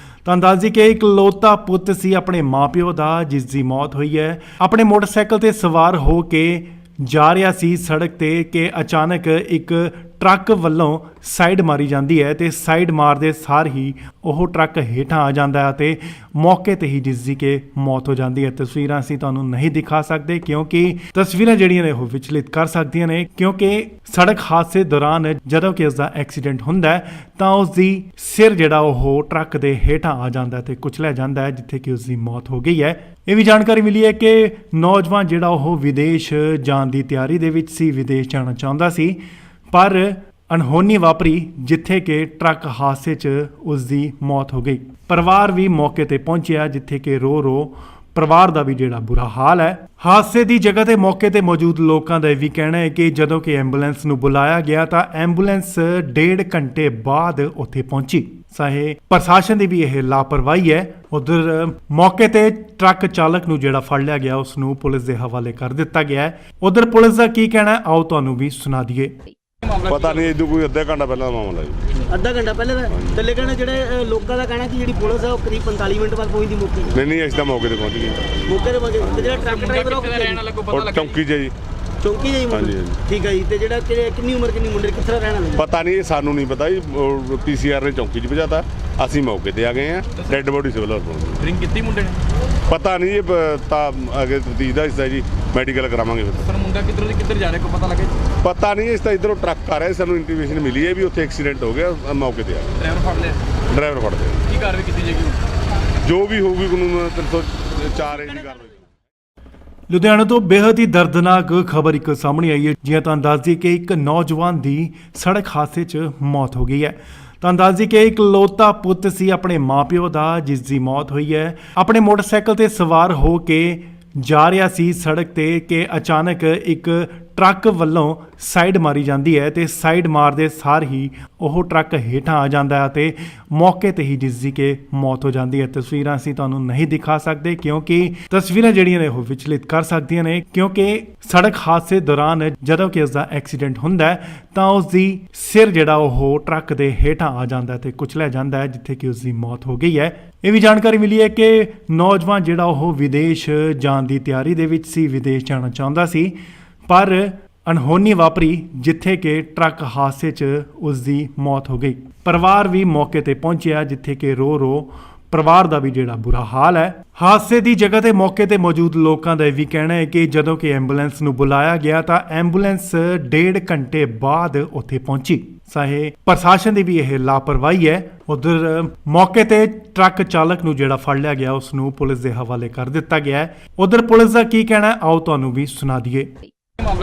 ਤੁਹਾਨੂੰ ਦੱਸ ਦਈਏ ਕਿ ਇੱਕ ਲੋਤਾ ਪੁੱਤ ਸੀ ਆਪਣੇ ਮਾਪਿਓ ਦਾ, ਜਿਸ ਦੀ ਮੌਤ ਹੋਈ ਹੈ। ਆਪਣੇ ਮੋਟਰਸਾਈਕਲ ਤੇ ਸਵਾਰ ਹੋ ਕੇ ਜਾ ਰਿਹਾ ਸੀ ਸੜਕ ਤੇ ਕਿ ਅਚਾਨਕ ਇੱਕ ਟਰੱਕ ਵੱਲੋਂ ਸਾਈਡ ਮਾਰੀ ਜਾਂਦੀ ਹੈ ਤੇ ਸਾਈਡ ਮਾਰਦੇ ਸਾਰ ਹੀ ਉਹ ਟਰੱਕ ਹੇਠਾਂ ਆ ਜਾਂਦਾ ਹੈ ਤੇ ਮੌਕੇ ਤੇ ਹੀ ਜਿਸ ਦੀ ਕਿ ਮੌਤ ਹੋ ਜਾਂਦੀ ਹੈ। ਤਸਵੀਰਾਂ ਅਸੀਂ ਤੁਹਾਨੂੰ ਨਹੀਂ ਦਿਖਾ ਸਕਦੇ ਕਿਉਂਕਿ ਤਸਵੀਰਾਂ ਜਿਹੜੀਆਂ ਨੇ ਉਹ ਵਿਚਲਿਤ ਕਰ ਸਕਦੀਆਂ ਨੇ, ਕਿਉਂਕਿ ਸੜਕ ਹਾਦਸੇ ਦੌਰਾਨ ਜਦੋਂ ਕਿ ਉਸ ਦਾ ਐਕਸੀਡੈਂਟ ਹੁੰਦਾ ਹੈ ਤਾਂ ਉਸ ਦੀ ਸਿਰ ਜਿਹੜਾ ਉਹ ਟਰੱਕ ਦੇ ਹੇਠਾਂ ਆ ਜਾਂਦਾ ਹੈ ਤੇ ਕੁਚਲਿਆ ਜਾਂਦਾ ਹੈ, ਜਿੱਥੇ ਕਿ ਉਸ ਦੀ ਮੌਤ ਹੋ ਗਈ ਹੈ। ਇਹ ਵੀ ਜਾਣਕਾਰੀ ਮਿਲੀ ਹੈ ਕਿ ਨੌਜਵਾਨ ਜਿਹੜਾ ਉਹ ਵਿਦੇਸ਼ ਜਾਣ ਦੀ ਤਿਆਰੀ ਦੇ ਵਿੱਚ ਸੀ, ਵਿਦੇਸ਼ ਜਾਣਾ ਚਾਹੁੰਦਾ ਸੀ, ਪਰ ਅਣਹੋਣੀ ਵਾਪਰੀ ਜਿੱਥੇ ਕਿ ਟਰੱਕ ਹਾਦਸੇ 'ਚ ਉਸ ਦੀ ਮੌਤ ਹੋ ਗਈ। ਪਰਿਵਾਰ ਵੀ ਮੌਕੇ ਤੇ ਪਹੁੰਚਿਆ, ਜਿੱਥੇ ਕਿ ਰੋ ਪਰਿਵਾਰ ਦਾ ਵੀ ਜਿਹੜਾ ਬੁਰਾ ਹਾਲ ਹੈ। ਹਾਦਸੇ ਦੀ ਜਗ੍ਹਾ ਤੇ ਮੌਕੇ ਤੇ ਮੌਜੂਦ ਲੋਕਾਂ ਦਾ ਇਹ ਵੀ ਕਹਿਣਾ ਹੈ ਕਿ ਜਦੋਂ ਕਿ ਐਂਬੂਲੈਂਸ ਨੂੰ ਬੁਲਾਇਆ ਗਿਆ ਤਾਂ ਐਂਬੂਲੈਂਸ 1.5 ਘੰਟੇ ਬਾਅਦ ਉੱਥੇ ਪਹੁੰਚੀ। ਚਾਹੇ ਪ੍ਰਸ਼ਾਸਨ ਦੀ ਵੀ ਇਹ ਲਾਪਰਵਾਹੀ ਹੈ। ਉਧਰ ਮੌਕੇ ਤੇ ਟਰੱਕ ਚਾਲਕ ਨੂੰ ਜਿਹੜਾ ਫੜ ਲਿਆ ਗਿਆ ਉਸ ਨੂੰ ਪੁਲਿਸ ਦੇ ਹਵਾਲੇ ਕਰ ਦਿੱਤਾ ਗਿਆ ਹੈ। ਉਧਰ ਪੁਲਿਸ ਦਾ ਕੀ ਕਹਿਣਾ ਹੈ, ਆਓ ਤੁਹਾਨੂੰ ਵੀ ਸੁਣਾ ਦਈਏ। ਪਤਾ ਨਹੀਂ ਇਦੋਂ ਕੋਈ ਅੱਧਾ ਘੰਟਾ ਪਹਿਲਾਂ ਦਾ ਮਾਮਲਾ ਜੀ। ਅੱਧਾ ਘੰਟਾ ਪਹਿਲੇ ਦਾ ਤੇ ਲੇਕਿਨ ਜਿਹੜੇ ਲੋਕਾਂ ਦਾ ਕਹਿਣਾ ਕਿ ਜਿਹੜੀ ਪੁਲਿਸ ਹੈ ਉਹ ਕਰੀਬ 45 ਮਿੰਟ ਬਾਅਦ ਪਹੁੰਚਦੀ ਮੌਕੇ ਨਹੀਂ ਅਸੀਂ ਤਾਂ ਮੌਕੇ ਤੇ ਪਹੁੰਚ ਗਏ। ਮੌਕੇ ਤੇ ਜਿਹੜਾ ਟਰੱਕ ਡਰਾਈਵਰ ਉਹ ਕਿੱਥੇ ਰਹਿਣ ਲੱਗੋ ਪਤਾ ਉਹ ਲੱਗੇ ਚੌਂਕੀ 'ਚ ਜੀ। ਚੌਂਕੀ ਜਾਈ ਹਾਂਜੀ, ਮੁੰਡੇ ਹਾਂਜੀ। ਠੀਕ ਹੈ ਜੀ। ਤੇ ਜਿਹੜਾ ਕਿੰਨੀ ਉਮਰ ਕਿੰਨੀ ਮੁੰਡੇ ਕਿੱਥੇ ਰਹਿਣ ਵਾਲੇ ਪਤਾ ਨਹੀਂ, ਇਹ ਸਾਨੂੰ ਨਹੀਂ ਪਤਾ ਜੀ। ਪੀਸੀਆਰ ਨੇ ਚੌਂਕੀ 'ਚ ਭਜਾਤਾ, ਅਸੀਂ ਮੌਕੇ ਤੇ ਆ ਗਏ ਆ। ਡੈੱਡ ਬੋਡੀ ਸਿਵਲ ਹਸਪਤਾਲ। ਡਰਿੰਕ ਕੀਤੀ ਮੁੰਡੇ ਨੇ? ਪਤਾ ਨਹੀਂ, ਇਹ ਤਾਂ ਅੱਗੇ ਤਫਤੀਸ਼ ਦਾ ਹਿੱਸਾ ਜੀ, ਮੈਡੀਕਲ ਕਰਾਵਾਂਗੇ ਫਿਰ। ਸਰ ਮੁੰਡਾ ਕਿੱਧਰ ਜਾ ਰਿਹਾ ਕੋਈ ਪਤਾ ਲੱਗੇ? ਪਤਾ ਨਹੀਂ, ਇਸ ਤਾਂ ਇਧਰੋਂ ਟਰੱਕ ਆ ਰਿਹਾ, ਸਾਨੂੰ ਇੰਟੀਮੇਸ਼ਨ ਮਿਲੀ ਹੈ ਵੀ ਉੱਥੇ ਐਕਸੀਡੈਂਟ ਹੋ ਗਿਆ, ਮੌਕੇ ਤੇ ਆ ਗਏ। ਡਰਾਈਵਰ ਫੜ ਲਿਆ? ਡਰਾਈਵਰ ਫੜਦੇ ਆ। ਕੀ ਕਾਰਵਾਈ ਕੀਤੀ ਜਾਏਗੀ? ਜੋ ਵੀ ਹੋਊਗੀ ਕਾਨੂੰਨ 304 ਦੀ ਕਾਰਵਾਈ। ਲੁਧਿਆਣਾ ਤੋਂ ਬੇहद ਹੀ ਦਰਦਨਾਕ ਖਬਰ ਇੱਕ ਸਾਹਮਣੇ ਆਈ ਹੈ। ਜਿਵੇਂ ਤੁਹਾਨੂੰ ਦੱਸ ਦਈਏ ਕਿ ਇੱਕ ਨੌਜਵਾਨ ਦੀ ਸੜਕ ਹਾਦਸੇ 'ਚ ਮੌਤ ਹੋ ਗਈ ਹੈ। ਤੁਹਾਨੂੰ ਦੱਸ ਦਈਏ ਕਿ ਇੱਕ ਲੋਤਾ ਪੁੱਤ ਸੀ ਆਪਣੇ ਮਾਪਿਓ ਦਾ, ਜਿਸ ਦੀ ਮੌਤ ਹੋਈ ਹੈ। ਆਪਣੇ ਮੋਟਰਸਾਈਕਲ ਤੇ ਸਵਾਰ ਹੋ ਕੇ ਜਾ ਰਿਹਾ ਸੀ ਸੜਕ ਤੇ ਕਿ ਅਚਾਨਕ ਇੱਕ ਟਰੱਕ ਵੱਲੋਂ ਸਾਈਡ ਮਾਰੀ ਜਾਂਦੀ ਹੈ ਤੇ ਸਾਈਡ ਮਾਰਦੇ ਸਾਰ ਹੀ ਉਹ ਟਰੱਕ ਹੇਠਾਂ ਆ ਜਾਂਦਾ ਹੈ ਤੇ ਮੌਕੇ ਤੇ ਹੀ ਜਿਸ ਦੀ ਕਿ ਮੌਤ ਹੋ ਜਾਂਦੀ ਹੈ। ਤਸਵੀਰਾਂ ਅਸੀਂ ਤੁਹਾਨੂੰ ਨਹੀਂ ਦਿਖਾ ਸਕਦੇ ਕਿਉਂਕਿ ਤਸਵੀਰਾਂ ਜਿਹੜੀਆਂ ਨੇ ਉਹ ਵਿਚਲਿਤ ਕਰ ਸਕਦੀਆਂ ਨੇ, ਕਿਉਂਕਿ ਸੜਕ ਹਾਦਸੇ ਦੌਰਾਨ ਜਦੋਂ ਕਿ ਉਸ ਦਾ ਐਕਸੀਡੈਂਟ ਹੁੰਦਾ ਹੈ ਤਾਂ ਉਸ ਦੀ ਸਿਰ ਜਿਹੜਾ ਉਹ ਟਰੱਕ ਦੇ ਹੇਠਾਂ ਆ ਜਾਂਦਾ ਹੈ ਤੇ ਕੁਚਲਿਆ ਜਾਂਦਾ ਹੈ, ਜਿੱਥੇ ਕਿ ਉਸ ਦੀ ਮੌਤ ਹੋ ਗਈ ਹੈ। ਇਹ ਵੀ ਜਾਣਕਾਰੀ ਮਿਲੀ ਹੈ ਕਿ ਨੌਜਵਾਨ ਜਿਹੜਾ ਉਹ ਵਿਦੇਸ਼ ਜਾਣ ਦੀ ਤਿਆਰੀ ਦੇ ਵਿੱਚ ਸੀ, ਵਿਦੇਸ਼ ਜਾਣਾ ਚਾਹੁੰਦਾ ਸੀ, ਪਰ ਅਣਹੋਣੀ ਵਾਪਰੀ ਜਿੱਥੇ ਕਿ ਟਰੱਕ ਹਾਦਸੇ 'ਚ ਉਸ ਦੀ ਮੌਤ ਹੋ ਗਈ। ਪਰਿਵਾਰ ਵੀ ਮੌਕੇ ਤੇ ਪਹੁੰਚਿਆ, ਜਿੱਥੇ ਕਿ ਰੋ ਪਰਿਵਾਰ ਦਾ ਵੀ ਜਿਹੜਾ ਬੁਰਾ ਹਾਲ ਹੈ। ਹਾਦਸੇ ਦੀ ਜਗ੍ਹਾ ਤੇ ਮੌਕੇ ਤੇ ਮੌਜੂਦ ਲੋਕਾਂ ਦਾ ਇਹ ਵੀ ਕਹਿਣਾ ਹੈ ਕਿ ਜਦੋਂ ਕਿ ਐਂਬੂਲੈਂਸ ਨੂੰ ਬੁਲਾਇਆ ਗਿਆ ਤਾਂ ਐਂਬੂਲੈਂਸ 1.5 ਘੰਟੇ ਬਾਅਦ ਉੱਥੇ ਪਹੁੰਚੀ। ਚਾਹੇ ਪ੍ਰਸ਼ਾਸਨ ਦੀ ਵੀ ਇਹ ਲਾਪਰਵਾਹੀ ਹੈ। ਉਧਰ ਮੌਕੇ ਤੇ ਟਰੱਕ ਚਾਲਕ ਨੂੰ ਜਿਹੜਾ ਫੜ ਲਿਆ ਗਿਆ ਉਸ ਨੂੰ ਪੁਲਿਸ ਦੇ ਹਵਾਲੇ ਕਰ ਦਿੱਤਾ ਗਿਆ ਹੈ। ਉਧਰ ਪੁਲਿਸ ਦਾ ਕੀ ਕਹਿਣਾ ਹੈ, ਆਓ ਤੁਹਾਨੂੰ ਵੀ ਸੁਣਾ ਦਈਏ।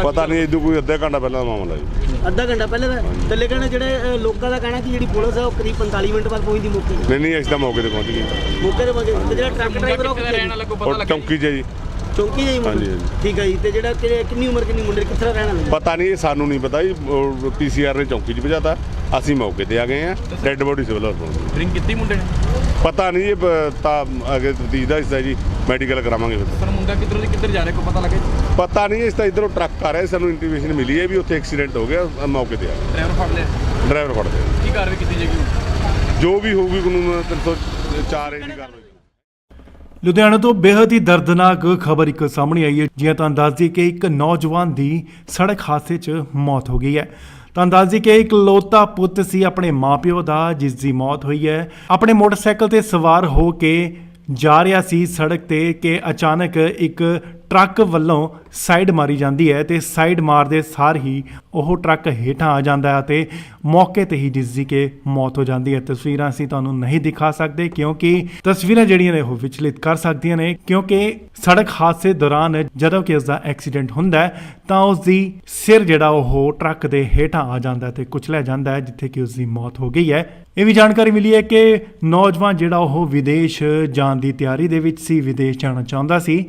ਪਤਾ ਨਹੀਂ, ਇਦੋਂ ਕੋਈ ਅੱਧਾ ਘੰਟਾ ਪਹਿਲਾਂ ਦਾ ਮਾਮਲਾ ਜੀ। ਅੱਧਾ ਘੰਟਾ ਪਹਿਲੇ ਦਾ ਤੇ ਲੇਕਿਨ ਜਿਹੜੇ ਲੋਕਾਂ ਦਾ ਕਹਿਣਾ ਕਿ ਜਿਹੜੀ ਪੁਲਿਸ ਹੈ ਉਹ ਕਰੀਬ 45 ਮਿੰਟ ਬਾਅਦ ਪਹੁੰਚਦੀ ਮੌਕੇ ਨਹੀਂ ਅਸੀਂ ਤਾਂ ਮੌਕੇ ਤੇ ਪਹੁੰਚ ਗਏ। ਮੌਕੇ ਤੇ ਜਿਹੜਾ ਟਰੱਕ ਡਰਾਈਵਰ ਉਹ ਕਿੱਥੇ ਰਹਿਣ ਲੱਗੋ ਪਤਾ ਉਹ ਲੱਗੇ? ਚੌਂਕੀ 'ਚ ਜੀ। ਚੌਂਕੀ ਜਾਈ ਮੁੰਡੇ ਹਾਂਜੀ, ਹਾਂਜੀ। ਠੀਕ ਹੈ ਜੀ। ਤੇ ਜਿਹੜਾ ਕਿੰਨੀ ਉਮਰ ਕਿੰਨੀ ਮੁੰਡੇ ਕਿੱਥੇ ਰਹਿਣ ਵਾਲੇ ਪਤਾ ਨਹੀਂ, ਇਹ ਸਾਨੂੰ ਨਹੀਂ ਪਤਾ ਜੀ। ਪੀਸੀਆਰ ਨੇ ਚੌਂਕੀ 'ਚ ਭਜਾਤਾ, ਅਸੀਂ ਮੌਕੇ ਤੇ ਆ ਗਏ ਆ। ਡੈੱਡ ਬੋਡੀ ਸਿਵਲ ਹਸਪਤਾਲ। ਡਰਿੰਕ ਕੀਤੀ ਮੁੰਡੇ ਨੇ? ਪਤਾ ਨਹੀਂ, ਇਹ ਤਾਂ ਅੱਗੇ ਤਫਤੀਸ਼ ਦਾ ਹਿੱਸਾ ਜੀ, ਮੈਡੀਕਲ ਕਰਾਵਾਂਗੇ ਫਿਰ। ਸਰ ਮੁੰਡਾ ਕਿੱਧਰ ਜਾ ਰਿਹਾ ਕੋਈ ਪਤਾ ਲੱਗੇ? ਪਤਾ ਨਹੀਂ, ਇਸ ਤਾਂ ਇਧਰੋਂ ਟਰੱਕ ਆ ਰਿਹਾ, ਸਾਨੂੰ ਇੰਟੀਮੇਸ਼ਨ ਮਿਲੀ ਹੈ ਵੀ ਉੱਥੇ ਐਕਸੀਡੈਂਟ ਹੋ ਗਿਆ, ਮੌਕੇ ਤੇ ਆ ਗਏ। ਡਰਾਈਵਰ ਫੜ ਲਿਆ? ਡਰਾਈਵਰ ਫੜਦੇ ਆ। ਕੀ ਕਾਰਵਾਈ ਕੀਤੀ ਜਾਏਗੀ? ਜੋ ਵੀ ਹੋਊਗੀ ਕਾਨੂੰਨ 304 ਦੀ ਕਾਰਵਾਈ। ਲੁਧਿਆਣਾ ਤੋਂ ਬੇहद ਹੀ ਦਰਦਨਾਕ ਖਬਰ ਇੱਕ ਸਾਹਮਣੇ ਆਈ ਹੈ। ਜਿਵੇਂ ਤੁਹਾਨੂੰ ਦੱਸ ਦਈਏ ਕਿ ਇੱਕ ਨੌਜਵਾਨ ਦੀ ਸੜਕ ਹਾਦਸੇ 'ਚ ਮੌਤ ਹੋ ਗਈ ਹੈ। ਤੁਹਾਨੂੰ ਦੱਸ ਦਈਏ ਕਿ ਇੱਕ ਲੋਤਾ ਪੁੱਤ ਸੀ ਆਪਣੇ ਮਾਪਿਓ ਦਾ, ਜਿਸ ਦੀ ਮੌਤ ਹੋਈ ਹੈ। ਆਪਣੇ ਮੋਟਰਸਾਈਕਲ ਤੇ ਸਵਾਰ ਹੋ ਕੇ ਜਾ ਰਿਹਾ ਸੀ ਸੜਕ ਤੇ ਕਿ ਅਚਾਨਕ ਇੱਕ ਟਰੱਕ ਵੱਲੋਂ ਸਾਈਡ ਮਾਰੀ ਜਾਂਦੀ ਹੈ ਤੇ ਸਾਈਡ ਮਾਰਦੇ ਸਾਰ ਹੀ ਉਹ ਟਰੱਕ ਹੇਠਾਂ ਆ ਜਾਂਦਾ ਹੈ ਤੇ ਮੌਕੇ ਤੇ ਹੀ ਜਿਸ ਦੀ ਕਿ ਮੌਤ ਹੋ ਜਾਂਦੀ ਹੈ। ਤਸਵੀਰਾਂ ਅਸੀਂ ਤੁਹਾਨੂੰ ਨਹੀਂ ਦਿਖਾ ਸਕਦੇ ਕਿਉਂਕਿ ਤਸਵੀਰਾਂ ਜਿਹੜੀਆਂ ਨੇ ਉਹ ਵਿਚਲਿਤ ਕਰ ਸਕਦੀਆਂ ਨੇ, ਕਿਉਂਕਿ ਸੜਕ ਹਾਦਸੇ ਦੌਰਾਨ ਜਦੋਂ ਕਿ ਉਸ ਦਾ ਐਕਸੀਡੈਂਟ ਹੁੰਦਾ ਹੈ ਤਾਂ ਉਸ ਦੀ ਸਿਰ ਜਿਹੜਾ ਉਹ ਟਰੱਕ ਦੇ ਹੇਠਾਂ ਆ ਜਾਂਦਾ ਹੈ ਤੇ ਕੁਚਲਿਆ ਜਾਂਦਾ ਹੈ, ਜਿੱਥੇ ਕਿ ਉਸ ਦੀ ਮੌਤ ਹੋ ਗਈ ਹੈ। ਇਹ ਵੀ ਜਾਣਕਾਰੀ ਮਿਲੀ ਹੈ ਕਿ ਨੌਜਵਾਨ ਜਿਹੜਾ ਉਹ ਵਿਦੇਸ਼ ਜਾਣ ਦੀ ਤਿਆਰੀ ਦੇ ਵਿੱਚ ਸੀ, ਵਿਦੇਸ਼ ਜਾਣਾ ਚਾਹੁੰਦਾ ਸੀ,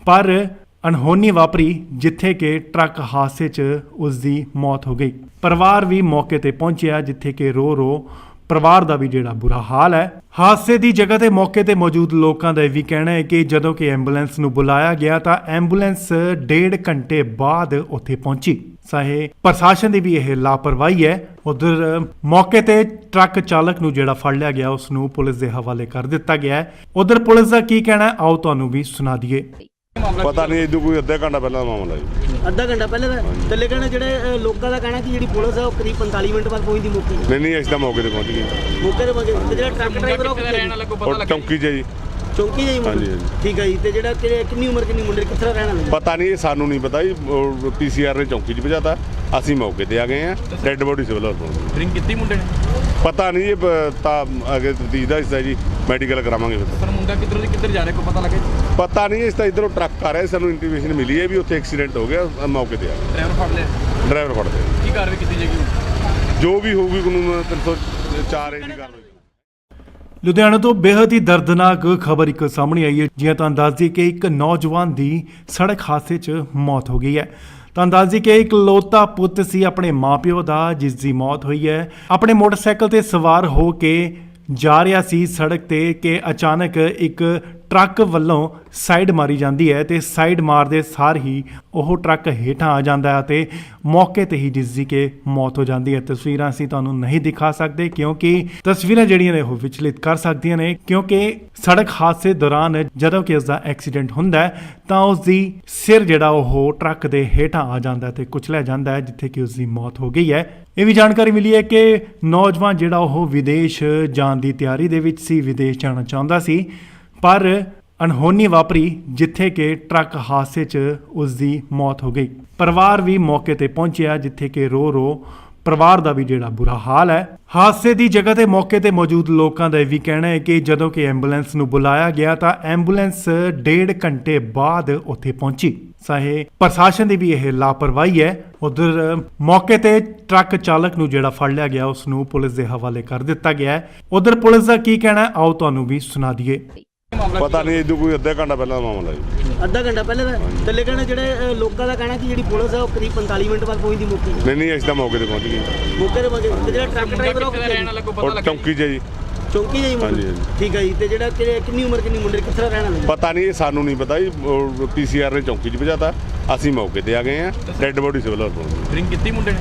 ਪਰ ਅਣਹੋਣੀ ਵਾਪਰੀ ਜਿੱਥੇ ਕਿ ਟਰੱਕ ਹਾਦਸੇ 'ਚ ਉਸ ਦੀ ਮੌਤ ਹੋ ਗਈ। ਪਰਿਵਾਰ ਵੀ ਮੌਕੇ ਤੇ ਪਹੁੰਚਿਆ, ਜਿੱਥੇ ਕਿ ਰੋ ਪਰਿਵਾਰ ਦਾ ਵੀ ਜਿਹੜਾ ਬੁਰਾ ਹਾਲ ਹੈ। ਹਾਦਸੇ ਦੀ ਜਗ੍ਹਾ ਤੇ ਮੌਕੇ ਤੇ ਮੌਜੂਦ ਲੋਕਾਂ ਦਾ ਇਹ ਵੀ ਕਹਿਣਾ ਹੈ ਕਿ ਜਦੋਂ ਕਿ ਐਂਬੂਲੈਂਸ ਨੂੰ ਬੁਲਾਇਆ ਗਿਆ ਤਾਂ ਐਂਬੂਲੈਂਸ 1.5 ਘੰਟੇ ਬਾਅਦ ਉੱਥੇ ਪਹੁੰਚੀ। ਚਾਹੇ ਪ੍ਰਸ਼ਾਸਨ ਦੀ ਵੀ ਇਹ ਲਾਪਰਵਾਹੀ ਹੈ। ਉਧਰ ਮੌਕੇ ਤੇ ਟਰੱਕ ਚਾਲਕ ਨੂੰ ਜਿਹੜਾ ਫੜ ਲਿਆ ਗਿਆ ਉਸ ਨੂੰ ਪੁਲਿਸ ਦੇ ਹਵਾਲੇ ਕਰ ਦਿੱਤਾ ਗਿਆ ਹੈ। ਉਧਰ ਪੁਲਿਸ ਦਾ ਕੀ ਕਹਿਣਾ ਹੈ, ਆਓ ਤੁਹਾਨੂੰ ਵੀ ਸੁਣਾ ਦਈਏ। ਪਤਾ ਨਹੀਂ ਇਦੋਂ ਕੋਈ ਅੱਧਾ ਘੰਟਾ ਪਹਿਲਾਂ ਦਾ ਮਾਮਲਾ ਜੀ। ਅੱਧਾ ਘੰਟਾ ਪਹਿਲੇ ਦਾ ਤੇ ਲੇਕਿਨ ਜਿਹੜੇ ਲੋਕਾਂ ਦਾ ਕਹਿਣਾ ਕਿ ਜਿਹੜੀ ਪੁਲਿਸ ਹੈ ਉਹ ਕਰੀਬ 45 ਮਿੰਟ ਬਾਅਦ ਪਹੁੰਚਦੀ ਮੌਕੇ ਤੇ। ਨਹੀਂ ਅਸੀਂ ਤਾਂ ਮੌਕੇ ਤੇ ਪਹੁੰਚ ਗਏ। ਮੌਕੇ ਤੇ ਪਹੁੰਚੇ ਤੇ ਜਿਹੜਾ ਟਰੱਕ ਡਰਾਈਵਰ ਉਹ ਕਿੱਥੇ ਰਹਿਣ ਵਾਲਾ ਕੋਈ ਪਤਾ ਉਹ ਲੱਗਾ ਚੌਂਕੀ 'ਚ ਜੀ। ਚੌਂਕੀ ਜਾਈ ਹਾਂਜੀ, ਮੁੰਡਾ ਹਾਂਜੀ। ਠੀਕ ਹੈ ਜੀ। ਤੇ ਜਿਹੜਾ ਕਿੰਨੀ ਉਮਰ ਕਿੰਨੀ ਮੁੰਡੇ ਕਿੱਥੇ ਦਾ ਰਹਿਣ ਵਾਲਾ ਪਤਾ ਨਹੀਂ, ਇਹ ਸਾਨੂੰ ਨਹੀਂ ਪਤਾ ਜੀ। ਪੀਸੀਆਰ ਨੇ ਚੌਂਕੀ 'ਚ ਭਜਾਤਾ, ਅਸੀਂ ਮੌਕੇ ਤੇ ਆ ਗਏ ਆ। ਡੈੱਡ ਬੋਡੀ ਸਿਵਲ ਹਸਪਤਾਲ। ਡਰਿੰਕ ਕੀਤੀ ਮੁੰਡੇ ਨੇ? ਪਤਾ ਨਹੀਂ ਇਹ ਤਾਂ ਅੱਗੇ ਤਫਤੀਸ਼ ਦਾ ਹਿੱਸਾ ਜੀ, ਮੈਡੀਕਲ ਕਰਾਵਾਂਗੇ ਫਿਰ। ਸਰ ਮੁੰਡਾ ਕਿੱਧਰ ਜਾ ਰਿਹਾ ਕੋਈ ਪਤਾ ਲੱਗਾ ਜੀ? ਪਤਾ ਨਹੀਂ, ਇਸ ਤਾਂ ਇਧਰੋਂ ਟਰੱਕ ਆ ਰਿਹਾ, ਸਾਨੂੰ ਇੰਟੀਮੇਸ਼ਨ ਮਿਲੀ ਹੈ ਵੀ ਉੱਥੇ ਐਕਸੀਡੈਂਟ ਹੋ ਗਿਆ, ਮੌਕੇ ਤੇ ਆ ਗਏ। ਡਰਾਈਵਰ ਫੜ ਲਿਆ? ਡਰਾਈਵਰ ਫੜਦੇ ਆ। ਕੀ ਕਾਰਵਾਈ ਕੀਤੀ ਜਾਏਗੀ ਹੁਣ? ਜੋ ਵੀ ਹੋਊਗੀ ਕਾਨੂੰਨ 304 ਦੀ ਕਾਰਵਾਈ। ਲੁਧਿਆਣਾ ਤੋਂ ਬੇहद ਹੀ ਦਰਦਨਾਕ ਖਬਰ ਇੱਕ ਸਾਹਮਣੇ ਆਈ ਹੈ। ਜਿਵੇਂ ਤੁਹਾਨੂੰ ਦੱਸ ਦਈਏ ਕਿ ਇੱਕ ਨੌਜਵਾਨ ਦੀ ਸੜਕ ਹਾਦਸੇ 'ਚ ਮੌਤ ਹੋ ਗਈ ਹੈ। ਤੁਹਾਨੂੰ ਦੱਸ ਦਈਏ ਕਿ ਇੱਕ ਲੋਤਾ ਪੁੱਤ ਸੀ ਆਪਣੇ ਮਾਪਿਓ ਦਾ, ਜਿਸ ਦੀ ਮੌਤ ਹੋਈ ਹੈ। ਆਪਣੇ ਮੋਟਰਸਾਈਕਲ ਤੇ ਸਵਾਰ ਹੋ ਕੇ ਜਾ ਰਿਹਾ ਸੀ ਸੜਕ ਤੇ ਕਿ ਅਚਾਨਕ ਇੱਕ ਟਰੱਕ ਵੱਲੋਂ ਸਾਈਡ ਮਾਰੀ ਜਾਂਦੀ ਹੈ ਤੇ ਸਾਈਡ ਮਾਰਦੇ ਸਾਰ ਹੀ ਉਹ ਟਰੱਕ ਹੇਠਾਂ ਆ ਜਾਂਦਾ ਹੈ ਤੇ ਮੌਕੇ ਤੇ ਹੀ ਜਿਸ ਦੀ ਕਿ ਮੌਤ ਹੋ ਜਾਂਦੀ ਹੈ। ਤਸਵੀਰਾਂ ਅਸੀਂ ਤੁਹਾਨੂੰ ਨਹੀਂ ਦਿਖਾ ਸਕਦੇ ਕਿਉਂਕਿ ਤਸਵੀਰਾਂ ਜਿਹੜੀਆਂ ਨੇ ਉਹ ਵਿਚਲਿਤ ਕਰ ਸਕਦੀਆਂ ਨੇ, ਕਿਉਂਕਿ ਸੜਕ ਹਾਦਸੇ ਦੌਰਾਨ ਜਦੋਂ ਕਿ ਉਸ ਦਾ ਐਕਸੀਡੈਂਟ ਹੁੰਦਾ ਹੈ ਤਾਂ ਉਸ ਦੀ ਸਿਰ ਜਿਹੜਾ ਉਹ ਟਰੱਕ ਦੇ ਹੇਠਾਂ ਆ ਜਾਂਦਾ ਹੈ ਤੇ ਕੁਚਲਿਆ ਜਾਂਦਾ ਹੈ, ਜਿੱਥੇ ਕਿ ਉਸ ਦੀ ਮੌਤ ਹੋ ਗਈ ਹੈ। ਇਹ ਵੀ ਜਾਣਕਾਰੀ ਮਿਲੀ ਹੈ ਕਿ ਨੌਜਵਾਨ ਜਿਹੜਾ ਉਹ ਵਿਦੇਸ਼ ਜਾਣ ਦੀ ਤਿਆਰੀ ਦੇ ਵਿੱਚ ਸੀ, ਵਿਦੇਸ਼ ਜਾਣਾ ਚਾਹੁੰਦਾ ਸੀ, ਪਰ ਅਣਹੋਣੀ ਵਾਪਰੀ ਜਿੱਥੇ ਕਿ ਟਰੱਕ ਹਾਦਸੇ 'ਚ ਉਸ ਦੀ ਮੌਤ ਹੋ ਗਈ। ਪਰਿਵਾਰ ਵੀ ਮੌਕੇ ਤੇ ਪਹੁੰਚਿਆ, ਜਿੱਥੇ ਕਿ ਰੋ ਪਰਿਵਾਰ ਦਾ ਵੀ ਜਿਹੜਾ ਬੁਰਾ ਹਾਲ ਹੈ। ਹਾਦਸੇ ਦੀ ਜਗ੍ਹਾ ਤੇ ਮੌਕੇ ਤੇ ਮੌਜੂਦ ਲੋਕਾਂ ਦਾ ਇਹ ਵੀ ਕਹਿਣਾ ਹੈ ਕਿ ਜਦੋਂ ਕਿ ਐਂਬੂਲੈਂਸ ਨੂੰ ਬੁਲਾਇਆ ਗਿਆ ਤਾਂ ਐਂਬੂਲੈਂਸ 1.5 ਘੰਟੇ ਬਾਅਦ ਉੱਥੇ ਪਹੁੰਚੀ। ਚਾਹੇ ਪ੍ਰਸ਼ਾਸਨ ਦੀ ਵੀ ਇਹ ਲਾਪਰਵਾਹੀ ਹੈ। ਉਧਰ ਮੌਕੇ ਤੇ ਟਰੱਕ ਚਾਲਕ ਨੂੰ ਜਿਹੜਾ ਫੜ ਲਿਆ ਗਿਆ ਉਸ ਨੂੰ ਪੁਲਿਸ ਦੇ ਹਵਾਲੇ ਕਰ ਦਿੱਤਾ ਗਿਆ ਹੈ। ਉਧਰ ਪੁਲਿਸ ਦਾ ਕੀ ਕਹਿਣਾ ਹੈ, ਆਓ ਤੁਹਾਨੂੰ ਵੀ ਸੁਣਾ ਦਈਏ। ਪਤਾ ਨਹੀਂ ਇਦੋਂ ਕੋਈ ਅੱਧਾ ਘੰਟਾ ਪਹਿਲਾਂ ਦਾ ਮਾਮਲਾ ਜੀ। ਅੱਧਾ ਘੰਟਾ ਪਹਿਲੇ ਦਾ ਤੇ ਲੇਕਿਨ ਜਿਹੜੇ ਲੋਕਾਂ ਦਾ ਕਹਿਣਾ ਕਿ ਜਿਹੜੀ ਪੁਲਿਸ ਹੈ ਉਹ ਕਰੀਬ 45 ਮਿੰਟ ਬਾਅਦ ਪਹੁੰਚਦੀ ਮੌਕੇ ਤੇ। ਨਹੀਂ ਅਸੀਂ ਤਾਂ ਮੌਕੇ ਤੇ ਪਹੁੰਚ ਗਏ। ਮੌਕੇ ਤੇ ਪਹੁੰਚੇ ਤੇ ਜਿਹੜਾ ਟਰੱਕ ਡਰਾਈਵਰ ਉਹ ਕਿੱਥੇ ਰਹਿਣ ਵਾਲਾ ਕੋਈ ਪਤਾ ਉਹ ਲੱਗਾ? ਚੌਂਕੀ 'ਚ ਜੀ। ਚੌਂਕੀ ਜਾਈ ਮੁੰਡਾ ਹਾਂਜੀ, ਹਾਂਜੀ। ਠੀਕ ਹੈ ਜੀ। ਤੇ ਜਿਹੜਾ ਕਿੰਨੀ ਉਮਰ ਕਿੰਨੀ ਮੁੰਡੇ ਕਿੱਥੇ ਦਾ ਰਹਿਣ ਵਾਲਾ ਪਤਾ ਨਹੀਂ, ਇਹ ਸਾਨੂੰ ਨਹੀਂ ਪਤਾ ਜੀ। ਪੀਸੀਆਰ ਨੇ ਚੌਂਕੀ 'ਚ ਭਜਾਤਾ, ਅਸੀਂ ਮੌਕੇ ਤੇ ਆ ਗਏ ਆ। ਡੈੱਡ ਬੋਡੀ ਸਿਵਲ ਹਸਪਤਾਲ। ਡਰਿੰਕ ਕੀਤੀ ਮੁੰਡੇ ਨੇ?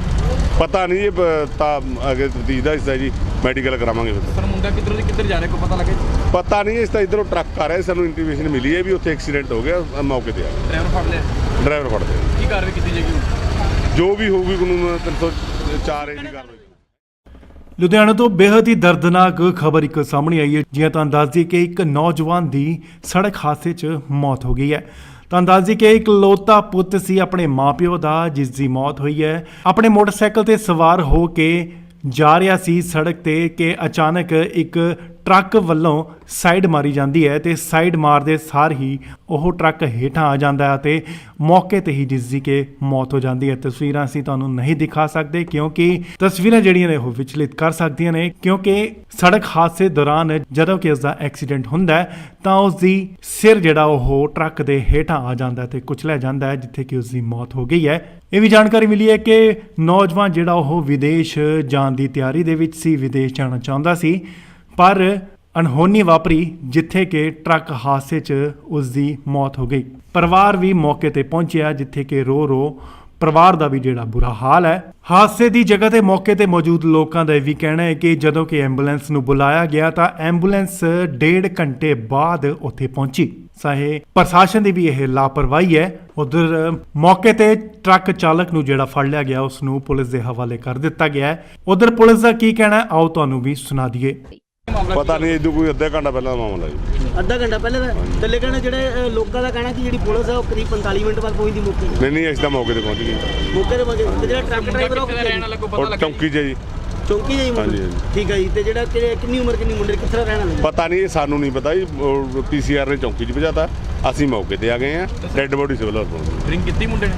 ਪਤਾ ਨਹੀਂ, ਇਹ ਤਾਂ ਅੱਗੇ ਤਫਤੀਸ਼ ਦਾ ਹਿੱਸਾ ਜੀ, ਮੈਡੀਕਲ ਕਰਾਵਾਂਗੇ ਫਿਰ। ਸਰ ਮੁੰਡਾ ਕਿੱਧਰ ਜਾ ਰਿਹਾ ਕੋਈ ਪਤਾ ਲੱਗਾ ਜੀ? ਪਤਾ ਨਹੀਂ, ਇਸ ਤਾਂ ਇਧਰੋਂ ਟਰੱਕ ਆ ਰਿਹਾ, ਸਾਨੂੰ ਇੰਟੀਮੇਸ਼ਨ ਮਿਲੀ ਹੈ ਵੀ ਉੱਥੇ ਐਕਸੀਡੈਂਟ ਹੋ ਗਿਆ, ਮੌਕੇ ਤੇ ਆ ਗਏ। ਡਰਾਈਵਰ ਫੜ ਲਿਆ? ਡਰਾਈਵਰ ਫੜਦੇ ਆ। ਕੀ ਕਾਰਵਾਈ ਕੀਤੀ ਜਾਏਗੀ ਹੁਣ? ਜੋ ਵੀ ਹੋਊਗੀ ਕਾਨੂੰਨ 304 ਦੀ ਕਾਰਵਾਈ। ਲੁਧਿਆਣਾ ਤੋਂ ਬੇहद ਹੀ ਦਰਦਨਾਕ ਖਬਰ ਇੱਕ ਸਾਹਮਣੇ ਆਈ ਹੈ। ਜਿਵੇਂ ਤੁਹਾਨੂੰ ਦੱਸ ਦਈਏ ਕਿ ਇੱਕ ਨੌਜਵਾਨ ਦੀ ਸੜਕ ਹਾਦਸੇ 'ਚ ਮੌਤ ਹੋ ਗਈ ਹੈ। ਤੁਹਾਨੂੰ ਦੱਸ ਦਈਏ ਕਿ ਇੱਕ ਲੋਤਾ ਪੁੱਤ ਸੀ ਆਪਣੇ ਮਾਪਿਓ ਦਾ, ਜਿਸ ਦੀ ਮੌਤ ਹੋਈ ਹੈ। ਆਪਣੇ ਮੋਟਰਸਾਈਕਲ ਤੇ ਸਵਾਰ ਹੋ ਕੇ ਜਾ ਰਿਹਾ ਸੀ ਸੜਕ ਤੇ ਕਿ ਅਚਾਨਕ ਇੱਕ ਟਰੱਕ ਵੱਲੋਂ ਸਾਈਡ ਮਾਰੀ ਜਾਂਦੀ ਹੈ ਤੇ ਸਾਈਡ ਮਾਰਦੇ ਸਾਰ ਹੀ ਉਹ ਟਰੱਕ ਹੇਠਾਂ ਆ ਜਾਂਦਾ ਹੈ ਤੇ ਮੌਕੇ ਤੇ ਹੀ ਜਿਸ ਦੀ ਕਿ ਮੌਤ ਹੋ ਜਾਂਦੀ ਹੈ। ਤਸਵੀਰਾਂ ਅਸੀਂ ਤੁਹਾਨੂੰ ਨਹੀਂ ਦਿਖਾ ਸਕਦੇ ਕਿਉਂਕਿ ਤਸਵੀਰਾਂ ਜਿਹੜੀਆਂ ਨੇ ਉਹ ਵਿਚਲਿਤ ਕਰ ਸਕਦੀਆਂ ਨੇ, ਕਿਉਂਕਿ ਸੜਕ ਹਾਦਸੇ ਦੌਰਾਨ ਜਦੋਂ ਕਿ ਉਸ ਦਾ ਐਕਸੀਡੈਂਟ ਹੁੰਦਾ ਹੈ ਤਾਂ ਉਸ ਦੀ ਸਿਰ ਜਿਹੜਾ ਉਹ ਟਰੱਕ ਦੇ ਹੇਠਾਂ ਆ ਜਾਂਦਾ ਹੈ ਤੇ ਕੁਚਲਿਆ ਜਾਂਦਾ ਹੈ, ਜਿੱਥੇ ਕਿ ਉਸ ਦੀ ਮੌਤ ਹੋ ਗਈ ਹੈ। ਇਹ ਵੀ ਜਾਣਕਾਰੀ ਮਿਲੀ ਹੈ ਕਿ ਨੌਜਵਾਨ ਜਿਹੜਾ ਉਹ ਵਿਦੇਸ਼ ਜਾਣ ਦੀ ਤਿਆਰੀ ਦੇ ਵਿੱਚ ਸੀ, ਵਿਦੇਸ਼ ਜਾਣਾ ਚਾਹੁੰਦਾ ਸੀ, ਪਰ ਅਣਹੋਣੀ ਵਾਪਰੀ ਜਿੱਥੇ ਕਿ ਟਰੱਕ ਹਾਦਸੇ 'ਚ ਉਸ ਦੀ ਮੌਤ ਹੋ ਗਈ। ਪਰਿਵਾਰ ਵੀ ਮੌਕੇ ਤੇ ਪਹੁੰਚਿਆ, ਜਿੱਥੇ ਕਿ ਰੋ ਪਰਿਵਾਰ ਦਾ ਵੀ ਜਿਹੜਾ ਬੁਰਾ ਹਾਲ ਹੈ। ਹਾਦਸੇ ਦੀ ਜਗ੍ਹਾ ਤੇ ਮੌਕੇ ਤੇ ਮੌਜੂਦ ਲੋਕਾਂ ਦਾ ਇਹ ਵੀ ਕਹਿਣਾ ਹੈ ਕਿ ਜਦੋਂ ਕਿ ਐਂਬੂਲੈਂਸ ਨੂੰ ਬੁਲਾਇਆ ਗਿਆ ਤਾਂ ਐਂਬੂਲੈਂਸ 1.5 ਘੰਟੇ ਬਾਅਦ ਉੱਥੇ ਪਹੁੰਚੀ। ਚਾਹੇ ਪ੍ਰਸ਼ਾਸਨ ਦੀ ਵੀ ਇਹ ਲਾਪਰਵਾਹੀ ਹੈ। ਉਧਰ ਮੌਕੇ ਤੇ ਟਰੱਕ ਚਾਲਕ ਨੂੰ ਜਿਹੜਾ ਫੜ ਲਿਆ ਗਿਆ ਉਸ ਨੂੰ ਪੁਲਿਸ ਦੇ ਹਵਾਲੇ ਕਰ ਦਿੱਤਾ ਗਿਆ ਹੈ। ਉਧਰ ਪੁਲਿਸ ਦਾ ਕੀ ਕਹਿਣਾ ਹੈ, ਆਓ ਤੁਹਾਨੂੰ ਵੀ ਸੁਣਾ ਦਈਏ। ਪਤਾ ਨਹੀਂ ਇਦੋਂ ਕੋਈ ਅੱਧਾ ਘੰਟਾ ਪਹਿਲਾਂ ਦਾ ਮਾਮਲਾ ਜੀ। ਅੱਧਾ ਘੰਟਾ ਪਹਿਲੇ ਦਾ ਤੇ ਲੇਕਿਨ ਜਿਹੜੇ ਲੋਕਾਂ ਦਾ ਕਹਿਣਾ ਕਿ ਜਿਹੜੀ ਪੁਲਿਸ ਹੈ ਉਹ ਕਰੀਬ 45 ਮਿੰਟ ਬਾਅਦ ਪਹੁੰਚਦੀ ਮੌਕੇ ਤੇ। ਨਹੀਂ ਅਸੀਂ ਤਾਂ ਮੌਕੇ ਤੇ ਪਹੁੰਚ ਗਏ। ਮੌਕੇ ਤੇ ਪਹੁੰਚੇ ਤੇ ਜਿਹੜਾ ਟਰੱਕ ਡਰਾਈਵਰ ਉਹ ਕਿੱਥੇ ਰਹਿਣ ਵਾਲਾ ਕੋਈ ਪਤਾ ਉਹ ਲੱਗਾ? ਚੌਂਕੀ 'ਚ ਜੀ। ਚੌਂਕੀ ਜਾਈ ਮੁੰਡਾ ਹਾਂਜੀ, ਹਾਂਜੀ। ਠੀਕ ਹੈ ਜੀ। ਤੇ ਜਿਹੜਾ ਕਿੰਨੀ ਉਮਰ ਕਿੰਨੀ ਮੁੰਡੇ ਕਿੱਥੇ ਦਾ ਰਹਿਣ ਵਾਲਾ ਪਤਾ ਨਹੀਂ, ਇਹ ਸਾਨੂੰ ਨਹੀਂ ਪਤਾ ਜੀ। ਪੀਸੀਆਰ ਨੇ ਚੌਂਕੀ 'ਚ ਭਜਾਤਾ, ਅਸੀਂ ਮੌਕੇ ਤੇ ਆ ਗਏ ਆ। ਡੈੱਡ ਬੋਡੀ ਸਿਵਲ ਹਸਪਤਾਲ। ਡਰਿੰਕ ਕੀਤੀ ਮੁੰਡੇ ਨੇ?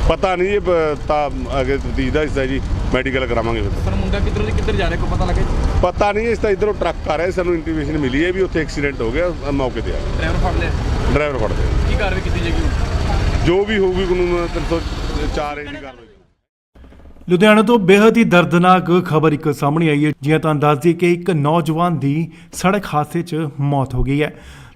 ਪਤਾ ਨਹੀਂ, ਇਹ ਤਾਂ ਅੱਗੇ ਤਫਤੀਸ਼ ਦਾ ਹਿੱਸਾ ਜੀ, ਮੈਡੀਕਲ ਕਰਾਵਾਂਗੇ ਫਿਰ। ਸਰ ਮੁੰਡਾ ਕਿੱਧਰ ਜਾ ਰਿਹਾ ਕੋਈ ਪਤਾ ਲੱਗਾ ਜੀ? ਪਤਾ ਨਹੀਂ, ਇਸ ਤਾਂ ਇਧਰੋਂ ਟਰੱਕ ਆ ਰਿਹਾ, ਸਾਨੂੰ ਇੰਟੀਮੇਸ਼ਨ ਮਿਲੀ ਹੈ ਵੀ ਉੱਥੇ ਐਕਸੀਡੈਂਟ ਹੋ ਗਿਆ, ਮੌਕੇ ਤੇ ਆ ਗਏ। ਡਰਾਈਵਰ ਫੜ ਲਿਆ? ਡਰਾਈਵਰ ਫੜਦੇ ਆ। ਕੀ ਕਾਰਵਾਈ ਕੀਤੀ ਜਾਏਗੀ ਹੁਣ? ਜੋ ਵੀ ਹੋਊਗੀ ਕਾਨੂੰਨ 304 ਦੀ ਕਾਰਵਾਈ। ਲੁਧਿਆਣਾ ਤੋਂ ਬੇहद ਹੀ ਦਰਦਨਾਕ ਖਬਰ ਇੱਕ ਸਾਹਮਣੇ ਆਈ ਹੈ। ਜਿਵੇਂ ਤੁਹਾਨੂੰ ਦੱਸ ਦਈਏ ਕਿ ਇੱਕ ਨੌਜਵਾਨ ਦੀ ਸੜਕ ਹਾਦਸੇ 'ਚ ਮੌਤ ਹੋ ਗਈ ਹੈ।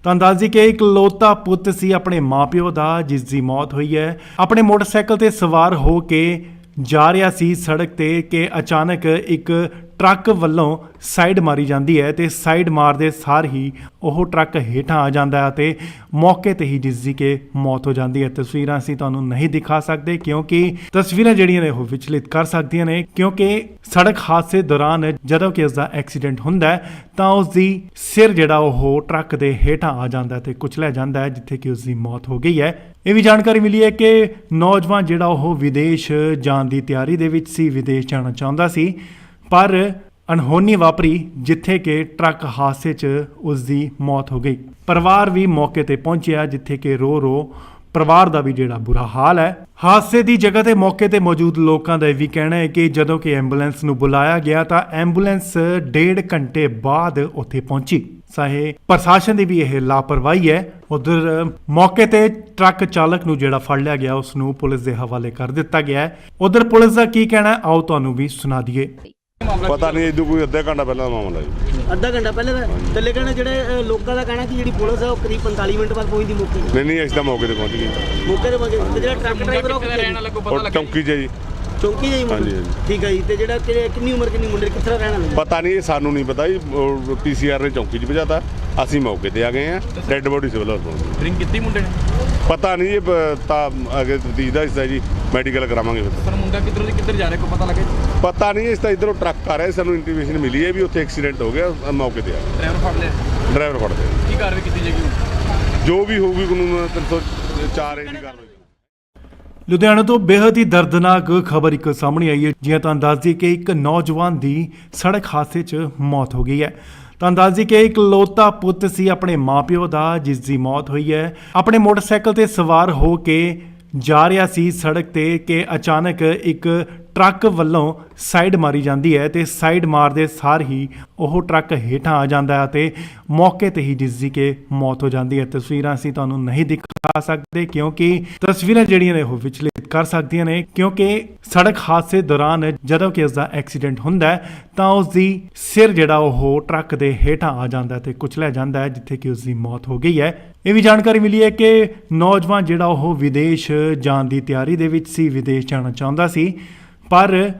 ਤੁਹਾਨੂੰ ਦੱਸ ਦਈਏ ਕਿ ਇੱਕ ਇਕਲੌਤਾ ਪੁੱਤ ਸੀ ਆਪਣੇ ਮਾਪਿਓ ਦਾ, ਜਿਸ ਦੀ ਮੌਤ ਹੋਈ ਹੈ। ਆਪਣੇ ਮੋਟਰਸਾਈਕਲ ਤੇ ਸਵਾਰ ਹੋ ਕੇ ਜਾ ਰਿਹਾ ਸੀ ਸੜਕ ਤੇ ਕਿ ਅਚਾਨਕ ਇੱਕ ਟਰੱਕ ਵੱਲੋਂ ਸਾਈਡ ਮਾਰੀ ਜਾਂਦੀ ਹੈ ਤੇ ਸਾਈਡ ਮਾਰਦੇ ਸਾਰ ਹੀ ਉਹ ਟਰੱਕ ਹੇਠਾਂ ਆ ਜਾਂਦਾ ਹੈ ਤੇ ਮੌਕੇ ਤੇ ਹੀ ਜਿਸ ਦੀ ਕਿ ਮੌਤ ਹੋ ਜਾਂਦੀ ਹੈ। ਤਸਵੀਰਾਂ ਅਸੀਂ ਤੁਹਾਨੂੰ ਨਹੀਂ ਦਿਖਾ ਸਕਦੇ ਕਿਉਂਕਿ ਤਸਵੀਰਾਂ ਜਿਹੜੀਆਂ ਨੇ ਉਹ ਵਿਚਲਿਤ ਕਰ ਸਕਦੀਆਂ ਨੇ, ਕਿਉਂਕਿ ਸੜਕ ਹਾਦਸੇ ਦੌਰਾਨ ਜਦੋਂ ਕਿ ਉਸ ਦਾ ਐਕਸੀਡੈਂਟ ਹੁੰਦਾ ਹੈ ਤਾਂ ਉਸ ਦੀ ਸਿਰ ਜਿਹੜਾ ਉਹ ਟਰੱਕ ਦੇ ਹੇਠਾਂ ਆ ਜਾਂਦਾ ਹੈ ਤੇ ਕੁਚਲਿਆ ਜਾਂਦਾ ਹੈ, ਜਿੱਥੇ ਕਿ ਉਸ ਦੀ ਮੌਤ ਹੋ ਗਈ ਹੈ। ਇਹ ਵੀ ਜਾਣਕਾਰੀ ਮਿਲੀ ਹੈ ਕਿ ਨੌਜਵਾਨ ਜਿਹੜਾ ਉਹ ਵਿਦੇਸ਼ ਜਾਣ ਦੀ ਤਿਆਰੀ ਦੇ ਵਿੱਚ ਸੀ, ਵਿਦੇਸ਼ ਜਾਣਾ ਚਾਹੁੰਦਾ ਸੀ, ਪਰ ਅਣਹੋਣੀ ਵਾਪਰੀ ਜਿੱਥੇ ਕਿ ਟਰੱਕ ਹਾਦਸੇ 'ਚ ਉਸ ਦੀ ਮੌਤ ਹੋ ਗਈ। ਪਰਿਵਾਰ ਵੀ ਮੌਕੇ ਤੇ ਪਹੁੰਚਿਆ, ਜਿੱਥੇ ਕਿ ਰੋ ਪਰਿਵਾਰ ਦਾ ਵੀ ਜਿਹੜਾ ਬੁਰਾ ਹਾਲ ਹੈ। ਹਾਦਸੇ ਦੀ ਜਗ੍ਹਾ ਤੇ ਮੌਕੇ ਤੇ ਮੌਜੂਦ ਲੋਕਾਂ ਦਾ ਇਹ ਵੀ ਕਹਿਣਾ ਹੈ ਕਿ ਜਦੋਂ ਕਿ ਐਂਬੂਲੈਂਸ ਨੂੰ ਬੁਲਾਇਆ ਗਿਆ ਤਾਂ ਐਂਬੂਲੈਂਸ 1.5 ਘੰਟੇ ਬਾਅਦ ਉੱਥੇ ਪਹੁੰਚੀ। ਚਾਹੇ ਪ੍ਰਸ਼ਾਸਨ ਦੀ ਵੀ ਇਹ ਲਾਪਰਵਾਹੀ ਹੈ। ਉਧਰ ਮੌਕੇ ਤੇ ਟਰੱਕ ਚਾਲਕ ਨੂੰ ਜਿਹੜਾ ਫੜ ਲਿਆ ਗਿਆ ਉਸ ਨੂੰ ਪੁਲਿਸ ਦੇ ਹਵਾਲੇ ਕਰ ਦਿੱਤਾ ਗਿਆ ਹੈ। ਉਧਰ ਪੁਲਿਸ ਦਾ ਕੀ ਕਹਿਣਾ ਹੈ, ਆਓ ਤੁਹਾਨੂੰ ਵੀ ਸੁਣਾ ਦਈਏ। ਪਤਾ ਨਹੀਂ ਇਦੋਂ ਕੋਈ ਅੱਧਾ ਘੰਟਾ ਪਹਿਲਾਂ ਦਾ ਮਾਮਲਾ ਜੀ। ਅੱਧਾ ਘੰਟਾ ਪਹਿਲੇ ਦਾ ਤੇ ਲੇਕਿਨ ਜਿਹੜੇ ਲੋਕਾਂ ਦਾ ਕਹਿਣਾ ਕਿ ਜਿਹੜੀ ਪੁਲਿਸ ਹੈ ਉਹ ਕਰੀਬ 45 ਮਿੰਟ ਬਾਅਦ ਪਹੁੰਚਦੀ ਮੌਕੇ ਤੇ। ਨਹੀਂ ਅਸੀਂ ਤਾਂ ਮੌਕੇ ਤੇ ਪਹੁੰਚ ਗਏ। ਮੌਕੇ ਤੇ ਜਿਹੜਾ ਟਰੱਕ ਡਰਾਈਵਰ ਉਹ ਰਹਿਣ ਵਾਲਾ ਕੋਈ ਪਤਾ ਔਰ ਲੱਗਾ ਚੌਂਕੀ 'ਚ ਜੀ। ਚੌਂਕੀ ਜਾਈ ਹਾਂਜੀ, ਮੁੰਡਾ ਹਾਂਜੀ। ਠੀਕ ਹੈ ਜੀ। ਤੇ ਜਿਹੜਾ ਕਿੰਨੀ ਉਮਰ ਕਿੰਨੀ ਮੁੰਡੇ ਕਿੱਥੇ ਦਾ ਰਹਿਣ ਵਾਲਾ? ਪਤਾ ਨਹੀਂ, ਇਹ ਸਾਨੂੰ ਨਹੀਂ ਪਤਾ ਜੀ। ਪੀਸੀਆਰ ਨੇ ਚੌਂਕੀ 'ਚ ਭਜਾਤਾ, ਅਸੀਂ ਮੌਕੇ ਤੇ ਆ ਗਏ ਆ। ਡੈੱਡ ਬੋਡੀ ਸਿਵਲ ਹਸਪਤਾਲ। ਡਰਿੰਕ ਕੀਤੀ ਮੁੰਡੇ ਨੇ? ਪਤਾ ਨਹੀਂ, ਇਹ ਤਾਂ ਅੱਗੇ ਤਫਤੀਸ਼ ਦਾ ਹਿੱਸਾ ਜੀ, ਮੈਡੀਕਲ ਕਰਾਵਾਂਗੇ ਫਿਰ। ਸਰ ਮੁੰਡਾ ਕਿੱਧਰ ਜਾ ਰਿਹਾ ਕੋਈ ਪਤਾ ਲੱਗਾ ਜੀ? ਪਤਾ ਨਹੀਂ, ਇਸ ਤਾਂ ਇਧਰੋਂ ਟਰੱਕ ਆ ਰਿਹਾ, ਸਾਨੂੰ ਇੰਟੀਮੇਸ਼ਨ ਮਿਲੀ ਹੈ ਵੀ ਉੱਥੇ ਐਕਸੀਡੈਂਟ ਹੋ ਗਿਆ, ਮੌਕੇ ਤੇ ਆ ਗਏ। ਡਰਾਈਵਰ ਫੜ ਲਿਆ? ਡਰਾਈਵਰ ਫੜਦੇ ਆ। ਕੀ ਕਾਰਵਾਈ ਕੀਤੀ ਜਾਏਗੀ ਹੁਣ? ਜੋ ਵੀ ਹੋਊਗੀ ਕਾਨੂੰਨ 304 ਦੀ ਕਾਰਵਾਈ। ਲੁਧਿਆਣਾ ਤੋਂ ਬੇहद ਹੀ ਦਰਦਨਾਕ ਖਬਰ ਇੱਕ ਸਾਹਮਣੇ ਆਈ ਹੈ। ਜਿਵੇਂ ਤੁਹਾਨੂੰ ਦੱਸ ਦਈਏ ਕਿ ਇੱਕ ਨੌਜਵਾਨ ਦੀ ਸੜਕ ਹਾਦਸੇ 'ਚ ਮੌਤ ਹੋ ਗਈ ਹੈ। ਤੁਹਾਨੂੰ ਦੱਸ ਦਈਏ ਕਿ ਇੱਕ ਇਕਲੌਤਾ ਪੁੱਤ ਸੀ ਆਪਣੇ ਮਾਪਿਓ ਦਾ, ਜਿਸ ਦੀ ਮੌਤ ਹੋਈ ਹੈ। ਆਪਣੇ ਮੋਟਰਸਾਈਕਲ ਤੇ ਸਵਾਰ ਹੋ ਕੇ ਜਾ ਰਿਹਾ ਸੀ ਸੜਕ ਤੇ ਕਿ ਅਚਾਨਕ ਇੱਕ ਟਰੱਕ ਵੱਲੋਂ ਸਾਈਡ ਮਾਰੀ ਜਾਂਦੀ ਹੈ ਤੇ ਸਾਈਡ ਮਾਰਦੇ ਸਾਰ ਹੀ ਉਹ ਟਰੱਕ ਹੇਠਾਂ ਆ ਜਾਂਦਾ ਹੈ ਤੇ ਮੌਕੇ ਤੇ ਹੀ ਜਿਸ ਦੀ ਕਿ ਮੌਤ ਹੋ ਜਾਂਦੀ ਹੈ। ਤਸਵੀਰਾਂ ਅਸੀਂ ਤੁਹਾਨੂੰ ਨਹੀਂ ਦਿਖਾ ਸਕਦੇ ਕਿਉਂਕਿ ਤਸਵੀਰਾਂ ਜਿਹੜੀਆਂ ਨੇ ਉਹ ਵਿਚਲਿਤ ਕਰ ਸਕਦੀਆਂ ਨੇ, ਕਿਉਂਕਿ ਸੜਕ ਹਾਦਸੇ ਦੌਰਾਨ ਜਦੋਂ ਕਿ ਉਸ ਦਾ ਐਕਸੀਡੈਂਟ ਹੁੰਦਾ ਹੈ ਤਾਂ ਉਸ ਦੀ ਸਿਰ ਜਿਹੜਾ ਉਹ ਟਰੱਕ ਦੇ ਹੇਠਾਂ ਆ ਜਾਂਦਾ ਹੈ ਤੇ ਕੁਚਲਿਆ ਜਾਂਦਾ ਹੈ, ਜਿੱਥੇ ਕਿ ਉਸ ਦੀ ਮੌਤ ਹੋ ਗਈ ਹੈ। ਇਹ ਵੀ ਜਾਣਕਾਰੀ ਮਿਲੀ ਹੈ ਕਿ ਨੌਜਵਾਨ ਜਿਹੜਾ ਉਹ ਵਿਦੇਸ਼ ਜਾਣ ਦੀ ਤਿਆਰੀ ਦੇ ਵਿੱਚ ਸੀ, ਵਿਦੇਸ਼ ਜਾਣਾ ਚਾਹੁੰਦਾ ਸੀ, ਪਰ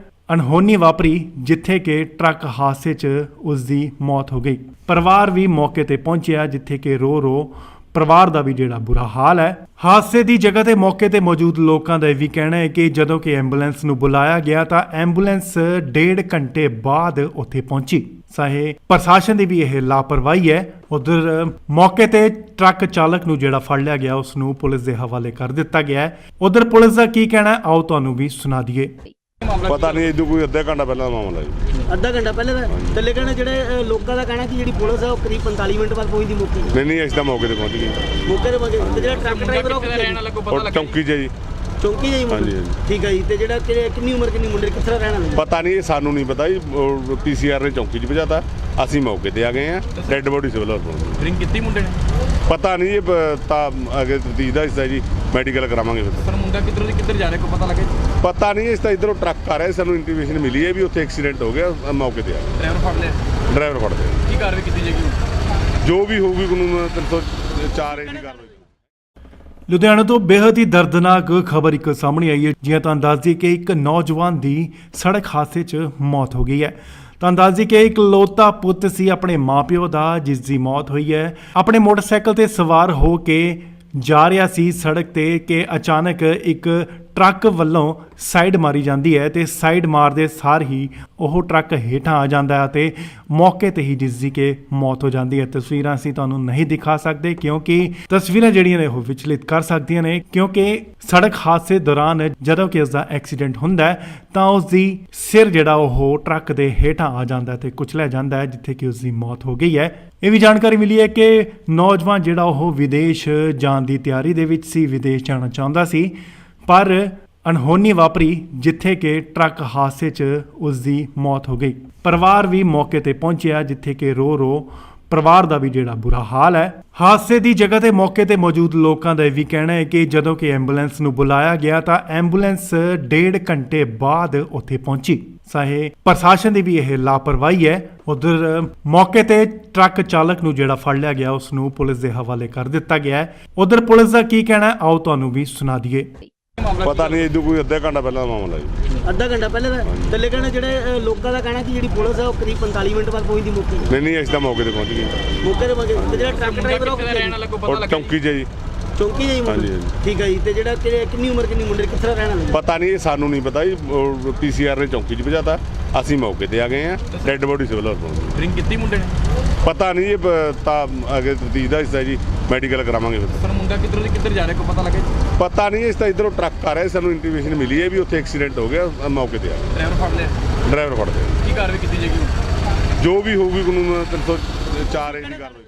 ਅਣਹੋਣੀ ਵਾਪਰੀ ਜਿੱਥੇ ਕਿ ਟਰੱਕ ਹਾਦਸੇ 'ਚ ਉਸ ਦੀ ਮੌਤ ਹੋ ਗਈ। ਪਰਿਵਾਰ ਵੀ ਮੌਕੇ ਤੇ ਪਹੁੰਚਿਆ, ਜਿੱਥੇ ਕਿ ਰੋ ਪਰਿਵਾਰ ਦਾ ਵੀ ਜਿਹੜਾ ਬੁਰਾ ਹਾਲ ਹੈ। ਹਾਦਸੇ ਦੀ ਜਗ੍ਹਾ ਤੇ ਮੌਕੇ ਤੇ ਮੌਜੂਦ ਲੋਕਾਂ ਦਾ ਇਹ ਵੀ ਕਹਿਣਾ ਹੈ ਕਿ ਜਦੋਂ ਕਿ ਐਂਬੂਲੈਂਸ ਨੂੰ ਬੁਲਾਇਆ ਗਿਆ ਤਾਂ ਐਂਬੂਲੈਂਸ 1.5 ਘੰਟੇ ਬਾਅਦ ਉੱਥੇ ਪਹੁੰਚੀ। ਚਾਹੇ ਪ੍ਰਸ਼ਾਸਨ ਦੀ ਵੀ ਇਹ ਲਾਪਰਵਾਹੀ ਹੈ। ਉਧਰ ਮੌਕੇ ਤੇ ਟਰੱਕ ਚਾਲਕ ਨੂੰ ਜਿਹੜਾ ਫੜ ਲਿਆ ਗਿਆ ਉਸ ਨੂੰ ਪੁਲਿਸ ਦੇ ਹਵਾਲੇ ਕਰ ਦਿੱਤਾ ਗਿਆ ਹੈ। ਉਧਰ ਪੁਲਿਸ ਦਾ ਕੀ ਕਹਿਣਾ ਹੈ, ਆਓ ਤੁਹਾਨੂੰ ਵੀ ਸੁਣਾ ਦਈਏ। ਪਤਾ ਨਹੀਂ ਇਦੋਂ ਕੋਈ ਅੱਧਾ ਘੰਟਾ ਪਹਿਲਾਂ ਦਾ ਮਾਮਲਾ ਜੀ। ਅੱਧਾ ਘੰਟਾ ਪਹਿਲੇ ਦਾ ਤੇ ਲੇਕਿਨ ਜਿਹੜੇ ਲੋਕਾਂ ਦਾ ਕਹਿਣਾ ਕਿ ਜਿਹੜੀ ਪੁਲਿਸ ਹੈ ਉਹ ਕਰੀਬ 45 ਮਿੰਟ ਬਾਅਦ ਪਹੁੰਚਦੀ ਮੌਕੇ ਤੇ। ਨਹੀਂ ਅਸੀਂ ਤਾਂ ਮੌਕੇ ਤੇ ਪਹੁੰਚ ਗਏ। ਮੌਕੇ ਤੇ ਜਿਹੜਾ ਟਰੱਕ ਡਰਾਈਵਰ ਉਹ ਰਹਿਣ ਵਾਲਾ ਕੋਈ ਪਤਾ ਔਰ ਲੱਗਾ? ਚੌਂਕੀ 'ਚ ਜੀ। ਚੌਂਕੀ ਜਾਈ ਮੁੰਡਾ ਹਾਂਜੀ, ਹਾਂਜੀ। ਠੀਕ ਹੈ ਜੀ। ਤੇ ਜਿਹੜਾ ਕਿੰਨੀ ਉਮਰ ਕਿੰਨੀ ਮੁੰਡੇ ਕਿੱਥੇ ਦਾ ਰਹਿਣ ਵਾਲਾ? ਪਤਾ ਨਹੀਂ, ਇਹ ਸਾਨੂੰ ਨਹੀਂ ਪਤਾ ਜੀ। ਪੀਸੀਆਰ ਨੇ ਚੌਂਕੀ 'ਚ ਭਜਾਤਾ, ਅਸੀਂ ਮੌਕੇ ਤੇ ਆ ਗਏ ਆ। ਡੈੱਡ ਬੋਡੀ ਸਿਵਲ ਹਸਪਤਾਲ। ਡਰਿੰਕ ਕੀਤੀ ਮੁੰਡੇ ਨੇ? ਪਤਾ ਨਹੀਂ, ਇਹ ਤਾਂ ਅੱਗੇ ਤਫਤੀਸ਼ ਦਾ ਹਿੱਸਾ ਜੀ, ਮੈਡੀਕਲ ਕਰਾਵਾਂਗੇ ਫਿਰ। ਸਰ ਮੁੰਡਾ ਕਿੱਧਰ ਜਾ ਰਿਹਾ ਕੋਈ ਪਤਾ ਲੱਗਾ ਜੀ? ਪਤਾ ਨਹੀਂ, ਇਸ ਤਾਂ ਇਧਰੋਂ ਟਰੱਕ ਆ ਰਿਹਾ, ਸਾਨੂੰ ਇੰਟੀਮੇਸ਼ਨ ਮਿਲੀ ਹੈ ਵੀ ਉੱਥੇ ਐਕਸੀਡੈਂਟ ਹੋ ਗਿਆ, ਮੌਕੇ ਤੇ ਆ ਗਏ। ਡਰਾਈਵਰ ਫੜ ਲਿਆ? ਡਰਾਈਵਰ ਫੜਦੇ ਆ। ਕੀ ਕਾਰਵਾਈ ਕੀਤੀ ਜਾਏਗੀ ਹੁਣ? ਜੋ ਵੀ ਹੋਊਗੀ ਕਾਨੂੰਨ 304 ਦੀ ਕਾਰਵਾਈ। ਲੁਧਿਆਣਾ ਤੋਂ ਬੇहद ਹੀ ਦਰਦਨਾਕ ਖਬਰ ਇੱਕ ਸਾਹਮਣੇ ਆਈ ਹੈ। ਜਿਵੇਂ ਤੁਹਾਨੂੰ ਦੱਸ ਦਈਏ ਕਿ ਇੱਕ ਨੌਜਵਾਨ ਦੀ ਸੜਕ ਹਾਦਸੇ 'ਚ ਮੌਤ ਹੋ ਗਈ ਹੈ। ਤੁਹਾਨੂੰ ਦੱਸ ਦਈਏ ਕਿ ਇੱਕ ਇਕਲੌਤਾ ਪੁੱਤ ਸੀ ਆਪਣੇ ਮਾਪਿਓ ਦਾ, ਜਿਸ ਦੀ ਮੌਤ ਹੋਈ ਹੈ। ਆਪਣੇ ਮੋਟਰਸਾਈਕਲ ਤੇ ਸਵਾਰ ਹੋ ਕੇ ਜਾ ਰਿਹਾ ਸੀ ਸੜਕ ਤੇ ਕਿ ਅਚਾਨਕ ਇੱਕ ਟਰੱਕ ਵੱਲੋਂ ਸਾਈਡ ਮਾਰੀ ਜਾਂਦੀ ਹੈ ਤੇ ਸਾਈਡ ਮਾਰਦੇ ਸਾਰ ਹੀ ਉਹ ਟਰੱਕ ਹੇਠਾਂ ਆ ਜਾਂਦਾ ਹੈ ਤੇ ਮੌਕੇ ਤੇ ਹੀ ਜਿਸ ਦੀ ਕਿ ਮੌਤ ਹੋ ਜਾਂਦੀ ਹੈ। ਤਸਵੀਰਾਂ ਅਸੀਂ ਤੁਹਾਨੂੰ ਨਹੀਂ ਦਿਖਾ ਸਕਦੇ ਕਿਉਂਕਿ ਤਸਵੀਰਾਂ ਜਿਹੜੀਆਂ ਨੇ ਉਹ ਵਿਚਲਿਤ ਕਰ ਸਕਦੀਆਂ ਨੇ, ਕਿਉਂਕਿ ਸੜਕ ਹਾਦਸੇ ਦੌਰਾਨ ਜਦੋਂ ਕਿ ਉਸ ਦਾ ਐਕਸੀਡੈਂਟ ਹੁੰਦਾ ਹੈ ਤਾਂ ਉਸ ਦੀ ਸਿਰ ਜਿਹੜਾ ਉਹ ਟਰੱਕ ਦੇ ਹੇਠਾਂ ਆ ਜਾਂਦਾ ਹੈ ਤੇ ਕੁਚਲਿਆ ਜਾਂਦਾ ਹੈ, ਜਿੱਥੇ ਕਿ ਉਸ ਦੀ ਮੌਤ ਹੋ ਗਈ ਹੈ। ਇਹ ਵੀ ਜਾਣਕਾਰੀ ਮਿਲੀ ਹੈ ਕਿ ਨੌਜਵਾਨ ਜਿਹੜਾ ਉਹ ਵਿਦੇਸ਼ ਜਾਣ ਦੀ ਤਿਆਰੀ ਦੇ ਵਿੱਚ ਸੀ, ਵਿਦੇਸ਼ ਜਾਣਾ ਚਾਹੁੰਦਾ ਸੀ, ਪਰ ਅਣਹੋਣੀ ਵਾਪਰੀ ਜਿੱਥੇ ਕਿ ਟਰੱਕ ਹਾਦਸੇ 'ਚ ਉਸ ਦੀ ਮੌਤ ਹੋ ਗਈ। ਪਰਿਵਾਰ ਵੀ ਮੌਕੇ ਤੇ ਪਹੁੰਚਿਆ, ਜਿੱਥੇ ਕਿ ਰੋ ਪਰਿਵਾਰ ਦਾ ਵੀ ਜਿਹੜਾ ਬੁਰਾ ਹਾਲ ਹੈ। ਹਾਦਸੇ ਦੀ ਜਗ੍ਹਾ ਤੇ ਮੌਕੇ ਤੇ ਮੌਜੂਦ ਲੋਕਾਂ ਦਾ ਇਹ ਵੀ ਕਹਿਣਾ ਹੈ ਕਿ ਜਦੋਂ ਕਿ ਐਂਬੂਲੈਂਸ ਨੂੰ ਬੁਲਾਇਆ ਗਿਆ ਤਾਂ ਐਂਬੂਲੈਂਸ 1.5 ਘੰਟੇ ਬਾਅਦ ਉੱਥੇ ਪਹੁੰਚੀ। ਚਾਹੇ ਪ੍ਰਸ਼ਾਸਨ ਦੀ ਵੀ ਇਹ ਲਾਪਰਵਾਹੀ ਹੈ। ਉਧਰ ਮੌਕੇ ਤੇ ਟਰੱਕ ਚਾਲਕ ਨੂੰ ਜਿਹੜਾ ਫੜ ਲਿਆ ਗਿਆ ਉਸ ਨੂੰ ਪੁਲਿਸ ਦੇ ਹਵਾਲੇ ਕਰ ਦਿੱਤਾ ਗਿਆ ਹੈ। ਉਧਰ ਪੁਲਿਸ ਦਾ ਕੀ ਕਹਿਣਾ ਹੈ, ਆਓ ਤੁਹਾਨੂੰ ਵੀ ਸੁਣਾ ਦਈਏ। ਪਤਾ ਨਹੀਂ ਇਹਦੋਂ ਕੋਈ ਅੱਧਾ ਘੰਟਾ ਪਹਿਲਾਂ ਦਾ ਮਾਮਲਾ ਜੀ। ਅੱਧਾ ਘੰਟਾ ਪਹਿਲੇ ਦਾ ਥੱਲੇ ਕਹਿਣਾ ਜਿਹੜੇ ਲੋਕਾਂ ਦਾ ਕਹਿਣਾ ਕਿ ਜਿਹੜੀ ਪੁਲਿਸ ਹੈ ਉਹ ਕਰੀਬ 45 ਮਿੰਟ ਬਾਅਦ ਪਹੁੰਚਦੀ ਮੌਕੇ ਤੇ। ਨਹੀਂ ਅਸੀਂ ਤਾਂ ਮੌਕੇ ਤੇ ਪਹੁੰਚ ਗਏ। ਮੌਕੇ ਤੇ ਪਹੁੰਚੇ ਤੇ ਜਿਹੜਾ ਟਰੱਕ ਡਰਾਈਵਰ ਉਹ ਕਿੱਥੇ ਰਹਿਣ ਵਾਲਾ ਕੋਈ ਪਤਾ ਉਹ ਲੱਗਾ ਚੌਂਕੀ 'ਚ ਹੈ ਜੀ। ਚੌਂਕੀ ਜਾਈ ਮੁੰਡੇ ਹਾਂਜੀ, ਹਾਂਜੀ। ਠੀਕ ਹੈ ਜੀ। ਤੇ ਜਿਹੜਾ ਕਿੰਨੀ ਉਮਰ ਕਿੰਨੀ ਮੁੰਡੇ ਕਿੱਥੇ ਰਹਿਣ ਵਾਲੇ ਪਤਾ ਨਹੀਂ, ਇਹ ਸਾਨੂੰ ਨਹੀਂ ਪਤਾ ਜੀ। ਪੀਸੀਆਰ ਨੇ ਚੌਂਕੀ 'ਚ ਭਜਾਤਾ, ਅਸੀਂ ਮੌਕੇ ਤੇ ਆ ਗਏ ਆ। ਡੈੱਡ ਬੋਡੀ ਸਿਵਲ ਹਸਪਤਾਲ। ਡਰਿੰਕ ਕੀਤੀ ਮੁੰਡੇ ਨੇ ਪਤਾ ਨਹੀਂ, ਇਹ ਤਾਂ ਅੱਗੇ ਤਫਤੀਸ਼ ਦਾ ਹਿੱਸਾ ਜੀ, ਮੈਡੀਕਲ ਕਰਾਵਾਂਗੇ ਫਿਰ। ਪਰ ਮੁੰਡਾ ਕਿੱਧਰੋਂ ਦੀ ਕਿੱਧਰ ਜਾ ਰਿਹਾ ਕੋਈ ਪਤਾ ਲੱਗਾ ਜੀ? ਪਤਾ ਨਹੀਂ, ਇਸ ਤਾਂ ਇਧਰੋਂ ਟਰੱਕ ਆ ਰਿਹਾ, ਸਾਨੂੰ ਇੰਟੀਮੇਸ਼ਨ ਮਿਲੀ ਹੈ ਵੀ ਉੱਥੇ ਐਕਸੀਡੈਂਟ ਹੋ ਗਿਆ, ਮੌਕੇ ਤੇ ਆ ਗਏ। ਡਰਾਈਵਰ ਫੜ ਲਿਆ, ਡਰਾਈਵਰ ਫੜਦੇ ਆ। ਕੀ ਕਾਰਵਾਈ ਕੀਤੀ ਜਾਏਗੀ? ਜੋ ਵੀ ਹੋਊਗੀ ਕਾਨੂੰਨ 304 ਏ ਦੀ ਕਾਰਵਾਈ।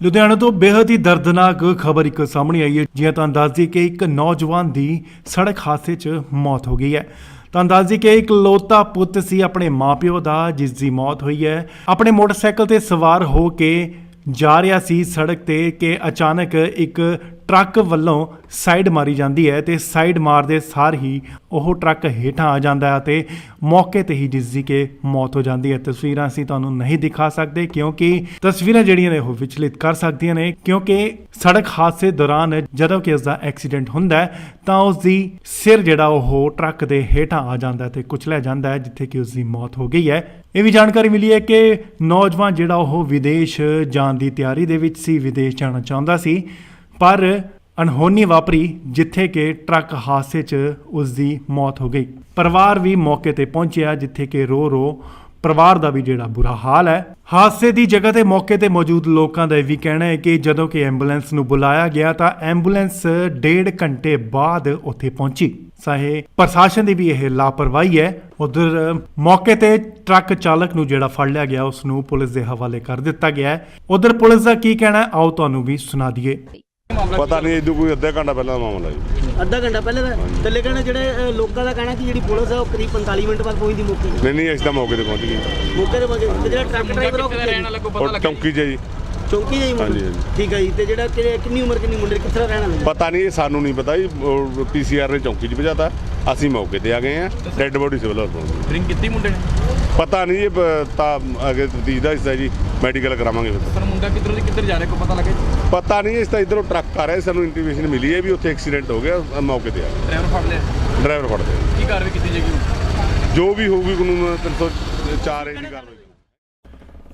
ਲੁਧਿਆਣਾ ਤੋਂ ਬੇहद ਹੀ ਦਰਦਨਾਕ ਖਬਰ ਇੱਕ ਸਾਹਮਣੇ ਆਈ ਹੈ। ਜਿਵੇਂ ਤਾਂ ਦੱਸ ਦਈਏ ਕਿ ਇੱਕ ਨੌਜਵਾਨ ਦੀ ਸੜਕ ਹਾਦਸੇ 'ਚ ਮੌਤ ਹੋ ਗਈ ਹੈ। ਤਾਂ ਦੱਸ ਦਈਏ ਕਿ ਇਕਲੌਤਾ ਪੁੱਤ ਸੀ ਆਪਣੇ ਮਾਪਿਓ ਦਾ, ਜਿਸ ਦੀ ਮੌਤ ਹੋਈ ਹੈ। ਆਪਣੇ ਮੋਟਰਸਾਈਕਲ ਤੇ ਸਵਾਰ ਹੋ ਕੇ ਜਾ ਰਿਹਾ ਸੀ ਸੜਕ ਤੇ ਕਿ ਅਚਾਨਕ ਇੱਕ ਟਰੱਕ ਵੱਲੋਂ ਸਾਈਡ ਮਾਰੀ ਜਾਂਦੀ ਹੈ ਤੇ ਸਾਈਡ ਮਾਰਦੇ ਸਾਰ ਹੀ ਉਹ ਟਰੱਕ ਹੇਠਾਂ ਆ ਜਾਂਦਾ ਹੈ ਤੇ ਮੌਕੇ ਤੇ ਹੀ ਜਿਸ ਦੀ ਕਿ ਮੌਤ ਹੋ ਜਾਂਦੀ ਹੈ। ਤਸਵੀਰਾਂ ਅਸੀਂ ਤੁਹਾਨੂੰ ਨਹੀਂ ਦਿਖਾ ਸਕਦੇ ਕਿਉਂਕਿ ਤਸਵੀਰਾਂ ਜਿਹੜੀਆਂ ਨੇ ਉਹ ਵਿਚਲਿਤ ਕਰ ਸਕਦੀਆਂ ਨੇ, ਕਿਉਂਕਿ ਸੜਕ ਹਾਦਸੇ ਦੌਰਾਨ ਜਦੋਂ ਕਿ ਉਸ ਦਾ ਐਕਸੀਡੈਂਟ ਹੁੰਦਾ ਹੈ ਤਾਂ ਉਸ ਦੀ ਸਿਰ ਜਿਹੜਾ ਉਹ ਟਰੱਕ ਦੇ ਹੇਠਾਂ ਆ ਜਾਂਦਾ ਹੈ ਤੇ ਕੁਚਲਿਆ ਜਾਂਦਾ ਹੈ, ਜਿੱਥੇ ਕਿ ਉਸ ਦੀ ਮੌਤ ਹੋ ਗਈ ਹੈ। ਇਹ ਵੀ ਜਾਣਕਾਰੀ ਮਿਲੀ ਹੈ ਕਿ ਨੌਜਵਾਨ ਜਿਹੜਾ ਉਹ ਵਿਦੇਸ਼ ਜਾਣ ਦੀ ਤਿਆਰੀ ਦੇ ਵਿੱਚ ਸੀ, ਵਿਦੇਸ਼ ਜਾਣਾ ਚਾਹੁੰਦਾ ਸੀ, ਪਰ ਅਣਹੋਣੀ ਵਾਪਰੀ ਜਿੱਥੇ ਕਿ ਟਰੱਕ ਹਾਦਸੇ 'ਚ ਉਸ ਦੀ ਮੌਤ ਹੋ ਗਈ। ਪਰਿਵਾਰ ਵੀ ਮੌਕੇ ਤੇ ਪਹੁੰਚਿਆ, ਜਿੱਥੇ ਕਿ ਰੋ ਪਰਿਵਾਰ ਦਾ ਵੀ ਜਿਹੜਾ ਬੁਰਾ ਹਾਲ ਹੈ। ਹਾਦਸੇ ਦੀ ਜਗ੍ਹਾ ਤੇ ਮੌਕੇ ਤੇ ਮੌਜੂਦ ਲੋਕਾਂ ਦਾ ਇਹ ਵੀ ਕਹਿਣਾ ਹੈ ਕਿ ਜਦੋਂ ਕਿ ਐਂਬੂਲੈਂਸ ਨੂੰ ਬੁਲਾਇਆ ਗਿਆ ਤਾਂ ਐਂਬੂਲੈਂਸ 1.5 ਘੰਟੇ ਬਾਅਦ ਉੱਥੇ ਪਹੁੰਚੀ। ਚਾਹੇ ਪ੍ਰਸ਼ਾਸਨ ਦੀ ਵੀ ਇਹ ਲਾਪਰਵਾਹੀ ਹੈ। ਉਧਰ ਮੌਕੇ ਤੇ ਟਰੱਕ ਚਾਲਕ ਨੂੰ ਜਿਹੜਾ ਫੜ ਲਿਆ ਗਿਆ ਉਸ ਨੂੰ ਪੁਲਿਸ ਦੇ ਹਵਾਲੇ ਕਰ ਦਿੱਤਾ ਗਿਆ ਹੈ। ਉਧਰ ਪੁਲਿਸ ਦਾ ਕੀ ਕਹਿਣਾ ਹੈ, ਆਓ ਤੁਹਾਨੂੰ ਵੀ ਸੁਣਾ ਦਈਏ। ਪਤਾ ਨਹੀਂ, ਇਹਦੋਂ ਕੋਈ ਅੱਧਾ ਘੰਟਾ ਪਹਿਲਾਂ ਦਾ ਮਾਮਲਾ ਜੀ। ਅੱਧਾ ਘੰਟਾ ਪਹਿਲੇ ਦਾ ਥੱਲੇ ਕਹਿਣਾ ਜਿਹੜੇ ਲੋਕਾਂ ਦਾ ਕਹਿਣਾ ਕਿ ਜਿਹੜੀ ਪੁਲਿਸ ਹੈ ਉਹ ਕਰੀਬ 45 ਮਿੰਟ ਬਾਅਦ ਪਹੁੰਚਦੀ ਮੌਕੇ ਤੇ। ਨਹੀਂ ਅਸੀਂ ਤਾਂ ਮੌਕੇ ਤੇ ਪਹੁੰਚ ਗਏ। ਮੌਕੇ ਤੇ ਪਹੁੰਚੇ ਤੇ ਜਿਹੜਾ ਟਰੱਕ ਡਰਾਈਵਰ ਉਹ ਕਿੱਥੇ ਰਹਿਣ ਵਾਲਾ ਕੋਈ ਪਤਾ ਉਹ ਲੱਗਾ? ਚੌਂਕੀ 'ਚ ਹੈ ਜੀ। ਚੌਂਕੀ ਜਾਈ ਹਾਂਜੀ, ਮੁੰਡੇ ਹਾਂਜੀ। ਠੀਕ ਹੈ ਜੀ। ਤੇ ਜਿਹੜਾ ਕਿੰਨੀ ਉਮਰ ਕਿੰਨੀ ਮੁੰਡੇ ਕਿੱਥੇ ਰਹਿਣ ਵਾਲੇ ਪਤਾ ਨਹੀਂ, ਇਹ ਸਾਨੂੰ ਨਹੀਂ ਪਤਾ ਜੀ। ਪੀਸੀਆਰ ਨੇ ਚੌਂਕੀ 'ਚ ਭਜਾਤਾ, ਅਸੀਂ ਮੌਕੇ ਤੇ ਆ ਗਏ ਆ। ਡੈੱਡ ਬੋਡੀ ਸਿਵਲ ਹਸਪਤਾਲ। ਡਰਿੰਕ ਕੀਤੀ ਮੁੰਡੇ ਨੇ ਪਤਾ ਨਹੀਂ, ਇਹ ਤਾਂ ਅੱਗੇ ਤਫਤੀਸ਼ ਦਾ ਹਿੱਸਾ ਜੀ, ਮੈਡੀਕਲ ਕਰਾਵਾਂਗੇ ਫਿਰ। ਪਰ ਮੁੰਡਾ ਕਿੱਧਰੋਂ ਦੀ ਕਿੱਧਰ ਜਾ ਰਿਹਾ ਕੋਈ ਪਤਾ ਲੱਗਾ ਜੀ? ਪਤਾ ਨਹੀਂ, ਇਸ ਤਾਂ ਇਧਰੋਂ ਟਰੱਕ ਆ ਰਿਹਾ, ਸਾਨੂੰ ਇੰਟੀਮੇਸ਼ਨ ਮਿਲੀ ਹੈ ਵੀ ਉੱਥੇ ਐਕਸੀਡੈਂਟ ਹੋ ਗਿਆ, ਮੌਕੇ ਤੇ ਆ ਗਏ। ਡਰਾਈਵਰ ਫੜ ਲਿਆ, ਡਰਾਈਵਰ ਫੜਦੇ ਆ। ਕੀ ਕਾਰਵਾਈ ਕੀਤੀ ਜਾਏਗੀ? ਜੋ ਵੀ ਹੋਊਗੀ ਕਾਨੂੰਨ 304 ਏ ਦੀ ਕਾਰਵਾਈ।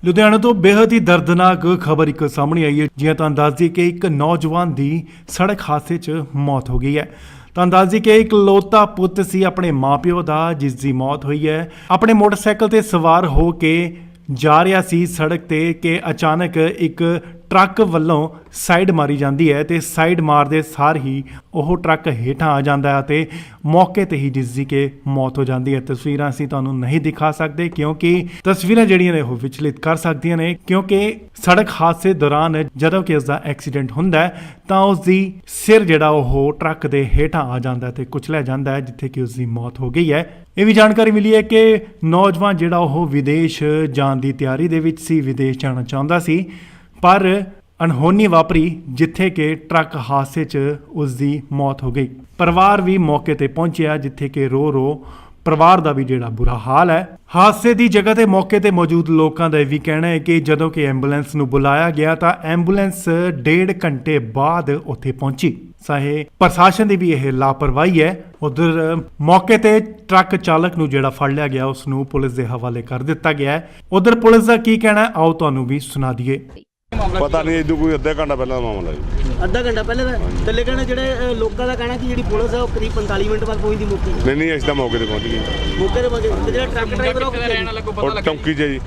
ਲੁਧਿਆਣਾ ਤੋਂ ਬੇहद ਹੀ ਦਰਦਨਾਕ ਖਬਰ ਇੱਕ ਸਾਹਮਣੇ ਆਈ ਹੈ। ਜਿਵੇਂ ਤਾਂ ਦੱਸ ਦਈਏ ਕਿ ਇੱਕ ਨੌਜਵਾਨ ਦੀ ਸੜਕ ਹਾਦਸੇ 'ਚ ਮੌਤ ਹੋ ਗਈ ਹੈ। ਤਾਂ ਦੱਸ ਦਈਏ ਕਿ ਇਕਲੌਤਾ ਪੁੱਤ ਸੀ ਆਪਣੇ ਮਾਪਿਓ ਦਾ, ਜਿਸ ਦੀ ਮੌਤ ਹੋਈ ਹੈ। ਆਪਣੇ ਮੋਟਰਸਾਈਕਲ ਤੇ ਸਵਾਰ ਹੋ ਕੇ ਜਾ ਰਿਹਾ ਸੀ ਸੜਕ ਤੇ ਕਿ ਅਚਾਨਕ ਇੱਕ ਟਰੱਕ ਵੱਲੋਂ ਸਾਈਡ ਮਾਰੀ ਜਾਂਦੀ ਹੈ ਤੇ ਸਾਈਡ ਮਾਰਦੇ ਸਾਰ ਹੀ ਉਹ ਟਰੱਕ ਹੇਠਾਂ ਆ ਜਾਂਦਾ ਹੈ ਤੇ ਮੌਕੇ ਤੇ ਹੀ ਜਿਸ ਦੀ ਕਿ ਮੌਤ ਹੋ ਜਾਂਦੀ ਹੈ। ਤਸਵੀਰਾਂ ਅਸੀਂ ਤੁਹਾਨੂੰ ਨਹੀਂ ਦਿਖਾ ਸਕਦੇ ਕਿਉਂਕਿ ਤਸਵੀਰਾਂ ਜਿਹੜੀਆਂ ਨੇ ਉਹ ਵਿਚਲਿਤ ਕਰ ਸਕਦੀਆਂ ਨੇ, ਕਿਉਂਕਿ ਸੜਕ ਹਾਦਸੇ ਦੌਰਾਨ ਜਦੋਂ ਕਿ ਉਸ ਦਾ ਐਕਸੀਡੈਂਟ ਹੁੰਦਾ ਹੈ ਤਾਂ ਉਸ ਦੀ ਸਿਰ ਜਿਹੜਾ ਉਹ ਟਰੱਕ ਦੇ ਹੇਠਾਂ ਆ ਜਾਂਦਾ ਹੈ ਤੇ ਕੁਚਲਿਆ ਜਾਂਦਾ ਹੈ, ਜਿੱਥੇ ਕਿ ਉਸ ਦੀ ਮੌਤ ਹੋ ਗਈ ਹੈ। ਇਹ ਵੀ ਜਾਣਕਾਰੀ ਮਿਲੀ ਹੈ ਕਿ ਨੌਜਵਾਨ ਜਿਹੜਾ ਉਹ ਵਿਦੇਸ਼ ਜਾਣ ਦੀ ਤਿਆਰੀ ਦੇ ਵਿੱਚ ਸੀ, ਵਿਦੇਸ਼ ਜਾਣਾ ਚਾਹੁੰਦਾ ਸੀ, ਪਰ ਅਣਹੋਣੀ ਵਾਪਰੀ ਜਿੱਥੇ ਕਿ ਟਰੱਕ ਹਾਦਸੇ 'ਚ ਉਸ ਦੀ ਮੌਤ ਹੋ ਗਈ। ਪਰਿਵਾਰ ਵੀ ਮੌਕੇ ਤੇ ਪਹੁੰਚਿਆ, ਜਿੱਥੇ ਕਿ ਰੋ ਪਰਿਵਾਰ ਦਾ ਵੀ ਜਿਹੜਾ ਬੁਰਾ ਹਾਲ ਹੈ। ਹਾਦਸੇ ਦੀ ਜਗ੍ਹਾ ਤੇ ਮੌਕੇ ਤੇ ਮੌਜੂਦ ਲੋਕਾਂ ਦਾ ਇਹ ਵੀ ਕਹਿਣਾ ਹੈ ਕਿ ਜਦੋਂ ਕਿ ਐਂਬੂਲੈਂਸ ਨੂੰ ਬੁਲਾਇਆ ਗਿਆ ਤਾਂ ਐਂਬੂਲੈਂਸ 1.5 ਘੰਟੇ ਬਾਅਦ ਉੱਥੇ ਪਹੁੰਚੀ। ਚਾਹੇ ਪ੍ਰਸ਼ਾਸਨ ਦੀ ਵੀ ਇਹ ਲਾਪਰਵਾਹੀ ਹੈ। ਉਧਰ ਮੌਕੇ ਤੇ ਟਰੱਕ ਚਾਲਕ ਨੂੰ ਜਿਹੜਾ ਫੜ ਲਿਆ ਗਿਆ ਉਸ ਨੂੰ ਪੁਲਿਸ ਦੇ ਹਵਾਲੇ ਕਰ ਦਿੱਤਾ ਗਿਆ ਹੈ। ਉਧਰ ਪੁਲਿਸ ਦਾ ਕੀ ਕਹਿਣਾ ਹੈ, ਆਓ ਤੁਹਾਨੂੰ ਵੀ ਸੁਣਾ ਦਈਏ। ਪਤਾ ਨਹੀਂ, ਇਹਦੋਂ ਕੋਈ ਅੱਧਾ ਘੰਟਾ ਪਹਿਲਾਂ ਦਾ ਮਾਮਲਾ ਜੀ। ਅੱਧਾ ਘੰਟਾ ਪਹਿਲੇ ਦਾ ਥੱਲੇ ਕਹਿਣਾ ਜਿਹੜੇ ਲੋਕਾਂ ਦਾ ਕਹਿਣਾ ਕਿ ਜਿਹੜੀ ਪੁਲਿਸ ਹੈ ਉਹ ਕਰੀਬ 45 ਮਿੰਟ ਬਾਅਦ ਪਹੁੰਚਦੀ ਮੌਕੇ ਤੇ। ਨਹੀਂ ਅਸੀਂ ਤਾਂ ਮੌਕੇ ਤੇ ਪਹੁੰਚ ਗਏ। ਮੌਕੇ ਤੇ ਪਹੁੰਚੇ ਤੇ ਜਿਹੜਾ ਟਰੱਕ ਡਰਾਈਵਰ ਉਹ ਕਿੱਥੇ ਰਹਿਣ ਵਾਲਾ ਕੋਈ ਪਤਾ ਉਹ ਲੱਗਾ? ਚੌਂਕੀ 'ਚ ਹੈ ਜੀ।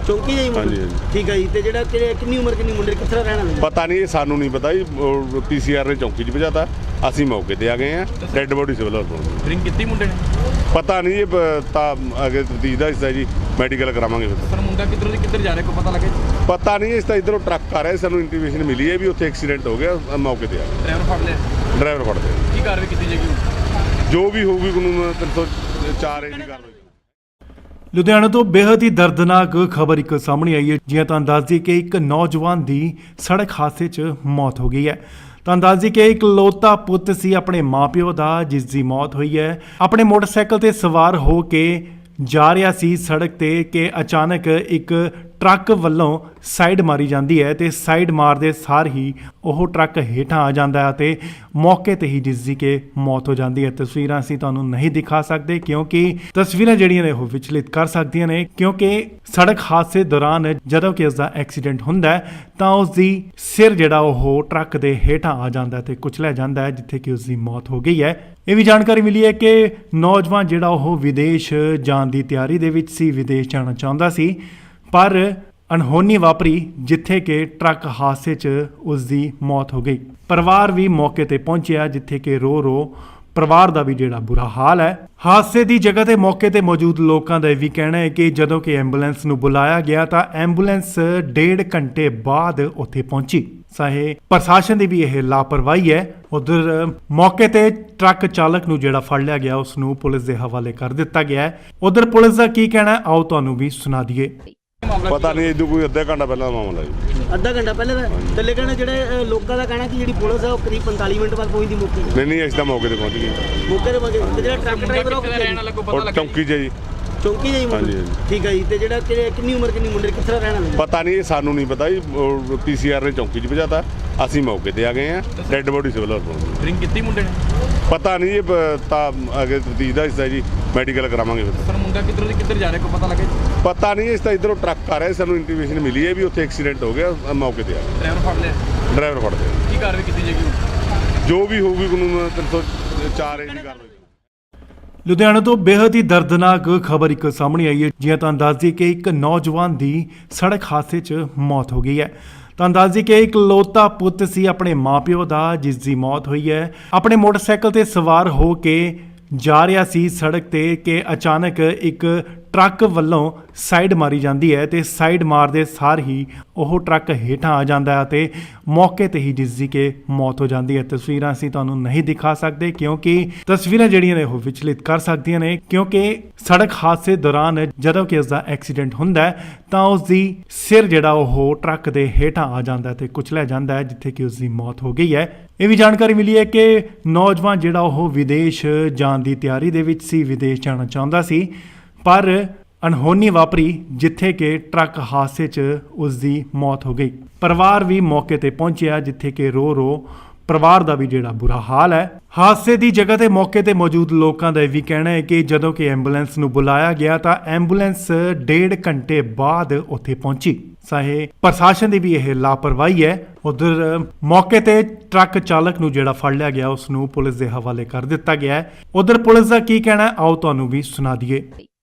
ਚੌਂਕੀ ਜਾਈ ਮੁੰਡੇ ਹਾਂਜੀ, ਹਾਂਜੀ। ਠੀਕ ਹੈ ਜੀ। ਤੇ ਜਿਹੜਾ ਕਿੰਨੀ ਉਮਰ ਕਿੰਨੀ ਮੁੰਡੇ ਕਿੱਥੇ ਰਹਿਣ ਵਾਲੇ ਪਤਾ ਨਹੀਂ, ਇਹ ਸਾਨੂੰ ਨਹੀਂ ਪਤਾ ਜੀ। ਪੀਸੀਆਰ ਨੇ ਚੌਂਕੀ 'ਚ ਭਜਾਤਾ, ਅਸੀਂ ਮੌਕੇ ਤੇ ਆ ਗਏ ਆ। ਡੈੱਡ ਬੋਡੀ ਸਿਵਲ ਹਸਪਤਾਲ। ਡਰਿੰਕ ਕੀਤੀ ਮੁੰਡੇ ਨੇ ਪਤਾ ਨਹੀਂ, ਇਹ ਤਾਂ ਅੱਗੇ ਤਫਤੀਸ਼ ਦਾ ਹਿੱਸਾ ਜੀ, ਮੈਡੀਕਲ ਕਰਾਵਾਂਗੇ ਫਿਰ। ਪਰ ਮੁੰਡਾ ਕਿੱਧਰੋਂ ਦੀ ਕਿੱਧਰ ਜਾ ਰਿਹਾ ਕੋਈ ਪਤਾ ਲੱਗਾ ਜੀ? ਪਤਾ ਨਹੀਂ, ਇਸ ਤਾਂ ਇਧਰੋਂ ਟਰੱਕ ਆ ਰਿਹਾ, ਸਾਨੂੰ ਇੰਟੀਮੇਸ਼ਨ ਮਿਲੀ ਹੈ ਵੀ ਉੱਥੇ ਐਕਸੀਡੈਂਟ ਹੋ ਗਿਆ, ਮੌਕੇ ਤੇ ਆ ਗਏ। ਡਰਾਈਵਰ ਫੜ ਲਿਆ, ਡਰਾਈਵਰ ਫੜਦੇ ਆ। ਕੀ ਕਾਰਵਾਈ ਕੀਤੀ ਜਾਏਗੀ? ਜੋ ਵੀ ਹੋਊਗੀ ਕਾਨੂੰਨ 304 ਏ ਦੀ ਕਾਰਵਾਈ। ਲੁਧਿਆਣਾ ਤੋਂ ਬੇहद ਹੀ ਦਰਦਨਾਕ ਖਬਰ ਇੱਕ ਸਾਹਮਣੇ ਆਈ ਹੈ। ਜਿਵੇਂ ਤੁਹਾਨੂੰ ਦੱਸ ਦਈਏ ਕਿ ਇੱਕ ਨੌਜਵਾਨ ਦੀ ਸੜਕ ਹਾਦਸੇ 'ਚ ਮੌਤ ਹੋ ਗਈ ਹੈ। ਤੁਹਾਨੂੰ ਦੱਸ ਦਈਏ ਕਿ ਇਕਲੌਤਾ ਪੁੱਤ ਸੀ ਆਪਣੇ ਮਾਪਿਓ ਦਾ, ਜਿਸ ਦੀ ਮੌਤ ਹੋਈ ਹੈ। ਆਪਣੇ ਮੋਟਰਸਾਈਕਲ ਤੇ ਸਵਾਰ ਹੋ ਕੇ ਜਾ ਰਿਹਾ ਸੀ ਸੜਕ ਤੇ ਕਿ ਅਚਾਨਕ ਇੱਕ ਟਰੱਕ ਵੱਲੋਂ ਸਾਈਡ ਮਾਰੀ ਜਾਂਦੀ ਹੈ ਤੇ ਸਾਈਡ ਮਾਰਦੇ ਸਾਰ ਹੀ ਉਹ ਟਰੱਕ ਹੇਠਾਂ ਆ ਜਾਂਦਾ ਹੈ ਤੇ ਮੌਕੇ ਤੇ ਹੀ ਜਿਸ ਦੀ ਕਿ ਮੌਤ ਹੋ ਜਾਂਦੀ ਹੈ। ਤਸਵੀਰਾਂ ਅਸੀਂ ਤੁਹਾਨੂੰ ਨਹੀਂ ਦਿਖਾ ਸਕਦੇ ਕਿਉਂਕਿ ਤਸਵੀਰਾਂ ਜਿਹੜੀਆਂ ਨੇ ਉਹ ਵਿਚਲਿਤ ਕਰ ਸਕਦੀਆਂ ਨੇ, ਕਿਉਂਕਿ ਸੜਕ ਹਾਦਸੇ ਦੌਰਾਨ ਜਦੋਂ ਕਿ ਇਸ ਦਾ ਐਕਸੀਡੈਂਟ ਹੁੰਦਾ ਹੈ ਤਾਂ ਉਸ ਦੀ ਸਿਰ ਜਿਹੜਾ ਉਹ ਟਰੱਕ ਦੇ ਹੇਠਾਂ ਆ ਜਾਂਦਾ ਹੈ ਤੇ ਕੁਚਲਿਆ ਜਾਂਦਾ ਹੈ, ਜਿੱਥੇ ਕਿ ਉਸ ਦੀ ਮੌਤ ਹੋ ਗਈ ਹੈ। ਇਹ ਵੀ ਜਾਣਕਾਰੀ ਮਿਲੀ ਹੈ ਕਿ ਨੌਜਵਾਨ ਜਿਹੜਾ ਉਹ ਵਿਦੇਸ਼ ਜਾਣ ਦੀ ਤਿਆਰੀ ਦੇ ਵਿੱਚ ਸੀ, ਵਿਦੇਸ਼ ਜਾਣਾ ਚਾਹੁੰਦਾ ਸੀ, ਪਰ ਅਣਹੋਣੀ ਵਾਪਰੀ ਜਿੱਥੇ ਕਿ ਟਰੱਕ ਹਾਦਸੇ 'ਚ ਉਸ ਦੀ ਮੌਤ ਹੋ ਗਈ। ਪਰਿਵਾਰ ਵੀ ਮੌਕੇ ਤੇ ਪਹੁੰਚਿਆ, ਜਿੱਥੇ ਕਿ ਰੋ ਪਰਿਵਾਰ ਦਾ ਵੀ ਜਿਹੜਾ ਬੁਰਾ ਹਾਲ ਹੈ। ਹਾਦਸੇ ਦੀ ਜਗ੍ਹਾ ਤੇ ਮੌਕੇ ਤੇ ਮੌਜੂਦ ਲੋਕਾਂ ਦਾ ਇਹ ਵੀ ਕਹਿਣਾ ਹੈ ਕਿ ਜਦੋਂ ਕਿ ਐਂਬੂਲੈਂਸ ਨੂੰ ਬੁਲਾਇਆ ਗਿਆ ਤਾਂ ਐਂਬੂਲੈਂਸ 1.5 ਘੰਟੇ ਬਾਅਦ ਉੱਥੇ ਪਹੁੰਚੀ। ਚਾਹੇ ਪ੍ਰਸ਼ਾਸਨ ਦੀ ਵੀ ਇਹ ਲਾਪਰਵਾਹੀ ਹੈ। ਉਧਰ ਮੌਕੇ ਤੇ ਟਰੱਕ ਚਾਲਕ ਨੂੰ ਜਿਹੜਾ ਫੜ ਲਿਆ ਗਿਆ ਉਸ ਨੂੰ ਪੁਲਿਸ ਦੇ ਹਵਾਲੇ ਕਰ ਦਿੱਤਾ ਗਿਆ ਹੈ। ਉਧਰ ਪੁਲਿਸ ਦਾ ਕੀ ਕਹਿਣਾ ਹੈ, ਆਓ ਤੁਹਾਨੂੰ ਵੀ ਸੁਣਾ ਦਈਏ। ਪਤਾ ਨਹੀਂ ਇਹਦੋਂ ਕੋਈ ਅੱਧਾ ਘੰਟਾ ਪਹਿਲਾਂ ਦਾ ਮਾਮਲਾ ਜੀ। ਅੱਧਾ ਘੰਟਾ ਪਹਿਲੇ ਦਾ ਥੱਲੇ ਕਹਿਣਾ ਜਿਹੜੇ ਲੋਕਾਂ ਦਾ ਕਹਿਣਾ ਕਿ ਜਿਹੜੀ ਪੁਲਿਸ ਹੈ ਉਹ ਕਰੀਬ 45 ਮਿੰਟ ਬਾਅਦ ਪਹੁੰਚਦੀ ਮੌਕੇ ਤੇ। ਨਹੀਂ ਅਸੀਂ ਤਾਂ ਮੌਕੇ ਤੇ ਪਹੁੰਚ ਗਏ। ਮੌਕੇ ਤੇ ਪਹੁੰਚੇ ਤੇ ਜਿਹੜਾ ਟਰੱਕ ਡਰਾਈਵਰ ਉਹ ਕਿੱਥੇ ਰਹਿਣ ਵਾਲਾ ਕੋਈ ਪਤਾ ਔਰ ਲੱਗਾ? ਚੌਂਕੀ 'ਚ ਜੀ। ਚੌਂਕੀ ਜਾਈ ਮੁੰਡੇ? ਹਾਂਜੀ, ਹਾਂਜੀ। ਠੀਕ ਹੈ ਜੀ। ਤੇ ਜਿਹੜਾ ਕਿੰਨੀ ਉਮਰ ਕਿੰਨੀ ਮੁੰਡੇ ਕਿੱਥੇ ਦਾ ਰਹਿਣ ਵਾਲਾ? ਪਤਾ ਨਹੀਂ, ਇਹ ਸਾਨੂੰ ਨਹੀਂ ਪਤਾ ਜੀ। ਪੀਸੀਆਰ ਨੇ ਚੌਂਕੀ 'ਚ ਭਜਾਤਾ, ਅਸੀਂ ਮੌਕੇ ਤੇ ਆ ਗਏ ਆ। ਡੈੱਡ ਬੋਡੀ ਸਿਵਲ ਹਸਪਤਾਲ। ਡਰਿੰਕ ਕੀਤੀ ਮੁੰਡੇ ਨੇ? ਪਤਾ ਨਹੀਂ, ਇਹ ਤਾਂ ਅੱਗੇ ਤਫਤੀਸ਼ ਦਾ ਹਿੱਸਾ ਜੀ, ਮੈਡੀਕਲ ਕਰਾਵਾਂਗੇ ਫਿਰ। ਪਰ ਮੁੰਡਾ ਕਿੱਧਰ ਜਾ ਰਿਹਾ ਕੋਈ ਪਤਾ ਲੱਗਾ ਜੀ? ਪਤਾ ਨਹੀਂ, ਇਸ ਤਾਂ ਇਧਰੋਂ ਟਰੱਕ ਆ ਰਿਹਾ, ਸਾਨੂੰ ਇੰਟੀਮੇਸ਼ਨ ਮਿਲੀ ਹੈ ਵੀ ਉੱਥੇ ਐਕਸੀਡੈਂਟ ਹੋ ਗਿਆ, ਮੌਕੇ ਤੇ ਆ ਗਏ। ਡਰਾਈਵਰ ਫੜ ਲਿਆ? ਡਰਾਈਵਰ ਫੜਦੇ ਆ। ਕੀ ਕਾਰਵਾਈ ਕੀਤੀ ਜਾਏਗੀ? ਜੋ ਵੀ ਹੋਊਗੀ ਕਾਨੂੰਨ 304 ਏ ਦੀ ਕਾਰਵਾਈ। ਲੁਧਿਆਣਾ ਤੋਂ ਬੇहद ਹੀ ਦਰਦਨਾਕ ਖਬਰ ਇੱਕ ਸਾਹਮਣੇ ਆਈ ਹੈ। ਜਿਵੇਂ ਤੁਹਾਨੂੰ ਦੱਸ ਦਈਏ ਕਿ ਇੱਕ ਨੌਜਵਾਨ ਦੀ ਸੜਕ ਹਾਦਸੇ 'ਚ ਮੌਤ ਹੋ ਗਈ ਹੈ। ਤੁਹਾਨੂੰ ਦੱਸ ਦਈਏ ਕਿ ਇਕਲੌਤਾ ਪੁੱਤ ਸੀ ਆਪਣੇ ਮਾਪਿਓ ਦਾ, ਜਿਸ ਦੀ ਮੌਤ ਹੋਈ ਹੈ। ਆਪਣੇ ਮੋਟਰਸਾਈਕਲ ਤੇ ਸਵਾਰ ਹੋ ਕੇ ਜਾ ਰਿਹਾ ਸੀ ਸੜਕ ਤੇ ਕਿ ਅਚਾਨਕ ਇੱਕ ਟਰੱਕ ਵੱਲੋਂ ਸਾਈਡ ਮਾਰੀ ਜਾਂਦੀ ਹੈ ਤੇ ਸਾਈਡ ਮਾਰਦੇ ਸਾਰ ਹੀ ਉਹ ਟਰੱਕ ਹੇਠਾਂ ਆ ਜਾਂਦਾ ਹੈ ਤੇ ਮੌਕੇ ਤੇ ਹੀ ਜਿਸ ਦੀ ਕਿ ਮੌਤ ਹੋ ਜਾਂਦੀ ਹੈ। ਤਸਵੀਰਾਂ ਅਸੀਂ ਤੁਹਾਨੂੰ ਨਹੀਂ ਦਿਖਾ ਸਕਦੇ ਕਿਉਂਕਿ ਤਸਵੀਰਾਂ ਜਿਹੜੀਆਂ ਨੇ ਉਹ ਵਿਚਲਿਤ ਕਰ ਸਕਦੀਆਂ ਨੇ, ਕਿਉਂਕਿ ਸੜਕ ਹਾਦਸੇ ਦੌਰਾਨ ਜਦੋਂ ਕਿ ਇਸ ਦਾ ਐਕਸੀਡੈਂਟ ਹੁੰਦਾ ਹੈ ਤਾਂ ਉਸ ਦੀ ਸਿਰ ਜਿਹੜਾ ਉਹ ਟਰੱਕ ਦੇ ਹੇਠਾਂ ਆ ਜਾਂਦਾ ਹੈ ਤੇ ਕੁਚਲਿਆ ਜਾਂਦਾ ਹੈ, ਜਿੱਥੇ ਕਿ ਉਸ ਦੀ ਮੌਤ ਹੋ ਗਈ ਹੈ। ਇਹ ਵੀ ਜਾਣਕਾਰੀ ਮਿਲੀ ਹੈ ਕਿ ਨੌਜਵਾਨ ਜਿਹੜਾ ਉਹ ਵਿਦੇਸ਼ ਜਾਣ ਦੀ ਤਿਆਰੀ ਦੇ ਵਿੱਚ ਸੀ, ਵਿਦੇਸ਼ ਜਾਣਾ ਚਾਹੁੰਦਾ ਸੀ, ਪਰ ਅਣਹੋਣੀ ਵਾਪਰੀ ਜਿੱਥੇ ਕਿ ਟਰੱਕ ਹਾਦਸੇ 'ਚ ਉਸ ਦੀ ਮੌਤ ਹੋ ਗਈ। ਪਰਿਵਾਰ ਵੀ ਮੌਕੇ ਤੇ ਪਹੁੰਚਿਆ, ਜਿੱਥੇ ਕਿ ਰੋ ਪਰਿਵਾਰ ਦਾ ਵੀ ਜਿਹੜਾ ਬੁਰਾ ਹਾਲ ਹੈ। ਹਾਦਸੇ ਦੀ ਜਗ੍ਹਾ ਤੇ ਮੌਕੇ ਤੇ ਮੌਜੂਦ ਲੋਕਾਂ ਦਾ ਇਹ ਵੀ ਕਹਿਣਾ ਹੈ ਕਿ ਜਦੋਂ ਕਿ ਐਂਬੂਲੈਂਸ ਨੂੰ ਬੁਲਾਇਆ ਗਿਆ ਤਾਂ ਐਂਬੂਲੈਂਸ 1.5 ਘੰਟੇ ਬਾਅਦ ਉੱਥੇ ਪਹੁੰਚੀ। ਚਾਹੇ ਪ੍ਰਸ਼ਾਸਨ ਦੀ ਵੀ ਇਹ ਲਾਪਰਵਾਹੀ ਹੈ। ਉਧਰ ਮੌਕੇ ਤੇ ਟਰੱਕ ਚਾਲਕ ਨੂੰ ਜਿਹੜਾ ਫੜ ਲਿਆ ਗਿਆ ਉਸ ਨੂੰ ਪੁਲਿਸ ਦੇ ਹਵਾਲੇ ਕਰ ਦਿੱਤਾ ਗਿਆ ਹੈ। ਉਧਰ ਪੁਲਿਸ ਦਾ ਕੀ ਕਹਿਣਾ ਹੈ, ਆਓ ਤੁਹਾਨੂੰ ਵੀ ਸੁਣਾ ਦਈਏ।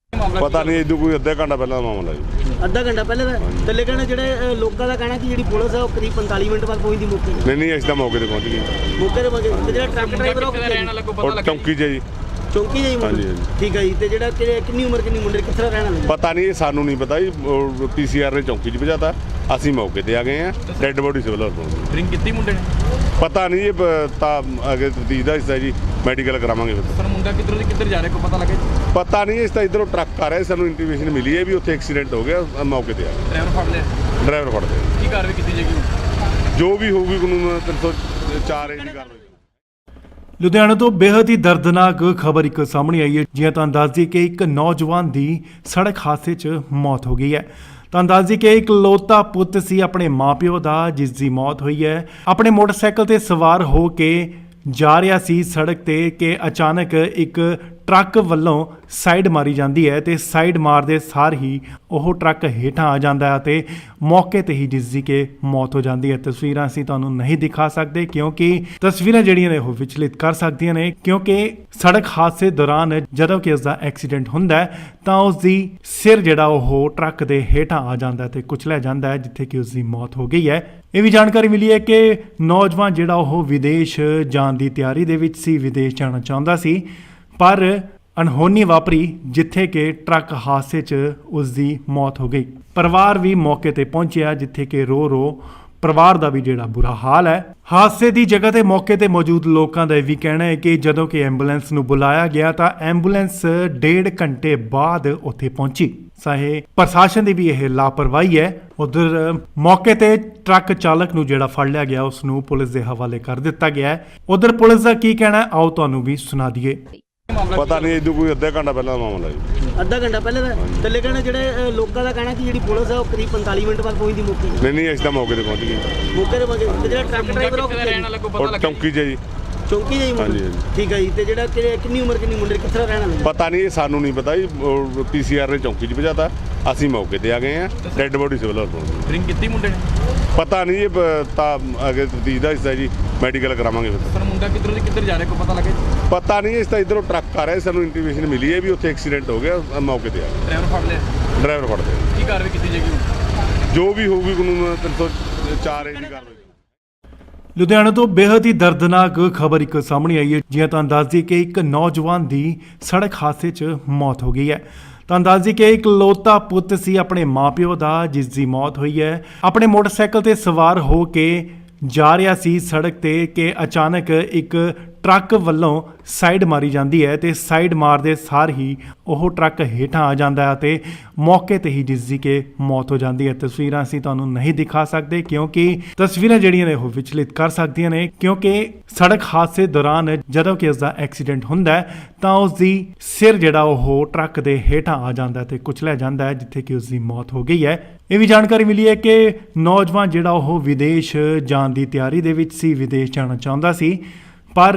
ਪਤਾ ਨਹੀਂ, ਇਹਦੋਂ ਕੋਈ ਅੱਧਾ ਘੰਟਾ ਪਹਿਲਾਂ ਦਾ ਮਾਮਲਾ ਜੀ। ਅੱਧਾ ਘੰਟਾ ਪਹਿਲੇ ਦਾ ਥੱਲੇ ਕਹਿਣਾ ਜਿਹੜੇ ਲੋਕਾਂ ਦਾ ਕਹਿਣਾ ਕਿ ਜਿਹੜੀ ਪੁਲਿਸ ਹੈ ਉਹ ਕਰੀਬ 45 ਮਿੰਟ ਬਾਅਦ ਪਹੁੰਚਦੀ ਮੌਕੇ ਤੇ। ਨਹੀਂ ਅਸੀਂ ਤਾਂ ਮੌਕੇ ਤੇ ਪਹੁੰਚ ਗਏ। ਮੌਕੇ ਤੇ ਪਹੁੰਚੇ ਤੇ ਜਿਹੜਾ ਟਰੱਕ ਡਰਾਈਵਰ ਉਹ ਕਿੱਥੇ ਰਹਿਣ ਵਾਲਾ ਕੋਈ ਪਤਾ ਔਰ ਲੱਗਾ? ਚੌਂਕੀ 'ਚ ਜੀ। ਚੌਂਕੀ ਜਾਈ ਮੁੰਡੇ? ਹਾਂਜੀ, ਹਾਂਜੀ। ਠੀਕ ਹੈ ਜੀ। ਤੇ ਜਿਹੜਾ ਕਿੰਨੀ ਉਮਰ ਕਿੰਨੀ ਮੁੰਡੇ ਕਿੱਥੇ ਦਾ ਰਹਿਣ ਵਾਲਾ? ਪਤਾ ਨਹੀਂ, ਇਹ ਸਾਨੂੰ ਨਹੀਂ ਪਤਾ ਜੀ। ਪੀਸੀਆਰ ਨੇ ਚੌਂਕੀ 'ਚ ਭਜਾਤਾ, ਅਸੀਂ ਮੌਕੇ ਤੇ ਆ ਗਏ ਆ। ਡੈੱਡ ਬੋਡੀ ਸਿਵਲ ਹਸਪਤਾਲ। ਡਰਿੰਕ ਕੀਤੀ ਮੁੰਡੇ ਨੇ? ਪਤਾ ਨਹੀਂ, ਇਹ ਤਾਂ ਅੱਗੇ ਤਫਤੀਸ਼ ਦਾ ਹਿੱਸਾ ਜੀ, ਮੈਡੀਕਲ ਕਰਾਵਾਂਗੇ ਫਿਰ। ਪਰ ਮੁੰਡਾ ਕਿੱਧਰ ਜਾ ਰਿਹਾ ਕੋਈ ਪਤਾ ਲੱਗਾ ਜੀ? ਪਤਾ ਨਹੀਂ, ਇਸ ਤਾਂ ਇਧਰੋਂ ਟਰੱਕ ਆ ਰਿਹਾ, ਸਾਨੂੰ ਇੰਟੀਮੇਸ਼ਨ ਮਿਲੀ ਹੈ ਵੀ ਉੱਥੇ ਐਕਸੀਡੈਂਟ ਹੋ ਗਿਆ, ਮੌਕੇ ਤੇ ਆ ਗਏ। ਡਰਾਈਵਰ ਫੜ ਲਿਆ? ਡਰਾਈਵਰ ਫੜਦੇ ਆ। ਕੀ ਕਾਰਵਾਈ ਕੀਤੀ ਜਾਏਗੀ? ਜੋ ਵੀ ਹੋਊਗੀ ਕਾਨੂੰਨ 304 ਏ ਦੀ ਕਾਰਵਾਈ। ਲੁਧਿਆਣਾ ਤੋਂ ਬੇहद ਹੀ ਦਰਦਨਾਕ ਖਬਰ ਇੱਕ ਸਾਹਮਣੇ ਆਈ ਹੈ। ਜਿਵੇਂ ਤੁਹਾਨੂੰ ਦੱਸ ਦਈਏ ਕਿ ਇੱਕ ਨੌਜਵਾਨ ਦੀ ਸੜਕ ਹਾਦਸੇ 'ਚ ਮੌਤ ਹੋ ਗਈ ਹੈ। ਤੁਹਾਨੂੰ ਦੱਸ ਦਈਏ ਕਿ ਇਕਲੌਤਾ ਪੁੱਤ ਸੀ ਆਪਣੇ ਮਾਪਿਓ ਦਾ, ਜਿਸ ਦੀ ਮੌਤ ਹੋਈ ਹੈ। ਆਪਣੇ ਮੋਟਰਸਾਈਕਲ ਤੇ ਸਵਾਰ ਹੋ ਕੇ ਜਾ ਰਿਹਾ ਸੀ ਸੜਕ ਤੇ ਕਿ ਅਚਾਨਕ ਇੱਕ ਟਰੱਕ ਵੱਲੋਂ ਸਾਈਡ ਮਾਰੀ ਜਾਂਦੀ ਹੈ ਤੇ ਸਾਈਡ ਮਾਰਦੇ ਸਾਰ ਹੀ ਉਹ ਟਰੱਕ ਹੇਠਾਂ ਆ ਜਾਂਦਾ ਹੈ ਤੇ ਮੌਕੇ ਤੇ ਹੀ ਜਿਸ ਦੀ ਕਿ ਮੌਤ ਹੋ ਜਾਂਦੀ ਹੈ। ਤਸਵੀਰਾਂ ਅਸੀਂ ਤੁਹਾਨੂੰ ਨਹੀਂ ਦਿਖਾ ਸਕਦੇ ਕਿਉਂਕਿ ਤਸਵੀਰਾਂ ਜਿਹੜੀਆਂ ਨੇ ਉਹ ਵਿਚਲਿਤ ਕਰ ਸਕਦੀਆਂ ਨੇ, ਕਿਉਂਕਿ ਸੜਕ ਹਾਦਸੇ ਦੌਰਾਨ ਜਦੋਂ ਕਿ ਇਸ ਦਾ ਐਕਸੀਡੈਂਟ ਹੁੰਦਾ ਹੈ ਤਾਂ ਉਸ ਦੀ ਸਿਰ ਜਿਹੜਾ ਉਹ ਟਰੱਕ ਦੇ ਹੇਠਾਂ ਆ ਜਾਂਦਾ ਹੈ ਤੇ ਕੁਚਲਿਆ ਜਾਂਦਾ ਹੈ, ਜਿੱਥੇ ਕਿ ਉਸ ਦੀ ਮੌਤ ਹੋ ਗਈ ਹੈ। ਇਹ ਵੀ ਜਾਣਕਾਰੀ ਮਿਲੀ ਹੈ ਕਿ ਨੌਜਵਾਨ ਜਿਹੜਾ ਉਹ ਵਿਦੇਸ਼ ਜਾਣ ਦੀ ਤਿਆਰੀ ਦੇ ਵਿੱਚ ਸੀ, ਵਿਦੇਸ਼ ਜਾਣਾ ਚਾਹੁੰਦਾ ਸੀ, ਪਰ ਅਣਹੋਣੀ ਵਾਪਰੀ ਜਿੱਥੇ ਕਿ ਟਰੱਕ ਹਾਦਸੇ 'ਚ ਉਸ ਦੀ ਮੌਤ ਹੋ ਗਈ। ਪਰਿਵਾਰ ਵੀ ਮੌਕੇ ਤੇ ਪਹੁੰਚਿਆ, ਜਿੱਥੇ ਕਿ ਰੋ ਪਰਿਵਾਰ ਦਾ ਵੀ ਜਿਹੜਾ ਬੁਰਾ ਹਾਲ ਹੈ। ਹਾਦਸੇ ਦੀ ਜਗ੍ਹਾ ਤੇ ਮੌਕੇ ਤੇ ਮੌਜੂਦ ਲੋਕਾਂ ਦਾ ਇਹ ਵੀ ਕਹਿਣਾ ਹੈ ਕਿ ਜਦੋਂ ਕਿ ਐਂਬੂਲੈਂਸ ਨੂੰ ਬੁਲਾਇਆ ਗਿਆ ਤਾਂ ਐਂਬੂਲੈਂਸ 1.5 ਘੰਟੇ ਬਾਅਦ ਉੱਥੇ ਪਹੁੰਚੀ। ਚਾਹੇ ਪ੍ਰਸ਼ਾਸਨ ਦੀ ਵੀ ਇਹ ਲਾਪਰਵਾਹੀ ਹੈ। ਉਧਰ ਮੌਕੇ ਤੇ ਟਰੱਕ ਚਾਲਕ ਨੂੰ ਜਿਹੜਾ ਫੜ ਲਿਆ ਗਿਆ ਉਸ ਨੂੰ ਪੁਲਿਸ ਦੇ ਹਵਾਲੇ ਕਰ ਦਿੱਤਾ ਗਿਆ ਹੈ। ਉਧਰ ਪੁਲਿਸ ਦਾ ਕੀ ਕਹਿਣਾ ਹੈ, ਆਓ ਤੁਹਾਨੂੰ ਵੀ ਸੁਣਾ ਦਈਏ। ਪਤਾ ਨਹੀਂ ਇਦੋਂ ਕੋਈ ਅੱਧਾ ਘੰਟਾ ਪਹਿਲਾਂ ਦਾ ਮਾਮਲਾ ਜੀ। ਅੱਧਾ ਘੰਟਾ ਪਹਿਲੇ ਦਾ ਤੇ ਲੇਕਿਨ ਜਿਹੜੇ ਲੋਕਾਂ ਦਾ ਕਹਿਣਾ ਕਿ ਜਿਹੜੀ ਪੁਲਿਸ ਹੈ ਉਹ ਕਰੀਬ 45 ਮਿੰਟ ਬਾਅਦ ਪਹੁੰਚਦੀ ਮੌਕੇ ਤੇ। ਨਹੀਂ ਅਸੀਂ ਤਾਂ ਮੌਕੇ ਤੇ ਪਹੁੰਚ ਗਏ। ਮੌਕੇ ਤੇ ਪਹੁੰਚੇ ਤੇ ਜਿਹੜਾ ਟਰੱਕ ਡਰਾਈਵਰ ਉਹ ਕਿੱਥੇ ਰਹਿਣ ਵਾਲਾ ਕੋਈ ਪਤਾ ਉਹ ਲੱਗਾ ਚੌਂਕੀ 'ਚ ਜੀ। ਚੌਂਕੀ ਜਾਈ ਮੁੰਡਾ? ਹਾਂਜੀ, ਹਾਂਜੀ। ਠੀਕ ਹੈ ਜੀ। ਤੇ ਜਿਹੜਾ ਕਿੰਨੀ ਉਮਰ ਕਿੰਨੀ ਮੁੰਡੇ ਕਿੱਥੇ ਦਾ ਰਹਿਣ ਵਾਲਾ? ਪਤਾ ਨਹੀਂ, ਇਹ ਸਾਨੂੰ ਨਹੀਂ ਪਤਾ ਜੀ। ਪੀਸੀਆਰ ਨੇ ਚੌਂਕੀ 'ਚ ਭਜਾਤਾ, ਅਸੀਂ ਮੌਕੇ ਤੇ ਆ ਗਏ ਆ। ਡੈੱਡ ਬੋਡੀ ਸਿਵਲ ਹਸਪਤਾਲ। ਡਰਿੰਕ ਕੀਤੀ ਮੁੰਡੇ ਨੇ? ਪਤਾ ਨਹੀਂ, ਇਹ ਤਾਂ ਅੱਗੇ ਤਫਤੀਸ਼ ਦਾ ਹਿੱਸਾ ਜੀ, ਮੈਡੀਕਲ ਕਰਾਵਾਂਗੇ ਫਿਰ। ਪਰ ਮੁੰਡਾ ਕਿੱਧਰੋਂ ਦੀ ਕਿੱਧਰ ਜਾ ਰਿਹਾ ਕੋਈ ਪਤਾ ਲੱਗਾ ਜੀ? ਪਤਾ ਨਹੀਂ, ਇਸ ਤਾਂ ਇਧਰੋਂ ਟਰੱਕ ਆ ਰਿਹਾ, ਸਾਨੂੰ ਇੰਟੀਮੇਸ਼ਨ ਮਿਲੀ ਹੈ ਵੀ ਉੱਥੇ ਐਕਸੀਡੈਂਟ ਹੋ ਗਿਆ, ਮੌਕੇ ਤੇ ਆ ਗਏ। ਡਰਾਈਵਰ ਫੜ ਲਿਆ? ਡਰਾਈਵਰ ਫੜਦੇ ਆ। ਕੀ ਕਾਰਵਾਈ ਕੀਤੀ ਜਾਏਗੀ ਹੁਣ? ਜੋ ਵੀ ਹੋਊਗੀ ਕਾਨੂੰਨ 304 ਏ ਦੀ ਕਾਰਵਾਈ। ਲੁਧਿਆਣਾ ਤੋਂ ਬੇहद ਹੀ ਦਰਦਨਾਕ ਖਬਰ ਇੱਕ ਸਾਹਮਣੇ ਆਈ ਹੈ। ਜਿਵੇਂ ਤੁਹਾਨੂੰ ਦੱਸ ਦਈਏ ਕਿ ਇੱਕ ਨੌਜਵਾਨ ਦੀ ਸੜਕ ਹਾਦਸੇ 'ਚ ਮੌਤ ਹੋ ਗਈ ਹੈ। ਤੁਹਾਨੂੰ ਦੱਸ ਦਈਏ ਕਿ ਇੱਕ ਇਕਲੌਤਾ ਪੁੱਤ ਸੀ ਆਪਣੇ ਮਾਪਿਓ ਦਾ, ਜਿਸ ਦੀ ਮੌਤ ਹੋਈ ਹੈ। ਆਪਣੇ ਮੋਟਰਸਾਈਕਲ ਤੇ ਸਵਾਰ ਹੋ ਕੇ ਜਾ ਰਿਹਾ ਸੀ ਸੜਕ ਤੇ ਕਿ ਅਚਾਨਕ ਇੱਕ ਟਰੱਕ ਵੱਲੋਂ ਸਾਈਡ ਮਾਰੀ ਜਾਂਦੀ ਹੈ ਤੇ ਸਾਈਡ ਮਾਰਦੇ ਸਾਰ ਹੀ ਉਹ ਟਰੱਕ ਹੇਠਾਂ ਆ ਜਾਂਦਾ ਹੈ ਤੇ ਮੌਕੇ ਤੇ ਹੀ ਜਿਸ ਦੀ ਕਿ ਮੌਤ ਹੋ ਜਾਂਦੀ ਹੈ। ਤਸਵੀਰਾਂ ਅਸੀਂ ਤੁਹਾਨੂੰ ਨਹੀਂ ਦਿਖਾ ਸਕਦੇ ਕਿਉਂਕਿ ਤਸਵੀਰਾਂ ਜਿਹੜੀਆਂ ਨੇ ਉਹ ਵਿਚਲਿਤ ਕਰ ਸਕਦੀਆਂ ਨੇ, ਕਿਉਂਕਿ ਸੜਕ ਹਾਦਸੇ ਦੌਰਾਨ ਜਦੋਂ ਕਿ ਉਸ ਦਾ ਐਕਸੀਡੈਂਟ ਹੁੰਦਾ ਹੈ ਤਾਂ ਉਸ ਦੀ ਸਿਰ ਜਿਹੜਾ ਉਹ ਟਰੱਕ ਦੇ ਹੇਠਾਂ ਆ ਜਾਂਦਾ ਹੈ ਤੇ ਕੁਚਲਿਆ ਜਾਂਦਾ ਹੈ, ਜਿੱਥੇ ਕਿ ਉਸ ਦੀ ਮੌਤ ਹੋ ਗਈ ਹੈ। ਇਹ ਵੀ ਜਾਣਕਾਰੀ ਮਿਲੀ ਹੈ ਕਿ ਨੌਜਵਾਨ ਜਿਹੜਾ ਉਹ ਵਿਦੇਸ਼ ਜਾਣ ਦੀ ਤਿਆਰੀ ਦੇ ਵਿੱਚ ਸੀ, ਵਿਦੇਸ਼ ਜਾਣਾ ਚਾਹੁੰਦਾ ਸੀ, ਪਰ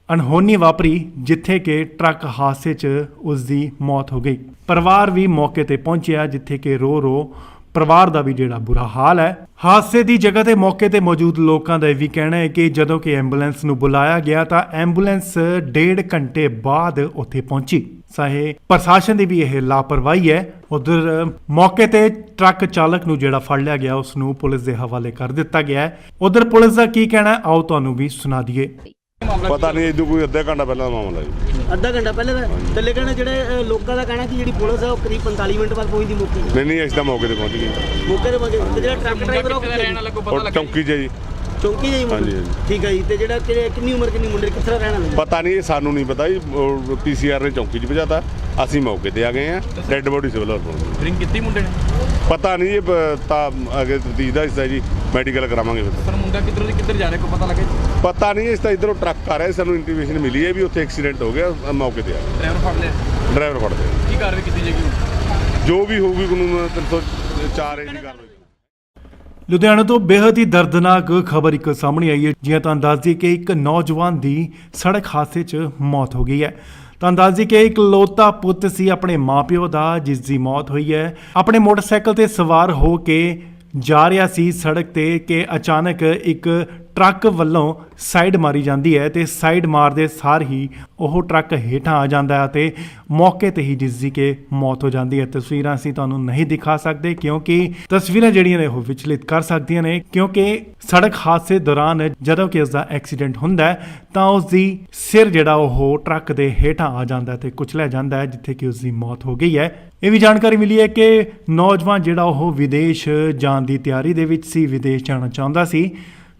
ਅਣਹੋਣੀ ਵਾਪਰੀ ਜਿੱਥੇ ਕਿ ਟਰੱਕ ਹਾਦਸੇ 'ਚ ਉਸ ਦੀ ਮੌਤ ਹੋ ਗਈ। ਪਰਿਵਾਰ ਵੀ ਮੌਕੇ ਤੇ ਪਹੁੰਚਿਆ, ਜਿੱਥੇ ਕਿ ਰੋ ਪਰਿਵਾਰ ਦਾ ਵੀ ਜਿਹੜਾ ਬੁਰਾ ਹਾਲ ਹੈ। ਹਾਦਸੇ ਦੀ ਜਗ੍ਹਾ ਤੇ ਮੌਕੇ ਤੇ ਮੌਜੂਦ ਲੋਕਾਂ ਦਾ ਇਹ ਵੀ ਕਹਿਣਾ ਹੈ ਕਿ ਜਦੋਂ ਕਿ ਐਂਬੂਲੈਂਸ ਨੂੰ ਬੁਲਾਇਆ ਗਿਆ ਤਾਂ ਐਂਬੂਲੈਂਸ 1.5 ਘੰਟੇ ਬਾਅਦ ਉੱਥੇ ਪਹੁੰਚੀ। ਚਾਹੇ ਪ੍ਰਸ਼ਾਸਨ ਦੀ ਵੀ ਇਹ ਲਾਪਰਵਾਹੀ ਹੈ। ਉਧਰ ਮੌਕੇ ਤੇ ਟਰੱਕ ਚਾਲਕ ਨੂੰ ਜਿਹੜਾ ਫੜ ਲਿਆ ਗਿਆ ਉਸ ਨੂੰ ਪੁਲਿਸ ਦੇ ਹਵਾਲੇ ਕਰ ਦਿੱਤਾ ਗਿਆ ਹੈ। ਉਧਰ ਪੁਲਿਸ ਦਾ ਕੀ ਕਹਿਣਾ ਹੈ, ਆਓ ਤੁਹਾਨੂੰ ਵੀ ਸੁਣਾ ਦਈਏ। ਪਤਾ ਨਹੀਂ ਇਦੋਂ ਕੋਈ ਅੱਧਾ ਘੰਟਾ ਪਹਿਲਾਂ ਦਾ ਮਾਮਲਾ ਜੀ। ਅੱਧਾ ਘੰਟਾ ਪਹਿਲੇ ਦਾ ਤੇ ਲੇਕਿਨ ਜਿਹੜੇ ਲੋਕਾਂ ਦਾ ਕਹਿਣਾ ਕਿ ਜਿਹੜੀ ਪੁਲਿਸ ਹੈ ਉਹ ਕਰੀਬ 45 ਮਿੰਟ ਬਾਅਦ ਪਹੁੰਚਦੀ ਮੌਕੇ ਤੇ। ਨਹੀਂ ਅਸੀਂ ਤਾਂ ਮੌਕੇ ਤੇ ਪਹੁੰਚ ਗਏ। ਮੌਕੇ ਤੇ ਪਹੁੰਚੇ ਤੇ ਜਿਹੜਾ ਟਰੱਕ ਡਰਾਈਵਰ ਉਹ ਕਿੱਥੇ ਰਹਿਣ ਵਾਲਾ ਕੋਈ ਪਤਾ ਉਹ ਲੱਗਾ? ਚੌਂਕੀ 'ਚ ਜੀ। ਚੌਂਕੀ ਜਾਈ ਮੁੰਡਾ? ਹਾਂਜੀ, ਹਾਂਜੀ। ਠੀਕ ਹੈ ਜੀ। ਤੇ ਜਿਹੜਾ ਕਿੰਨੀ ਉਮਰ ਕਿੰਨੀ ਮੁੰਡੇ ਕਿੱਥੇ ਦਾ ਰਹਿਣ ਵਾਲਾ? ਪਤਾ ਨਹੀਂ, ਇਹ ਸਾਨੂੰ ਨਹੀਂ ਪਤਾ ਜੀ। ਪੀਸੀਆਰ ਨੇ ਚੌਂਕੀ 'ਚ ਭਜਾਤਾ, ਅਸੀਂ ਮੌਕੇ ਤੇ ਆ ਗਏ ਆ। ਡੈੱਡ ਬੋਡੀ ਸਿਵਲ ਹਸਪਤਾਲ। ਡਰਿੰਕ ਕੀਤੀ ਮੁੰਡੇ ਨੇ? ਪਤਾ ਨਹੀਂ, ਇਹ ਤਾਂ ਅੱਗੇ ਤਫਤੀਸ਼ ਦਾ ਹਿੱਸਾ ਜੀ, ਮੈਡੀਕਲ ਕਰਾਵਾਂਗੇ ਫਿਰ। ਪਰ ਮੁੰਡਾ ਕਿੱਧਰੋਂ ਦੀ ਕਿੱਧਰ ਜਾ ਰਿਹਾ ਕੋਈ ਪਤਾ ਲੱਗਾ ਜੀ? ਪਤਾ ਨਹੀਂ, ਇਸ ਤਾਂ ਇਧਰੋਂ ਟਰੱਕ ਆ ਰਿਹਾ, ਸਾਨੂੰ ਇੰਟੀਮੇਸ਼ਨ ਮਿਲੀ ਹੈ ਵੀ ਉੱਥੇ ਐਕਸੀਡੈਂਟ ਹੋ ਗਿਆ, ਮੌਕੇ ਤੇ ਆ ਗਏ। ਡਰਾਈਵਰ ਫੜ ਲਿਆ? ਡਰਾਈਵਰ ਫੜਦੇ ਆ। ਕੀ ਕਾਰਵਾਈ ਕੀਤੀ ਜਾਏਗੀ ਹੁਣ? ਜੋ ਵੀ ਹੋਊਗੀ ਕਾਨੂੰਨ 304 ਏ ਦੀ ਕਾਰਵਾਈ। ਲੁਧਿਆਣਾ ਤੋਂ ਬੇहद ਹੀ ਦਰਦਨਾਕ ਖਬਰ ਇੱਕ ਸਾਹਮਣੇ ਆਈ ਹੈ। ਜਿਵੇਂ ਤੁਹਾਨੂੰ ਦੱਸ ਦਈਏ ਕਿ ਇੱਕ ਨੌਜਵਾਨ ਦੀ ਸੜਕ ਹਾਦਸੇ 'ਚ ਮੌਤ ਹੋ ਗਈ ਹੈ। ਤੁਹਾਨੂੰ ਦੱਸ ਦਈਏ ਕਿ ਇੱਕ ਇਕਲੌਤਾ ਪੁੱਤ ਸੀ ਆਪਣੇ ਮਾਪਿਓ ਦਾ, ਜਿਸ ਦੀ ਮੌਤ ਹੋਈ ਹੈ। ਆਪਣੇ ਮੋਟਰਸਾਈਕਲ ਤੇ ਸਵਾਰ ਹੋ ਕੇ ਜਾ ਰਿਹਾ ਸੀ ਸੜਕ ਤੇ ਕਿ ਅਚਾਨਕ ਇੱਕ ਟਰੱਕ ਵੱਲੋਂ ਸਾਈਡ ਮਾਰੀ ਜਾਂਦੀ ਹੈ ਤੇ ਸਾਈਡ ਮਾਰਦੇ ਸਾਰ ਹੀ ਉਹ ਟਰੱਕ ਹੇਠਾਂ ਆ ਜਾਂਦਾ ਹੈ ਤੇ ਮੌਕੇ ਤੇ ਹੀ ਜਿਸ ਦੀ ਕਿ ਮੌਤ ਹੋ ਜਾਂਦੀ ਹੈ। ਤਸਵੀਰਾਂ ਅਸੀਂ ਤੁਹਾਨੂੰ ਨਹੀਂ ਦਿਖਾ ਸਕਦੇ ਕਿਉਂਕਿ ਤਸਵੀਰਾਂ ਜਿਹੜੀਆਂ ਨੇ ਉਹ ਵਿਚਲਿਤ ਕਰ ਸਕਦੀਆਂ ਨੇ, ਕਿਉਂਕਿ ਸੜਕ ਹਾਦਸੇ ਦੌਰਾਨ ਜਦੋਂ ਕਿ ਉਸ ਦਾ ਐਕਸੀਡੈਂਟ ਹੁੰਦਾ ਹੈ ਤਾਂ ਉਸ ਦੀ ਸਿਰ ਜਿਹੜਾ ਉਹ ਟਰੱਕ ਦੇ ਹੇਠਾਂ ਆ ਜਾਂਦਾ ਹੈ ਤੇ ਕੁਚਲਿਆ ਜਾਂਦਾ ਹੈ, ਜਿੱਥੇ ਕਿ ਉਸ ਦੀ ਮੌਤ ਹੋ ਗਈ ਹੈ। ਇਹ ਵੀ ਜਾਣਕਾਰੀ ਮਿਲੀ ਹੈ ਕਿ ਨੌਜਵਾਨ ਜਿਹੜਾ ਉਹ ਵਿਦੇਸ਼ ਜਾਣ ਦੀ ਤਿਆਰੀ ਦੇ ਵਿੱਚ ਸੀ, ਵਿਦੇਸ਼ ਜਾਣਾ ਚਾਹੁੰਦਾ ਸੀ,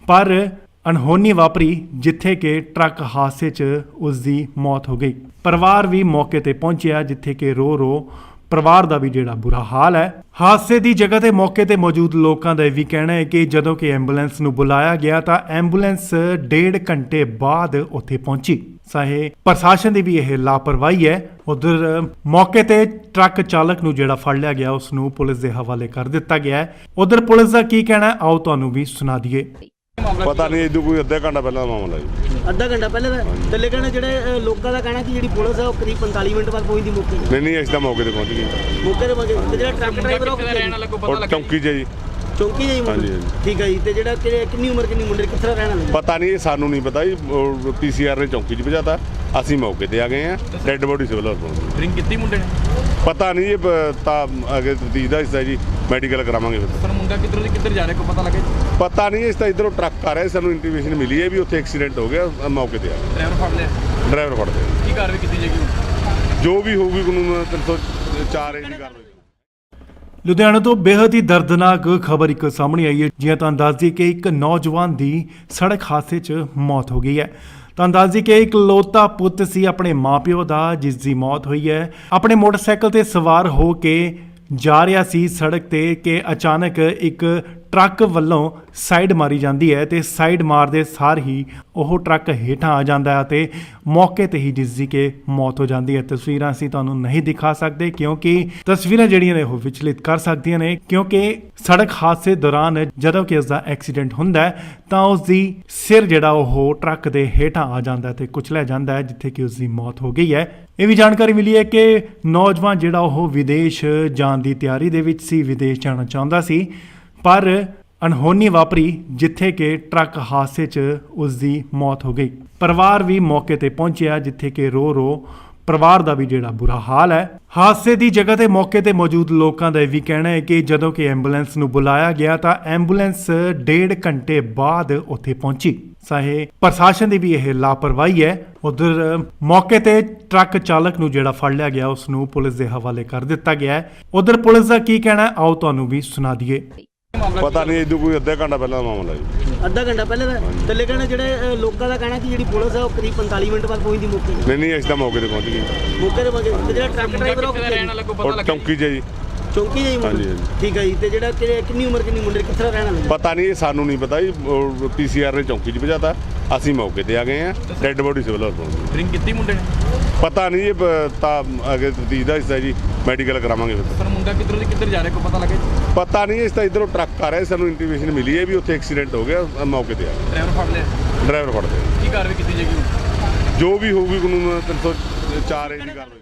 ਪਰ ਅਣਹੋਣੀ ਵਾਪਰੀ ਜਿੱਥੇ ਕਿ ਟਰੱਕ ਹਾਦਸੇ 'ਚ ਉਸ ਦੀ ਮੌਤ ਹੋ ਗਈ। ਪਰਿਵਾਰ ਵੀ ਮੌਕੇ ਤੇ ਪਹੁੰਚਿਆ, ਜਿੱਥੇ ਕਿ ਰੋ ਪਰਿਵਾਰ ਦਾ ਵੀ ਜਿਹੜਾ ਬੁਰਾ ਹਾਲ ਹੈ। ਹਾਦਸੇ ਦੀ ਜਗ੍ਹਾ ਤੇ ਮੌਕੇ ਤੇ ਮੌਜੂਦ ਲੋਕਾਂ ਦਾ ਇਹ ਵੀ ਕਹਿਣਾ ਹੈ ਕਿ ਜਦੋਂ ਕਿ ਐਂਬੂਲੈਂਸ ਨੂੰ ਬੁਲਾਇਆ ਗਿਆ ਤਾਂ ਐਂਬੂਲੈਂਸ 1.5 ਘੰਟੇ ਬਾਅਦ ਉੱਥੇ ਪਹੁੰਚੀ। ਚਾਹੇ ਪ੍ਰਸ਼ਾਸਨ ਦੀ ਵੀ ਇਹ ਲਾਪਰਵਾਹੀ ਹੈ। ਉਧਰ ਮੌਕੇ ਤੇ ਟਰੱਕ ਚਾਲਕ ਨੂੰ ਜਿਹੜਾ ਫੜ ਲਿਆ ਗਿਆ ਉਸ ਨੂੰ ਪੁਲਿਸ ਦੇ ਹਵਾਲੇ ਕਰ ਦਿੱਤਾ ਗਿਆ ਹੈ। ਉਧਰ ਪੁਲਿਸ ਦਾ ਕੀ ਕਹਿਣਾ ਹੈ, ਆਓ ਤੁਹਾਨੂੰ ਵੀ ਸੁਣਾ ਦਈਏ। ਪਤਾ ਨਹੀਂ ਇਦੋਂ ਕੋਈ ਅੱਧਾ ਘੰਟਾ ਪਹਿਲਾਂ ਦਾ ਮਾਮਲਾ ਜੀ। ਅੱਧਾ ਘੰਟਾ ਪਹਿਲੇ ਦਾ ਤੇ ਲੇਕਿਨ ਜਿਹੜੇ ਲੋਕਾਂ ਦਾ ਕਹਿਣਾ ਕਿ ਜਿਹੜੀ ਪੁਲਿਸ ਹੈ ਉਹ ਕਰੀਬ 45 ਮਿੰਟ ਬਾਅਦ ਪਹੁੰਚਦੀ ਮੌਕੇ ਤੇ। ਨਹੀਂ ਅਸੀਂ ਤਾਂ ਮੌਕੇ ਤੇ ਪਹੁੰਚ ਗਏ। ਮੌਕੇ ਤੇ ਪਹੁੰਚੇ ਤੇ ਜਿਹੜਾ ਟਰੱਕ ਡਰਾਈਵਰ ਉਹ ਕਿੱਥੇ ਰਹਿਣ ਵਾਲਾ ਕੋਈ ਪਤਾ ਉਹ ਲੱਗਾ? ਚੌਂਕੀ 'ਚ ਜੀ। ਚੌਂਕੀ ਜਾਈ ਮੁੰਡਾ? ਹਾਂਜੀ, ਹਾਂਜੀ। ਠੀਕ ਹੈ ਜੀ। ਤੇ ਜਿਹੜਾ ਕਿੰਨੀ ਉਮਰ ਕਿੰਨੀ ਮੁੰਡੇ ਕਿੱਥੇ ਦਾ ਰਹਿਣ ਵਾਲਾ? ਪਤਾ ਨਹੀਂ, ਇਹ ਸਾਨੂੰ ਨਹੀਂ ਪਤਾ ਜੀ। ਪੀਸੀਆਰ ਨੇ ਚੌਂਕੀ 'ਚ ਭਜਾਤਾ, ਅਸੀਂ ਮੌਕੇ ਤੇ ਆ ਗਏ ਆ। ਡੈੱਡ ਬੋਡੀ ਸਿਵਲ ਹਸਪਤਾਲ। ਡਰਿੰਕ ਕੀਤੀ ਮੁੰਡੇ ਨੇ? ਪਤਾ ਨਹੀਂ, ਇਹ ਤਾਂ ਅੱਗੇ ਤਫਤੀਸ਼ ਦਾ ਹਿੱਸਾ ਜੀ, ਮੈਡੀਕਲ ਕਰਾਵਾਂਗੇ ਫਿਰ। ਪਰ ਮੁੰਡਾ ਕਿੱਧਰੋਂ ਦੀ ਕਿੱਧਰ ਜਾ ਰਿਹਾ ਕੋਈ ਪਤਾ ਲੱਗਾ ਜੀ? ਪਤਾ ਨਹੀਂ, ਇਸ ਤਾਂ ਇਧਰੋਂ ਟਰੱਕ ਆ ਰਿਹਾ, ਸਾਨੂੰ ਇੰਟੀਮੇਸ਼ਨ ਮਿਲੀ ਹੈ ਵੀ ਉੱਥੇ ਐਕਸੀਡੈਂਟ ਹੋ ਗਿਆ, ਮੌਕੇ ਤੇ ਆ ਗਏ। ਡਰਾਈਵਰ ਫੜ ਲਿਆ? ਡਰਾਈਵਰ ਫੜਦੇ ਆ। ਕੀ ਕਾਰਵਾਈ ਕੀਤੀ ਜਾਏਗੀ ਹੁਣ? ਜੋ ਵੀ ਹੋਊਗੀ ਕਾਨੂੰਨ 304 ਏ ਦੀ ਕਾਰਵਾਈ। ਲੁਧਿਆਣਾ ਤੋਂ ਬੇहद ਹੀ ਦਰਦਨਾਕ ਖਬਰ ਇੱਕ ਸਾਹਮਣੇ ਆਈ ਹੈ। ਜਿਵੇਂ ਤੁਹਾਨੂੰ ਦੱਸ ਦਈਏ ਕਿ ਇੱਕ ਨੌਜਵਾਨ ਦੀ ਸੜਕ ਹਾਦਸੇ 'ਚ ਮੌਤ ਹੋ ਗਈ ਹੈ। ਤੁਹਾਨੂੰ ਦੱਸ ਦਈਏ ਕਿ ਇਕਲੌਤਾ ਪੁੱਤ ਸੀ ਆਪਣੇ ਮਾਪਿਓ ਦਾ, ਜਿਸ ਦੀ ਮੌਤ ਹੋਈ ਹੈ। ਆਪਣੇ ਮੋਟਰਸਾਈਕਲ ਤੇ ਸਵਾਰ ਹੋ ਕੇ ਜਾ ਰਿਹਾ ਸੀ ਸੜਕ ਤੇ ਕਿ ਅਚਾਨਕ ਇੱਕ ਟਰੱਕ ਵੱਲੋਂ ਸਾਈਡ ਮਾਰੀ ਜਾਂਦੀ ਹੈ ਤੇ ਸਾਈਡ ਮਾਰਦੇ ਸਾਰ ਹੀ ਉਹ ਟਰੱਕ ਹੇਠਾਂ ਆ ਜਾਂਦਾ ਹੈ ਤੇ ਮੌਕੇ ਤੇ ਹੀ ਜਿਸ ਦੀ ਕਿ ਮੌਤ ਹੋ ਜਾਂਦੀ ਹੈ। ਤਸਵੀਰਾਂ ਅਸੀਂ ਤੁਹਾਨੂੰ ਨਹੀਂ ਦਿਖਾ ਸਕਦੇ ਕਿਉਂਕਿ ਤਸਵੀਰਾਂ ਜਿਹੜੀਆਂ ਨੇ ਉਹ ਵਿਚਲਿਤ ਕਰ ਸਕਦੀਆਂ ਨੇ, ਕਿਉਂਕਿ ਸੜਕ ਹਾਦਸੇ ਦੌਰਾਨ ਜਦੋਂ ਕਿ ਉਸ ਦਾ ਐਕਸੀਡੈਂਟ ਹੁੰਦਾ ਹੈ ਤਾਂ ਉਸ ਦੀ ਸਿਰ ਜਿਹੜਾ ਉਹ ਟਰੱਕ ਦੇ ਹੇਠਾਂ ਆ ਜਾਂਦਾ ਹੈ ਤੇ ਕੁਚਲਿਆ ਜਾਂਦਾ ਹੈ, ਜਿੱਥੇ ਕਿ ਉਸ ਦੀ ਮੌਤ ਹੋ ਗਈ ਹੈ। ਇਹ ਵੀ ਜਾਣਕਾਰੀ ਮਿਲੀ ਹੈ ਕਿ ਨੌਜਵਾਨ ਜਿਹੜਾ ਉਹ ਵਿਦੇਸ਼ ਜਾਣ ਦੀ ਤਿਆਰੀ ਦੇ ਵਿੱਚ ਸੀ, ਵਿਦੇਸ਼ ਜਾਣਾ ਚਾਹੁੰਦਾ ਸੀ, ਪਰ ਅਣਹੋਣੀ ਵਾਪਰੀ ਜਿੱਥੇ ਕਿ ਟਰੱਕ ਹਾਦਸੇ 'ਚ ਉਸ ਦੀ ਮੌਤ ਹੋ ਗਈ। ਪਰਿਵਾਰ ਵੀ ਮੌਕੇ ਤੇ ਪਹੁੰਚਿਆ, ਜਿੱਥੇ ਕਿ ਰੋ ਪਰਿਵਾਰ ਦਾ ਵੀ ਜਿਹੜਾ ਬੁਰਾ ਹਾਲ ਹੈ। ਹਾਦਸੇ ਦੀ ਜਗ੍ਹਾ ਤੇ ਮੌਕੇ ਤੇ ਮੌਜੂਦ ਲੋਕਾਂ ਦਾ ਇਹ ਵੀ ਕਹਿਣਾ ਹੈ ਕਿ ਜਦੋਂ ਕਿ ਐਂਬੂਲੈਂਸ ਨੂੰ ਬੁਲਾਇਆ ਗਿਆ ਤਾਂ ਐਂਬੂਲੈਂਸ 1.5 ਘੰਟੇ ਬਾਅਦ ਉੱਥੇ ਪਹੁੰਚੀ। ਚਾਹੇ ਪ੍ਰਸ਼ਾਸਨ ਦੀ ਵੀ ਇਹ ਲਾਪਰਵਾਹੀ ਹੈ। ਉਧਰ ਮੌਕੇ ਤੇ ਟਰੱਕ ਚਾਲਕ ਨੂੰ ਜਿਹੜਾ ਫੜ ਲਿਆ ਗਿਆ ਉਸ ਨੂੰ ਪੁਲਿਸ ਦੇ ਹਵਾਲੇ ਕਰ ਦਿੱਤਾ ਗਿਆ ਹੈ। ਉਧਰ ਪੁਲਿਸ ਦਾ ਕੀ ਕਹਿਣਾ ਹੈ, ਆਓ ਤੁਹਾਨੂੰ ਵੀ ਸੁਣਾ ਦਈਏ। ਪਤਾ ਨਹੀਂ ਇਦੋਂ ਕੋਈ ਅੱਧਾ ਘੰਟਾ ਪਹਿਲਾਂ ਦਾ ਮਾਮਲਾ ਜੀ। ਅੱਧਾ ਘੰਟਾ ਪਹਿਲੇ ਦਾ ਤੇ ਲੇਕਿਨ ਜਿਹੜੇ ਲੋਕਾਂ ਦਾ ਕਹਿਣਾ ਕਿ ਜਿਹੜੀ ਪੁਲਿਸ ਹੈ ਉਹ ਕਰੀਬ 45 ਮਿੰਟ ਬਾਅਦ ਪਹੁੰਚਦੀ ਮੌਕੇ ਤੇ। ਨਹੀਂ ਅਸੀਂ ਤਾਂ ਮੌਕੇ ਤੇ ਪਹੁੰਚ ਗਏ। ਮੌਕੇ ਤੇ ਪਹੁੰਚੇ ਤੇ ਜਿਹੜਾ ਟਰੱਕ ਡਰਾਈਵਰ ਉਹ ਕਿੱਥੇ ਰਹਿਣ ਵਾਲਾ ਕੋਈ ਪਤਾ ਉਹ ਲੱਗਾ? ਚੌਂਕੀ 'ਚ ਜੀ। ਚੌਂਕੀ ਜਾਈ ਹਾਂਜੀ, ਮੁੰਡਾ। ਹਾਂਜੀ। ਠੀਕ ਹੈ ਜੀ। ਤੇ ਜਿਹੜਾ ਕਿੰਨੀ ਉਮਰ ਕਿੰਨੀ ਮੁੰਡੇ ਕਿੱਥੇ ਦਾ ਰਹਿਣ ਵਾਲਾ? ਪਤਾ ਨਹੀਂ, ਇਹ ਸਾਨੂੰ ਨਹੀਂ ਪਤਾ ਜੀ। ਪੀਸੀਆਰ ਨੇ ਚੌਂਕੀ 'ਚ ਭਜਾਤਾ, ਅਸੀਂ ਮੌਕੇ ਤੇ ਆ ਗਏ ਆ। ਡੈੱਡ ਬੋਡੀ ਸਿਵਲ ਹਸਪਤਾਲ। ਡਰਿੰਕ ਕੀਤੀ ਮੁੰਡੇ ਨੇ? ਪਤਾ ਨਹੀਂ ਇਹ ਤਾਂ ਅਗੇ ਤਫਤੀਸ਼ ਦਾ ਹਿੱਸਾ ਜੀ, ਮੈਡੀਕਲ ਕਰਾਵਾਂਗੇ ਫਿਰ। ਪਰ ਮੁੰਡਾ ਕਿੱਧਰੋਂ ਦੀ ਕਿੱਧਰ ਜਾ ਰਿਹਾ ਕੋਈ ਪਤਾ ਲੱਗੇ? ਪਤਾ ਨਹੀਂ, ਇਸ ਤਾਂ ਇਧਰੋਂ ਟਰੱਕ ਆ ਰਿਹਾ, ਸਾਨੂੰ ਇੰਟੀਮੇਸ਼ਨ ਮਿਲੀ ਹੈ ਵੀ ਉੱਥੇ ਐਕਸੀਡੈਂਟ ਹੋ ਗਿਆ, ਮੌਕੇ ਤੇ ਆ ਗਏ। ਡਰਾਈਵਰ ਫੜ ਲਿਆ? ਡਰਾਈਵਰ ਫੜ ਲਿਆ। ਕੀ ਕਾਰਵਾਈ ਕੀਤੀ ਜਾਏਗੀ ਹੁਣ? ਜੋ ਵੀ ਹੋਊਗੀ ਕਾਨੂੰਨ 304 ਦੀ ਕਾਰਵਾਈ।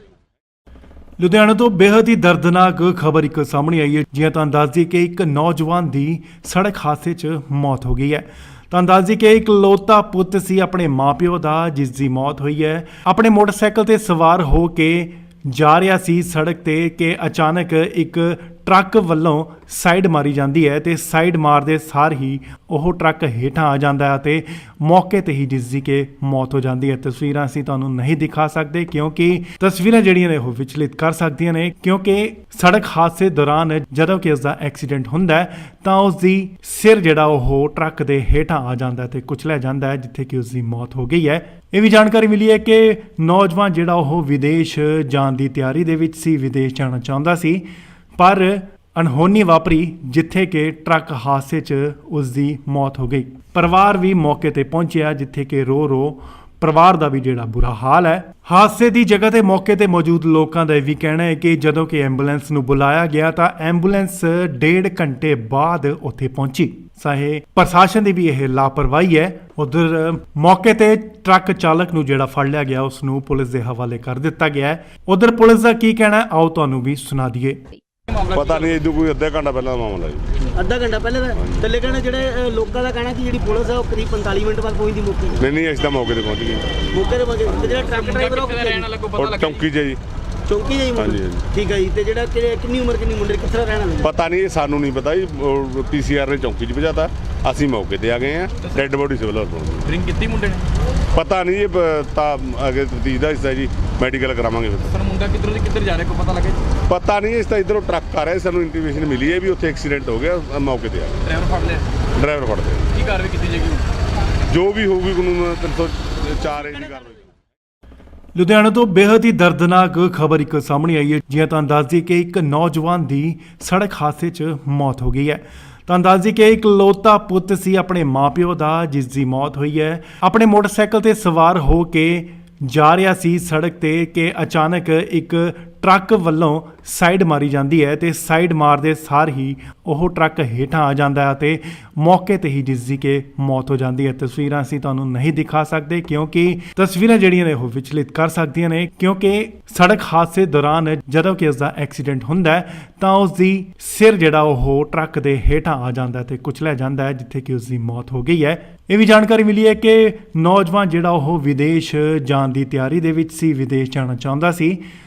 ਲੁਧਿਆਣਾ ਤੋਂ ਬੇहद ਹੀ ਦਰਦਨਾਕ ਖਬਰ ਇੱਕ ਸਾਹਮਣੇ ਆਈ ਹੈ। ਜਿਵੇਂ ਤੁਹਾਨੂੰ ਦੱਸ ਦਈਏ ਕਿ ਇੱਕ ਨੌਜਵਾਨ ਦੀ ਸੜਕ ਹਾਦਸੇ 'ਚ ਮੌਤ ਹੋ ਗਈ ਹੈ। ਤੁਹਾਨੂੰ ਦੱਸ ਦਈਏ ਕਿ ਇਕਲੌਤਾ ਪੁੱਤ ਸੀ ਆਪਣੇ ਮਾਪਿਓ ਦਾ, ਜਿਸ ਦੀ ਮੌਤ ਹੋਈ ਹੈ। ਆਪਣੇ ਮੋਟਰਸਾਈਕਲ ਤੇ ਸਵਾਰ ਹੋ ਕੇ ਜਾ ਰਿਹਾ ਸੀ ਸੜਕ ਤੇ ਕਿ ਅਚਾਨਕ ਇੱਕ ਟਰੱਕ ਵੱਲੋਂ ਸਾਈਡ ਮਾਰੀ ਜਾਂਦੀ ਹੈ ਤੇ ਸਾਈਡ ਮਾਰਦੇ ਸਾਰ ਹੀ ਉਹ ਟਰੱਕ ਹੇਠਾਂ ਆ ਜਾਂਦਾ ਹੈ ਤੇ ਮੌਕੇ ਤੇ ਹੀ ਜਿਸ ਦੀ ਕਿ ਮੌਤ ਹੋ ਜਾਂਦੀ ਹੈ। ਤਸਵੀਰਾਂ ਅਸੀਂ ਤੁਹਾਨੂੰ ਨਹੀਂ ਦਿਖਾ ਸਕਦੇ ਕਿਉਂਕਿ ਤਸਵੀਰਾਂ ਜਿਹੜੀਆਂ ਨੇ ਉਹ ਵਿਚਲਿਤ ਕਰ ਸਕਦੀਆਂ ਨੇ, ਕਿਉਂਕਿ ਸੜਕ ਹਾਦਸੇ ਦੌਰਾਨ ਜਦੋਂ ਕਿ ਉਸ ਦਾ ਐਕਸੀਡੈਂਟ ਹੁੰਦਾ ਹੈ ਤਾਂ ਉਸ ਦੀ ਸਿਰ ਜਿਹੜਾ ਉਹ ਟਰੱਕ ਦੇ ਹੇਠਾਂ ਆ ਜਾਂਦਾ ਹੈ ਤੇ ਕੁਚਲਿਆ ਜਾਂਦਾ ਹੈ, ਜਿੱਥੇ ਕਿ ਉਸ ਦੀ ਮੌਤ ਹੋ ਗਈ ਹੈ। ਇਹ ਵੀ ਜਾਣਕਾਰੀ ਮਿਲੀ ਹੈ ਕਿ ਨੌਜਵਾਨ ਜਿਹੜਾ ਉਹ ਵਿਦੇਸ਼ ਜਾਣ ਦੀ ਤਿਆਰੀ ਦੇ ਵਿੱਚ ਸੀ, ਵਿਦੇਸ਼ ਜਾਣਾ ਚਾਹੁੰਦਾ ਸੀ, ਪਰ ਅਣਹੋਣੀ ਵਾਪਰੀ ਜਿੱਥੇ ਕਿ ਟਰੱਕ ਹਾਦਸੇ 'ਚ ਉਸ ਦੀ ਮੌਤ ਹੋ ਗਈ। ਪਰਿਵਾਰ ਵੀ ਮੌਕੇ ਤੇ ਪਹੁੰਚਿਆ, ਜਿੱਥੇ ਕਿ ਰੋ ਪਰਿਵਾਰ ਦਾ ਵੀ ਜਿਹੜਾ ਬੁਰਾ ਹਾਲ ਹੈ। ਹਾਦਸੇ ਦੀ ਜਗ੍ਹਾ ਤੇ ਮੌਕੇ ਤੇ ਮੌਜੂਦ ਲੋਕਾਂ ਦਾ ਇਹ ਵੀ ਕਹਿਣਾ ਹੈ ਕਿ ਜਦੋਂ ਕਿ ਐਂਬੂਲੈਂਸ ਨੂੰ ਬੁਲਾਇਆ ਗਿਆ ਤਾਂ ਐਂਬੂਲੈਂਸ 1.5 ਘੰਟੇ ਬਾਅਦ ਉੱਥੇ ਪਹੁੰਚੀ। ਚਾਹੇ ਪ੍ਰਸ਼ਾਸਨ ਦੀ ਵੀ ਇਹ ਲਾਪਰਵਾਹੀ ਹੈ। ਉਧਰ ਮੌਕੇ ਤੇ ਟਰੱਕ ਚਾਲਕ ਨੂੰ ਜਿਹੜਾ ਫੜ ਲਿਆ ਗਿਆ ਉਸ ਨੂੰ ਪੁਲਿਸ ਦੇ ਹਵਾਲੇ ਕਰ ਦਿੱਤਾ ਗਿਆ ਹੈ। ਉਧਰ ਪੁਲਿਸ ਦਾ ਕੀ ਕਹਿਣਾ ਹੈ, ਆਓ ਤੁਹਾਨੂੰ ਵੀ ਸੁਣਾ ਦਈਏ। ਪਤਾ ਨਹੀਂ ਇਦੋਂ ਕੋਈ ਅੱਧਾ ਘੰਟਾ ਪਹਿਲਾਂ ਦਾ ਮਾਮਲਾ ਜੀ। ਅੱਧਾ ਘੰਟਾ ਪਹਿਲੇ ਦਾ ਤੇ ਲੇਕਿਨ ਜਿਹੜੇ ਲੋਕਾਂ ਦਾ ਕਹਿਣਾ ਕਿ ਜਿਹੜੀ ਪੁਲਿਸ ਹੈ ਉਹ ਕਰੀਬ 45 ਮਿੰਟ ਬਾਅਦ ਪਹੁੰਚਦੀ ਮੌਕੇ ਤੇ। ਨਹੀਂ ਅਸੀਂ ਤਾਂ ਮੌਕੇ ਤੇ ਪਹੁੰਚ ਗਏ। ਮੌਕੇ ਤੇ ਪਹੁੰਚੇ ਤੇ ਜਿਹੜਾ ਟਰੱਕ ਡਰਾਈਵਰ ਉਹ ਕਿੱਥੇ ਰਹਿਣ ਵਾਲਾ ਕੋਈ ਪਤਾ ਉਹ ਲੱਗਾ? ਚੌਂਕੀ 'ਚ ਜੀ। ਚੌਂਕੀ ਜਾਈ ਮੁੰਡਾ। ਹਾਂਜੀ, ਹਾਂਜੀ। ਠੀਕ ਹੈ ਜੀ। ਤੇ ਜਿਹੜਾ ਕਿੰਨੀ ਉਮਰ ਕਿੰਨੀ ਮੁੰਡੇ ਕਿੱਥੇ ਦਾ ਰਹਿਣ ਵਾਲਾ? ਪਤਾ ਨਹੀਂ, ਇਹ ਸਾਨੂੰ ਨਹੀਂ ਪਤਾ ਜੀ। ਪੀਸੀਆਰ ਨੇ ਚੌਂਕੀ 'ਚ ਭਜਾਤਾ, ਅਸੀਂ ਮੌਕੇ ਤੇ ਆ ਗਏ ਆ। ਡੈੱਡ ਬੋਡੀ ਸਿਵਲ ਹਸਪਤਾਲ। ਡਰਿੰਕ ਕੀਤੀ ਮੁੰਡੇ ਨੇ? ਪਤਾ ਨਹੀਂ ਇਹ ਤਾਂ ਅਗੇ ਤਫਤੀਸ਼ ਦਾ ਹਿੱਸਾ ਜੀ, ਮੈਡੀਕਲ ਕਰਾਵਾਂਗੇ ਫਿਰ। ਪਰ ਮੁੰਡਾ ਕਿੱਧਰੋਂ ਦੀ ਕਿੱਧਰ ਜਾ ਰਿਹਾ ਕੋਈ ਪਤਾ ਲੱਗੇ? ਪਤਾ ਨਹੀਂ, ਇਸ ਤਾਂ ਇਧਰੋਂ ਟਰੱਕ ਆ ਰਿਹਾ, ਸਾਨੂੰ ਇੰਟੀਮੇਸ਼ਨ ਮਿਲੀ ਹੈ ਵੀ ਉੱਥੇ ਐਕਸੀਡੈਂਟ ਹੋ ਗਿਆ, ਮੌਕੇ ਤੇ ਆ ਗਏ। ਡਰਾਈਵਰ ਫੜ ਲਿਆ? ਡਰਾਈਵਰ ਫੜ ਲਿਆ। ਕੀ ਕਾਰਵਾਈ ਕੀਤੀ ਜਾਏਗੀ ਹੁਣ? ਜੋ ਵੀ ਹੋਊਗੀ ਕਾਨੂੰਨ 304 ਦੀ ਕਾਰਵਾਈ। ਲੁਧਿਆਣਾ ਤੋਂ ਬੇहद ਹੀ ਦਰਦਨਾਕ ਖਬਰ ਇੱਕ ਸਾਹਮਣੇ ਆਈ ਹੈ। ਜਿਵੇਂ ਤੁਹਾਨੂੰ ਦੱਸ ਦਈਏ ਕਿ ਇੱਕ ਨੌਜਵਾਨ ਦੀ ਸੜਕ ਹਾਦਸੇ 'ਚ ਮੌਤ ਹੋ ਗਈ ਹੈ। ਤੁਹਾਨੂੰ ਦੱਸ ਦਈਏ ਕਿ ਇਕਲੌਤਾ ਪੁੱਤ ਸੀ ਆਪਣੇ ਮਾਪਿਓ ਦਾ, ਜਿਸ ਦੀ ਮੌਤ ਹੋਈ ਹੈ। ਆਪਣੇ ਮੋਟਰਸਾਈਕਲ ਤੇ ਸਵਾਰ ਹੋ ਕੇ ਜਾ ਰਿਹਾ ਸੀ ਸੜਕ ਤੇ ਕਿ ਅਚਾਨਕ ਇੱਕ ਟਰੱਕ ਵੱਲੋਂ ਸਾਈਡ ਮਾਰੀ ਜਾਂਦੀ ਹੈ ਤੇ ਸਾਈਡ ਮਾਰਦੇ ਸਾਰ ਹੀ ਉਹ ਟਰੱਕ ਹੇਠਾਂ ਆ ਜਾਂਦਾ ਹੈ ਤੇ ਮੌਕੇ ਤੇ ਹੀ ਜਿਸ ਦੀ ਕਿ ਮੌਤ ਹੋ ਜਾਂਦੀ ਹੈ। ਤਸਵੀਰਾਂ ਅਸੀਂ ਤੁਹਾਨੂੰ ਨਹੀਂ ਦਿਖਾ ਸਕਦੇ ਕਿਉਂਕਿ ਤਸਵੀਰਾਂ ਜਿਹੜੀਆਂ ਨੇ ਉਹ ਵਿਚਲਿਤ ਕਰ ਸਕਦੀਆਂ ਨੇ, ਕਿਉਂਕਿ ਸੜਕ ਹਾਦਸੇ ਦੌਰਾਨ ਜਦੋਂ ਕਿ ਉਸ ਦਾ ਐਕਸੀਡੈਂਟ ਹੁੰਦਾ ਹੈ ਤਾਂ ਉਸ ਦੀ ਸਿਰ ਜਿਹੜਾ ਉਹ ਟਰੱਕ ਦੇ ਹੇਠਾਂ ਆ ਜਾਂਦਾ ਹੈ ਤੇ ਕੁਚਲਿਆ ਜਾਂਦਾ ਹੈ, ਜਿੱਥੇ ਕਿ ਉਸ ਦੀ ਮੌਤ ਹੋ ਗਈ ਹੈ। ਇਹ ਵੀ ਜਾਣਕਾਰੀ ਮਿਲੀ ਹੈ ਕਿ ਨੌਜਵਾਨ ਜਿਹੜਾ ਉਹ ਵਿਦੇਸ਼ ਜਾਣ ਦੀ ਤਿਆਰੀ ਦੇ ਵਿੱਚ ਸੀ, ਵਿਦੇਸ਼ ਜਾਣਾ ਚਾਹੁੰਦਾ ਸੀ,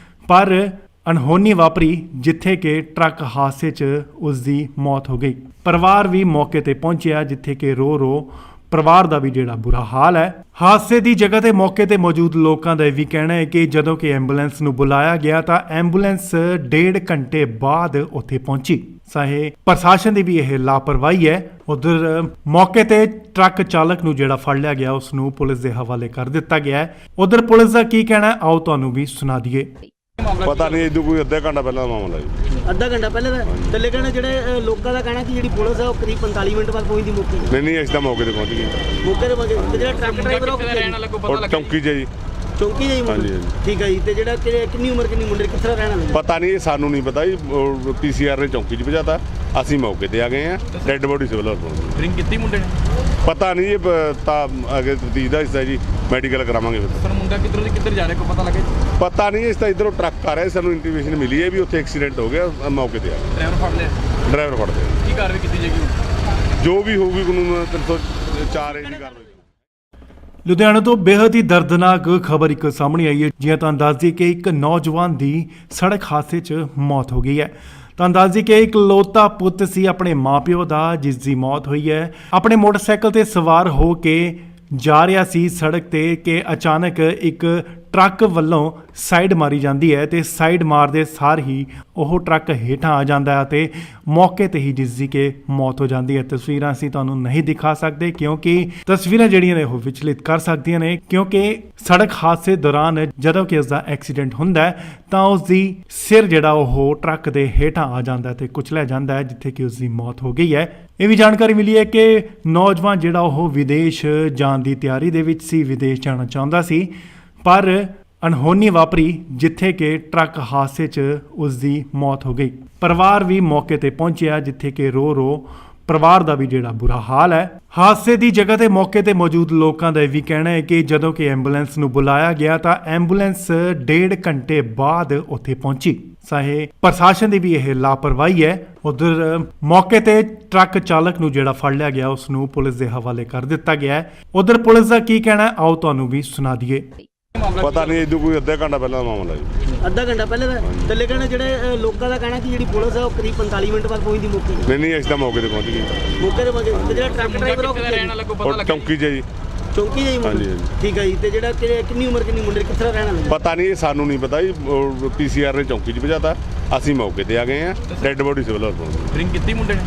ਪਰ ਅਣਹੋਣੀ ਵਾਪਰੀ ਜਿੱਥੇ ਕਿ ਟਰੱਕ ਹਾਦਸੇ 'ਚ ਉਸ ਦੀ ਮੌਤ ਹੋ ਗਈ। ਪਰਿਵਾਰ ਵੀ ਮੌਕੇ ਤੇ ਪਹੁੰਚਿਆ, ਜਿੱਥੇ ਕਿ ਰੋ ਪਰਿਵਾਰ ਦਾ ਵੀ ਜਿਹੜਾ ਬੁਰਾ ਹਾਲ ਹੈ। ਹਾਦਸੇ ਦੀ ਜਗ੍ਹਾ ਤੇ ਮੌਕੇ ਤੇ ਮੌਜੂਦ ਲੋਕਾਂ ਦਾ ਇਹ ਵੀ ਕਹਿਣਾ ਹੈ ਕਿ ਜਦੋਂ ਕਿ ਐਂਬੂਲੈਂਸ ਨੂੰ ਬੁਲਾਇਆ ਗਿਆ ਤਾਂ ਐਂਬੂਲੈਂਸ 1.5 ਘੰਟੇ ਬਾਅਦ ਉੱਥੇ ਪਹੁੰਚੀ। ਚਾਹੇ ਪ੍ਰਸ਼ਾਸਨ ਦੀ ਵੀ ਇਹ ਲਾਪਰਵਾਹੀ ਹੈ। ਉਧਰ ਮੌਕੇ ਤੇ ਟਰੱਕ ਚਾਲਕ ਨੂੰ ਜਿਹੜਾ ਫੜ ਲਿਆ ਗਿਆ ਉਸ ਨੂੰ ਪੁਲਿਸ ਦੇ ਹਵਾਲੇ ਕਰ ਦਿੱਤਾ ਗਿਆ ਹੈ। ਉਧਰ ਪੁਲਿਸ ਦਾ ਕੀ ਕਹਿਣਾ ਹੈ, ਆਓ ਤੁਹਾਨੂੰ ਵੀ ਸੁਣਾ ਦਈਏ। ਪਤਾ ਨਹੀਂ ਇਦੋਂ ਕੋਈ ਅੱਧਾ ਘੰਟਾ ਪਹਿਲਾਂ ਦਾ ਮਾਮਲਾ ਜੀ। ਅੱਧਾ ਘੰਟਾ ਪਹਿਲੇ ਦਾ ਥੱਲੇ ਕਹਿੰਦੇ ਜਿਹੜੇ ਲੋਕਾਂ ਦਾ ਕਹਿਣਾ ਕਿ ਜਿਹੜੀ ਪੁਲਿਸ ਹੈ ਉਹ ਕਰੀਬ 45 ਮਿੰਟ ਬਾਅਦ ਪਹੁੰਚਦੀ ਮੌਕੇ ਤੇ। ਨਹੀਂ ਅਸੀਂ ਤਾਂ ਮੌਕੇ ਤੇ ਪਹੁੰਚ ਗਏ। ਮੌਕੇ ਤੇ ਪਹੁੰਚੇ ਤੇ ਜਿਹੜਾ ਟਰੱਕ ਡਰਾਈਵਰ ਉਹ ਕਿੱਥੇ ਰਹਿਣ ਵਾਲਾ ਕੋਈ ਪਤਾ ਔਰ ਲੱਗਾ? ਚੌਂਕੀ 'ਚ ਜੀ। ਚੌਂਕੀ ਜਾਈ ਮੁੰਡੇ? ਹਾਂਜੀ, ਹਾਂਜੀ। ਠੀਕ ਹੈ ਜੀ। ਤੇ ਜਿਹੜਾ ਕਿੰਨੀ ਉਮਰ ਕਿੰਨੀ ਮੁੰਡੇ ਕਿੱਥੇ ਦਾ ਰਹਿਣ ਵਾਲਾ? ਪਤਾ ਨਹੀਂ, ਇਹ ਸਾਨੂੰ ਨਹੀਂ ਪਤਾ ਜੀ। ਪੀਸੀਆਰ ਨੇ ਚੌਂਕੀ 'ਚ ਭਜਾਤਾ, ਅਸੀਂ ਮੌਕੇ ਤੇ ਆ ਗਏ ਆ। ਡੈੱਡ ਬੋਡੀ ਸਿਵਲ ਹਸਪਤਾਲ। ਡਰਿੰਕ ਕੀਤੀ ਮੁੰਡੇ ਨੇ? ਪਤਾ ਨਹੀਂ, ਇਹ ਤਾਂ ਅੱਗੇ ਤਫਤੀਸ਼ ਦਾ ਹਿੱਸਾ ਜੀ, ਮੈਡੀਕਲ ਕਰਾਵਾਂਗੇ ਫਿਰ। ਪਰ ਮੁੰਡਾ ਕਿੱਧਰ ਜਾ ਰਿਹਾ ਕੋਈ ਪਤਾ ਲੱਗਾ ਜੀ? ਪਤਾ ਨਹੀਂ, ਇਸ ਤਾਂ ਇਧਰੋਂ ਟਰੱਕ ਆ ਰਿਹਾ, ਸਾਨੂੰ ਇੰਟੀਮੇਸ਼ਨ ਮਿਲੀ ਹੈ ਵੀ ਉੱਥੇ ਐਕਸੀਡੈਂਟ ਹੋ ਗਿਆ, ਮੌਕੇ ਤੇ ਆ ਗਏ। ਡਰਾਈਵਰ ਫੜ ਲਿਆ? ਡਰਾਈਵਰ ਫੜਦੇ ਆ। ਕੀ ਕਾਰਵਾਈ ਕੀਤੀ ਜਾਏਗੀ? ਜੋ ਵੀ ਹੋਊਗੀ ਕਾਨੂੰਨ 304 ਏ ਦੀ ਕਾਰਵਾਈ। ਲੁਧਿਆਣਾ ਤੋਂ ਬੇहद ਹੀ ਦਰਦਨਾਕ ਖਬਰ ਇੱਕ ਸਾਹਮਣੇ ਆਈ ਹੈ। ਜਿਵੇਂ ਤੁਹਾਨੂੰ ਦੱਸ ਦਈਏ ਕਿ ਇੱਕ ਨੌਜਵਾਨ ਦੀ ਸੜਕ ਹਾਦਸੇ 'ਚ ਮੌਤ ਹੋ ਗਈ ਹੈ। ਤੁਹਾਨੂੰ ਦੱਸ ਦਈਏ ਕਿ ਇੱਕ ਇਕਲੌਤਾ ਪੁੱਤ ਸੀ ਆਪਣੇ ਮਾਪਿਓ ਦਾ, ਜਿਸ ਦੀ ਮੌਤ ਹੋਈ ਹੈ। ਆਪਣੇ ਮੋਟਰਸਾਈਕਲ ਤੇ ਸਵਾਰ ਹੋ ਕੇ ਜਾ ਰਿਹਾ ਸੀ ਸੜਕ ਤੇ ਕਿ ਅਚਾਨਕ ਇੱਕ ਟਰੱਕ ਵੱਲੋਂ ਸਾਈਡ ਮਾਰੀ ਜਾਂਦੀ ਹੈ ਤੇ ਸਾਈਡ ਮਾਰਦੇ ਸਾਰ ਹੀ ਉਹ ਟਰੱਕ ਹੇਠਾਂ ਆ ਜਾਂਦਾ ਹੈ ਤੇ ਮੌਕੇ ਤੇ ਹੀ ਜਿਸ ਦੀ ਕਿ ਮੌਤ ਹੋ ਜਾਂਦੀ ਹੈ। ਤਸਵੀਰਾਂ ਅਸੀਂ ਤੁਹਾਨੂੰ ਨਹੀਂ ਦਿਖਾ ਸਕਦੇ ਕਿਉਂਕਿ ਤਸਵੀਰਾਂ ਜਿਹੜੀਆਂ ਨੇ ਉਹ ਵਿਚਲਿਤ ਕਰ ਸਕਦੀਆਂ ਨੇ, ਕਿਉਂਕਿ ਸੜਕ ਹਾਦਸੇ ਦੌਰਾਨ ਜਦੋਂ ਕਿ ਉਸ ਦਾ ਐਕਸੀਡੈਂਟ ਹੁੰਦਾ ਹੈ ਤਾਂ ਉਸ ਦੀ ਸਿਰ ਜਿਹੜਾ ਉਹ ਟਰੱਕ ਦੇ ਹੇਠਾਂ ਆ ਜਾਂਦਾ ਹੈ ਤੇ ਕੁਚਲਿਆ ਜਾਂਦਾ ਹੈ, ਜਿੱਥੇ ਕਿ ਉਸ ਦੀ ਮੌਤ ਹੋ ਗਈ ਹੈ। ਇਹ ਵੀ ਜਾਣਕਾਰੀ ਮਿਲੀ ਹੈ ਕਿ ਨੌਜਵਾਨ ਜਿਹੜਾ ਉਹ ਵਿਦੇਸ਼ ਜਾਣ ਦੀ ਤਿਆਰੀ ਦੇ ਵਿੱਚ ਸੀ, ਵਿਦੇਸ਼ ਜਾਣਾ ਚਾਹੁੰਦਾ ਸੀ, ਪਰ ਅਣਹੋਣੀ ਵਾਪਰੀ ਜਿੱਥੇ ਕਿ ਟਰੱਕ ਹਾਦਸੇ 'ਚ ਉਸ ਦੀ ਮੌਤ ਹੋ ਗਈ। ਪਰਿਵਾਰ ਵੀ ਮੌਕੇ ਤੇ ਪਹੁੰਚਿਆ, ਜਿੱਥੇ ਕਿ ਰੋ ਪਰਿਵਾਰ ਦਾ ਵੀ ਜਿਹੜਾ ਬੁਰਾ ਹਾਲ ਹੈ। ਹਾਦਸੇ ਦੀ ਜਗ੍ਹਾ ਤੇ ਮੌਕੇ ਤੇ ਮੌਜੂਦ ਲੋਕਾਂ ਦਾ ਇਹ ਵੀ ਕਹਿਣਾ ਹੈ ਕਿ ਜਦੋਂ ਕਿ ਐਂਬੂਲੈਂਸ ਨੂੰ ਬੁਲਾਇਆ ਗਿਆ ਤਾਂ ਐਂਬੂਲੈਂਸ 1.5 ਘੰਟੇ ਬਾਅਦ ਉੱਥੇ ਪਹੁੰਚੀ। ਚਾਹੇ ਪ੍ਰਸ਼ਾਸਨ ਦੀ ਵੀ ਇਹ ਲਾਪਰਵਾਹੀ ਹੈ। ਉਧਰ ਮੌਕੇ ਤੇ ਟਰੱਕ ਚਾਲਕ ਨੂੰ ਜਿਹੜਾ ਫੜ ਲਿਆ ਗਿਆ ਉਸ ਨੂੰ ਪੁਲਿਸ ਦੇ ਹਵਾਲੇ ਕਰ ਦਿੱਤਾ ਗਿਆ ਹੈ। ਉਧਰ ਪੁਲਿਸ ਦਾ ਕੀ ਕਹਿਣਾ ਹੈ, ਆਓ ਤੁਹਾਨੂੰ ਵੀ ਸੁਣਾ ਦਈਏ। ਪਤਾ ਨਹੀਂ, ਇਦੋਂ ਕੋਈ ਅੱਧਾ ਘੰਟਾ ਪਹਿਲਾਂ ਦਾ ਮਾਮਲਾ ਜੀ। ਅੱਧਾ ਘੰਟਾ ਪਹਿਲੇ ਦਾ ਥੱਲੇ ਕਹਿੰਦੇ ਜਿਹੜੇ ਲੋਕਾਂ ਦਾ ਕਹਿਣਾ ਕਿ ਜਿਹੜੀ ਪੁਲਿਸ ਹੈ ਉਹ ਕਰੀਬ 45 ਮਿੰਟ ਬਾਅਦ ਪਹੁੰਚਦੀ ਮੌਕੇ ਤੇ। ਨਹੀਂ ਅਸੀਂ ਤਾਂ ਮੌਕੇ ਤੇ ਪਹੁੰਚ ਗਏ। ਮੌਕੇ ਤੇ ਪਹੁੰਚੇ ਤੇ ਜਿਹੜਾ ਟਰੱਕ ਡਰਾਈਵਰ ਉਹ ਕਿੱਥੇ ਰਹਿਣ ਵਾਲਾ ਕੋਈ ਪਤਾ ਔਰ ਲੱਗਾ? ਚੌਂਕੀ 'ਚ ਜੀ। ਚੌਂਕੀ ਜਾਈ ਮੁੰਡੇ? ਹਾਂਜੀ, ਹਾਂਜੀ। ਠੀਕ ਹੈ ਜੀ। ਤੇ ਜਿਹੜਾ ਕਿੰਨੀ ਉਮਰ ਕਿੰਨੀ ਮੁੰਡੇ ਕਿੱਥੇ ਦਾ ਰਹਿਣ ਵਾਲਾ? ਪਤਾ ਨਹੀਂ, ਇਹ ਸਾਨੂੰ ਨਹੀਂ ਪਤਾ ਜੀ। ਪੀਸੀਆਰ ਨੇ ਚੌਂਕੀ 'ਚ ਭਜਾਤਾ, ਅਸੀਂ ਮੌਕੇ ਤੇ ਆ ਗਏ ਆ। ਡੈੱਡ ਬੋਡੀ ਸਿਵਲ ਹਸਪਤਾਲ। ਡਰਿੰਕ ਕੀਤੀ ਮੁੰਡੇ ਨੇ?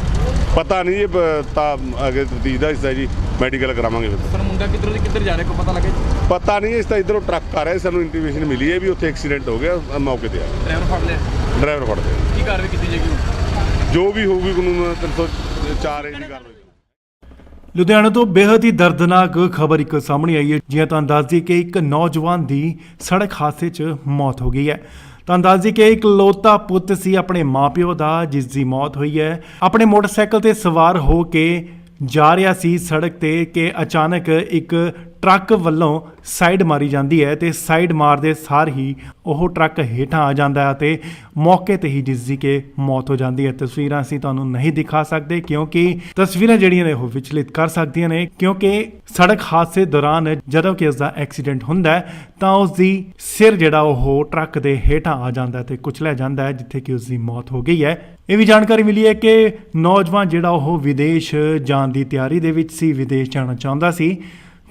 ਪਤਾ ਨਹੀਂ, ਇਹ ਤਾਂ ਅੱਗੇ ਤਫਤੀਸ਼ ਦਾ ਹਿੱਸਾ ਜੀ, ਮੈਡੀਕਲ ਕਰਾਵਾਂਗੇ ਫਿਰ। ਪਰ ਮੁੰਡਾ ਕਿੱਧਰ ਜਾ ਰਿਹਾ ਕੋਈ ਪਤਾ ਲੱਗਾ ਜੀ? ਪਤਾ ਨਹੀਂ, ਇਸ ਤਾਂ ਇਧਰੋਂ ਟਰੱਕ ਆ ਰਿਹਾ, ਸਾਨੂੰ ਇੰਟੀਮੇਸ਼ਨ ਮਿਲੀ ਹੈ ਵੀ ਉੱਥੇ ਐਕਸੀਡੈਂਟ ਹੋ ਗਿਆ, ਮੌਕੇ ਤੇ ਆ ਗਏ। ਡਰਾਈਵਰ ਫੜ ਲਿਆ? ਡਰਾਈਵਰ ਫੜਦੇ ਆ। ਕੀ ਕਾਰਵਾਈ ਕੀਤੀ ਜਾਏਗੀ? ਜੋ ਵੀ ਹੋਊਗੀ ਕਾਨੂੰਨ 304 ਏ ਦੀ ਕਾਰਵਾਈ। ਲੁਧਿਆਣਾ ਤੋਂ ਬੇहद ਹੀ ਦਰਦਨਾਕ ਖਬਰ ਇੱਕ ਸਾਹਮਣੇ ਆਈ ਹੈ। ਜਿਵੇਂ ਤੁਹਾਨੂੰ ਦੱਸ ਦਈਏ ਕਿ ਇੱਕ ਨੌਜਵਾਨ ਦੀ ਸੜਕ ਹਾਦਸੇ 'ਚ ਮੌਤ ਹੋ ਗਈ ਹੈ। ਤੁਹਾਨੂੰ ਦੱਸ ਦਈਏ ਕਿ ਇੱਕ ਇਕਲੌਤਾ ਪੁੱਤ ਸੀ ਆਪਣੇ ਮਾਪਿਓ ਦਾ, ਜਿਸ ਦੀ ਮੌਤ ਹੋਈ ਹੈ। ਆਪਣੇ ਮੋਟਰਸਾਈਕਲ ਤੇ ਸਵਾਰ ਹੋ ਕੇ ਜਾ ਰਿਹਾ ਸੀ ਸੜਕ ਤੇ ਕਿ ਅਚਾਨਕ ਇੱਕ ਟਰੱਕ ਵੱਲੋਂ ਸਾਈਡ ਮਾਰੀ ਜਾਂਦੀ ਹੈ ਤੇ ਸਾਈਡ ਮਾਰਦੇ ਸਾਰ ਹੀ ਉਹ ਟਰੱਕ ਹੇਠਾਂ ਆ ਜਾਂਦਾ ਹੈ ਤੇ ਮੌਕੇ ਤੇ ਹੀ ਜਿਸ ਦੀ ਕਿ ਮੌਤ ਹੋ ਜਾਂਦੀ ਹੈ। ਤਸਵੀਰਾਂ ਅਸੀਂ ਤੁਹਾਨੂੰ ਨਹੀਂ ਦਿਖਾ ਸਕਦੇ ਕਿਉਂਕਿ ਤਸਵੀਰਾਂ ਜਿਹੜੀਆਂ ਨੇ ਉਹ ਵਿਚਲਿਤ ਕਰ ਸਕਦੀਆਂ ਨੇ, ਕਿਉਂਕਿ ਸੜਕ ਹਾਦਸੇ ਦੌਰਾਨ ਜਦੋਂ ਕਿ ਉਸ ਦਾ ਐਕਸੀਡੈਂਟ ਹੁੰਦਾ ਹੈ ਤਾਂ ਉਸ ਦੀ ਸਿਰ ਜਿਹੜਾ ਉਹ ਟਰੱਕ ਦੇ ਹੇਠਾਂ ਆ ਜਾਂਦਾ ਹੈ ਤੇ ਕੁਚਲਿਆ ਜਾਂਦਾ ਹੈ, ਜਿੱਥੇ ਕਿ ਉਸ ਦੀ ਮੌਤ ਹੋ ਗਈ ਹੈ। ਇਹ ਵੀ ਜਾਣਕਾਰੀ ਮਿਲੀ ਹੈ ਕਿ ਨੌਜਵਾਨ ਜਿਹੜਾ ਉਹ ਵਿਦੇਸ਼ ਜਾਣ ਦੀ ਤਿਆਰੀ ਦੇ ਵਿੱਚ ਸੀ, ਵਿਦੇਸ਼ ਜਾਣਾ ਚਾਹੁੰਦਾ ਸੀ,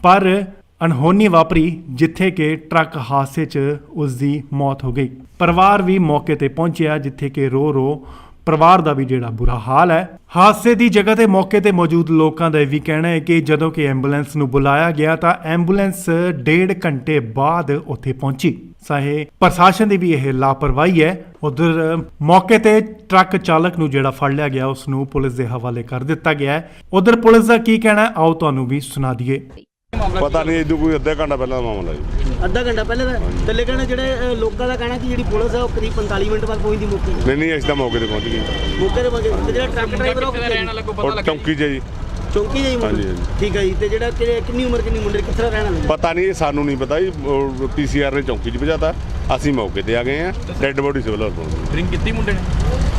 ਪਰ ਅਣਹੋਣੀ ਵਾਪਰੀ ਜਿੱਥੇ ਕਿ ਟਰੱਕ ਹਾਦਸੇ 'ਚ ਉਸ ਦੀ ਮੌਤ ਹੋ ਗਈ। ਪਰਿਵਾਰ ਵੀ ਮੌਕੇ ਤੇ ਪਹੁੰਚਿਆ, ਜਿੱਥੇ ਕਿ ਰੋ ਪਰਿਵਾਰ ਦਾ ਵੀ ਜਿਹੜਾ ਬੁਰਾ ਹਾਲ ਹੈ। ਹਾਦਸੇ ਦੀ ਜਗ੍ਹਾ ਤੇ ਮੌਕੇ ਤੇ ਮੌਜੂਦ ਲੋਕਾਂ ਦਾ ਇਹ ਵੀ ਕਹਿਣਾ ਹੈ ਕਿ ਜਦੋਂ ਕਿ ਐਂਬੂਲੈਂਸ ਨੂੰ ਬੁਲਾਇਆ ਗਿਆ ਤਾਂ ਐਂਬੂਲੈਂਸ 1.5 ਘੰਟੇ ਬਾਅਦ ਉੱਥੇ ਪਹੁੰਚੀ। ਚਾਹੇ ਪ੍ਰਸ਼ਾਸਨ ਦੀ ਵੀ ਇਹ ਲਾਪਰਵਾਹੀ ਹੈ। ਉਧਰ ਮੌਕੇ ਤੇ ਟਰੱਕ ਚਾਲਕ ਨੂੰ ਜਿਹੜਾ ਫੜ ਲਿਆ ਗਿਆ ਉਸ ਨੂੰ ਪੁਲਿਸ ਦੇ ਹਵਾਲੇ ਕਰ ਦਿੱਤਾ ਗਿਆ ਹੈ। ਉਧਰ ਪੁਲਿਸ ਦਾ ਕੀ ਕਹਿਣਾ ਹੈ, ਆਓ ਤੁਹਾਨੂੰ ਵੀ ਸੁਣਾ ਦਈਏ। ਪਤਾ ਨਹੀਂ, ਇਦੋਂ ਕੋਈ ਅੱਧਾ ਘੰਟਾ ਪਹਿਲਾਂ ਦਾ ਮਾਮਲਾ ਜੀ। ਅੱਧਾ ਘੰਟਾ ਪਹਿਲੇ ਦਾ ਥੱਲੇ ਕਹਿੰਦੇ ਜਿਹੜੇ ਲੋਕਾਂ ਦਾ ਕਹਿਣਾ ਕਿ ਜਿਹੜੀ ਪੁਲਿਸ ਹੈ ਉਹ ਕਰੀਬ 45 ਮਿੰਟ ਬਾਅਦ ਪਹੁੰਚਦੀ ਮੌਕੇ ਤੇ। ਨਹੀਂ ਅਸੀਂ ਤਾਂ ਮੌਕੇ ਤੇ ਪਹੁੰਚ ਗਏ। ਮੌਕੇ ਤੇ ਪਹੁੰਚੇ ਤੇ ਜਿਹੜਾ ਟਰੱਕ ਡਰਾਈਵਰ ਉਹ ਕਿੱਥੇ ਰਹਿਣ ਵਾਲਾ ਕੋਈ ਪਤਾ ਔਰ ਲੱਗਾ? ਚੌਂਕੀ 'ਚ ਜੀ। ਚੌਂਕੀ ਜਾਈ ਮੁੰਡੇ? ਹਾਂਜੀ, ਹਾਂਜੀ। ਠੀਕ ਹੈ ਜੀ। ਤੇ ਜਿਹੜਾ ਕਿੰਨੀ ਉਮਰ ਕਿੰਨੀ ਮੁੰਡੇ ਕਿੱਥੇ ਦਾ ਰਹਿਣ ਵਾਲਾ? ਪਤਾ ਨਹੀਂ, ਇਹ ਸਾਨੂੰ ਨਹੀਂ ਪਤਾ ਜੀ। ਪੀਸੀਆਰ ਨੇ ਚੌਂਕੀ 'ਚ ਭਜਾਤਾ, ਅਸੀਂ ਮੌਕੇ ਤੇ ਆ ਗਏ ਆ। ਡੈੱਡ ਬੋਡੀ ਸਿਵਲ ਹਸਪਤਾਲ। ਡਰਿੰਕ ਕੀਤੀ ਮੁੰਡੇ ਨੇ?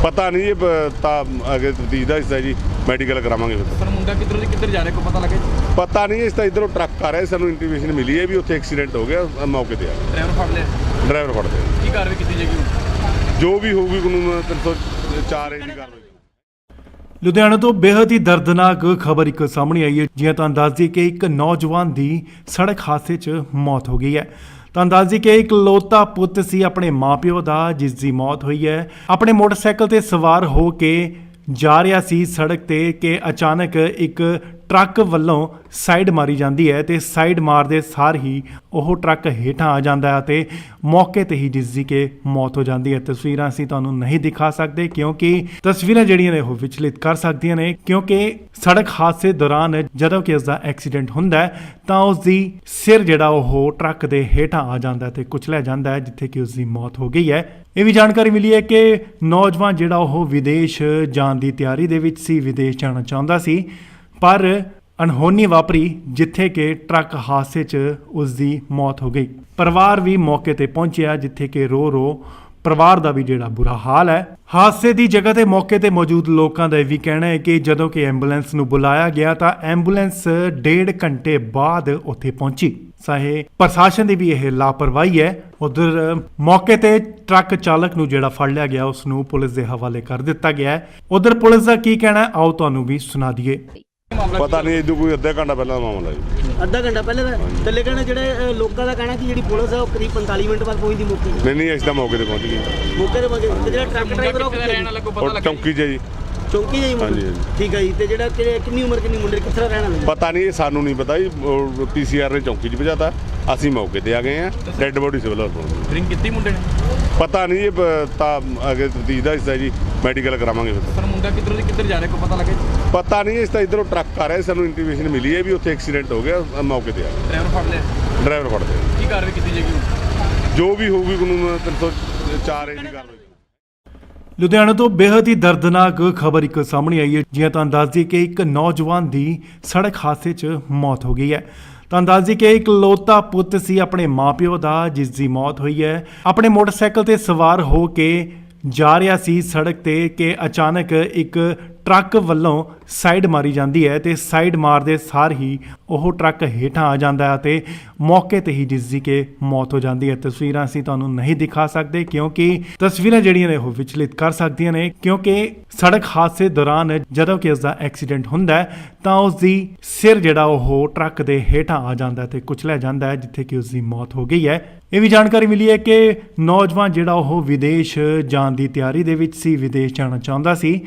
ਪਤਾ ਨਹੀਂ, ਇਹ ਤਾਂ ਅੱਗੇ ਤਫਤੀਸ਼ ਦਾ ਹਿੱਸਾ ਜੀ, ਮੈਡੀਕਲ ਕਰਾਵਾਂਗੇ ਫਿਰ। ਪਰ ਮੁੰਡਾ ਕਿੱਧਰ ਜਾ ਰਿਹਾ ਕੋਈ ਪਤਾ ਲੱਗਾ ਜੀ? ਪਤਾ ਨਹੀਂ, ਇਸ ਤਾਂ ਇਧਰੋਂ ਟਰੱਕ ਆ ਰਿਹਾ, ਸਾਨੂੰ ਇੰਟੀਮੇਸ਼ਨ ਮਿਲੀ ਹੈ ਵੀ ਉੱਥੇ ਐਕਸੀਡੈਂਟ ਹੋ ਗਿਆ, ਮੌਕੇ ਤੇ ਆ ਗਏ। ਡਰਾਈਵਰ ਫੜ ਲਿਆ? ਡਰਾਈਵਰ ਫੜਦੇ ਆ। ਕੀ ਕਾਰਵਾਈ ਕੀਤੀ ਜਾਏਗੀ? ਜੋ ਵੀ ਹੋਊਗੀ ਕਾਨੂੰਨ 304 ਏ ਦੀ ਕਾਰਵਾਈ। ਲੁਧਿਆਣਾ ਤੋਂ ਬੇहद ਹੀ ਦਰਦਨਾਕ ਖਬਰ ਇੱਕ ਸਾਹਮਣੇ ਆਈ ਹੈ। ਜਿਵੇਂ ਤੁਹਾਨੂੰ ਦੱਸ ਦਈਏ ਕਿ ਇੱਕ ਨੌਜਵਾਨ ਦੀ ਸੜਕ ਹਾਦਸੇ 'ਚ ਮੌਤ ਹੋ ਗਈ ਹੈ। ਤੁਹਾਨੂੰ ਦੱਸ ਦਈਏ ਕਿ ਇਕਲੌਤਾ ਪੁੱਤ ਸੀ ਆਪਣੇ ਮਾਪਿਓ ਦਾ, ਜਿਸ ਦੀ ਮੌਤ ਹੋਈ ਹੈ। ਆਪਣੇ ਮੋਟਰਸਾਈਕਲ ਤੇ ਸਵਾਰ ਹੋ ਕੇ ਜਾ ਰਿਹਾ ਸੀ ਸੜਕ ਤੇ ਕਿ ਅਚਾਨਕ ਇੱਕ ਟਰੱਕ ਵੱਲੋਂ ਸਾਈਡ ਮਾਰੀ ਜਾਂਦੀ ਹੈ ਤੇ ਸਾਈਡ ਮਾਰਦੇ ਸਾਰ ਹੀ ਉਹ ਟਰੱਕ ਹੇਠਾਂ ਆ ਜਾਂਦਾ ਹੈ ਤੇ ਮੌਕੇ ਤੇ ਹੀ ਜਿਸ ਦੀ ਕਿ ਮੌਤ ਹੋ ਜਾਂਦੀ ਹੈ। ਤਸਵੀਰਾਂ ਅਸੀਂ ਤੁਹਾਨੂੰ ਨਹੀਂ ਦਿਖਾ ਸਕਦੇ ਕਿਉਂਕਿ ਤਸਵੀਰਾਂ ਜਿਹੜੀਆਂ ਨੇ ਉਹ ਵਿਚਲਿਤ ਕਰ ਸਕਦੀਆਂ ਨੇ, ਕਿਉਂਕਿ ਸੜਕ ਹਾਦਸੇ ਦੌਰਾਨ ਜਦੋਂ ਕਿ ਉਸ ਦਾ ਐਕਸੀਡੈਂਟ ਹੁੰਦਾ ਹੈ ਤਾਂ ਉਸ ਦੀ ਸਿਰ ਜਿਹੜਾ ਉਹ ਟਰੱਕ ਦੇ ਹੇਠਾਂ ਆ ਜਾਂਦਾ ਹੈ ਤੇ ਕੁਚਲਿਆ ਜਾਂਦਾ ਹੈ, ਜਿੱਥੇ ਕਿ ਉਸ ਦੀ ਮੌਤ ਹੋ ਗਈ ਹੈ। ਇਹ ਵੀ ਜਾਣਕਾਰੀ ਮਿਲੀ ਹੈ ਕਿ ਨੌਜਵਾਨ ਜਿਹੜਾ ਉਹ ਵਿਦੇਸ਼ ਜਾਣ ਦੀ ਤਿਆਰੀ ਦੇ ਵਿੱਚ ਸੀ, ਵਿਦੇਸ਼ ਜਾਣਾ ਚਾਹੁੰਦਾ ਸੀ, ਪਰ ਅਣਹੋਣੀ ਵਾਪਰੀ ਜਿੱਥੇ ਕਿ ਟਰੱਕ ਹਾਦਸੇ 'ਚ ਉਸ ਦੀ ਮੌਤ ਹੋ ਗਈ। ਪਰਿਵਾਰ ਵੀ ਮੌਕੇ ਤੇ ਪਹੁੰਚਿਆ, ਜਿੱਥੇ ਕਿ ਰੋ ਪਰਿਵਾਰ ਦਾ ਵੀ ਜਿਹੜਾ ਬੁਰਾ ਹਾਲ ਹੈ। ਹਾਦਸੇ ਦੀ ਜਗ੍ਹਾ ਤੇ ਮੌਕੇ ਤੇ ਮੌਜੂਦ ਲੋਕਾਂ ਦਾ ਇਹ ਵੀ ਕਹਿਣਾ ਹੈ ਕਿ ਜਦੋਂ ਕਿ ਐਂਬੂਲੈਂਸ ਨੂੰ ਬੁਲਾਇਆ ਗਿਆ ਤਾਂ ਐਂਬੂਲੈਂਸ 1.5 ਘੰਟੇ ਬਾਅਦ ਉੱਥੇ ਪਹੁੰਚੀ। ਚਾਹੇ ਪ੍ਰਸ਼ਾਸਨ ਦੀ ਵੀ ਇਹ ਲਾਪਰਵਾਹੀ ਹੈ। ਉਧਰ ਮੌਕੇ ਤੇ ਟਰੱਕ ਚਾਲਕ ਨੂੰ ਜਿਹੜਾ ਫੜ ਲਿਆ ਗਿਆ ਉਸ ਨੂੰ ਪੁਲਿਸ ਦੇ ਹਵਾਲੇ ਕਰ ਦਿੱਤਾ ਗਿਆ ਹੈ। ਉਧਰ ਪੁਲਿਸ ਦਾ ਕੀ ਕਹਿਣਾ ਹੈ, ਆਓ ਤੁਹਾਨੂੰ ਵੀ ਸੁਣਾ ਦਈਏ। ਪਤਾ ਨਹੀਂ ਇਦੋਂ ਕੋਈ ਅੱਧਾ ਘੰਟਾ ਪਹਿਲਾਂ ਦਾ ਮਾਮਲਾ ਜੀ। ਅੱਧਾ ਘੰਟਾ ਪਹਿਲੇ ਦਾ ਤੇ ਲੇਕਿਨ ਜਿਹੜੇ ਲੋਕਾਂ ਦਾ ਕਹਿਣਾ ਕਿ ਜਿਹੜੀ ਪੁਲਿਸ ਹੈ ਉਹ ਕਰੀਬ 45 ਮਿੰਟ ਬਾਅਦ ਪਹੁੰਚਦੀ ਮੌਕੇ ਤੇ। ਨਹੀਂ ਅਸੀਂ ਤਾਂ ਮੌਕੇ ਤੇ ਪਹੁੰਚ ਗਏ। ਮੌਕੇ ਤੇ ਪਹੁੰਚੇ ਤੇ ਜਿਹੜਾ ਟਰੱਕ ਡਰਾਈਵਰ ਉਹ ਕਿੱਥੇ ਰਹਿਣ ਵਾਲਾ ਕੋਈ ਪਤਾ ਉਹ ਲੱਗਾ? ਚੌਂਕੀ 'ਚ ਜੀ। ਚੌਂਕੀ ਜਾਈ ਮੁੰਡਾ? ਹਾਂਜੀ, ਹਾਂਜੀ। ਠੀਕ ਹੈ ਜੀ। ਤੇ ਜਿਹੜਾ ਕਿੰਨੀ ਉਮਰ ਕਿੰਨੀ ਮੁੰਡੇ ਕਿੱਥੇ ਦਾ ਰਹਿਣ ਵਾਲਾ? ਪਤਾ ਨਹੀਂ, ਸਾਨੂੰ ਨਹੀਂ ਪਤਾ ਜੀ। ਪੀਸੀਆਰ ਨੇ ਚੌਂਕੀ 'ਚ ਭਜਾਤਾ, ਅਸੀਂ ਮੌਕੇ ਤੇ ਆ ਗਏ ਆ। ਡੈੱਡ ਬੋਡੀ ਸਿਵਲ ਹਸਪਤਾਲ। ਡਰਿੰਕ ਕੀਤੀ ਮੁੰਡੇ ਨੇ? ਪਤਾ ਨਹੀਂ ਜੀ, ਤਾਂ ਅੱਗੇ ਤਫਤੀਸ਼ ਦਾ ਹਿੱਸਾ ਜੀ, ਮੈਡੀਕਲ ਕਰਾਵਾਂਗੇ ਫਿਰ। ਪਰ ਮੁੰਡਾ ਕਿੱਧਰੋਂ ਦੀ ਕਿੱਧਰ ਜਾ ਰਿਹਾ ਕੋਈ ਪਤਾ ਲੱਗਾ? ਪਤਾ ਨਹੀਂ, ਇਸ ਤਾਂ ਇਧਰੋਂ ਟਰੱਕ ਆ ਰਿਹਾ, ਸਾਨੂੰ ਇੰਟੀਮੇਸ਼ਨ ਮਿਲੀ ਹੈ ਵੀ ਉੱਥੇ ਐਕਸੀਡੈਂਟ ਹੋ ਗਿਆ, ਮੌਕੇ ਤੇ ਆ ਗਏ। ਡਰਾਈਵਰ ਫੜ ਲਿਆ? ਡਰਾਈਵਰ ਫੜਦੇ ਆ। ਕੀ ਕਾਰਵਾਈ ਕੀਤੀ ਜਾਏਗੀ ਹੁਣ? ਜੋ ਵੀ ਹੋਊਗੀ ਕਾਨੂੰਨ 304 ਏ ਦੀ ਕਾਰਵਾਈ। ਲੁਧਿਆਣਾ ਤੋਂ ਬੇहद ਹੀ ਦਰਦਨਾਕ ਖਬਰ ਇੱਕ ਸਾਹਮਣੇ ਆਈ ਹੈ। ਜਿਵੇਂ ਤੁਹਾਨੂੰ ਦੱਸ ਦਈਏ ਕਿ ਇੱਕ ਨੌਜਵਾਨ ਦੀ ਸੜਕ ਹਾਦਸੇ 'ਚ ਮੌਤ ਹੋ ਗਈ ਹੈ। ਤੁਹਾਨੂੰ ਦੱਸ ਦਈਏ ਕਿ ਇਕਲੌਤਾ ਪੁੱਤ ਸੀ ਆਪਣੇ ਮਾਪਿਓ ਦਾ, ਜਿਸ ਦੀ ਮੌਤ ਹੋਈ ਹੈ। ਆਪਣੇ ਮੋਟਰਸਾਈਕਲ ਤੇ ਸਵਾਰ ਹੋ ਕੇ ਜਾ ਰਿਹਾ ਸੀ ਸੜਕ ਤੇ ਕਿ ਅਚਾਨਕ ਇੱਕ ਟਰੱਕ ਵੱਲੋਂ ਸਾਈਡ ਮਾਰੀ ਜਾਂਦੀ ਹੈ ਤੇ ਸਾਈਡ ਮਾਰਦੇ ਸਾਰ ਹੀ ਉਹ ਟਰੱਕ ਹੇਠਾਂ ਆ ਜਾਂਦਾ ਹੈ ਤੇ ਮੌਕੇ ਤੇ ਹੀ ਜਿਸ ਦੀ ਕਿ ਮੌਤ ਹੋ ਜਾਂਦੀ ਹੈ। ਤਸਵੀਰਾਂ ਅਸੀਂ ਤੁਹਾਨੂੰ ਨਹੀਂ ਦਿਖਾ ਸਕਦੇ ਕਿਉਂਕਿ ਤਸਵੀਰਾਂ ਜਿਹੜੀਆਂ ਨੇ ਉਹ ਵਿਚਲਿਤ ਕਰ ਸਕਦੀਆਂ ਨੇ, ਕਿਉਂਕਿ ਸੜਕ ਹਾਦਸੇ ਦੌਰਾਨ ਜਦੋਂ ਕਿ ਉਸ ਦਾ ਐਕਸੀਡੈਂਟ ਹੁੰਦਾ ਹੈ ਤਾਂ ਉਸ ਦੀ ਸਿਰ ਜਿਹੜਾ ਉਹ ਟਰੱਕ ਦੇ ਹੇਠਾਂ ਆ ਜਾਂਦਾ ਹੈ ਤੇ ਕੁਚਲਿਆ ਜਾਂਦਾ ਹੈ, ਜਿੱਥੇ ਕਿ ਉਸ ਦੀ ਮੌਤ ਹੋ ਗਈ ਹੈ। ਇਹ ਵੀ ਜਾਣਕਾਰੀ ਮਿਲੀ ਹੈ ਕਿ ਨੌਜਵਾਨ ਜਿਹੜਾ ਉਹ ਵਿਦੇਸ਼ ਜਾਣ ਦੀ ਤਿਆਰੀ ਦੇ ਵਿੱਚ ਸੀ, ਵਿਦੇਸ਼ ਜਾਣਾ ਚਾਹੁੰਦਾ ਸੀ,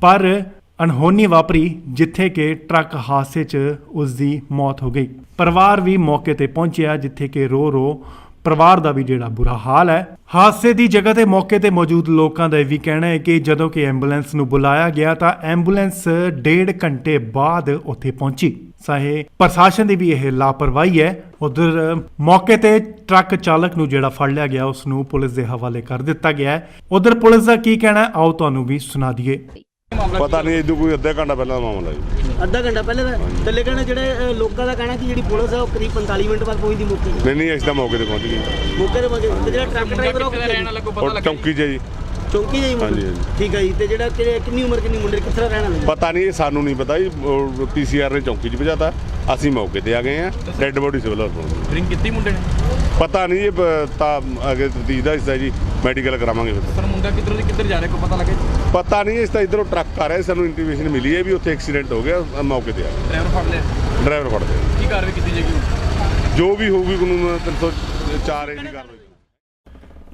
ਪਰ ਅਣਹੋਣੀ ਵਾਪਰੀ ਜਿੱਥੇ ਕਿ ਟਰੱਕ ਹਾਦਸੇ 'ਚ ਉਸ ਦੀ ਮੌਤ ਹੋ ਗਈ। ਪਰਿਵਾਰ ਵੀ ਮੌਕੇ ਤੇ ਪਹੁੰਚਿਆ, ਜਿੱਥੇ ਕਿ ਰੋ ਪਰਿਵਾਰ ਦਾ ਵੀ ਜਿਹੜਾ ਬੁਰਾ ਹਾਲ ਹੈ। ਹਾਦਸੇ ਦੀ ਜਗ੍ਹਾ ਤੇ ਮੌਕੇ ਤੇ ਮੌਜੂਦ ਲੋਕਾਂ ਦਾ ਇਹ ਵੀ ਕਹਿਣਾ ਹੈ ਕਿ ਜਦੋਂ ਕਿ ਐਂਬੂਲੈਂਸ ਨੂੰ ਬੁਲਾਇਆ ਗਿਆ ਤਾਂ ਐਂਬੂਲੈਂਸ 1.5 ਘੰਟੇ ਬਾਅਦ ਉੱਥੇ ਪਹੁੰਚੀ। ਚਾਹੇ ਪ੍ਰਸ਼ਾਸਨ ਦੀ ਵੀ ਇਹ ਲਾਪਰਵਾਹੀ ਹੈ। ਉਧਰ ਮੌਕੇ ਤੇ ਟਰੱਕ ਚਾਲਕ ਨੂੰ ਜਿਹੜਾ ਫੜ ਲਿਆ ਗਿਆ ਉਸ ਨੂੰ ਪੁਲਿਸ ਦੇ ਹਵਾਲੇ ਕਰ ਦਿੱਤਾ ਗਿਆ ਹੈ। ਉਧਰ ਪੁਲਿਸ ਦਾ ਕੀ ਕਹਿਣਾ ਹੈ, ਆਓ ਤੁਹਾਨੂੰ ਵੀ ਸੁਣਾ ਦਈਏ। ਪਤਾ ਨਹੀਂ ਇਦੋਂ ਕੋਈ ਅੱਧਾ ਘੰਟਾ ਪਹਿਲਾਂ ਦਾ ਮਾਮਲਾ ਜੀ। ਅੱਧਾ ਘੰਟਾ ਪਹਿਲੇ ਦਾ ਤੇ ਲੇਕਿਨ ਜਿਹੜੇ ਲੋਕਾਂ ਦਾ ਕਹਿਣਾ ਕਿ ਜਿਹੜੀ ਪੁਲਿਸ ਹੈ ਉਹ ਕਰੀਬ 45 ਮਿੰਟ ਬਾਅਦ ਪਹੁੰਚਦੀ ਮੌਕੇ ਤੇ। ਨਹੀਂ ਅਸੀਂ ਤਾਂ ਮੌਕੇ ਤੇ ਪਹੁੰਚ ਗਏ। ਮੌਕੇ ਤੇ ਪਹੁੰਚੇ ਤੇ ਜਿਹੜਾ ਟਰੱਕ ਡਰਾਈਵਰ ਉਹ ਕਿੱਥੇ ਰਹਿਣ ਵਾਲਾ ਕੋਈ ਪਤਾ ਉਹ ਲੱਗਾ? ਚੌਂਕੀ 'ਚ ਜੀ। ਚੌਂਕੀ ਜਾਈ ਮੁੰਡਾ? ਹਾਂਜੀ, ਹਾਂਜੀ। ਠੀਕ ਹੈ ਜੀ। ਤੇ ਜਿਹੜਾ ਕਿੰਨੀ ਉਮਰ ਕਿੰਨੀ ਮੁੰਡੇ ਕਿੱਥੇ ਦਾ ਰਹਿਣ ਵਾਲਾ? ਪਤਾ ਨਹੀਂ, ਸਾਨੂੰ ਨਹੀਂ ਪਤਾ ਜੀ। ਪੀਸੀਆਰ ਨੇ ਚੌਂਕੀ 'ਚ ਭਜਾਤਾ, ਅਸੀਂ ਮੌਕੇ ਤੇ ਆ ਗਏ ਆ। ਡੈੱਡ ਬੋਡੀ ਸਿਵਲ ਹਸਪਤਾਲ। ਡਰਿੰਕ ਕੀਤੀ ਮੁੰਡੇ ਨੇ? ਪਤਾ ਨਹੀਂ ਜੀ, ਤਾਂ ਅੱਗੇ ਤਫਤੀਸ਼ ਦਾ ਹਿੱਸਾ ਜੀ, ਮੈਡੀਕਲ ਕਰਾਵਾਂਗੇ ਫਿਰ। ਪਰ ਮੁੰਡਾ ਕਿੱਧਰੋਂ ਦੀ ਕਿੱਧਰ ਜਾ ਰਿਹਾ ਕੋਈ ਪਤਾ ਲੱਗਾ? ਪਤਾ ਨਹੀਂ, ਇਸ ਤਾਂ ਇਧਰੋਂ ਟਰੱਕ ਆ ਰਿਹਾ, ਸਾਨੂੰ ਇੰਟੀਮੇਸ਼ਨ ਮਿਲੀ ਹੈ ਵੀ ਉੱਥੇ ਐਕਸੀਡੈਂਟ ਹੋ ਗਿਆ, ਮੌਕੇ ਤੇ ਆ ਗਏ। ਡਰਾਈਵਰ ਫੜ ਲਿਆ? ਡਰਾਈਵਰ ਫੜਦੇ ਆ। ਕੀ ਕਾਰਵਾਈ ਕੀਤੀ ਜਾਏਗੀ ਹੁਣ? ਜੋ ਵੀ ਹੋਊਗੀ ਕਾਨੂੰਨ 304 ਏ ਦੀ ਕਾਰਵਾਈ।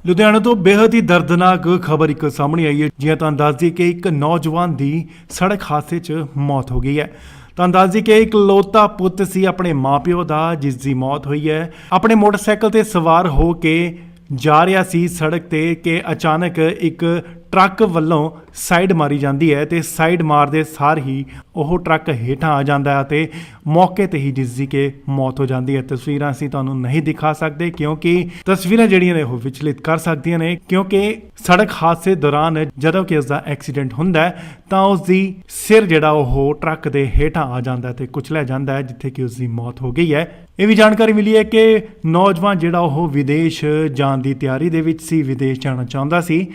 ਲੁਧਿਆਣਾ ਤੋਂ ਬੇहद ਹੀ ਦਰਦਨਾਕ ਖਬਰ ਇੱਕ ਸਾਹਮਣੇ ਆਈ ਹੈ। ਜਿਵੇਂ ਤੁਹਾਨੂੰ ਦੱਸ ਦਈਏ ਕਿ ਇੱਕ ਨੌਜਵਾਨ ਦੀ ਸੜਕ ਹਾਦਸੇ 'ਚ ਮੌਤ ਹੋ ਗਈ ਹੈ। ਤੁਹਾਨੂੰ ਦੱਸ ਦਈਏ ਕਿ ਇਕਲੌਤਾ ਪੁੱਤ ਸੀ ਆਪਣੇ ਮਾਪਿਓ ਦਾ, ਜਿਸ ਦੀ ਮੌਤ ਹੋਈ ਹੈ। ਆਪਣੇ ਮੋਟਰਸਾਈਕਲ ਤੇ ਸਵਾਰ ਹੋ ਕੇ ਜਾ ਰਿਹਾ ਸੀ ਸੜਕ ਤੇ ਕਿ ਅਚਾਨਕ ਇੱਕ ਟਰੱਕ ਵੱਲੋਂ ਸਾਈਡ ਮਾਰੀ ਜਾਂਦੀ ਹੈ ਤੇ ਸਾਈਡ ਮਾਰਦੇ ਸਾਰ ਹੀ ਉਹ ਟਰੱਕ ਹੇਠਾਂ ਆ ਜਾਂਦਾ ਹੈ ਤੇ ਮੌਕੇ ਤੇ ਹੀ ਜਿਸ ਦੀ ਕਿ ਮੌਤ ਹੋ ਜਾਂਦੀ ਹੈ। ਤਸਵੀਰਾਂ ਅਸੀਂ ਤੁਹਾਨੂੰ ਨਹੀਂ ਦਿਖਾ ਸਕਦੇ ਕਿਉਂਕਿ ਤਸਵੀਰਾਂ ਜਿਹੜੀਆਂ ਨੇ ਉਹ ਵਿਚਲਿਤ ਕਰ ਸਕਦੀਆਂ ਨੇ, ਕਿਉਂਕਿ ਸੜਕ ਹਾਦਸੇ ਦੌਰਾਨ ਜਦੋਂ ਕਿ ਉਸ ਦਾ ਐਕਸੀਡੈਂਟ ਹੁੰਦਾ ਹੈ ਤਾਂ ਉਸ ਦੀ ਸਿਰ ਜਿਹੜਾ ਉਹ ਟਰੱਕ ਦੇ ਹੇਠਾਂ ਆ ਜਾਂਦਾ ਹੈ ਤੇ ਕੁਚਲਿਆ ਜਾਂਦਾ ਹੈ, ਜਿੱਥੇ ਕਿ ਉਸ ਦੀ ਮੌਤ ਹੋ ਗਈ ਹੈ। ਇਹ ਵੀ ਜਾਣਕਾਰੀ ਮਿਲੀ ਹੈ ਕਿ ਨੌਜਵਾਨ ਜਿਹੜਾ ਉਹ ਵਿਦੇਸ਼ ਜਾਣ ਦੀ ਤਿਆਰੀ ਦੇ ਵਿੱਚ ਸੀ, ਵਿਦੇਸ਼ ਜਾਣਾ ਚਾਹੁੰਦਾ ਸੀ,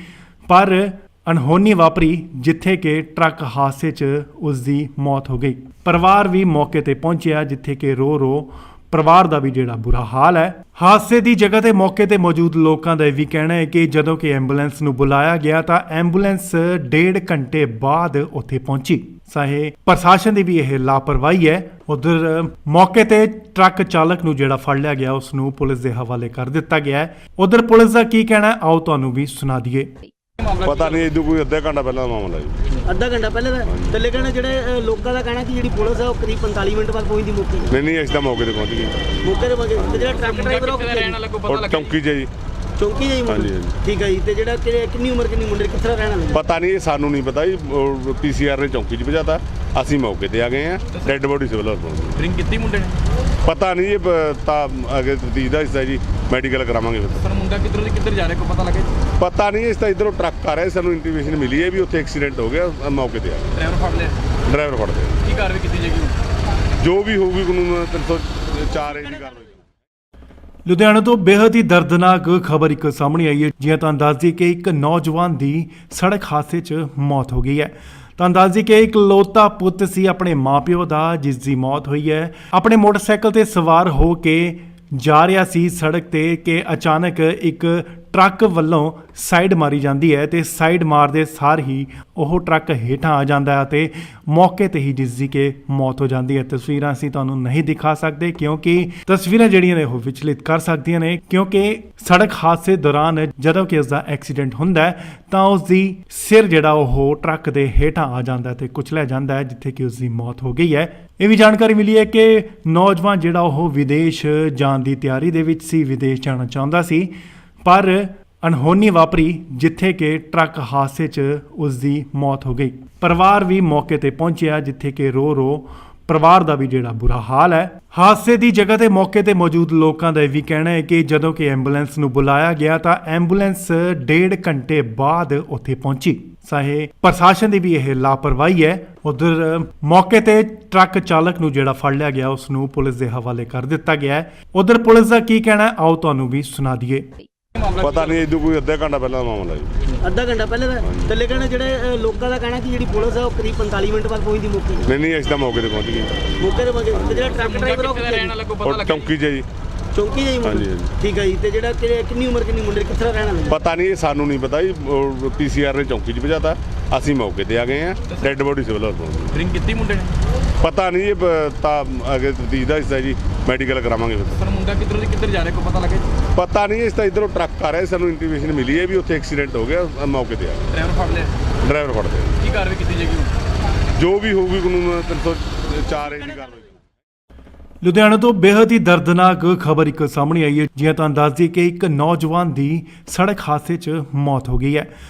ਪਰ ਅਣਹੋਣੀ ਵਾਪਰੀ ਜਿੱਥੇ ਕਿ ਟਰੱਕ ਹਾਦਸੇ 'ਚ ਉਸ ਦੀ ਮੌਤ ਹੋ ਗਈ। ਪਰਿਵਾਰ ਵੀ ਮੌਕੇ ਤੇ ਪਹੁੰਚਿਆ, ਜਿੱਥੇ ਕਿ ਰੋ ਪਰਿਵਾਰ ਦਾ ਵੀ ਜਿਹੜਾ ਬੁਰਾ ਹਾਲ ਹੈ। ਹਾਦਸੇ ਦੀ ਜਗ੍ਹਾ ਤੇ ਮੌਕੇ ਤੇ ਮੌਜੂਦ ਲੋਕਾਂ ਦਾ ਇਹ ਵੀ ਕਹਿਣਾ ਹੈ ਕਿ ਜਦੋਂ ਕਿ ਐਂਬੂਲੈਂਸ ਨੂੰ ਬੁਲਾਇਆ ਗਿਆ ਤਾਂ ਐਂਬੂਲੈਂਸ 1.5 ਘੰਟੇ ਬਾਅਦ ਉੱਥੇ ਪਹੁੰਚੀ। ਚਾਹੇ ਪ੍ਰਸ਼ਾਸਨ ਦੀ ਵੀ ਇਹ ਲਾਪਰਵਾਹੀ ਹੈ। ਉਧਰ ਮੌਕੇ ਤੇ ਟਰੱਕ ਚਾਲਕ ਨੂੰ ਜਿਹੜਾ ਫੜ ਲਿਆ ਗਿਆ ਉਸ ਨੂੰ ਪੁਲਿਸ ਦੇ ਹਵਾਲੇ ਕਰ ਦਿੱਤਾ ਗਿਆ ਹੈ। ਉਧਰ ਪੁਲਿਸ ਦਾ ਕੀ ਕਹਿਣਾ ਹੈ, ਆਓ ਤੁਹਾਨੂੰ ਵੀ ਸੁਣਾ ਦਈਏ। ਪਤਾ ਨਹੀਂ ਇਹਦੋਂ ਕੋਈ ਅੱਧਾ ਘੰਟਾ ਪਹਿਲਾਂ ਦਾ ਮਾਮਲਾ ਜੀ। ਅੱਧਾ ਘੰਟਾ ਪਹਿਲੇ ਦਾ ਥੱਲੇ ਕਹਿਣਾ ਜਿਹੜੇ ਲੋਕਾਂ ਦਾ ਕਹਿਣਾ ਕਿ ਜਿਹੜੀ ਪੁਲਿਸ ਹੈ ਉਹ ਕਰੀਬ 45 ਮਿੰਟ ਬਾਅਦ ਪਹੁੰਚਦੀ ਮੌਕੇ ਤੇ। ਨਹੀਂ ਅਸੀਂ ਤਾਂ ਮੌਕੇ ਤੇ ਪਹੁੰਚ ਗਏ। ਮੌਕੇ ਤੇ ਪਹੁੰਚੇ ਤੇ ਜਿਹੜਾ ਟਰੱਕ ਡਰਾਈਵਰ ਉਹ ਕਿੱਥੇ ਰਹਿਣ ਵਾਲਾ ਕੋਈ ਪਤਾ ਉਹ ਲੱਗਾ ਚੌਂਕੀ 'ਚ ਹੈ ਜੀ। ਚੌਂਕੀ ਜਾਈ ਮੁੰਡੇ ਹਾਂਜੀ, ਹਾਂਜੀ। ਠੀਕ ਹੈ ਜੀ। ਤੇ ਜਿਹੜਾ ਕਿੰਨੀ ਉਮਰ ਕਿੰਨੀ ਮੁੰਡੇ ਕਿੱਥੇ ਰਹਿਣ ਵਾਲੇ ਪਤਾ ਨਹੀਂ, ਇਹ ਸਾਨੂੰ ਨਹੀਂ ਪਤਾ ਜੀ। ਪੀਸੀਆਰ ਨੇ ਚੌਂਕੀ 'ਚ ਭਜਾਤਾ, ਅਸੀਂ ਮੌਕੇ ਤੇ ਆ ਗਏ ਆ। ਡੈੱਡ ਬੋਡੀ ਸਿਵਲ ਹਸਪਤਾਲ। ਡਰਿੰਕ ਕੀਤੀ ਮੁੰਡੇ ਨੇ? ਪਤਾ ਨਹੀਂ, ਇਹ ਤਾਂ ਅੱਗੇ ਤਫਤੀਸ਼ ਦਾ ਹਿੱਸਾ ਜੀ, ਮੈਡੀਕਲ ਕਰਾਵਾਂਗੇ ਫਿਰ। ਸਰ ਮੁੰਡਾ ਕਿੱਧਰ ਜਾ ਰਿਹਾ ਕੋਈ ਪਤਾ ਲੱਗਾ ਜੀ? ਪਤਾ ਨਹੀਂ, ਇਸ ਤਾਂ ਇਧਰੋਂ ਟਰੱਕ ਆ ਰਿਹਾ, ਸਾਨੂੰ ਇੰਟੀਮੇਸ਼ਨ ਮਿਲੀ ਹੈ ਵੀ ਉੱਥੇ ਐਕਸੀਡੈਂਟ ਹੋ ਗਿਆ, ਮੌਕੇ ਤੇ ਆ ਗਏ। ਡਰਾਈਵਰ ਫੜ ਲਿਆ? ਡਰਾਈਵਰ ਫੜਦੇ ਆ। ਕੀ ਕਾਰਵਾਈ ਕੀਤੀ ਜਾਏਗੀ? ਜੋ ਵੀ ਹੋਊਗੀ ਕਾਨੂੰਨ 304 ਏ ਦੀ ਕਾਰਵਾਈ। ਲੁਧਿਆਣਾ ਤੋਂ ਬੇहद ਹੀ ਦਰਦਨਾਕ ਖਬਰ ਇੱਕ ਸਾਹਮਣੇ ਆਈ ਹੈ। ਜਿਵੇਂ ਤੁਹਾਨੂੰ ਦੱਸ ਦਈਏ ਕਿ ਇੱਕ ਨੌਜਵਾਨ ਦੀ ਸੜਕ ਹਾਦਸੇ 'ਚ ਮੌਤ ਹੋ ਗਈ ਹੈ। ਤੁਹਾਨੂੰ ਦੱਸ ਦਈਏ ਕਿ ਇਕਲੌਤਾ ਪੁੱਤ ਸੀ ਆਪਣੇ ਮਾਪਿਓ ਦਾ, ਜਿਸ ਦੀ ਮੌਤ ਹੋਈ ਹੈ। ਆਪਣੇ ਮੋਟਰਸਾਈਕਲ ਤੇ ਸਵਾਰ ਹੋ ਕੇ ਜਾ ਰਿਹਾ ਸੀ ਸੜਕ ਤੇ ਕਿ ਅਚਾਨਕ ਇੱਕ ਟਰੱਕ ਵੱਲੋਂ ਸਾਈਡ ਮਾਰੀ ਜਾਂਦੀ ਹੈ ਤੇ ਸਾਈਡ ਮਾਰਦੇ ਸਾਰ ਹੀ ਉਹ ਟਰੱਕ ਹੇਠਾਂ ਆ ਜਾਂਦਾ ਹੈ ਤੇ ਮੌਕੇ ਤੇ ਹੀ ਜਿਸ ਦੀ ਕਿ ਮੌਤ ਹੋ ਜਾਂਦੀ ਹੈ। ਤਸਵੀਰਾਂ ਅਸੀਂ ਤੁਹਾਨੂੰ ਨਹੀਂ ਦਿਖਾ ਸਕਦੇ ਕਿਉਂਕਿ ਤਸਵੀਰਾਂ ਜਿਹੜੀਆਂ ਨੇ ਉਹ ਵਿਚਲਿਤ ਕਰ ਸਕਦੀਆਂ ਨੇ, ਕਿਉਂਕਿ ਸੜਕ ਹਾਦਸੇ ਦੌਰਾਨ ਜਦੋਂ ਕਿ ਉਸ ਦਾ ਐਕਸੀਡੈਂਟ ਹੁੰਦਾ ਹੈ ਤਾਂ ਉਸ ਦੀ ਸਿਰ ਜਿਹੜਾ ਉਹ ਟਰੱਕ ਦੇ ਹੇਠਾਂ ਆ ਜਾਂਦਾ ਤੇ ਕੁਚਲਿਆ ਜਾਂਦਾ ਹੈ, ਜਿੱਥੇ ਕਿ ਉਸ ਦੀ ਮੌਤ ਹੋ ਗਈ ਹੈ। ਇਹ ਵੀ ਜਾਣਕਾਰੀ ਮਿਲੀ ਹੈ ਕਿ ਨੌਜਵਾਨ ਜਿਹੜਾ ਉਹ ਵਿਦੇਸ਼ ਜਾਣ ਦੀ ਤਿਆਰੀ ਦੇ ਵਿੱਚ ਸੀ, ਵਿਦੇਸ਼ ਜਾਣਾ ਚਾਹੁੰਦਾ ਸੀ, ਪਰ ਅਣਹੋਣੀ ਵਾਪਰੀ ਜਿੱਥੇ ਕਿ ਟਰੱਕ ਹਾਦਸੇ 'ਚ ਉਸ ਦੀ ਮੌਤ ਹੋ ਗਈ। ਪਰਿਵਾਰ ਵੀ ਮੌਕੇ ਤੇ ਪਹੁੰਚਿਆ, ਜਿੱਥੇ ਕਿ ਰੋ ਪਰਿਵਾਰ ਦਾ ਵੀ ਜਿਹੜਾ ਬੁਰਾ ਹਾਲ ਹੈ। ਹਾਦਸੇ ਦੀ ਜਗ੍ਹਾ ਤੇ ਮੌਕੇ ਤੇ ਮੌਜੂਦ ਲੋਕਾਂ ਦਾ ਇਹ ਵੀ ਕਹਿਣਾ ਹੈ ਕਿ ਜਦੋਂ ਕਿ ਐਂਬੂਲੈਂਸ ਨੂੰ ਬੁਲਾਇਆ ਗਿਆ ਤਾਂ ਐਂਬੂਲੈਂਸ 1.5 ਘੰਟੇ ਬਾਅਦ ਉੱਥੇ ਪਹੁੰਚੀ। ਚਾਹੇ ਪ੍ਰਸ਼ਾਸਨ ਦੀ ਵੀ ਇਹ ਲਾਪਰਵਾਹੀ ਹੈ। ਉਧਰ ਮੌਕੇ ਤੇ ਟਰੱਕ ਚਾਲਕ ਨੂੰ ਜਿਹੜਾ ਫੜ ਲਿਆ ਗਿਆ ਉਸ ਨੂੰ ਪੁਲਿਸ ਦੇ ਹਵਾਲੇ ਕਰ ਦਿੱਤਾ ਗਿਆ ਹੈ। ਉਧਰ ਪੁਲਿਸ ਦਾ ਕੀ ਕਹਿਣਾ ਹੈ, ਆਓ ਤੁਹਾਨੂੰ ਵੀ ਸੁਣਾ ਦਈਏ। ਪਤਾ ਨਹੀਂ, ਇਹਦੋਂ ਕੋਈ ਅੱਧਾ ਘੰਟਾ ਪਹਿਲਾਂ ਦਾ ਮਾਮਲਾ ਜੀ। ਅੱਧਾ ਘੰਟਾ ਪਹਿਲੇ ਦਾ ਥੱਲੇ ਕਹਿਣਾ ਜਿਹੜੇ ਲੋਕਾਂ ਦਾ ਕਹਿਣਾ ਕਿ ਜਿਹੜੀ ਪੁਲਿਸ ਹੈ ਉਹ ਕਰੀਬ 45 ਮਿੰਟ ਬਾਅਦ ਪਹੁੰਚਦੀ ਮੌਕੇ ਤੇ। ਨਹੀਂ ਅਸੀਂ ਤਾਂ ਮੌਕੇ ਤੇ ਪਹੁੰਚ ਗਏ। ਮੌਕੇ ਤੇ ਪਹੁੰਚੇ ਤੇ ਜਿਹੜਾ ਟਰੱਕ ਡਰਾਈਵਰ ਉਹ ਕਿੱਥੇ ਰਹਿਣ ਵਾਲਾ ਕੋਈ ਪਤਾ ਉਹ ਲੱਗਾ? ਚੌਂਕੀ 'ਚ ਹੈ ਜੀ। ਚੌਂਕੀ ਜਾਈ ਹਾਂਜੀ, ਮੁੰਡੇ ਹਾਂਜੀ। ਠੀਕ ਹੈ ਜੀ। ਤੇ ਜਿਹੜਾ ਕਿੰਨੀ ਉਮਰ ਕਿੰਨੀ ਮੁੰਡੇ ਕਿੱਥੇ ਰਹਿਣ ਵਾਲੇ ਪਤਾ ਨਹੀਂ, ਇਹ ਸਾਨੂੰ ਨਹੀਂ ਪਤਾ ਜੀ। ਪੀਸੀਆਰ ਨੇ ਚੌਂਕੀ 'ਚ ਭਜਾਤਾ, ਅਸੀਂ ਮੌਕੇ ਤੇ ਆ ਗਏ ਆ। ਡੈੱਡ ਬੋਡੀ ਸਿਵਲ ਹਸਪਤਾਲ। ਡਰਿੰਕ ਕੀਤੀ ਮੁੰਡੇ ਨੇ? ਪਤਾ ਨਹੀਂ, ਇਹ ਤਾਂ ਅੱਗੇ ਤਫਤੀਸ਼ ਦਾ ਹਿੱਸਾ ਜੀ, ਮੈਡੀਕਲ ਕਰਾਵਾਂਗੇ ਫਿਰ। ਸਰ ਮੁੰਡਾ ਕਿੱਧਰ ਜਾ ਰਿਹਾ ਕੋਈ ਪਤਾ ਲੱਗਾ ਜੀ? ਪਤਾ ਨਹੀਂ, ਇਸ ਤਾਂ ਇਧਰੋਂ ਟਰੱਕ ਆ ਰਿਹਾ, ਸਾਨੂੰ ਇੰਟੀਮੇਸ਼ਨ ਮਿਲੀ ਹੈ ਵੀ ਉੱਥੇ ਐਕਸੀਡੈਂਟ ਹੋ ਗਿਆ, ਮੌਕੇ ਤੇ ਆ ਗਏ। ਡਰਾਈਵਰ ਫੜ ਲਿਆ? ਡਰਾਈਵਰ ਫੜਦੇ ਆ। ਕੀ ਕਾਰਵਾਈ ਕੀਤੀ ਜਾਏਗੀ? ਜੋ ਵੀ ਹੋਊਗੀ ਕਾਨੂੰਨ 304 ਏ ਦੀ ਕਾਰਵਾਈ। ਲੁਧਿਆਣਾ ਤੋਂ ਬੇहद ਹੀ ਦਰਦਨਾਕ ਖਬਰ ਇੱਕ ਸਾਹਮਣੇ ਆਈ ਹੈ। ਜਿਵੇਂ ਤੁਹਾਨੂੰ ਦੱਸ ਦਈਏ ਕਿ ਇੱਕ ਨੌਜਵਾਨ ਦੀ ਸੜਕ ਹਾਦਸੇ 'ਚ ਮੌਤ ਹੋ ਗਈ ਹੈ।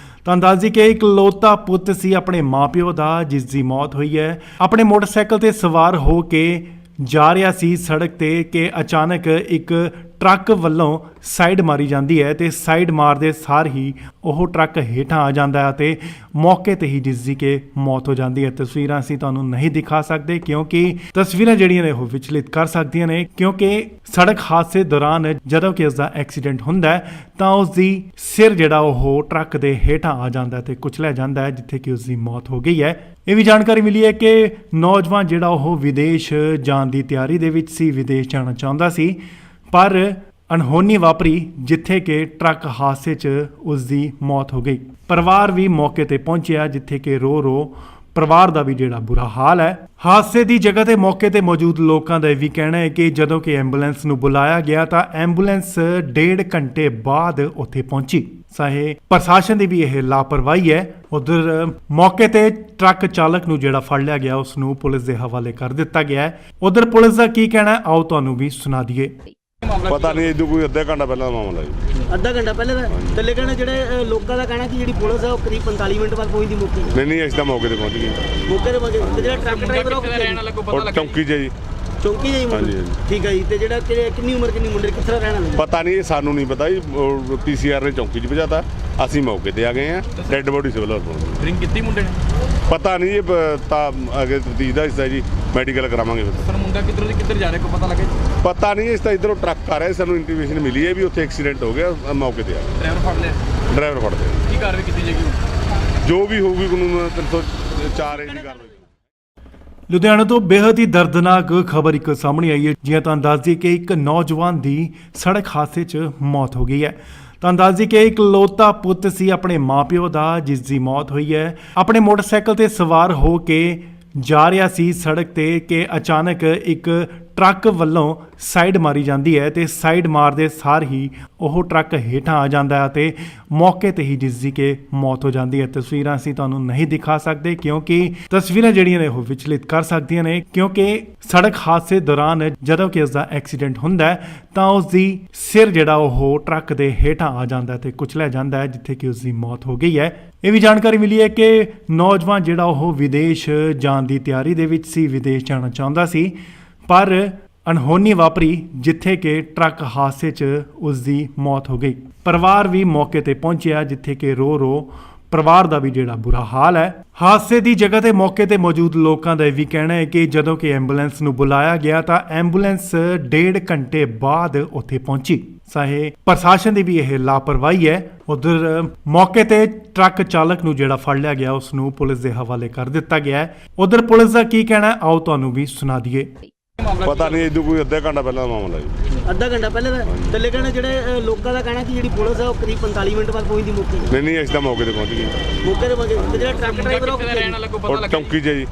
ਤੁਹਾਨੂੰ ਦੱਸ ਦਈਏ ਕਿ ਇਕਲੌਤਾ ਪੁੱਤ ਸੀ ਆਪਣੇ ਮਾਪਿਓ ਦਾ, ਜਿਸ ਦੀ ਮੌਤ ਹੋਈ ਹੈ। ਆਪਣੇ ਮੋਟਰਸਾਈਕਲ ਤੇ ਸਵਾਰ ਹੋ ਕੇ ਜਾ ਰਿਹਾ ਸੀ ਸੜਕ ਤੇ ਕਿ ਅਚਾਨਕ ਇੱਕ ਟਰੱਕ ਵੱਲੋਂ ਸਾਈਡ ਮਾਰੀ ਜਾਂਦੀ ਹੈ ਤੇ ਸਾਈਡ ਮਾਰਦੇ ਸਾਰ ਹੀ ਉਹ ਟਰੱਕ ਹੇਠਾਂ ਆ ਜਾਂਦਾ ਹੈ ਤੇ ਮੌਕੇ ਤੇ ਹੀ ਜਿਸ ਦੀ ਕਿ ਮੌਤ ਹੋ ਜਾਂਦੀ ਹੈ। ਤਸਵੀਰਾਂ ਅਸੀਂ ਤੁਹਾਨੂੰ ਨਹੀਂ ਦਿਖਾ ਸਕਦੇ ਕਿਉਂਕਿ ਤਸਵੀਰਾਂ ਜਿਹੜੀਆਂ ਨੇ ਉਹ ਵਿਚਲਿਤ ਕਰ ਸਕਦੀਆਂ ਨੇ, ਕਿਉਂਕਿ ਸੜਕ ਹਾਦਸੇ ਦੌਰਾਨ ਜਦੋਂ ਕਿ ਉਸ ਦਾ ਐਕਸੀਡੈਂਟ ਹੁੰਦਾ ਹੈ ਤਾਂ ਉਸ ਦੀ ਸਿਰ ਜਿਹੜਾ ਉਹ ਟਰੱਕ ਦੇ ਹੇਠਾਂ ਆ ਜਾਂਦਾ ਤੇ ਕੁਚਲਿਆ ਜਾਂਦਾ ਹੈ, ਜਿੱਥੇ ਕਿ ਉਸ ਦੀ ਮੌਤ ਹੋ ਗਈ ਹੈ। ਇਹ ਵੀ ਜਾਣਕਾਰੀ ਮਿਲੀ ਹੈ ਕਿ ਨੌਜਵਾਨ ਜਿਹੜਾ ਉਹ ਵਿਦੇਸ਼ ਜਾਣ ਦੀ ਤਿਆਰੀ ਦੇ ਵਿੱਚ ਸੀ, ਵਿਦੇਸ਼ ਜਾਣਾ ਚਾਹੁੰਦਾ ਸੀ, ਪਰ ਅਣਹੋਣੀ ਵਾਪਰੀ ਜਿੱਥੇ ਕਿ ਟਰੱਕ ਹਾਦਸੇ 'ਚ ਉਸ ਦੀ ਮੌਤ ਹੋ ਗਈ। ਪਰਿਵਾਰ ਵੀ ਮੌਕੇ ਤੇ ਪਹੁੰਚਿਆ, ਜਿੱਥੇ ਕਿ ਰੋ ਪਰਿਵਾਰ ਦਾ ਵੀ ਜਿਹੜਾ ਬੁਰਾ ਹਾਲ ਹੈ। ਹਾਦਸੇ ਦੀ ਜਗ੍ਹਾ ਤੇ ਮੌਕੇ ਤੇ ਮੌਜੂਦ ਲੋਕਾਂ ਦਾ ਇਹ ਵੀ ਕਹਿਣਾ ਹੈ ਕਿ ਜਦੋਂ ਕਿ ਐਂਬੂਲੈਂਸ ਨੂੰ ਬੁਲਾਇਆ ਗਿਆ ਤਾਂ ਐਂਬੂਲੈਂਸ 1.5 ਘੰਟੇ ਬਾਅਦ ਉੱਥੇ ਪਹੁੰਚੀ। ਚਾਹੇ ਪ੍ਰਸ਼ਾਸਨ ਦੀ ਵੀ ਇਹ ਲਾਪਰਵਾਹੀ ਹੈ। ਉਧਰ ਮੌਕੇ ਤੇ ਟਰੱਕ ਚਾਲਕ ਨੂੰ ਜਿਹੜਾ ਫੜ ਲਿਆ ਗਿਆ ਉਸ ਨੂੰ ਪੁਲਿਸ ਦੇ ਹਵਾਲੇ ਕਰ ਦਿੱਤਾ ਗਿਆ ਹੈ। ਉਧਰ ਪੁਲਿਸ ਦਾ ਕੀ ਕਹਿਣਾ ਹੈ, ਆਓ ਤੁਹਾਨੂੰ ਵੀ ਸੁਣਾ ਦਈਏ। ਪਤਾ ਨਹੀਂ, ਇਹਦੋਂ ਕੋਈ ਅੱਧਾ ਘੰਟਾ ਪਹਿਲਾਂ ਦਾ ਮਾਮਲਾ ਜੀ। ਅੱਧਾ ਘੰਟਾ ਪਹਿਲੇ ਦਾ ਥੱਲੇ ਕਹਿਣਾ ਜਿਹੜੇ ਲੋਕਾਂ ਦਾ ਕਹਿਣਾ ਕਿ ਜਿਹੜੀ ਪੁਲਿਸ ਹੈ ਉਹ ਕਰੀਬ 45 ਮਿੰਟ ਬਾਅਦ ਪਹੁੰਚਦੀ ਮੌਕੇ ਤੇ। ਨਹੀਂ ਅਸੀਂ ਤਾਂ ਮੌਕੇ ਤੇ ਪਹੁੰਚ ਗਏ। ਮੌਕੇ ਤੇ ਪਹੁੰਚੇ ਤੇ ਜਿਹੜਾ ਟਰੱਕ ਡਰਾਈਵਰ ਉਹ ਕਿੱਥੇ ਰਹਿਣ ਵਾਲਾ ਕੋਈ ਪਤਾ ਉਹ ਲੱਗਾ? ਚੌਂਕੀ 'ਚ ਹੈ ਜੀ। ਚੌਂਕੀ ਜਾਈ ਮੁੰਡੇ ਹਾਂਜੀ, ਹਾਂਜੀ। ਠੀਕ ਹੈ ਜੀ। ਤੇ ਜਿਹੜਾ ਕਿੰਨੀ ਉਮਰ ਕਿੰਨੀ ਮੁੰਡੇ ਕਿੱਥੇ ਰਹਿਣ ਵਾਲੇ ਪਤਾ ਨਹੀਂ, ਇਹ ਸਾਨੂੰ ਨਹੀਂ ਪਤਾ ਜੀ। ਪੀਸੀਆਰ ਨੇ ਚੌਂਕੀ 'ਚ ਭਜਾਤਾ, ਅਸੀਂ ਮੌਕੇ ਤੇ ਆ ਗਏ ਆ। ਡੈੱਡ ਬੋਡੀ ਸਿਵਲ ਹਸਪਤਾਲ। ਡਰਿੰਕ ਕੀਤੀ ਮੁੰਡੇ ਨੇ? ਪਤਾ ਨਹੀਂ, ਇਹ ਤਾਂ ਅੱਗੇ ਤਫਤੀਸ਼ ਦਾ ਹਿੱਸਾ ਜੀ, ਮੈਡੀਕਲ ਕਰਾਵਾਂਗੇ ਫਿਰ। ਸਰ ਮੁੰਡਾ ਕਿੱਧਰ ਜਾ ਰਿਹਾ ਕੋਈ ਪਤਾ ਲੱਗਾ ਜੀ? ਪਤਾ ਨਹੀਂ, ਇਸ ਤਾਂ ਇਧਰੋਂ ਟਰੱਕ ਆ ਰਿਹਾ, ਸਾਨੂੰ ਇੰਟੀਮੇਸ਼ਨ ਮਿਲੀ ਹੈ ਵੀ ਉੱਥੇ ਐਕਸੀਡੈਂਟ ਹੋ ਗਿਆ, ਮੌਕੇ ਤੇ ਆ ਗਏ। ਡਰਾਈਵਰ ਫੜ ਲਿਆ? ਡਰਾਈਵਰ ਫੜਦੇ ਆ। ਕੀ ਕਾਰਵਾਈ ਕੀਤੀ ਜਾਏਗੀ? ਜੋ ਵੀ ਹੋਊਗੀ ਕਾਨੂੰਨ 304 ਏ ਦੀ ਕਾਰਵਾਈ। ਲੁਧਿਆਣਾ ਤੋਂ ਬੇहद ਹੀ ਦਰਦਨਾਕ ਖਬਰ ਇੱਕ ਸਾਹਮਣੇ ਆਈ ਹੈ। ਜਿਵੇਂ ਤੁਹਾਨੂੰ ਦੱਸ ਦਈਏ ਕਿ ਇੱਕ ਨੌਜਵਾਨ ਦੀ ਸੜਕ ਹਾਦਸੇ 'ਚ ਮੌਤ ਹੋ ਗਈ ਹੈ। ਤੁਹਾਨੂੰ ਦੱਸ ਦਈਏ ਕਿ ਇਕਲੌਤਾ ਪੁੱਤ ਸੀ ਆਪਣੇ ਮਾਪਿਓ ਦਾ, ਜਿਸ ਦੀ ਮੌਤ ਹੋਈ ਹੈ। ਆਪਣੇ ਮੋਟਰਸਾਈਕਲ ਤੇ ਸਵਾਰ ਹੋ ਕੇ ਜਾ ਰਿਹਾ ਸੀ ਸੜਕ ਤੇ ਕਿ ਅਚਾਨਕ ਇੱਕ ਟਰੱਕ ਵੱਲੋਂ ਸਾਈਡ ਮਾਰੀ ਜਾਂਦੀ ਹੈ ਤੇ ਸਾਈਡ ਮਾਰਦੇ ਸਾਰ ਹੀ ਉਹ ਟਰੱਕ ਹੇਠਾਂ ਆ ਜਾਂਦਾ ਹੈ ਤੇ ਮੌਕੇ ਤੇ ਹੀ ਜਿਸ ਦੀ ਕਿ ਮੌਤ ਹੋ ਜਾਂਦੀ ਹੈ। ਤਸਵੀਰਾਂ ਅਸੀਂ ਤੁਹਾਨੂੰ ਨਹੀਂ ਦਿਖਾ ਸਕਦੇ ਕਿਉਂਕਿ ਤਸਵੀਰਾਂ ਜਿਹੜੀਆਂ ਨੇ ਉਹ ਵਿਚਲਿਤ ਕਰ ਸਕਦੀਆਂ ਨੇ, ਕਿਉਂਕਿ ਸੜਕ ਹਾਦਸੇ ਦੌਰਾਨ ਜਦੋਂ ਕਿ ਇਸ ਦਾ ਐਕਸੀਡੈਂਟ ਹੁੰਦਾ ਹੈ ਤਾਂ ਉਸ ਦੀ ਸਿਰ ਜਿਹੜਾ ਉਹ ਟਰੱਕ ਦੇ ਹੇਠਾਂ ਆ ਜਾਂਦਾ ਹੈ ਤੇ ਕੁਚਲਿਆ ਜਾਂਦਾ ਹੈ, ਜਿੱਥੇ ਕਿ ਉਸ ਦੀ ਮੌਤ ਹੋ ਗਈ ਹੈ। ਇਹ ਵੀ ਜਾਣਕਾਰੀ ਮਿਲੀ ਹੈ ਕਿ ਨੌਜਵਾਨ ਜਿਹੜਾ ਉਹ ਵਿਦੇਸ਼ ਜਾਣ ਦੀ ਤਿਆਰੀ ਦੇ ਵਿੱਚ ਸੀ, ਵਿਦੇਸ਼ ਜਾਣਾ ਚਾਹੁੰਦਾ ਸੀ, ਪਰ ਅਣਹੋਣੀ ਵਾਪਰੀ ਜਿੱਥੇ ਕਿ ਟਰੱਕ ਹਾਦਸੇ 'ਚ ਉਸ ਦੀ ਮੌਤ ਹੋ ਗਈ। ਪਰਿਵਾਰ ਵੀ ਮੌਕੇ ਤੇ ਪਹੁੰਚਿਆ, ਜਿੱਥੇ ਕਿ ਰੋ ਪਰਿਵਾਰ ਦਾ ਵੀ ਜਿਹੜਾ ਬੁਰਾ ਹਾਲ ਹੈ। ਹਾਦਸੇ ਦੀ ਜਗ੍ਹਾ ਤੇ ਮੌਕੇ ਤੇ ਮੌਜੂਦ ਲੋਕਾਂ ਦਾ ਇਹ ਵੀ ਕਹਿਣਾ ਹੈ ਕਿ ਜਦੋਂ ਕਿ ਐਂਬੂਲੈਂਸ ਨੂੰ ਬੁਲਾਇਆ ਗਿਆ ਤਾਂ ਐਂਬੂਲੈਂਸ 1.5 ਘੰਟੇ ਬਾਅਦ ਉੱਥੇ ਪਹੁੰਚੀ। ਚਾਹੇ ਪ੍ਰਸ਼ਾਸਨ ਦੀ ਵੀ ਇਹ ਲਾਪਰਵਾਹੀ ਹੈ। ਉਧਰ ਮੌਕੇ ਤੇ ਟਰੱਕ ਚਾਲਕ ਨੂੰ ਜਿਹੜਾ ਫੜ ਲਿਆ ਗਿਆ ਉਸ ਨੂੰ ਪੁਲਿਸ ਦੇ ਹਵਾਲੇ ਕਰ ਦਿੱਤਾ ਗਿਆ ਹੈ। ਉਧਰ ਪੁਲਿਸ ਦਾ ਕੀ ਕਹਿਣਾ ਹੈ, ਆਓ ਤੁਹਾਨੂੰ ਵੀ ਸੁਣਾ ਦਈਏ। ਪਤਾ ਨਹੀਂ ਇਹਦੋਂ ਕੋਈ ਅੱਧਾ ਘੰਟਾ ਪਹਿਲਾਂ ਦਾ ਮਾਮਲਾ ਜੀ। ਅੱਧਾ ਘੰਟਾ ਪਹਿਲੇ ਦਾ ਥੱਲੇ ਕਹਿੰਦੇ ਜਿਹੜੇ ਲੋਕਾਂ ਦਾ ਕਹਿਣਾ ਕਿ ਜਿਹੜੀ ਪੁਲਿਸ ਹੈ ਉਹ ਕਰੀਬ 45 ਮਿੰਟ ਬਾਅਦ ਪਹੁੰਚਦੀ ਮੌਕੇ ਤੇ। ਨਹੀਂ ਅਸੀਂ ਤਾਂ ਮੌਕੇ ਤੇ ਪਹੁੰਚ ਗਏ। ਮੌਕੇ ਤੇ ਪਹੁੰਚੇ ਤੇ ਜਿਹੜਾ ਟਰੱਕ ਡਰਾਈਵਰ ਉਹ ਕਿੱਥੇ ਦਾ ਰਹਿਣ ਵਾਲਾ ਕੋਈ ਪਤਾ ਔਰ ਲੱਗਾ? ਚੌਂਕੀ 'ਚ ਜੀ।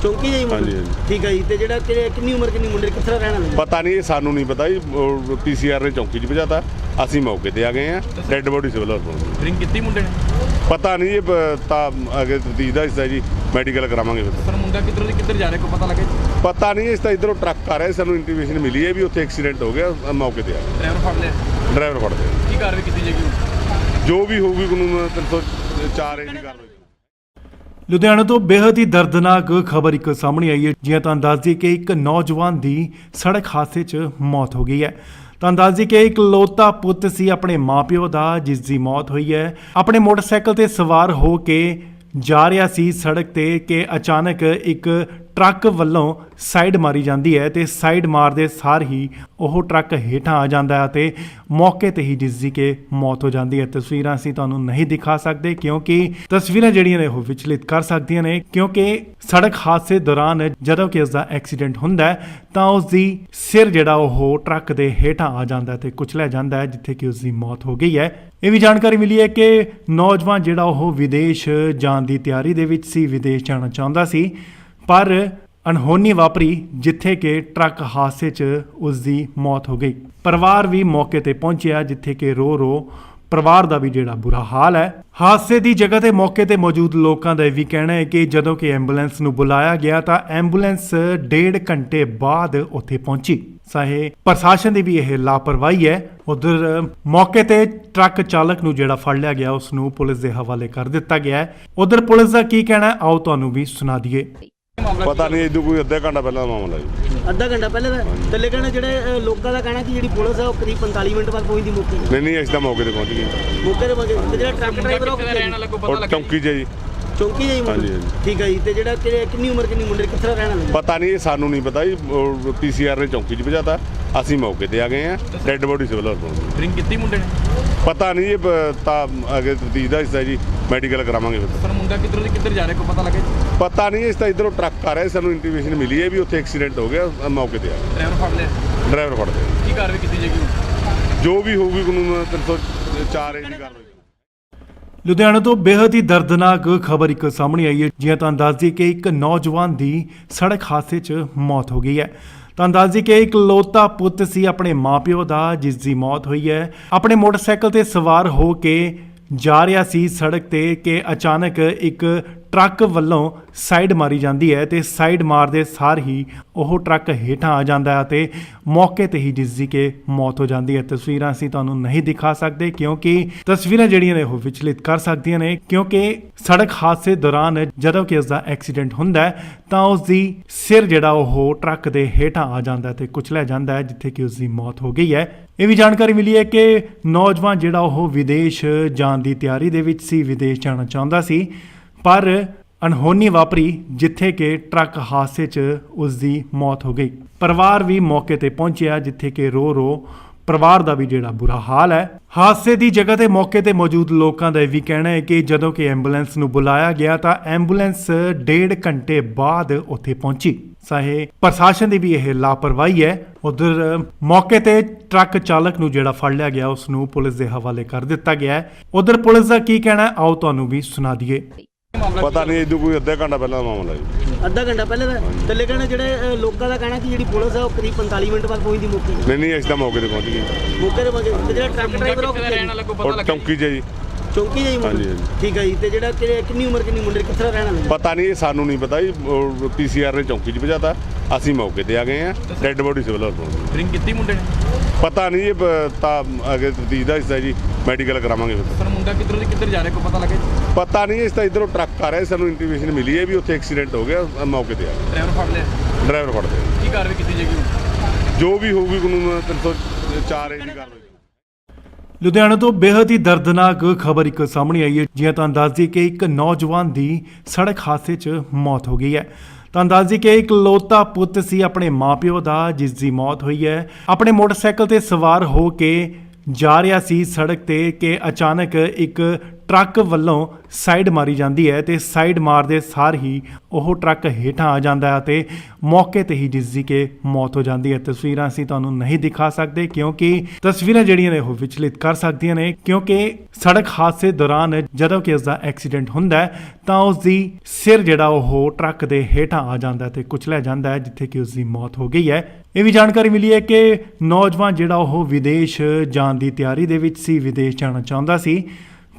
ਚੌਂਕੀ ਜਾਈ ਮੁੰਡੇ? ਹਾਂਜੀ, ਹਾਂਜੀ। ਠੀਕ ਹੈ ਜੀ। ਤੇ ਜਿਹੜਾ ਕਿੰਨੀ ਉਮਰ ਕਿੰਨੀ ਮੁੰਡੇ ਕਿੱਥੇ ਦਾ ਰਹਿਣ ਵਾਲਾ? ਪਤਾ ਨਹੀਂ, ਇਹ ਸਾਨੂੰ ਨਹੀਂ ਪਤਾ ਜੀ। ਪੀਸੀਆਰ ਨੇ ਚੌਂਕੀ 'ਚ ਭਜਾਤਾ, ਅਸੀਂ ਮੌਕੇ ਤੇ ਆ ਗਏ ਆ। ਡੈੱਡ ਬੋਡੀ ਸਿਵਲ ਹਸਪਤਾਲ। ਡਰਿੰਕ ਕੀਤੀ ਮੁੰਡੇ ਨੇ? ਪਤਾ ਨਹੀਂ, ਇਹ ਤਾਂ ਅੱਗੇ ਤਫਤੀਸ਼ ਦਾ ਹਿੱਸਾ ਜੀ, ਮੈਡੀਕਲ ਕਰਾਵਾਂਗੇ ਫਿਰ। ਪਰ ਮੁੰਡਾ ਕਿੱਧਰ ਜਾ ਰਿਹਾ ਕੋਈ ਪਤਾ ਲੱਗਾ ਜੀ? ਪਤਾ ਨਹੀਂ, ਇਸ ਤਾਂ ਇਧਰੋਂ ਟਰੱਕ ਆ ਰਿਹਾ, ਸਾਨੂੰ ਇੰਟੀਮੇਸ਼ਨ ਮਿਲੀ ਹੈ ਵੀ ਉੱਥੇ ਐਕਸੀਡੈਂਟ ਹੋ ਗਿਆ, ਮੌਕੇ ਤੇ ਆ ਗਏ। ਡਰਾਈਵਰ ਫੜ ਲਿਆ? ਡਰਾਈਵਰ ਫੜਦੇ ਆ। ਕੀ ਕਾਰਵਾਈ ਕੀਤੀ ਜਾਏਗੀ? ਜੋ ਵੀ ਹੋਊਗੀ ਕਾਨੂੰਨ 304 ਏ ਦੀ ਕਾਰਵਾਈ। ਲੁਧਿਆਣਾ ਤੋਂ ਬੇहद ਹੀ ਦਰਦਨਾਕ ਖਬਰ ਇੱਕ ਸਾਹਮਣੇ ਆਈ ਹੈ। ਜਿਵੇਂ ਤੁਹਾਨੂੰ ਦੱਸ ਦਈਏ ਕਿ ਇੱਕ ਨੌਜਵਾਨ ਦੀ ਸੜਕ ਹਾਦਸੇ 'ਚ ਮੌਤ ਹੋ ਗਈ ਹੈ। ਤੁਹਾਨੂੰ ਦੱਸ ਦਈਏ ਕਿ ਇਕਲੌਤਾ ਪੁੱਤ ਸੀ ਆਪਣੇ ਮਾਪਿਓ ਦਾ, ਜਿਸ ਦੀ ਮੌਤ ਹੋਈ ਹੈ। ਆਪਣੇ ਮੋਟਰਸਾਈਕਲ ਤੇ ਸਵਾਰ ਹੋ ਕੇ ਜਾ ਰਿਹਾ ਸੀ ਸੜਕ ਤੇ ਕਿ ਅਚਾਨਕ ਇੱਕ ਟਰੱਕ ਵੱਲੋਂ ਸਾਈਡ ਮਾਰੀ ਜਾਂਦੀ ਹੈ ਤੇ ਸਾਈਡ ਮਾਰਦੇ ਸਾਰ ਹੀ ਉਹ ਟਰੱਕ ਹੇਠਾਂ ਆ ਜਾਂਦਾ ਹੈ ਤੇ ਮੌਕੇ ਤੇ ਹੀ ਜਿਸ ਦੀ ਕਿ ਮੌਤ ਹੋ ਜਾਂਦੀ ਹੈ। ਤਸਵੀਰਾਂ ਅਸੀਂ ਤੁਹਾਨੂੰ ਨਹੀਂ ਦਿਖਾ ਸਕਦੇ ਕਿਉਂਕਿ ਤਸਵੀਰਾਂ ਜਿਹੜੀਆਂ ਨੇ ਉਹ ਵਿਚਲਿਤ ਕਰ ਸਕਦੀਆਂ ਨੇ, ਕਿਉਂਕਿ ਸੜਕ ਹਾਦਸੇ ਦੌਰਾਨ ਜਦੋਂ ਕਿ ਇਸ ਦਾ ਐਕਸੀਡੈਂਟ ਹੁੰਦਾ ਹੈ ਤਾਂ ਉਸ ਦੀ ਸਿਰ ਜਿਹੜਾ ਉਹ ਟਰੱਕ ਦੇ ਹੇਠਾਂ ਆ ਜਾਂਦਾ ਹੈ ਤੇ ਕੁਚਲਿਆ ਜਾਂਦਾ ਹੈ, ਜਿੱਥੇ ਕਿ ਉਸ ਦੀ ਮੌਤ ਹੋ ਗਈ ਹੈ। ਇਹ ਵੀ ਜਾਣਕਾਰੀ ਮਿਲੀ ਹੈ ਕਿ ਨੌਜਵਾਨ ਜਿਹੜਾ ਉਹ ਵਿਦੇਸ਼ ਜਾਣ ਦੀ ਤਿਆਰੀ ਦੇ ਵਿੱਚ ਸੀ, ਵਿਦੇਸ਼ ਜਾਣਾ ਚਾਹੁੰਦਾ ਸੀ, ਪਰ ਅਣਹੋਣੀ ਵਾਪਰੀ ਜਿੱਥੇ ਕਿ ਟਰੱਕ ਹਾਦਸੇ 'ਚ ਉਸ ਦੀ ਮੌਤ ਹੋ ਗਈ। ਪਰਿਵਾਰ ਵੀ ਮੌਕੇ ਤੇ ਪਹੁੰਚਿਆ, ਜਿੱਥੇ ਕਿ ਰੋ ਪਰਿਵਾਰ ਦਾ ਵੀ ਜਿਹੜਾ ਬੁਰਾ ਹਾਲ ਹੈ। ਹਾਦਸੇ ਦੀ ਜਗ੍ਹਾ ਤੇ ਮੌਕੇ ਤੇ ਮੌਜੂਦ ਲੋਕਾਂ ਦਾ ਇਹ ਵੀ ਕਹਿਣਾ ਹੈ ਕਿ ਜਦੋਂ ਕਿ ਐਂਬੂਲੈਂਸ ਨੂੰ ਬੁਲਾਇਆ ਗਿਆ ਤਾਂ ਐਂਬੂਲੈਂਸ 1.5 ਘੰਟੇ ਬਾਅਦ ਉੱਥੇ ਪਹੁੰਚੀ। ਚਾਹੇ ਪ੍ਰਸ਼ਾਸਨ ਦੀ ਵੀ ਇਹ ਲਾਪਰਵਾਹੀ ਹੈ। ਉਧਰ ਮੌਕੇ ਤੇ ਟਰੱਕ ਚਾਲਕ ਨੂੰ ਜਿਹੜਾ ਫੜ ਲਿਆ ਗਿਆ ਉਸ ਨੂੰ ਪੁਲਿਸ ਦੇ ਹਵਾਲੇ ਕਰ ਦਿੱਤਾ ਗਿਆ ਹੈ। ਉਧਰ ਪੁਲਿਸ ਦਾ ਕੀ ਕਹਿਣਾ ਹੈ, ਆਓ ਤੁਹਾਨੂੰ ਵੀ ਸੁਣਾ ਦਈਏ। ਪਤਾ ਨਹੀਂ, ਇਹਦੋਂ ਕੋਈ ਅੱਧਾ ਘੰਟਾ ਪਹਿਲਾਂ ਦਾ ਮਾਮਲਾ ਜੀ। ਅੱਧਾ ਘੰਟਾ ਪਹਿਲੇ ਦਾ ਥੱਲੇ ਕਹਿੰਦੇ ਜਿਹੜੇ ਲੋਕਾਂ ਦਾ ਕਹਿਣਾ ਕਿ ਜਿਹੜੀ ਪੁਲਿਸ ਹੈ ਉਹ ਕਰੀਬ 45 ਮਿੰਟ ਬਾਅਦ ਪਹੁੰਚਦੀ ਮੌਕੇ ਤੇ। ਨਹੀਂ ਅਸੀਂ ਤਾਂ ਮੌਕੇ ਤੇ ਪਹੁੰਚ ਗਏ। ਮੌਕੇ ਤੇ ਪਹੁੰਚੇ ਤੇ ਜਿਹੜਾ ਟਰੱਕ ਡਰਾਈਵਰ ਉਹ ਕਿੱਥੇ ਦਾ ਰਹਿਣ ਵਾਲਾ ਕੋਈ ਪਤਾ ਔਰ ਲੱਗਾ? ਚੌਂਕੀ 'ਚ ਜੀ। ਚੌਂਕੀ ਜਾਈ ਮੁੰਡੇ? ਹਾਂਜੀ, ਹਾਂਜੀ। ਠੀਕ ਹੈ ਜੀ। ਤੇ ਜਿਹੜਾ ਕਿੰਨੀ ਉਮਰ ਕਿੰਨੀ ਮੁੰਡੇ ਕਿੱਥੇ ਦਾ ਰਹਿਣ ਵਾਲਾ? ਪਤਾ ਨਹੀਂ, ਇਹ ਸਾਨੂੰ ਨਹੀਂ ਪਤਾ ਜੀ। ਪੀਸੀਆਰ ਨੇ ਚੌਂਕੀ 'ਚ ਭਜਾਤਾ, ਅਸੀਂ ਮੌਕੇ ਤੇ ਆ ਗਏ ਆ। ਡੈੱਡ ਬੋਡੀ ਸਿਵਲ ਹਸਪਤਾਲ। ਡਰਿੰਕ ਕੀਤੀ ਮੁੰਡੇ ਨੇ? ਪਤਾ ਨਹੀਂ, ਇਹ ਤਾਂ ਅੱਗੇ ਤਫਤੀਸ਼ ਦਾ ਹਿੱਸਾ ਜੀ, ਮੈਡੀਕਲ ਕਰਾਵਾਂਗੇ ਫਿਰ। ਪਰ ਮੁੰਡਾ ਕਿੱਧਰ ਜਾ ਰਿਹਾ ਕੋਈ ਪਤਾ ਲੱਗਾ ਜੀ? ਪਤਾ ਨਹੀਂ, ਇਸ ਤਾਂ ਇਧਰੋਂ ਟਰੱਕ ਆ ਰਿਹਾ, ਸਾਨੂੰ ਇੰਟੀਮੇਸ਼ਨ ਮਿਲੀ ਹੈ ਵੀ ਉੱਥੇ ਐਕਸੀਡੈਂਟ ਹੋ ਗਿਆ, ਮੌਕੇ ਤੇ ਆ ਗਏ। ਡਰਾਈਵਰ ਫੜ ਲਿਆ? ਡਰਾਈਵਰ ਫੜਦੇ ਆ। ਕੀ ਕਾਰਵਾਈ ਕੀਤੀ ਜਾਏਗੀ? ਜੋ ਵੀ ਹੋਊਗੀ ਕਾਨੂੰਨ 304 ਏ ਦੀ ਕਾਰਵਾਈ। ਲੁਧਿਆਣਾ ਤੋਂ ਬੇहद ਹੀ ਦਰਦਨਾਕ ਖਬਰ ਇੱਕ ਸਾਹਮਣੇ ਆਈ ਹੈ। ਜਿਵੇਂ ਤੁਹਾਨੂੰ ਦੱਸ ਦਈਏ ਕਿ ਇੱਕ ਨੌਜਵਾਨ ਦੀ ਸੜਕ ਹਾਦਸੇ 'ਚ ਮੌਤ ਹੋ ਗਈ ਹੈ। ਤੁਹਾਨੂੰ ਦੱਸ ਦਈਏ ਕਿ ਇਕਲੌਤਾ ਪੁੱਤ ਸੀ ਆਪਣੇ ਮਾਪਿਓ ਦਾ, ਜਿਸ ਦੀ ਮੌਤ ਹੋਈ ਹੈ। ਆਪਣੇ ਮੋਟਰਸਾਈਕਲ ਤੇ ਸਵਾਰ ਹੋ ਕੇ ਜਾ ਰਿਹਾ ਸੀ ਸੜਕ ਤੇ ਕਿ ਅਚਾਨਕ ਇੱਕ ਟਰੱਕ ਵੱਲੋਂ ਸਾਈਡ ਮਾਰੀ ਜਾਂਦੀ ਹੈ ਤੇ ਸਾਈਡ ਮਾਰਦੇ ਸਾਰ ਹੀ ਉਹ ਟਰੱਕ ਹੇਠਾਂ ਆ ਜਾਂਦਾ ਹੈ ਤੇ ਮੌਕੇ ਤੇ ਹੀ ਜਿਸ ਦੀ ਕਿ ਮੌਤ ਹੋ ਜਾਂਦੀ ਹੈ। ਤਸਵੀਰਾਂ ਅਸੀਂ ਤੁਹਾਨੂੰ ਨਹੀਂ ਦਿਖਾ ਸਕਦੇ ਕਿਉਂਕਿ ਤਸਵੀਰਾਂ ਜਿਹੜੀਆਂ ਨੇ ਉਹ ਵਿਚਲਿਤ ਕਰ ਸਕਦੀਆਂ ਨੇ, ਕਿਉਂਕਿ ਸੜਕ ਹਾਦਸੇ ਦੌਰਾਨ ਜਦੋਂ ਕਿ ਇਸ ਦਾ ਐਕਸੀਡੈਂਟ ਹੁੰਦਾ ਹੈ ਤਾਂ ਉਸ ਦੀ ਸਿਰ ਜਿਹੜਾ ਉਹ ਟਰੱਕ ਦੇ ਹੇਠਾਂ ਆ ਜਾਂਦਾ ਹੈ ਤੇ ਕੁਚਲਿਆ ਜਾਂਦਾ ਹੈ, ਜਿੱਥੇ ਕਿ ਉਸ ਦੀ ਮੌਤ ਹੋ ਗਈ ਹੈ। ਇਹ ਵੀ ਜਾਣਕਾਰੀ ਮਿਲੀ ਹੈ ਕਿ ਨੌਜਵਾਨ ਜਿਹੜਾ ਉਹ ਵਿਦੇਸ਼ ਜਾਣ ਦੀ ਤਿਆਰੀ ਦੇ ਵਿੱਚ ਸੀ, ਵਿਦੇਸ਼ ਜਾਣਾ ਚਾਹੁੰਦਾ ਸੀ, ਪਰ ਅਣਹੋਣੀ ਵਾਪਰੀ ਜਿੱਥੇ ਕਿ ਟਰੱਕ ਹਾਦਸੇ 'ਚ ਉਸ ਦੀ ਮੌਤ ਹੋ ਗਈ। ਪਰਿਵਾਰ ਵੀ ਮੌਕੇ ਤੇ ਪਹੁੰਚਿਆ, ਜਿੱਥੇ ਕਿ ਰੋ ਪਰਿਵਾਰ ਦਾ ਵੀ ਜਿਹੜਾ ਬੁਰਾ ਹਾਲ ਹੈ। ਹਾਦਸੇ ਦੀ ਜਗ੍ਹਾ ਤੇ ਮੌਕੇ ਤੇ ਮੌਜੂਦ ਲੋਕਾਂ ਦਾ ਇਹ ਵੀ ਕਹਿਣਾ ਹੈ ਕਿ ਜਦੋਂ ਕਿ ਐਂਬੂਲੈਂਸ ਨੂੰ ਬੁਲਾਇਆ ਗਿਆ ਤਾਂ ਐਂਬੂਲੈਂਸ 1.5 ਘੰਟੇ ਬਾਅਦ ਉੱਥੇ ਪਹੁੰਚੀ। ਚਾਹੇ ਪ੍ਰਸ਼ਾਸਨ ਦੀ ਵੀ ਇਹ ਲਾਪਰਵਾਹੀ ਹੈ। ਉਧਰ ਮੌਕੇ ਤੇ ਟਰੱਕ ਚਾਲਕ ਨੂੰ ਜਿਹੜਾ ਫੜ ਲਿਆ ਗਿਆ ਉਸ ਨੂੰ ਪੁਲਿਸ ਦੇ ਹਵਾਲੇ ਕਰ ਦਿੱਤਾ ਗਿਆ ਹੈ। ਉਧਰ ਪੁਲਿਸ ਦਾ ਕੀ ਕਹਿਣਾ ਹੈ ਆਓ ਤੁਹਾਨੂੰ ਵੀ ਸੁਣਾ ਦਈਏ। ਪਤਾ ਨਹੀਂ ਇਹਦੋਂ ਕੋਈ ਅੱਧਾ ਘੰਟਾ ਪਹਿਲਾਂ ਦਾ ਮਾਮਲਾ ਜੀ। ਅੱਧਾ ਘੰਟਾ ਪਹਿਲੇ ਦਾ ਤੇ ਲੇਕਿਨ ਜਿਹੜੇ ਲੋਕਾਂ ਦਾ ਕਹਿਣਾ ਕਿ ਜਿਹੜੀ ਪੁਲਿਸ ਹੈ ਉਹ ਕਰੀਬ 45 ਮਿੰਟ ਬਾਅਦ ਪਹੁੰਚਦੀ ਮੌਕੇ ਨਹੀਂ ਅਸੀਂ ਤਾਂ ਮੌਕੇ ਤੇ ਪਹੁੰਚ ਗਏ। ਮੌਕੇ ਤੇ ਪਹੁੰਚੇ ਤੇ ਜਿਹੜਾ ਟਰੱਕ ਡਰਾਈਵਰ ਉਹ ਰਹਿਣ ਵਾਲਾ ਕੋਈ ਪਤਾ ਉਹ ਲੱਗਾ ਚੌਂਕੀ 'ਚ ਹੈ ਜੀ। ਚੌਂਕੀ ਜਾਈ ਹਾਂਜੀ, ਹਾਂਜੀ। ਠੀਕ ਹੈ ਜੀ। ਤੇ ਜਿਹੜਾ ਕਿੰਨੀ ਉਮਰ ਕਿੰਨੀ ਮੁੰਡੇ ਕਿੱਥੇ ਰਹਿਣ ਵਾਲੇ ਪਤਾ ਨਹੀਂ ਇਹ ਸਾਨੂੰ ਨਹੀਂ ਪਤਾ ਜੀ। ਪੀਸੀਆਰ ਨੇ ਚੌਂਕੀ 'ਚ ਭਜਾਤਾ, ਅਸੀਂ ਮੌਕੇ ਤੇ ਆ ਗਏ ਆ। ਡੈੱਡ ਬੋਡੀ ਸਿਵਲ ਹਸਪਤਾਲ ਡਰਿੰਕ ਕੀਤੀ ਮੁੰਡੇ ਨੇ ਪਤਾ ਨਹੀਂ ਇਹ ਤਾਂ ਅੱਗੇ ਤਫਤੀਸ਼ ਦਾ ਹਿੱਸਾ ਜੀ, ਮੈਡੀਕਲ ਕਰਾਵਾਂਗੇ ਫਿਰ। ਪਰ ਮੁੰਡਾ ਕਿੱਧਰ ਜਾ ਰਿਹਾ ਕੋਈ ਪਤਾ ਲੱਗਾ ਪਤਾ ਨਹੀਂ ਇਸ ਤਾਂ ਇਧਰੋਂ ਟਰੱਕ ਆ ਰਿਹਾ, ਸਾਨੂੰ ਇੰਟੀਮੇਸ਼ਨ ਮਿਲੀ ਹੈ ਵੀ ਉੱਥੇ ਐਕਸੀਡੈਂਟ ਹੋ ਗਿਆ, ਮੌਕੇ ਤੇ ਆ ਗਏ। ਡਰਾਈਵਰ ਫੜ ਲਿਆ ਡਰਾਈਵਰ ਫੜਦੇ ਕੀ ਕਾਰਵਾਈ ਕੀਤੀ ਜਾਏਗੀ ਜੋ ਵੀ ਹੋਊਗੀ ਕਾਨੂੰਨ 304 ਏ ਦੀ ਕਾਰਵਾਈ। ਲੁਧਿਆਣਾ ਤੋਂ ਬੇहद ਹੀ ਦਰਦਨਾਕ ਖਬਰ ਇੱਕ ਸਾਹਮਣੇ ਆਈ ਹੈ। ਜਿਵੇਂ ਤੁਹਾਨੂੰ ਦੱਸ ਦਈਏ ਕਿ ਇੱਕ ਨੌਜਵਾਨ ਦੀ ਸੜਕ ਹਾਦਸੇ 'ਚ ਮੌਤ ਹੋ ਗਈ ਹੈ। ਤੁਹਾਨੂੰ ਦੱਸ ਦਈਏ ਕਿ ਇਕਲੌਤਾ ਪੁੱਤ ਸੀ ਆਪਣੇ ਮਾਪਿਓ ਦਾ ਜਿਸ ਦੀ ਮੌਤ ਹੋਈ ਹੈ। ਆਪਣੇ ਮੋਟਰਸਾਈਕਲ ਤੇ ਸਵਾਰ ਹੋ ਕੇ ਜਾ ਰਿਹਾ ਸੀ ਸੜਕ ਤੇ ਕਿ ਅਚਾਨਕ ਇੱਕ ਟਰੱਕ ਵੱਲੋਂ ਸਾਈਡ ਮਾਰੀ ਜਾਂਦੀ ਹੈ ਤੇ ਸਾਈਡ ਮਾਰਦੇ ਸਾਰ ਹੀ ਉਹ ਟਰੱਕ ਹੇਠਾਂ ਆ ਜਾਂਦਾ ਹੈ ਤੇ ਮੌਕੇ ਤੇ ਹੀ ਜਿਸ ਦੀ ਕਿ ਮੌਤ ਹੋ ਜਾਂਦੀ ਹੈ। ਤਸਵੀਰਾਂ ਅਸੀਂ ਤੁਹਾਨੂੰ ਨਹੀਂ ਦਿਖਾ ਸਕਦੇ ਕਿਉਂਕਿ ਤਸਵੀਰਾਂ ਜਿਹੜੀਆਂ ਨੇ ਉਹ ਵਿਚਲਿਤ ਕਰ ਸਕਦੀਆਂ ਨੇ, ਕਿਉਂਕਿ ਸੜਕ ਹਾਦਸੇ ਦੌਰਾਨ ਜਦੋਂ ਕਿ ਉਸ ਦਾ ਐਕਸੀਡੈਂਟ ਹੁੰਦਾ ਹੈ ਤਾਂ ਉਸ ਦੀ ਸਿਰ ਜਿਹੜਾ ਉਹ ਟਰੱਕ ਦੇ ਹੇਠਾਂ ਆ ਜਾਂਦਾ ਤੇ ਕੁਚਲਿਆ ਜਾਂਦਾ ਹੈ, ਜਿੱਥੇ ਕਿ ਉਸ ਦੀ ਮੌਤ ਹੋ ਗਈ ਹੈ। ਇਹ ਵੀ ਜਾਣਕਾਰੀ ਮਿਲੀ ਹੈ ਕਿ ਨੌਜਵਾਨ ਜਿਹੜਾ ਉਹ ਵਿਦੇਸ਼ ਜਾਣ ਦੀ ਤਿਆਰੀ ਦੇ ਵਿੱਚ ਸੀ, ਵਿਦੇਸ਼ ਜਾਣਾ ਚਾਹੁੰਦਾ ਸੀ,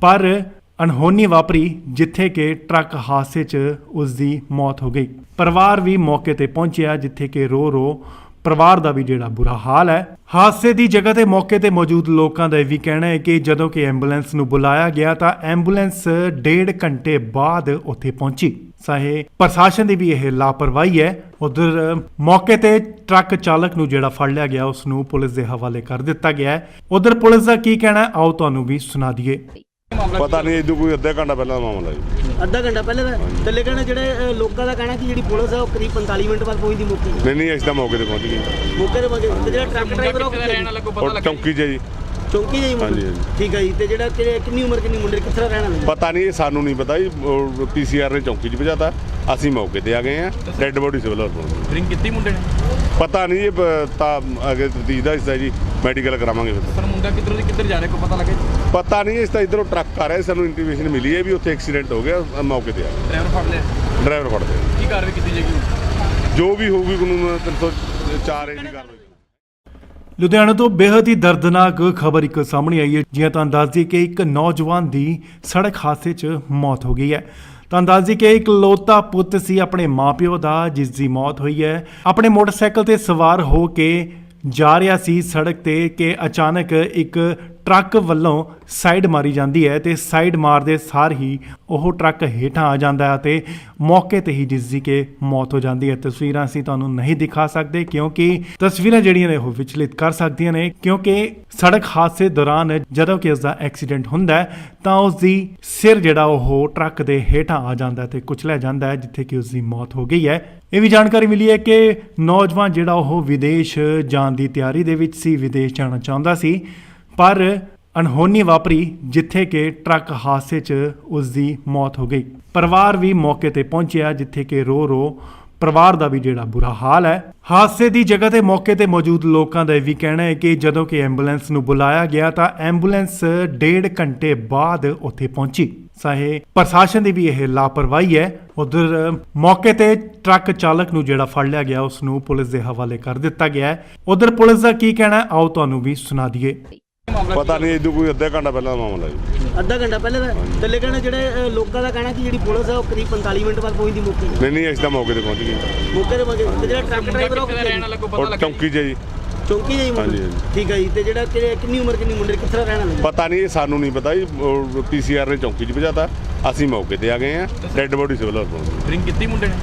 ਪਰ ਅਣਹੋਣੀ ਵਾਪਰੀ ਜਿੱਥੇ ਕਿ ਟਰੱਕ ਹਾਦਸੇ 'ਚ ਉਸ ਦੀ ਮੌਤ ਹੋ ਗਈ। ਪਰਿਵਾਰ ਵੀ ਮੌਕੇ ਤੇ ਪਹੁੰਚਿਆ ਜਿੱਥੇ ਕਿ ਰੋ ਪਰਿਵਾਰ ਦਾ ਵੀ ਜਿਹੜਾ ਬੁਰਾ ਹਾਲ ਹੈ। ਹਾਦਸੇ ਦੀ ਜਗ੍ਹਾ ਤੇ ਮੌਕੇ ਤੇ ਮੌਜੂਦ ਲੋਕਾਂ ਦਾ ਇਹ ਵੀ ਕਹਿਣਾ ਹੈ ਕਿ ਜਦੋਂ ਕਿ ਐਂਬੂਲੈਂਸ ਨੂੰ ਬੁਲਾਇਆ ਗਿਆ ਤਾਂ ਐਂਬੂਲੈਂਸ 1.5 ਘੰਟੇ ਬਾਅਦ ਉੱਥੇ ਪਹੁੰਚੀ। ਚਾਹੇ ਪ੍ਰਸ਼ਾਸਨ ਦੀ ਵੀ ਇਹ ਲਾਪਰਵਾਹੀ ਹੈ। ਉਧਰ ਮੌਕੇ ਤੇ ਟਰੱਕ ਚਾਲਕ ਨੂੰ ਜਿਹੜਾ ਫੜ ਲਿਆ ਗਿਆ ਉਸ ਨੂੰ ਪੁਲਿਸ ਦੇ ਹਵਾਲੇ ਕਰ ਦਿੱਤਾ ਗਿਆ ਹੈ। ਉਧਰ ਪੁਲਿਸ ਦਾ ਕੀ ਕਹਿਣਾ ਹੈ ਆਓ ਤੁਹਾਨੂੰ ਵੀ ਸੁਣਾ ਦਈਏ। ਪਤਾ ਨਹੀਂ ਇਹਦੋਂ ਕੋਈ ਅੱਧਾ ਘੰਟਾ ਪਹਿਲਾਂ ਦਾ ਮਾਮਲਾ ਜੀ। ਅੱਧਾ ਘੰਟਾ ਪਹਿਲੇ ਦਾ ਤੇ ਲੇਕਿਨ ਜਿਹੜੇ ਲੋਕਾਂ ਦਾ ਕਹਿਣਾ ਕਿ ਜਿਹੜੀ ਪੁਲਿਸ ਹੈ ਉਹ ਕਰੀਬ 45 ਮਿੰਟ ਬਾਅਦ ਪਹੁੰਚਦੀ ਮੌਕੇ ਨਹੀਂ ਅਸੀਂ ਤਾਂ ਮੌਕੇ ਤੇ ਪਹੁੰਚ ਗਏ। ਮੌਕੇ ਤੇ ਪਹੁੰਚੇ ਤੇ ਜਿਹੜਾ ਟਰੱਕ ਡਰਾਈਵਰ ਉਹ ਰਹਿਣ ਵਾਲਾ ਕੋਈ ਪਤਾ ਉਹ ਲੱਗਾ ਚੌਂਕੀ 'ਚ ਹੈ ਜੀ। ਚੌਂਕੀ ਜਾਈ ਹਾਂਜੀ, ਹਾਂਜੀ। ਠੀਕ ਹੈ ਜੀ। ਤੇ ਜਿਹੜਾ ਕਿੰਨੀ ਉਮਰ ਕਿੰਨੀ ਮੁੰਡੇ ਕਿੱਥੇ ਰਹਿਣ ਵਾਲੇ ਪਤਾ ਨਹੀਂ ਇਹ ਸਾਨੂੰ ਨਹੀਂ ਪਤਾ ਜੀ। ਪੀਸੀਆਰ ਨੇ ਚੌਂਕੀ 'ਚ ਭਜਾਤਾ, ਅਸੀਂ ਮੌਕੇ ਤੇ ਆ ਗਏ ਆ। ਡੈੱਡ ਬੋਡੀ ਸਿਵਲ ਹਸਪਤਾਲ ਡਰਿੰਕ ਕੀਤੀ ਮੁੰਡੇ ਨੇ ਪਤਾ ਨਹੀਂ ਇਹ ਤਾਂ ਅੱਗੇ ਤਫਤੀਸ਼ ਦਾ ਹਿੱਸਾ ਜੀ, ਮੈਡੀਕਲ ਕਰਾਵਾਂਗੇ ਫਿਰ। ਪਰ ਮੁੰਡਾ ਕਿੱਧਰ ਜਾ ਰਿਹਾ ਕੋਈ ਪਤਾ ਲੱਗਾ ਪਤਾ ਨਹੀਂ ਇਸ ਤਾਂ ਇਧਰੋਂ ਟਰੱਕ ਆ ਰਿਹਾ, ਸਾਨੂੰ ਇੰਟੀਮੇਸ਼ਨ ਮਿਲੀ ਹੈ ਵੀ ਉੱਥੇ ਐਕਸੀਡੈਂਟ ਹੋ ਗਿਆ, ਮੌਕੇ ਤੇ ਆ ਗਏ। ਡਰਾਈਵਰ ਫੜ ਲਿਆ ਡਰਾਈਵਰ ਫੜਦੇ ਕੀ ਕਾਰਵਾਈ ਕੀਤੀ ਜਾਏਗੀ ਜੋ ਵੀ ਹੋਊਗੀ ਕਾਨੂੰਨ 304 ਏ ਦੀ ਕਾਰਵਾਈ। ਲੁਧਿਆਣਾ ਤੋਂ ਬੇहद ਹੀ ਦਰਦਨਾਕ ਖਬਰ ਇੱਕ ਸਾਹਮਣੇ ਆਈ ਹੈ। ਜਿਵੇਂ ਤੁਹਾਨੂੰ ਦੱਸ ਦਈਏ ਕਿ ਇੱਕ ਨੌਜਵਾਨ ਦੀ ਸੜਕ ਹਾਦਸੇ 'ਚ ਮੌਤ ਹੋ ਗਈ ਹੈ। ਤੁਹਾਨੂੰ ਦੱਸ ਦਈਏ ਕਿ ਇਕਲੌਤਾ ਪੁੱਤ ਸੀ ਆਪਣੇ ਮਾਪਿਓ ਦਾ ਜਿਸ ਦੀ ਮੌਤ ਹੋਈ ਹੈ। ਆਪਣੇ ਮੋਟਰਸਾਈਕਲ ਤੇ ਸਵਾਰ ਹੋ ਕੇ ਜਾ ਰਿਹਾ ਸੀ ਸੜਕ ਤੇ ਕਿ ਅਚਾਨਕ ਇੱਕ ਟਰੱਕ ਵੱਲੋਂ ਸਾਈਡ ਮਾਰੀ ਜਾਂਦੀ ਹੈ ਤੇ ਸਾਈਡ ਮਾਰਦੇ ਸਾਰ ਹੀ ਉਹ ਟਰੱਕ ਹੇਠਾਂ ਆ ਜਾਂਦਾ ਹੈ ਤੇ ਮੌਕੇ ਤੇ ਹੀ ਜਿਸ ਦੀ ਕਿ ਮੌਤ ਹੋ ਜਾਂਦੀ ਹੈ। ਤਸਵੀਰਾਂ ਅਸੀਂ ਤੁਹਾਨੂੰ ਨਹੀਂ ਦਿਖਾ ਸਕਦੇ ਕਿਉਂਕਿ ਤਸਵੀਰਾਂ ਜਿਹੜੀਆਂ ਨੇ ਉਹ ਵਿਚਲਿਤ ਕਰ ਸਕਦੀਆਂ ਨੇ, ਕਿਉਂਕਿ ਸੜਕ ਹਾਦਸੇ ਦੌਰਾਨ ਜਦੋਂ ਕਿ ਉਸ ਦਾ ਐਕਸੀਡੈਂਟ ਹੁੰਦਾ ਹੈ ਤਾਂ ਉਸ ਦੀ ਸਿਰ ਜਿਹੜਾ ਉਹ ਟਰੱਕ ਦੇ ਹੇਠਾਂ ਆ ਜਾਂਦਾ ਤੇ ਕੁਚਲਿਆ ਜਾਂਦਾ ਹੈ, ਜਿੱਥੇ ਕਿ ਉਸ ਦੀ ਮੌਤ ਹੋ ਗਈ ਹੈ। ਇਹ ਵੀ ਜਾਣਕਾਰੀ ਮਿਲੀ ਹੈ ਕਿ ਨੌਜਵਾਨ ਜਿਹੜਾ ਉਹ ਵਿਦੇਸ਼ ਜਾਣ ਦੀ ਤਿਆਰੀ ਦੇ ਵਿੱਚ ਸੀ, ਵਿਦੇਸ਼ ਜਾਣਾ ਚਾਹੁੰਦਾ ਸੀ, ਪਰ ਅਣਹੋਣੀ ਵਾਪਰੀ ਜਿੱਥੇ ਕਿ ਟਰੱਕ ਹਾਦਸੇ 'ਚ ਉਸ ਦੀ ਮੌਤ ਹੋ ਗਈ। ਪਰਿਵਾਰ ਵੀ ਮੌਕੇ ਤੇ ਪਹੁੰਚਿਆ ਜਿੱਥੇ ਕਿ ਰੋ ਪਰਿਵਾਰ ਦਾ ਵੀ ਜਿਹੜਾ ਬੁਰਾ ਹਾਲ ਹੈ। ਹਾਦਸੇ ਦੀ ਜਗ੍ਹਾ ਤੇ ਮੌਕੇ ਤੇ ਮੌਜੂਦ ਲੋਕਾਂ ਦਾ ਇਹ ਵੀ ਕਹਿਣਾ ਹੈ ਕਿ ਜਦੋਂ ਕਿ ਐਂਬੂਲੈਂਸ ਨੂੰ ਬੁਲਾਇਆ ਗਿਆ ਤਾਂ ਐਂਬੂਲੈਂਸ 1.5 ਘੰਟੇ ਬਾਅਦ ਉੱਥੇ ਪਹੁੰਚੀ। ਚਾਹੇ ਪ੍ਰਸ਼ਾਸਨ ਦੀ ਵੀ ਇਹ ਲਾਪਰਵਾਹੀ ਹੈ। ਉਧਰ ਮੌਕੇ ਤੇ ਟਰੱਕ ਚਾਲਕ ਨੂੰ ਜਿਹੜਾ ਫੜ ਲਿਆ ਗਿਆ ਉਸ ਨੂੰ ਪੁਲਿਸ ਦੇ ਹਵਾਲੇ ਕਰ ਦਿੱਤਾ ਗਿਆ ਹੈ। ਉਧਰ ਪੁਲਿਸ ਦਾ ਕੀ ਕਹਿਣਾ ਹੈ ਆਓ ਤੁਹਾਨੂੰ ਵੀ ਸੁਣਾ ਦਈਏ। ਪਤਾ ਨਹੀਂ ਇਹਦੋਂ ਕੋਈ ਅੱਧਾ ਘੰਟਾ ਪਹਿਲਾਂ ਦਾ ਮਾਮਲਾ ਜੀ। ਅੱਧਾ ਘੰਟਾ ਪਹਿਲੇ ਦਾ ਤੇ ਲੇਕਿਨ ਜਿਹੜੇ ਲੋਕਾਂ ਦਾ ਕਹਿਣਾ ਕਿ ਜਿਹੜੀ ਪੁਲਿਸ ਹੈ ਉਹ ਕਰੀਬ 45 ਮਿੰਟ ਬਾਅਦ ਪਹੁੰਚਦੀ ਮੌਕੇ ਨਹੀਂ ਅਸੀਂ ਤਾਂ ਮੌਕੇ ਤੇ ਪਹੁੰਚ ਗਏ। ਮੌਕੇ ਤੇ ਪਹੁੰਚੇ ਤੇ ਜਿਹੜਾ ਟਰੱਕ ਡਰਾਈਵਰ ਉਹ ਰਹਿਣ ਵਾਲਾ ਕੋਈ ਪਤਾ ਉਹ ਲੱਗਾ ਚੌਂਕੀ 'ਚ ਹੈ ਜੀ। ਚੌਂਕੀ ਜਾਈ ਹਾਂਜੀ, ਹਾਂਜੀ। ਠੀਕ ਹੈ ਜੀ। ਤੇ ਜਿਹੜਾ ਕਿੰਨੀ ਉਮਰ ਕਿੰਨੀ ਮੁੰਡੇ ਕਿੱਥੇ ਰਹਿਣ ਵਾਲੇ ਪਤਾ ਨਹੀਂ ਇਹ ਸਾਨੂੰ ਨਹੀਂ ਪਤਾ ਜੀ। ਪੀਸੀਆਰ ਨੇ ਚੌਂਕੀ 'ਚ ਭਜਾਤਾ, ਅਸੀਂ ਮੌਕੇ ਤੇ ਆ ਗਏ ਆ। ਡੈੱਡ ਬੋਡੀ ਸਿਵਲ ਹਸਪਤਾਲ ਡਰਿੰਕ ਕੀਤੀ ਮੁੰਡੇ ਨੇ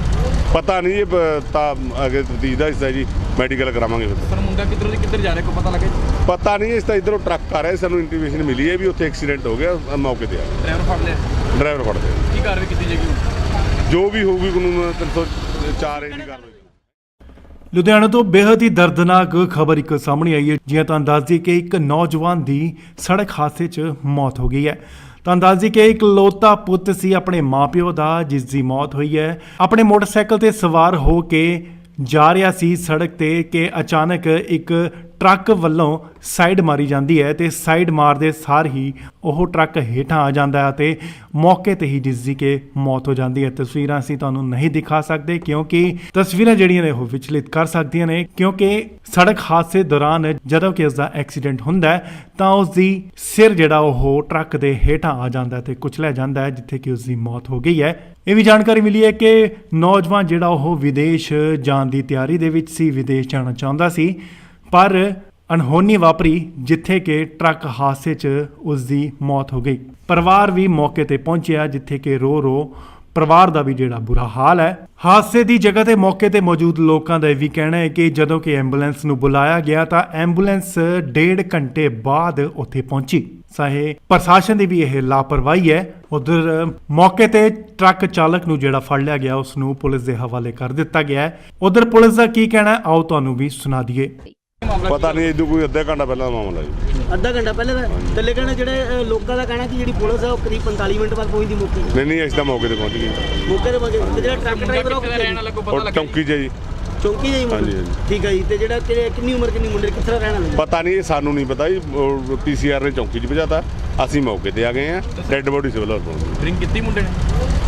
ਪਤਾ ਨਹੀਂ ਇਹ ਤਾਂ ਅੱਗੇ ਤਫਤੀਸ਼ ਦਾ ਹਿੱਸਾ ਜੀ, ਮੈਡੀਕਲ ਕਰਾਵਾਂਗੇ ਫਿਰ। ਪਰ ਮੁੰਡਾ ਕਿੱਧਰ ਜਾ ਰਿਹਾ ਕੋਈ ਪਤਾ ਲੱਗਾ ਪਤਾ ਨਹੀਂ ਇਸ ਤਾਂ ਇਧਰੋਂ ਟਰੱਕ ਆ ਰਿਹਾ, ਸਾਨੂੰ ਇੰਟੀਮੇਸ਼ਨ ਮਿਲੀ ਹੈ ਵੀ ਉੱਥੇ ਐਕਸੀਡੈਂਟ ਹੋ ਗਿਆ, ਮੌਕੇ ਤੇ ਆ ਗਏ। ਡਰਾਈਵਰ ਫੜ ਲਿਆ ਡਰਾਈਵਰ ਫੜਦੇ ਕੀ ਕਾਰਵਾਈ ਕੀਤੀ ਜਾਏਗੀ ਜੋ ਵੀ ਹੋਊਗੀ ਕਾਨੂੰਨ 304 ਏ ਦੀ ਕਾਰਵਾਈ। ਲੁਧਿਆਣਾ ਤੋਂ ਬੇहद ਹੀ ਦਰਦਨਾਕ ਖਬਰ ਇੱਕ ਸਾਹਮਣੇ ਆਈ ਹੈ। ਜਿਵੇਂ ਤੁਹਾਨੂੰ ਦੱਸ ਦਈਏ ਕਿ ਇੱਕ ਨੌਜਵਾਨ ਦੀ ਸੜਕ ਹਾਦਸੇ 'ਚ ਮੌਤ ਹੋ ਗਈ ਹੈ। ਤੁਹਾਨੂੰ ਦੱਸ ਦਈਏ ਕਿ ਇਕਲੌਤਾ ਪੁੱਤ ਸੀ ਆਪਣੇ ਮਾਪਿਓ ਦਾ, ਜਿਸ ਦੀ ਮੌਤ ਹੋਈ ਹੈ। ਆਪਣੇ ਮੋਟਰਸਾਈਕਲ ਤੇ ਸਵਾਰ ਹੋ ਕੇ ਜਾ ਰਿਹਾ ਸੀ ਸੜਕ ਤੇ ਕਿ ਅਚਾਨਕ ਇੱਕ ਟਰੱਕ ਵੱਲੋਂ ਸਾਈਡ ਮਾਰੀ ਜਾਂਦੀ ਹੈ ਤੇ ਸਾਈਡ ਮਾਰਦੇ ਸਾਰ ਹੀ ਉਹ ਟਰੱਕ ਹੇਠਾਂ ਆ ਜਾਂਦਾ ਹੈ ਤੇ ਮੌਕੇ ਤੇ ਹੀ ਜਿਸ ਦੀ ਕਿ ਮੌਤ ਹੋ ਜਾਂਦੀ ਹੈ। ਤਸਵੀਰਾਂ ਅਸੀਂ ਤੁਹਾਨੂੰ ਨਹੀਂ ਦਿਖਾ ਸਕਦੇ ਕਿਉਂਕਿ ਤਸਵੀਰਾਂ ਜਿਹੜੀਆਂ ਨੇ ਉਹ ਵਿਚਲਿਤ ਕਰ ਸਕਦੀਆਂ ਨੇ, ਕਿਉਂਕਿ ਸੜਕ ਹਾਦਸੇ ਦੌਰਾਨ ਜਦੋਂ ਕਿ ਇਸ ਦਾ ਐਕਸੀਡੈਂਟ ਹੁੰਦਾ ਹੈ ਤਾਂ ਉਸ ਦੀ ਸਿਰ ਜਿਹੜਾ ਉਹ ਟਰੱਕ ਦੇ ਹੇਠਾਂ ਆ ਜਾਂਦਾ ਹੈ ਤੇ ਕੁਚਲਿਆ ਜਾਂਦਾ ਹੈ, ਜਿੱਥੇ ਕਿ ਉਸ ਦੀ ਮੌਤ ਹੋ ਗਈ ਹੈ। ਇਹ ਵੀ ਜਾਣਕਾਰੀ ਮਿਲੀ ਹੈ ਕਿ ਨੌਜਵਾਨ ਜਿਹੜਾ ਉਹ ਵਿਦੇਸ਼ ਜਾਣ ਦੀ ਤਿਆਰੀ ਦੇ ਵਿੱਚ ਸੀ, ਵਿਦੇਸ਼ ਜਾਣਾ ਚਾਹੁੰਦਾ ਸੀ, ਪਰ ਅਣਹੋਣੀ ਵਾਪਰੀ ਜਿੱਥੇ ਕਿ ਟਰੱਕ ਹਾਦਸੇ 'ਚ ਉਸ ਦੀ ਮੌਤ ਹੋ ਗਈ। ਪਰਿਵਾਰ ਵੀ ਮੌਕੇ ਤੇ ਪਹੁੰਚਿਆ, ਜਿੱਥੇ ਕਿ ਰੋ ਪਰਿਵਾਰ ਦਾ ਵੀ ਜਿਹੜਾ ਬੁਰਾ ਹਾਲ ਹੈ। ਹਾਦਸੇ ਦੀ ਜਗ੍ਹਾ ਤੇ ਮੌਕੇ ਤੇ ਮੌਜੂਦ ਲੋਕਾਂ ਦਾ ਇਹ ਵੀ ਕਹਿਣਾ ਹੈ ਕਿ ਜਦੋਂ ਕਿ ਐਂਬੂਲੈਂਸ ਨੂੰ ਬੁਲਾਇਆ ਗਿਆ ਤਾਂ ਐਂਬੂਲੈਂਸ 1.5 ਘੰਟੇ ਬਾਅਦ ਉੱਥੇ ਪਹੁੰਚੀ। ਚਾਹੇ ਪ੍ਰਸ਼ਾਸਨ ਦੀ ਵੀ ਇਹ ਲਾਪਰਵਾਹੀ ਹੈ। ਉਧਰ ਮੌਕੇ ਤੇ ਟਰੱਕ ਚਾਲਕ ਨੂੰ ਜਿਹੜਾ ਫੜ ਲਿਆ ਗਿਆ ਉਸ ਨੂੰ ਪੁਲਿਸ ਦੇ ਹਵਾਲੇ ਕਰ ਦਿੱਤਾ ਗਿਆ ਹੈ। ਉਧਰ ਪੁਲਿਸ ਦਾ ਕੀ ਕਹਿਣਾ ਹੈ, ਆਓ ਤੁਹਾਨੂੰ ਵੀ ਸੁਣਾ ਦਈਏ। ਪਤਾ ਨਹੀਂ ਇਹਦੋਂ ਕੋਈ ਅੱਧਾ ਘੰਟਾ ਪਹਿਲਾਂ ਦਾ ਮਾਮਲਾ ਜੀ। ਅੱਧਾ ਘੰਟਾ ਪਹਿਲੇ ਦਾ ਥੱਲੇ ਕਹਿਣਾ ਜਿਹੜੇ ਲੋਕਾਂ ਦਾ ਕਹਿਣਾ ਕਿ ਜਿਹੜੀ ਪੁਲਿਸ ਹੈ ਉਹ ਕਰੀਬ 45 ਮਿੰਟ ਬਾਅਦ ਪਹੁੰਚਦੀ ਮੌਕੇ ਤੇ। ਨਹੀਂ ਅਸੀਂ ਤਾਂ ਮੌਕੇ ਤੇ ਪਹੁੰਚ ਗਏ। ਮੌਕੇ ਤੇ ਪਹੁੰਚੇ ਤੇ ਜਿਹੜਾ ਟਰੱਕ ਡਰਾਈਵਰ ਉਹ ਕਿੱਥੇ ਦਾ ਰਹਿਣ ਵਾਲਾ ਕੋਈ ਪਤਾ ਉਹ ਲੱਗਾ? ਚੌਂਕੀ 'ਚ ਹੈ ਜੀ। ਚੌਂਕੀ ਜਾਈ ਮੁੰਡੇ? ਹਾਂਜੀ, ਹਾਂਜੀ। ਠੀਕ ਹੈ ਜੀ। ਤੇ ਜਿਹੜਾ ਕਿੰਨੀ ਉਮਰ ਕਿੰਨੀ ਮੁੰਡੇ ਕਿੱਥੇ ਦਾ ਰਹਿਣ ਵਾਲਾ? ਪਤਾ ਨਹੀਂ, ਇਹ ਸਾਨੂੰ ਨਹੀਂ ਪਤਾ ਜੀ। ਪੀਸੀਆਰ ਨੇ ਚੌਂਕੀ 'ਚ ਭਜਾਤਾ, ਅਸੀਂ ਮੌਕੇ ਤੇ ਆ ਗਏ ਆ। ਡੈੱਡ ਬੋਡੀ ਸਿਵਲ ਹਸਪਤਾਲ। ਡਰਿੰਕ ਕੀਤੀ ਮੁੰਡੇ ਨੇ?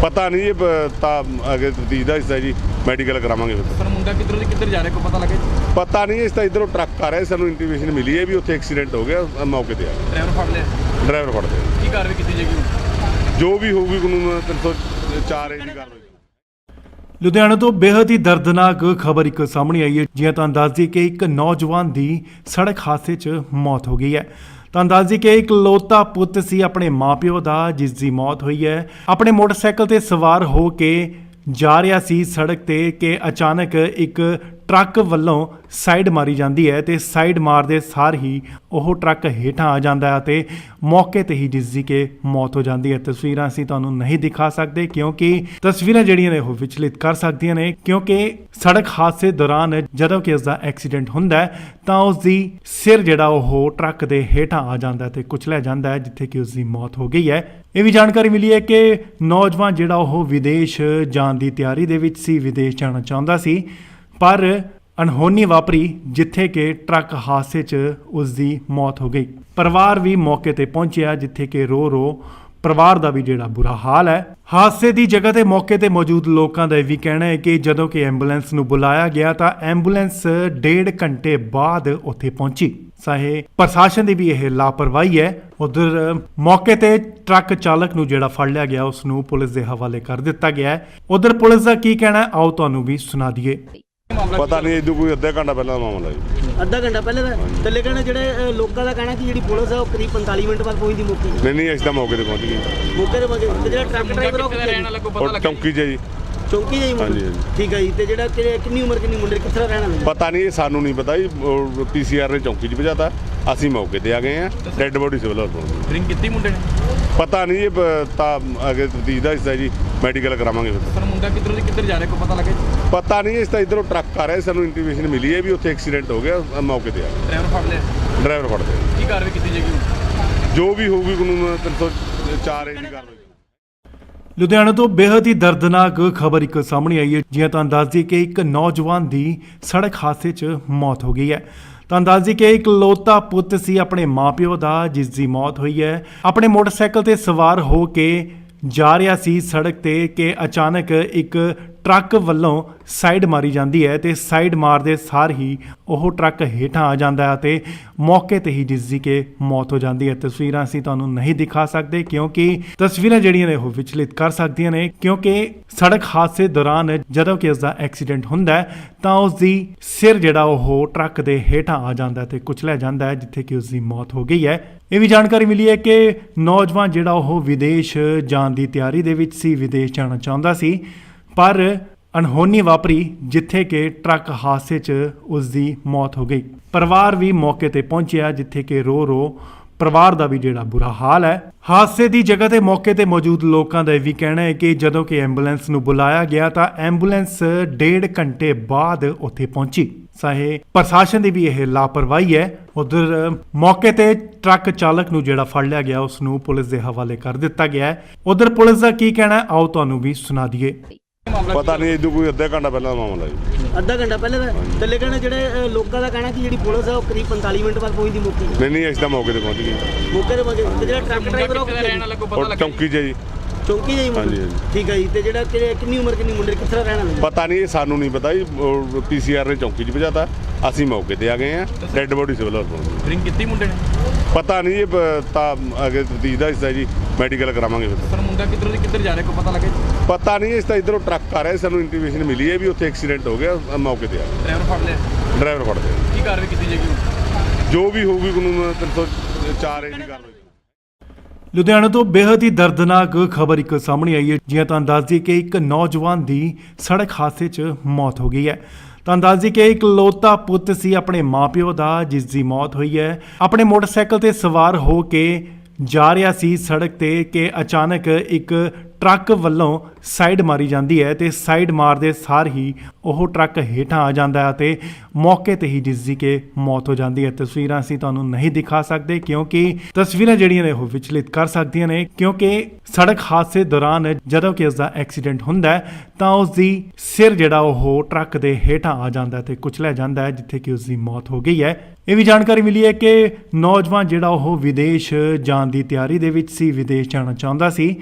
ਪਤਾ ਨਹੀਂ, ਇਹ ਤਾਂ ਅਗੇ ਤਫਤੀਸ਼ ਦਾ ਹਿੱਸਾ ਜੀ, ਮੈਡੀਕਲ ਕਰਾਵਾਂਗੇ ਫਿਰ। ਪਰ ਮੁੰਡਾ ਕਿੱਧਰੋਂ ਦੀ ਕਿੱਧਰ ਜਾ ਰਿਹਾ ਕੋਈ ਪਤਾ ਲੱਗਾ ਜੀ? ਪਤਾ ਨਹੀਂ, ਇਸ ਤਾਂ ਇਧਰੋਂ ਟਰੱਕ ਆ ਰਿਹਾ, ਸਾਨੂੰ ਇੰਟੀਮੇਸ਼ਨ ਮਿਲੀ ਹੈ ਵੀ ਉੱਥੇ ਐਕਸੀਡੈਂਟ ਹੋ ਗਿਆ, ਮੌਕੇ ਤੇ ਆ ਗਏ। ਡਰਾਈਵਰ ਫੜ ਲਿਆ? ਡਰਾਈਵਰ ਫੜਦੇ ਆ। ਕੀ ਕਾਰਵਾਈ ਕੀਤੀ ਜਾਏਗੀ? ਜੋ ਵੀ ਹੋਊਗੀ ਕਾਨੂੰਨ 304 ਏ ਦੀ ਕਾਰਵਾਈ। ਲੁਧਿਆਣਾ ਤੋਂ ਬੇहद ਹੀ ਦਰਦਨਾਕ ਖਬਰ ਇੱਕ ਸਾਹਮਣੇ ਆਈ ਹੈ। ਜਿਵੇਂ ਤੁਹਾਨੂੰ ਦੱਸ ਦਈਏ ਕਿ ਇੱਕ ਨੌਜਵਾਨ ਦੀ ਸੜਕ ਹਾਦਸੇ 'ਚ ਮੌਤ ਹੋ ਗਈ ਹੈ। ਤੁਹਾਨੂੰ ਦੱਸ ਦਈਏ ਕਿ ਇਕਲੌਤਾ ਪੁੱਤ ਸੀ ਆਪਣੇ ਮਾਪਿਓ ਦਾ, ਜਿਸ ਦੀ ਮੌਤ ਹੋਈ ਹੈ। ਆਪਣੇ ਮੋਟਰਸਾਈਕਲ ਤੇ ਸਵਾਰ ਹੋ ਕੇ ਜਾ ਰਿਹਾ ਸੀ ਸੜਕ ਤੇ ਕਿ ਅਚਾਨਕ ਇੱਕ ਟਰੱਕ ਵੱਲੋਂ ਸਾਈਡ ਮਾਰੀ ਜਾਂਦੀ ਹੈ ਤੇ ਸਾਈਡ ਮਾਰਦੇ ਸਾਰ ਹੀ ਉਹ ਟਰੱਕ ਹੇਠਾਂ ਆ ਜਾਂਦਾ ਹੈ ਤੇ ਮੌਕੇ ਤੇ ਹੀ ਜਿਸ ਦੀ ਕਿ ਮੌਤ ਹੋ ਜਾਂਦੀ ਹੈ। ਤਸਵੀਰਾਂ ਅਸੀਂ ਤੁਹਾਨੂੰ ਨਹੀਂ ਦਿਖਾ ਸਕਦੇ ਕਿਉਂਕਿ ਤਸਵੀਰਾਂ ਜਿਹੜੀਆਂ ਨੇ ਉਹ ਵਿਚਲਿਤ ਕਰ ਸਕਦੀਆਂ ਨੇ, ਕਿਉਂਕਿ ਸੜਕ ਹਾਦਸੇ ਦੌਰਾਨ ਜਦੋਂ ਕਿ ਇਸ ਦਾ ਐਕਸੀਡੈਂਟ ਹੁੰਦਾ ਹੈ ਤਾਂ ਉਸ ਦੀ ਸਿਰ ਜਿਹੜਾ ਉਹ ਟਰੱਕ ਦੇ ਹੇਠਾਂ ਆ ਜਾਂਦਾ ਹੈ ਤੇ ਕੁਚਲਿਆ ਜਾਂਦਾ ਹੈ, ਜਿੱਥੇ ਕਿ ਉਸ ਦੀ ਮੌਤ ਹੋ ਗਈ ਹੈ। ਇਹ ਵੀ ਜਾਣਕਾਰੀ ਮਿਲੀ ਹੈ ਕਿ ਨੌਜਵਾਨ ਜਿਹੜਾ ਉਹ ਵਿਦੇਸ਼ ਜਾਣ ਦੀ ਤਿਆਰੀ ਦੇ ਵਿੱਚ ਸੀ, ਵਿਦੇਸ਼ ਜਾਣਾ ਚਾਹੁੰਦਾ ਸੀ, ਪਰ ਅਣਹੋਣੀ ਵਾਪਰੀ ਜਿੱਥੇ ਕਿ ਟਰੱਕ ਹਾਦਸੇ 'ਚ ਉਸ ਦੀ ਮੌਤ ਹੋ ਗਈ। ਪਰਿਵਾਰ ਵੀ ਮੌਕੇ ਤੇ ਪਹੁੰਚਿਆ, ਜਿੱਥੇ ਕਿ ਰੋ ਪਰਿਵਾਰ ਦਾ ਵੀ ਜਿਹੜਾ ਬੁਰਾ ਹਾਲ ਹੈ। ਹਾਦਸੇ ਦੀ ਜਗ੍ਹਾ ਤੇ ਮੌਕੇ ਤੇ ਮੌਜੂਦ ਲੋਕਾਂ ਦਾ ਇਹ ਵੀ ਕਹਿਣਾ ਹੈ ਕਿ ਜਦੋਂ ਕਿ ਐਂਬੂਲੈਂਸ ਨੂੰ ਬੁਲਾਇਆ ਗਿਆ ਤਾਂ ਐਂਬੂਲੈਂਸ 1.5 ਘੰਟੇ ਬਾਅਦ ਉੱਥੇ ਪਹੁੰਚੀ। ਚਾਹੇ ਪ੍ਰਸ਼ਾਸਨ ਦੀ ਵੀ ਇਹ ਲਾਪਰਵਾਹੀ ਹੈ। ਉਧਰ ਮੌਕੇ ਤੇ ਟਰੱਕ ਚਾਲਕ ਨੂੰ ਜਿਹੜਾ ਫੜ ਲਿਆ ਗਿਆ ਉਸ ਨੂੰ ਪੁਲਿਸ ਦੇ ਹਵਾਲੇ ਕਰ ਦਿੱਤਾ ਗਿਆ ਹੈ। ਉਧਰ ਪੁਲਿਸ ਦਾ ਕੀ ਕਹਿਣਾ ਹੈ, ਆਓ ਤੁਹਾਨੂੰ ਵੀ ਸੁਣਾ ਦਈਏ। ਪਤਾ ਨਹੀਂ, ਇਹਦੋਂ ਕੋਈ ਅੱਧਾ ਘੰਟਾ ਪਹਿਲਾਂ ਦਾ ਮਾਮਲਾ ਜੀ। ਅੱਧਾ ਘੰਟਾ ਪਹਿਲੇ ਦਾ ਥੱਲੇ ਕਹਿਣਾ ਜਿਹੜੇ ਲੋਕਾਂ ਦਾ ਕਹਿਣਾ ਕਿ ਜਿਹੜੀ ਪੁਲਿਸ ਹੈ ਉਹ ਕਰੀਬ 45 ਮਿੰਟ ਬਾਅਦ ਪਹੁੰਚਦੀ ਮੌਕੇ ਤੇ। ਨਹੀਂ ਅਸੀਂ ਤਾਂ ਮੌਕੇ ਤੇ ਪਹੁੰਚ ਗਏ। ਮੌਕੇ ਤੇ ਪਹੁੰਚੇ ਤੇ ਜਿਹੜਾ ਟਰੱਕ ਡਰਾਈਵਰ ਉਹ ਕਿੱਥੇ ਦਾ ਰਹਿਣ ਵਾਲਾ ਕੋਈ ਪਤਾ ਉਹ ਲੱਗਾ? ਚੌਂਕੀ 'ਚ ਹੈ ਜੀ। ਚੌਂਕੀ ਜਾਈ ਮੁੰਡੇ? ਹਾਂਜੀ, ਹਾਂਜੀ। ਠੀਕ ਹੈ ਜੀ। ਤੇ ਜਿਹੜਾ ਕਿੰਨੀ ਉਮਰ ਕਿੰਨੀ ਮੁੰਡੇ ਕਿੱਥੇ ਦਾ ਰਹਿਣ ਵਾਲਾ? ਪਤਾ ਨਹੀਂ, ਇਹ ਸਾਨੂੰ ਨਹੀਂ ਪਤਾ ਜੀ। ਪੀਸੀਆਰ ਨੇ ਚੌਂਕੀ 'ਚ ਭਜਾਤਾ, ਅਸੀਂ ਮੌਕੇ ਤੇ ਆ ਗਏ ਆ। ਡੈੱਡ ਬੋਡੀ ਸਿਵਲ ਹਸਪਤਾਲ। ਡਰਿੰਕ ਕੀਤੀ ਮੁੰਡੇ ਨੇ? ਪਤਾ ਨਹੀਂ, ਇਹ ਤਾਂ ਅਗੇ ਤਫਤੀਸ਼ ਦਾ ਹਿੱਸਾ ਜੀ, ਮੈਡੀਕਲ ਕਰਾਵਾਂਗੇ ਫਿਰ। ਪਰ ਮੁੰਡਾ ਕਿੱਧਰੋਂ ਦੀ ਕਿੱਧਰ ਜਾ ਰਿਹਾ ਕੋਈ ਪਤਾ ਲੱਗਾ ਜੀ? ਪਤਾ ਨਹੀਂ, ਇਸ ਤਾਂ ਇਧਰੋਂ ਟਰੱਕ ਆ ਰਿਹਾ, ਸਾਨੂੰ ਇੰਟੀਮੇਸ਼ਨ ਮਿਲੀ ਹੈ ਵੀ ਉੱਥੇ ਐਕਸੀਡੈਂਟ ਹੋ ਗਿਆ, ਮੌਕੇ ਤੇ ਆ ਗਏ। ਡਰਾਈਵਰ ਫੜ ਲਿਆ? ਡਰਾਈਵਰ ਫੜਦੇ ਆ। ਕੀ ਕਾਰਵਾਈ ਕੀਤੀ ਜਾਏਗੀ? ਜੋ ਵੀ ਹੋਊਗੀ ਕਾਨੂੰਨ 304 ਏ ਦੀ ਕਾਰਵਾਈ। ਲੁਧਿਆਣਾ ਤੋਂ ਬੇहद ਹੀ ਦਰਦਨਾਕ ਖਬਰ ਇੱਕ ਸਾਹਮਣੇ ਆਈ ਹੈ। ਜਿਵੇਂ ਤੁਹਾਨੂੰ ਦੱਸ ਦਈਏ ਕਿ ਇੱਕ ਨੌਜਵਾਨ ਦੀ ਸੜਕ ਹਾਦਸੇ 'ਚ ਮੌਤ ਹੋ ਗਈ ਹੈ। ਤੁਹਾਨੂੰ ਦੱਸ ਦਈਏ ਕਿ ਇਕਲੌਤਾ ਪੁੱਤ ਸੀ ਆਪਣੇ ਮਾਪਿਓ ਦਾ, ਜਿਸ ਦੀ ਮੌਤ ਹੋਈ ਹੈ। ਆਪਣੇ ਮੋਟਰਸਾਈਕਲ ਤੇ ਸਵਾਰ ਹੋ ਕੇ ਜਾ ਰਿਹਾ ਸੀ ਸੜਕ ਤੇ ਕਿ ਅਚਾਨਕ ਇੱਕ ਟਰੱਕ ਵੱਲੋਂ ਸਾਈਡ ਮਾਰੀ ਜਾਂਦੀ ਹੈ ਤੇ ਸਾਈਡ ਮਾਰਦੇ ਸਾਰ ਹੀ ਉਹ ਟਰੱਕ ਹੇਠਾਂ ਆ ਜਾਂਦਾ ਹੈ ਤੇ ਮੌਕੇ ਤੇ ਹੀ ਜਿਸ ਦੀ ਕਿ ਮੌਤ ਹੋ ਜਾਂਦੀ ਹੈ। ਤਸਵੀਰਾਂ ਅਸੀਂ ਤੁਹਾਨੂੰ ਨਹੀਂ ਦਿਖਾ ਸਕਦੇ ਕਿਉਂਕਿ ਤਸਵੀਰਾਂ ਜਿਹੜੀਆਂ ਨੇ ਉਹ ਵਿਚਲਿਤ ਕਰ ਸਕਦੀਆਂ ਨੇ, ਕਿਉਂਕਿ ਸੜਕ ਹਾਦਸੇ ਦੌਰਾਨ ਜਦੋਂ ਕਿ ਇਸ ਦਾ ਐਕਸੀਡੈਂਟ ਹੁੰਦਾ ਹੈ ਤਾਂ ਉਸ ਦੀ ਸਿਰ ਜਿਹੜਾ ਉਹ ਟਰੱਕ ਦੇ ਹੇਠਾਂ ਆ ਜਾਂਦਾ ਹੈ ਤੇ ਕੁਚਲਿਆ ਜਾਂਦਾ ਹੈ, ਜਿੱਥੇ ਕਿ ਉਸ ਦੀ ਮੌਤ ਹੋ ਗਈ ਹੈ। ਇਹ ਵੀ ਜਾਣਕਾਰੀ ਮਿਲੀ ਹੈ ਕਿ ਨੌਜਵਾਨ ਜਿਹੜਾ ਉਹ ਵਿਦੇਸ਼ ਜਾਣ ਦੀ ਤਿਆਰੀ ਦੇ ਵਿੱਚ ਸੀ, ਵਿਦੇਸ਼ ਜਾਣਾ ਚਾਹੁੰਦਾ ਸੀ, ਪਰ ਅਣਹੋਣੀ ਵਾਪਰੀ ਜਿੱਥੇ ਕਿ ਟਰੱਕ ਹਾਦਸੇ 'ਚ ਉਸ ਦੀ ਮੌਤ ਹੋ ਗਈ। ਪਰਿਵਾਰ ਵੀ ਮੌਕੇ ਤੇ ਪਹੁੰਚਿਆ, ਜਿੱਥੇ ਕਿ ਰੋ ਪਰਿਵਾਰ ਦਾ ਵੀ ਜਿਹੜਾ ਬੁਰਾ ਹਾਲ ਹੈ। ਹਾਦਸੇ ਦੀ ਜਗ੍ਹਾ ਤੇ ਮੌਕੇ ਤੇ ਮੌਜੂਦ ਲੋਕਾਂ ਦਾ ਇਹ ਵੀ ਕਹਿਣਾ ਹੈ ਕਿ ਜਦੋਂ ਕਿ ਐਂਬੂਲੈਂਸ ਨੂੰ ਬੁਲਾਇਆ ਗਿਆ ਤਾਂ ਐਂਬੂਲੈਂਸ 1.5 ਘੰਟੇ ਬਾਅਦ ਉੱਥੇ ਪਹੁੰਚੀ। ਚਾਹੇ ਪ੍ਰਸ਼ਾਸਨ ਦੀ ਵੀ ਇਹ ਲਾਪਰਵਾਹੀ ਹੈ। ਉਧਰ ਮੌਕੇ ਤੇ ਟਰੱਕ ਚਾਲਕ ਨੂੰ ਜਿਹੜਾ ਫੜ ਲਿਆ ਗਿਆ ਉਸ ਨੂੰ ਪੁਲਿਸ ਦੇ ਹਵਾਲੇ ਕਰ ਦਿੱਤਾ ਗਿਆ ਹੈ। ਉਧਰ ਪੁਲਿਸ ਦਾ ਕੀ ਕਹਿਣਾ ਹੈ, ਆਓ ਤੁਹਾਨੂੰ ਵੀ ਸੁਣਾ ਦਈਏ। ਪਤਾ ਨਹੀਂ ਇਦੋਂ ਕੋਈ ਅੱਧਾ ਘੰਟਾ ਪਹਿਲਾਂ ਦਾ ਮਾਮਲਾ ਜੀ। ਅੱਧਾ ਘੰਟਾ ਪਹਿਲੇ ਦਾ ਤੇ ਲੇਕਿਨ ਜਿਹੜੇ ਲੋਕਾਂ ਦਾ ਕਹਿਣਾ ਕਿ ਜਿਹੜੀ ਪੁਲਿਸ ਹੈ ਉਹ ਕਰੀਬ 45 ਮਿੰਟ ਬਾਅਦ ਪਹੁੰਚਦੀ ਮੌਕੇ ਨਹੀਂ ਅਸੀਂ ਤਾਂ ਮੌਕੇ ਤੇ ਪਹੁੰਚ ਗਏ। ਮੌਕੇ ਤੇ ਜਿਹੜਾ ਟਰੱਕ ਡਰਾਈਵਰ ਉਹ ਰਹਿਣ ਵਾਲਾ ਕੋਈ ਪਤਾ ਉਹ ਲੱਗਾ ਚੌਂਕੀ 'ਚ ਜੀ। ਚੌਂਕੀ ਜਾਈ ਹਾਂਜੀ, ਮੁੰਡੇ ਹਾਂਜੀ। ਠੀਕ ਹੈ ਜੀ। ਤੇ ਜਿਹੜਾ ਕਿੰਨੀ ਉਮਰ ਕਿੰਨੀ ਮੁੰਡੇ ਕਿੱਥੇ ਰਹਿਣ ਵਾਲੇ ਪਤਾ ਨਹੀਂ, ਇਹ ਸਾਨੂੰ ਨਹੀਂ ਪਤਾ ਜੀ। ਪੀਸੀਆਰ ਨੇ ਚੌਂਕੀ 'ਚ ਭਜਾਤਾ, ਅਸੀਂ ਮੌਕੇ ਤੇ ਆ ਗਏ ਆ। ਡੈੱਡ ਬੋਡੀ ਸਿਵਲ ਹਸਪਤਾਲ। ਡਰਿੰਕ ਕੀਤੀ ਮੁੰਡੇ ਨੇ? ਪਤਾ ਨਹੀਂ, ਇਹ ਤਾਂ ਅੱਗੇ ਤਫਤੀਸ਼ ਦਾ ਹਿੱਸਾ ਜੀ, ਮੈਡੀਕਲ ਕਰਾਵਾਂਗੇ ਫਿਰ। ਸਰ ਮੁੰਡਾ ਕਿੱਧਰ ਜਾ ਰਿਹਾ ਕੋਈ ਪਤਾ ਲੱਗਾ? ਪਤਾ ਨਹੀਂ, ਇਸ ਤਾਂ ਇਧਰੋਂ ਟਰੱਕ ਆ ਰਿਹਾ, ਸਾਨੂੰ ਇੰਟੀਮੇਸ਼ਨ ਮਿਲੀ ਹੈ ਵੀ ਉੱਥੇ ਐਕਸੀਡੈਂਟ ਹੋ ਗਿਆ। ਮੌਕੇ ਤੇ ਆ ਗਏ। ਡਰਾਈਵਰ ਫੜ ਲਿਆ? ਡਰਾਈਵਰ ਫੜਦੇ ਆ। ਕੀ ਕਾਰਵਾਈ ਕੀਤੀ ਜਾਏਗੀ? ਜੋ ਵੀ ਹੋਊਗੀ ਕਾਨੂੰਨ 304 ਦੀ ਕਾਰਵਾਈ। ਲੁਧਿਆਣਾ ਤੋਂ ਬੇहद ਹੀ ਦਰਦਨਾਕ ਖਬਰ ਇੱਕ ਸਾਹਮਣੇ ਆਈ ਹੈ। ਜਿਵੇਂ ਤੁਹਾਨੂੰ ਦੱਸ ਦਈਏ ਕਿ ਇੱਕ ਨੌਜਵਾਨ ਦੀ ਸੜਕ ਹਾਦਸੇ 'ਚ ਮੌਤ ਹੋ ਗਈ ਹੈ। ਤੁਹਾਨੂੰ ਦੱਸ ਦਈਏ ਕਿ ਇਕਲੌਤਾ ਪੁੱਤ ਸੀ ਆਪਣੇ ਮਾਪਿਓ ਦਾ, ਜਿਸ ਦੀ ਮੌਤ ਹੋਈ ਹੈ। ਆਪਣੇ ਮੋਟਰਸਾਈਕਲ ਤੇ ਸਵਾਰ ਹੋ ਕੇ ਜਾ ਰਿਹਾ ਸੀ ਸੜਕ ਤੇ ਕਿ ਅਚਾਨਕ ਇੱਕ ਟਰੱਕ ਵੱਲੋਂ ਸਾਈਡ ਮਾਰੀ ਜਾਂਦੀ ਹੈ ਤੇ ਸਾਈਡ ਮਾਰਦੇ ਸਾਰ ਹੀ ਉਹ ਟਰੱਕ ਹੇਠਾਂ ਆ ਜਾਂਦਾ ਹੈ ਤੇ ਮੌਕੇ ਤੇ ਹੀ ਜਿਸ ਦੀ ਕਿ ਮੌਤ ਹੋ ਜਾਂਦੀ ਹੈ। ਤਸਵੀਰਾਂ ਅਸੀਂ ਤੁਹਾਨੂੰ ਨਹੀਂ ਦਿਖਾ ਸਕਦੇ ਕਿਉਂਕਿ ਤਸਵੀਰਾਂ ਜਿਹੜੀਆਂ ਨੇ ਉਹ ਵਿਚਲਿਤ ਕਰ ਸਕਦੀਆਂ ਨੇ, ਕਿਉਂਕਿ ਸੜਕ ਹਾਦਸੇ ਦੌਰਾਨ ਜਦੋਂ ਕਿ ਉਸ ਦਾ ਐਕਸੀਡੈਂਟ ਹੁੰਦਾ ਹੈ ਤਾਂ ਉਸ ਦੀ ਸਿਰ ਜਿਹੜਾ ਉਹ ਟਰੱਕ ਦੇ ਹੇਠਾਂ ਆ ਜਾਂਦਾ ਹੈ ਤੇ ਕੁਚਲਿਆ ਜਾਂਦਾ ਹੈ, ਜਿੱਥੇ ਕਿ ਉਸ ਦੀ ਮੌਤ ਹੋ ਗਈ ਹੈ। ਇਹ ਵੀ ਜਾਣਕਾਰੀ ਮਿਲੀ ਹੈ ਕਿ ਨੌਜਵਾਨ ਜਿਹੜਾ ਉਹ ਵਿਦੇਸ਼ ਜਾਣ ਦੀ ਤਿਆਰੀ ਦੇ ਵਿੱਚ ਸੀ, ਵਿਦੇਸ਼ ਜਾਣਾ ਚਾਹੁੰਦਾ ਸੀ,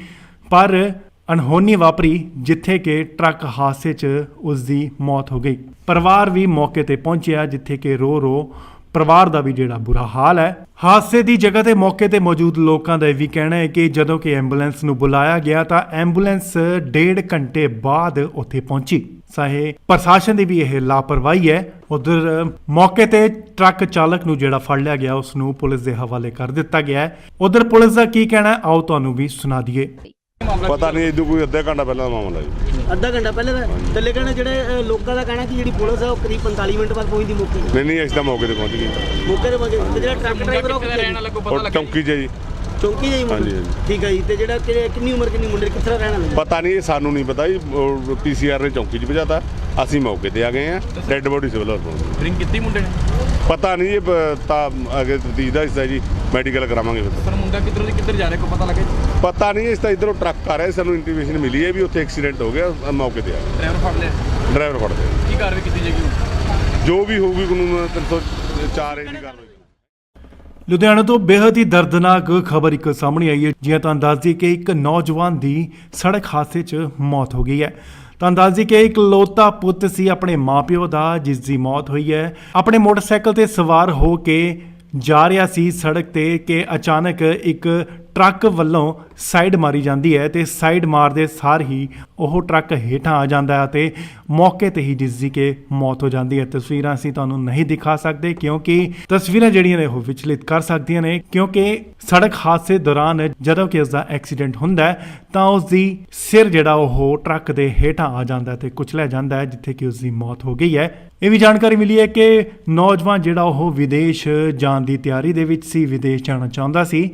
ਪਰ ਅਣਹੋਣੀ ਵਾਪਰੀ ਜਿੱਥੇ ਕਿ ਟਰੱਕ ਹਾਦਸੇ 'ਚ ਉਸ ਦੀ ਮੌਤ ਹੋ ਗਈ। ਪਰਿਵਾਰ ਵੀ ਮੌਕੇ ਤੇ ਪਹੁੰਚਿਆ, ਜਿੱਥੇ ਕਿ ਰੋ ਪਰਿਵਾਰ ਦਾ ਵੀ ਜਿਹੜਾ ਬੁਰਾ ਹਾਲ ਹੈ। ਹਾਦਸੇ ਦੀ ਜਗ੍ਹਾ ਤੇ ਮੌਕੇ ਤੇ ਮੌਜੂਦ ਲੋਕਾਂ ਦਾ ਇਹ ਵੀ ਕਹਿਣਾ ਹੈ ਕਿ ਜਦੋਂ ਕਿ ਐਂਬੂਲੈਂਸ ਨੂੰ ਬੁਲਾਇਆ ਗਿਆ ਤਾਂ ਐਂਬੂਲੈਂਸ 1.5 ਘੰਟੇ ਬਾਅਦ ਉੱਥੇ ਪਹੁੰਚੀ। ਚਾਹੇ ਪ੍ਰਸ਼ਾਸਨ ਦੀ ਵੀ ਇਹ ਲਾਪਰਵਾਹੀ ਹੈ। ਉਧਰ ਮੌਕੇ ਤੇ ਟਰੱਕ ਚਾਲਕ ਨੂੰ ਜਿਹੜਾ ਫੜ ਲਿਆ ਗਿਆ ਉਸ ਨੂੰ ਪੁਲਿਸ ਦੇ ਹਵਾਲੇ ਕਰ ਦਿੱਤਾ ਗਿਆ ਹੈ। ਉਧਰ ਪੁਲਿਸ ਦਾ ਕੀ ਕਹਿਣਾ ਹੈ, ਆਓ ਤੁਹਾਨੂੰ ਵੀ ਸੁਣਾ ਦਈਏ। ਪਤਾ ਨਹੀਂ ਇਦੋਂ ਕੋਈ ਅੱਧਾ ਘੰਟਾ ਪਹਿਲਾਂ ਦਾ ਮਾਮਲਾ ਜੀ। ਅੱਧਾ ਘੰਟਾ ਪਹਿਲੇ ਦਾ ਤੇ ਲੇਕਿਨ ਜਿਹੜੇ ਲੋਕਾਂ ਦਾ ਕਹਿਣਾ ਕਿ ਜਿਹੜੀ ਪੁਲਿਸ ਹੈ ਉਹ ਕਰੀਬ 45 ਮਿੰਟ ਬਾਅਦ ਪਹੁੰਚਦੀ ਮੌਕੇ ਨਹੀਂ ਅਸੀਂ ਤਾਂ ਮੌਕੇ ਤੇ ਪਹੁੰਚ ਗਏ। ਮੌਕੇ ਤੇ ਜਿਹੜਾ ਟਰੱਕ ਡਰਾਈਵਰ ਉਹ ਰਹਿਣ ਵਾਲਾ ਕੋਈ ਪਤਾ ਉਹ ਲੱਗਾ? ਚੌਂਕੀ 'ਚ ਜੀ। ਚੌਂਕੀ ਜਾਈ ਮੁੰਡੇ ਹਾਂਜੀ, ਹਾਂਜੀ। ਠੀਕ ਹੈ ਜੀ। ਤੇ ਜਿਹੜਾ ਕਿੰਨੀ ਉਮਰ ਕਿੰਨੀ ਮੁੰਡੇ ਕਿੱਥੇ ਰਹਿਣ ਵਾਲੇ ਪਤਾ ਨਹੀਂ, ਇਹ ਸਾਨੂੰ ਨਹੀਂ ਪਤਾ ਜੀ। ਪੀਸੀਆਰ ਨੇ ਚੌਂਕੀ 'ਚ ਭਜਾਤਾ, ਅਸੀਂ ਮੌਕੇ ਤੇ ਆ ਗਏ ਆ। ਡੈੱਡ ਬੋਡੀ ਸਿਵਲ ਹਸਪਤਾਲ। ਡਰਿੰਕ ਕੀਤੀ ਮੁੰਡੇ ਨੇ? ਪਤਾ ਨਹੀਂ, ਇਹ ਤਾਂ ਅੱਗੇ ਤਫਤੀਸ਼ ਦਾ ਹਿੱਸਾ ਜੀ, ਮੈਡੀਕਲ ਕਰਾਵਾਂਗੇ ਫਿਰ। ਸਰ ਮੁੰਡਾ ਕਿੱਧਰ ਜਾ ਰਿਹਾ ਕੋਈ ਪਤਾ ਲੱਗਾ? ਪਤਾ ਨਹੀਂ, ਇਸ ਤਾਂ ਇਧਰੋਂ ਟਰੱਕ ਆ ਰਿਹਾ, ਸਾਨੂੰ ਇੰਟੀਮੇਸ਼ਨ ਮਿਲੀ ਹੈ ਵੀ ਉੱਥੇ ਐਕਸੀਡੈਂਟ ਹੋ ਗਿਆ। ਮੌਕੇ ਤੇ ਆ ਗਏ। ਡਰਾਈਵਰ ਫੜ ਲਿਆ? ਡਰਾਈਵਰ ਫੜਦੇ ਆ। ਕੀ ਕਾਰਵਾਈ ਕੀਤੀ ਜਾਏਗੀ? ਜੋ ਵੀ ਹੋਊਗੀ ਕਾਨੂੰਨ 304 ਦੀ ਕਾਰਵਾਈ। ਲੁਧਿਆਣਾ ਤੋਂ ਬੇहद ਹੀ ਦਰਦਨਾਕ ਖਬਰ ਇੱਕ ਸਾਹਮਣੇ ਆਈ ਹੈ। ਜਿਵੇਂ ਤੁਹਾਨੂੰ ਦੱਸ ਦਈਏ ਕਿ ਇੱਕ ਨੌਜਵਾਨ ਦੀ ਸੜਕ ਹਾਦਸੇ 'ਚ ਮੌਤ ਹੋ ਗਈ ਹੈ। ਤੁਹਾਨੂੰ ਦੱਸ ਦਈਏ ਕਿ ਇਕਲੌਤਾ ਪੁੱਤ ਸੀ ਆਪਣੇ ਮਾਪਿਓ ਦਾ, ਜਿਸ ਦੀ ਮੌਤ ਹੋਈ ਹੈ। ਆਪਣੇ ਮੋਟਰਸਾਈਕਲ ਤੇ ਸਵਾਰ ਹੋ ਕੇ ਜਾ ਰਿਹਾ ਸੀ ਸੜਕ ਤੇ ਕਿ ਅਚਾਨਕ ਇੱਕ ਟਰੱਕ ਵੱਲੋਂ ਸਾਈਡ ਮਾਰੀ ਜਾਂਦੀ ਹੈ ਤੇ ਸਾਈਡ ਮਾਰਦੇ ਸਾਰ ਹੀ ਉਹ ਟਰੱਕ ਹੇਠਾਂ ਆ ਜਾਂਦਾ ਹੈ ਤੇ ਮੌਕੇ ਤੇ ਹੀ ਜਿਸ ਦੀ ਕਿ ਮੌਤ ਹੋ ਜਾਂਦੀ ਹੈ। ਤਸਵੀਰਾਂ ਅਸੀਂ ਤੁਹਾਨੂੰ ਨਹੀਂ ਦਿਖਾ ਸਕਦੇ ਕਿਉਂਕਿ ਤਸਵੀਰਾਂ ਜਿਹੜੀਆਂ ਨੇ ਉਹ ਵਿਚਲਿਤ ਕਰ ਸਕਦੀਆਂ ਨੇ, ਕਿਉਂਕਿ ਸੜਕ ਹਾਦਸੇ ਦੌਰਾਨ ਜਦੋਂ ਕਿ ਉਸ ਦਾ ਐਕਸੀਡੈਂਟ ਹੁੰਦਾ ਹੈ ਤਾਂ ਉਸ ਦੀ ਸਿਰ ਜਿਹੜਾ ਉਹ ਟਰੱਕ ਦੇ ਹੇਠਾਂ ਆ ਜਾਂਦਾ ਹੈ ਤੇ ਕੁਚਲਿਆ ਜਾਂਦਾ ਹੈ, ਜਿੱਥੇ ਕਿ ਉਸ ਦੀ ਮੌਤ ਹੋ ਗਈ ਹੈ। ਇਹ ਵੀ ਜਾਣਕਾਰੀ ਮਿਲੀ ਹੈ ਕਿ ਨੌਜਵਾਨ ਜਿਹੜਾ ਉਹ ਵਿਦੇਸ਼ ਜਾਣ ਦੀ ਤਿਆਰੀ ਦੇ ਵਿੱਚ ਸੀ, ਵਿਦੇਸ਼ ਜਾਣਾ ਚਾਹੁੰਦਾ ਸੀ,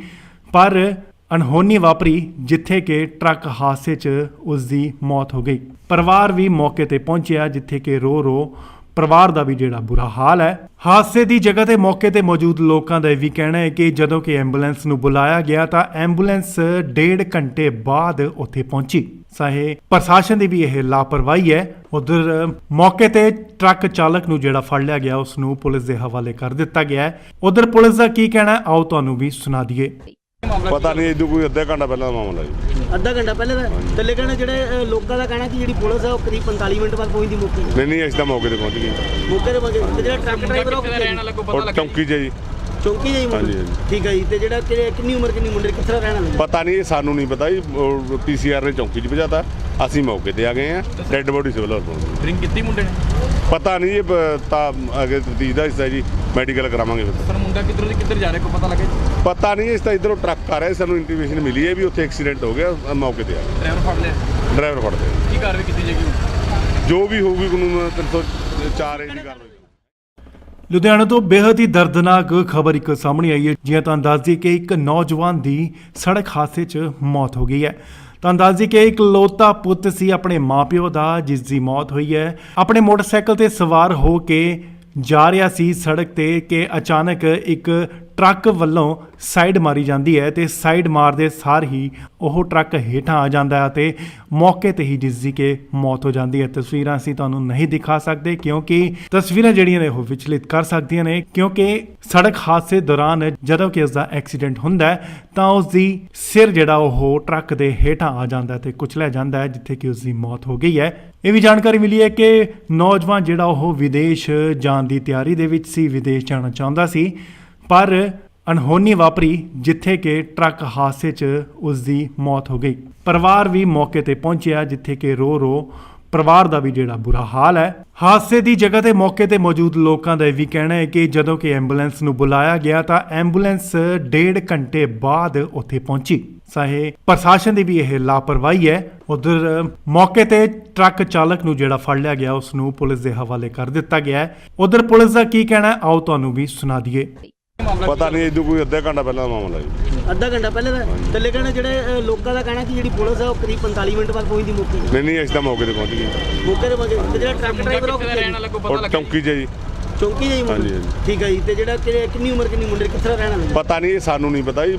ਪਰ ਅਣਹੋਣੀ ਵਾਪਰੀ ਜਿੱਥੇ ਕਿ ਟਰੱਕ ਹਾਦਸੇ 'ਚ ਉਸ ਦੀ ਮੌਤ ਹੋ ਗਈ। ਪਰਿਵਾਰ ਵੀ ਮੌਕੇ ਤੇ ਪਹੁੰਚਿਆ, ਜਿੱਥੇ ਕਿ ਰੋ ਪਰਿਵਾਰ ਦਾ ਵੀ ਜਿਹੜਾ ਬੁਰਾ ਹਾਲ ਹੈ। ਹਾਦਸੇ ਦੀ ਜਗ੍ਹਾ ਤੇ ਮੌਕੇ ਤੇ ਮੌਜੂਦ ਲੋਕਾਂ ਦਾ ਇਹ ਵੀ ਕਹਿਣਾ ਹੈ ਕਿ ਜਦੋਂ ਕਿ ਐਂਬੂਲੈਂਸ ਨੂੰ ਬੁਲਾਇਆ ਗਿਆ ਤਾਂ ਐਂਬੂਲੈਂਸ 1.5 ਘੰਟੇ ਬਾਅਦ ਉੱਥੇ ਪਹੁੰਚੀ। ਚਾਹੇ ਪ੍ਰਸ਼ਾਸਨ ਦੀ ਵੀ ਇਹ ਲਾਪਰਵਾਹੀ ਹੈ। ਉਧਰ ਮੌਕੇ ਤੇ ਟਰੱਕ ਚਾਲਕ ਨੂੰ ਜਿਹੜਾ ਫੜ ਲਿਆ ਗਿਆ ਉਸ ਨੂੰ ਪੁਲਿਸ ਦੇ ਹਵਾਲੇ ਕਰ ਦਿੱਤਾ ਗਿਆ ਹੈ। ਉਧਰ ਪੁਲਿਸ ਦਾ ਕੀ ਕਹਿਣਾ ਹੈ, ਆਓ ਤੁਹਾਨੂੰ ਵੀ ਸੁਣਾ ਦਈਏ। ਪਤਾ ਨਹੀਂ ਇਦੋਂ ਕੋਈ ਅੱਧਾ ਘੰਟਾ ਪਹਿਲਾਂ ਦਾ ਮਾਮਲਾ ਜੀ। ਅੱਧਾ ਘੰਟਾ ਪਹਿਲੇ ਦਾ ਤੇ ਲੇਕਿਨ ਜਿਹੜੇ ਲੋਕਾਂ ਦਾ ਕਹਿਣਾ ਕਿ ਜਿਹੜੀ ਪੁਲਿਸ ਹੈ ਉਹ ਕਰੀਬ 45 ਮਿੰਟ ਬਾਅਦ ਪਹੁੰਚਦੀ ਮੌਕੇ ਨਹੀਂ ਅਸੀਂ ਤਾਂ ਮੌਕੇ ਤੇ ਪਹੁੰਚ ਗਏ। ਮੌਕੇ ਤੇ ਜਿਹੜਾ ਟਰੱਕ ਡਰਾਈਵਰ ਉਹ ਰਹਿਣ ਵਾਲਾ ਕੋਈ ਪਤਾ ਉਹ ਲੱਗਾ? ਚੌਂਕੀ 'ਚ ਜੀ। ਚੌਂਕੀ ਜਾਈ ਹਾਂਜੀ, ਮੁੰਡੇ ਹਾਂਜੀ। ਠੀਕ ਹੈ ਜੀ। ਤੇ ਜਿਹੜਾ ਕਿੰਨੀ ਉਮਰ ਕਿੰਨੀ ਮੁੰਡੇ ਕਿੱਥੇ ਰਹਿਣ ਵਾਲੇ ਪਤਾ ਨਹੀਂ, ਇਹ ਸਾਨੂੰ ਨਹੀਂ ਪਤਾ ਜੀ। ਪੀਸੀਆਰ ਨੇ ਚੌਂਕੀ 'ਚ ਭਜਾਤਾ, ਅਸੀਂ ਮੌਕੇ ਤੇ ਆ ਗਏ ਆ। ਡੈੱਡ ਬੋਡੀ ਸਿਵਲ ਹਸਪਤਾਲ। ਡਰਿੰਕ ਕੀਤੀ ਮੁੰਡੇ ਨੇ? ਪਤਾ ਨਹੀਂ, ਇਹ ਤਾਂ ਅੱਗੇ ਤਫਤੀਸ਼ ਦਾ ਹਿੱਸਾ ਜੀ, ਮੈਡੀਕਲ ਕਰਾਵਾਂਗੇ ਫਿਰ। ਸਰ ਮੁੰਡਾ ਕਿੱਧਰ ਜਾ ਰਿਹਾ ਕੋਈ ਪਤਾ ਲੱਗਾ? ਪਤਾ ਨਹੀਂ, ਇਸ ਤਾਂ ਇਧਰੋਂ ਟਰੱਕ ਆ ਰਿਹਾ, ਸਾਨੂੰ ਇੰਟੀਮੇਸ਼ਨ ਮਿਲੀ ਹੈ ਵੀ ਉੱਥੇ ਐਕਸੀਡੈਂਟ ਹੋ ਗਿਆ। ਮੌਕੇ ਤੇ ਆ ਗਏ। ਡਰਾਈਵਰ ਫੜ ਲਿਆ? ਡਰਾਈਵਰ ਫੜਦੇ ਆ। ਕੀ ਕਾਰਵਾਈ ਕੀਤੀ ਜਾਏਗੀ? ਜੋ ਵੀ ਹੋਊਗੀ ਕਾਨੂੰਨ 304 ਦੀ ਕਾਰਵਾਈ। ਲੁਧਿਆਣਾ ਤੋਂ ਬੇहद ਹੀ ਦਰਦਨਾਕ ਖਬਰ ਇੱਕ ਸਾਹਮਣੇ ਆਈ ਹੈ। ਜਿਵੇਂ ਤੁਹਾਨੂੰ ਦੱਸ ਦਈਏ ਕਿ ਇੱਕ ਨੌਜਵਾਨ ਦੀ ਸੜਕ ਹਾਦਸੇ 'ਚ ਮੌਤ ਹੋ ਗਈ ਹੈ। ਤੁਹਾਨੂੰ ਦੱਸ ਦਈਏ ਕਿ ਇੱਕ ਲੋਤਾ ਪੁੱਤ ਸੀ ਆਪਣੇ ਮਾਪਿਓ ਦਾ, ਜਿਸ ਦੀ ਮੌਤ ਹੋਈ ਹੈ। ਆਪਣੇ ਮੋਟਰਸਾਈਕਲ ਤੇ ਸਵਾਰ ਹੋ ਕੇ ਜਾ ਰਿਹਾ ਸੀ ਸੜਕ ਤੇ ਕਿ ਅਚਾਨਕ ਇੱਕ ਟਰੱਕ ਵੱਲੋਂ ਸਾਈਡ ਮਾਰੀ ਜਾਂਦੀ ਹੈ ਤੇ ਸਾਈਡ ਮਾਰਦੇ ਸਾਰ ਹੀ ਉਹ ਟਰੱਕ ਹੇਠਾਂ ਆ ਜਾਂਦਾ ਹੈ ਤੇ ਮੌਕੇ ਤੇ ਹੀ ਜਿਸ ਦੀ ਕਿ ਮੌਤ ਹੋ ਜਾਂਦੀ ਹੈ। ਤਸਵੀਰਾਂ ਅਸੀਂ ਤੁਹਾਨੂੰ ਨਹੀਂ ਦਿਖਾ ਸਕਦੇ ਕਿਉਂਕਿ ਤਸਵੀਰਾਂ ਜਿਹੜੀਆਂ ਨੇ ਉਹ ਵਿਚਲਿਤ ਕਰ ਸਕਦੀਆਂ ਨੇ, ਕਿਉਂਕਿ ਸੜਕ ਹਾਦਸੇ ਦੌਰਾਨ ਜਦੋਂ ਕਿ ਉਸ ਦਾ ਐਕਸੀਡੈਂਟ ਹੁੰਦਾ ਹੈ ਤਾਂ ਉਸ ਦੀ ਸਿਰ ਜਿਹੜਾ ਉਹ ਟਰੱਕ ਦੇ ਹੇਠਾਂ ਆ ਜਾਂਦਾ ਹੈ ਤੇ ਕੁਚਲਿਆ ਜਾਂਦਾ ਹੈ, ਜਿੱਥੇ ਕਿ ਉਸ ਦੀ ਮੌਤ ਹੋ ਗਈ ਹੈ। ਇਹ ਵੀ ਜਾਣਕਾਰੀ ਮਿਲੀ ਹੈ ਕਿ ਨੌਜਵਾਨ ਜਿਹੜਾ ਉਹ ਵਿਦੇਸ਼ ਜਾਣ ਦੀ ਤਿਆਰੀ ਦੇ ਵਿੱਚ ਸੀ, ਵਿਦੇਸ਼ ਜਾਣਾ ਚਾਹੁੰਦਾ ਸੀ, ਪਰ ਅਣਹੋਣੀ ਵਾਪਰੀ ਜਿੱਥੇ ਕਿ ਟਰੱਕ ਹਾਦਸੇ 'ਚ ਉਸ ਦੀ ਮੌਤ ਹੋ ਗਈ। ਪਰਿਵਾਰ ਵੀ ਮੌਕੇ ਤੇ ਪਹੁੰਚਿਆ, ਜਿੱਥੇ ਕਿ ਰੋ ਪਰਿਵਾਰ ਦਾ ਵੀ ਜਿਹੜਾ ਬੁਰਾ ਹਾਲ ਹੈ। ਹਾਦਸੇ ਦੀ ਜਗ੍ਹਾ ਤੇ ਮੌਕੇ ਤੇ ਮੌਜੂਦ ਲੋਕਾਂ ਦਾ ਇਹ ਵੀ ਕਹਿਣਾ ਹੈ ਕਿ ਜਦੋਂ ਕਿ ਐਂਬੂਲੈਂਸ ਨੂੰ ਬੁਲਾਇਆ ਗਿਆ ਤਾਂ ਐਂਬੂਲੈਂਸ 1.5 ਘੰਟੇ ਬਾਅਦ ਉੱਥੇ ਪਹੁੰਚੀ। ਚਾਹੇ ਪ੍ਰਸ਼ਾਸਨ ਦੀ ਵੀ ਇਹ ਲਾਪਰਵਾਹੀ ਹੈ। ਉਧਰ ਮੌਕੇ ਤੇ ਟਰੱਕ ਚਾਲਕ ਨੂੰ ਜਿਹੜਾ ਫੜ ਲਿਆ ਗਿਆ ਉਸ ਨੂੰ ਪੁਲਿਸ ਦੇ ਹਵਾਲੇ ਕਰ ਦਿੱਤਾ ਗਿਆ ਹੈ। ਉਧਰ ਪੁਲਿਸ ਦਾ ਕੀ ਕਹਿਣਾ ਹੈ, ਆਓ ਤੁਹਾਨੂੰ ਵੀ ਸੁਣਾ ਦਈਏ। ਪਤਾ ਨਹੀਂ ਇਹਦੋਂ ਕੋਈ ਅੱਧਾ ਘੰਟਾ ਪਹਿਲਾਂ ਦਾ ਮਾਮਲਾ ਜੀ। ਅੱਧਾ ਘੰਟਾ ਪਹਿਲੇ ਦਾ ਥੱਲੇ ਕਹਿੰਦੇ ਜਿਹੜੇ ਲੋਕਾਂ ਦਾ ਕਹਿਣਾ ਕਿ ਜਿਹੜੀ ਪੁਲਿਸ ਹੈ ਉਹ ਕਰੀਬ 45 ਮਿੰਟ ਬਾਅਦ ਪਹੁੰਚਦੀ ਮੌਕੇ ਤੇ। ਨਹੀਂ ਅਸੀਂ ਤਾਂ ਮੌਕੇ ਤੇ ਪਹੁੰਚ ਗਏ। ਮੌਕੇ ਤੇ ਪਹੁੰਚੇ ਤੇ ਜਿਹੜਾ ਟਰੱਕ ਡਰਾਈਵਰ ਉਹ ਰਹਿਣ ਵਾਲਾ ਕੋਈ ਪਤਾ ਉਹ ਲੱਗਾ ਚੌਂਕੀ 'ਚ ਜੀ। ਚੌਂਕੀ ਜਾਈ ਹਾਂਜੀ, ਮੁੰਡੇ ਹਾਂਜੀ। ਠੀਕ ਹੈ ਜੀ। ਤੇ ਜਿਹੜਾ ਕਿੰਨੀ ਉਮਰ ਕਿੰਨੀ ਮੁੰਡੇ ਕਿੱਥੇ ਰਹਿਣ ਵਾਲੇ? ਪਤਾ ਨਹੀਂ, ਇਹ ਸਾਨੂੰ ਨਹੀਂ ਪਤਾ ਜੀ।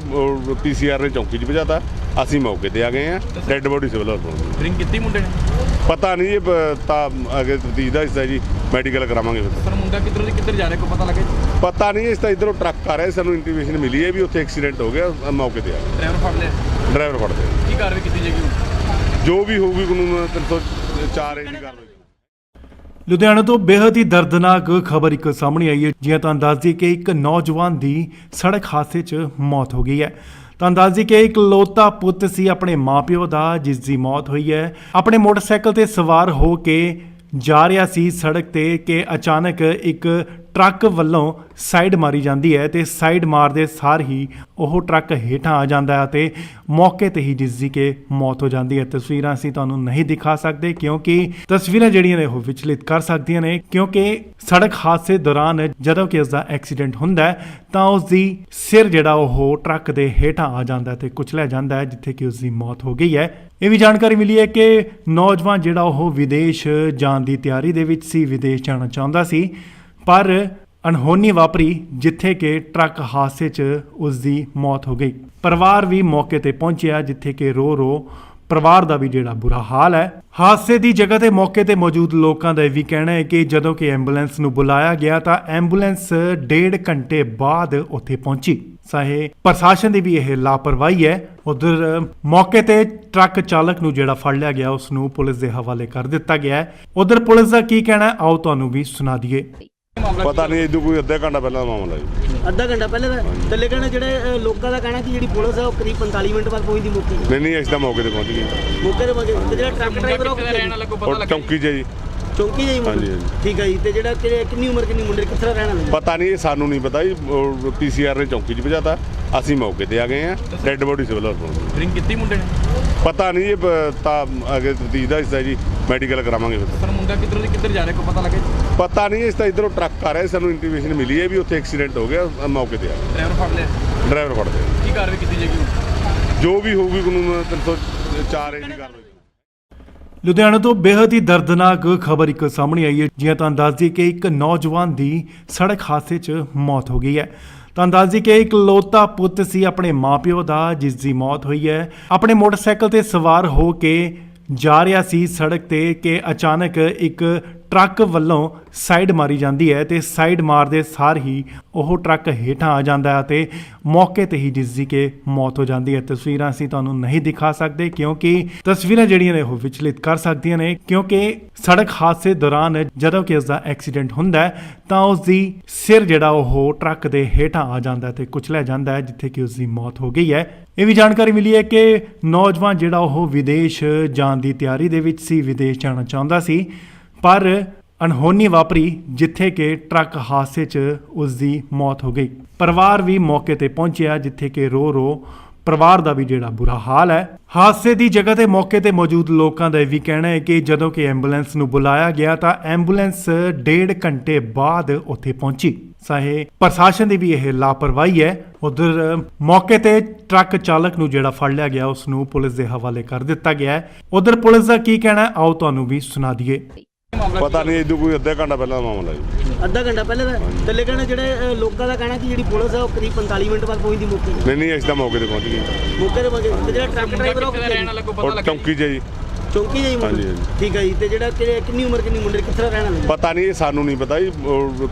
ਪੀਸੀਆਰ ਨੇ ਚੌਂਕੀ 'ਚ ਭਜਾਤਾ, ਅਸੀਂ ਮੌਕੇ ਤੇ ਆ ਗਏ ਆ। ਡੈੱਡ ਬੋਡੀ ਸਿਵਲ ਹਸਪਤਾਲ। ਡਰਿੰਕ ਕੀਤੀ ਮੁੰਡੇ ਨੇ? ਪਤਾ ਨਹੀਂ, ਇਹ ਤਾਂ ਅੱਗੇ ਤਫਤੀਸ਼ ਦਾ ਹਿੱਸਾ ਜੀ, ਮੈਡੀਕਲ ਕਰਾਵਾਂਗੇ ਫਿਰ। ਪਰ ਮੁੰਡਾ ਕਿੱਧਰ ਜਾ ਰਿਹਾ ਕੋਈ ਪਤਾ ਲੱਗਾ ਜੀ? ਪਤਾ ਨਹੀਂ, ਇਸ ਤਾਂ ਇਧਰੋਂ ਟਰੱਕ ਆ ਰਿਹਾ, ਸਾਨੂੰ ਇੰਟੀਮੇਸ਼ਨ ਮਿਲੀ ਹੈ ਵੀ ਉੱਥੇ ਐਕਸੀਡੈਂਟ ਹੋ ਗਿਆ, ਮੌਕੇ ਤੇ ਆ ਗਏ। ਡਰਾਈਵਰ ਫੜ ਲਿਆ? ਡਰਾਈਵਰ ਫੜਦੇ ਆ। ਕੀ ਕਾਰਵਾਈ ਕੀਤੀ ਜਾਏਗੀ? ਜੋ ਵੀ ਹੋਊਗੀ ਕਾਨੂੰਨ 304 ਏ ਦੀ ਕਾਰਵਾਈ। ਲੁਧਿਆਣਾ ਤੋਂ ਬੇहद ਹੀ ਦਰਦਨਾਕ ਖਬਰ ਇੱਕ ਸਾਹਮਣੇ ਆਈ ਹੈ। ਜਿਵੇਂ ਤੁਹਾਨੂੰ ਦੱਸ ਦਈਏ ਕਿ ਇੱਕ ਨੌਜਵਾਨ ਦੀ ਸੜਕ ਹਾਦਸੇ 'ਚ ਮੌਤ ਹੋ ਗਈ ਹੈ। ਤੁਹਾਨੂੰ ਦੱਸ ਦਈਏ ਕਿ ਇੱਕ ਲੋਤਾ ਪੁੱਤ ਸੀ ਆਪਣੇ ਮਾਪਿਓ ਦਾ, ਜਿਸ ਦੀ ਮੌਤ ਹੋਈ ਹੈ। ਆਪਣੇ ਮੋਟਰਸਾਈਕਲ ਤੇ ਸਵਾਰ ਹੋ ਕੇ ਜਾ ਰਿਹਾ ਸੀ ਸੜਕ ਤੇ ਕਿ ਅਚਾਨਕ ਇੱਕ ਟਰੱਕ ਵੱਲੋਂ ਸਾਈਡ ਮਾਰੀ ਜਾਂਦੀ ਹੈ ਤੇ ਸਾਈਡ ਮਾਰਦੇ ਸਾਰ ਹੀ ਉਹ ਟਰੱਕ ਹੇਠਾਂ ਆ ਜਾਂਦਾ ਹੈ ਤੇ ਮੌਕੇ ਤੇ ਹੀ ਜਿਸ ਦੀ ਕਿ ਮੌਤ ਹੋ ਜਾਂਦੀ ਹੈ। ਤਸਵੀਰਾਂ ਅਸੀਂ ਤੁਹਾਨੂੰ ਨਹੀਂ ਦਿਖਾ ਸਕਦੇ ਕਿਉਂਕਿ ਤਸਵੀਰਾਂ ਜਿਹੜੀਆਂ ਨੇ ਉਹ ਵਿਚਲਿਤ ਕਰ ਸਕਦੀਆਂ ਨੇ, ਕਿਉਂਕਿ ਸੜਕ ਹਾਦਸੇ ਦੌਰਾਨ ਜਦੋਂ ਕਿ ਉਸ ਦਾ ਐਕਸੀਡੈਂਟ ਹੁੰਦਾ ਹੈ ਤਾਂ ਉਸ ਦੀ ਸਿਰ ਜਿਹੜਾ ਉਹ ਟਰੱਕ ਦੇ ਹੇਠਾਂ ਆ ਜਾਂਦਾ ਹੈ ਤੇ ਕੁਚਲਿਆ ਜਾਂਦਾ ਹੈ, ਜਿੱਥੇ ਕਿ ਉਸ ਦੀ ਮੌਤ ਹੋ ਗਈ ਹੈ। ਇਹ ਵੀ ਜਾਣਕਾਰੀ ਮਿਲੀ ਹੈ ਕਿ ਨੌਜਵਾਨ ਜਿਹੜਾ ਉਹ ਵਿਦੇਸ਼ ਜਾਣ ਦੀ ਤਿਆਰੀ ਦੇ ਵਿੱਚ ਸੀ, ਵਿਦੇਸ਼ ਜਾਣਾ ਚਾਹੁੰਦਾ ਸੀ, ਪਰ ਅਣਹੋਣੀ ਵਾਪਰੀ ਜਿੱਥੇ ਕਿ ਟਰੱਕ ਹਾਦਸੇ 'ਚ ਉਸ ਦੀ ਮੌਤ ਹੋ ਗਈ। ਪਰਿਵਾਰ ਵੀ ਮੌਕੇ ਤੇ ਪਹੁੰਚਿਆ, ਜਿੱਥੇ ਕਿ ਰੋ ਪਰਿਵਾਰ ਦਾ ਵੀ ਜਿਹੜਾ ਬੁਰਾ ਹਾਲ ਹੈ। ਹਾਦਸੇ ਦੀ ਜਗ੍ਹਾ ਤੇ ਮੌਕੇ ਤੇ ਮੌਜੂਦ ਲੋਕਾਂ ਦਾ ਇਹ ਵੀ ਕਹਿਣਾ ਹੈ ਕਿ ਜਦੋਂ ਕਿ ਐਂਬੂਲੈਂਸ ਨੂੰ ਬੁਲਾਇਆ ਗਿਆ ਤਾਂ ਐਂਬੂਲੈਂਸ 1.5 ਘੰਟੇ ਬਾਅਦ ਉੱਥੇ ਪਹੁੰਚੀ। ਚਾਹੇ ਪ੍ਰਸ਼ਾਸਨ ਦੀ ਵੀ ਇਹ ਲਾਪਰਵਾਹੀ ਹੈ। ਉਧਰ ਮੌਕੇ ਤੇ ਟਰੱਕ ਚਾਲਕ ਨੂੰ ਜਿਹੜਾ ਫੜ ਲਿਆ ਗਿਆ ਉਸ ਨੂੰ ਪੁਲਿਸ ਦੇ ਹਵਾਲੇ ਕਰ ਦਿੱਤਾ ਗਿਆ ਹੈ। ਉਧਰ ਪੁਲਿਸ ਦਾ ਕੀ ਕਹਿਣਾ ਹੈ, ਆਓ ਤੁਹਾਨੂੰ ਵੀ ਸੁਣਾ ਦਈਏ। ਪਤਾ ਨਹੀਂ, ਇਹਦੋਂ ਕੋਈ ਅੱਧਾ ਘੰਟਾ ਪਹਿਲਾਂ ਦਾ ਮਾਮਲਾ ਜੀ। ਅੱਧਾ ਘੰਟਾ ਪਹਿਲੇ ਦਾ ਥੱਲੇ ਕਹਿੰਦੇ ਜਿਹੜੇ ਲੋਕਾਂ ਦਾ ਕਹਿਣਾ ਕਿ ਜਿਹੜੀ ਪੁਲਿਸ ਹੈ ਉਹ ਕਰੀਬ 45 ਮਿੰਟ ਬਾਅਦ ਪਹੁੰਚਦੀ ਮੌਕੇ ਤੇ। ਨਹੀਂ ਅਸੀਂ ਤਾਂ ਮੌਕੇ ਤੇ ਪਹੁੰਚ ਗਏ। ਮੌਕੇ ਤੇ ਪਹੁੰਚੇ ਤੇ ਜਿਹੜਾ ਟਰੱਕ ਡਰਾਈਵਰ ਉਹ ਰਹਿਣ ਵਾਲਾ ਕੋਈ ਪਤਾ ਉਹ ਲੱਗਾ? ਚੌਂਕੀ 'ਚ ਜੀ। ਚੌਂਕੀ ਜਾਈ ਮੁੰਡੇ ਹਾਂਜੀ, ਹਾਂਜੀ। ਠੀਕ ਹੈ ਜੀ। ਤੇ ਜਿਹੜਾ ਕਿੰਨੀ ਉਮਰ ਕਿੰਨੀ ਮੁੰਡੇ ਕਿੱਥੇ ਰਹਿਣ ਵਾਲੇ? ਪਤਾ ਨਹੀਂ, ਇਹ ਸਾਨੂੰ ਨਹੀਂ ਪਤਾ ਜੀ। ਪੀਸੀਆਰ ਨੇ ਚੌਂਕੀ 'ਚ ਭਜਾਤਾ, ਅਸੀਂ ਮੌਕੇ ਤੇ ਆ ਗਏ ਆ। ਡੈੱਡ ਬੋਡੀ ਸਿਵਲ ਹਸਪਤਾਲ। ਡਰਿੰਕ ਕੀਤੀ ਮੁੰਡੇ ਨੇ? ਪਤਾ ਨਹੀਂ, ਇਹ ਤਾਂ ਅੱਗੇ ਤਫਤੀਸ਼ ਦਾ ਹਿੱਸਾ ਜੀ, ਮੈਡੀਕਲ ਕਰਾਵਾਂਗੇ ਫਿਰ। ਪਰ ਮੁੰਡਾ ਕਿੱਧਰ ਜਾ ਰਿਹਾ ਕੋਈ ਪਤਾ ਲੱਗਾ ਜੀ? ਪਤਾ ਨਹੀਂ, ਇਸ ਤਾਂ ਇਧਰੋਂ ਟਰੱਕ ਆ ਰਿਹਾ, ਸਾਨੂੰ ਇੰਟੀਮੇਸ਼ਨ ਮਿਲੀ ਹੈ ਵੀ ਉੱਥੇ ਐਕਸੀਡੈਂਟ ਹੋ ਗਿਆ, ਮੌਕੇ ਤੇ ਆ ਗਏ। ਡਰਾਈਵਰ ਫੜ ਲਿਆ? ਡਰਾਈਵਰ ਫੜਦੇ ਆ। ਕੀ ਕਾਰਵਾਈ ਕੀਤੀ ਜਾਏਗੀ? ਜੋ ਵੀ ਹੋਊਗੀ ਕਾਨੂੰਨ 304 ਏ ਦੀ ਕਾਰਵਾਈ। ਲੁਧਿਆਣਾ ਤੋਂ ਬੇहद ਹੀ ਦਰਦਨਾਕ ਖਬਰ ਇੱਕ ਸਾਹਮਣੇ ਆਈ ਹੈ। ਜਿਵੇਂ ਤੁਹਾਨੂੰ ਦੱਸ ਦਈਏ ਕਿ ਇੱਕ ਨੌਜਵਾਨ ਦੀ ਸੜਕ ਹਾਦਸੇ 'ਚ ਮੌਤ ਹੋ ਗਈ ਹੈ। ਤੁਹਾਨੂੰ ਦੱਸ ਦਈਏ ਕਿ ਇੱਕ ਲੋਤਾ ਪੁੱਤ ਸੀ ਆਪਣੇ ਮਾਪਿਓ ਦਾ, ਜਿਸ ਦੀ ਮੌਤ ਹੋਈ ਹੈ। ਆਪਣੇ ਮੋਟਰਸਾਈਕਲ ਤੇ ਸਵਾਰ ਹੋ ਕੇ ਜਾ ਰਿਹਾ ਸੀ ਸੜਕ ਤੇ ਕਿ ਅਚਾਨਕ ਇੱਕ ਟਰੱਕ ਵੱਲੋਂ ਸਾਈਡ ਮਾਰੀ ਜਾਂਦੀ ਹੈ ਤੇ ਸਾਈਡ ਮਾਰਦੇ ਸਾਰ ਹੀ ਉਹ ਟਰੱਕ ਹੇਠਾਂ ਆ ਜਾਂਦਾ ਹੈ ਤੇ ਮੌਕੇ ਤੇ ਹੀ ਜਿਸ ਦੀ ਕਿ ਮੌਤ ਹੋ ਜਾਂਦੀ ਹੈ। ਤਸਵੀਰਾਂ ਅਸੀਂ ਤੁਹਾਨੂੰ ਨਹੀਂ ਦਿਖਾ ਸਕਦੇ ਕਿਉਂਕਿ ਤਸਵੀਰਾਂ ਜਿਹੜੀਆਂ ਨੇ ਉਹ ਵਿਚਲਿਤ ਕਰ ਸਕਦੀਆਂ ਨੇ, ਕਿਉਂਕਿ ਸੜਕ ਹਾਦਸੇ ਦੌਰਾਨ ਜਦੋਂ ਕਿ ਉਸ ਦਾ ਐਕਸੀਡੈਂਟ ਹੁੰਦਾ ਹੈ ਤਾਂ ਉਸ ਦੀ ਸਿਰ ਜਿਹੜਾ ਉਹ ਟਰੱਕ ਦੇ ਹੇਠਾਂ ਆ ਜਾਂਦਾ ਹੈ ਤੇ ਕੁਚਲਿਆ ਜਾਂਦਾ ਹੈ, ਜਿੱਥੇ ਕਿ ਉਸ ਦੀ ਮੌਤ ਹੋ ਗਈ ਹੈ। ਇਹ ਵੀ ਜਾਣਕਾਰੀ ਮਿਲੀ ਹੈ ਕਿ ਨੌਜਵਾਨ ਜਿਹੜਾ ਉਹ ਵਿਦੇਸ਼ ਜਾਣ ਦੀ ਤਿਆਰੀ ਦੇ ਵਿੱਚ ਸੀ, ਵਿਦੇਸ਼ ਜਾਣਾ ਚਾਹੁੰਦਾ ਸੀ, ਪਰ ਅਣਹੋਣੀ ਵਾਪਰੀ ਜਿੱਥੇ ਕਿ ਟਰੱਕ ਹਾਦਸੇ 'ਚ ਉਸ ਦੀ ਮੌਤ ਹੋ ਗਈ। ਪਰਿਵਾਰ ਵੀ ਮੌਕੇ ਤੇ ਪਹੁੰਚਿਆ, ਜਿੱਥੇ ਕਿ ਰੋ ਪਰਿਵਾਰ ਦਾ ਵੀ ਜਿਹੜਾ ਬੁਰਾ ਹਾਲ ਹੈ। ਹਾਦਸੇ ਦੀ ਜਗ੍ਹਾ ਤੇ ਮੌਕੇ ਤੇ ਮੌਜੂਦ ਲੋਕਾਂ ਦਾ ਇਹ ਵੀ ਕਹਿਣਾ ਹੈ ਕਿ ਜਦੋਂ ਕਿ ਐਂਬੂਲੈਂਸ ਨੂੰ ਬੁਲਾਇਆ ਗਿਆ ਤਾਂ ਐਂਬੂਲੈਂਸ 1.5 ਘੰਟੇ ਬਾਅਦ ਉੱਥੇ ਪਹੁੰਚੀ। ਚਾਹੇ ਪ੍ਰਸ਼ਾਸਨ ਦੀ ਵੀ ਇਹ ਲਾਪਰਵਾਹੀ ਹੈ। ਉਧਰ ਮੌਕੇ ਤੇ ਟਰੱਕ ਚਾਲਕ ਨੂੰ ਜਿਹੜਾ ਫੜ ਲਿਆ ਗਿਆ ਉਸ ਨੂੰ ਪੁਲਿਸ ਦੇ ਹਵਾਲੇ ਕਰ ਦਿੱਤਾ ਗਿਆ ਹੈ। ਉਧਰ ਪੁਲਿਸ ਦਾ ਕੀ ਕਹਿਣਾ ਹੈ, ਆਓ ਤੁਹਾਨੂੰ ਵੀ ਸੁਣਾ ਦਈਏ। ਪਤਾ ਨਹੀਂ ਇਦੋਂ ਕੋਈ ਅੱਧਾ ਘੰਟਾ ਪਹਿਲਾਂ ਦਾ ਮਾਮਲਾ ਜੀ। ਅੱਧਾ ਘੰਟਾ ਪਹਿਲੇ ਦਾ ਤੇ ਲੇਕਿਨ ਜਿਹੜੇ ਲੋਕਾਂ ਦਾ ਕਹਿਣਾ ਕਿ ਜਿਹੜੀ ਪੁਲਿਸ ਹੈ ਉਹ ਕਰੀਬ 45 ਮਿੰਟ ਬਾਅਦ ਪਹੁੰਚਦੀ ਮੌਕੇ ਤੇ। ਨਹੀਂ ਅਸੀਂ ਤਾਂ ਮੌਕੇ ਤੇ ਪਹੁੰਚ ਗਏ। ਮੌਕੇ ਤੇ ਜਿਹੜਾ ਟਰੱਕ ਡਰਾਈਵਰ ਉਹ ਰਹਿਣ ਵਾਲਾ ਕੋਈ ਪਤਾ ਉਹ ਲੱਗਾ ਚੌਂਕੀ 'ਚ ਜੀ। ਚੌਂਕੀ ਜਾਈ ਹਾਂਜੀ, ਮੁੰਡੇ ਹਾਂਜੀ। ਠੀਕ ਹੈ ਜੀ। ਤੇ ਜਿਹੜਾ ਕਿੰਨੀ ਉਮਰ ਕਿੰਨੀ ਮੁੰਡੇ ਕਿੱਥੇ ਦਾ ਰਹਿਣ ਵਾਲਾ ਪਤਾ ਨਹੀਂ, ਇਹ ਸਾਨੂੰ ਨਹੀਂ ਪਤਾ ਜੀ।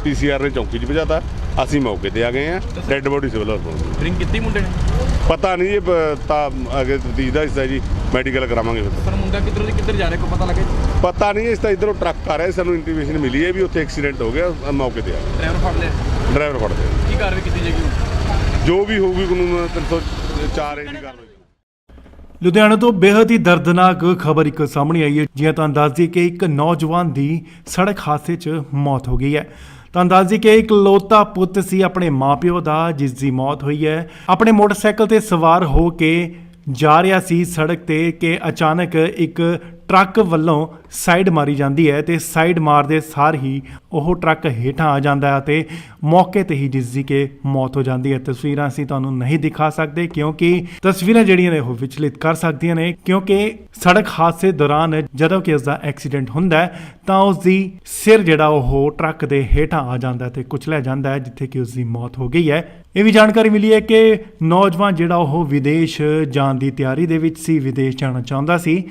ਪੀਸੀਆਰ ਨੇ ਚੌਂਕੀ 'ਚ ਭਜਾਤਾ, ਅਸੀਂ ਮੌਕੇ ਤੇ ਆ ਗਏ ਆ। ਡੈੱਡ ਬੋਡੀ ਸਿਵਲ ਹਸਪਤਾਲ। ਡਰਿੰਕ ਕੀਤੀ ਮੁੰਡੇ ਨੇ? ਪਤਾ ਨਹੀਂ, ਇਹ ਤਾਂ ਅੱਗੇ ਤਫਤੀਸ਼ ਦਾ ਹਿੱਸਾ ਜੀ, ਮੈਡੀਕਲ ਕਰਾਵਾਂਗੇ ਫਿਰ। ਸਰ ਮੁੰਡਾ ਕਿੱਧਰ ਜਾ ਰਿਹਾ ਕੋਈ ਪਤਾ ਲੱਗਾ? ਪਤਾ ਨਹੀਂ, ਇਸ ਤਾਂ ਇਧਰੋਂ ਟਰੱਕ ਆ ਰਿਹਾ, ਸਾਨੂੰ ਇੰਟੀਮੇਸ਼ਨ ਮਿਲੀ ਹੈ ਵੀ ਉੱਥੇ ਐਕਸੀਡੈਂਟ ਹੋ ਗਿਆ, ਮੌਕੇ ਤੇ ਆ ਗਏ। ਡਰਾਈਵਰ ਫੜ ਲਿਆ? ਡਰਾਈਵਰ ਫੜ ਲਿਆ। ਕੀ ਕਾਰਵਾਈ ਕੀਤੀ ਜਾਏਗੀ ਹੁਣ? ਜੋ ਵੀ ਹੋਊਗੀ ਕਾਨੂੰਨ 304 ਦੀ ਕਾਰਵਾਈ। ਲੁਧਿਆਣਾ ਤੋਂ ਬੇहद ਹੀ ਦਰਦਨਾਕ ਖਬਰ ਇੱਕ ਸਾਹਮਣੇ ਆਈ ਹੈ। ਜਿਵੇਂ ਤੁਹਾਨੂੰ ਦੱਸ ਦਈਏ ਕਿ ਇੱਕ ਨੌਜਵਾਨ ਦੀ ਸੜਕ ਹਾਦਸੇ 'ਚ ਮੌਤ ਹੋ ਗਈ ਹੈ। ਤੁਹਾਨੂੰ ਦੱਸ ਦਈਏ ਕਿ ਇੱਕ ਇਕਲੌਤਾ ਪੁੱਤ ਸੀ ਆਪਣੇ ਮਾਪਿਓ ਦਾ, ਜਿਸ ਦੀ ਮੌਤ ਹੋਈ ਹੈ। ਆਪਣੇ ਮੋਟਰਸਾਈਕਲ ਤੇ ਸਵਾਰ ਹੋ ਕੇ ਜਾ ਰਿਹਾ ਸੀ ਸੜਕ ਤੇ ਕਿ ਅਚਾਨਕ ਇੱਕ ਟਰੱਕ ਵੱਲੋਂ ਸਾਈਡ ਮਾਰੀ ਜਾਂਦੀ ਹੈ ਤੇ ਸਾਈਡ ਮਾਰਦੇ ਸਾਰ ਹੀ ਉਹ ਟਰੱਕ ਹੇਠਾਂ ਆ ਜਾਂਦਾ ਹੈ ਤੇ ਮੌਕੇ ਤੇ ਹੀ ਜਿਸ ਦੀ ਕਿ ਮੌਤ ਹੋ ਜਾਂਦੀ ਹੈ। ਤਸਵੀਰਾਂ ਅਸੀਂ ਤੁਹਾਨੂੰ ਨਹੀਂ ਦਿਖਾ ਸਕਦੇ ਕਿਉਂਕਿ ਤਸਵੀਰਾਂ ਜਿਹੜੀਆਂ ਨੇ ਉਹ ਵਿਚਲਿਤ ਕਰ ਸਕਦੀਆਂ ਨੇ, ਕਿਉਂਕਿ ਸੜਕ ਹਾਦਸੇ ਦੌਰਾਨ ਜਦੋਂ ਕਿ ਉਸ ਦਾ ਐਕਸੀਡੈਂਟ ਹੁੰਦਾ ਹੈ ਤਾਂ ਉਸ ਦੀ ਸਿਰ ਜਿਹੜਾ ਉਹ ਟਰੱਕ ਦੇ ਹੇਠਾਂ ਆ ਜਾਂਦਾ ਹੈ ਤੇ ਕੁਚਲਿਆ ਜਾਂਦਾ ਹੈ, ਜਿੱਥੇ ਕਿ ਉਸ ਦੀ ਮੌਤ ਹੋ ਗਈ ਹੈ। ਇਹ ਵੀ ਜਾਣਕਾਰੀ ਮਿਲੀ ਹੈ ਕਿ ਨੌਜਵਾਨ ਜਿਹੜਾ ਉਹ ਵਿਦੇਸ਼ ਜਾਣ ਦੀ ਤਿਆਰੀ ਦੇ ਵਿੱਚ ਸੀ, ਵਿਦੇਸ਼ ਜਾਣਾ ਚਾਹੁੰਦਾ ਸੀ,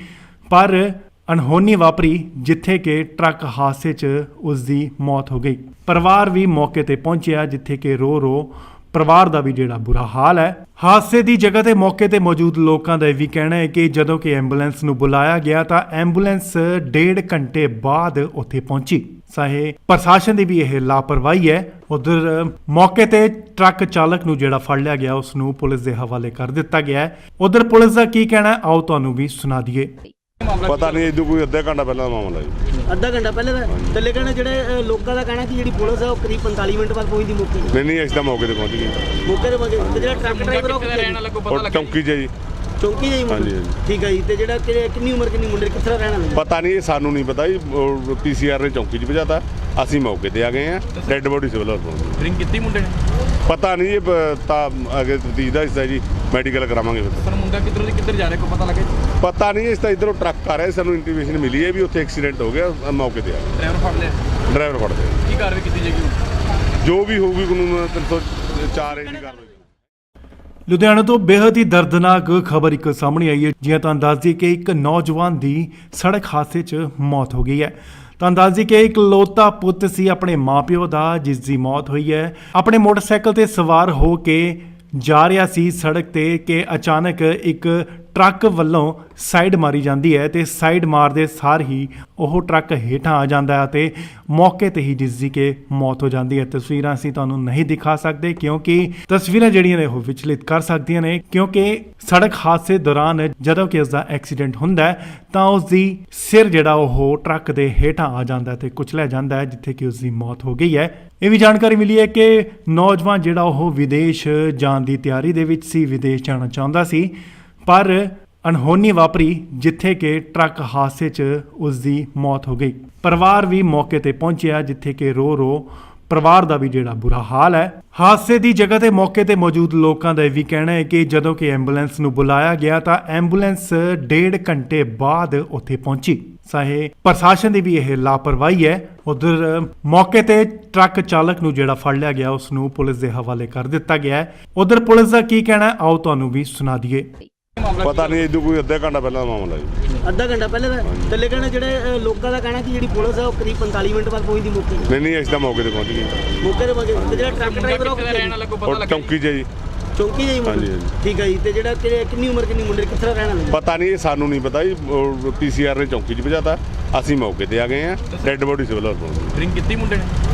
ਪਰ ਅਣਹੋਣੀ ਵਾਪਰੀ ਜਿੱਥੇ ਕਿ ਟਰੱਕ ਹਾਦਸੇ 'ਚ ਉਸ ਦੀ ਮੌਤ ਹੋ ਗਈ। ਪਰਿਵਾਰ ਵੀ ਮੌਕੇ ਤੇ ਪਹੁੰਚਿਆ, ਜਿੱਥੇ ਕਿ ਰੋ ਪਰਿਵਾਰ ਦਾ ਵੀ ਜਿਹੜਾ ਬੁਰਾ ਹਾਲ ਹੈ। ਹਾਦਸੇ ਦੀ ਜਗ੍ਹਾ ਤੇ ਮੌਕੇ ਤੇ ਮੌਜੂਦ ਲੋਕਾਂ ਦਾ ਇਹ ਵੀ ਕਹਿਣਾ ਹੈ ਕਿ ਜਦੋਂ ਕਿ ਐਂਬੂਲੈਂਸ ਨੂੰ ਬੁਲਾਇਆ ਗਿਆ ਤਾਂ ਐਂਬੂਲੈਂਸ 1.5 ਘੰਟੇ ਬਾਅਦ ਉੱਥੇ ਪਹੁੰਚੀ। ਚਾਹੇ ਪ੍ਰਸ਼ਾਸਨ ਦੀ ਵੀ ਇਹ ਲਾਪਰਵਾਹੀ ਹੈ। ਉਧਰ ਮੌਕੇ ਤੇ ਟਰੱਕ ਚਾਲਕ ਨੂੰ ਜਿਹੜਾ ਫੜ ਲਿਆ ਗਿਆ ਉਸ ਨੂੰ ਪੁਲਿਸ ਦੇ ਹਵਾਲੇ ਕਰ ਦਿੱਤਾ ਗਿਆ ਹੈ। ਉਧਰ ਪੁਲਿਸ ਦਾ ਕੀ ਕਹਿਣਾ ਹੈ, ਆਓ ਤੁਹਾਨੂੰ ਵੀ ਸੁਣਾ ਦਈਏ। ਪਤਾ ਨਹੀਂ ਇਦੋਂ ਕੋਈ ਅੱਧਾ ਘੰਟਾ ਪਹਿਲਾਂ ਦਾ ਮਾਮਲਾ ਜੀ। ਅੱਧਾ ਘੰਟਾ ਪਹਿਲੇ ਦਾ ਤੇ ਲੇਕਿਨ ਜਿਹੜੇ ਲੋਕਾਂ ਦਾ ਕਹਿਣਾ ਕਿ ਜਿਹੜੀ ਪੁਲਿਸ ਹੈ ਉਹ ਕਰੀਬ 45 ਮਿੰਟ ਬਾਅਦ ਪਹੁੰਚਦੀ ਮੌਕੇ ਤੇ। ਨਹੀਂ ਅਸੀਂ ਤਾਂ ਮੌਕੇ ਤੇ ਪਹੁੰਚ ਗਏ। ਮੌਕੇ ਤੇ ਜਿਹੜਾ ਟਰੱਕ ਡਰਾਈਵਰ ਉਹ ਰਹਿਣ ਵਾਲਾ ਕੋਈ ਪਤਾ ਉਹ ਲੱਗਾ? ਚੌਂਕੀ 'ਚ ਜੀ। ਚੌਂਕੀ ਜਾਈ ਹਾਂਜੀ, ਮੁੰਡੇ ਹਾਂਜੀ। ਠੀਕ ਹੈ ਜੀ। ਤੇ ਜਿਹੜਾ ਕਿੰਨੀ ਉਮਰ ਕਿੰਨੀ ਮੁੰਡੇ ਕਿੱਥੇ ਦਾ ਰਹਿਣ ਵਾਲਾ ਪਤਾ ਨਹੀਂ, ਇਹ ਸਾਨੂੰ ਨਹੀਂ ਪਤਾ ਜੀ। ਪੀਸੀਆਰ ਨੇ ਚੌਂਕੀ 'ਚ ਭਜਾਤਾ, ਅਸੀਂ ਮੌਕੇ ਤੇ ਆ ਗਏ ਆ। ਡੈੱਡ ਬੋਡੀ ਸਿਵਲ ਹਸਪਤਾਲ। ਡਰਿੰਕ ਕੀਤੀ ਮੁੰਡੇ ਨੇ? ਪਤਾ ਨਹੀਂ, ਇਹ ਤਾਂ ਅੱਗੇ ਤਫਤੀਸ਼ ਦਾ ਹਿੱਸਾ ਜੀ, ਮੈਡੀਕਲ ਕਰਾਵਾਂਗੇ ਫਿਰ। ਸਰ ਮੁੰਡਾ ਕਿੱਧਰ ਜਾ ਰਿਹਾ ਕੋਈ ਪਤਾ ਲੱਗਾ? ਪਤਾ ਨਹੀਂ, ਇਸ ਤਾਂ ਇਧਰੋਂ ਟਰੱਕ ਆ ਰਿਹਾ, ਸਾਨੂੰ ਇੰਟੀਮੇਸ਼ਨ ਮਿਲੀ ਹੈ ਵੀ ਉੱਥੇ ਐਕਸੀਡੈਂਟ ਹੋ ਗਿਆ, ਮੌਕੇ ਤੇ ਆ ਗਏ। ਡਰਾਈਵਰ ਫੜ ਲਿਆ? ਡਰਾਈਵਰ ਫੜ ਲਿਆ। ਕੀ ਕਾਰਵਾਈ ਕੀਤੀ ਜਾਏਗੀ ਹੁਣ? ਜੋ ਵੀ ਹੋਊਗੀ ਕਾਨੂੰਨ 304 ਦੀ ਕਾਰਵਾਈ। ਲੁਧਿਆਣਾ ਤੋਂ ਬੇहद ਹੀ ਦਰਦਨਾਕ ਖਬਰ ਇੱਕ ਸਾਹਮਣੇ ਆਈ ਹੈ। ਜਿਵੇਂ ਤੁਹਾਨੂੰ ਦੱਸ ਦਈਏ ਕਿ ਇੱਕ ਨੌਜਵਾਨ ਦੀ ਸੜਕ ਹਾਦਸੇ 'ਚ ਮੌਤ ਹੋ ਗਈ ਹੈ। ਤੁਹਾਨੂੰ ਦੱਸ ਦਈਏ ਕਿ ਇੱਕ ਇਕਲੌਤਾ ਪੁੱਤ ਸੀ ਆਪਣੇ ਮਾਪਿਓ ਦਾ, ਜਿਸ ਦੀ ਮੌਤ ਹੋਈ ਹੈ। ਆਪਣੇ ਮੋਟਰਸਾਈਕਲ ਤੇ ਸਵਾਰ ਹੋ ਕੇ ਜਾ ਰਿਹਾ ਸੀ ਸੜਕ ਤੇ ਕਿ ਅਚਾਨਕ ਇੱਕ ਟਰੱਕ ਵੱਲੋਂ ਸਾਈਡ ਮਾਰੀ ਜਾਂਦੀ ਹੈ ਤੇ ਸਾਈਡ ਮਾਰਦੇ ਸਾਰ ਹੀ ਉਹ ਟਰੱਕ ਹੇਠਾਂ ਆ ਜਾਂਦਾ ਹੈ ਤੇ ਮੌਕੇ ਤੇ ਹੀ ਜਿਸ ਦੀ ਕਿ ਮੌਤ ਹੋ ਜਾਂਦੀ ਹੈ। ਤਸਵੀਰਾਂ ਅਸੀਂ ਤੁਹਾਨੂੰ ਨਹੀਂ ਦਿਖਾ ਸਕਦੇ ਕਿਉਂਕਿ ਤਸਵੀਰਾਂ ਜਿਹੜੀਆਂ ਨੇ ਉਹ ਵਿਚਲਿਤ ਕਰ ਸਕਦੀਆਂ ਨੇ, ਕਿਉਂਕਿ ਸੜਕ ਹਾਦਸੇ ਦੌਰਾਨ ਜਦੋਂ ਕਿ ਉਸ ਦਾ ਐਕਸੀਡੈਂਟ ਹੁੰਦਾ ਹੈ ਤਾਂ ਉਸ ਦੀ ਸਿਰ ਜਿਹੜਾ ਉਹ ਟਰੱਕ ਦੇ ਹੇਠਾਂ ਆ ਜਾਂਦਾ ਹੈ ਤੇ ਕੁਚਲਿਆ ਜਾਂਦਾ ਹੈ, ਜਿੱਥੇ ਕਿ ਉਸ ਦੀ ਮੌਤ ਹੋ ਗਈ ਹੈ। ਇਹ ਵੀ ਜਾਣਕਾਰੀ ਮਿਲੀ ਹੈ ਕਿ ਨੌਜਵਾਨ ਜਿਹੜਾ ਉਹ ਵਿਦੇਸ਼ ਜਾਣ ਦੀ ਤਿਆਰੀ ਦੇ ਵਿੱਚ ਸੀ, ਵਿਦੇਸ਼ ਜਾਣਾ ਚਾਹੁੰਦਾ ਸੀ, ਪਰ ਅਣਹੋਣੀ ਵਾਪਰੀ ਜਿੱਥੇ ਕਿ ਟਰੱਕ ਹਾਦਸੇ 'ਚ ਉਸ ਦੀ ਮੌਤ ਹੋ ਗਈ। ਪਰਿਵਾਰ ਵੀ ਮੌਕੇ ਤੇ ਪਹੁੰਚਿਆ, ਜਿੱਥੇ ਕਿ ਰੋ ਪਰਿਵਾਰ ਦਾ ਵੀ ਜਿਹੜਾ ਬੁਰਾ ਹਾਲ ਹੈ। ਹਾਦਸੇ ਦੀ ਜਗ੍ਹਾ ਤੇ ਮੌਕੇ ਤੇ ਮੌਜੂਦ ਲੋਕਾਂ ਦਾ ਇਹ ਵੀ ਕਹਿਣਾ ਹੈ ਕਿ ਜਦੋਂ ਕਿ ਐਂਬੂਲੈਂਸ ਨੂੰ ਬੁਲਾਇਆ ਗਿਆ ਤਾਂ ਐਂਬੂਲੈਂਸ 1.5 ਘੰਟੇ ਬਾਅਦ ਉੱਥੇ ਪਹੁੰਚੀ। ਚਾਹੇ ਪ੍ਰਸ਼ਾਸਨ ਦੀ ਵੀ ਇਹ ਲਾਪਰਵਾਹੀ ਹੈ। ਉਧਰ ਮੌਕੇ ਤੇ ਟਰੱਕ ਚਾਲਕ ਨੂੰ ਜਿਹੜਾ ਫੜ ਲਿਆ ਗਿਆ ਉਸ ਨੂੰ ਪੁਲਿਸ ਦੇ ਹਵਾਲੇ ਕਰ ਦਿੱਤਾ ਗਿਆ ਹੈ। ਉਧਰ ਪੁਲਿਸ ਦਾ ਕੀ ਕਹਿਣਾ ਹੈ, ਆਓ ਤੁਹਾਨੂੰ ਵੀ ਸੁਣਾ ਦਈਏ। ਪਤਾ ਨਹੀਂ ਇਦੋਂ ਕੋਈ ਅੱਧਾ ਘੰਟਾ ਪਹਿਲਾਂ ਦਾ ਮਾਮਲਾ ਜੀ। ਅੱਧਾ ਘੰਟਾ ਪਹਿਲੇ ਦਾ ਤੇ ਲੇਕਿਨ ਜਿਹੜੇ ਲੋਕਾਂ ਦਾ ਕਹਿਣਾ ਕਿ ਜਿਹੜੀ ਪੁਲਿਸ ਹੈ ਉਹ ਕਰੀਬ 45 ਮਿੰਟ ਬਾਅਦ ਪਹੁੰਚਦੀ ਮੌਕੇ ਤੇ। ਨਹੀਂ ਅਸੀਂ ਤਾਂ ਮੌਕੇ ਤੇ ਪਹੁੰਚ ਗਏ। ਮੌਕੇ ਤੇ ਜਿਹੜਾ ਟਰੱਕ ਡਰਾਈਵਰ ਉਹ ਰਹਿਣ ਵਾਲਾ ਕੋਈ ਪਤਾ ਉਹ ਲੱਗਾ? ਚੌਂਕੀ 'ਚ ਜੀ। ਚੌਂਕੀ ਜਾਈ ਮੁੰਡੇ ਹਾਂਜੀ, ਹਾਂਜੀ। ਠੀਕ ਹੈ ਜੀ। ਤੇ ਜਿਹੜਾ ਕਿੰਨੀ ਉਮਰ ਕਿੰਨੀ ਮੁੰਡੇ ਕਿੱਥੇ ਦਾ ਰਹਿਣ ਵਾਲਾ ਪਤਾ ਨਹੀਂ, ਇਹ ਸਾਨੂੰ ਨਹੀਂ ਪਤਾ ਜੀ। ਪੀਸੀਆਰ ਨੇ ਚੌਂਕੀ 'ਚ ਭਜਾਤਾ, ਅਸੀਂ ਮੌਕੇ ਤੇ ਆ ਗਏ ਆ। ਡੈੱਡ ਬੋਡੀ ਸਿਵਲ ਹਸਪਤਾਲ। ਡਰਿੰਕ ਕੀਤੀ ਮੁੰਡੇ ਨੇ?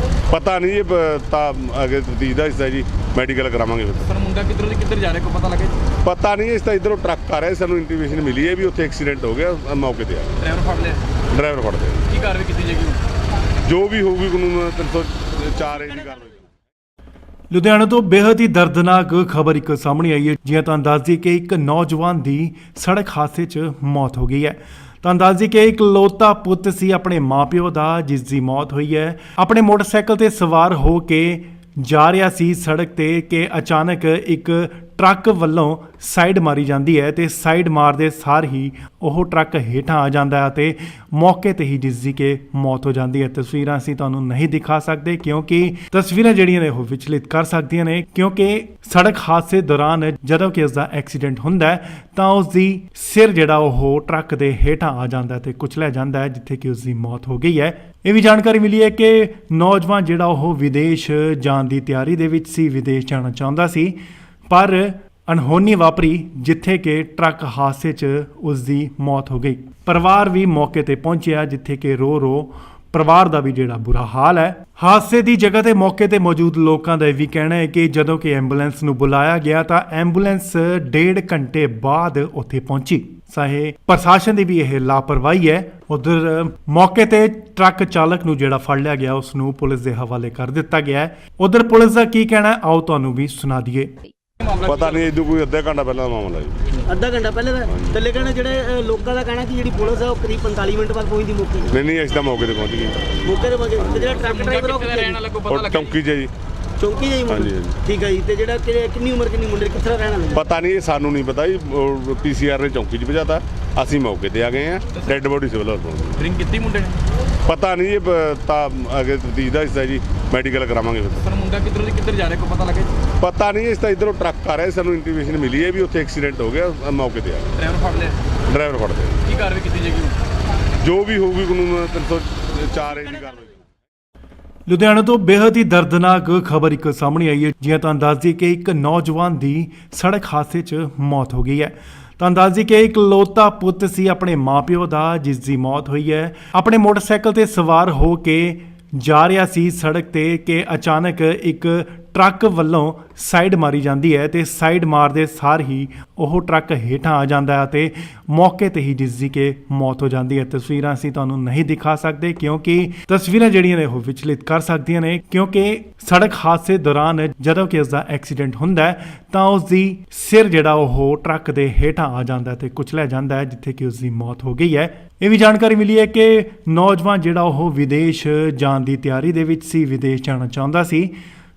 ਪਤਾ ਨਹੀਂ, ਇਹ ਤਾਂ ਅੱਗੇ ਤਫਤੀਸ਼ ਦਾ ਹਿੱਸਾ ਜੀ, ਮੈਡੀਕਲ ਕਰਾਵਾਂਗੇ ਫਿਰ। ਸਰ ਮੁੰਡਾ ਕਿੱਧਰ ਜਾ ਰਿਹਾ ਕੋਈ ਪਤਾ ਲੱਗਾ? ਪਤਾ ਨਹੀਂ, ਇਸ ਤਾਂ ਇਧਰੋਂ ਟਰੱਕ ਆ ਰਿਹਾ, ਸਾਨੂੰ ਇੰਟੀਮੇਸ਼ਨ ਮਿਲੀ ਹੈ ਵੀ ਉੱਥੇ ਐਕਸੀਡੈਂਟ ਹੋ ਗਿਆ, ਮੌਕੇ ਤੇ ਆ ਗਏ। ਡਰਾਈਵਰ ਫੜ ਲਿਆ? ਡਰਾਈਵਰ ਫੜ ਲਿਆ। ਕੀ ਕਾਰਵਾਈ ਕੀਤੀ ਜਾਏਗੀ ਹੁਣ? ਜੋ ਵੀ ਹੋਊਗੀ ਕਾਨੂੰਨ 304 ਦੀ ਕਾਰਵਾਈ। ਲੁਧਿਆਣਾ ਤੋਂ ਬੇहद ਹੀ ਦਰਦਨਾਕ ਖਬਰ ਇੱਕ ਸਾਹਮਣੇ ਆਈ ਹੈ। ਜਿਵੇਂ ਤੁਹਾਨੂੰ ਦੱਸ ਦਈਏ ਕਿ ਇੱਕ ਨੌਜਵਾਨ ਦੀ ਸੜਕ ਹਾਦਸੇ 'ਚ ਮੌਤ ਹੋ ਗਈ ਹੈ। ਤੁਹਾਨੂੰ ਦੱਸ ਦਈਏ ਕਿ ਇਕਲੌਤਾ ਪੁੱਤ ਸੀ ਆਪਣੇ ਮਾਪਿਓ ਦਾ, ਜਿਸ ਦੀ ਮੌਤ ਹੋਈ ਹੈ। ਆਪਣੇ ਮੋਟਰਸਾਈਕਲ ਤੇ ਸਵਾਰ ਹੋ ਕੇ ਜਾ ਰਿਹਾ ਸੀ ਸੜਕ ਤੇ ਕਿ ਅਚਾਨਕ ਇੱਕ ਟਰੱਕ ਵੱਲੋਂ ਸਾਈਡ ਮਾਰੀ ਜਾਂਦੀ ਹੈ ਤੇ ਸਾਈਡ ਮਾਰਦੇ ਸਾਰ ਹੀ ਉਹ ਟਰੱਕ ਹੇਠਾਂ ਆ ਜਾਂਦਾ ਹੈ ਤੇ ਮੌਕੇ ਤੇ ਹੀ ਜਿਸ ਦੀ ਕਿ ਮੌਤ ਹੋ ਜਾਂਦੀ ਹੈ। ਤਸਵੀਰਾਂ ਅਸੀਂ ਤੁਹਾਨੂੰ ਨਹੀਂ ਦਿਖਾ ਸਕਦੇ ਕਿਉਂਕਿ ਤਸਵੀਰਾਂ ਜਿਹੜੀਆਂ ਨੇ ਉਹ ਵਿਚਲਿਤ ਕਰ ਸਕਦੀਆਂ ਨੇ, ਕਿਉਂਕਿ ਸੜਕ ਹਾਦਸੇ ਦੌਰਾਨ ਜਦੋਂ ਕਿ ਉਸ ਦਾ ਐਕਸੀਡੈਂਟ ਹੁੰਦਾ ਹੈ ਤਾਂ ਉਸ ਦੀ ਸਿਰ ਜਿਹੜਾ ਉਹ ਟਰੱਕ ਦੇ ਹੇਠਾਂ ਆ ਜਾਂਦਾ ਹੈ ਤੇ ਕੁਚਲਿਆ ਜਾਂਦਾ ਹੈ, ਜਿੱਥੇ ਕਿ ਉਸ ਦੀ ਮੌਤ ਹੋ ਗਈ ਹੈ। ਇਹ ਵੀ ਜਾਣਕਾਰੀ ਮਿਲੀ ਹੈ ਕਿ ਨੌਜਵਾਨ ਜਿਹੜਾ ਉਹ ਵਿਦੇਸ਼ ਜਾਣ ਦੀ ਤਿਆਰੀ ਦੇ ਵਿੱਚ ਸੀ, ਵਿਦੇਸ਼ ਜਾਣਾ ਚਾਹੁੰਦਾ ਸੀ, ਪਰ ਅਣਹੋਣੀ ਵਾਪਰੀ ਜਿੱਥੇ ਕਿ ਟਰੱਕ ਹਾਦਸੇ 'ਚ ਉਸ ਦੀ ਮੌਤ ਹੋ ਗਈ। ਪਰਿਵਾਰ ਵੀ ਮੌਕੇ ਤੇ ਪਹੁੰਚਿਆ, ਜਿੱਥੇ ਕਿ ਰੋ ਪਰਿਵਾਰ ਦਾ ਵੀ ਜਿਹੜਾ ਬੁਰਾ ਹਾਲ ਹੈ। ਹਾਦਸੇ ਦੀ ਜਗ੍ਹਾ ਤੇ ਮੌਕੇ ਤੇ ਮੌਜੂਦ ਲੋਕਾਂ ਦਾ ਇਹ ਵੀ ਕਹਿਣਾ ਹੈ ਕਿ ਜਦੋਂ ਕਿ ਐਂਬੂਲੈਂਸ ਨੂੰ ਬੁਲਾਇਆ ਗਿਆ ਤਾਂ ਐਂਬੂਲੈਂਸ 1.5 ਘੰਟੇ ਬਾਅਦ ਉੱਥੇ ਪਹੁੰਚੀ। ਚਾਹੇ ਪ੍ਰਸ਼ਾਸਨ ਦੀ ਵੀ ਇਹ ਲਾਪਰਵਾਹੀ ਹੈ। ਉਧਰ ਮੌਕੇ ਤੇ ਟਰੱਕ ਚਾਲਕ ਨੂੰ ਜਿਹੜਾ ਫੜ ਲਿਆ ਗਿਆ ਉਸ ਨੂੰ ਪੁਲਿਸ ਦੇ ਹਵਾਲੇ ਕਰ ਦਿੱਤਾ ਗਿਆ ਹੈ। ਉਧਰ ਪੁਲਿਸ ਦਾ ਕੀ ਕਹਿਣਾ ਹੈ, ਆਓ ਤੁਹਾਨੂੰ ਵੀ ਸੁਣਾ ਦਈਏ। ਪਤਾ ਨਹੀਂ ਇਦੋਂ ਕੋਈ ਅੱਧਾ ਘੰਟਾ ਪਹਿਲਾਂ ਦਾ ਮਾਮਲਾ ਜੀ। ਅੱਧਾ ਘੰਟਾ ਪਹਿਲੇ ਦਾ ਤੇ ਲੇਕਿਨ ਜਿਹੜੇ ਲੋਕਾਂ ਦਾ ਕਹਿਣਾ ਕਿ ਜਿਹੜੀ ਪੁਲਿਸ ਹੈ ਉਹ ਕਰੀਬ 45 ਮਿੰਟ ਬਾਅਦ ਪਹੁੰਚਦੀ ਮੌਕੇ ਤੇ। ਨਹੀਂ ਅਸੀਂ ਤਾਂ ਮੌਕੇ ਤੇ ਪਹੁੰਚ ਗਏ। ਮੌਕੇ ਤੇ ਪਹੁੰਚੇ ਤੇ ਜਿਹੜਾ ਟਰੱਕ ਡਰਾਈਵਰ ਉਹ ਕਿੱਥੇ ਰਹਿਣ ਵਾਲਾ ਕੋਈ ਪਤਾ ਉਹ ਲੱਗਾ ਚੌਂਕੀ 'ਚ ਜੀ। ਚੌਂਕੀ ਜਾਈ ਮੁੰਡੇ? ਹਾਂਜੀ। ਠੀਕ ਹੈ ਜੀ। ਤੇ ਜਿਹੜਾ ਕਿੰਨੀ ਉਮਰ ਕਿੰਨੀ ਮੁੰਡੇ ਕਿੱਥੇ ਦਾ ਰਹਿਣ ਵਾਲਾ? ਪਤਾ ਨਹੀਂ, ਇਹ ਸਾਨੂੰ ਨਹੀਂ ਪਤਾ ਜੀ। ਪੀਸੀਆਰ ਨੇ ਚੌਂਕੀ 'ਚ ਭਜਾਤਾ, ਅਸੀਂ ਮੌਕੇ ਤੇ ਆ ਗਏ ਆ। ਡੈੱਡ ਬੋਡੀ ਸਿਵਲ ਹਸਪਤਾਲ। ਡਰਿੰਕ ਕੀਤੀ ਮੁੰਡੇ ਨੇ? ਪਤਾ ਨਹੀਂ ਇਹ ਤਾਂ ਅਗੇ ਤਫਤੀਸ਼ ਦਾ ਹਿੱਸਾ ਜੀ, ਮੈਡੀਕਲ ਕਰਾਵਾਂਗੇ ਫਿਰ। ਸਰ ਮੁੰਡਾ ਕਿੱਧਰ ਜਾ ਰਿਹਾ ਕੋਈ ਪਤਾ ਲੱਗਾ ਜੀ? ਪਤਾ ਨਹੀਂ, ਇਸ ਤਾਂ ਇਧਰੋਂ ਟਰੱਕ ਆ ਰਿਹਾ, ਸਾਨੂੰ ਇੰਟੀਮੇਸ਼ਨ ਮਿਲੀ ਹੈ ਵੀ ਉੱਥੇ ਐਕਸੀਡੈਂਟ ਹੋ ਗਿਆ, ਮੌਕੇ ਤੇ ਆ ਗਏ। ਡਰਾਈਵਰ ਫੜ ਲਿਆ? ਡਰਾਈਵਰ ਫੜ ਲਿਆ। ਕੀ ਕਾਰਵਾਈ ਕੀਤੀ ਜਾਏਗੀ? ਜੋ ਵੀ ਹੋਊਗੀ ਕਾਨੂੰਨ 304 ਏ ਦੀ ਕਾਰਵਾਈ। ਲੁਧਿਆਣਾ ਤੋਂ ਬੇहद ਹੀ ਦਰਦਨਾਕ ਖਬਰ ਇੱਕ ਸਾਹਮਣੇ ਆਈ ਹੈ। ਜਿਵੇਂ ਤੁਹਾਨੂੰ ਦੱਸ ਦਈਏ ਕਿ ਇੱਕ ਨੌਜਵਾਨ ਦੀ ਸੜਕ ਹਾਦਸੇ 'ਚ ਮੌਤ ਹੋ ਗਈ ਹੈ। ਤੁਹਾਨੂੰ ਦੱਸ ਦਈਏ ਕਿ ਇਕਲੌਤਾ ਪੁੱਤ ਸੀ ਆਪਣੇ ਮਾਪਿਓ ਦਾ, ਜਿਸ ਦੀ ਮੌਤ ਹੋਈ ਹੈ। ਆਪਣੇ ਮੋਟਰਸਾਈਕਲ ਤੇ ਸਵਾਰ ਹੋ ਕੇ ਜਾ ਰਿਹਾ ਸੀ ਸੜਕ ਤੇ ਕਿ ਅਚਾਨਕ ਇੱਕ ਟਰੱਕ ਵੱਲੋਂ ਸਾਈਡ ਮਾਰੀ ਜਾਂਦੀ ਹੈ ਤੇ ਸਾਈਡ ਮਾਰਦੇ ਸਾਰ ਹੀ ਉਹ ਟਰੱਕ ਹੇਠਾਂ ਆ ਜਾਂਦਾ ਹੈ ਤੇ ਮੌਕੇ ਤੇ ਹੀ ਜਿਸ ਦੀ ਕਿ ਮੌਤ ਹੋ ਜਾਂਦੀ ਹੈ। ਤਸਵੀਰਾਂ ਅਸੀਂ ਤੁਹਾਨੂੰ ਨਹੀਂ ਦਿਖਾ ਸਕਦੇ ਕਿਉਂਕਿ ਤਸਵੀਰਾਂ ਜਿਹੜੀਆਂ ਨੇ ਉਹ ਵਿਚਲਿਤ ਕਰ ਸਕਦੀਆਂ ਨੇ, ਕਿਉਂਕਿ ਸੜਕ ਹਾਦਸੇ ਦੌਰਾਨ ਜਦੋਂ ਕਿ ਉਸ ਦਾ ਐਕਸੀਡੈਂਟ ਹੁੰਦਾ ਹੈ ਤਾਂ ਉਸ ਦੀ ਸਿਰ ਜਿਹੜਾ ਉਹ ਟਰੱਕ ਦੇ ਹੇਠਾਂ ਆ ਜਾਂਦਾ ਹੈ ਤੇ ਕੁਚਲਿਆ ਜਾਂਦਾ ਹੈ, ਜਿੱਥੇ ਕਿ ਉਸ ਦੀ ਮੌਤ ਹੋ ਗਈ ਹੈ। ਇਹ ਵੀ ਜਾਣਕਾਰੀ ਮਿਲੀ ਹੈ ਕਿ ਨੌਜਵਾਨ ਜਿਹੜਾ ਉਹ ਵਿਦੇਸ਼ ਜਾਣ ਦੀ ਤਿਆਰੀ ਦੇ ਵਿੱਚ ਸੀ, ਵਿਦੇਸ਼ ਜਾਣਾ ਚਾਹੁੰਦਾ ਸੀ,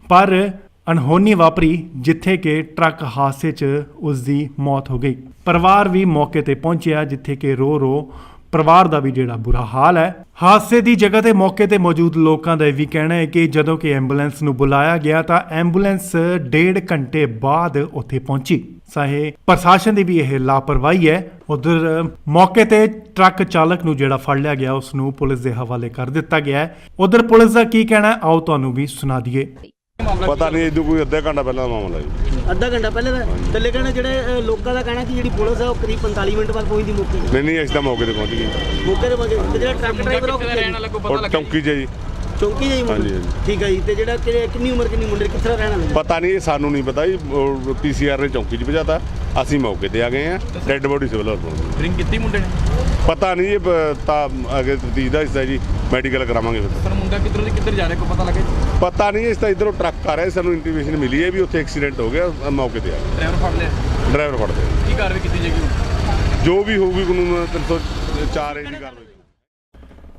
ਪਰ ਅਣਹੋਣੀ ਵਾਪਰੀ ਜਿੱਥੇ ਕਿ ਟਰੱਕ ਹਾਦਸੇ 'ਚ ਉਸ ਦੀ ਮੌਤ ਹੋ ਗਈ। ਪਰਿਵਾਰ ਵੀ ਮੌਕੇ ਤੇ ਪਹੁੰਚਿਆ, ਜਿੱਥੇ ਕਿ ਰੋ ਪਰਿਵਾਰ ਦਾ ਵੀ ਜਿਹੜਾ ਬੁਰਾ ਹਾਲ ਹੈ। ਹਾਦਸੇ ਦੀ ਜਗ੍ਹਾ ਤੇ ਮੌਕੇ ਤੇ ਮੌਜੂਦ ਲੋਕਾਂ ਦਾ ਇਹ ਵੀ ਕਹਿਣਾ ਹੈ ਕਿ ਜਦੋਂ ਕਿ ਐਂਬੂਲੈਂਸ ਨੂੰ ਬੁਲਾਇਆ ਗਿਆ ਤਾਂ ਐਂਬੂਲੈਂਸ 1.5 ਘੰਟੇ ਬਾਅਦ ਉੱਥੇ ਪਹੁੰਚੀ। ਚਾਹੇ ਪ੍ਰਸ਼ਾਸਨ ਦੀ ਵੀ ਇਹ ਲਾਪਰਵਾਹੀ ਹੈ। ਉਧਰ ਮੌਕੇ ਤੇ ਟਰੱਕ ਚਾਲਕ ਨੂੰ ਜਿਹੜਾ ਫੜ ਲਿਆ ਗਿਆ ਉਸ ਨੂੰ ਪੁਲਿਸ ਦੇ ਹਵਾਲੇ ਕਰ ਦਿੱਤਾ ਗਿਆ ਹੈ। ਉਧਰ ਪੁਲਿਸ ਦਾ ਕੀ ਕਹਿਣਾ ਹੈ, ਆਓ ਤੁਹਾਨੂੰ ਵੀ ਸੁਣਾ ਦਈਏ। ਪਤਾ ਨਹੀਂ ਇਦੋਂ ਕੋਈ ਅੱਧਾ ਘੰਟਾ ਪਹਿਲਾਂ ਦਾ ਮਾਮਲਾ ਜੀ। ਅੱਧਾ ਘੰਟਾ ਪਹਿਲੇ ਦਾ ਤੇ ਲੇਕਿਨ ਜਿਹੜੇ ਲੋਕਾਂ ਦਾ ਕਹਿਣਾ ਕਿ ਜਿਹੜੀ ਪੁਲਿਸ ਹੈ ਉਹ ਕਰੀਬ 45 ਮਿੰਟ ਬਾਅਦ ਪਹੁੰਚਦੀ ਮੌਕੇ ਤੇ। ਨਹੀਂ ਅਸੀਂ ਤਾਂ ਮੌਕੇ ਤੇ ਪਹੁੰਚ ਗਏ। ਮੌਕੇ ਤੇ ਪਹੁੰਚੇ ਤੇ ਜਿਹੜਾ ਟਰੱਕ ਡਰਾਈਵਰ ਉਹ ਕਿੱਥੇ ਰਹਿਣ ਵਾਲਾ ਕੋਈ ਪਤਾ ਉਹ ਲੱਗਾ? ਚੌਂਕੀ 'ਚ ਜੀ। ਚੌਂਕੀ ਜਾਈ ਮੁੰਡੇ? ਹਾਂਜੀ। ਠੀਕ ਹੈ ਜੀ। ਤੇ ਜਿਹੜਾ ਕਿੰਨੀ ਉਮਰ ਕਿੰਨੀ ਮੁੰਡੇ ਕਿੱਥੇ ਦਾ ਰਹਿਣ ਵਾਲਾ? ਪਤਾ ਨਹੀਂ, ਇਹ ਸਾਨੂੰ ਨਹੀਂ ਪਤਾ ਜੀ। ਪੀਸੀਆਰ ਨੇ ਚੌਂਕੀ 'ਚ ਭਜਾਤਾ, ਅਸੀਂ ਮੌਕੇ ਤੇ ਆ ਗਏ ਆ। ਡੈੱਡ ਬੋਡੀ ਸਿਵਲ ਹਸਪਤਾਲ। ਡਰਿੰਕ ਕੀਤੀ ਮੁੰਡੇ ਨੇ? ਪਤਾ ਨਹੀਂ ਇਹ ਤਾਂ ਅਗੇ ਤਫਤੀਸ਼ ਦਾ ਹਿੱਸਾ ਜੀ, ਮੈਡੀਕਲ ਕਰਾਵਾਂਗੇ ਫਿਰ। ਸਰ ਮੁੰਡਾ ਕਿੱਧਰ ਜਾ ਰਿਹਾ ਕੋਈ ਪਤਾ ਲੱਗਾ ਜੀ? ਪਤਾ ਨਹੀਂ, ਇਸ ਤਾਂ ਇਧਰੋਂ ਟਰੱਕ ਆ ਰਿਹਾ, ਸਾਨੂੰ ਇੰਟੀਮੇਸ਼ਨ ਮਿਲੀ ਹੈ ਵੀ ਉੱਥੇ ਐਕਸੀਡੈਂਟ ਹੋ ਗਿਆ, ਮੌਕੇ ਤੇ ਆ ਗਏ। ਡਰਾਈਵਰ ਫੜ ਲਿਆ? ਡਰਾਈਵਰ ਫੜ ਲਿਆ। ਕੀ ਕਾਰਵਾਈ ਕੀਤੀ ਜਾਏਗੀ? ਜੋ ਵੀ ਹੋਊਗੀ ਕਾਨੂੰਨ 304 ਏ ਦੀ ਕਾਰਵਾਈ।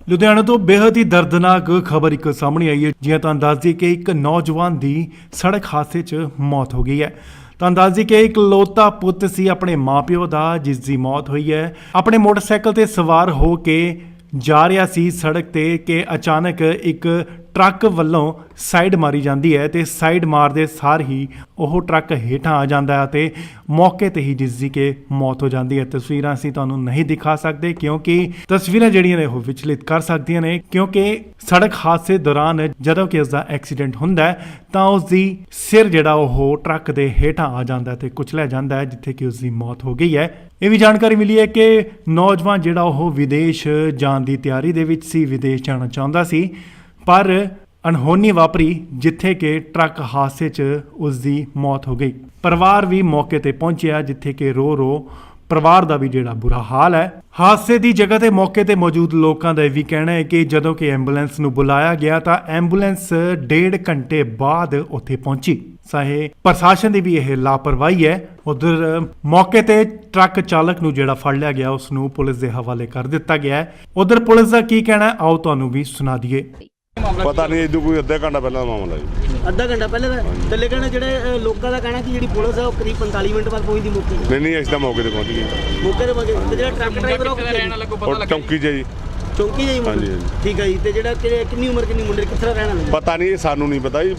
ਲੁਧਿਆਣਾ ਤੋਂ ਬੇहद ਹੀ ਦਰਦਨਾਕ ਖਬਰ ਇੱਕ ਸਾਹਮਣੇ ਆਈ ਹੈ। ਜਿਵੇਂ ਤੁਹਾਨੂੰ ਦੱਸ ਦਈਏ ਕਿ ਇੱਕ ਨੌਜਵਾਨ ਦੀ ਸੜਕ ਹਾਦਸੇ 'ਚ ਮੌਤ ਹੋ ਗਈ ਹੈ। ਤੁਹਾਨੂੰ ਦੱਸ ਦਈਏ ਕਿ ਇਕਲੌਤਾ ਪੁੱਤ ਸੀ ਆਪਣੇ ਮਾਪਿਓ ਦਾ, ਜਿਸ ਦੀ ਮੌਤ ਹੋਈ ਹੈ। ਆਪਣੇ ਮੋਟਰਸਾਈਕਲ ਤੇ ਸਵਾਰ ਹੋ ਕੇ ਜਾ ਰਿਹਾ ਸੀ ਸੜਕ ਤੇ ਕਿ ਅਚਾਨਕ ਇੱਕ ਟਰੱਕ ਵੱਲੋਂ ਸਾਈਡ ਮਾਰੀ ਜਾਂਦੀ ਹੈ ਤੇ ਸਾਈਡ ਮਾਰਦੇ ਸਾਰ ਹੀ ਉਹ ਟਰੱਕ ਹੇਠਾਂ ਆ ਜਾਂਦਾ ਹੈ ਤੇ ਮੌਕੇ ਤੇ ਹੀ ਜਿਸ ਦੀ ਕਿ ਮੌਤ ਹੋ ਜਾਂਦੀ ਹੈ। ਤਸਵੀਰਾਂ ਅਸੀਂ ਤੁਹਾਨੂੰ ਨਹੀਂ ਦਿਖਾ ਸਕਦੇ ਕਿਉਂਕਿ ਤਸਵੀਰਾਂ ਜਿਹੜੀਆਂ ਨੇ ਉਹ ਵਿਚਲਿਤ ਕਰ ਸਕਦੀਆਂ ਨੇ, ਕਿਉਂਕਿ ਸੜਕ ਹਾਦਸੇ ਦੌਰਾਨ ਜਦੋਂ ਕਿ ਉਸ ਦਾ ਐਕਸੀਡੈਂਟ ਹੁੰਦਾ ਹੈ ਤਾਂ ਉਸ ਦੀ ਸਿਰ ਜਿਹੜਾ ਉਹ ਟਰੱਕ ਦੇ ਹੇਠਾਂ ਆ ਜਾਂਦਾ ਹੈ ਤੇ ਕੁਚਲਿਆ ਜਾਂਦਾ ਹੈ, ਜਿੱਥੇ ਕਿ ਉਸ ਦੀ ਮੌਤ ਹੋ ਗਈ ਹੈ। ਇਹ ਵੀ ਜਾਣਕਾਰੀ ਮਿਲੀ ਹੈ ਕਿ ਨੌਜਵਾਨ ਜਿਹੜਾ ਉਹ ਵਿਦੇਸ਼ ਜਾਣ ਦੀ ਤਿਆਰੀ ਦੇ ਵਿੱਚ ਸੀ, ਵਿਦੇਸ਼ ਜਾਣਾ ਚਾਹੁੰਦਾ ਸੀ, ਪਰ ਅਣਹੋਣੀ ਵਾਪਰੀ ਜਿੱਥੇ ਕਿ ਟਰੱਕ ਹਾਦਸੇ 'ਚ ਉਸ ਦੀ ਮੌਤ ਹੋ ਗਈ। ਪਰਿਵਾਰ ਵੀ ਮੌਕੇ ਤੇ ਪਹੁੰਚਿਆ, ਜਿੱਥੇ ਕਿ ਰੋ ਪਰਿਵਾਰ ਦਾ ਵੀ ਜਿਹੜਾ ਬੁਰਾ ਹਾਲ ਹੈ। ਹਾਦਸੇ ਦੀ ਜਗ੍ਹਾ ਤੇ ਮੌਕੇ ਤੇ ਮੌਜੂਦ ਲੋਕਾਂ ਦਾ ਇਹ ਵੀ ਕਹਿਣਾ ਹੈ ਕਿ ਜਦੋਂ ਕਿ ਐਂਬੂਲੈਂਸ ਨੂੰ ਬੁਲਾਇਆ ਗਿਆ ਤਾਂ ਐਂਬੂਲੈਂਸ 1.5 ਘੰਟੇ ਬਾਅਦ ਉੱਥੇ ਪਹੁੰਚੀ। ਚਾਹੇ ਪ੍ਰਸ਼ਾਸਨ ਦੀ ਵੀ ਇਹ ਲਾਪਰਵਾਹੀ ਹੈ। ਉਧਰ ਮੌਕੇ ਤੇ ਟਰੱਕ ਚਾਲਕ ਨੂੰ ਜਿਹੜਾ ਫੜ ਲਿਆ ਗਿਆ ਉਸ ਨੂੰ ਪੁਲਿਸ ਦੇ ਹਵਾਲੇ ਕਰ ਦਿੱਤਾ ਗਿਆ ਹੈ। ਉਧਰ ਪੁਲਿਸ ਦਾ ਕੀ ਕਹਿਣਾ ਹੈ, ਆਓ ਤੁਹਾਨੂੰ ਵੀ ਸੁਣਾ ਦਈਏ। ਪਤਾ ਨਹੀਂ ਇਦੋਂ ਕੋਈ ਅੱਧਾ ਘੰਟਾ ਪਹਿਲਾਂ ਦਾ ਮਾਮਲਾ ਜੀ। ਅੱਧਾ ਘੰਟਾ ਪਹਿਲੇ ਦਾ ਥੱਲੇ ਕਹਿਣਾ ਜਿਹੜੇ ਲੋਕਾਂ ਦਾ ਕਹਿਣਾ ਕਿ ਜਿਹੜੀ ਪੁਲਿਸ ਹੈ ਉਹ ਕਰੀਬ 45 ਮਿੰਟ ਬਾਅਦ ਪਹੁੰਚਦੀ ਮੌਕੇ ਤੇ। ਨਹੀਂ ਅਸੀਂ ਤਾਂ ਮੌਕੇ ਤੇ ਪਹੁੰਚ ਗਏ। ਮੌਕੇ ਤੇ ਪਹੁੰਚੇ ਤੇ ਜਿਹੜਾ ਟਰੱਕ ਡਰਾਈਵਰ ਉਹ ਕਿੱਥੇ ਦਾ ਰਹਿਣ ਵਾਲਾ ਕੋਈ ਪਤਾ ਔਰ ਲੱਗਾ? ਚੌਂਕੀ 'ਚ ਜੀ। ਚੌਂਕੀ ਜਾਈ ਮੁੰਡੇ? ਹਾਂਜੀ, ਹਾਂਜੀ। ਠੀਕ ਹੈ ਜੀ। ਤੇ ਜਿਹੜਾ ਕਿੰਨੀ ਉਮਰ ਕਿੰਨੀ ਮੁੰਡੇ ਕਿੱਥੇ ਦਾ ਰਹਿਣ ਵਾਲਾ? ਪਤਾ ਨਹੀਂ, ਇਹ ਸਾਨੂੰ ਨਹੀਂ ਪਤਾ ਜੀ।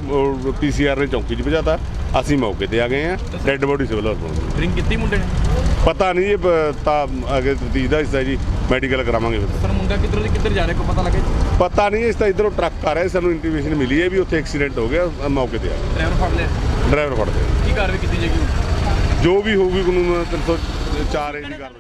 ਪੀਸੀਆਰ ਨੇ ਚੌਂਕੀ 'ਚ ਭਜਾਤਾ, ਅਸੀਂ ਮੌਕੇ ਤੇ ਆ ਗਏ ਆ। ਡੈੱਡ ਬੋਡੀ ਸਿਵਲ ਹਸਪਤਾਲ। ਡਰਿੰਕ ਕੀਤੀ ਮੁੰਡੇ ਨੇ? ਪਤਾ ਨਹੀਂ, ਇਹ ਤਾਂ ਅੱਗੇ ਤਫਤੀਸ਼ ਦਾ ਹਿੱਸਾ ਜੀ, ਮੈਡੀਕਲ ਕਰਾਵਾਂਗੇ ਫਿਰ। ਸਰ ਮੁੰਡਾ ਕਿੱਧਰ ਜਾ ਰਿਹਾ ਕੋਈ ਪਤਾ ਲੱਗਾ ਜੀ? ਪਤਾ ਨਹੀਂ, ਇਸ ਤਾਂ ਇਧਰੋਂ ਟਰੱਕ ਆ ਰਿਹਾ, ਸਾਨੂੰ ਇੰਟੀਮੇਸ਼ਨ ਮਿਲੀ ਹੈ ਵੀ ਉੱਥੇ ਐਕਸੀਡੈਂਟ ਹੋ ਗਿਆ, ਮੌਕੇ ਤੇ ਆ ਗਏ। ਡਰਾਈਵਰ ਫੜ ਲਿਆ? ਡਰਾਈਵਰ ਫੜਦੇ ਆ। ਕੀ ਕਾਰਵਾਈ ਕੀਤੀ ਜਾਏਗੀ? ਜੋ ਵੀ ਹੋਊਗੀ ਕਾਨੂੰਨ 304 ਏ ਦੀ ਕਾਰਵਾਈ।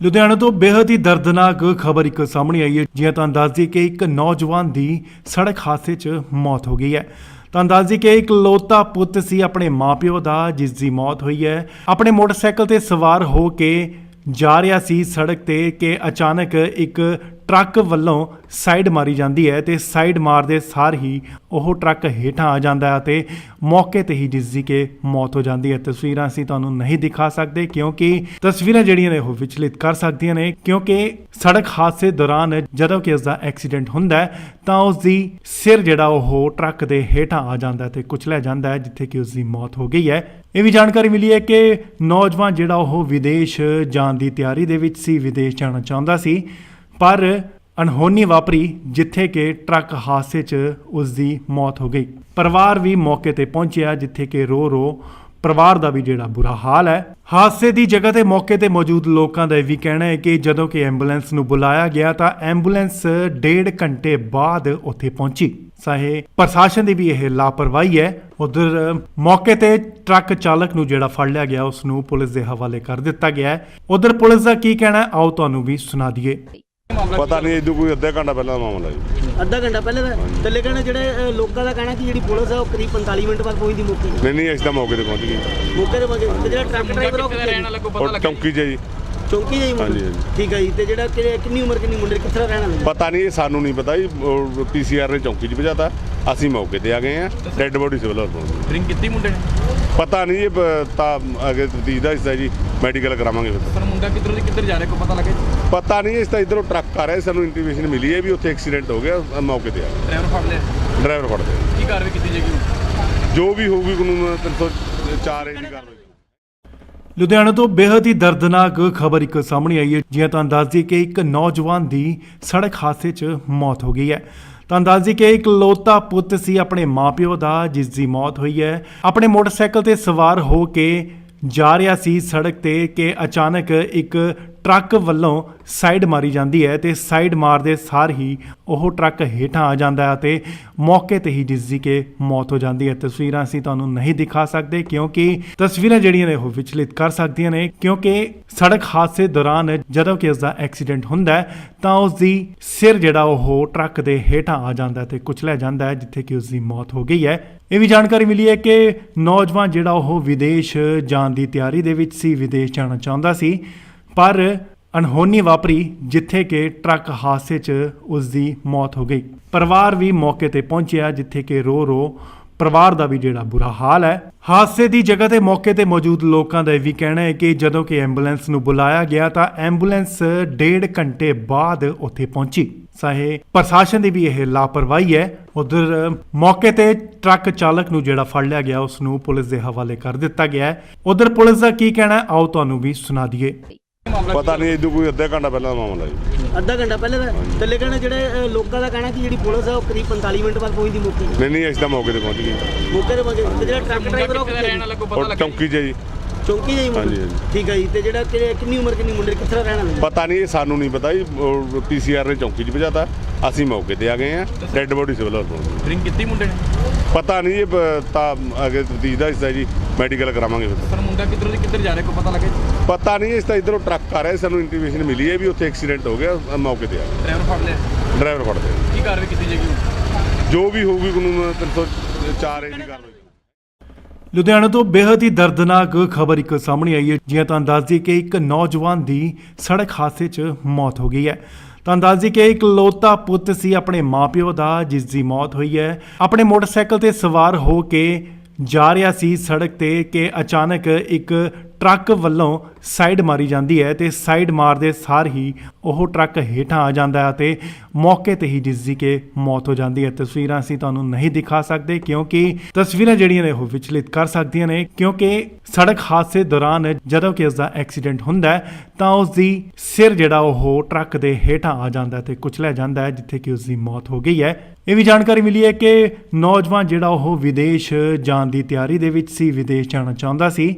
ਲੁਧਿਆਣਾ ਤੋਂ ਬੇहद ਹੀ ਦਰਦਨਾਕ ਖਬਰ ਇੱਕ ਸਾਹਮਣੇ ਆਈ ਹੈ। ਜਿਵੇਂ ਤੁਹਾਨੂੰ ਦੱਸ ਦਈਏ ਕਿ ਇੱਕ ਨੌਜਵਾਨ ਦੀ ਸੜਕ ਹਾਦਸੇ 'ਚ ਮੌਤ ਹੋ ਗਈ ਹੈ। ਤੁਹਾਨੂੰ ਦੱਸ ਦਈਏ ਕਿ ਇੱਕ ਇਕਲੌਤਾ ਪੁੱਤ ਸੀ ਆਪਣੇ ਮਾਪਿਓ ਦਾ, ਜਿਸ ਦੀ ਮੌਤ ਹੋਈ ਹੈ। ਆਪਣੇ ਮੋਟਰਸਾਈਕਲ ਤੇ ਸਵਾਰ ਹੋ ਕੇ ਜਾ ਰਿਹਾ ਸੀ ਸੜਕ ਤੇ ਕਿ ਅਚਾਨਕ ਇੱਕ ਟਰੱਕ ਵੱਲੋਂ ਸਾਈਡ ਮਾਰੀ ਜਾਂਦੀ ਹੈ ਤੇ ਸਾਈਡ ਮਾਰਦੇ ਸਾਰ ਹੀ ਉਹ ਟਰੱਕ ਹੇਠਾਂ ਆ ਜਾਂਦਾ ਹੈ ਤੇ ਮੌਕੇ ਤੇ ਹੀ ਜਿਸ ਦੀ ਕਿ ਮੌਤ ਹੋ ਜਾਂਦੀ ਹੈ। ਤਸਵੀਰਾਂ ਅਸੀਂ ਤੁਹਾਨੂੰ ਨਹੀਂ ਦਿਖਾ ਸਕਦੇ ਕਿਉਂਕਿ ਤਸਵੀਰਾਂ ਜਿਹੜੀਆਂ ਨੇ ਉਹ ਵਿਚਲਿਤ ਕਰ ਸਕਦੀਆਂ ਨੇ, ਕਿਉਂਕਿ ਸੜਕ ਹਾਦਸੇ ਦੌਰਾਨ ਜਦੋਂ ਕਿ ਉਸ ਦਾ ਐਕਸੀਡੈਂਟ ਹੁੰਦਾ ਹੈ ਤਾਂ ਉਸ ਦੀ ਸਿਰ ਜਿਹੜਾ ਉਹ ਟਰੱਕ ਦੇ ਹੇਠਾਂ ਆ ਜਾਂਦਾ ਹੈ ਤੇ ਕੁਚਲਿਆ ਜਾਂਦਾ ਹੈ, ਜਿੱਥੇ ਕਿ ਉਸ ਦੀ ਮੌਤ ਹੋ ਗਈ ਹੈ। ਇਹ ਵੀ ਜਾਣਕਾਰੀ ਮਿਲੀ ਹੈ ਕਿ ਨੌਜਵਾਨ ਜਿਹੜਾ ਉਹ ਵਿਦੇਸ਼ ਜਾਣ ਦੀ ਤਿਆਰੀ ਦੇ ਵਿੱਚ ਸੀ, ਵਿਦੇਸ਼ ਜਾਣਾ ਚਾਹੁੰਦਾ ਸੀ, ਪਰ ਅਣਹੋਣੀ ਵਾਪਰੀ ਜਿੱਥੇ ਕਿ ਟਰੱਕ ਹਾਦਸੇ 'ਚ ਉਸ ਦੀ ਮੌਤ ਹੋ ਗਈ। ਪਰਿਵਾਰ ਵੀ ਮੌਕੇ ਤੇ ਪਹੁੰਚਿਆ, ਜਿੱਥੇ ਕਿ ਰੋ ਪਰਿਵਾਰ ਦਾ ਵੀ ਜਿਹੜਾ ਬੁਰਾ ਹਾਲ ਹੈ। ਹਾਦਸੇ ਦੀ ਜਗ੍ਹਾ ਤੇ ਮੌਕੇ ਤੇ ਮੌਜੂਦ ਲੋਕਾਂ ਦਾ ਇਹ ਵੀ ਕਹਿਣਾ ਹੈ ਕਿ ਜਦੋਂ ਕਿ ਐਂਬੂਲੈਂਸ ਨੂੰ ਬੁਲਾਇਆ ਗਿਆ ਤਾਂ ਐਂਬੂਲੈਂਸ 1.5 ਘੰਟੇ ਬਾਅਦ ਉੱਥੇ ਪਹੁੰਚੀ। ਚਾਹੇ ਪ੍ਰਸ਼ਾਸਨ ਦੀ ਵੀ ਇਹ ਲਾਪਰਵਾਹੀ ਹੈ। ਉਧਰ ਮੌਕੇ ਤੇ ਟਰੱਕ ਚਾਲਕ ਨੂੰ ਜਿਹੜਾ ਫੜ ਲਿਆ ਗਿਆ ਉਸ ਨੂੰ ਪੁਲਿਸ ਦੇ ਹਵਾਲੇ ਕਰ ਦਿੱਤਾ ਗਿਆ ਹੈ। ਉਧਰ ਪੁਲਿਸ ਦਾ ਕੀ ਕਹਿਣਾ ਹੈ, ਆਓ ਤੁਹਾਨੂੰ ਵੀ ਸੁਣਾ ਦਈਏ। ਪਤਾ ਨਹੀਂ, ਇਦੋਂ ਕੋਈ ਅੱਧਾ ਘੰਟਾ ਪਹਿਲਾਂ ਦਾ ਮਾਮਲਾ ਜੀ। ਅੱਧਾ ਘੰਟਾ ਪਹਿਲੇ ਦਾ ਥੱਲੇ ਕਹਿਣਾ ਜਿਹੜੇ ਲੋਕਾਂ ਦਾ ਕਹਿਣਾ ਕਿ ਜਿਹੜੀ ਪੁਲਿਸ ਹੈ ਉਹ ਕਰੀਬ 45 ਮਿੰਟ ਬਾਅਦ ਪਹੁੰਚਦੀ ਮੌਕੇ ਤੇ। ਨਹੀਂ ਅਸੀਂ ਤਾਂ ਮੌਕੇ ਤੇ ਪਹੁੰਚ ਗਏ। ਮੌਕੇ ਤੇ ਪਹੁੰਚੇ ਤੇ ਜਿਹੜਾ ਟਰੱਕ ਡਰਾਈਵਰ ਉਹ ਕਿੱਥੇ ਦਾ ਰਹਿਣ ਵਾਲਾ ਕੋਈ ਪਤਾ ਔਰ ਲੱਗਾ? ਚੌਂਕੀ 'ਚ ਜੀ। ਚੌਂਕੀ ਜਾਈ ਮੁੰਡੇ? ਹਾਂਜੀ, ਹਾਂਜੀ। ਠੀਕ ਹੈ ਜੀ। ਤੇ ਜਿਹੜਾ ਕਿੰਨੀ ਉਮਰ ਕਿੰਨੀ ਮੁੰਡੇ ਕਿੱਥੇ ਦਾ ਰਹਿਣ ਵਾਲਾ? ਪਤਾ ਨਹੀਂ, ਇਹ ਸਾਨੂੰ ਨਹੀਂ ਪਤਾ ਜੀ। ਪੀਸੀਆਰ ਨੇ ਚੌਂਕੀ 'ਚ ਭਜਾਤਾ, ਅਸੀਂ ਮੌਕੇ ਤੇ ਆ ਗਏ ਆ। ਡੈੱਡ ਬੋਡੀ ਸਿਵਲ ਹਸਪਤਾਲ। ਡਰਿੰਕ ਕੀਤੀ ਮੁੰਡੇ ਨੇ? ਪਤਾ ਨਹੀਂ, ਇਹ ਤਾਂ ਅੱਗੇ ਤਫਤੀਸ਼ ਦਾ ਹਿੱਸਾ ਜੀ, ਮੈਡੀਕਲ ਕਰਾਵਾਂਗੇ ਫਿਰ। ਸਰ ਮੁੰਡਾ ਕਿੱਧਰ ਜਾ ਰਿਹਾ ਕੋਈ ਪਤਾ ਲੱਗਾ ਜੀ? ਪਤਾ ਨਹੀਂ, ਇਸ ਤਾਂ ਇਧਰੋਂ ਟਰੱਕ ਆ ਰਿਹਾ, ਸਾਨੂੰ ਇੰਟੀਮੇਸ਼ਨ ਮਿਲੀ ਹੈ ਵੀ ਉੱਥੇ ਐਕਸੀਡੈਂਟ ਹੋ ਗਿਆ, ਮੌਕੇ ਤੇ ਆ ਗਏ। ਡਰਾਈਵਰ ਫੜ ਲਿਆ? ਡਰਾਈਵਰ ਫੜਦੇ ਆ। ਕੀ ਕਾਰਵਾਈ ਕੀਤੀ ਜਾਏਗੀ? ਜੋ ਵੀ ਹੋਊਗੀ ਕਾਨੂੰਨ 304 ਏ ਦੀ ਕਾਰਵਾਈ। ਲੁਧਿਆਣਾ ਤੋਂ ਬੇहद ਹੀ ਦਰਦਨਾਕ ਖਬਰ ਇੱਕ ਸਾਹਮਣੇ ਆਈ ਹੈ। ਜਿਵੇਂ ਤੁਹਾਨੂੰ ਦੱਸ ਦਈਏ ਕਿ ਇੱਕ ਨੌਜਵਾਨ ਦੀ ਸੜਕ ਹਾਦਸੇ 'ਚ ਮੌਤ ਹੋ ਗਈ ਹੈ। ਤੁਹਾਨੂੰ ਦੱਸ ਦਈਏ ਕਿ ਇੱਕ ਇਕਲੌਤਾ ਪੁੱਤ ਸੀ ਆਪਣੇ ਮਾਪਿਓ ਦਾ, ਜਿਸ ਦੀ ਮੌਤ ਹੋਈ ਹੈ। ਆਪਣੇ ਮੋਟਰਸਾਈਕਲ ਤੇ ਸਵਾਰ ਹੋ ਕੇ ਜਾ ਰਿਹਾ ਸੀ ਸੜਕ ਤੇ ਕਿ ਅਚਾਨਕ ਇੱਕ ਟਰੱਕ ਵੱਲੋਂ ਸਾਈਡ ਮਾਰੀ ਜਾਂਦੀ ਹੈ ਤੇ ਸਾਈਡ ਮਾਰਦੇ ਸਾਰ ਹੀ ਉਹ ਟਰੱਕ ਹੇਠਾਂ ਆ ਜਾਂਦਾ ਹੈ ਤੇ ਮੌਕੇ ਤੇ ਹੀ ਜਿਸ ਦੀ ਕਿ ਮੌਤ ਹੋ ਜਾਂਦੀ ਹੈ। ਤਸਵੀਰਾਂ ਅਸੀਂ ਤੁਹਾਨੂੰ ਨਹੀਂ ਦਿਖਾ ਸਕਦੇ ਕਿਉਂਕਿ ਤਸਵੀਰਾਂ ਜਿਹੜੀਆਂ ਨੇ ਉਹ ਵਿਚਲਿਤ ਕਰ ਸਕਦੀਆਂ ਨੇ, ਕਿਉਂਕਿ ਸੜਕ ਹਾਦਸੇ ਦੌਰਾਨ ਜਦੋਂ ਕਿ ਉਸ ਦਾ ਐਕਸੀਡੈਂਟ ਹੁੰਦਾ ਹੈ ਤਾਂ ਉਸ ਦੀ ਸਿਰ ਜਿਹੜਾ ਉਹ ਟਰੱਕ ਦੇ ਹੇਠਾਂ ਆ ਜਾਂਦਾ ਹੈ ਤੇ ਕੁਚਲਿਆ ਜਾਂਦਾ ਹੈ, ਜਿੱਥੇ ਕਿ ਉਸ ਦੀ ਮੌਤ ਹੋ ਗਈ ਹੈ। ਇਹ ਵੀ ਜਾਣਕਾਰੀ ਮਿਲੀ ਹੈ ਕਿ ਨੌਜਵਾਨ ਜਿਹੜਾ ਉਹ ਵਿਦੇਸ਼ ਜਾਣ ਦੀ ਤਿਆਰੀ ਦੇ ਵਿੱਚ ਸੀ, ਵਿਦੇਸ਼ ਜਾਣਾ ਚਾਹੁੰਦਾ ਸੀ, ਪਰ ਅਣਹੋਣੀ ਵਾਪਰੀ ਜਿੱਥੇ ਕਿ ਟਰੱਕ ਹਾਦਸੇ 'ਚ ਉਸ ਦੀ ਮੌਤ ਹੋ ਗਈ। ਪਰਿਵਾਰ ਵੀ ਮੌਕੇ ਤੇ ਪਹੁੰਚਿਆ, ਜਿੱਥੇ ਕਿ ਰੋ ਪਰਿਵਾਰ ਦਾ ਵੀ ਜਿਹੜਾ ਬੁਰਾ ਹਾਲ ਹੈ। ਹਾਦਸੇ ਦੀ ਜਗ੍ਹਾ ਤੇ ਮੌਕੇ ਤੇ ਮੌਜੂਦ ਲੋਕਾਂ ਦਾ ਇਹ ਵੀ ਕਹਿਣਾ ਹੈ ਕਿ ਜਦੋਂ ਕਿ ਐਂਬੂਲੈਂਸ ਨੂੰ ਬੁਲਾਇਆ ਗਿਆ ਤਾਂ ਐਂਬੂਲੈਂਸ 1.5 ਘੰਟੇ ਬਾਅਦ ਉੱਥੇ ਪਹੁੰਚੀ। ਚਾਹੇ ਪ੍ਰਸ਼ਾਸਨ ਦੀ ਵੀ ਇਹ ਲਾਪਰਵਾਹੀ ਹੈ। ਉਧਰ ਮੌਕੇ ਤੇ ਟਰੱਕ ਚਾਲਕ ਨੂੰ ਜਿਹੜਾ ਫੜ ਲਿਆ ਗਿਆ ਉਸ ਨੂੰ ਪੁਲਿਸ ਦੇ ਹਵਾਲੇ ਕਰ ਦਿੱਤਾ ਗਿਆ ਹੈ। ਉਧਰ ਪੁਲਿਸ ਦਾ ਕੀ ਕਹਿਣਾ ਹੈ, ਆਓ ਤੁਹਾਨੂੰ ਵੀ ਸੁਣਾ ਦਈਏ। ਪਤਾ ਨਹੀਂ, ਇਦੋਂ ਕੋਈ ਅੱਧਾ ਘੰਟਾ ਪਹਿਲਾਂ ਦਾ ਮਾਮਲਾ ਜੀ। ਅੱਧਾ ਘੰਟਾ ਪਹਿਲੇ ਦਾ ਥੱਲੇ ਕਹਿਣਾ ਜਿਹੜੇ ਲੋਕਾਂ ਦਾ ਕਹਿਣਾ ਕਿ ਜਿਹੜੀ ਪੁਲਿਸ ਹੈ ਉਹ ਕਰੀਬ 45 ਮਿੰਟ ਬਾਅਦ ਪਹੁੰਚਦੀ ਮੌਕੇ ਤੇ। ਨਹੀਂ ਅਸੀਂ ਤਾਂ ਮੌਕੇ ਤੇ ਪਹੁੰਚ ਗਏ। ਮੌਕੇ ਤੇ ਪਹੁੰਚੇ ਤੇ ਜਿਹੜਾ ਟਰੱਕ ਡਰਾਈਵਰ ਉਹ ਕਿੱਥੇ ਦਾ ਰਹਿਣ ਵਾਲਾ ਕੋਈ ਪਤਾ ਔਰ ਲੱਗਾ? ਚੌਂਕੀ 'ਚ ਜੀ। ਚੌਂਕੀ ਜਾਈ ਮੁੰਡੇ? ਹਾਂਜੀ, ਹਾਂਜੀ। ਠੀਕ ਹੈ ਜੀ। ਤੇ ਜਿਹੜਾ ਕਿੰਨੀ ਉਮਰ ਕਿੰਨੀ ਮੁੰਡੇ ਕਿੱਥੇ ਦਾ ਰਹਿਣ ਵਾਲਾ? ਪਤਾ ਨਹੀਂ, ਇਹ ਸਾਨੂੰ ਨਹੀਂ ਪਤਾ ਜੀ। ਪੀਸੀਆਰ ਨੇ ਚੌਂਕੀ 'ਚ ਭਜਾਤਾ, ਅਸੀਂ ਮੌਕੇ ਤੇ ਆ ਗਏ ਆ। ਡੈੱਡ ਬੋਡੀ ਸਿਵਲ ਹਸਪਤਾਲ। ਡਰਿੰਕ ਕੀਤੀ ਮੁੰਡੇ ਨੇ? ਪਤਾ ਨਹੀਂ, ਇਹ ਤਾਂ ਅੱਗੇ ਤਫਤੀਸ਼ ਦਾ ਹਿੱਸਾ ਜੀ, ਮੈਡੀਕਲ ਕਰਾਵਾਂਗੇ ਫਿਰ। ਸਰ ਮੁੰਡਾ ਕਿੱਧਰ ਜਾ ਰਿਹਾ ਕੋਈ ਪਤਾ ਲੱਗਾ ਜੀ? ਪਤਾ ਨਹੀਂ, ਇਸ ਤਾਂ ਇਧਰੋਂ ਟਰੱਕ ਆ ਰਿਹਾ, ਸਾਨੂੰ ਇੰਟੀਮੇਸ਼ਨ ਮਿਲੀ ਹੈ ਵੀ ਉੱਥੇ ਐਕਸੀਡੈਂਟ ਹੋ ਗਿਆ, ਮੌਕੇ ਤੇ ਆ ਗਏ। ਡਰਾਈਵਰ ਫੜ ਲਿਆ? ਡਰਾਈਵਰ ਫੜਦੇ ਆ। ਕੀ ਕਾਰਵਾਈ ਕੀਤੀ ਜਾਏਗੀ? ਜੋ ਵੀ ਹੋਊਗੀ ਕਾਨੂੰਨ 304 ਏ ਦੀ ਕਾਰਵਾਈ। ਲੁਧਿਆਣਾ ਤੋਂ ਬੇहद ਹੀ ਦਰਦਨਾਕ ਖਬਰ ਇੱਕ ਸਾਹਮਣੇ ਆਈ ਹੈ। ਜਿਵੇਂ ਤੁਹਾਨੂੰ ਦੱਸ ਦਈਏ ਕਿ ਇੱਕ ਨੌਜਵਾਨ ਦੀ ਸੜਕ ਹਾਦਸੇ 'ਚ ਮੌਤ ਹੋ ਗਈ ਹੈ। ਤੁਹਾਨੂੰ ਦੱਸ ਦਈਏ ਕਿ ਇਕਲੌਤਾ ਪੁੱਤ ਸੀ ਆਪਣੇ ਮਾਪਿਓ ਦਾ, ਜਿਸ ਦੀ ਮੌਤ ਹੋਈ ਹੈ। ਆਪਣੇ ਮੋਟਰਸਾਈਕਲ ਤੇ ਸਵਾਰ ਹੋ ਕੇ ਜਾ ਰਿਹਾ ਸੀ ਸੜਕ ਤੇ ਕਿ ਅਚਾਨਕ ਇੱਕ ਟਰੱਕ ਵੱਲੋਂ ਸਾਈਡ ਮਾਰੀ ਜਾਂਦੀ ਹੈ ਤੇ ਸਾਈਡ ਮਾਰਦੇ ਸਾਰ ਹੀ ਉਹ ਟਰੱਕ ਹੇਠਾਂ ਆ ਜਾਂਦਾ ਹੈ ਤੇ ਮੌਕੇ ਤੇ ਹੀ ਜਿਸ ਦੀ ਕਿ ਮੌਤ ਹੋ ਜਾਂਦੀ ਹੈ। ਤਸਵੀਰਾਂ ਅਸੀਂ ਤੁਹਾਨੂੰ ਨਹੀਂ ਦਿਖਾ ਸਕਦੇ ਕਿਉਂਕਿ ਤਸਵੀਰਾਂ ਜਿਹੜੀਆਂ ਨੇ ਉਹ ਵਿਚਲਿਤ ਕਰ ਸਕਦੀਆਂ ਨੇ, ਕਿਉਂਕਿ ਸੜਕ ਹਾਦਸੇ ਦੌਰਾਨ ਜਦੋਂ ਕਿ ਉਸ ਦਾ ਐਕਸੀਡੈਂਟ ਹੁੰਦਾ ਹੈ ਤਾਂ ਉਸ ਦੀ ਸਿਰ ਜਿਹੜਾ ਉਹ ਟਰੱਕ ਦੇ ਹੇਠਾਂ ਆ ਜਾਂਦਾ ਹੈ ਤੇ ਕੁਚਲਿਆ ਜਾਂਦਾ ਹੈ, ਜਿੱਥੇ ਕਿ ਉਸ ਦੀ ਮੌਤ ਹੋ ਗਈ ਹੈ। ਇਹ ਵੀ ਜਾਣਕਾਰੀ ਮਿਲੀ ਹੈ ਕਿ ਨੌਜਵਾਨ ਜਿਹੜਾ ਉਹ ਵਿਦੇਸ਼ ਜਾਣ ਦੀ ਤਿਆਰੀ ਦੇ ਵਿੱਚ ਸੀ, ਵਿਦੇਸ਼ ਜਾਣਾ ਚਾਹੁੰਦਾ ਸੀ,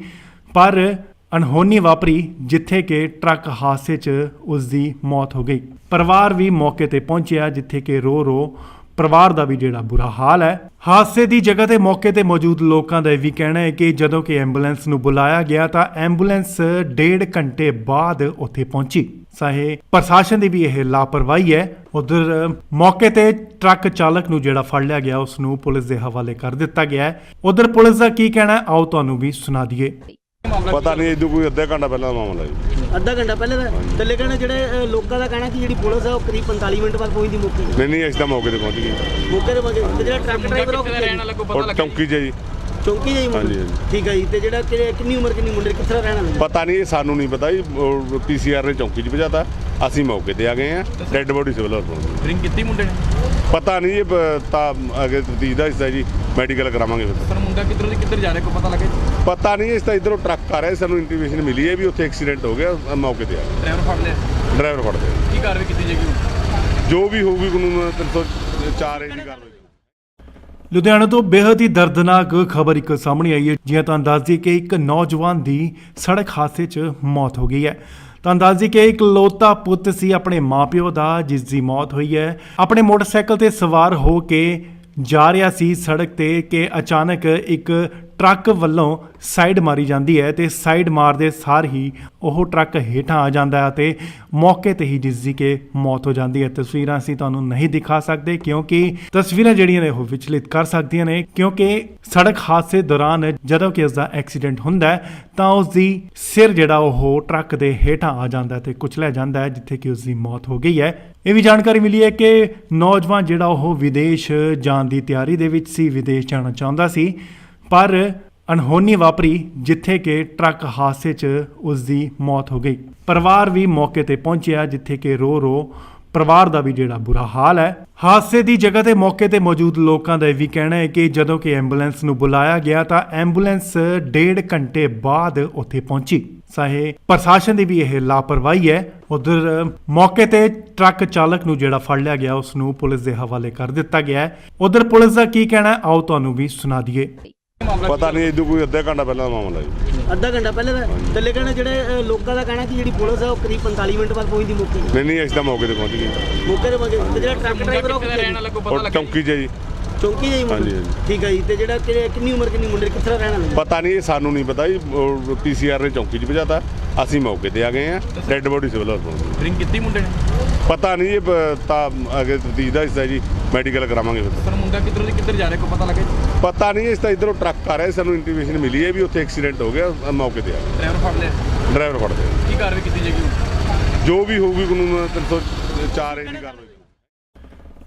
ਪਰ ਅਣਹੋਣੀ ਵਾਪਰੀ ਜਿੱਥੇ ਕਿ ਟਰੱਕ ਹਾਦਸੇ 'ਚ ਉਸ ਦੀ ਮੌਤ ਹੋ ਗਈ। ਪਰਿਵਾਰ ਵੀ ਮੌਕੇ ਤੇ ਪਹੁੰਚਿਆ, ਜਿੱਥੇ ਕਿ ਰੋ ਪਰਿਵਾਰ ਦਾ ਵੀ ਜਿਹੜਾ ਬੁਰਾ ਹਾਲ ਹੈ। ਹਾਦਸੇ ਦੀ ਜਗ੍ਹਾ ਤੇ ਮੌਕੇ ਤੇ ਮੌਜੂਦ ਲੋਕਾਂ ਦਾ ਇਹ ਵੀ ਕਹਿਣਾ ਹੈ ਕਿ ਜਦੋਂ ਕਿ ਐਂਬੂਲੈਂਸ ਨੂੰ ਬੁਲਾਇਆ ਗਿਆ ਤਾਂ ਐਂਬੂਲੈਂਸ 1.5 ਘੰਟੇ ਬਾਅਦ ਉੱਥੇ ਪਹੁੰਚੀ। ਚਾਹੇ ਪ੍ਰਸ਼ਾਸਨ ਦੀ ਵੀ ਇਹ ਲਾਪਰਵਾਹੀ ਹੈ। ਉਧਰ ਮੌਕੇ ਤੇ ਟਰੱਕ ਚਾਲਕ ਨੂੰ ਜਿਹੜਾ ਫੜ ਲਿਆ ਗਿਆ ਉਸ ਨੂੰ ਪੁਲਿਸ ਦੇ ਹਵਾਲੇ ਕਰ ਦਿੱਤਾ ਗਿਆ ਹੈ। ਉਧਰ ਪੁਲਿਸ ਦਾ ਕੀ ਕਹਿਣਾ ਹੈ, ਆਓ ਤੁਹਾਨੂੰ ਵੀ ਸੁਣਾ ਦਈਏ। ਪਤਾ ਨਹੀਂ ਇਦੋਂ ਕੋਈ ਅੱਧਾ ਘੰਟਾ ਪਹਿਲਾਂ ਦਾ ਮਾਮਲਾ ਜੀ। ਅੱਧਾ ਘੰਟਾ ਪਹਿਲੇ ਦਾ ਤੇ ਲੇਕਿਨ ਜਿਹੜੇ ਲੋਕਾਂ ਦਾ ਕਹਿਣਾ ਕਿ ਜਿਹੜੀ ਪੁਲਿਸ ਹੈ ਉਹ ਕਰੀਬ 45 ਮਿੰਟ ਬਾਅਦ ਪਹੁੰਚਦੀ ਮੌਕੇ ਤੇ। ਨਹੀਂ ਅਸੀਂ ਤਾਂ ਮੌਕੇ ਤੇ ਪਹੁੰਚ ਗਏ। ਮੌਕੇ ਤੇ ਪਹੁੰਚੇ ਤੇ ਜਿਹੜਾ ਟਰੱਕ ਡਰਾਈਵਰ ਉਹ ਕਿੱਥੇ ਰਹਿਣ ਵਾਲਾ ਕੋਈ ਪਤਾ ਔਰ ਲੱਗਾ? ਚੌਂਕੀ 'ਚ ਜੀ। ਚੌਂਕੀ ਜਾਈ ਮੁੰਡੇ? ਹਾਂਜੀ, ਹਾਂਜੀ। ਠੀਕ ਹੈ ਜੀ। ਤੇ ਜਿਹੜਾ ਕਿੰਨੀ ਉਮਰ ਕਿੰਨੀ ਮੁੰਡੇ ਕਿੱਥੇ ਦਾ ਰਹਿਣ ਵਾਲਾ? ਪਤਾ ਨਹੀਂ, ਸਾਨੂੰ ਨਹੀਂ ਪਤਾ ਜੀ। ਪੀਸੀਆਰ ਨੇ ਚੌਂਕੀ 'ਚ ਭਜਾਤਾ, ਅਸੀਂ ਮੌਕੇ ਤੇ ਆ ਗਏ ਆ। ਡੈੱਡ ਬੋਡੀ ਸਿਵਲ ਹਸਪਤਾਲ। ਡਰਿੰਕ ਕੀਤੀ ਮੁੰਡੇ ਨੇ? ਪਤਾ ਨਹੀਂ ਜੀ, ਤਾਂ ਅੱਗੇ ਤਫਤੀਸ਼ ਦਾ ਹਿੱਸਾ ਜੀ, ਮੈਡੀਕਲ ਕਰਾਵਾਂਗੇ ਫਿਰ। ਪਰ ਮੁੰਡਾ ਕਿੱਧਰੋਂ ਦੀ ਕਿੱਧਰ ਜਾ ਰਿਹਾ ਕੋਈ ਪਤਾ ਲੱਗੇ? ਪਤਾ ਨਹੀਂ, ਇਸ ਤਾਂ ਇਧਰੋਂ ਟਰੱਕ ਆ ਰਿਹਾ, ਸਾਨੂੰ ਇੰਟੀਮੇਸ਼ਨ ਮਿਲੀ ਹੈ ਵੀ ਉੱਥੇ ਐਕਸੀਡੈਂਟ ਹੋ ਗਿਆ, ਮੌਕੇ ਤੇ ਆ ਗਏ। ਡਰਾਈਵਰ ਫੜ ਲਿਆ? ਡਰਾਈਵਰ ਫੜ ਲਿਆ। ਕੀ ਕਾਰਵਾਈ ਕੀਤੀ ਜਾਏਗੀ ਹੁਣ? ਜੋ ਵੀ ਹੋਊਗੀ ਕਾਨੂੰਨ 304 ਏ ਦੀ ਕਾਰਵਾਈ। ਲੁਧਿਆਣਾ ਤੋਂ ਬੇहद ਹੀ ਦਰਦਨਾਕ ਖਬਰ ਇੱਕ ਸਾਹਮਣੇ ਆਈ ਹੈ। ਜਿਵੇਂ ਤੁਹਾਨੂੰ ਦੱਸ ਦਈਏ ਕਿ ਇੱਕ ਨੌਜਵਾਨ ਦੀ ਸੜਕ ਹਾਦਸੇ 'ਚ ਮੌਤ ਹੋ ਗਈ ਹੈ। ਤੁਹਾਨੂੰ ਦੱਸ ਦਈਏ ਕਿ ਇਕਲੌਤਾ ਪੁੱਤ ਸੀ ਆਪਣੇ ਮਾਪਿਓ ਦਾ, ਜਿਸ ਦੀ ਮੌਤ ਹੋਈ ਹੈ। ਆਪਣੇ ਮੋਟਰਸਾਈਕਲ ਤੇ ਸਵਾਰ ਹੋ ਕੇ ਜਾ ਰਿਹਾ ਸੀ ਸੜਕ ਤੇ ਕਿ ਅਚਾਨਕ ਇੱਕ ਟਰੱਕ ਵੱਲੋਂ ਸਾਈਡ ਮਾਰੀ ਜਾਂਦੀ ਹੈ ਤੇ ਸਾਈਡ ਮਾਰਦੇ ਸਾਰ ਹੀ ਉਹ ਟਰੱਕ ਹੇਠਾਂ ਆ ਜਾਂਦਾ ਹੈ ਤੇ ਮੌਕੇ ਤੇ ਹੀ ਜਿਸ ਦੀ ਕਿ ਮੌਤ ਹੋ ਜਾਂਦੀ ਹੈ। ਤਸਵੀਰਾਂ ਅਸੀਂ ਤੁਹਾਨੂੰ ਨਹੀਂ ਦਿਖਾ ਸਕਦੇ ਕਿਉਂਕਿ ਤਸਵੀਰਾਂ ਜਿਹੜੀਆਂ ਨੇ ਉਹ ਵਿਚਲਿਤ ਕਰ ਸਕਦੀਆਂ ਨੇ, ਕਿਉਂਕਿ ਸੜਕ ਹਾਦਸੇ ਦੌਰਾਨ ਜਦੋਂ ਕਿ ਉਸ ਦਾ ਐਕਸੀਡੈਂਟ ਹੁੰਦਾ ਹੈ ਤਾਂ ਉਸ ਦੀ ਸਿਰ ਜਿਹੜਾ ਉਹ ਟਰੱਕ ਦੇ ਹੇਠਾਂ ਆ ਜਾਂਦਾ ਹੈ ਤੇ ਕੁਚਲਿਆ ਜਾਂਦਾ ਹੈ, ਜਿੱਥੇ ਕਿ ਉਸ ਦੀ ਮੌਤ ਹੋ ਗਈ ਹੈ। ਇਹ ਵੀ ਜਾਣਕਾਰੀ ਮਿਲੀ ਹੈ ਕਿ ਨੌਜਵਾਨ ਜਿਹੜਾ ਉਹ ਵਿਦੇਸ਼ ਜਾਣ ਦੀ ਤਿਆਰੀ ਦੇ ਵਿੱਚ ਸੀ, ਵਿਦੇਸ਼ ਜਾਣਾ ਚਾਹੁੰਦਾ ਸੀ, ਪਰ ਅਣਹੋਣੀ ਵਾਪਰੀ ਜਿੱਥੇ ਕਿ ਟਰੱਕ ਹਾਦਸੇ 'ਚ ਉਸ ਦੀ ਮੌਤ ਹੋ ਗਈ। ਪਰਿਵਾਰ ਵੀ ਮੌਕੇ ਤੇ ਪਹੁੰਚਿਆ, ਜਿੱਥੇ ਕਿ ਰੋ ਪਰਿਵਾਰ ਦਾ ਵੀ ਜਿਹੜਾ ਬੁਰਾ ਹਾਲ ਹੈ। ਹਾਦਸੇ ਦੀ ਜਗ੍ਹਾ ਤੇ ਮੌਕੇ ਤੇ ਮੌਜੂਦ ਲੋਕਾਂ ਦਾ ਇਹ ਵੀ ਕਹਿਣਾ ਹੈ ਕਿ ਜਦੋਂ ਕਿ ਐਂਬੂਲੈਂਸ ਨੂੰ ਬੁਲਾਇਆ ਗਿਆ ਤਾਂ ਐਂਬੂਲੈਂਸ 1.5 ਘੰਟੇ ਬਾਅਦ ਉੱਥੇ ਪਹੁੰਚੀ। ਚਾਹੇ ਪ੍ਰਸ਼ਾਸਨ ਦੀ ਵੀ ਇਹ ਲਾਪਰਵਾਹੀ ਹੈ। ਉਧਰ ਮੌਕੇ ਤੇ ਟਰੱਕ ਚਾਲਕ ਨੂੰ ਜਿਹੜਾ ਫੜ ਲਿਆ ਗਿਆ ਉਸ ਨੂੰ ਪੁਲਿਸ ਦੇ ਹਵਾਲੇ ਕਰ ਦਿੱਤਾ ਗਿਆ ਹੈ। ਉਧਰ ਪੁਲਿਸ ਦਾ ਕੀ ਕਹਿਣਾ ਹੈ, ਆਓ ਤੁਹਾਨੂੰ ਵੀ ਸੁਣਾ ਦਈਏ। ਪਤਾ ਨਹੀਂ ਇਦੋਂ ਕੋਈ ਅੱਧਾ ਘੰਟਾ ਪਹਿਲਾਂ ਦਾ ਮਾਮਲਾ ਜੀ। ਅੱਧਾ ਘੰਟਾ ਪਹਿਲੇ ਦਾ ਤੇ ਲੇਕਿਨ ਜਿਹੜੇ ਲੋਕਾਂ ਦਾ ਕਹਿਣਾ ਕਿ ਜਿਹੜੀ ਪੁਲਿਸ ਹੈ ਉਹ ਕਰੀਬ 45 ਮਿੰਟ ਬਾਅਦ ਪਹੁੰਚਦੀ ਮੌਕੇ ਤੇ। ਨਹੀਂ ਅਸੀਂ ਤਾਂ ਮੌਕੇ ਤੇ ਪਹੁੰਚ ਗਏ। ਮੌਕੇ ਤੇ ਪਹੁੰਚੇ ਤੇ ਜਿਹੜਾ ਟਰੱਕ ਡਰਾਈਵਰ ਉਹ ਕਿੱਥੇ ਰਹਿਣ ਵਾਲਾ ਕੋਈ ਪਤਾ ਔਰ ਲੱਗਾ? ਚੌਂਕੀ 'ਚ ਜੀ। ਚੌਂਕੀ ਜਾਈ ਮੁੰਡੇ? ਹਾਂਜੀ, ਹਾਂਜੀ। ਠੀਕ ਹੈ ਜੀ। ਤੇ ਜਿਹੜਾ ਕਿੰਨੀ ਉਮਰ ਕਿੰਨੀ ਮੁੰਡੇ ਕਿੱਥੇ ਦਾ ਰਹਿਣ ਵਾਲਾ? ਪਤਾ ਨਹੀਂ, ਸਾਨੂੰ ਨਹੀਂ ਪਤਾ ਜੀ। ਪੀਸੀਆਰ ਨੇ ਚੌਂਕੀ 'ਚ ਭਜਾਤਾ, ਅਸੀਂ ਮੌਕੇ ਤੇ ਆ ਗਏ ਆ। ਡੈੱਡ ਬੋਡੀ ਸਿਵਲ ਹਸਪਤਾਲ। ਡਰਿੰਕ ਕੀਤੀ ਮੁੰਡੇ ਨੇ? ਪਤਾ ਨਹੀਂ ਜੀ, ਤਾਂ ਅੱਗੇ ਤਫਤੀਸ਼ ਦਾ ਹਿੱਸਾ ਜੀ, ਮੈਡੀਕਲ ਕਰਾਵਾਂਗੇ ਫਿਰ। ਪਰ ਮੁੰਡਾ ਕਿੱਧਰੋਂ ਦੀ ਕਿੱਧਰ ਜਾ ਰਿਹਾ ਕੋਈ ਪਤਾ ਲੱਗੇ? ਪਤਾ ਨਹੀਂ, ਇਸ ਤਾਂ ਇਧਰੋਂ ਟਰੱਕ ਆ ਰਿਹਾ, ਸਾਨੂੰ ਇੰਟੀਮੇਸ਼ਨ ਮਿਲੀ ਹੈ ਵੀ ਉੱਥੇ ਐਕਸੀਡੈਂਟ ਹੋ ਗਿਆ, ਮੌਕੇ ਤੇ ਆ ਗਏ। ਡਰਾਈਵਰ ਫੜ ਲਿਆ? ਡਰਾਈਵਰ ਫੜ ਲਿਆ। ਕੀ ਕਾਰਵਾਈ ਕੀਤੀ ਜਾਏਗੀ ਹੁਣ? ਜੋ ਵੀ ਹੋਊਗੀ ਕਾਨੂੰਨ 304 ਏ ਦੀ ਕਾਰਵਾਈ।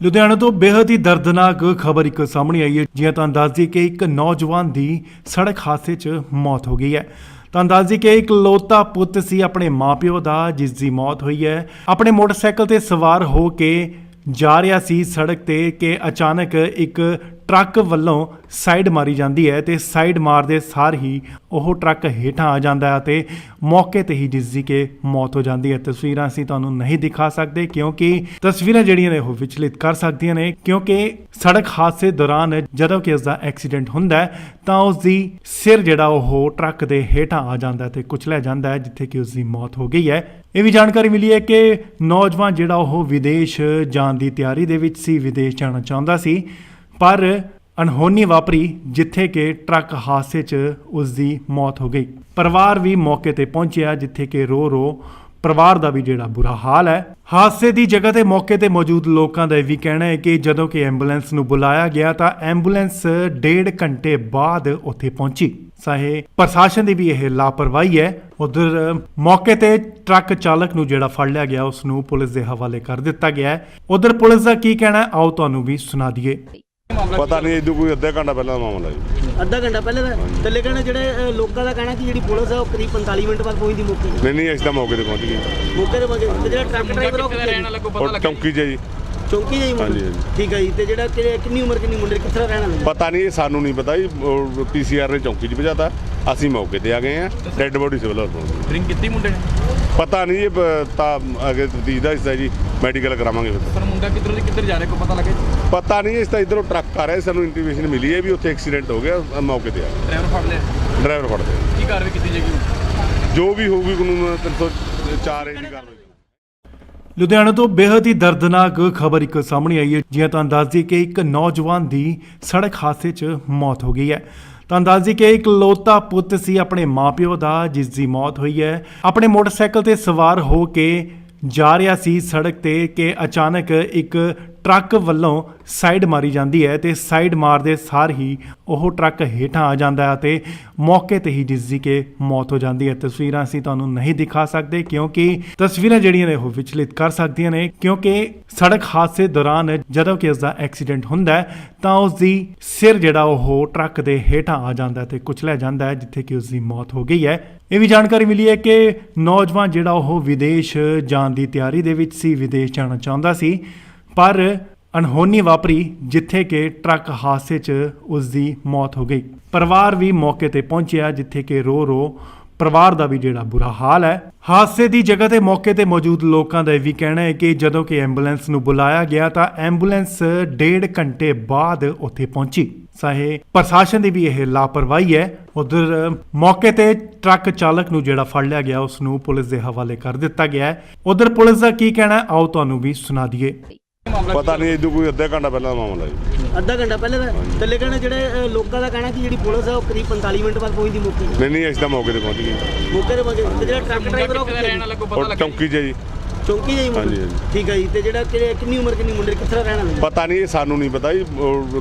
ਲੁਧਿਆਣਾ ਤੋਂ ਬੇहद ਹੀ ਦਰਦਨਾਕ ਖਬਰ ਇੱਕ ਸਾਹਮਣੇ ਆਈ ਹੈ। ਜਿਵੇਂ ਤੁਹਾਨੂੰ ਦੱਸ ਦਈਏ ਕਿ ਇੱਕ ਨੌਜਵਾਨ ਦੀ ਸੜਕ ਹਾਦਸੇ 'ਚ ਮੌਤ ਹੋ ਗਈ ਹੈ। ਤੁਹਾਨੂੰ ਦੱਸ ਦਈਏ ਕਿ ਇਕਲੌਤਾ ਪੁੱਤ ਸੀ ਆਪਣੇ ਮਾਪਿਓ ਦਾ, ਜਿਸ ਦੀ ਮੌਤ ਹੋਈ ਹੈ। ਆਪਣੇ ਮੋਟਰਸਾਈਕਲ ਤੇ ਸਵਾਰ ਹੋ ਕੇ ਜਾ ਰਿਹਾ ਸੀ ਸੜਕ ਤੇ ਕਿ ਅਚਾਨਕ ਇੱਕ ਟਰੱਕ ਵੱਲੋਂ ਸਾਈਡ ਮਾਰੀ ਜਾਂਦੀ ਹੈ ਤੇ ਸਾਈਡ ਮਾਰਦੇ ਸਾਰ ਹੀ ਉਹ ਟਰੱਕ ਹੇਠਾਂ ਆ ਜਾਂਦਾ ਹੈ ਤੇ ਮੌਕੇ ਤੇ ਹੀ ਜਿਸ ਦੀ ਕਿ ਮੌਤ ਹੋ ਜਾਂਦੀ ਹੈ। ਤਸਵੀਰਾਂ ਅਸੀਂ ਤੁਹਾਨੂੰ ਨਹੀਂ ਦਿਖਾ ਸਕਦੇ ਕਿਉਂਕਿ ਤਸਵੀਰਾਂ ਜਿਹੜੀਆਂ ਨੇ ਉਹ ਵਿਚਲਿਤ ਕਰ ਸਕਦੀਆਂ ਨੇ, ਕਿਉਂਕਿ ਸੜਕ ਹਾਦਸੇ ਦੌਰਾਨ ਜਦੋਂ ਕਿ ਉਸ ਦਾ ਐਕਸੀਡੈਂਟ ਹੁੰਦਾ ਹੈ ਤਾਂ ਉਸ ਦੀ ਸਿਰ ਜਿਹੜਾ ਉਹ ਟਰੱਕ ਦੇ ਹੇਠਾਂ ਆ ਜਾਂਦਾ ਹੈ ਤੇ ਕੁਚਲਿਆ ਜਾਂਦਾ ਹੈ, ਜਿੱਥੇ ਕਿ ਉਸ ਦੀ ਮੌਤ ਹੋ ਗਈ ਹੈ। ਇਹ ਵੀ ਜਾਣਕਾਰੀ ਮਿਲੀ ਹੈ ਕਿ ਨੌਜਵਾਨ ਜਿਹੜਾ ਉਹ ਵਿਦੇਸ਼ ਜਾਣ ਦੀ ਤਿਆਰੀ ਦੇ ਵਿੱਚ ਸੀ, ਵਿਦੇਸ਼ ਜਾਣਾ ਚਾਹੁੰਦਾ ਸੀ, ਪਰ ਅਣਹੋਣੀ ਵਾਪਰੀ ਜਿੱਥੇ ਕਿ ਟਰੱਕ ਹਾਦਸੇ 'ਚ ਉਸ ਦੀ ਮੌਤ ਹੋ ਗਈ। ਪਰਿਵਾਰ ਵੀ ਮੌਕੇ ਤੇ ਪਹੁੰਚਿਆ, ਜਿੱਥੇ ਕਿ ਰੋ ਪਰਿਵਾਰ ਦਾ ਵੀ ਜਿਹੜਾ ਬੁਰਾ ਹਾਲ ਹੈ। ਹਾਦਸੇ ਦੀ ਜਗ੍ਹਾ ਤੇ ਮੌਕੇ ਤੇ ਮੌਜੂਦ ਲੋਕਾਂ ਦਾ ਇਹ ਵੀ ਕਹਿਣਾ ਹੈ ਕਿ ਜਦੋਂ ਕਿ ਐਂਬੂਲੈਂਸ ਨੂੰ ਬੁਲਾਇਆ ਗਿਆ ਤਾਂ ਐਂਬੂਲੈਂਸ 1.5 ਘੰਟੇ ਬਾਅਦ ਉੱਥੇ ਪਹੁੰਚੀ। ਚਾਹੇ ਪ੍ਰਸ਼ਾਸਨ ਦੀ ਵੀ ਇਹ ਲਾਪਰਵਾਹੀ ਹੈ। ਉਧਰ ਮੌਕੇ ਤੇ ਟਰੱਕ ਚਾਲਕ ਨੂੰ ਜਿਹੜਾ ਫੜ ਲਿਆ ਗਿਆ ਉਸ ਨੂੰ ਪੁਲਿਸ ਦੇ ਹਵਾਲੇ ਕਰ ਦਿੱਤਾ ਗਿਆ ਹੈ। ਉਧਰ ਪੁਲਿਸ ਦਾ ਕੀ ਕਹਿਣਾ ਹੈ, ਆਓ ਤੁਹਾਨੂੰ ਵੀ ਸੁਣਾ ਦਈਏ। ਪਤਾ ਨਹੀਂ ਇਹਦੋਂ ਕੋਈ ਅੱਧਾ ਘੰਟਾ ਪਹਿਲਾਂ ਦਾ ਮਾਮਲਾ ਜੀ। ਅੱਧਾ ਘੰਟਾ ਪਹਿਲੇ ਦਾ ਤੇ ਲੇਕਿਨ ਜਿਹੜੇ ਲੋਕਾਂ ਦਾ ਕਹਿਣਾ ਕਿ ਜਿਹੜੀ ਪੁਲਿਸ ਹੈ ਉਹ ਕਰੀਬ 45 ਮਿੰਟ ਬਾਅਦ ਪਹੁੰਚਦੀ ਮੌਕੇ ਤੇ। ਨਹੀਂ ਅਸੀਂ ਤਾਂ ਮੌਕੇ ਤੇ ਪਹੁੰਚ ਗਏ। ਮੌਕੇ ਤੇ ਪਹੁੰਚੇ ਤੇ ਜਿਹੜਾ ਟਰੱਕ ਡਰਾਈਵਰ ਉਹ ਕਿੱਥੇ ਰਹਿਣ ਵਾਲਾ ਕੋਈ ਪਤਾ ਉਹ ਲੱਗਾ? ਚੌਂਕੀ 'ਚ ਹੈ ਜੀ। ਚੌਂਕੀ ਜਾਈ ਮੁੰਡੇ? ਹਾਂਜੀ, ਹਾਂਜੀ। ਠੀਕ ਹੈ ਜੀ। ਤੇ ਜਿਹੜਾ ਕਿੰਨੀ ਉਮਰ ਕਿੰਨੀ ਮੁੰਡੇ ਕਿੱਥੇ ਰਹਿਣ ਵਾਲੇ? ਪਤਾ ਨਹੀਂ, ਇਹ ਸਾਨੂੰ ਨਹੀਂ ਪਤਾ ਜੀ। ਪੀਸੀਆਰ ਨੇ ਚੌਂਕੀ 'ਚ ਭਜਾਤਾ, ਅਸੀਂ ਮੌਕੇ ਤੇ ਆ ਗਏ ਆ। ਡੈੱਡ ਬੋਡੀ ਸਿਵਲ ਹਸਪਤਾਲ। ਡਰਿੰਕ ਕੀਤੀ ਮੁੰਡੇ ਨੇ? ਪਤਾ ਨਹੀਂ, ਇਹ ਤਾਂ ਅੱਗੇ ਤਫਤੀਸ਼ ਦਾ ਹਿੱਸਾ ਜੀ, ਮੈਡੀਕਲ ਕਰਾਵਾਂਗੇ ਫਿਰ। ਪਰ ਮੁੰਡਾ ਕਿੱਧਰੋਂ ਦੀ ਕਿੱਧਰ ਜਾ ਰਿਹਾ ਕੋਈ ਪਤਾ ਲੱਗੇ? ਪਤਾ ਨਹੀਂ, ਇਸ ਤਾਂ ਇਧਰੋਂ ਟਰੱਕ ਆ ਰਿਹਾ, ਸਾਨੂੰ ਇੰਟੀਮੇਸ਼ਨ ਮਿਲੀ ਹੈ ਵੀ ਉੱਥੇ ਐਕਸੀਡੈਂਟ ਹੋ ਗਿਆ, ਮੌਕੇ ਤੇ ਆ ਗਏ। ਡਰਾਈਵਰ ਫੜ ਲਿਆ? ਡਰਾਈਵਰ ਫੜਦੇ ਕੀ ਕਾਰਵਾਈ ਕੀਤੀ ਜਾਏਗੀ? ਜੋ ਵੀ ਹੋਊਗੀ ਕਾਨੂੰਨ 304 ਏ ਦੀ ਕਾਰਵਾਈ। ਲੁਧਿਆਣਾ ਤੋਂ ਬੇहद ਹੀ ਦਰਦਨਾਕ ਖਬਰ ਇੱਕ ਸਾਹਮਣੇ ਆਈ ਹੈ। ਜਿਵੇਂ ਤੁਹਾਨੂੰ ਦੱਸ ਦਈਏ ਕਿ ਇੱਕ ਨੌਜਵਾਨ ਦੀ ਸੜਕ ਹਾਦਸੇ 'ਚ ਮੌਤ ਹੋ ਗਈ ਹੈ। ਤੁਹਾਨੂੰ ਦੱਸ ਦਈਏ ਕਿ ਇਕਲੌਤਾ ਪੁੱਤ ਸੀ ਆਪਣੇ ਮਾਪਿਓ ਦਾ, ਜਿਸ ਦੀ ਮੌਤ ਹੋਈ ਹੈ। ਆਪਣੇ ਮੋਟਰਸਾਈਕਲ ਤੇ ਸਵਾਰ ਹੋ ਕੇ ਜਾ ਰਿਹਾ ਸੀ ਸੜਕ ਤੇ ਕਿ ਅਚਾਨਕ ਇੱਕ ਟਰੱਕ ਵੱਲੋਂ ਸਾਈਡ ਮਾਰੀ ਜਾਂਦੀ ਹੈ ਤੇ ਸਾਈਡ ਮਾਰਦੇ ਸਾਰ ਹੀ ਉਹ ਟਰੱਕ ਹੇਠਾਂ ਆ ਜਾਂਦਾ ਹੈ ਤੇ ਮੌਕੇ ਤੇ ਹੀ ਜਿਸ ਦੀ ਕਿ ਮੌਤ ਹੋ ਜਾਂਦੀ ਹੈ। ਤਸਵੀਰਾਂ ਅਸੀਂ ਤੁਹਾਨੂੰ ਨਹੀਂ ਦਿਖਾ ਸਕਦੇ ਕਿਉਂਕਿ ਤਸਵੀਰਾਂ ਜਿਹੜੀਆਂ ਨੇ ਉਹ ਵਿਚਲਿਤ ਕਰ ਸਕਦੀਆਂ ਨੇ, ਕਿਉਂਕਿ ਸੜਕ ਹਾਦਸੇ ਦੌਰਾਨ ਜਦੋਂ ਕਿ ਉਸ ਦਾ ਐਕਸੀਡੈਂਟ ਹੁੰਦਾ ਹੈ ਤਾਂ ਉਸ ਦੀ ਸਿਰ ਜਿਹੜਾ ਉਹ ਟਰੱਕ ਦੇ ਹੇਠਾਂ ਆ ਜਾਂਦਾ ਤੇ ਕੁਚਲਿਆ ਜਾਂਦਾ ਹੈ, ਜਿੱਥੇ ਕਿ ਉਸ ਦੀ ਮੌਤ ਹੋ ਗਈ ਹੈ। ਇਹ ਵੀ ਜਾਣਕਾਰੀ ਮਿਲੀ ਹੈ ਕਿ ਨੌਜਵਾਨ ਜਿਹੜਾ ਉਹ ਵਿਦੇਸ਼ ਜਾਣ ਦੀ ਤਿਆਰੀ ਦੇ ਵਿੱਚ ਸੀ, ਵਿਦੇਸ਼ ਜਾਣਾ ਚਾਹੁੰਦਾ ਸੀ, ਪਰ ਅਣਹੋਣੀ ਵਾਪਰੀ ਜਿੱਥੇ ਕਿ ਟਰੱਕ ਹਾਦਸੇ 'ਚ ਉਸ ਦੀ ਮੌਤ ਹੋ ਗਈ। ਪਰਿਵਾਰ ਵੀ ਮੌਕੇ ਤੇ ਪਹੁੰਚਿਆ, ਜਿੱਥੇ ਕਿ ਰੋ ਪਰਿਵਾਰ ਦਾ ਵੀ ਜਿਹੜਾ ਬੁਰਾ ਹਾਲ ਹੈ। ਹਾਦਸੇ ਦੀ ਜਗ੍ਹਾ ਤੇ ਮੌਕੇ ਤੇ ਮੌਜੂਦ ਲੋਕਾਂ ਦਾ ਇਹ ਵੀ ਕਹਿਣਾ ਹੈ ਕਿ ਜਦੋਂ ਕਿ ਐਂਬੂਲੈਂਸ ਨੂੰ ਬੁਲਾਇਆ ਗਿਆ ਤਾਂ ਐਂਬੂਲੈਂਸ 1.5 ਘੰਟੇ ਬਾਅਦ ਉੱਥੇ ਪਹੁੰਚੀ। ਚਾਹੇ ਪ੍ਰਸ਼ਾਸਨ ਦੀ ਵੀ ਇਹ ਲਾਪਰਵਾਹੀ ਹੈ। ਉਧਰ ਮੌਕੇ ਤੇ ਟਰੱਕ ਚਾਲਕ ਨੂੰ ਜਿਹੜਾ ਫੜ ਲਿਆ ਗਿਆ ਉਸ ਨੂੰ ਪੁਲਿਸ ਦੇ ਹਵਾਲੇ ਕਰ ਦਿੱਤਾ ਗਿਆ ਹੈ। ਉਧਰ ਪੁਲਿਸ ਦਾ ਕੀ ਕਹਿਣਾ ਹੈ, ਆਓ ਤੁਹਾਨੂੰ ਵੀ ਸੁਣਾ ਦਈਏ। ਪਤਾ ਨਹੀਂ ਇਹਦੋਂ ਕੋਈ ਅੱਧਾ ਘੰਟਾ ਪਹਿਲਾਂ ਦਾ ਮਾਮਲਾ ਜੀ। ਅੱਧਾ ਘੰਟਾ ਪਹਿਲੇ ਦਾ ਤੇ ਲੇਕਿਨ ਜਿਹੜੇ ਲੋਕਾਂ ਦਾ ਕਹਿਣਾ ਕਿ ਜਿਹੜੀ ਪੁਲਿਸ ਹੈ ਉਹ ਕਰੀਬ 45 ਮਿੰਟ ਬਾਅਦ ਪਹੁੰਚਦੀ ਮੌਕੇ ਤੇ। ਨਹੀਂ ਅਸੀਂ ਤਾਂ ਮੌਕੇ ਤੇ ਪਹੁੰਚ ਗਏ। ਮੌਕੇ ਤੇ ਪਹੁੰਚੇ ਤੇ ਜਿਹੜਾ ਟਰੱਕ ਡਰਾਈਵਰ ਉਹ ਕਿੱਥੇ ਰਹਿਣ ਵਾਲਾ ਕੋਈ ਪਤਾ ਉਹ ਲੱਗਾ? ਚੌਂਕੀ 'ਚ ਹੈ ਜੀ। ਚੌਂਕੀ ਜਾਈ ਮੁੰਡੇ? ਹਾਂਜੀ, ਹਾਂਜੀ। ਠੀਕ ਹੈ ਜੀ। ਤੇ ਜਿਹੜਾ ਕਿੰਨੀ ਉਮਰ ਕਿੰਨੀ ਮੁੰਡੇ ਕਿੱਥੇ ਰਹਿਣ ਵਾਲੇ? ਪਤਾ ਨਹੀਂ, ਇਹ ਸਾਨੂੰ ਨਹੀਂ ਪਤਾ ਜੀ।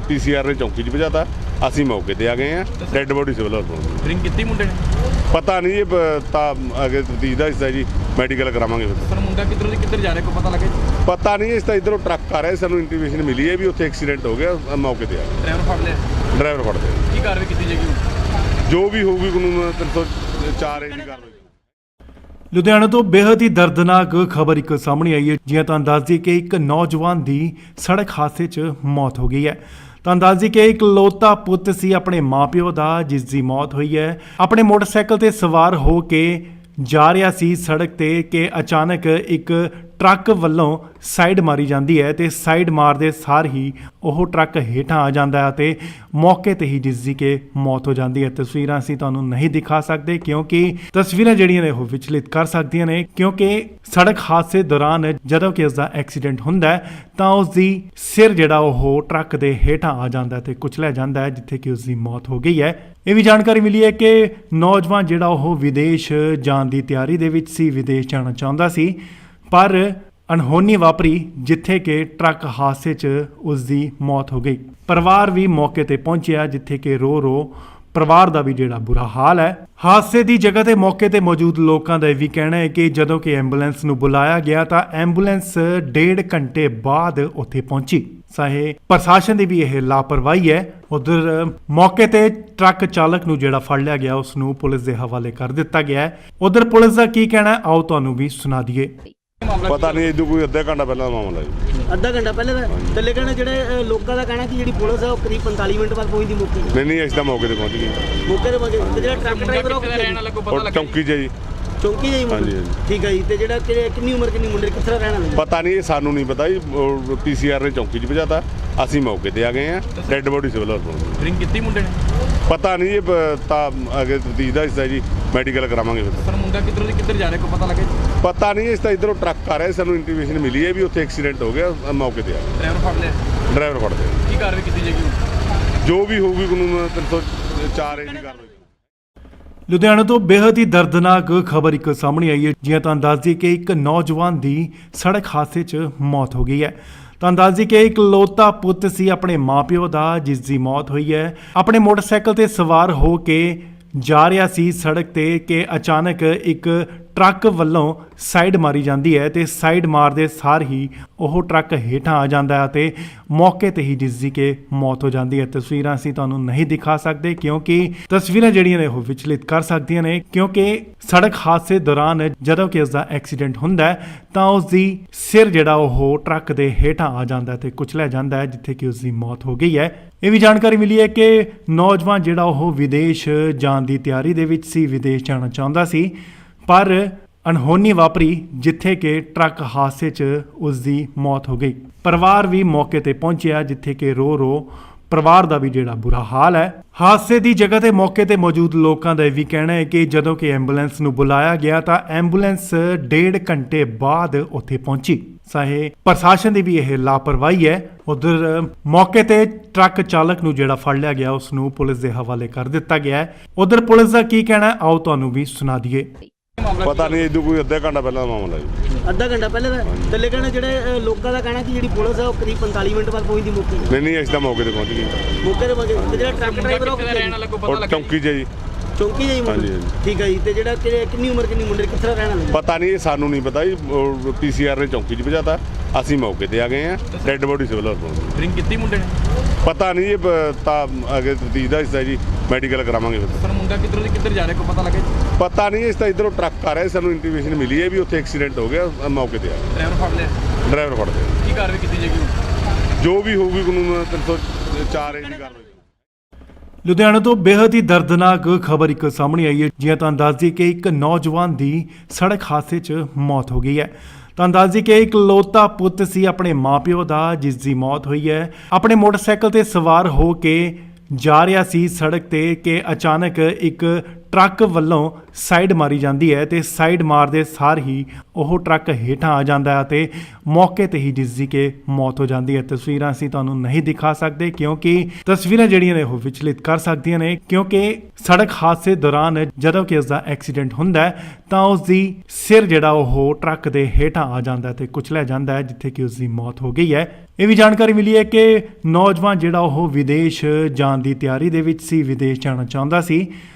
ਪੀਸੀਆਰ ਨੇ ਚੌਂਕੀ 'ਚ ਭਜਾਤਾ, ਅਸੀਂ ਮੌਕੇ ਤੇ ਆ ਗਏ ਆ। ਡੈੱਡ ਬੋਡੀ ਸਿਵਲ ਹਸਪਤਾਲ। ਡਰਿੰਕ ਕੀਤੀ ਮੁੰਡੇ ਨੇ? ਪਤਾ ਨਹੀਂ, ਇਹ ਤਾਂ ਅੱਗੇ ਤਫਤੀਸ਼ ਦਾ ਹਿੱਸਾ ਜੀ, ਮੈਡੀਕਲ ਕਰਾਵਾਂਗੇ ਫਿਰ। ਪਰ ਮੁੰਡਾ ਕਿੱਧਰੋਂ ਦੀ ਕਿੱਧਰ ਜਾ ਰਿਹਾ ਕੋਈ ਪਤਾ ਲੱਗੇ? ਪਤਾ ਨਹੀਂ, ਇਸ ਤਾਂ ਇਧਰੋਂ ਟਰੱਕ ਆ ਰਿਹਾ, ਸਾਨੂੰ ਇੰਟੀਮੇਸ਼ਨ ਮਿਲੀ ਹੈ ਵੀ ਉੱਥੇ ਐਕਸੀਡੈਂਟ ਹੋ ਗਿਆ, ਮੌਕੇ ਤੇ ਆ ਗਏ। ਡਰਾਈਵਰ ਫੜ ਲਿਆ? ਡਰਾਈਵਰ ਫੜਦੇ ਕੀ ਕਾਰਵਾਈ ਕੀਤੀ ਜਾਏਗੀ? ਜੋ ਵੀ ਹੋਊਗੀ ਕਾਨੂੰਨ 304 ਏ ਦੀ ਕਾਰਵਾਈ। ਲੁਧਿਆਣਾ ਤੋਂ ਬੇहद ਹੀ ਦਰਦਨਾਕ ਖਬਰ ਇੱਕ ਸਾਹਮਣੇ ਆਈ ਹੈ। ਜਿਵੇਂ ਤੁਹਾਨੂੰ ਦੱਸ ਦਈਏ ਕਿ ਇੱਕ ਨੌਜਵਾਨ ਦੀ ਸੜਕ ਹਾਦਸੇ 'ਚ ਮੌਤ ਹੋ ਗਈ ਹੈ। ਤੁਹਾਨੂੰ ਦੱਸ ਦਈਏ ਕਿ ਇਕਲੌਤਾ ਪੁੱਤ ਸੀ ਆਪਣੇ ਮਾਪਿਓ ਦਾ, ਜਿਸ ਦੀ ਮੌਤ ਹੋਈ ਹੈ। ਆਪਣੇ ਮੋਟਰਸਾਈਕਲ ਤੇ ਸਵਾਰ ਹੋ ਕੇ ਜਾ ਰਿਹਾ ਸੀ ਸੜਕ ਤੇ ਕਿ ਅਚਾਨਕ ਇੱਕ ਟਰੱਕ ਵੱਲੋਂ ਸਾਈਡ ਮਾਰੀ ਜਾਂਦੀ ਹੈ ਤੇ ਸਾਈਡ ਮਾਰਦੇ ਸਾਰ ਹੀ ਉਹ ਟਰੱਕ ਹੇਠਾਂ ਆ ਜਾਂਦਾ ਹੈ ਤੇ ਮੌਕੇ ਤੇ ਹੀ ਜਿਸ ਦੀ ਕਿ ਮੌਤ ਹੋ ਜਾਂਦੀ ਹੈ। ਤਸਵੀਰਾਂ ਅਸੀਂ ਤੁਹਾਨੂੰ ਨਹੀਂ ਦਿਖਾ ਸਕਦੇ ਕਿਉਂਕਿ ਤਸਵੀਰਾਂ ਜਿਹੜੀਆਂ ਨੇ ਉਹ ਵਿਚਲਿਤ ਕਰ ਸਕਦੀਆਂ ਨੇ, ਕਿਉਂਕਿ ਸੜਕ ਹਾਦਸੇ ਦੌਰਾਨ ਜਦੋਂ ਕਿ ਉਸ ਦਾ ਐਕਸੀਡੈਂਟ ਹੁੰਦਾ ਹੈ ਤਾਂ ਉਸ ਦੀ ਸਿਰ ਜਿਹੜਾ ਉਹ ਟਰੱਕ ਦੇ ਹੇਠਾਂ ਆ ਜਾਂਦਾ ਤੇ ਕੁਚਲਿਆ ਜਾਂਦਾ ਹੈ, ਜਿੱਥੇ ਕਿ ਉਸ ਦੀ ਮੌਤ ਹੋ ਗਈ ਹੈ। ਇਹ ਵੀ ਜਾਣਕਾਰੀ ਮਿਲੀ ਹੈ ਕਿ ਨੌਜਵਾਨ ਜਿਹੜਾ ਉਹ ਵਿਦੇਸ਼ ਜਾਣ ਦੀ ਤਿਆਰੀ ਦੇ ਵਿੱਚ ਸੀ, ਵਿਦੇਸ਼ ਜਾਣਾ ਚਾਹੁੰਦਾ ਸੀ, ਪਰ ਅਣਹੋਣੀ ਵਾਪਰੀ ਜਿੱਥੇ ਕਿ ਟਰੱਕ ਹਾਦਸੇ 'ਚ ਉਸ ਦੀ ਮੌਤ ਹੋ ਗਈ। ਪਰਿਵਾਰ ਵੀ ਮੌਕੇ ਤੇ ਪਹੁੰਚਿਆ, ਜਿੱਥੇ ਕਿ ਰੋ ਪਰਿਵਾਰ ਦਾ ਵੀ ਜਿਹੜਾ ਬੁਰਾ ਹਾਲ ਹੈ। ਹਾਦਸੇ ਦੀ ਜਗ੍ਹਾ ਤੇ ਮੌਕੇ ਤੇ ਮੌਜੂਦ ਲੋਕਾਂ ਦਾ ਇਹ ਵੀ ਕਹਿਣਾ ਹੈ ਕਿ ਜਦੋਂ ਕਿ ਐਂਬੂਲੈਂਸ ਨੂੰ ਬੁਲਾਇਆ ਗਿਆ ਤਾਂ ਐਂਬੂਲੈਂਸ 1.5 ਘੰਟੇ ਬਾਅਦ ਉੱਥੇ ਪਹੁੰਚੀ। ਚਾਹੇ ਪ੍ਰਸ਼ਾਸਨ ਦੀ ਵੀ ਇਹ ਲਾਪਰਵਾਹੀ ਹੈ। ਉਧਰ ਮੌਕੇ ਤੇ ਟਰੱਕ ਚਾਲਕ ਨੂੰ ਜਿਹੜਾ ਫੜ ਲਿਆ ਗਿਆ ਉਸ ਨੂੰ ਪੁਲਿਸ ਦੇ ਹਵਾਲੇ ਕਰ ਦਿੱਤਾ ਗਿਆ ਹੈ। ਉਧਰ ਪੁਲਿਸ ਦਾ ਕੀ ਕਹਿਣਾ ਹੈ, ਆਓ ਤੁਹਾਨੂੰ ਵੀ ਸੁਣਾ ਦਈਏ। ਪਤਾ ਨਹੀਂ ਇਹਦੋਂ ਕੋਈ ਅੱਧਾ ਘੰਟਾ ਪਹਿਲਾਂ ਦਾ ਮਾਮਲਾ ਜੀ। ਅੱਧਾ ਘੰਟਾ ਪਹਿਲੇ ਦਾ ਤੇ ਲੇਕਿਨ ਜਿਹੜੇ ਲੋਕਾਂ ਦਾ ਕਹਿਣਾ ਕਿ ਜਿਹੜੀ ਪੁਲਿਸ ਹੈ ਉਹ ਕਰੀਬ 45 ਮਿੰਟ ਬਾਅਦ ਪਹੁੰਚਦੀ ਮੌਕੇ ਤੇ। ਨਹੀਂ ਅਸੀਂ ਤਾਂ ਮੌਕੇ ਤੇ ਪਹੁੰਚ ਗਏ। ਮੌਕੇ ਤੇ ਪਹੁੰਚੇ ਤੇ ਜਿਹੜਾ ਟਰੱਕ ਡਰਾਈਵਰ ਉਹ ਕਿੱਥੇ ਰਹਿਣ ਵਾਲਾ ਕੋਈ ਪਤਾ ਉਹ ਲੱਗਾ? ਚੌਂਕੀ 'ਚ ਹੈ ਜੀ। ਚੌਂਕੀ ਜਾਈ ਮੁੰਡੇ? ਹਾਂਜੀ, ਹਾਂਜੀ। ਠੀਕ ਹੈ ਜੀ। ਤੇ ਜਿਹੜਾ ਕਿੰਨੀ ਉਮਰ ਕਿੰਨੀ ਮੁੰਡੇ ਕਿੱਥੇ ਰਹਿਣ ਵਾਲੇ? ਪਤਾ ਨਹੀਂ, ਇਹ ਸਾਨੂੰ ਨਹੀਂ ਪਤਾ ਜੀ। ਪੀਸੀਆਰ ਨੇ ਚੌਂਕੀ 'ਚ ਭਜਾਤਾ, ਅਸੀਂ ਮੌਕੇ ਤੇ ਆ ਗਏ ਆ। ਡੈੱਡ ਬੋਡੀ ਸਿਵਲ ਹਸਪਤਾਲ। ਡਰਿੰਕ ਕੀਤੀ ਮੁੰਡੇ ਨੇ? ਪਤਾ ਨਹੀਂ, ਇਹ ਤਾਂ ਅੱਗੇ ਤਫਤੀਸ਼ ਦਾ ਹਿੱਸਾ ਜੀ, ਮੈਡੀਕਲ ਕਰਾਵਾਂਗੇ ਫਿਰ। ਪਰ ਮੁੰਡਾ ਕਿੱਧਰੋਂ ਦੀ ਕਿੱਧਰ ਜਾ ਰਿਹਾ ਕੋਈ ਪਤਾ ਲੱਗੇ? ਪਤਾ ਨਹੀਂ, ਇਸ ਤਾਂ ਇਧਰੋਂ ਟਰੱਕ ਆ ਰਿਹਾ, ਸਾਨੂੰ ਇੰਟੀਮੇਸ਼ਨ ਮਿਲੀ ਹੈ ਵੀ ਉੱਥੇ ਐਕਸੀਡੈਂਟ ਹੋ ਗਿਆ, ਮੌਕੇ ਤੇ ਆ ਗਏ। ਡਰਾਈਵਰ ਫੜ ਲਿਆ? ਡਰਾਈਵਰ ਫੜਦੇ ਕੀ ਕਾਰਵਾਈ ਕੀਤੀ ਜਾਏਗੀ? ਜੋ ਵੀ ਹੋਊਗੀ ਕਾਨੂੰਨ 304 ਏ ਦੀ ਕਾਰਵਾਈ। ਲੁਧਿਆਣਾ ਤੋਂ ਬੇहद ਹੀ ਦਰਦਨਾਕ ਖਬਰ ਇੱਕ ਸਾਹਮਣੇ ਆਈ ਹੈ। ਜਿਵੇਂ ਤੁਹਾਨੂੰ ਦੱਸ ਦਈਏ ਕਿ ਇੱਕ ਨੌਜਵਾਨ ਦੀ ਸੜਕ ਹਾਦਸੇ 'ਚ ਮੌਤ ਹੋ ਗਈ ਹੈ। ਤੁਹਾਨੂੰ ਦੱਸ ਦਈਏ ਕਿ ਇਕਲੌਤਾ ਪੁੱਤ ਸੀ ਆਪਣੇ ਮਾਪਿਓ ਦਾ, ਜਿਸ ਦੀ ਮੌਤ ਹੋਈ ਹੈ। ਆਪਣੇ ਮੋਟਰਸਾਈਕਲ ਤੇ ਸਵਾਰ ਹੋ ਕੇ ਜਾ ਰਿਹਾ ਸੀ ਸੜਕ ਤੇ ਕਿ ਅਚਾਨਕ ਇੱਕ ਟਰੱਕ ਵੱਲੋਂ ਸਾਈਡ ਮਾਰੀ ਜਾਂਦੀ ਹੈ ਤੇ ਸਾਈਡ ਮਾਰਦੇ ਸਾਰ ਹੀ ਉਹ ਟਰੱਕ ਹੇਠਾਂ ਆ ਜਾਂਦਾ ਹੈ ਤੇ ਮੌਕੇ ਤੇ ਹੀ ਜਿਸ ਦੀ ਕਿ ਮੌਤ ਹੋ ਜਾਂਦੀ ਹੈ। ਤਸਵੀਰਾਂ ਅਸੀਂ ਤੁਹਾਨੂੰ ਨਹੀਂ ਦਿਖਾ ਸਕਦੇ ਕਿਉਂਕਿ ਤਸਵੀਰਾਂ ਜਿਹੜੀਆਂ ਨੇ ਉਹ ਵਿਚਲਿਤ ਕਰ ਸਕਦੀਆਂ ਨੇ, ਕਿਉਂਕਿ ਸੜਕ ਹਾਦਸੇ ਦੌਰਾਨ ਜਦੋਂ ਕਿ ਇਸ ਦਾ ਐਕਸੀਡੈਂਟ ਹੁੰਦਾ ਹੈ ਤਾਂ ਉਸ ਦੀ ਸਿਰ ਜਿਹੜਾ ਉਹ ਟਰੱਕ ਦੇ ਹੇਠਾਂ ਆ ਜਾਂਦਾ ਹੈ ਤੇ ਕੁਚਲਿਆ ਜਾਂਦਾ ਹੈ, ਜਿੱਥੇ ਕਿ ਉਸ ਦੀ ਮੌਤ ਹੋ ਗਈ ਹੈ। ਇਹ ਵੀ ਜਾਣਕਾਰੀ ਮਿਲੀ ਹੈ ਕਿ ਨੌਜਵਾਨ ਜਿਹੜਾ ਉਹ ਵਿਦੇਸ਼ ਜਾਣ ਦੀ ਤਿਆਰੀ ਦੇ ਵਿੱਚ ਸੀ, ਵਿਦੇਸ਼ ਜਾਣਾ ਚਾਹੁੰਦਾ ਸੀ, ਪਰ ਅਣਹੋਣੀ ਵਾਪਰੀ ਜਿੱਥੇ ਕਿ ਟਰੱਕ ਹਾਦਸੇ 'ਚ ਉਸ ਦੀ ਮੌਤ ਹੋ ਗਈ। ਪਰਿਵਾਰ ਵੀ ਮੌਕੇ ਤੇ ਪਹੁੰਚਿਆ, ਜਿੱਥੇ ਕਿ ਰੋ ਪਰਿਵਾਰ ਦਾ ਵੀ ਜਿਹੜਾ ਬੁਰਾ ਹਾਲ ਹੈ। ਹਾਦਸੇ ਦੀ ਜਗ੍ਹਾ ਤੇ ਮੌਕੇ ਤੇ ਮੌਜੂਦ ਲੋਕਾਂ ਦਾ ਇਹ ਵੀ ਕਹਿਣਾ ਹੈ ਕਿ ਜਦੋਂ ਕਿ ਐਂਬੂਲੈਂਸ ਨੂੰ ਬੁਲਾਇਆ ਗਿਆ ਤਾਂ ਐਂਬੂਲੈਂਸ 1.5 ਘੰਟੇ ਬਾਅਦ ਉੱਥੇ ਪਹੁੰਚੀ। ਚਾਹੇ ਪ੍ਰਸ਼ਾਸਨ ਦੀ ਵੀ ਇਹ ਲਾਪਰਵਾਹੀ ਹੈ। ਉਧਰ ਮੌਕੇ ਤੇ ਟਰੱਕ ਚਾਲਕ ਨੂੰ ਜਿਹੜਾ ਫੜ ਲਿਆ ਗਿਆ ਉਸ ਨੂੰ ਪੁਲਿਸ ਦੇ ਹਵਾਲੇ ਕਰ ਦਿੱਤਾ ਗਿਆ ਹੈ। ਉਧਰ ਪੁਲਿਸ ਦਾ ਕੀ ਕਹਿਣਾ ਹੈ, ਆਓ ਤੁਹਾਨੂੰ ਵੀ ਸੁਣਾ ਦਈਏ। ਪਤਾ ਨਹੀਂ ਇਦੋਂ ਕੋਈ ਅੱਧਾ ਘੰਟਾ ਪਹਿਲਾਂ ਦਾ ਮਾਮਲਾ ਜੀ। ਅੱਧਾ ਘੰਟਾ ਪਹਿਲੇ ਦਾ ਥੱਲੇ ਕਹਿਣਾ ਜਿਹੜੇ ਲੋਕਾਂ ਦਾ ਕਹਿਣਾ ਕਿ ਜਿਹੜੀ ਪੁਲਿਸ ਹੈ ਉਹ ਕਰੀਬ 45 ਮਿੰਟ ਬਾਅਦ ਪਹੁੰਚਦੀ ਮੌਕੇ ਤੇ। ਨਹੀਂ ਅਸੀਂ ਤਾਂ ਮੌਕੇ ਤੇ ਪਹੁੰਚ ਗਏ। ਮੌਕੇ ਤੇ ਪਹੁੰਚੇ ਤੇ ਜਿਹੜਾ ਟਰੱਕ ਡਰਾਈਵਰ ਉਹ ਕਿੱਥੇ ਦਾ ਰਹਿਣ ਵਾਲਾ ਕੋਈ ਪਤਾ ਔਰ ਲੱਗਾ? ਚੌਂਕੀ 'ਚ ਜੀ। ਚੌਂਕੀ ਜਾਈ ਮੁੰਡੇ? ਹਾਂਜੀ, ਹਾਂਜੀ। ਠੀਕ ਹੈ ਜੀ। ਤੇ ਜਿਹੜਾ ਕਿੰਨੀ ਉਮਰ ਕਿੰਨੀ ਮੁੰਡੇ ਕਿੱਥੇ ਦਾ ਰਹਿਣ ਵਾਲਾ? ਪਤਾ ਨਹੀਂ, ਇਹ ਸਾਨੂੰ ਨਹੀਂ ਪਤਾ ਜੀ। ਪੀਸੀਆਰ ਨੇ ਚੌਂਕੀ 'ਚ ਭਜਾਤਾ, ਅਸੀਂ ਮੌਕੇ ਤੇ ਆ ਗਏ ਆ। ਡੈੱਡ ਬੋਡੀ ਸਿਵਲ ਹਸਪਤਾਲ। ਡਰਿੰਕ ਕੀਤੀ ਮੁੰਡੇ ਨੇ? ਪਤਾ ਨਹੀਂ, ਇਹ ਤਾਂ ਅੱਗੇ ਤਫਤੀਸ਼ ਦਾ ਹਿੱਸਾ ਜੀ, ਮੈਡੀਕਲ ਕਰਾਵਾਂਗੇ ਫਿਰ। ਪਰ ਮੁੰਡਾ ਕਿੱਧਰੋਂ ਦੀ ਕਿੱਧਰ ਜਾ ਰਿਹਾ ਕੋਈ ਪਤਾ ਲੱਗਾ ਜੀ? ਪਤਾ ਨਹੀਂ, ਇਸ ਤਾਂ ਇਧਰੋਂ ਟਰੱਕ ਆ ਰਿਹਾ, ਸਾਨੂੰ ਇੰਟੀਮੇਸ਼ਨ ਮਿਲੀ ਹੈ ਵੀ ਉੱਥੇ ਐਕਸੀਡੈਂਟ ਹੋ ਗਿਆ, ਮੌਕੇ ਤੇ ਆ ਗਏ। ਡਰਾਈਵਰ ਫੜ ਲਿਆ? ਡਰਾਈਵਰ ਫੜਦੇ ਆ। ਕੀ ਕਾਰਵਾਈ ਕੀਤੀ ਜਾਏਗੀ? ਜੋ ਵੀ ਹੋਊਗੀ ਕਾਨੂੰਨ 304 ਏ ਦੀ ਕਾਰਵਾਈ। ਲੁਧਿਆਣਾ ਤੋਂ ਬੇहद ਹੀ ਦਰਦਨਾਕ ਖਬਰ ਇੱਕ ਸਾਹਮਣੇ ਆਈ ਹੈ। ਜਿਵੇਂ ਤੁਹਾਨੂੰ ਦੱਸ ਦਈਏ ਕਿ ਇੱਕ ਨੌਜਵਾਨ ਦੀ ਸੜਕ ਹਾਦਸੇ 'ਚ ਮੌਤ ਹੋ ਗਈ ਹੈ। ਤੁਹਾਨੂੰ ਦੱਸ ਦਈਏ ਕਿ ਇਕਲੌਤਾ ਪੁੱਤ ਸੀ ਆਪਣੇ ਮਾਪਿਓ ਦਾ, ਜਿਸ ਦੀ ਮੌਤ ਹੋਈ ਹੈ। ਆਪਣੇ ਮੋਟਰਸਾਈਕਲ ਤੇ ਸਵਾਰ ਹੋ ਕੇ ਜਾ ਰਿਹਾ ਸੀ ਸੜਕ ਤੇ ਕਿ ਅਚਾਨਕ ਇੱਕ ਟਰੱਕ ਵੱਲੋਂ ਸਾਈਡ ਮਾਰੀ ਜਾਂਦੀ ਹੈ ਤੇ ਸਾਈਡ ਮਾਰਦੇ ਸਾਰ ਹੀ ਉਹ ਟਰੱਕ ਹੇਠਾਂ ਆ ਜਾਂਦਾ ਹੈ ਤੇ ਮੌਕੇ ਤੇ ਹੀ ਜਿਸ ਦੀ ਕਿ ਮੌਤ ਹੋ ਜਾਂਦੀ ਹੈ। ਤਸਵੀਰਾਂ ਅਸੀਂ ਤੁਹਾਨੂੰ ਨਹੀਂ ਦਿਖਾ ਸਕਦੇ ਕਿਉਂਕਿ ਤਸਵੀਰਾਂ ਜਿਹੜੀਆਂ ਨੇ ਉਹ ਵਿਚਲਿਤ ਕਰ ਸਕਦੀਆਂ ਨੇ, ਕਿਉਂਕਿ ਸੜਕ ਹਾਦਸੇ ਦੌਰਾਨ ਜਦੋਂ ਕਿ ਇਸ ਦਾ ਐਕਸੀਡੈਂਟ ਹੁੰਦਾ ਹੈ ਤਾਂ ਉਸ ਦੀ ਸਿਰ ਜਿਹੜਾ ਉਹ ਟਰੱਕ ਦੇ ਹੇਠਾਂ ਆ ਜਾਂਦਾ ਹੈ ਤੇ ਕੁਚਲਿਆ ਜਾਂਦਾ ਹੈ, ਜਿੱਥੇ ਕਿ ਉਸ ਦੀ ਮੌਤ ਹੋ ਗਈ ਹੈ। ਇਹ ਵੀ ਜਾਣਕਾਰੀ ਮਿਲੀ ਹੈ ਕਿ ਨੌਜਵਾਨ ਜਿਹੜਾ ਉਹ ਵਿਦੇਸ਼ ਜਾਣ ਦੀ ਤਿਆਰੀ ਦੇ ਵਿੱਚ ਸੀ, ਵਿਦੇਸ਼ ਜਾਣਾ ਚਾਹੁੰਦਾ ਸੀ,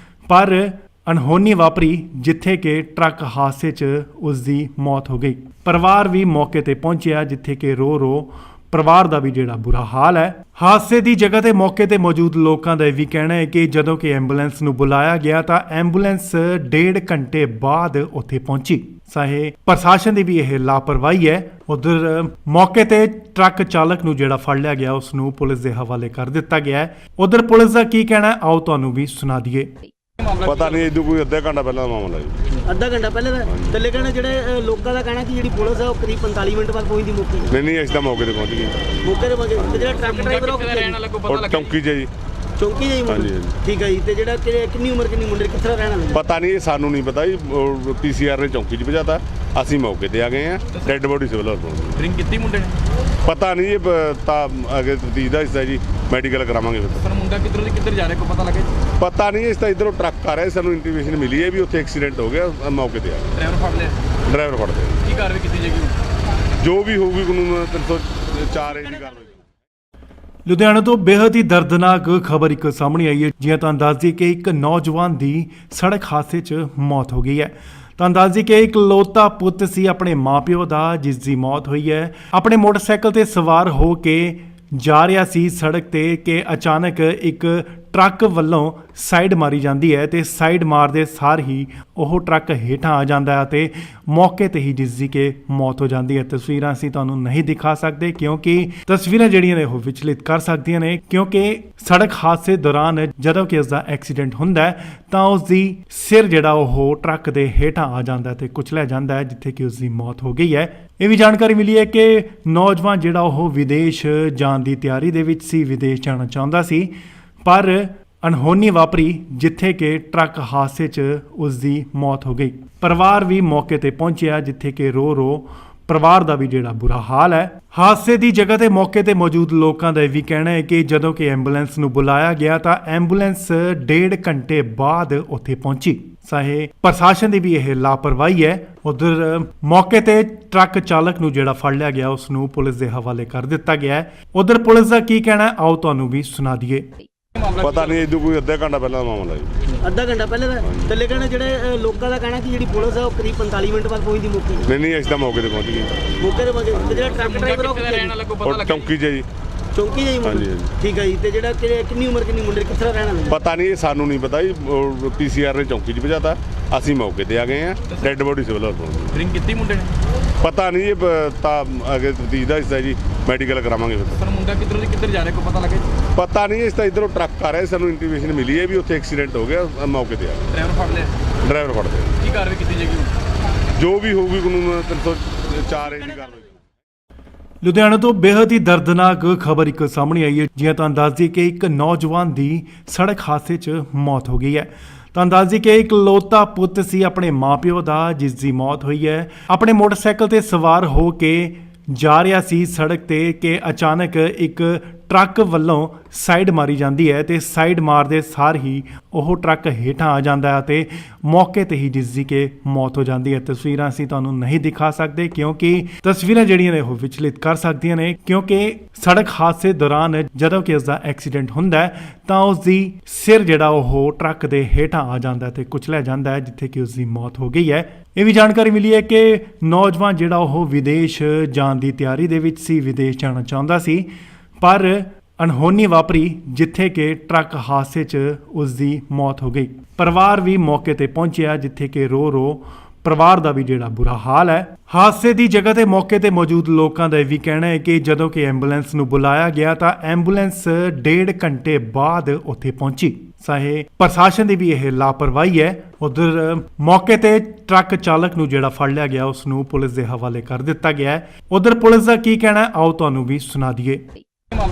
ਪਰ ਅਣਹੋਣੀ ਵਾਪਰੀ ਜਿੱਥੇ ਕਿ ਟਰੱਕ ਹਾਦਸੇ 'ਚ ਉਸ ਦੀ ਮੌਤ ਹੋ ਗਈ। ਪਰਿਵਾਰ ਵੀ ਮੌਕੇ ਤੇ ਪਹੁੰਚਿਆ, ਜਿੱਥੇ ਕਿ ਰੋ ਪਰਿਵਾਰ ਦਾ ਵੀ ਜਿਹੜਾ ਬੁਰਾ ਹਾਲ ਹੈ। ਹਾਦਸੇ ਦੀ ਜਗ੍ਹਾ ਤੇ ਮੌਕੇ ਤੇ ਮੌਜੂਦ ਲੋਕਾਂ ਦਾ ਇਹ ਵੀ ਕਹਿਣਾ ਹੈ ਕਿ ਜਦੋਂ ਕਿ ਐਂਬੂਲੈਂਸ ਨੂੰ ਬੁਲਾਇਆ ਗਿਆ ਤਾਂ ਐਂਬੂਲੈਂਸ 1.5 ਘੰਟੇ ਬਾਅਦ ਉੱਥੇ ਪਹੁੰਚੀ। ਚਾਹੇ ਪ੍ਰਸ਼ਾਸਨ ਦੀ ਵੀ ਇਹ ਲਾਪਰਵਾਹੀ ਹੈ। ਉਧਰ ਮੌਕੇ ਤੇ ਟਰੱਕ ਚਾਲਕ ਨੂੰ ਜਿਹੜਾ ਫੜ ਲਿਆ ਗਿਆ ਉਸ ਨੂੰ ਪੁਲਿਸ ਦੇ ਹਵਾਲੇ ਕਰ ਦਿੱਤਾ ਗਿਆ ਹੈ। ਉਧਰ ਪੁਲਿਸ ਦਾ ਕੀ ਕਹਿਣਾ ਹੈ, ਆਓ ਤੁਹਾਨੂੰ ਵੀ ਸੁਣਾ ਦਈਏ। ਪਤਾ ਨਹੀਂ, ਇਦੋਂ ਕੋਈ ਅੱਧਾ ਘੰਟਾ ਪਹਿਲਾਂ ਦਾ ਮਾਮਲਾ ਜੀ। ਅੱਧਾ ਘੰਟਾ ਪਹਿਲੇ ਦਾ ਥੱਲੇ ਕਹਿਣਾ ਜਿਹੜੇ ਲੋਕਾਂ ਦਾ ਕਹਿਣਾ ਕਿ ਜਿਹੜੀ ਪੁਲਿਸ ਹੈ ਉਹ ਕਰੀਬ 45 ਮਿੰਟ ਬਾਅਦ ਪਹੁੰਚਦੀ ਮੌਕੇ ਤੇ। ਨਹੀਂ ਅਸੀਂ ਤਾਂ ਮੌਕੇ ਤੇ ਪਹੁੰਚ ਗਏ। ਮੌਕੇ ਤੇ ਪਹੁੰਚੇ ਤੇ ਜਿਹੜਾ ਟਰੱਕ ਡਰਾਈਵਰ ਉਹ ਕਿੱਥੇ ਦਾ ਰਹਿਣ ਵਾਲਾ ਕੋਈ ਪਤਾ ਔਰ ਲੱਗਾ? ਚੌਂਕੀ 'ਚ ਜੀ। ਚੌਂਕੀ ਜਾਈ ਮੁੰਡੇ? ਹਾਂਜੀ, ਹਾਂਜੀ। ਠੀਕ ਹੈ ਜੀ। ਤੇ ਜਿਹੜਾ ਕਿੰਨੀ ਉਮਰ ਕਿੰਨੀ ਮੁੰਡੇ ਕਿੱਥੇ ਦਾ ਰਹਿਣ ਵਾਲਾ? ਪਤਾ ਨਹੀਂ, ਇਹ ਸਾਨੂੰ ਨਹੀਂ ਪਤਾ ਜੀ। ਪੀਸੀਆਰ ਨੇ ਚੌਂਕੀ 'ਚ ਭਜਾਤਾ, ਅਸੀਂ ਮੌਕੇ ਤੇ ਆ ਗਏ ਆ। ਡੈੱਡ ਬੋਡੀ ਸਿਵਲ ਹਸਪਤਾਲ। ਡਰਿੰਕ ਕੀਤੀ ਮੁੰਡੇ ਨੇ? ਪਤਾ ਨਹੀਂ, ਇਹ ਤਾਂ ਅੱਗੇ ਤਫਤੀਸ਼ ਦਾ ਹਿੱਸਾ ਜੀ, ਮੈਡੀਕਲ ਕਰਾਵਾਂਗੇ ਫਿਰ। ਪਰ ਮੁੰਡਾ ਕਿੱਧਰੋਂ ਦੀ ਕਿੱਧਰ ਜਾ ਰਿਹਾ ਕੋਈ ਪਤਾ ਲੱਗਾ ਜੀ? ਪਤਾ ਨਹੀਂ, ਇਸ ਤਾਂ ਇਧਰੋਂ ਟਰੱਕ ਆ ਰਿਹਾ, ਸਾਨੂੰ ਇੰਟੀਮੇਸ਼ਨ ਮਿਲੀ ਹੈ ਵੀ ਉੱਥੇ ਐਕਸੀਡੈਂਟ ਹੋ ਗਿਆ, ਮੌਕੇ ਤੇ ਆ ਗਏ। ਡਰਾਈਵਰ ਫੜ ਲਿਆ? ਡਰਾਈਵਰ ਫੜਦੇ ਆ। ਕੀ ਕਾਰਵਾਈ ਕੀਤੀ ਜਾਏਗੀ? ਜੋ ਵੀ ਹੋਊਗੀ ਕਾਨੂੰਨ 304 ਏ ਦੀ ਕਾਰਵਾਈ। ਲੁਧਿਆਣਾ ਤੋਂ ਬੇहद ਹੀ ਦਰਦਨਾਕ ਖਬਰ ਇੱਕ ਸਾਹਮਣੇ ਆਈ ਹੈ। ਜਿਵੇਂ ਤੁਹਾਨੂੰ ਦੱਸ ਦਈਏ ਕਿ ਇੱਕ ਨੌਜਵਾਨ ਦੀ ਸੜਕ ਹਾਦਸੇ 'ਚ ਮੌਤ ਹੋ ਗਈ ਹੈ। ਤੁਹਾਨੂੰ ਦੱਸ ਦਈਏ ਕਿ ਇਕਲੌਤਾ ਪੁੱਤ ਸੀ ਆਪਣੇ ਮਾਪਿਓ ਦਾ, ਜਿਸ ਦੀ ਮੌਤ ਹੋਈ ਹੈ। ਆਪਣੇ ਮੋਟਰਸਾਈਕਲ ਤੇ ਸਵਾਰ ਹੋ ਕੇ ਜਾ ਰਿਹਾ ਸੀ ਸੜਕ ਤੇ ਕਿ ਅਚਾਨਕ ਇੱਕ ਟਰੱਕ ਵੱਲੋਂ ਸਾਈਡ ਮਾਰੀ ਜਾਂਦੀ ਹੈ ਤੇ ਸਾਈਡ ਮਾਰਦੇ ਸਾਰ ਹੀ ਉਹ ਟਰੱਕ ਹੇਠਾਂ ਆ ਜਾਂਦਾ ਹੈ ਤੇ ਮੌਕੇ ਤੇ ਹੀ ਜਿਸ ਦੀ ਕਿ ਮੌਤ ਹੋ ਜਾਂਦੀ ਹੈ। ਤਸਵੀਰਾਂ ਅਸੀਂ ਤੁਹਾਨੂੰ ਨਹੀਂ ਦਿਖਾ ਸਕਦੇ ਕਿਉਂਕਿ ਤਸਵੀਰਾਂ ਜਿਹੜੀਆਂ ਨੇ ਉਹ ਵਿਚਲਿਤ ਕਰ ਸਕਦੀਆਂ ਨੇ, ਕਿਉਂਕਿ ਸੜਕ ਹਾਦਸੇ ਦੌਰਾਨ ਜਦੋਂ ਕਿ ਇਸ ਦਾ ਐਕਸੀਡੈਂਟ ਹੁੰਦਾ ਹੈ ਤਾਂ ਉਸ ਦੀ ਸਿਰ ਜਿਹੜਾ ਉਹ ਟਰੱਕ ਦੇ ਹੇਠਾਂ ਆ ਜਾਂਦਾ ਹੈ ਤੇ ਕੁਚਲਿਆ ਜਾਂਦਾ ਹੈ, ਜਿੱਥੇ ਕਿ ਉਸ ਦੀ ਮੌਤ ਹੋ ਗਈ ਹੈ। ਇਹ ਵੀ ਜਾਣਕਾਰੀ ਮਿਲੀ ਹੈ ਕਿ ਨੌਜਵਾਨ ਜਿਹੜਾ ਉਹ ਵਿਦੇਸ਼ ਜਾਣ ਦੀ ਤਿਆਰੀ ਦੇ ਵਿੱਚ ਸੀ, ਵਿਦੇਸ਼ ਜਾਣਾ ਚਾਹੁੰਦਾ ਸੀ, ਪਰ ਅਣਹੋਣੀ ਵਾਪਰੀ ਜਿੱਥੇ ਕਿ ਟਰੱਕ ਹਾਦਸੇ 'ਚ ਉਸ ਦੀ ਮੌਤ ਹੋ ਗਈ। ਪਰਿਵਾਰ ਵੀ ਮੌਕੇ ਤੇ ਪਹੁੰਚਿਆ, ਜਿੱਥੇ ਕਿ ਰੋ ਪਰਿਵਾਰ ਦਾ ਵੀ ਜਿਹੜਾ ਬੁਰਾ ਹਾਲ ਹੈ। ਹਾਦਸੇ ਦੀ ਜਗ੍ਹਾ ਤੇ ਮੌਕੇ ਤੇ ਮੌਜੂਦ ਲੋਕਾਂ ਦਾ ਇਹ ਵੀ ਕਹਿਣਾ ਹੈ ਕਿ ਜਦੋਂ ਕਿ ਐਂਬੂਲੈਂਸ ਨੂੰ ਬੁਲਾਇਆ ਗਿਆ ਤਾਂ ਐਂਬੂਲੈਂਸ 1.5 ਘੰਟੇ ਬਾਅਦ ਉੱਥੇ ਪਹੁੰਚੀ। ਚਾਹੇ ਪ੍ਰਸ਼ਾਸਨ ਦੀ ਵੀ ਇਹ ਲਾਪਰਵਾਹੀ ਹੈ। ਉਧਰ ਮੌਕੇ ਤੇ ਟਰੱਕ ਚਾਲਕ ਨੂੰ ਜਿਹੜਾ ਫੜ ਲਿਆ ਗਿਆ ਉਸ ਨੂੰ ਪੁਲਿਸ ਦੇ ਹਵਾਲੇ ਕਰ ਦਿੱਤਾ ਗਿਆ ਹੈ। ਉਧਰ ਪੁਲਿਸ ਦਾ ਕੀ ਕਹਿਣਾ ਹੈ, ਆਓ ਤੁਹਾਨੂੰ ਵੀ ਸੁਣਾ ਦਈਏ। ਪਤਾ ਨਹੀਂ ਇਹਦੋਂ ਕੋਈ ਅੱਧਾ ਘੰਟਾ ਪਹਿਲਾਂ ਦਾ ਮਾਮਲਾ ਜੀ। ਅੱਧਾ ਘੰਟਾ ਪਹਿਲੇ ਦਾ ਤੇ ਲੇਕਿਨ ਜਿਹੜੇ ਲੋਕਾਂ ਦਾ ਕਹਿਣਾ ਕਿ ਜਿਹੜੀ ਪੁਲਿਸ ਹੈ ਉਹ ਕਰੀਬ 45 ਮਿੰਟ ਬਾਅਦ ਪਹੁੰਚਦੀ ਮੌਕੇ ਨਹੀਂ ਅਸੀਂ ਤਾਂ ਮੌਕੇ ਤੇ ਪਹੁੰਚ ਗਏ। ਮੌਕੇ ਤੇ ਪਹੁੰਚੇ ਤੇ ਜਿਹੜਾ ਟਰੱਕ ਡਰਾਈਵਰ ਉਹ ਕਿੱਥੇ ਰਹਿਣ ਵਾਲਾ ਕੋਈ ਪਤਾ ਉਹ ਲੱਗਾ ਚੌਂਕੀ 'ਚ ਹੈ ਜੀ। ਚੌਂਕੀ ਜਾਈ ਹਾਂਜੀ, ਹਾਂਜੀ। ਠੀਕ ਹੈ ਜੀ। ਤੇ ਜਿਹੜਾ ਕਿੰਨੀ ਉਮਰ ਕਿੰਨੀ ਮੁੰਡੇ ਕਿੱਥੇ ਰਹਿਣ ਵਾਲੇ ਪਤਾ ਨਹੀਂ, ਇਹ ਸਾਨੂੰ ਨਹੀਂ ਪਤਾ ਜੀ। ਪੀਸੀਆਰ ਨੇ ਚੌਂਕੀ 'ਚ ਭਜਾਤਾ, ਅਸੀਂ ਮੌਕੇ ਤੇ ਆ ਗਏ ਆ। ਡੈੱਡ ਬੋਡੀ ਸਿਵਲ ਹਸਪਤਾਲ। ਡਰਿੰਕ ਕੀਤੀ ਮੁੰਡੇ ਨੇ ਪਤਾ ਨਹੀਂ, ਇਹ ਤਾਂ ਅੱਗੇ ਤਫਤੀਸ਼ ਦਾ ਹਿੱਸਾ ਜੀ, ਮੈਡੀਕਲ ਕਰਾਵਾਂਗੇ ਫਿਰ। ਪਰ ਮੁੰਡਾ ਕਿੱਧਰ ਜਾ ਰਿਹਾ ਕੋਈ ਪਤਾ ਲੱਗੇ ਪਤਾ ਨਹੀਂ, ਇਸ ਤਾਂ ਇਧਰੋਂ ਟਰੱਕ ਆ ਰਿਹਾ, ਸਾਨੂੰ ਇੰਟੀਮੇਸ਼ਨ ਮਿਲੀ ਹੈ ਵੀ ਉੱਥੇ ਐਕਸੀਡੈਂਟ ਹੋ ਗਿਆ। ਮੌਕੇ ਤੇ ਆ ਗਏ, ਡਰਾਈਵਰ ਫੜ ਲਿਆ ਡਰਾਈਵਰ ਫੜਦੇ ਆ। ਕੀ ਕਾਰਵਾਈ ਕੀਤੀ ਜਾਏਗੀ ਜੋ ਵੀ ਹੋਊਗੀ ਕਾਨੂੰਨ 304 ਏ ਦੀ ਕਾਰਵਾਈ। ਲੁਧਿਆਣਾ ਤੋਂ ਬੇहद ਹੀ ਦਰਦਨਾਕ ਖਬਰ ਇੱਕ ਸਾਹਮਣੇ ਆਈ ਹੈ। ਜਿਵੇਂ ਤੁਹਾਨੂੰ ਦੱਸ ਦਈਏ ਕਿ ਇੱਕ ਨੌਜਵਾਨ ਦੀ ਸੜਕ ਹਾਦਸੇ 'ਚ ਮੌਤ ਹੋ ਗਈ ਹੈ। ਤੁਹਾਨੂੰ ਦੱਸ ਦਈਏ ਕਿ ਇਕਲੌਤਾ ਪੁੱਤ ਸੀ ਆਪਣੇ ਮਾਪਿਓ ਦਾ, ਜਿਸ ਦੀ ਮੌਤ ਹੋਈ ਹੈ। ਆਪਣੇ ਮੋਟਰਸਾਈਕਲ ਤੇ ਸਵਾਰ ਹੋ ਕੇ ਜਾ ਰਿਹਾ ਸੀ ਸੜਕ ਤੇ ਕਿ ਅਚਾਨਕ ਇੱਕ ਟਰੱਕ ਵੱਲੋਂ ਸਾਈਡ ਮਾਰੀ ਜਾਂਦੀ ਹੈ ਤੇ ਸਾਈਡ ਮਾਰਦੇ ਸਾਰ ਹੀ ਉਹ ਟਰੱਕ ਹੇਠਾਂ ਆ ਜਾਂਦਾ ਹੈ ਤੇ ਮੌਕੇ ਤੇ ਹੀ ਜਿਸ ਦੀ ਕਿ ਮੌਤ ਹੋ ਜਾਂਦੀ ਹੈ। ਤਸਵੀਰਾਂ ਅਸੀਂ ਤੁਹਾਨੂੰ ਨਹੀਂ ਦਿਖਾ ਸਕਦੇ ਕਿਉਂਕਿ ਤਸਵੀਰਾਂ ਜਿਹੜੀਆਂ ਨੇ ਉਹ ਵਿਚਲਿਤ ਕਰ ਸਕਦੀਆਂ ਨੇ, ਕਿਉਂਕਿ ਸੜਕ ਹਾਦਸੇ ਦੌਰਾਨ ਜਦੋਂ ਕਿ ਉਸ ਦਾ ਐਕਸੀਡੈਂਟ ਹੁੰਦਾ ਹੈ ਤਾਂ ਉਸ ਦੀ ਸਿਰ ਜਿਹੜਾ ਉਹ ਟਰੱਕ ਦੇ ਹੇਠਾਂ ਆ ਜਾਂਦਾ ਤੇ ਕੁਚਲਿਆ ਜਾਂਦਾ ਹੈ, ਜਿੱਥੇ ਕਿ ਉਸ ਦੀ ਮੌਤ ਹੋ ਗਈ ਹੈ। ਇਹ ਵੀ ਜਾਣਕਾਰੀ ਮਿਲੀ ਹੈ ਕਿ ਨੌਜਵਾਨ ਜਿਹੜਾ ਉਹ ਵਿਦੇਸ਼ ਜਾਣ ਦੀ ਤਿਆਰੀ ਦੇ ਵਿੱਚ ਸੀ, ਵਿਦੇਸ਼ ਜਾਣਾ ਚਾਹੁੰਦਾ ਸੀ, ਪਰ ਅਣਹੋਣੀ ਵਾਪਰੀ ਜਿੱਥੇ ਕਿ ਟਰੱਕ ਹਾਦਸੇ 'ਚ ਉਸ ਦੀ ਮੌਤ ਹੋ ਗਈ। ਪਰਿਵਾਰ ਵੀ ਮੌਕੇ ਤੇ ਪਹੁੰਚਿਆ, ਜਿੱਥੇ ਕਿ ਰੋ ਪਰਿਵਾਰ ਦਾ ਵੀ ਜਿਹੜਾ ਬੁਰਾ ਹਾਲ ਹੈ। ਹਾਦਸੇ ਦੀ ਜਗ੍ਹਾ ਤੇ ਮੌਕੇ ਤੇ ਮੌਜੂਦ ਲੋਕਾਂ ਦਾ ਇਹ ਵੀ ਕਹਿਣਾ ਹੈ ਕਿ ਜਦੋਂ ਕਿ ਐਂਬੂਲੈਂਸ ਨੂੰ ਬੁਲਾਇਆ ਗਿਆ ਤਾਂ ਐਂਬੂਲੈਂਸ 1.5 ਘੰਟੇ ਬਾਅਦ ਉੱਥੇ ਪਹੁੰਚੀ। ਚਾਹੇ ਪ੍ਰਸ਼ਾਸਨ ਦੀ ਵੀ ਇਹ ਲਾਪਰਵਾਹੀ ਹੈ। ਉਧਰ ਮੌਕੇ ਤੇ ਟਰੱਕ ਚਾਲਕ ਨੂੰ ਜਿਹੜਾ ਫੜ ਲਿਆ ਗਿਆ ਉਸ ਨੂੰ ਪੁਲਿਸ ਦੇ ਹਵਾਲੇ ਕਰ ਦਿੱਤਾ ਗਿਆ ਹੈ। ਉਧਰ ਪੁਲਿਸ ਦਾ ਕੀ ਕਹਿਣਾ ਹੈ, ਆਓ ਤੁਹਾਨੂੰ ਵੀ ਸੁਣਾ ਦਈਏ।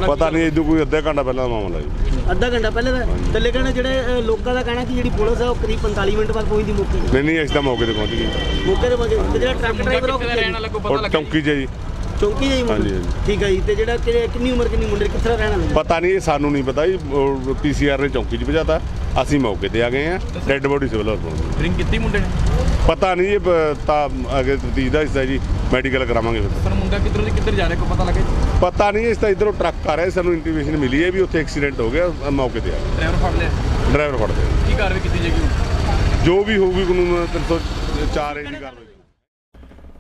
ਪਤਾ ਨਹੀਂ ਇਹਦੋਂ ਕੋਈ ਅੱਧਾ ਘੰਟਾ ਪਹਿਲਾਂ ਦਾ ਮਾਮਲਾ ਜੀ। ਅੱਧਾ ਘੰਟਾ ਪਹਿਲੇ ਦਾ ਤੇ ਲੇਕਿਨ ਜਿਹੜੇ ਲੋਕਾਂ ਦਾ ਕਹਿਣਾ ਕਿ ਜਿਹੜੀ ਪੁਲਿਸ ਹੈ ਉਹ ਕਰੀਬ 45 ਮਿੰਟ ਬਾਅਦ ਪਹੁੰਚਦੀ ਮੌਕੇ ਨਹੀਂ ਅਸੀਂ ਤਾਂ ਮੌਕੇ ਤੇ ਪਹੁੰਚ ਗਏ। ਮੌਕੇ ਤੇ ਪਹੁੰਚੇ ਤੇ ਜਿਹੜਾ ਟਰੱਕ ਡਰਾਈਵਰ ਉਹ ਕਿੱਥੇ ਰਹਿਣ ਵਾਲਾ ਕੋਈ ਪਤਾ ਉਹ ਲੱਗਾ ਚੌਂਕੀ 'ਚ ਹੈ ਜੀ। ਚੌਂਕੀ ਜਾਈ ਹਾਂਜੀ, ਹਾਂਜੀ। ਠੀਕ ਹੈ ਜੀ। ਤੇ ਜਿਹੜਾ ਕਿੰਨੀ ਉਮਰ ਕਿੰਨੀ ਮੁੰਡੇ ਕਿੱਥੇ ਰਹਿਣ ਵਾਲੇ ਪਤਾ ਨਹੀਂ, ਇਹ ਸਾਨੂੰ ਨਹੀਂ ਪਤਾ ਜੀ। ਪੀਸੀਆਰ ਨੇ ਚੌਂਕੀ 'ਚ ਭਜਾਤਾ, ਅਸੀਂ ਮੌਕੇ ਤੇ ਆ ਗਏ ਆ। ਡੈੱਡ ਬੋਡੀ ਸਿਵਲ ਹਸਪਤਾਲ। ਡਰਿੰਕ ਕੀਤੀ ਮੁੰਡੇ ਨੇ ਪਤਾ ਨਹੀਂ, ਇਹ ਤਾਂ ਅੱਗੇ ਤਫਤੀਸ਼ ਦਾ ਹਿੱਸਾ ਜੀ, ਮੈਡੀਕਲ ਕਰਾਵਾਂਗੇ ਫਿਰ। ਪਰ ਮੁੰਡਾ ਕਿੱਧਰ ਜਾ ਰਿਹਾ ਕੋਈ ਪਤਾ ਲੱਗੇ ਪਤਾ ਨਹੀਂ, ਇਸ ਤਾਂ ਇਧਰੋਂ ਟਰੱਕ ਆ ਰਿਹਾ, ਸਾਨੂੰ ਇੰਟੀਮੇਸ਼ਨ ਮਿਲੀ ਹੈ ਵੀ ਉੱਥੇ ਐਕਸੀਡੈਂਟ ਹੋ ਗਿਆ। ਮੌਕੇ ਤੇ ਆ ਗਏ, ਡਰਾਈਵਰ ਫੜ ਲਿਆ ਡਰਾਈਵਰ ਫੜਦੇ ਆ। ਕੀ ਕਾਰਵਾਈ ਕੀਤੀ ਜਾਏਗੀ ਜੋ ਵੀ ਹੋਊਗੀ ਕਾਨੂੰਨ 304 ਏ ਦੀ ਕਾਰਵਾਈ।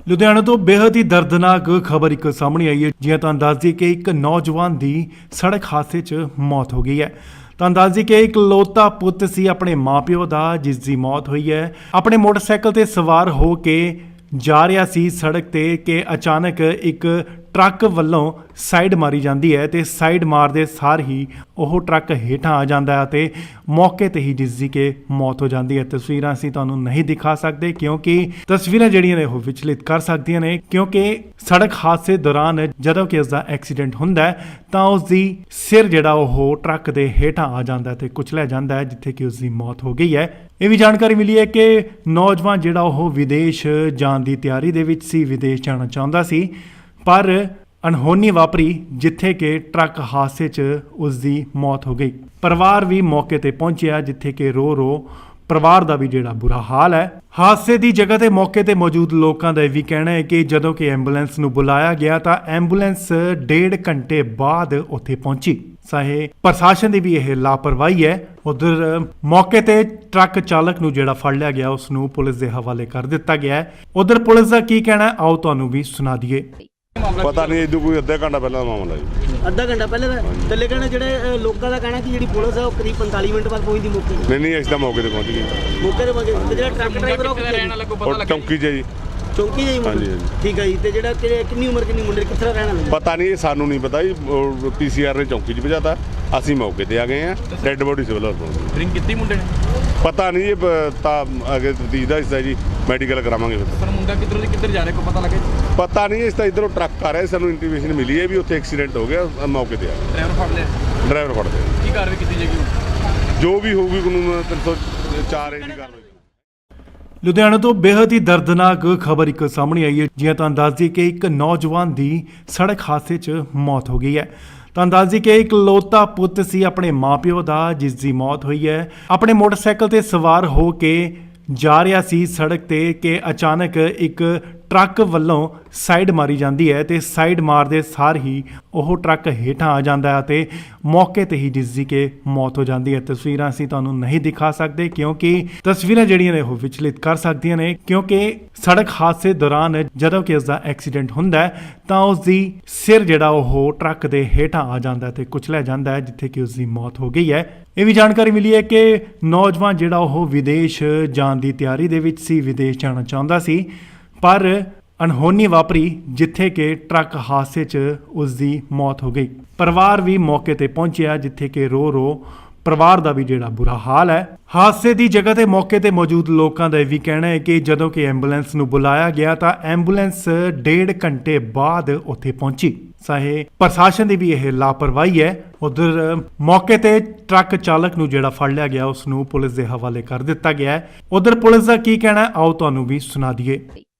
ਲੁਧਿਆਣਾ ਤੋਂ ਬੇहद ਹੀ ਦਰਦਨਾਕ ਖਬਰ ਇੱਕ ਸਾਹਮਣੇ ਆਈ ਹੈ। ਜਿਵੇਂ ਤੁਹਾਨੂੰ ਦੱਸ ਦਈਏ ਕਿ ਇੱਕ ਨੌਜਵਾਨ ਦੀ ਸੜਕ ਹਾਦਸੇ 'ਚ ਮੌਤ ਹੋ ਗਈ ਹੈ। ਤੁਹਾਨੂੰ ਦੱਸ ਦਈਏ ਕਿ ਇਕਲੌਤਾ ਪੁੱਤ ਸੀ ਆਪਣੇ ਮਾਪਿਓ ਦਾ, ਜਿਸ ਦੀ ਮੌਤ ਹੋਈ ਹੈ। ਆਪਣੇ ਮੋਟਰਸਾਈਕਲ ਤੇ ਸਵਾਰ ਹੋ ਕੇ ਜਾ ਰਿਹਾ ਸੀ ਸੜਕ ਤੇ ਕਿ ਅਚਾਨਕ ਇੱਕ ਟਰੱਕ ਵੱਲੋਂ ਸਾਈਡ ਮਾਰੀ ਜਾਂਦੀ ਹੈ ਤੇ ਸਾਈਡ ਮਾਰਦੇ ਸਾਰ ਹੀ ਉਹ ਟਰੱਕ ਹੇਠਾਂ ਆ ਜਾਂਦਾ ਹੈ ਤੇ ਮੌਕੇ ਤੇ ਹੀ ਜਿਸ ਦੀ ਕਿ ਮੌਤ ਹੋ ਜਾਂਦੀ ਹੈ। ਤਸਵੀਰਾਂ ਅਸੀਂ ਤੁਹਾਨੂੰ ਨਹੀਂ ਦਿਖਾ ਸਕਦੇ ਕਿਉਂਕਿ ਤਸਵੀਰਾਂ ਜਿਹੜੀਆਂ ਨੇ ਉਹ ਵਿਚਲਿਤ ਕਰ ਸਕਦੀਆਂ ਨੇ, ਕਿਉਂਕਿ ਸੜਕ ਹਾਦਸੇ ਦੌਰਾਨ ਜਦੋਂ ਕਿ ਉਸ ਦਾ ਐਕਸੀਡੈਂਟ ਹੁੰਦਾ ਹੈ ਤਾਂ ਉਸ ਦੀ ਸਿਰ ਜਿਹੜਾ ਉਹ ਟਰੱਕ ਦੇ ਹੇਠਾਂ ਆ ਜਾਂਦਾ ਤੇ ਕੁਚਲਿਆ ਜਾਂਦਾ ਹੈ, ਜਿੱਥੇ ਕਿ ਉਸ ਦੀ ਮੌਤ ਹੋ ਗਈ ਹੈ। ਇਹ ਵੀ ਜਾਣਕਾਰੀ ਮਿਲੀ ਹੈ ਕਿ ਨੌਜਵਾਨ ਜਿਹੜਾ ਉਹ ਵਿਦੇਸ਼ ਜਾਣ ਦੀ ਤਿਆਰੀ ਦੇ ਵਿੱਚ ਸੀ, ਵਿਦੇਸ਼ ਜਾਣਾ ਚਾਹੁੰਦਾ ਸੀ, ਪਰ ਅਣਹੋਣੀ ਵਾਪਰੀ ਜਿੱਥੇ ਕਿ ਟਰੱਕ ਹਾਦਸੇ 'ਚ ਉਸ ਦੀ ਮੌਤ ਹੋ ਗਈ। ਪਰਿਵਾਰ ਵੀ ਮੌਕੇ ਤੇ ਪਹੁੰਚਿਆ, ਜਿੱਥੇ ਕਿ ਰੋ ਪਰਿਵਾਰ ਦਾ ਵੀ ਜਿਹੜਾ ਬੁਰਾ ਹਾਲ ਹੈ। ਹਾਦਸੇ ਦੀ ਜਗ੍ਹਾ ਤੇ ਮੌਕੇ ਤੇ ਮੌਜੂਦ ਲੋਕਾਂ ਦਾ ਇਹ ਵੀ ਕਹਿਣਾ ਹੈ ਕਿ ਜਦੋਂ ਕਿ ਐਂਬੂਲੈਂਸ ਨੂੰ ਬੁਲਾਇਆ ਗਿਆ ਤਾਂ ਐਂਬੂਲੈਂਸ 1.5 ਘੰਟੇ ਬਾਅਦ ਉੱਥੇ ਪਹੁੰਚੀ। ਚਾਹੇ ਪ੍ਰਸ਼ਾਸਨ ਦੀ ਵੀ ਇਹ ਲਾਪਰਵਾਹੀ ਹੈ। ਉਧਰ ਮੌਕੇ ਤੇ ਟਰੱਕ ਚਾਲਕ ਨੂੰ ਜਿਹੜਾ ਫੜ ਲਿਆ ਗਿਆ ਉਸ ਨੂੰ ਪੁਲਿਸ ਦੇ ਹਵਾਲੇ ਕਰ ਦਿੱਤਾ ਗਿਆ ਹੈ। ਉਧਰ ਪੁਲਿਸ ਦਾ ਕੀ ਕਹਿਣਾ ਹੈ, ਆਓ ਤੁਹਾਨੂੰ ਵੀ ਸੁਣਾ ਦਈਏ। ਪਤਾ ਨਹੀਂ ਇਹਦੋਂ ਕੋਈ ਅੱਧਾ ਘੰਟਾ ਪਹਿਲਾਂ ਦਾ ਮਾਮਲਾ ਜੀ। ਅੱਧਾ ਘੰਟਾ ਪਹਿਲੇ ਦਾ ਤੇ ਲੇਕਿਨ ਜਿਹੜੇ ਲੋਕਾਂ ਦਾ ਕਹਿਣਾ ਕਿ ਜਿਹੜੀ ਪੁਲਿਸ ਹੈ ਉਹ ਕਰੀਬ 45 ਮਿੰਟ ਬਾਅਦ ਪਹੁੰਚਦੀ ਮੌਕੇ ਨਹੀਂ ਅਸੀਂ ਤਾਂ ਮੌਕੇ ਤੇ ਪਹੁੰਚ ਗਏ। ਮੌਕੇ ਤੇ ਪਹੁੰਚੇ ਤੇ ਜਿਹੜਾ ਟਰੱਕ ਡਰਾਈਵਰ ਉਹ ਕਿੱਥੇ ਰਹਿਣ ਵਾਲਾ ਕੋਈ ਪਤਾ ਉਹ ਲੱਗਾ ਚੌਂਕੀ 'ਚ ਹੈ ਜੀ। ਚੌਂਕੀ ਜਾਈ ਹਾਂਜੀ, ਹਾਂਜੀ। ਠੀਕ ਹੈ ਜੀ। ਤੇ ਜਿਹੜਾ ਕਿੰਨੀ ਉਮਰ ਕਿੰਨੀ ਮੁੰਡੇ ਕਿੱਥੇ ਰਹਿਣ ਵਾਲੇ ਪਤਾ ਨਹੀਂ, ਇਹ ਸਾਨੂੰ ਨਹੀਂ ਪਤਾ ਜੀ। ਪੀਸੀਆਰ ਨੇ ਚੌਂਕੀ 'ਚ ਭਜਾਤਾ, ਅਸੀਂ ਮੌਕੇ ਤੇ ਆ ਗਏ ਆ। ਡੈੱਡ ਬੋਡੀ ਸਿਵਲ ਹਸਪਤਾਲ। ਡਰਿੰਕ ਕੀਤੀ ਮੁੰਡੇ ਨੇ ਪਤਾ ਨਹੀਂ, ਇਹ ਤਾਂ ਅੱਗੇ ਤਫਤੀਸ਼ ਦਾ ਹਿੱਸਾ ਜੀ, ਮੈਡੀਕਲ ਕਰਾਵਾਂਗੇ ਫਿਰ। ਪਰ ਮੁੰਡਾ ਕਿੱਧਰ ਜਾ ਰਿਹਾ ਕੋਈ ਪਤਾ ਲੱਗੇ ਪਤਾ ਨਹੀਂ, ਇਸ ਤਾਂ ਇਧਰੋਂ ਟਰੱਕ ਆ ਰਿਹਾ, ਸਾਨੂੰ ਇੰਟੀਮੇਸ਼ਨ ਮਿਲੀ ਹੈ ਵੀ ਉੱਥੇ ਐਕਸੀਡੈਂਟ ਹੋ ਗਿਆ। ਮੌਕੇ ਤੇ ਆ ਗਏ, ਡਰਾਈਵਰ ਫੜ ਲਿਆ ਡਰਾਈਵਰ ਫੜਦੇ ਆ। ਕੀ ਕਾਰਵਾਈ ਕੀਤੀ ਜਾਏਗੀ ਜੋ ਵੀ ਹੋਊਗੀ ਕਾਨੂੰਨ 304 ਏ ਦੀ ਕਾਰਵਾਈ। ਲੁਧਿਆਣਾ ਤੋਂ ਬੇहद ਹੀ ਦਰਦਨਾਕ ਖਬਰ ਇੱਕ ਸਾਹਮਣੇ ਆਈ ਹੈ। ਜਿਵੇਂ ਤੁਹਾਨੂੰ ਦੱਸ ਦਈਏ ਕਿ ਇੱਕ ਨੌਜਵਾਨ ਦੀ ਸੜਕ ਹਾਦਸੇ 'ਚ ਮੌਤ ਹੋ ਗਈ ਹੈ। ਤੁਹਾਨੂੰ ਦੱਸ ਦਈਏ ਕਿ ਇੱਕ ਲੋਤਾ ਪੁੱਤ ਸੀ ਆਪਣੇ ਮਾਪਿਓ ਦਾ, ਜਿਸ ਦੀ ਮੌਤ ਹੋਈ ਹੈ। ਆਪਣੇ ਮੋਟਰਸਾਈਕਲ ਤੇ ਸਵਾਰ ਹੋ ਕੇ ਜਾ ਰਿਹਾ ਸੀ ਸੜਕ ਤੇ ਕਿ ਅਚਾਨਕ ਇੱਕ ਟਰੱਕ ਵੱਲੋਂ ਸਾਈਡ ਮਾਰੀ ਜਾਂਦੀ ਹੈ ਤੇ ਸਾਈਡ ਮਾਰਦੇ ਸਾਰ ਹੀ ਉਹ ਟਰੱਕ ਹੇਠਾਂ ਆ ਜਾਂਦਾ ਹੈ ਤੇ ਮੌਕੇ ਤੇ ਹੀ ਜਿਸ ਦੀ ਕਿ ਮੌਤ ਹੋ ਜਾਂਦੀ ਹੈ। ਤਸਵੀਰਾਂ ਅਸੀਂ ਤੁਹਾਨੂੰ ਨਹੀਂ ਦਿਖਾ ਸਕਦੇ ਕਿਉਂਕਿ ਤਸਵੀਰਾਂ ਜਿਹੜੀਆਂ ਨੇ ਉਹ ਵਿਚਲਿਤ ਕਰ ਸਕਦੀਆਂ ਨੇ, ਕਿਉਂਕਿ ਸੜਕ ਹਾਦਸੇ ਦੌਰਾਨ ਜਦੋਂ ਕਿ ਉਸ ਦਾ ਐਕਸੀਡੈਂਟ ਹੁੰਦਾ ਹੈ ਤਾਂ ਉਸ ਦੀ ਸਿਰ ਜਿਹੜਾ ਉਹ ਟਰੱਕ ਦੇ ਹੇਠਾਂ ਆ ਜਾਂਦਾ ਹੈ ਤੇ ਕੁਚਲਿਆ ਜਾਂਦਾ ਹੈ, ਜਿੱਥੇ ਕਿ ਉਸ ਦੀ ਮੌਤ ਹੋ ਗਈ ਹੈ। ਇਹ ਵੀ ਜਾਣਕਾਰੀ ਮਿਲੀ ਹੈ ਕਿ ਨੌਜਵਾਨ ਜਿਹੜਾ ਉਹ ਵਿਦੇਸ਼ ਜਾਣ ਦੀ ਤਿਆਰੀ ਦੇ ਵਿੱਚ ਸੀ, ਵਿਦੇਸ਼ ਜਾਣਾ ਚਾਹੁੰਦਾ ਸੀ, ਪਰ ਅਣਹੋਣੀ ਵਾਪਰੀ ਜਿੱਥੇ ਕਿ ਟਰੱਕ ਹਾਦਸੇ 'ਚ ਉਸ ਦੀ ਮੌਤ ਹੋ ਗਈ। ਪਰਿਵਾਰ ਵੀ ਮੌਕੇ ਤੇ ਪਹੁੰਚਿਆ, ਜਿੱਥੇ ਕਿ ਰੋ ਪਰਿਵਾਰ ਦਾ ਵੀ ਜਿਹੜਾ ਬੁਰਾ ਹਾਲ ਹੈ। ਹਾਦਸੇ ਦੀ ਜਗ੍ਹਾ ਤੇ ਮੌਕੇ ਤੇ ਮੌਜੂਦ ਲੋਕਾਂ ਦਾ ਇਹ ਵੀ ਕਹਿਣਾ ਹੈ ਕਿ ਜਦੋਂ ਕਿ ਐਂਬੂਲੈਂਸ ਨੂੰ ਬੁਲਾਇਆ ਗਿਆ ਤਾਂ ਐਂਬੂਲੈਂਸ 1.5 ਘੰਟੇ ਬਾਅਦ ਉੱਥੇ ਪਹੁੰਚੀ। ਚਾਹੇ ਪ੍ਰਸ਼ਾਸਨ ਦੀ ਵੀ ਇਹ ਲਾਪਰਵਾਹੀ ਹੈ। ਉਧਰ ਮੌਕੇ ਤੇ ਟਰੱਕ ਚਾਲਕ ਨੂੰ ਜਿਹੜਾ ਫੜ ਲਿਆ ਗਿਆ ਉਸ ਨੂੰ ਪੁਲਿਸ ਦੇ ਹਵਾਲੇ ਕਰ ਦਿੱਤਾ ਗਿਆ ਹੈ। ਉਧਰ ਪੁਲਿਸ ਦਾ ਕੀ ਕਹਿਣਾ ਹੈ, ਆਓ ਤੁਹਾਨੂੰ ਵੀ ਸੁਣਾ ਦਈਏ।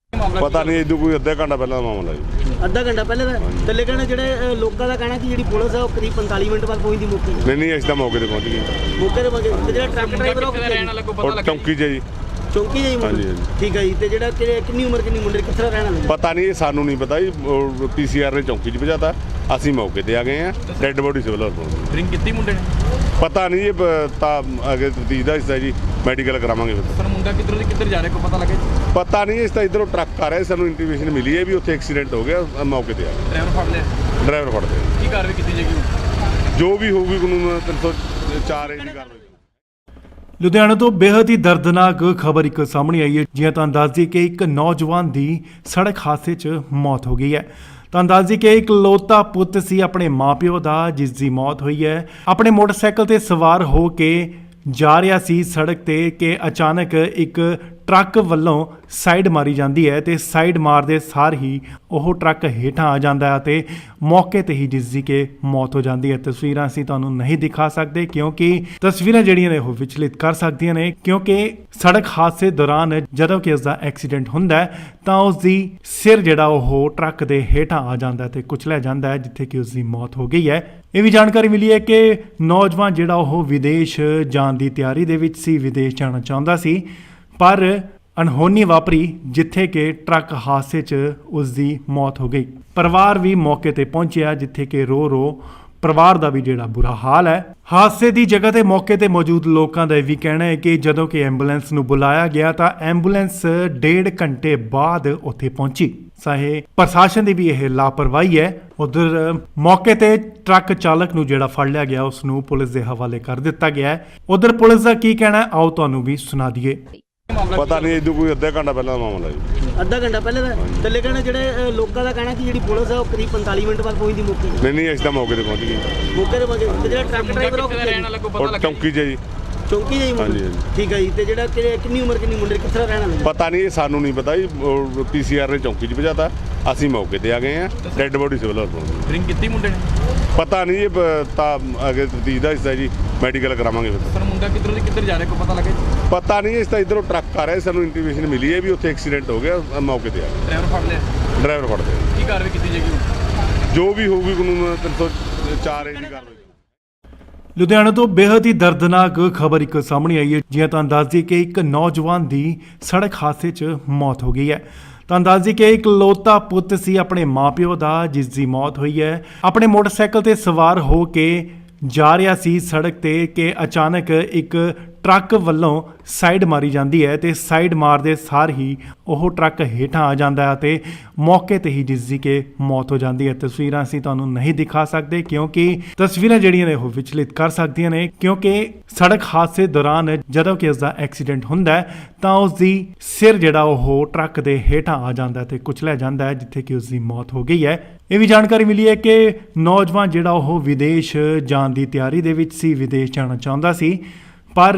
ਪਤਾ ਨਹੀਂ ਇਹਦੋਂ ਕੋਈ ਅੱਧਾ ਘੰਟਾ ਪਹਿਲਾਂ ਦਾ ਮਾਮਲਾ ਜੀ। ਅੱਧਾ ਘੰਟਾ ਪਹਿਲੇ ਦਾ ਥੱਲੇ ਕਹਿੰਦੇ ਜਿਹੜੇ ਲੋਕਾਂ ਦਾ ਕਹਿਣਾ ਕਿ ਜਿਹੜੀ ਪੁਲਿਸ ਹੈ ਉਹ ਕਰੀਬ 45 ਮਿੰਟ ਬਾਅਦ ਪਹੁੰਚਦੀ ਮੌਕੇ ਤੇ। ਨਹੀਂ ਅਸੀਂ ਤਾਂ ਮੌਕੇ ਤੇ ਪਹੁੰਚ ਗਏ। ਮੌਕੇ ਤੇ ਪਹੁੰਚੇ ਤੇ ਜਿਹੜਾ ਟਰੱਕ ਡਰਾਈਵਰ ਉਹ ਕਿੱਥੇ ਦਾ ਰਹਿਣ ਵਾਲਾ ਕੋਈ ਪਤਾ ਉਹ ਲੱਗਾ ਚੌਂਕੀ 'ਚ ਜੀ। ਚੌਂਕੀ ਜਾਈ ਮੁੰਡੇ? ਹਾਂਜੀ, ਹਾਂਜੀ। ਠੀਕ ਹੈ ਜੀ। ਤੇ ਜਿਹੜਾ ਕਿੰਨੀ ਉਮਰ ਕਿੰਨੀ ਮੁੰਡੇ ਕਿੱਥੇ ਦਾ ਰਹਿਣ ਵਾਲਾ? ਪਤਾ ਨਹੀਂ, ਇਹ ਸਾਨੂੰ ਨਹੀਂ ਪਤਾ ਜੀ। ਪੀਸੀਆਰ ਨੇ ਚੌਂਕੀ 'ਚ ਭਜਾਤਾ, ਅਸੀਂ ਮੌਕੇ ਤੇ ਆ ਗਏ ਆ। ਡੈੱਡ ਬੋਡੀ ਸਿਵਲ ਹਸਪਤਾਲ। ਡਰਿੰਕ ਕੀਤੀ ਮੁੰਡੇ ਨੇ? ਪਤਾ ਨਹੀਂ, ਇਹ ਤਾਂ ਅੱਗੇ ਤਫਤੀਸ਼ ਦਾ ਹਿੱਸਾ ਜੀ, ਮੈਡੀਕਲ ਕਰਾਵਾਂਗੇ ਫਿਰ। ਪਰ ਮੁੰਡਾ ਕਿੱਧਰੋਂ ਦੀ ਕਿੱਧਰ ਜਾ ਰਿਹਾ ਕੋਈ ਪਤਾ ਲੱਗੇ? ਪਤਾ ਨਹੀਂ, ਇਸ ਤਾਂ ਇਧਰੋਂ ਟਰੱਕ ਆ ਰਿਹਾ, ਸਾਨੂੰ ਇੰਟੀਮੇਸ਼ਨ ਮਿਲੀ ਹੈ ਵੀ ਉੱਥੇ ਐਕਸੀਡੈਂਟ ਹੋ ਗਿਆ, ਮੌਕੇ ਤੇ ਆ ਗਏ। ਡਰਾਈਵਰ ਫੜ ਲਿਆ? ਡਰਾਈਵਰ ਫੜਦੇ ਆ। ਕੀ ਕਾਰਵਾਈ ਕੀਤੀ ਜਾਏਗੀ? ਜੋ ਵੀ ਹੋਊਗੀ ਕਾਨੂੰਨ 304 ਏ ਦੀ ਕਾਰਵਾਈ। ਲੁਧਿਆਣਾ ਤੋਂ ਬੇहद ਹੀ ਦਰਦਨਾਕ ਖਬਰ ਇੱਕ ਸਾਹਮਣੇ ਆਈ ਹੈ। ਜਿਵੇਂ ਤੁਹਾਨੂੰ ਦੱਸ ਦਈਏ ਕਿ ਇੱਕ ਨੌਜਵਾਨ ਦੀ ਸੜਕ ਹਾਦਸੇ 'ਚ ਮੌਤ ਹੋ ਗਈ ਹੈ। ਤੁਹਾਨੂੰ ਦੱਸ ਦਈਏ ਕਿ ਇੱਕ ਲੋਤਾ ਪੁੱਤ ਸੀ ਆਪਣੇ ਮਾਪਿਓ ਦਾ, ਜਿਸ ਦੀ ਮੌਤ ਹੋਈ ਹੈ। ਆਪਣੇ ਮੋਟਰਸਾਈਕਲ ਤੇ ਸਵਾਰ ਹੋ ਕੇ ਜਾ ਰਿਹਾ ਸੀ ਸੜਕ ਤੇ ਕਿ ਅਚਾਨਕ ਇੱਕ ਟਰੱਕ ਵੱਲੋਂ ਸਾਈਡ ਮਾਰੀ ਜਾਂਦੀ ਹੈ ਤੇ ਸਾਈਡ ਮਾਰਦੇ ਸਾਰ ਹੀ ਉਹ ਟਰੱਕ ਹੇਠਾਂ ਆ ਜਾਂਦਾ ਹੈ ਤੇ ਮੌਕੇ ਤੇ ਹੀ ਜਿਸ ਦੀ ਕਿ ਮੌਤ ਹੋ ਜਾਂਦੀ ਹੈ। ਤਸਵੀਰਾਂ ਅਸੀਂ ਤੁਹਾਨੂੰ ਨਹੀਂ ਦਿਖਾ ਸਕਦੇ ਕਿਉਂਕਿ ਤਸਵੀਰਾਂ ਜਿਹੜੀਆਂ ਨੇ ਉਹ ਵਿਚਲਿਤ ਕਰ ਸਕਦੀਆਂ ਨੇ, ਕਿਉਂਕਿ ਸੜਕ ਹਾਦਸੇ ਦੌਰਾਨ ਜਦੋਂ ਕਿ ਉਸ ਦਾ ਐਕਸੀਡੈਂਟ ਹੁੰਦਾ ਹੈ ਤਾਂ ਉਸ ਦੀ ਸਿਰ ਜਿਹੜਾ ਉਹ ਟਰੱਕ ਦੇ ਹੇਠਾਂ ਆ ਜਾਂਦਾ ਹੈ ਤੇ ਕੁਚਲਿਆ ਜਾਂਦਾ ਹੈ, ਜਿੱਥੇ ਕਿ ਉਸ ਦੀ ਮੌਤ ਹੋ ਗਈ ਹੈ। ਇਹ ਵੀ ਜਾਣਕਾਰੀ ਮਿਲੀ ਹੈ ਕਿ ਨੌਜਵਾਨ ਜਿਹੜਾ ਉਹ ਵਿਦੇਸ਼ ਜਾਣ ਦੀ ਤਿਆਰੀ ਦੇ ਵਿੱਚ ਸੀ, ਵਿਦੇਸ਼ ਜਾਣਾ ਚਾਹੁੰਦਾ ਸੀ, ਪਰ ਅਣਹੋਣੀ ਵਾਪਰੀ ਜਿੱਥੇ ਕਿ ਟਰੱਕ ਹਾਦਸੇ 'ਚ ਉਸ ਦੀ ਮੌਤ ਹੋ ਗਈ। ਪਰਿਵਾਰ ਵੀ ਮੌਕੇ ਤੇ ਪਹੁੰਚਿਆ, ਜਿੱਥੇ ਕਿ ਰੋ ਪਰਿਵਾਰ ਦਾ ਵੀ ਜਿਹੜਾ ਬੁਰਾ ਹਾਲ ਹੈ। ਹਾਦਸੇ ਦੀ ਜਗ੍ਹਾ ਤੇ ਮੌਕੇ ਤੇ ਮੌਜੂਦ ਲੋਕਾਂ ਦਾ ਇਹ ਵੀ ਕਹਿਣਾ ਹੈ ਕਿ ਜਦੋਂ ਕਿ ਐਂਬੂਲੈਂਸ ਨੂੰ ਬੁਲਾਇਆ ਗਿਆ ਤਾਂ ਐਂਬੂਲੈਂਸ 1.5 ਘੰਟੇ ਬਾਅਦ ਉੱਥੇ ਪਹੁੰਚੀ। ਚਾਹੇ ਪ੍ਰਸ਼ਾਸਨ ਦੀ ਵੀ ਇਹ ਲਾਪਰਵਾਹੀ ਹੈ। ਉਧਰ ਮੌਕੇ ਤੇ ਟਰੱਕ ਚਾਲਕ ਨੂੰ ਜਿਹੜਾ ਫੜ ਲਿਆ ਗਿਆ ਉਸ ਨੂੰ ਪੁਲਿਸ ਦੇ ਹਵਾਲੇ ਕਰ ਦਿੱਤਾ ਗਿਆ ਹੈ। ਉਧਰ ਪੁਲਿਸ ਦਾ ਕੀ ਕਹਿਣਾ ਹੈ, ਆਓ ਤੁਹਾਨੂੰ ਵੀ ਸੁਣਾ ਦਈਏ। ਪਤਾ ਨਹੀਂ, ਇਹਦੋਂ ਕੋਈ ਅੱਧਾ ਘੰਟਾ ਪਹਿਲਾਂ ਦਾ ਮਾਮਲਾ ਜੀ। ਅੱਧਾ ਘੰਟਾ ਪਹਿਲੇ ਦਾ ਥੱਲੇ ਕਹਿੰਦੇ ਜਿਹੜੇ ਲੋਕਾਂ ਦਾ ਕਹਿਣਾ ਕਿ ਜਿਹੜੀ ਪੁਲਿਸ ਹੈ ਉਹ ਕਰੀਬ 45 ਮਿੰਟ ਬਾਅਦ ਪਹੁੰਚਦੀ ਮੌਕੇ ਤੇ। ਨਹੀਂ ਅਸੀਂ ਤਾਂ ਮੌਕੇ ਤੇ ਪਹੁੰਚ ਗਏ। ਮੌਕੇ ਤੇ ਪਹੁੰਚੇ ਤੇ ਜਿਹੜਾ ਟਰੱਕ ਡਰਾਈਵਰ ਉਹ ਕਿੱਥੇ ਦਾ ਰਹਿਣ ਵਾਲਾ ਕੋਈ ਪਤਾ ਉਹ ਲੱਗਾ? ਚੌਂਕੀ 'ਚ ਜੀ। ਚੌਂਕੀ ਜਾਈ ਮੁੰਡੇ? ਹਾਂਜੀ, ਹਾਂਜੀ। ਠੀਕ ਹੈ ਜੀ। ਤੇ ਜਿਹੜਾ ਕਿੰਨੀ ਉਮਰ ਕਿੰਨੀ ਮੁੰਡੇ ਕਿੱਥੇ ਦਾ ਰਹਿਣ ਵਾਲਾ? ਪਤਾ ਨਹੀਂ, ਇਹ ਸਾਨੂੰ ਨਹੀਂ ਪਤਾ ਜੀ। ਪੀਸੀਆਰ ਨੇ ਚੌਂਕੀ 'ਚ ਭਜਾਤਾ, ਅਸੀਂ ਮੌਕੇ ਤੇ ਆ ਗਏ ਆ। ਡੈੱਡ ਬੋਡੀ ਸਿਵਲ ਹਸਪਤਾਲ। ਡਰਿੰਕ ਕੀਤੀ ਮੁੰਡੇ ਨੇ? ਪਤਾ ਨਹੀਂ, ਇਹ ਤਾਂ ਅੱਗੇ ਤਫਤੀਸ਼ ਦਾ ਹਿੱਸਾ ਜੀ, ਮੈਡੀਕਲ ਕਰਾਵਾਂਗੇ ਫਿਰ। ਪਰ ਮੁੰਡਾ ਕਿੱਧਰੋਂ ਦੀ ਕਿੱਧਰ ਜਾ ਰਿਹਾ ਕੋਈ ਪਤਾ ਲੱਗੇ? ਪਤਾ ਨਹੀਂ, ਇਸ ਤਾਂ ਇਧਰੋਂ ਟਰੱਕ ਆ ਰਿਹਾ, ਸਾਨੂੰ ਇੰਟੀਮੇਸ਼ਨ ਮਿਲੀ ਹੈ ਵੀ ਉੱਥੇ ਐਕਸੀਡੈਂਟ ਹੋ ਗਿਆ, ਮੌਕੇ ਤੇ ਆ ਗਏ। ਡਰਾਈਵਰ ਫੜ ਲਿਆ? ਡਰਾਈਵਰ ਫੜਦੇ ਆ। ਕੀ ਕਾਰਵਾਈ ਕੀਤੀ ਜਾਏਗੀ? ਜੋ ਵੀ ਹੋਊਗੀ ਕਾਨੂੰਨ 304 ਏ ਦੀ ਕਾਰਵਾਈ। ਲੁਧਿਆਣਾ ਤੋਂ ਬੇहद ਹੀ ਦਰਦਨਾਕ ਖਬਰ ਇੱਕ ਸਾਹਮਣੇ ਆਈ ਹੈ। ਜਿਵੇਂ ਤੁਹਾਨੂੰ ਦੱਸ ਦਈਏ ਕਿ ਇੱਕ ਨੌਜਵਾਨ ਦੀ ਸੜਕ ਹਾਦਸੇ 'ਚ ਮੌਤ ਹੋ ਗਈ ਹੈ। ਤੁਹਾਨੂੰ ਦੱਸ ਦਈਏ ਕਿ ਇੱਕ ਲੋਤਾ ਪੁੱਤ ਸੀ ਆਪਣੇ ਮਾਪਿਓ ਦਾ, ਜਿਸ ਦੀ ਮੌਤ ਹੋਈ ਹੈ। ਆਪਣੇ ਮੋਟਰਸਾਈਕਲ ਤੇ ਸਵਾਰ ਹੋ ਕੇ ਜਾ ਰਿਹਾ ਸੀ ਸੜਕ ਤੇ ਕਿ ਅਚਾਨਕ ਇੱਕ ਟਰੱਕ ਵੱਲੋਂ ਸਾਈਡ ਮਾਰੀ ਜਾਂਦੀ ਹੈ ਤੇ ਸਾਈਡ ਮਾਰਦੇ ਸਾਰ ਹੀ ਉਹ ਟਰੱਕ ਹੇਠਾਂ ਆ ਜਾਂਦਾ ਹੈ ਤੇ ਮੌਕੇ ਤੇ ਹੀ ਜਿਸ ਦੀ ਕਿ ਮੌਤ ਹੋ ਜਾਂਦੀ ਹੈ। ਤਸਵੀਰਾਂ ਅਸੀਂ ਤੁਹਾਨੂੰ ਨਹੀਂ ਦਿਖਾ ਸਕਦੇ ਕਿਉਂਕਿ ਤਸਵੀਰਾਂ ਜਿਹੜੀਆਂ ਨੇ ਉਹ ਵਿਚਲਿਤ ਕਰ ਸਕਦੀਆਂ ਨੇ, ਕਿਉਂਕਿ ਸੜਕ ਹਾਦਸੇ ਦੌਰਾਨ ਜਦੋਂ ਕਿ ਉਸ ਦਾ ਐਕਸੀਡੈਂਟ ਹੁੰਦਾ ਹੈ ਤਾਂ ਉਸ ਦੀ ਸਿਰ ਜਿਹੜਾ ਉਹ ਟਰੱਕ ਦੇ ਹੇਠਾਂ ਆ ਜਾਂਦਾ ਹੈ ਤੇ ਕੁਚਲਿਆ ਜਾਂਦਾ ਹੈ, ਜਿੱਥੇ ਕਿ ਉਸ ਦੀ ਮੌਤ ਹੋ ਗਈ ਹੈ। ਇਹ ਵੀ ਜਾਣਕਾਰੀ ਮਿਲੀ ਹੈ ਕਿ ਨੌਜਵਾਨ ਜਿਹੜਾ ਉਹ ਵਿਦੇਸ਼ ਜਾਣ ਦੀ ਤਿਆਰੀ ਦੇ ਵਿੱਚ ਸੀ, ਵਿਦੇਸ਼ ਜਾਣਾ ਚਾਹੁੰਦਾ ਸੀ, ਪਰ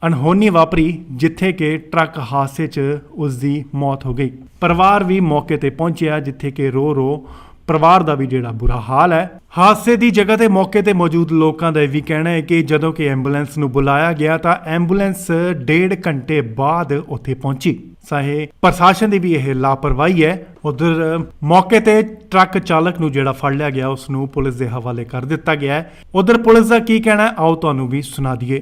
ਅਣਹੋਣੀ ਵਾਪਰੀ ਜਿੱਥੇ ਕਿ ਟਰੱਕ ਹਾਦਸੇ 'ਚ ਉਸ ਦੀ ਮੌਤ ਹੋ ਗਈ। ਪਰਿਵਾਰ ਵੀ ਮੌਕੇ ਤੇ ਪਹੁੰਚਿਆ, ਜਿੱਥੇ ਕਿ ਰੋ ਪਰਿਵਾਰ ਦਾ ਵੀ ਜਿਹੜਾ ਬੁਰਾ ਹਾਲ ਹੈ। ਹਾਦਸੇ ਦੀ ਜਗ੍ਹਾ ਤੇ ਮੌਕੇ ਤੇ ਮੌਜੂਦ ਲੋਕਾਂ ਦਾ ਇਹ ਵੀ ਕਹਿਣਾ ਹੈ ਕਿ ਜਦੋਂ ਕਿ ਐਂਬੂਲੈਂਸ ਨੂੰ ਬੁਲਾਇਆ ਗਿਆ ਤਾਂ ਐਂਬੂਲੈਂਸ 1.5 ਘੰਟੇ ਬਾਅਦ ਉੱਥੇ ਪਹੁੰਚੀ। ਚਾਹੇ ਪ੍ਰਸ਼ਾਸਨ ਦੀ ਵੀ ਇਹ ਲਾਪਰਵਾਹੀ ਹੈ। ਉਧਰ ਮੌਕੇ ਤੇ ਟਰੱਕ ਚਾਲਕ ਨੂੰ ਜਿਹੜਾ ਫੜ ਲਿਆ ਗਿਆ ਉਸ ਨੂੰ ਪੁਲਿਸ ਦੇ ਹਵਾਲੇ ਕਰ ਦਿੱਤਾ ਗਿਆ ਹੈ। ਉਧਰ ਪੁਲਿਸ ਦਾ ਕੀ ਕਹਿਣਾ ਹੈ ਆਓ ਤੁਹਾਨੂੰ ਵੀ ਸੁਣਾ ਦਈਏ।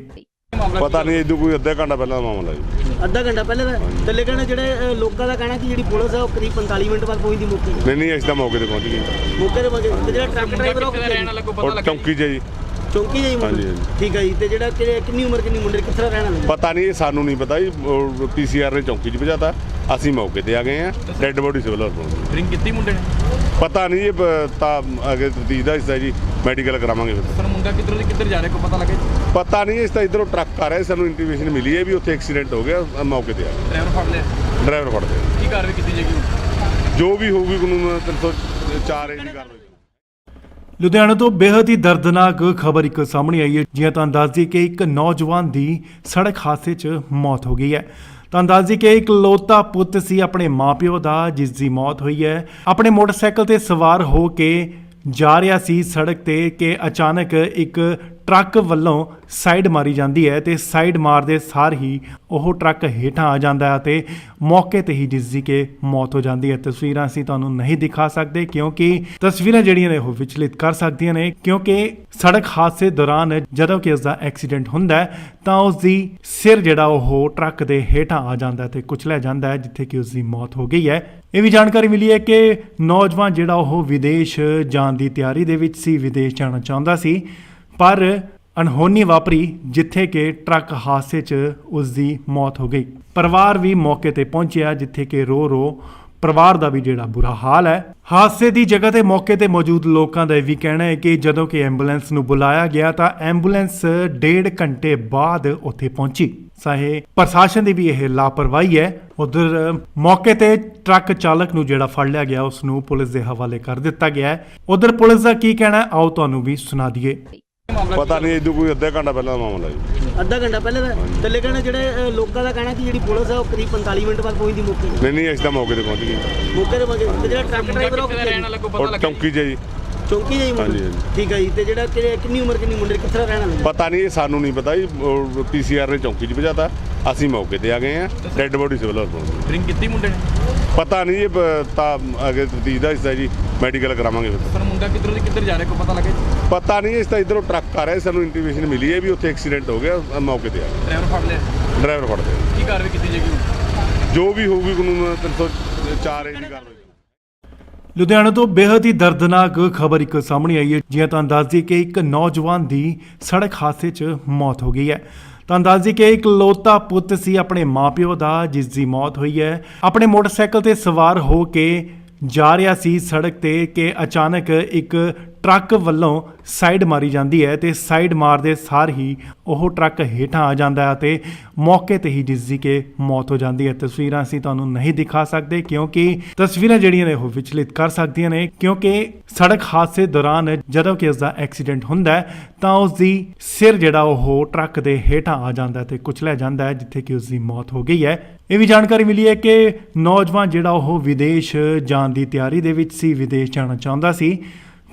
ਪਤਾ ਨਹੀਂ ਇਦੋਂ ਕੋਈ ਅੱਧਾ ਘੰਟਾ ਪਹਿਲਾਂ ਦਾ ਮਾਮਲਾ ਜੀ। ਅੱਧਾ ਘੰਟਾ ਪਹਿਲੇ ਦਾ ਤੇ ਲੇਕਿਨ ਜਿਹੜੇ ਲੋਕਾਂ ਦਾ ਕਹਿਣਾ ਕਿ ਜਿਹੜੀ ਪੁਲਿਸ ਹੈ ਉਹ ਕਰੀਬ 45 ਮਿੰਟ ਬਾਅਦ ਪਹੁੰਚਦੀ ਮੌਕੇ ਨਹੀਂ ਅਸੀਂ ਤਾਂ ਮੌਕੇ ਤੇ ਪਹੁੰਚ ਗਏ। ਮੌਕੇ ਤੇ ਜਿਹੜਾ ਟਰੱਕ ਡਰਾਈਵਰ ਉਹ ਕਿੱਥੇ ਰਹਿਣ ਲੱਗੋ ਪਤਾ ਉਹ ਲੱਗਾ ਚੌਂਕੀ 'ਚ ਜੀ। ਚੌਂਕੀ ਜਾਈ ਹਾਂਜੀ, ਮੁੰਡੇ ਹਾਂਜੀ। ਠੀਕ ਹੈ ਜੀ। ਤੇ ਜਿਹੜਾ ਕਿੰਨੀ ਉਮਰ ਕਿੰਨੀ ਮੁੰਡੇ ਕਿੱਥੇ ਰਹਿਣ ਵਾਲੇ ਪਤਾ ਨਹੀਂ ਇਹ ਸਾਨੂੰ ਨਹੀਂ ਪਤਾ ਜੀ। ਪੀਸੀਆਰ ਨੇ ਚੌਂਕੀ 'ਚ ਭਜਾਤਾ, ਅਸੀਂ ਮੌਕੇ ਤੇ ਆ ਗਏ ਆ। ਡੈੱਡ ਬੋਡੀ ਸਿਵਲ ਹਸਪਤਾਲ। ਡਰਿੰਕ ਕੀਤੀ ਮੁੰਡੇ ਨੇ ਪਤਾ ਨਹੀਂ ਇਹ ਤਾਂ ਅੱਗੇ ਤਫਤੀਸ਼ ਦਾ ਹਿੱਸਾ ਜੀ, ਮੈਡੀਕਲ ਕਰਾਵਾਂਗੇ ਫਿਰ। ਸਰ ਮੁੰਡਾ ਕਿੱਧਰ ਜਾ ਰਿਹਾ ਕੋਈ ਪਤਾ ਲੱਗਾ ਜੀ? ਪਤਾ ਨਹੀਂ ਇਸ ਤਾਂ ਇਧਰੋਂ ਟਰੱਕ ਆ ਰਿਹਾ, ਸਾਨੂੰ ਇੰਟੀਮੇਸ਼ਨ ਮਿਲੀ ਹੈ ਵੀ ਉੱਥੇ ਐਕਸੀਡੈਂਟ ਹੋ ਗਿਆ। ਮੌਕੇ ਤੇ ਆ ਗਏ, ਡਰਾਈਵਰ ਫੜ ਲਿਆ। ਡਰਾਈਵਰ ਫੜਦੇ ਆ। ਕੀ ਕਾਰਵਾਈ ਕੀਤੀ ਜਾਏਗੀ ਹੁਣ? ਜੋ ਵੀ ਹੋਊਗੀ ਕਾਨੂੰਨ 304 ਦੀ ਕਾਰਵਾਈ। ਲੁਧਿਆਣਾ ਤੋਂ ਬੇहद ਹੀ ਦਰਦਨਾਕ ਖਬਰ ਇੱਕ ਸਾਹਮਣੇ ਆਈ ਹੈ। ਜਿਵੇਂ ਤੁਹਾਨੂੰ ਦੱਸ ਦਈਏ ਕਿ ਇੱਕ ਨੌਜਵਾਨ ਦੀ ਸੜਕ ਹਾਦਸੇ 'ਚ ਮੌਤ ਹੋ ਗਈ ਹੈ। ਤੁਹਾਨੂੰ ਦੱਸ ਦਈਏ ਕਿ ਇਕਲੌਤਾ ਪੁੱਤ ਸੀ ਆਪਣੇ ਮਾਪਿਓ ਦਾ ਜਿਸ ਦੀ ਮੌਤ ਹੋਈ ਹੈ। ਆਪਣੇ ਮੋਟਰਸਾਈਕਲ ਤੇ ਸਵਾਰ ਹੋ ਕੇ ਜਾ ਰਿਹਾ ਸੀ ਸੜਕ ਤੇ ਕਿ ਅਚਾਨਕ ਇੱਕ ਟਰੱਕ ਵੱਲੋਂ ਸਾਈਡ ਮਾਰੀ ਜਾਂਦੀ ਹੈ ਤੇ ਸਾਈਡ ਮਾਰਦੇ ਸਾਰ ਹੀ ਉਹ ਟਰੱਕ ਹੇਠਾਂ ਆ ਜਾਂਦਾ ਹੈ ਤੇ ਮੌਕੇ ਤੇ ਹੀ ਜਿਸ ਦੀ ਕਿ ਮੌਤ ਹੋ ਜਾਂਦੀ ਹੈ। ਤਸਵੀਰਾਂ ਅਸੀਂ ਤੁਹਾਨੂੰ ਨਹੀਂ ਦਿਖਾ ਸਕਦੇ ਕਿਉਂਕਿ ਤਸਵੀਰਾਂ ਜਿਹੜੀਆਂ ਨੇ ਉਹ ਵਿਚਲਿਤ ਕਰ ਸਕਦੀਆਂ ਨੇ, ਕਿਉਂਕਿ ਸੜਕ ਹਾਦਸੇ ਦੌਰਾਨ ਜਦੋਂ ਕਿ ਉਸ ਦਾ ਐਕਸੀਡੈਂਟ ਹੁੰਦਾ ਹੈ ਤਾਂ ਉਸ ਦੀ ਸਿਰ ਜਿਹੜਾ ਉਹ ਟਰੱਕ ਦੇ ਹੇਠਾਂ ਆ ਜਾਂਦਾ ਹੈ ਤੇ ਕੁਚਲਿਆ ਜਾਂਦਾ ਹੈ, ਜਿੱਥੇ ਕਿ ਉਸ ਦੀ ਮੌਤ ਹੋ ਗਈ ਹੈ। ਇਹ ਵੀ ਜਾਣਕਾਰੀ ਮਿਲੀ ਹੈ ਕਿ ਨੌਜਵਾਨ ਜਿਹੜਾ ਉਹ ਵਿਦੇਸ਼ ਜਾਣ ਦੀ ਤਿਆਰੀ ਦੇ ਵਿੱਚ ਸੀ, ਵਿਦੇਸ਼ ਜਾਣਾ ਚਾਹੁੰਦਾ ਸੀ, ਪਰ ਅਣਹੋਣੀ ਵਾਪਰੀ ਜਿੱਥੇ ਕਿ ਟਰੱਕ ਹਾਦਸੇ 'ਚ ਉਸ ਦੀ ਮੌਤ ਹੋ ਗਈ। ਪਰਿਵਾਰ ਵੀ ਮੌਕੇ ਤੇ ਪਹੁੰਚਿਆ ਜਿੱਥੇ ਕਿ ਰੋ ਪਰਿਵਾਰ ਦਾ ਵੀ ਜਿਹੜਾ ਬੁਰਾ ਹਾਲ ਹੈ। ਹਾਦਸੇ ਦੀ ਜਗ੍ਹਾ ਤੇ ਮੌਕੇ ਤੇ ਮੌਜੂਦ ਲੋਕਾਂ ਦਾ ਇਹ ਵੀ ਕਹਿਣਾ ਹੈ ਕਿ ਜਦੋਂ ਕਿ ਐਂਬੂਲੈਂਸ ਨੂੰ ਬੁਲਾਇਆ ਗਿਆ ਤਾਂ ਐਂਬੂਲੈਂਸ 1.5 ਘੰਟੇ ਬਾਅਦ ਉੱਥੇ ਪਹੁੰਚੀ। ਚਾਹੇ ਪ੍ਰਸ਼ਾਸਨ ਦੀ ਵੀ ਇਹ ਲਾਪਰਵਾਹੀ ਹੈ। ਉਧਰ ਮੌਕੇ ਤੇ ਟਰੱਕ ਚਾਲਕ ਨੂੰ ਜਿਹੜਾ ਫੜ ਲਿਆ ਗਿਆ ਉਸ ਨੂੰ ਪੁਲਿਸ ਦੇ ਹਵਾਲੇ ਕਰ ਦਿੱਤਾ ਗਿਆ ਹੈ। ਉਧਰ ਪੁਲਿਸ ਦਾ ਕੀ ਕਹਿਣਾ ਹੈ ਆਓ ਤੁਹਾਨੂੰ ਵੀ ਸੁਣਾ ਦਈਏ। ਪਤਾ ਨਹੀਂ ਇਦੋਂ ਕੋਈ ਅੱਧਾ ਘੰਟਾ ਪਹਿਲਾਂ ਦਾ ਮਾਮਲਾ ਜੀ। ਅੱਧਾ ਘੰਟਾ ਪਹਿਲੇ ਦਾ ਤੇ ਲੇਕਿਨ ਜਿਹੜੇ ਲੋਕਾਂ ਦਾ ਕਹਿਣਾ ਕਿ ਜਿਹੜੀ ਪੁਲਿਸ ਹੈ ਉਹ ਕਰੀਬ 45 ਮਿੰਟ ਬਾਅਦ ਪਹੁੰਚਦੀ ਮੌਕੇ ਨਹੀਂ ਅਸੀਂ ਤਾਂ ਮੌਕੇ ਤੇ ਪਹੁੰਚ ਗਏ। ਮੌਕੇ ਤੇ ਜਿਹੜਾ ਟਰੱਕ ਡਰਾਈਵਰ ਉਹ ਕਿੱਥੇ ਰਹਿਣ ਲੱਗੋ ਪਤਾ ਉਹ ਲੱਗਾ? ਚੌਂਕੀ 'ਚ ਜੀ। ਚੌਂਕੀ ਜਾਈ ਹਾਂਜੀ, ਮੁੰਡੇ ਹਾਂਜੀ। ਠੀਕ ਹੈ ਜੀ। ਤੇ ਜਿਹੜਾ ਕਿੰਨੀ ਉਮਰ ਕਿੰਨੀ ਮੁੰਡੇ ਕਿੱਥੇ ਰਹਿਣ ਵਾਲੇ ਪਤਾ ਨਹੀਂ ਇਹ ਸਾਨੂੰ ਨਹੀਂ ਪਤਾ ਜੀ। ਪੀਸੀਆਰ ਨੇ ਚੌਂਕੀ 'ਚ ਭਜਾਤਾ, ਅਸੀਂ ਮੌਕੇ ਤੇ ਆ ਗਏ ਆ। ਡੈੱਡ ਬੋਡੀ ਸਿਵਲ ਹਸਪਤਾਲ। ਡਰਿੰਕ ਕੀਤੀ ਮੁੰਡੇ ਨੇ ਪਤਾ ਨਹੀਂ ਇਹ ਤਾਂ ਅੱਗੇ ਤਫਤੀਸ਼ ਦਾ ਹਿੱਸਾ ਜੀ, ਮੈਡੀਕਲ ਕਰਾਵਾਂਗੇ ਫਿਰ। ਸਰ ਮੁੰਡਾ ਕਿੱਧਰ ਜਾ ਰਿਹਾ ਕੋਈ ਪਤਾ ਲੱਗਾ ਜੀ? ਪਤਾ ਨਹੀਂ ਇਸ ਤਾਂ ਇਧਰੋਂ ਟਰੱਕ ਆ ਰਿਹਾ, ਸਾਨੂੰ ਇੰਟੀਮੇਸ਼ਨ ਮਿਲੀ ਹੈ ਵੀ ਉੱਥੇ ਐਕਸੀਡੈਂਟ ਹੋ ਗਿਆ। ਮੌਕੇ ਤੇ ਆ ਗਏ, ਡਰਾਈਵਰ ਫੜ ਲਿਆ। ਡਰਾਈਵਰ ਫੜਦੇ ਆ। ਕੀ ਕਾਰਵਾਈ ਕੀਤੀ ਜਾਏਗੀ ਹੁਣ? ਜੋ ਵੀ ਹੋਊਗੀ ਕਾਨੂੰਨ 304 ਦੀ ਕਾਰਵਾਈ। ਲੁਧਿਆਣਾ ਤੋਂ ਬੇहद ਹੀ ਦਰਦਨਾਕ ਖਬਰ ਇੱਕ ਸਾਹਮਣੇ ਆਈ ਹੈ। ਜਿਵੇਂ ਤੁਹਾਨੂੰ ਦੱਸ ਦਈਏ ਕਿ ਇੱਕ ਨੌਜਵਾਨ ਦੀ ਸੜਕ ਹਾਦਸੇ 'ਚ ਮੌਤ ਹੋ ਗਈ ਹੈ। ਤੁਹਾਨੂੰ ਦੱਸ ਦਈਏ ਕਿ ਇਕਲੌਤਾ ਪੁੱਤ ਸੀ ਆਪਣੇ ਮਾਪਿਓ ਦਾ ਜਿਸ ਦੀ ਮੌਤ ਹੋਈ ਹੈ। ਆਪਣੇ ਮੋਟਰਸਾਈਕਲ ਤੇ ਸਵਾਰ ਹੋ ਕੇ ਜਾ ਰਿਹਾ ਸੀ ਸੜਕ ਤੇ ਕਿ ਅਚਾਨਕ ਇੱਕ ਟਰੱਕ ਵੱਲੋਂ ਸਾਈਡ ਮਾਰੀ ਜਾਂਦੀ ਹੈ ਤੇ ਸਾਈਡ ਮਾਰਦੇ ਸਾਰ ਹੀ ਉਹ ਟਰੱਕ ਹੇਠਾਂ ਆ ਜਾਂਦਾ ਹੈ ਤੇ ਮੌਕੇ ਤੇ ਹੀ ਜਿਸ ਦੀ ਕਿ ਮੌਤ ਹੋ ਜਾਂਦੀ ਹੈ। ਤਸਵੀਰਾਂ ਅਸੀਂ ਤੁਹਾਨੂੰ ਨਹੀਂ ਦਿਖਾ ਸਕਦੇ ਕਿਉਂਕਿ ਤਸਵੀਰਾਂ ਜਿਹੜੀਆਂ ਨੇ ਉਹ ਵਿਚਲਿਤ ਕਰ ਸਕਦੀਆਂ ਨੇ, ਕਿਉਂਕਿ ਸੜਕ ਹਾਦਸੇ ਦੌਰਾਨ ਜਦੋਂ ਕਿ ਉਸ ਦਾ ਐਕਸੀਡੈਂਟ ਹੁੰਦਾ ਹੈ ਤਾਂ ਉਸ ਦੀ ਸਿਰ ਜਿਹੜਾ ਉਹ ਟਰੱਕ ਦੇ ਹੇਠਾਂ ਆ ਜਾਂਦਾ ਹੈ ਤੇ ਕੁਚਲਿਆ ਜਾਂਦਾ ਹੈ, ਜਿੱਥੇ ਕਿ ਉਸ ਦੀ ਮੌਤ ਹੋ ਗਈ ਹੈ। ਇਹ ਵੀ ਜਾਣਕਾਰੀ ਮਿਲੀ ਹੈ ਕਿ ਨੌਜਵਾਨ ਜਿਹੜਾ ਉਹ ਵਿਦੇਸ਼ ਜਾਣ ਦੀ ਤਿਆਰੀ ਦੇ ਵਿੱਚ ਸੀ, ਵਿਦੇਸ਼ ਜਾਣਾ ਚਾਹੁੰਦਾ ਸੀ,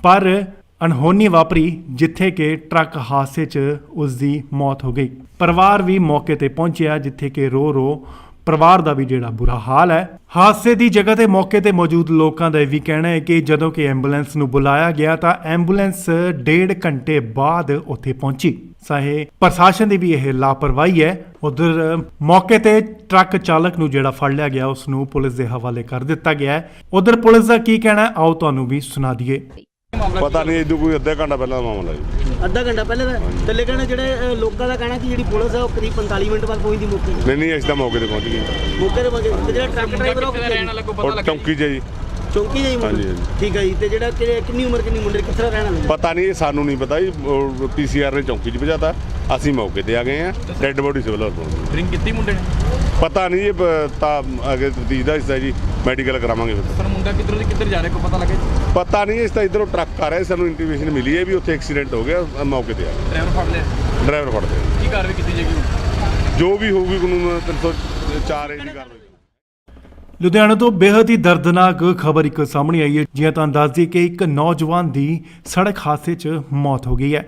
ਪਰ ਅਣਹੋਣੀ ਵਾਪਰੀ ਜਿੱਥੇ ਕਿ ਟਰੱਕ ਹਾਦਸੇ 'ਚ ਉਸ ਦੀ ਮੌਤ ਹੋ ਗਈ। ਪਰਿਵਾਰ ਵੀ ਮੌਕੇ ਤੇ ਪਹੁੰਚਿਆ ਜਿੱਥੇ ਕਿ ਰੋ ਪਰਿਵਾਰ ਦਾ ਵੀ ਜਿਹੜਾ ਬੁਰਾ ਹਾਲ ਹੈ। ਹਾਦਸੇ ਦੀ ਜਗ੍ਹਾ ਤੇ ਮੌਕੇ ਤੇ ਮੌਜੂਦ ਲੋਕਾਂ ਦਾ ਇਹ ਵੀ ਕਹਿਣਾ ਹੈ ਕਿ ਜਦੋਂ ਕਿ ਐਂਬੂਲੈਂਸ ਨੂੰ ਬੁਲਾਇਆ ਗਿਆ ਤਾਂ ਐਂਬੂਲੈਂਸ 1.5 ਘੰਟੇ ਬਾਅਦ ਉੱਥੇ ਪਹੁੰਚੀ। ਚਾਹੇ ਪ੍ਰਸ਼ਾਸਨ ਦੀ ਵੀ ਇਹ ਲਾਪਰਵਾਹੀ ਹੈ। ਉਧਰ ਮੌਕੇ ਤੇ ਟਰੱਕ ਚਾਲਕ ਨੂੰ ਜਿਹੜਾ ਫੜ ਲਿਆ ਗਿਆ ਉਸ ਨੂੰ ਪੁਲਿਸ ਦੇ ਹਵਾਲੇ ਕਰ ਦਿੱਤਾ ਗਿਆ ਹੈ। ਉਧਰ ਪੁਲਿਸ ਦਾ ਕੀ ਕਹਿਣਾ ਹੈ ਆਓ ਤੁਹਾਨੂੰ ਵੀ ਸੁਣਾ ਦਈਏ। ਪਤਾ ਨਹੀਂ ਇਦੋਂ ਕੋਈ ਅੱਧਾ ਘੰਟਾ ਪਹਿਲਾਂ ਦਾ ਮਾਮਲਾ ਜੀ। ਅੱਧਾ ਘੰਟਾ ਪਹਿਲੇ ਦਾ ਤੇ ਲੇਕਿਨ ਜਿਹੜੇ ਲੋਕਾਂ ਦਾ ਕਹਿਣਾ ਕਿ ਜਿਹੜੀ ਪੁਲਿਸ ਹੈ ਉਹ ਕਰੀਬ 45 ਮਿੰਟ ਬਾਅਦ ਪਹੁੰਚਦੀ ਮੌਕੇ ਨਹੀਂ ਅਸੀਂ ਤਾਂ ਮੌਕੇ ਤੇ ਪਹੁੰਚ ਗਏ। ਮੌਕੇ ਤੇ ਜਿਹੜਾ ਟਰੱਕ ਡਰਾਈਵਰ ਉਹ ਕਿੱਥੇ ਰਹਿਣ ਲੱਗੋ ਪਤਾ ਉਹ ਲੱਗਾ? ਚੌਂਕੀ 'ਚ ਜੀ। ਚੌਂਕੀ ਜਾਈ ਹਾਂਜੀ, ਮੁੰਡੇ ਹਾਂਜੀ। ਠੀਕ ਹੈ ਜੀ। ਤੇ ਜਿਹੜਾ ਕਿੰਨੀ ਉਮਰ ਕਿੰਨੀ ਮੁੰਡੇ ਕਿੱਥੇ ਰਹਿਣ ਵਾਲੇ ਪਤਾ ਨਹੀਂ ਇਹ ਸਾਨੂੰ ਨਹੀਂ ਪਤਾ ਜੀ। ਪੀਸੀਆਰ ਨੇ ਚੌਂਕੀ 'ਚ ਭਜਾਤਾ, ਅਸੀਂ ਮੌਕੇ ਤੇ ਆ ਗਏ ਆ। ਡੈੱਡ ਬੋਡੀ ਸਿਵਲ ਹਸਪਤਾਲ। ਡਰਿੰਕ ਕੀਤੀ ਮੁੰਡੇ ਨੇ ਪਤਾ ਨਹੀਂ ਇਹ ਤਾਂ ਅੱਗੇ ਤਫਤੀਸ਼ ਦਾ ਹਿੱਸਾ ਜੀ, ਮੈਡੀਕਲ ਕਰਾਵਾਂਗੇ ਫਿਰ। ਸਰ ਮੁੰਡਾ ਕਿੱਧਰ ਜਾ ਰਿਹਾ ਕੋਈ ਪਤਾ ਲੱਗਾ ਜੀ? ਪਤਾ ਨਹੀਂ ਇਸ ਤਾਂ ਇਧਰੋਂ ਟਰੱਕ ਆ ਰਿਹਾ, ਸਾਨੂੰ ਇੰਟੀਮੇਸ਼ਨ ਮਿਲੀ ਹੈ ਵੀ ਉੱਥੇ ਐਕਸੀਡੈਂਟ ਹੋ ਗਿਆ। ਮੌਕੇ ਤੇ ਆ ਗਏ, ਡਰਾਈਵਰ ਫੜ ਲਿਆ। ਡਰਾਈਵਰ ਫੜਦੇ ਆ। ਕੀ ਕਾਰਵਾਈ ਕੀਤੀ ਜਾਏਗੀ ਹੁਣ? ਜੋ ਵੀ ਹੋਊਗੀ ਕਾਨੂੰਨ 304 ਦੀ ਕਾਰਵਾਈ। ਲੁਧਿਆਣਾ ਤੋਂ ਬੇहद ਹੀ ਦਰਦਨਾਕ ਖਬਰ ਇੱਕ ਸਾਹਮਣੇ ਆਈ ਹੈ। ਜਿਵੇਂ ਤੁਹਾਨੂੰ ਦੱਸ ਦਈਏ ਕਿ ਇੱਕ ਨੌਜਵਾਨ ਦੀ ਸੜਕ ਹਾਦਸੇ 'ਚ ਮੌਤ ਹੋ ਗਈ ਹੈ।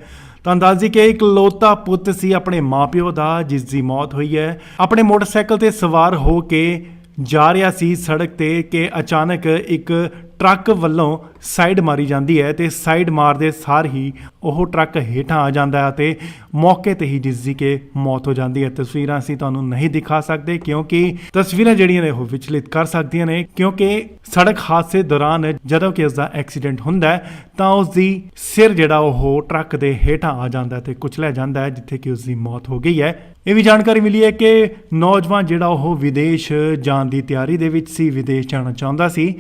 ਤੁਹਾਨੂੰ ਦੱਸ ਦਈਏ ਕਿ ਇੱਕ ਲੋਤਾ ਪੁੱਤ ਸੀ ਆਪਣੇ ਮਾਪਿਓ ਦਾ, ਜਿਸ ਦੀ ਮੌਤ ਹੋਈ ਹੈ। ਆਪਣੇ ਮੋਟਰਸਾਈਕਲ ਤੇ ਸਵਾਰ ਹੋ ਕੇ ਜਾ ਰਿਹਾ ਸੀ ਸੜਕ ਤੇ ਕਿ ਅਚਾਨਕ ਇੱਕ ਟਰੱਕ ਵੱਲੋਂ ਸਾਈਡ ਮਾਰੀ ਜਾਂਦੀ ਹੈ ਤੇ ਸਾਈਡ ਮਾਰਦੇ ਸਾਰ ਹੀ ਉਹ ਟਰੱਕ ਹੇਠਾਂ ਆ ਜਾਂਦਾ ਹੈ ਤੇ ਮੌਕੇ ਤੇ ਹੀ ਜਿਸ ਦੀ ਕਿ ਮੌਤ ਹੋ ਜਾਂਦੀ ਹੈ। ਤਸਵੀਰਾਂ ਅਸੀਂ ਤੁਹਾਨੂੰ ਨਹੀਂ ਦਿਖਾ ਸਕਦੇ ਕਿਉਂਕਿ ਤਸਵੀਰਾਂ ਜਿਹੜੀਆਂ ਨੇ ਉਹ ਵਿਚਲਿਤ ਕਰ ਸਕਦੀਆਂ ਨੇ, ਕਿਉਂਕਿ ਸੜਕ ਹਾਦਸੇ ਦੌਰਾਨ ਜਦੋਂ ਕਿ ਉਸ ਦਾ ਐਕਸੀਡੈਂਟ ਹੁੰਦਾ ਹੈ ਤਾਂ ਉਸ ਦੀ ਸਿਰ ਜਿਹੜਾ ਉਹ ਟਰੱਕ ਦੇ ਹੇਠਾਂ ਆ ਜਾਂਦਾ ਹੈ ਤੇ ਕੁਚਲਿਆ ਜਾਂਦਾ ਹੈ, ਜਿੱਥੇ ਕਿ ਉਸ ਦੀ ਮੌਤ ਹੋ ਗਈ ਹੈ। ਇਹ ਵੀ ਜਾਣਕਾਰੀ ਮਿਲੀ ਹੈ ਕਿ ਨੌਜਵਾਨ ਜਿਹੜਾ ਉਹ ਵਿਦੇਸ਼ ਜਾਣ ਦੀ ਤਿਆਰੀ ਦੇ ਵਿੱਚ ਸੀ, ਵਿਦੇਸ਼ ਜਾਣਾ ਚਾਹੁੰਦਾ ਸੀ,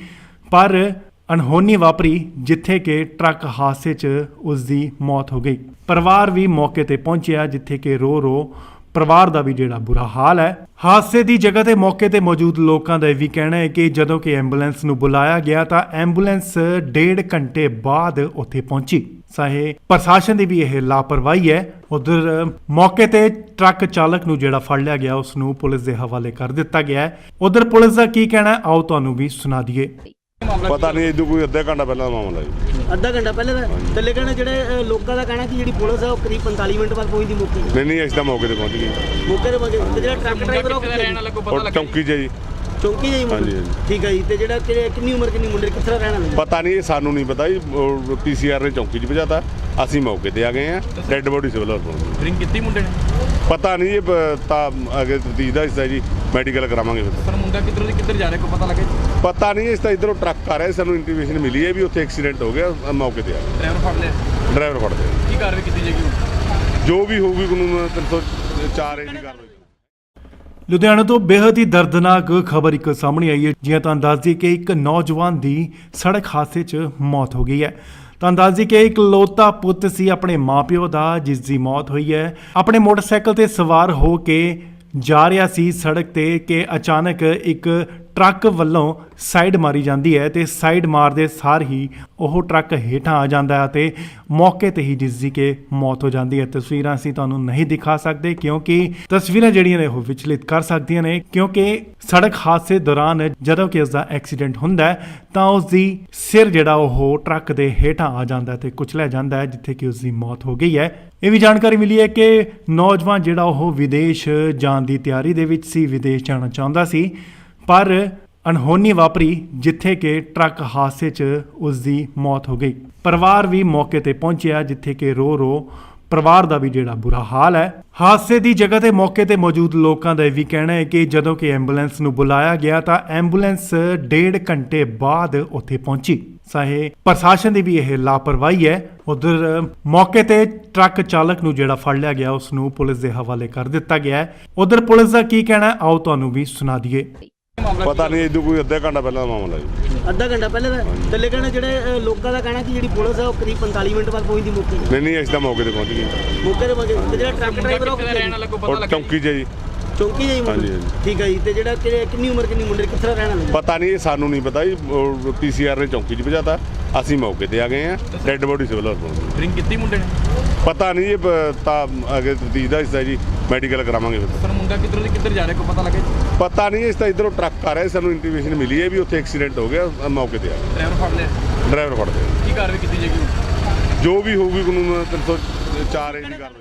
ਪਰ ਅਣਹੋਣੀ ਵਾਪਰੀ ਜਿੱਥੇ ਕਿ ਟਰੱਕ ਹਾਦਸੇ 'ਚ ਉਸ ਦੀ ਮੌਤ ਹੋ ਗਈ। ਪਰਿਵਾਰ ਵੀ ਮੌਕੇ ਤੇ ਪਹੁੰਚਿਆ, ਜਿੱਥੇ ਕਿ ਰੋ ਪਰਿਵਾਰ ਦਾ ਵੀ ਜਿਹੜਾ ਬੁਰਾ ਹਾਲ ਹੈ। ਹਾਦਸੇ ਦੀ ਜਗ੍ਹਾ ਤੇ ਮੌਕੇ ਤੇ ਮੌਜੂਦ ਲੋਕਾਂ ਦਾ ਇਹ ਵੀ ਕਹਿਣਾ ਹੈ ਕਿ ਜਦੋਂ ਕਿ ਐਂਬੂਲੈਂਸ ਨੂੰ ਬੁਲਾਇਆ ਗਿਆ ਤਾਂ ਐਂਬੂਲੈਂਸ 1.5 ਘੰਟੇ ਬਾਅਦ ਉੱਥੇ ਪਹੁੰਚੀ। ਚਾਹੇ ਪ੍ਰਸ਼ਾਸਨ ਦੀ ਵੀ ਇਹ ਲਾਪਰਵਾਹੀ ਹੈ। ਉਧਰ ਮੌਕੇ ਤੇ ਟਰੱਕ ਚਾਲਕ ਨੂੰ ਜਿਹੜਾ ਫੜ ਲਿਆ ਗਿਆ ਉਸ ਨੂੰ ਪੁਲਿਸ ਦੇ ਹਵਾਲੇ ਕਰ ਦਿੱਤਾ ਗਿਆ ਹੈ। ਉਧਰ ਪੁਲਿਸ ਦਾ ਕੀ ਕਹਿਣਾ ਹੈ, ਆਓ ਤੁਹਾਨੂੰ ਵੀ ਸੁਣਾ ਦਈਏ। ਪਤਾ ਨਹੀਂ ਇਹਦੋਂ ਕੋਈ ਅੱਧਾ ਘੰਟਾ ਪਹਿਲਾਂ ਦਾ ਮਾਮਲਾ ਜੀ। ਅੱਧਾ ਘੰਟਾ ਪਹਿਲੇ ਦਾ ਤੇ ਲੇਕਿਨ ਜਿਹੜੇ ਲੋਕਾਂ ਦਾ ਕਹਿਣਾ ਕਿ ਜਿਹੜੀ ਪੁਲਿਸ ਹੈ ਉਹ ਕਰੀਬ 45 ਮਿੰਟ ਬਾਅਦ ਪਹੁੰਚਦੀ ਮੌਕੇ ਤੇ। ਨਹੀਂ ਅਸੀਂ ਤਾਂ ਮੌਕੇ ਤੇ ਪਹੁੰਚ ਗਏ। ਮੌਕੇ ਤੇ ਪਹੁੰਚੇ ਤੇ ਜਿਹੜਾ ਟਰੱਕ ਡਰਾਈਵਰ ਉਹ ਰਹਿਣ ਵਾਲਾ ਕੋਈ ਪਤਾ ਉਹ ਲੱਗਾ ਚੌਂਕੀ 'ਚ ਹੈ ਜੀ। ਚੌਂਕੀ ਜਾਈ ਹਾਂਜੀ, ਮੁੰਡੇ ਹਾਂਜੀ। ਠੀਕ ਹੈ ਜੀ। ਤੇ ਜਿਹੜਾ ਕਿੰਨੀ ਉਮਰ ਕਿੰਨੀ ਮੁੰਡੇ ਕਿੱਥੇ ਰਹਿਣ ਵਾਲੇ ਪਤਾ ਨਹੀਂ, ਇਹ ਸਾਨੂੰ ਨਹੀਂ ਪਤਾ ਜੀ। ਪੀਸੀਆਰ ਨੇ ਚੌਂਕੀ 'ਚ ਭਜਾਤਾ, ਅਸੀਂ ਮੌਕੇ ਤੇ ਆ ਗਏ ਆ। ਡੈੱਡ ਬੋਡੀ ਸਿਵਲ ਹਸਪਤਾਲ। ਡਰਿੰਕ ਕੀਤੀ ਮੁੰਡੇ ਨੇ? ਪਤਾ ਨਹੀਂ, ਇਹ ਤਾਂ ਅੱਗੇ ਤਫਤੀਸ਼ ਦਾ ਹਿੱਸਾ ਜੀ, ਮੈਡੀਕਲ ਕਰਾਵਾਂਗੇ ਫਿਰ। ਪਰ ਮੁੰਡਾ ਕਿੱਧਰ ਜਾ ਰਿਹਾ ਕੋਈ ਪਤਾ ਲੱਗੇ? ਪਤਾ ਨਹੀਂ, ਇਸ ਤਾਂ ਇਧਰੋਂ ਟਰੱਕ ਆ ਰਿਹਾ, ਸਾਨੂੰ ਇੰਟੀਮੇਸ਼ਨ ਮਿਲੀ ਹੈ ਵੀ ਉੱਥੇ ਐਕਸੀਡੈਂਟ ਹੋ ਗਿਆ, ਮੌਕੇ ਤੇ ਆ ਗਏ। ਡਰਾਈਵਰ ਫੜ ਲਿਆ? ਡਰਾਈਵਰ ਫੜਦੇ ਆ। ਕੀ ਕਾਰਵਾਈ ਕੀਤੀ ਜਾਏਗੀ ਹੁਣ? ਜੋ ਵੀ ਹੋਊਗੀ ਕਾਨੂੰਨ 304 ਏ ਦੀ ਕਾਰਵਾਈ। ਲੁਧਿਆਣਾ ਤੋਂ ਬੇहद ਹੀ ਦਰਦਨਾਕ ਖਬਰ ਇੱਕ ਸਾਹਮਣੇ ਆਈ ਹੈ। ਜਿਵੇਂ ਤੁਹਾਨੂੰ ਦੱਸ ਦਈਏ ਕਿ ਇੱਕ ਨੌਜਵਾਨ ਦੀ ਸੜਕ ਹਾਦਸੇ 'ਚ ਮੌਤ ਹੋ ਗਈ ਹੈ। ਤੁਹਾਨੂੰ ਦੱਸ ਦਈਏ ਕਿ ਇੱਕ ਲੋਤਾ ਪੁੱਤ ਸੀ ਆਪਣੇ ਮਾਪਿਓ ਦਾ, ਜਿਸ ਦੀ ਮੌਤ ਹੋਈ ਹੈ। ਆਪਣੇ ਮੋਟਰਸਾਈਕਲ ਤੇ ਸਵਾਰ ਹੋ ਕੇ ਜਾ ਰਿਹਾ ਸੀ ਸੜਕ ਤੇ ਕਿ ਅਚਾਨਕ ਇੱਕ ਟਰੱਕ ਵੱਲੋਂ ਸਾਈਡ ਮਾਰੀ ਜਾਂਦੀ ਹੈ ਤੇ ਸਾਈਡ ਮਾਰਦੇ ਸਾਰ ਹੀ ਉਹ ਟਰੱਕ ਹੇਠਾਂ ਆ ਜਾਂਦਾ ਹੈ ਤੇ ਮੌਕੇ ਤੇ ਹੀ ਜਿਸ ਦੀ ਕਿ ਮੌਤ ਹੋ ਜਾਂਦੀ ਹੈ। ਤਸਵੀਰਾਂ ਅਸੀਂ ਤੁਹਾਨੂੰ ਨਹੀਂ ਦਿਖਾ ਸਕਦੇ ਕਿਉਂਕਿ ਤਸਵੀਰਾਂ ਜਿਹੜੀਆਂ ਨੇ ਉਹ ਵਿਚਲਿਤ ਕਰ ਸਕਦੀਆਂ ਨੇ, ਕਿਉਂਕਿ ਸੜਕ ਹਾਦਸੇ ਦੌਰਾਨ ਜਦੋਂ ਕਿ ਉਸ ਦਾ ਐਕਸੀਡੈਂਟ ਹੁੰਦਾ ਹੈ ਤਾਂ ਉਸ ਦੀ ਸਿਰ ਜਿਹੜਾ ਉਹ ਟਰੱਕ ਦੇ ਹੇਠਾਂ ਆ ਜਾਂਦਾ ਹੈ ਤੇ ਕੁਚਲਿਆ ਜਾਂਦਾ ਹੈ, ਜਿੱਥੇ ਕਿ ਉਸ ਦੀ ਮੌਤ ਹੋ ਗਈ ਹੈ। ਇਹ ਵੀ ਜਾਣਕਾਰੀ ਮਿਲੀ ਹੈ ਕਿ ਨੌਜਵਾਨ ਜਿਹੜਾ ਉਹ ਵਿਦੇਸ਼ ਜਾਣ ਦੀ ਤਿਆਰੀ ਦੇ ਵਿੱਚ ਸੀ, ਵਿਦੇਸ਼ ਜਾਣਾ ਚਾਹੁੰਦਾ ਸੀ, ਪਰ ਅਣਹੋਣੀ ਵਾਪਰੀ ਜਿੱਥੇ ਕਿ ਟਰੱਕ ਹਾਦਸੇ 'ਚ ਉਸ ਦੀ ਮੌਤ ਹੋ ਗਈ। ਪਰਿਵਾਰ ਵੀ ਮੌਕੇ ਤੇ ਪਹੁੰਚਿਆ, ਜਿੱਥੇ ਕਿ ਰੋ ਪਰਿਵਾਰ ਦਾ ਵੀ ਜਿਹੜਾ ਬੁਰਾ ਹਾਲ ਹੈ। ਹਾਦਸੇ ਦੀ ਜਗ੍ਹਾ ਤੇ ਮੌਕੇ ਤੇ ਮੌਜੂਦ ਲੋਕਾਂ ਦਾ ਇਹ ਵੀ ਕਹਿਣਾ ਹੈ ਕਿ ਜਦੋਂ ਕਿ ਐਂਬੂਲੈਂਸ ਨੂੰ ਬੁਲਾਇਆ ਗਿਆ ਤਾਂ ਐਂਬੂਲੈਂਸ 1.5 ਘੰਟੇ ਬਾਅਦ ਉੱਥੇ ਪਹੁੰਚੀ। ਚਾਹੇ ਪ੍ਰਸ਼ਾਸਨ ਦੀ ਵੀ ਇਹ ਲਾਪਰਵਾਹੀ ਹੈ। ਉਧਰ ਮੌਕੇ ਤੇ ਟਰੱਕ ਚਾਲਕ ਨੂੰ ਜਿਹੜਾ ਫੜ ਲਿਆ ਗਿਆ ਉਸ ਨੂੰ ਪੁਲਿਸ ਦੇ ਹਵਾਲੇ ਕਰ ਦਿੱਤਾ ਗਿਆ ਹੈ। ਉਧਰ ਪੁਲਿਸ ਦਾ ਕੀ ਕਹਿਣਾ ਹੈ, ਆਓ ਤੁਹਾਨੂੰ ਵੀ ਸੁਣਾ ਦਈਏ। ਪਤਾ ਨਹੀਂ, ਇਹਦੋਂ ਕੋਈ ਅੱਧਾ ਘੰਟਾ ਪਹਿਲਾਂ ਦਾ ਮਾਮਲਾ ਜੀ। ਅੱਧਾ ਘੰਟਾ ਪਹਿਲੇ ਦਾ ਤੇ ਲੇਕਿਨ ਜਿਹੜੇ ਲੋਕਾਂ ਦਾ ਕਹਿਣਾ ਕਿ ਜਿਹੜੀ ਪੁਲਿਸ ਹੈ ਉਹ ਕਰੀਬ 45 ਮਿੰਟ ਬਾਅਦ ਪਹੁੰਚਦੀ ਮੌਕੇ ਤੇ। ਨਹੀਂ ਅਸੀਂ ਤਾਂ ਮੌਕੇ ਤੇ ਪਹੁੰਚ ਗਏ। ਮੌਕੇ ਤੇ ਪਹੁੰਚੇ ਤੇ ਜਿਹੜਾ ਟਰੱਕ ਡਰਾਈਵਰ ਉਹ ਰਹਿਣ ਵਾਲਾ ਕੋਈ ਪਤਾ ਉਹ ਲੱਗਾ? ਚੌਂਕੀ 'ਚ ਹੈ ਜੀ। ਚੌਂਕੀ ਜਾਈ ਹਾਂਜੀ, ਮੁੰਡੇ ਹਾਂਜੀ। ਠੀਕ ਹੈ ਜੀ। ਤੇ ਜਿਹੜਾ ਕਿੰਨੀ ਉਮਰ ਕਿੰਨੀ ਮੁੰਡੇ ਕਿੱਥੇ ਰਹਿਣ ਵਾਲੇ ਪਤਾ ਨਹੀਂ, ਇਹ ਸਾਨੂੰ ਨਹੀਂ ਪਤਾ ਜੀ। ਪੀਸੀਆਰ ਨੇ ਚੌਂਕੀ 'ਚ ਭਜਾਤਾ, ਅਸੀਂ ਮੌਕੇ ਤੇ ਆ ਗਏ ਆ। ਡੈੱਡ ਬੋਡੀ ਸਿਵਲ ਹਸਪਤਾਲ। ਡਰਿੰਕ ਕੀਤੀ ਮੁੰਡੇ ਨੇ? ਪਤਾ ਨਹੀਂ, ਇਹ ਤਾਂ ਅੱਗੇ ਤਫਤੀਸ਼ ਦਾ ਹਿੱਸਾ ਜੀ, ਮੈਡੀਕਲ ਕਰਾਵਾਂਗੇ ਫਿਰ। ਪਰ ਮੁੰਡਾ ਕਿੱਧਰ ਜਾ ਰਿਹਾ ਕੋਈ ਪਤਾ ਲੱਗੇ? ਪਤਾ ਨਹੀਂ, ਇਸ ਤਾਂ ਇਧਰੋਂ ਟਰੱਕ ਆ ਰਿਹਾ, ਸਾਨੂੰ ਇੰਟੀਮੇਸ਼ਨ ਮਿਲੀ ਹੈ ਵੀ ਉੱਥੇ ਐਕਸੀਡੈਂਟ ਹੋ ਗਿਆ, ਮੌਕੇ ਤੇ ਆ ਗਏ। ਡਰਾਈਵਰ ਫੜ ਲਿਆ? ਡਰਾਈਵਰ ਫੜਦੇ ਆ। ਕੀ ਕਾਰਵਾਈ ਕੀਤੀ ਜਾਏਗੀ ਹੁਣ? ਜੋ ਵੀ ਹੋਊਗੀ ਕਾਨੂੰਨ 304 ਏ ਦੀ ਕਾਰਵਾਈ।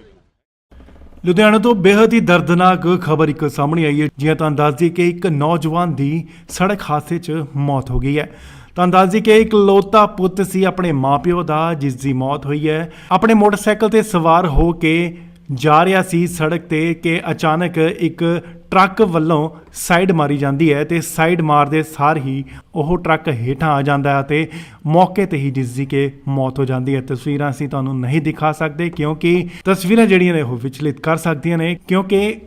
ਲੁਧਿਆਣਾ ਤੋਂ ਬੇहद ਹੀ ਦਰਦਨਾਕ ਖਬਰ ਇੱਕ ਸਾਹਮਣੇ ਆਈ ਹੈ। ਜਿਵੇਂ ਤੁਹਾਨੂੰ ਦੱਸ ਦਈਏ ਕਿ ਇੱਕ ਨੌਜਵਾਨ ਦੀ ਸੜਕ ਹਾਦਸੇ 'ਚ ਮੌਤ ਹੋ ਗਈ ਹੈ। ਤੁਹਾਨੂੰ ਦੱਸ ਦਈਏ ਕਿ ਇੱਕ ਲੋਤਾ ਪੁੱਤ ਸੀ ਆਪਣੇ ਮਾਪਿਓ ਦਾ, ਜਿਸ ਦੀ ਮੌਤ ਹੋਈ ਹੈ। ਆਪਣੇ ਮੋਟਰਸਾਈਕਲ ਤੇ ਸਵਾਰ ਹੋ ਕੇ ਜਾ ਰਿਹਾ ਸੀ ਸੜਕ ਤੇ ਕਿ ਅਚਾਨਕ ਇੱਕ ਟਰੱਕ ਵੱਲੋਂ ਸਾਈਡ ਮਾਰੀ ਜਾਂਦੀ ਹੈ ਤੇ ਸਾਈਡ ਮਾਰਦੇ ਸਾਰ ਹੀ ਉਹ ਟਰੱਕ ਹੇਠਾਂ ਆ ਜਾਂਦਾ ਹੈ ਤੇ ਮੌਕੇ ਤੇ ਹੀ ਜਿਸ ਦੀ ਕਿ ਮੌਤ ਹੋ ਜਾਂਦੀ ਹੈ। ਤਸਵੀਰਾਂ ਅਸੀਂ ਤੁਹਾਨੂੰ ਨਹੀਂ ਦਿਖਾ ਸਕਦੇ ਕਿਉਂਕਿ ਤਸਵੀਰਾਂ ਜਿਹੜੀਆਂ ਨੇ ਉਹ ਵਿਚਲਿਤ ਕਰ ਸਕਦੀਆਂ ਨੇ, ਕਿਉਂਕਿ